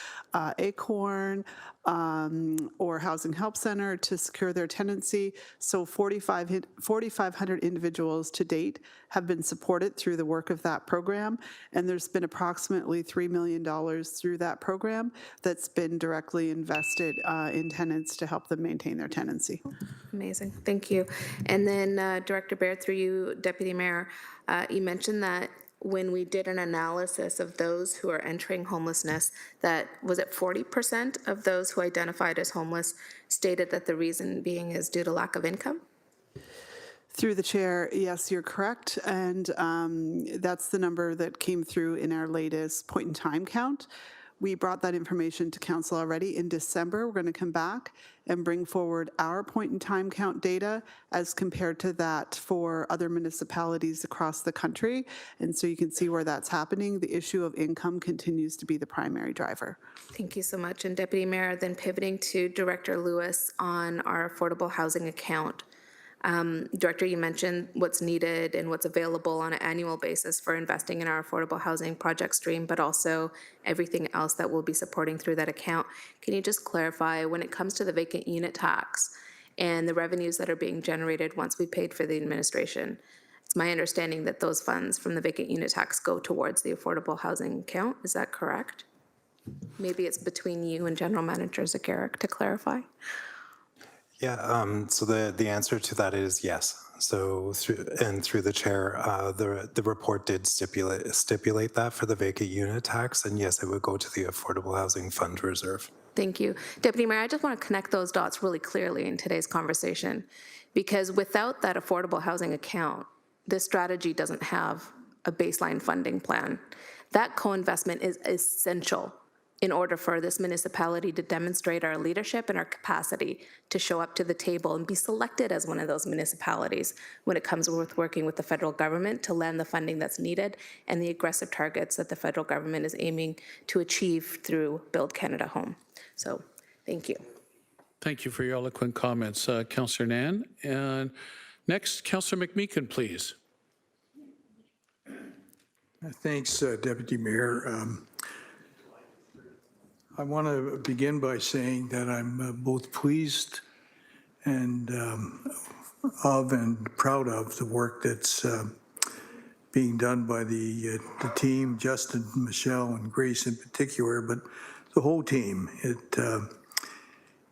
Acorn, or Housing Help Center to secure their tenancy. So 4,500 individuals to date have been supported through the work of that program. And there's been approximately $3 million through that program that's been directly invested in tenants to help them maintain their tenancy. Amazing, thank you. And then Director Baird, through you, Deputy Mayor, you mentioned that when we did an analysis of those who are entering homelessness, that was it 40% of those who identified as homeless stated that the reason being is due to lack of income? Through the chair, yes, you're correct. And that's the number that came through in our latest point in time count. We brought that information to council already in December. We're going to come back and bring forward our point in time count data as compared to that for other municipalities across the country. And so you can see where that's happening. The issue of income continues to be the primary driver. Thank you so much. And Deputy Mayor, then pivoting to Director Lewis on our affordable housing account. Director, you mentioned what's needed and what's available on an annual basis for investing in our affordable housing project stream, but also everything else that we'll be supporting through that account. Can you just clarify when it comes to the vacant unit tax and the revenues that are being generated once we paid for the administration? It's my understanding that those funds from the vacant unit tax go towards the affordable housing account. Is that correct? Maybe it's between you and General Manager Zakaric to clarify. Yeah, so the answer to that is yes. So through the chair, the report did stipulate that for the vacant unit tax, and yes, it would go to the Affordable Housing Fund Reserve. Thank you. Deputy Mayor, I just want to connect those dots really clearly in today's conversation, because without that affordable housing account, this strategy doesn't have a baseline funding plan. That co-investment is essential in order for this municipality to demonstrate our leadership and our capacity to show up to the table and be selected as one of those municipalities when it comes with working with the federal government to lend the funding that's needed and the aggressive targets that the federal government is aiming to achieve through Build Canada Home. So, thank you. Thank you for your eloquent comments, Councillor Nan. And next, Councillor McMeekin, please. Thanks, Deputy Mayor. I want to begin by saying that I'm both pleased and proud of the work that's being done by the team, Justin, Michelle, and Grace in particular, but the whole team.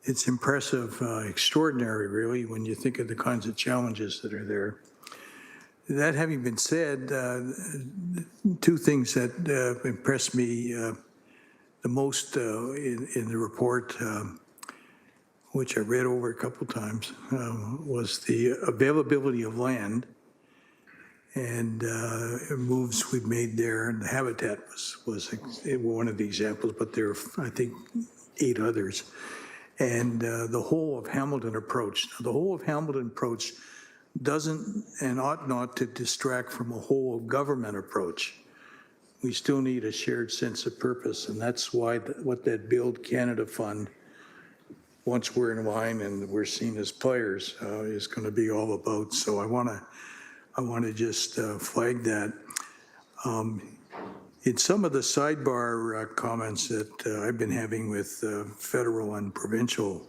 It's impressive, extraordinary, really, when you think of the kinds of challenges that are there. That having been said, two things that impressed me the most in the report, which I read over a couple times, was the availability of land and moves we've made there. And the habitat was one of the examples, but there are, I think, 8 others. And the whole of Hamilton approach. Now, the whole of Hamilton approach doesn't and ought not to distract from a whole of government approach. We still need a shared sense of purpose, and that's why what that Build Canada Fund, once we're in line and we're seen as players, is going to be all about. So I want to just flag that. In some of the sidebar comments that I've been having with federal and provincial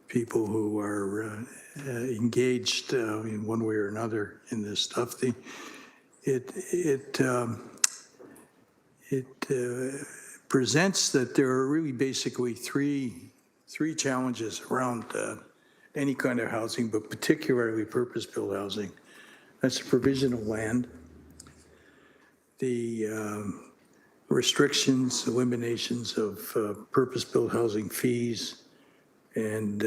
people who are engaged in one way or another in this stuff, it presents that there are really basically three challenges around any kind of housing, but particularly purpose-built housing. That's the provision of land, the restrictions, eliminations of purpose-built housing fees, and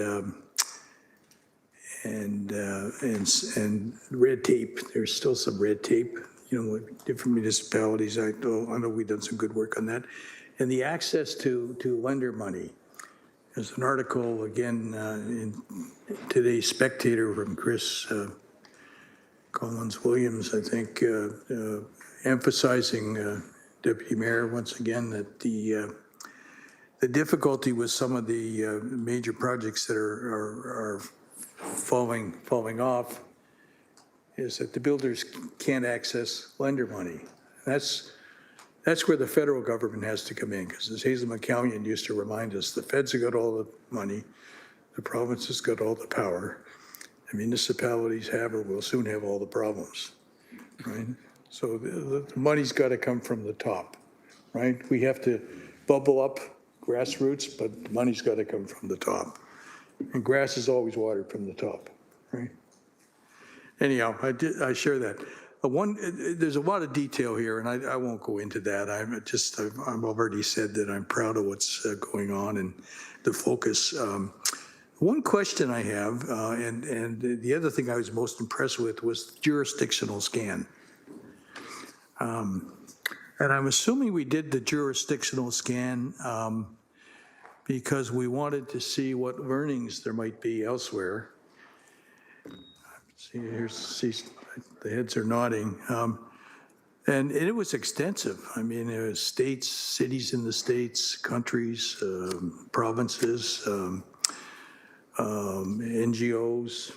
red tape. There's still some red tape. You know, with different municipalities, I know we've done some good work on that. And the access to lender money. There's an article, again, in today's Spectator from Chris Collins-Williams, I think, emphasizing, Deputy Mayor, once again, that the difficulty with some of the major projects that are falling off is that the builders can't access lender money. That's where the federal government has to come in, because as Hazel McCallion used to remind us, the feds have got all the money, the province has got all the power, the municipalities have or will soon have all the problems, right? So the money's got to come from the top, right? We have to bubble up grassroots, but the money's got to come from the top. And grass is always watered from the top, right? Anyhow, I share that. There's a lot of detail here, and I won't go into that. I've already said that I'm proud of what's going on and the focus. One question I have, and the other thing I was most impressed with was jurisdictional scan. And I'm assuming we did the jurisdictional scan because we wanted to see what learnings there might be elsewhere. See, the heads are nodding. And it was extensive. I mean, there was states, cities in the states, countries, provinces, NGOs,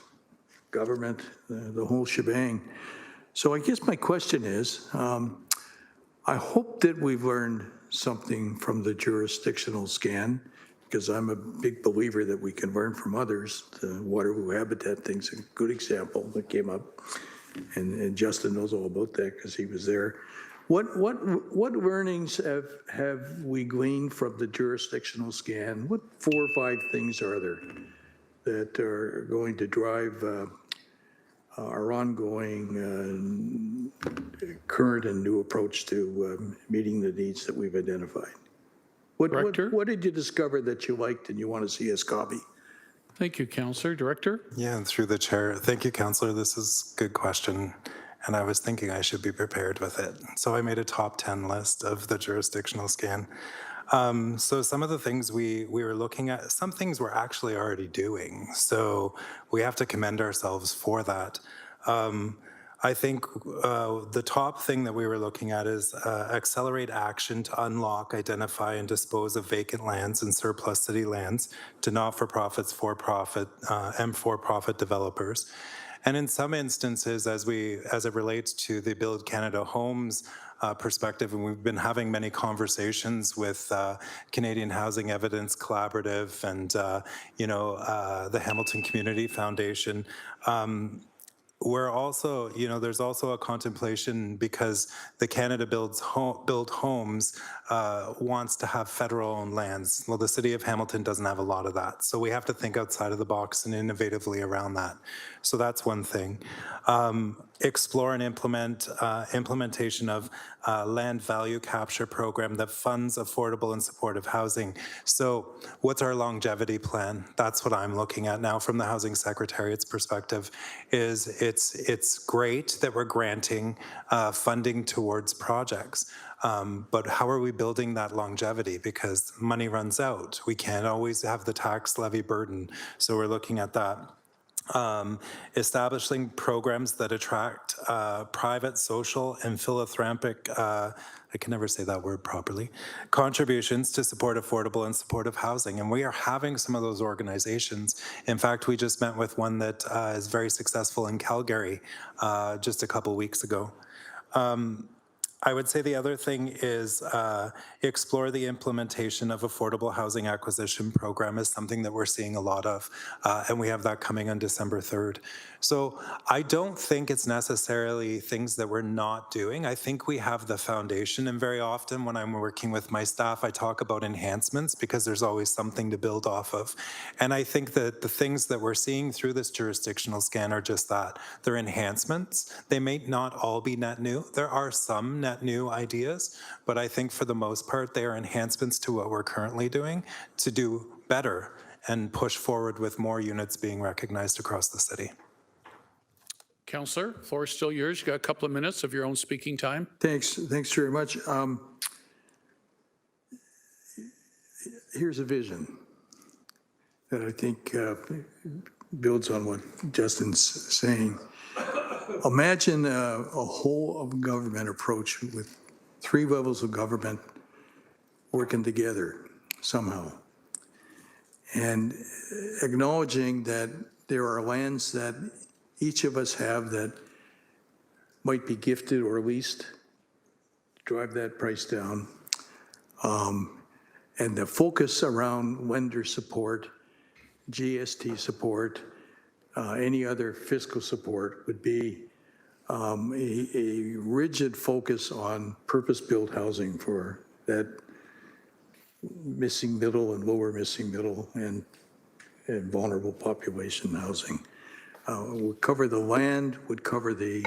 government, the whole shebang. So I guess my question is, I hope that we've learned something from the jurisdictional scan, because I'm a big believer that we can learn from others. The Waterloo Habitat thing's a good example that came up, and Justin knows all about that because he was there. What learnings have we gleaned from the jurisdictional scan? What 4 or 5 things are there that are going to drive our ongoing current and new approach to meeting the needs that we've identified? What did you discover that you liked and you want to see us copy? Thank you, Councillor. Director? Yeah, and through the chair. Thank you, Councillor. This is a good question, and I was thinking I should be prepared with it. So I made a top 10 list of the jurisdictional scan. So some of the things we were looking at, some things we're actually already doing. So we have to commend ourselves for that. I think the top thing that we were looking at is accelerate action to unlock, identify, and dispose of vacant lands and surplus city lands to not-for-profits, for-profit, and for-profit developers. And in some instances, as it relates to the Build Canada Homes perspective, and we've been having many conversations with Canadian Housing Evidence Collaborative and the Hamilton Community Foundation. We're also, there's also a contemplation because the Canada Build Homes wants to have federal-owned lands. Well, the city of Hamilton doesn't have a lot of that. So we have to think outside of the box and innovatively around that. So that's one thing. Explore and implementation of land value capture program that funds affordable and supportive housing. So what's our longevity plan? That's what I'm looking at now from the Housing Secretariat's perspective. Is it's great that we're granting funding towards projects, but how are we building that longevity? Because money runs out. We can't always have the tax levy burden. So we're looking at that. Establishing programs that attract private, social, and philanthropic, I can never say that word properly, contributions to support affordable and supportive housing. And we are having some of those organizations. In fact, we just met with one that is very successful in Calgary just a couple weeks ago. I would say the other thing is explore the implementation of affordable housing acquisition program is something that we're seeing a lot of, and we have that coming on December 3rd. So I don't think it's necessarily things that we're not doing. I think we have the foundation, and very often when I'm working with my staff, I talk about enhancements because there's always something to build off of. And I think that the things that we're seeing through this jurisdictional scan are just that. They're enhancements. They may not all be net new. There are some net new ideas, but I think for the most part, they are enhancements to what we're currently doing to do better and push forward with more units being recognized across the city. Councillor, floor is still yours. You got a couple of minutes of your own speaking time. Thanks very much. Here's a vision that I think builds on what Justin's saying. Imagine a whole of government approach with 3 levels of government working together. somehow. And acknowledging that there are lands that each of us have that might be gifted or leased, drive that price down. And the focus around lender support, GST support, any other fiscal support would be a rigid focus on purpose-built housing for that missing middle and lower missing middle and vulnerable population housing. Would cover the land, would cover the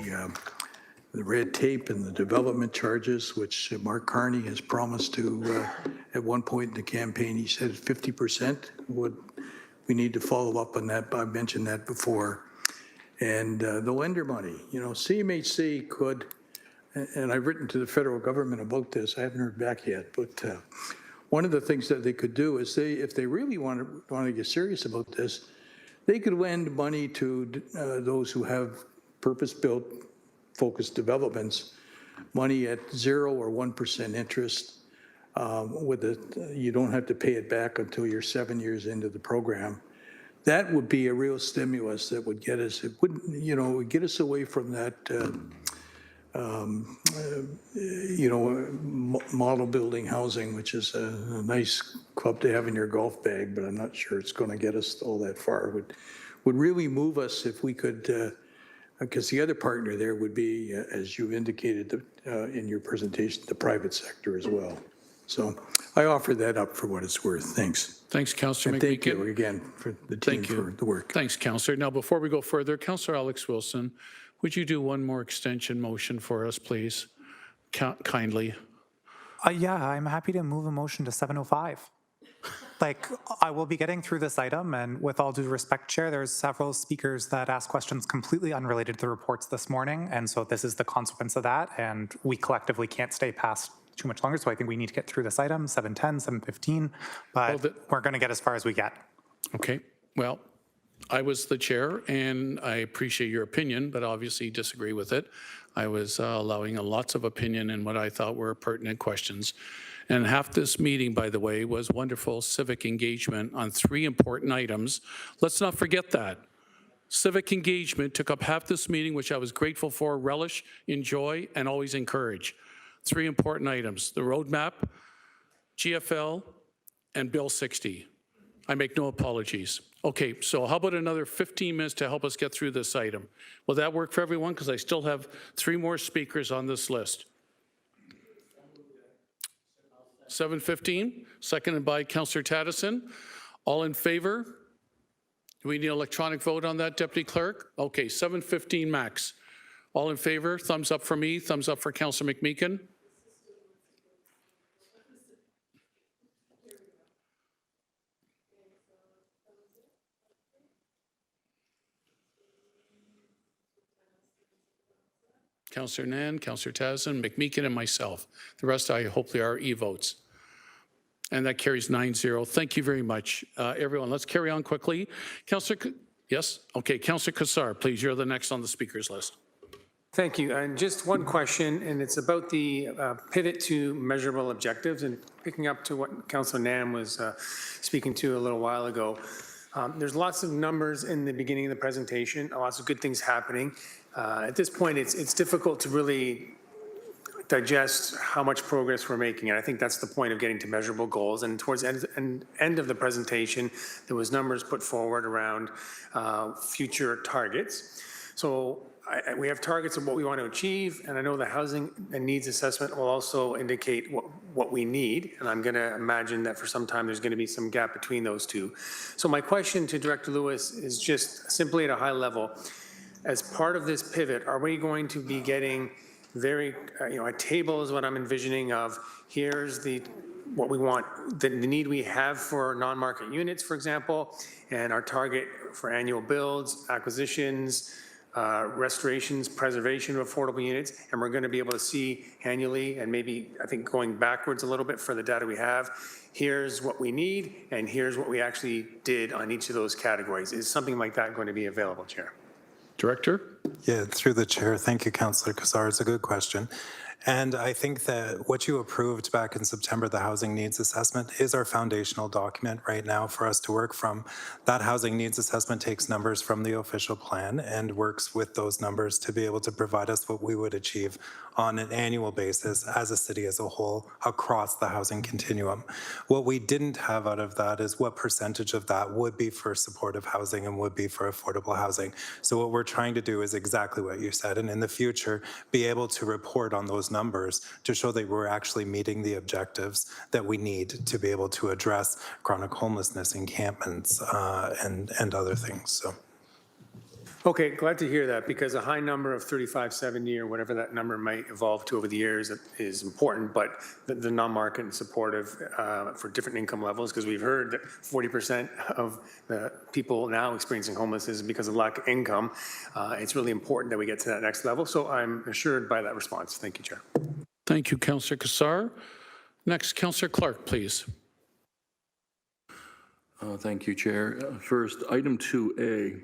red tape and the development charges, which Mark Carney has promised to, at one point in the campaign, he said 50% would, we need to follow up on that. I mentioned that before. And the lender money, you know, CMHC could, and I've written to the federal government about this, I haven't heard back yet, but one of the things that they could do is if they really want to get serious about this, they could lend money to those who have purpose-built focused developments, money at 0 or 1% interest. You don't have to pay it back until you're 7 years into the program. That would be a real stimulus that would get us, it wouldn't, you know, would get us away from that, model building housing, which is a nice club to have in your golf bag, but I'm not sure it's going to get us all that far. Would really move us if we could, because the other partner there would be, as you indicated in your presentation, the private sector as well. So I offer that up for what it's worth. Thanks. Thanks, Councillor And McMeekin. thank you again for the team for the work. Thanks, Councillor. Now, before we go further, Councillor Alex Wilson, would you do one more extension motion for us, please? Kindly. Yeah, I'm happy to move a motion to 7:05. Like, I will be getting through this item, and with all due respect, Chair, there's several speakers that asked questions completely unrelated to the reports this morning, and so this is the consequence of that, and we collectively can't stay past too much longer, so I think we need to get through this item, 7:10, 7:15, but we're going to get as far as we get. Okay, well, I was the chair, and I appreciate your opinion, but obviously disagree with it. I was allowing lots of opinion in what I thought were pertinent questions. And half this meeting, by the way, was wonderful civic engagement on 3 important items. Let's not forget that. Civic engagement took up half this meeting, which I was grateful for, relish, enjoy, and always encourage. 3 important items: the roadmap, GFL, and Bill 60. I make no apologies. Okay, so how about another 15 minutes to help us get through this item? Will that work for everyone? Because I still have 3 more speakers on this list. 7:15, seconded by Councillor Tattison. All in favor? Do we need an electronic vote on that, Deputy Clerk? Okay, 7:15 max. All in favor? Thumbs up for me, thumbs up for Councillor McMeekin. Councillor Nan, Councillor Tattison, McMeekin, and myself. The rest, I hopefully, are e-votes. And that carries 9-0. Thank you very much, everyone. Let's carry on quickly. Councillor, yes? Okay, Councillor Cassar, please, you're the next on the speakers list. Thank you. And just one question, and it's about the pivot to measurable objectives, and picking up to what Councillor Nam was speaking to a little while ago. There's lots of numbers in the beginning of the presentation, lots of good things happening. At this point, it's difficult to really digest how much progress we're making, and I think that's the point of getting to measurable goals. And towards the end of the presentation, there was numbers put forward around future targets. So we have targets of what we want to achieve, and I know the housing and needs assessment will also indicate what we need, and I'm going to imagine that for some time there's going to be some gap between those two. So my question to Director Lewis is just simply at a high level. As part of this pivot, are we going to be getting very, a table is what I'm envisioning of, here's what we want, the need we have for non-market units, for example, and our target for annual builds, acquisitions, restorations, preservation of affordable units, and we're going to be able to see annually, and maybe, I think, going backwards a little bit for the data we have, here's what we need, and here's what we actually did on each of those categories. Is something like that going to be available, Chair? Director? Yeah, through the chair. Thank you, Councillor Kassar. It's a good question. And I think that what you approved back in September, the housing needs assessment, is our foundational document right now for us to work from. That housing needs assessment takes numbers from the official plan and works with those numbers to be able to provide us what we would achieve on an annual basis as a city as a whole across the housing continuum. What we didn't have out of that is what percentage of that would be for supportive housing and would be for affordable housing. So what we're trying to do is exactly what you said, and in the future, be able to report on those numbers to show that we're actually meeting the objectives that we need to be able to address chronic homelessness, encampments, and other things. So. Okay, glad to hear that, because a high number of 35, 70, or whatever that number might evolve to over the years is important, but the non-market and supportive for different income levels, because we've heard that 40% of the people now experiencing homelessness is because of lack of income. It's really important that we get to that next level, so I'm assured by that response. Thank you, Chair. Thank you, Councillor Kassar. Next, Councillor Clark, please. Thank you, Chair. First, item 2A.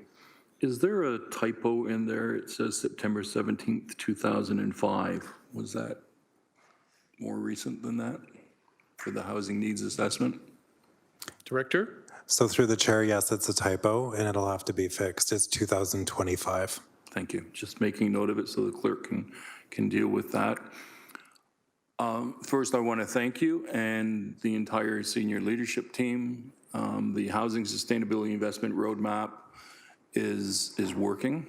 Is there a typo in there? It says September 17th, 2005. Was that more recent than that for the housing needs assessment? Director? So through the chair, yes, it's a typo and it'll have to be fixed. It's 2025. Thank you. Just making note of it so the clerk can deal with that. First, I want to thank you and the entire senior leadership team. The Housing Sustainability Investment Roadmap is working.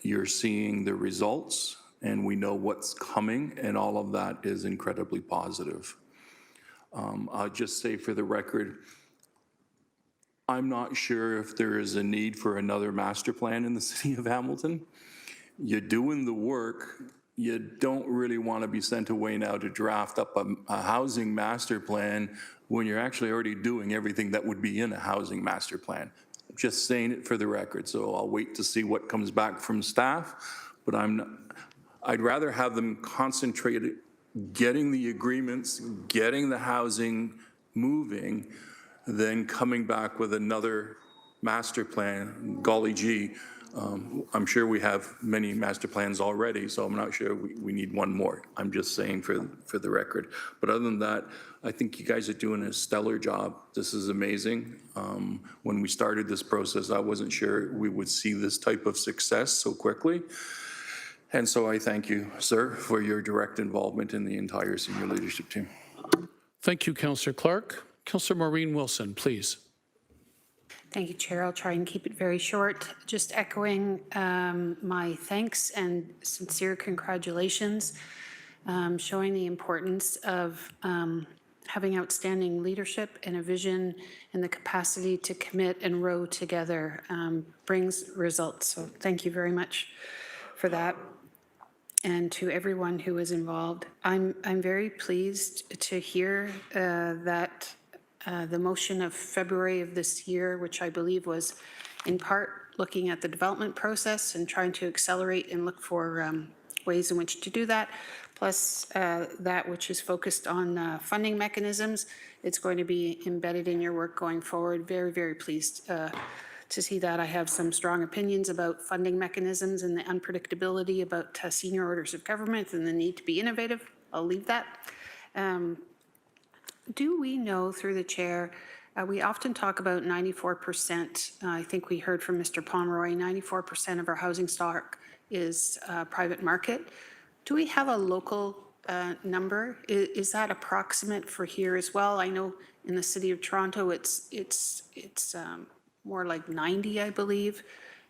You're seeing the results, and we know what's coming, and all of that is incredibly positive. I'll just say for the record, I'm not sure if there is a need for another master plan in the city of Hamilton. You're doing the work. You don't really want to be sent away now to draft up a housing master plan when you're actually already doing everything that would be in a housing master plan. Just saying it for the record, so I'll wait to see what comes back from staff, but I'd rather have them concentrate getting the agreements, getting the housing moving, than coming back with another master plan. Golly gee, I'm sure we have many master plans already, so I'm not sure we need one more. I'm just saying for the record. But other than that, I think you guys are doing a stellar job. This is amazing. When we started this process, I wasn't sure we would see this type of success so quickly. And so I thank you, sir, for your direct involvement in the entire senior leadership team. Thank you, Councillor Clark. Councillor Maureen Wilson, please. Thank you, Chair. I'll try and keep it very short. Just echoing my thanks and sincere congratulations, showing the importance of having outstanding leadership and a vision and the capacity to commit and row together brings results. So thank you very much for that. And to everyone who is involved. I'm very pleased to hear that the motion of February of this year, which I believe was in part looking at the development process and trying to accelerate and look for ways in which to do that, plus that which is focused on funding mechanisms. It's going to be embedded in your work going forward. Very, very pleased to see that. I have some strong opinions about funding mechanisms and the unpredictability about senior orders of government and the need to be innovative. I'll leave that. Do we know through the chair, we often talk about 94%, I think we heard from Mr. Pomeroy, 94% of our housing stock is private market. Do we have a local number? Is that approximate for here as well? I know in the city of Toronto, it's more like 90, I believe.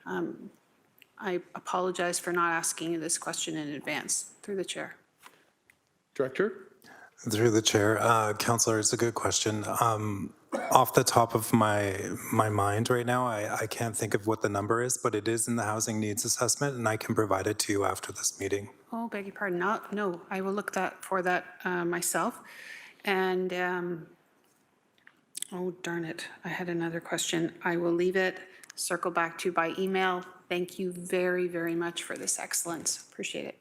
I apologize for not asking you this question in advance. Through the chair. Director? Through the chair, Councillor, it's a good question. Off the top of my mind right now, I can't think of what the number is, but it is in the housing needs assessment, and I can provide it to you after this meeting. Oh, beg your pardon. No, I will look for that myself. And oh, darn it. I had another question. I will leave it, circle back to you by email. Thank you very, very much for this excellence. Appreciate it.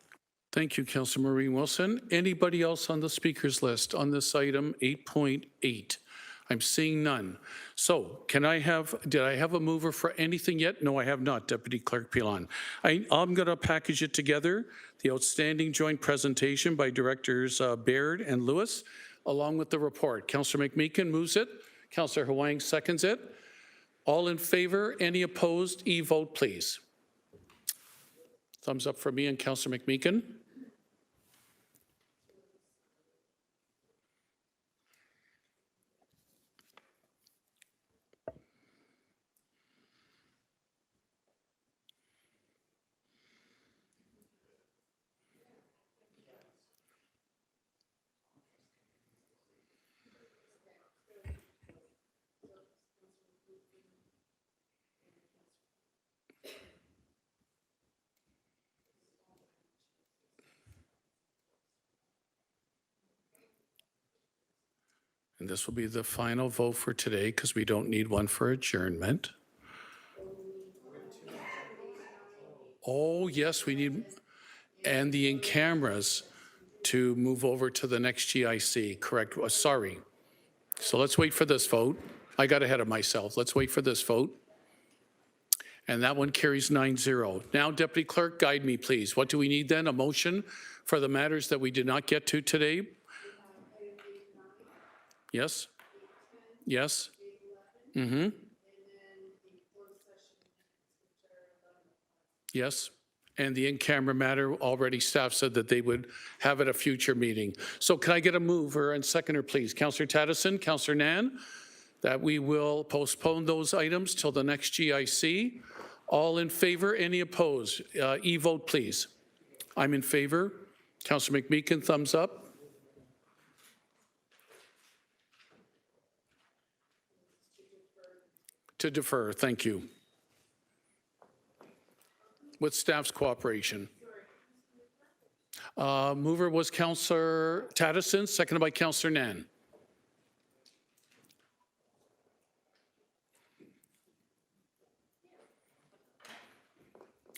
Thank you, Councillor Maureen Wilson. Anybody else on the speakers list on this item 8.8? I'm seeing none. So did I have a mover for anything yet? No, I have not, Deputy Clerk Pilon. I'm going to package it together, the outstanding joint presentation by Directors Baird and Lewis, along with the report. Councillor McMeekin moves it. Councillor Huang seconds it. All in favor? Any opposed? E-vote, please. Thumbs up for me and Councillor McMeekin. And this will be the final vote for today because we don't need one for adjournment. Oh, yes, we need, and the in-cameras to move over to the next GIC, correct? Sorry. So let's wait for this vote. I got ahead of myself. Let's wait for this vote. And that one carries 9-0. Now, Deputy Clerk, guide me, please. What do we need then? A motion for the matters that we did not get to today? Yes? Yes? Mm-hmm. Yes? And the in-camera matter, already staff said that they would have at a future meeting. So can I get a mover and seconder, please? Councillor Tattison, Councillor Nan, that we will postpone those items till the next GIC. All in favor? Any opposed? E-vote, please. I'm in favor. Councillor McMeekin, thumbs up. To defer, thank you. With staff's cooperation. Mover was Councillor Tattison, seconded by Councillor Nan.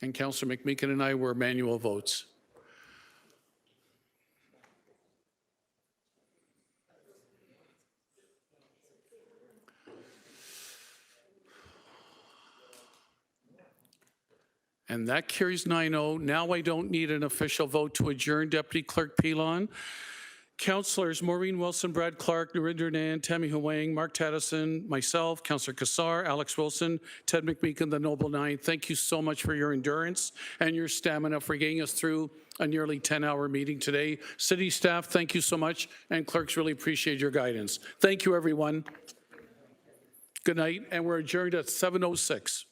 And Councillor McMeekin and I were manual votes. And that carries 9-0. Now I don't need an official vote to adjourn, Deputy Clerk Pilon. Councillors Maureen Wilson, Brad Clark, Narinder Nan, Tammy Huang, Mark Tattison, myself, Councillor Kassar, Alex Wilson, Ted McMeekin, the Noble Nine. Thank you so much for your endurance and your stamina for getting us through a nearly 10-hour meeting today. City staff, thank you so much. And clerks, really appreciate your guidance. Thank you, everyone. Good night, and we're adjourned at 7:06.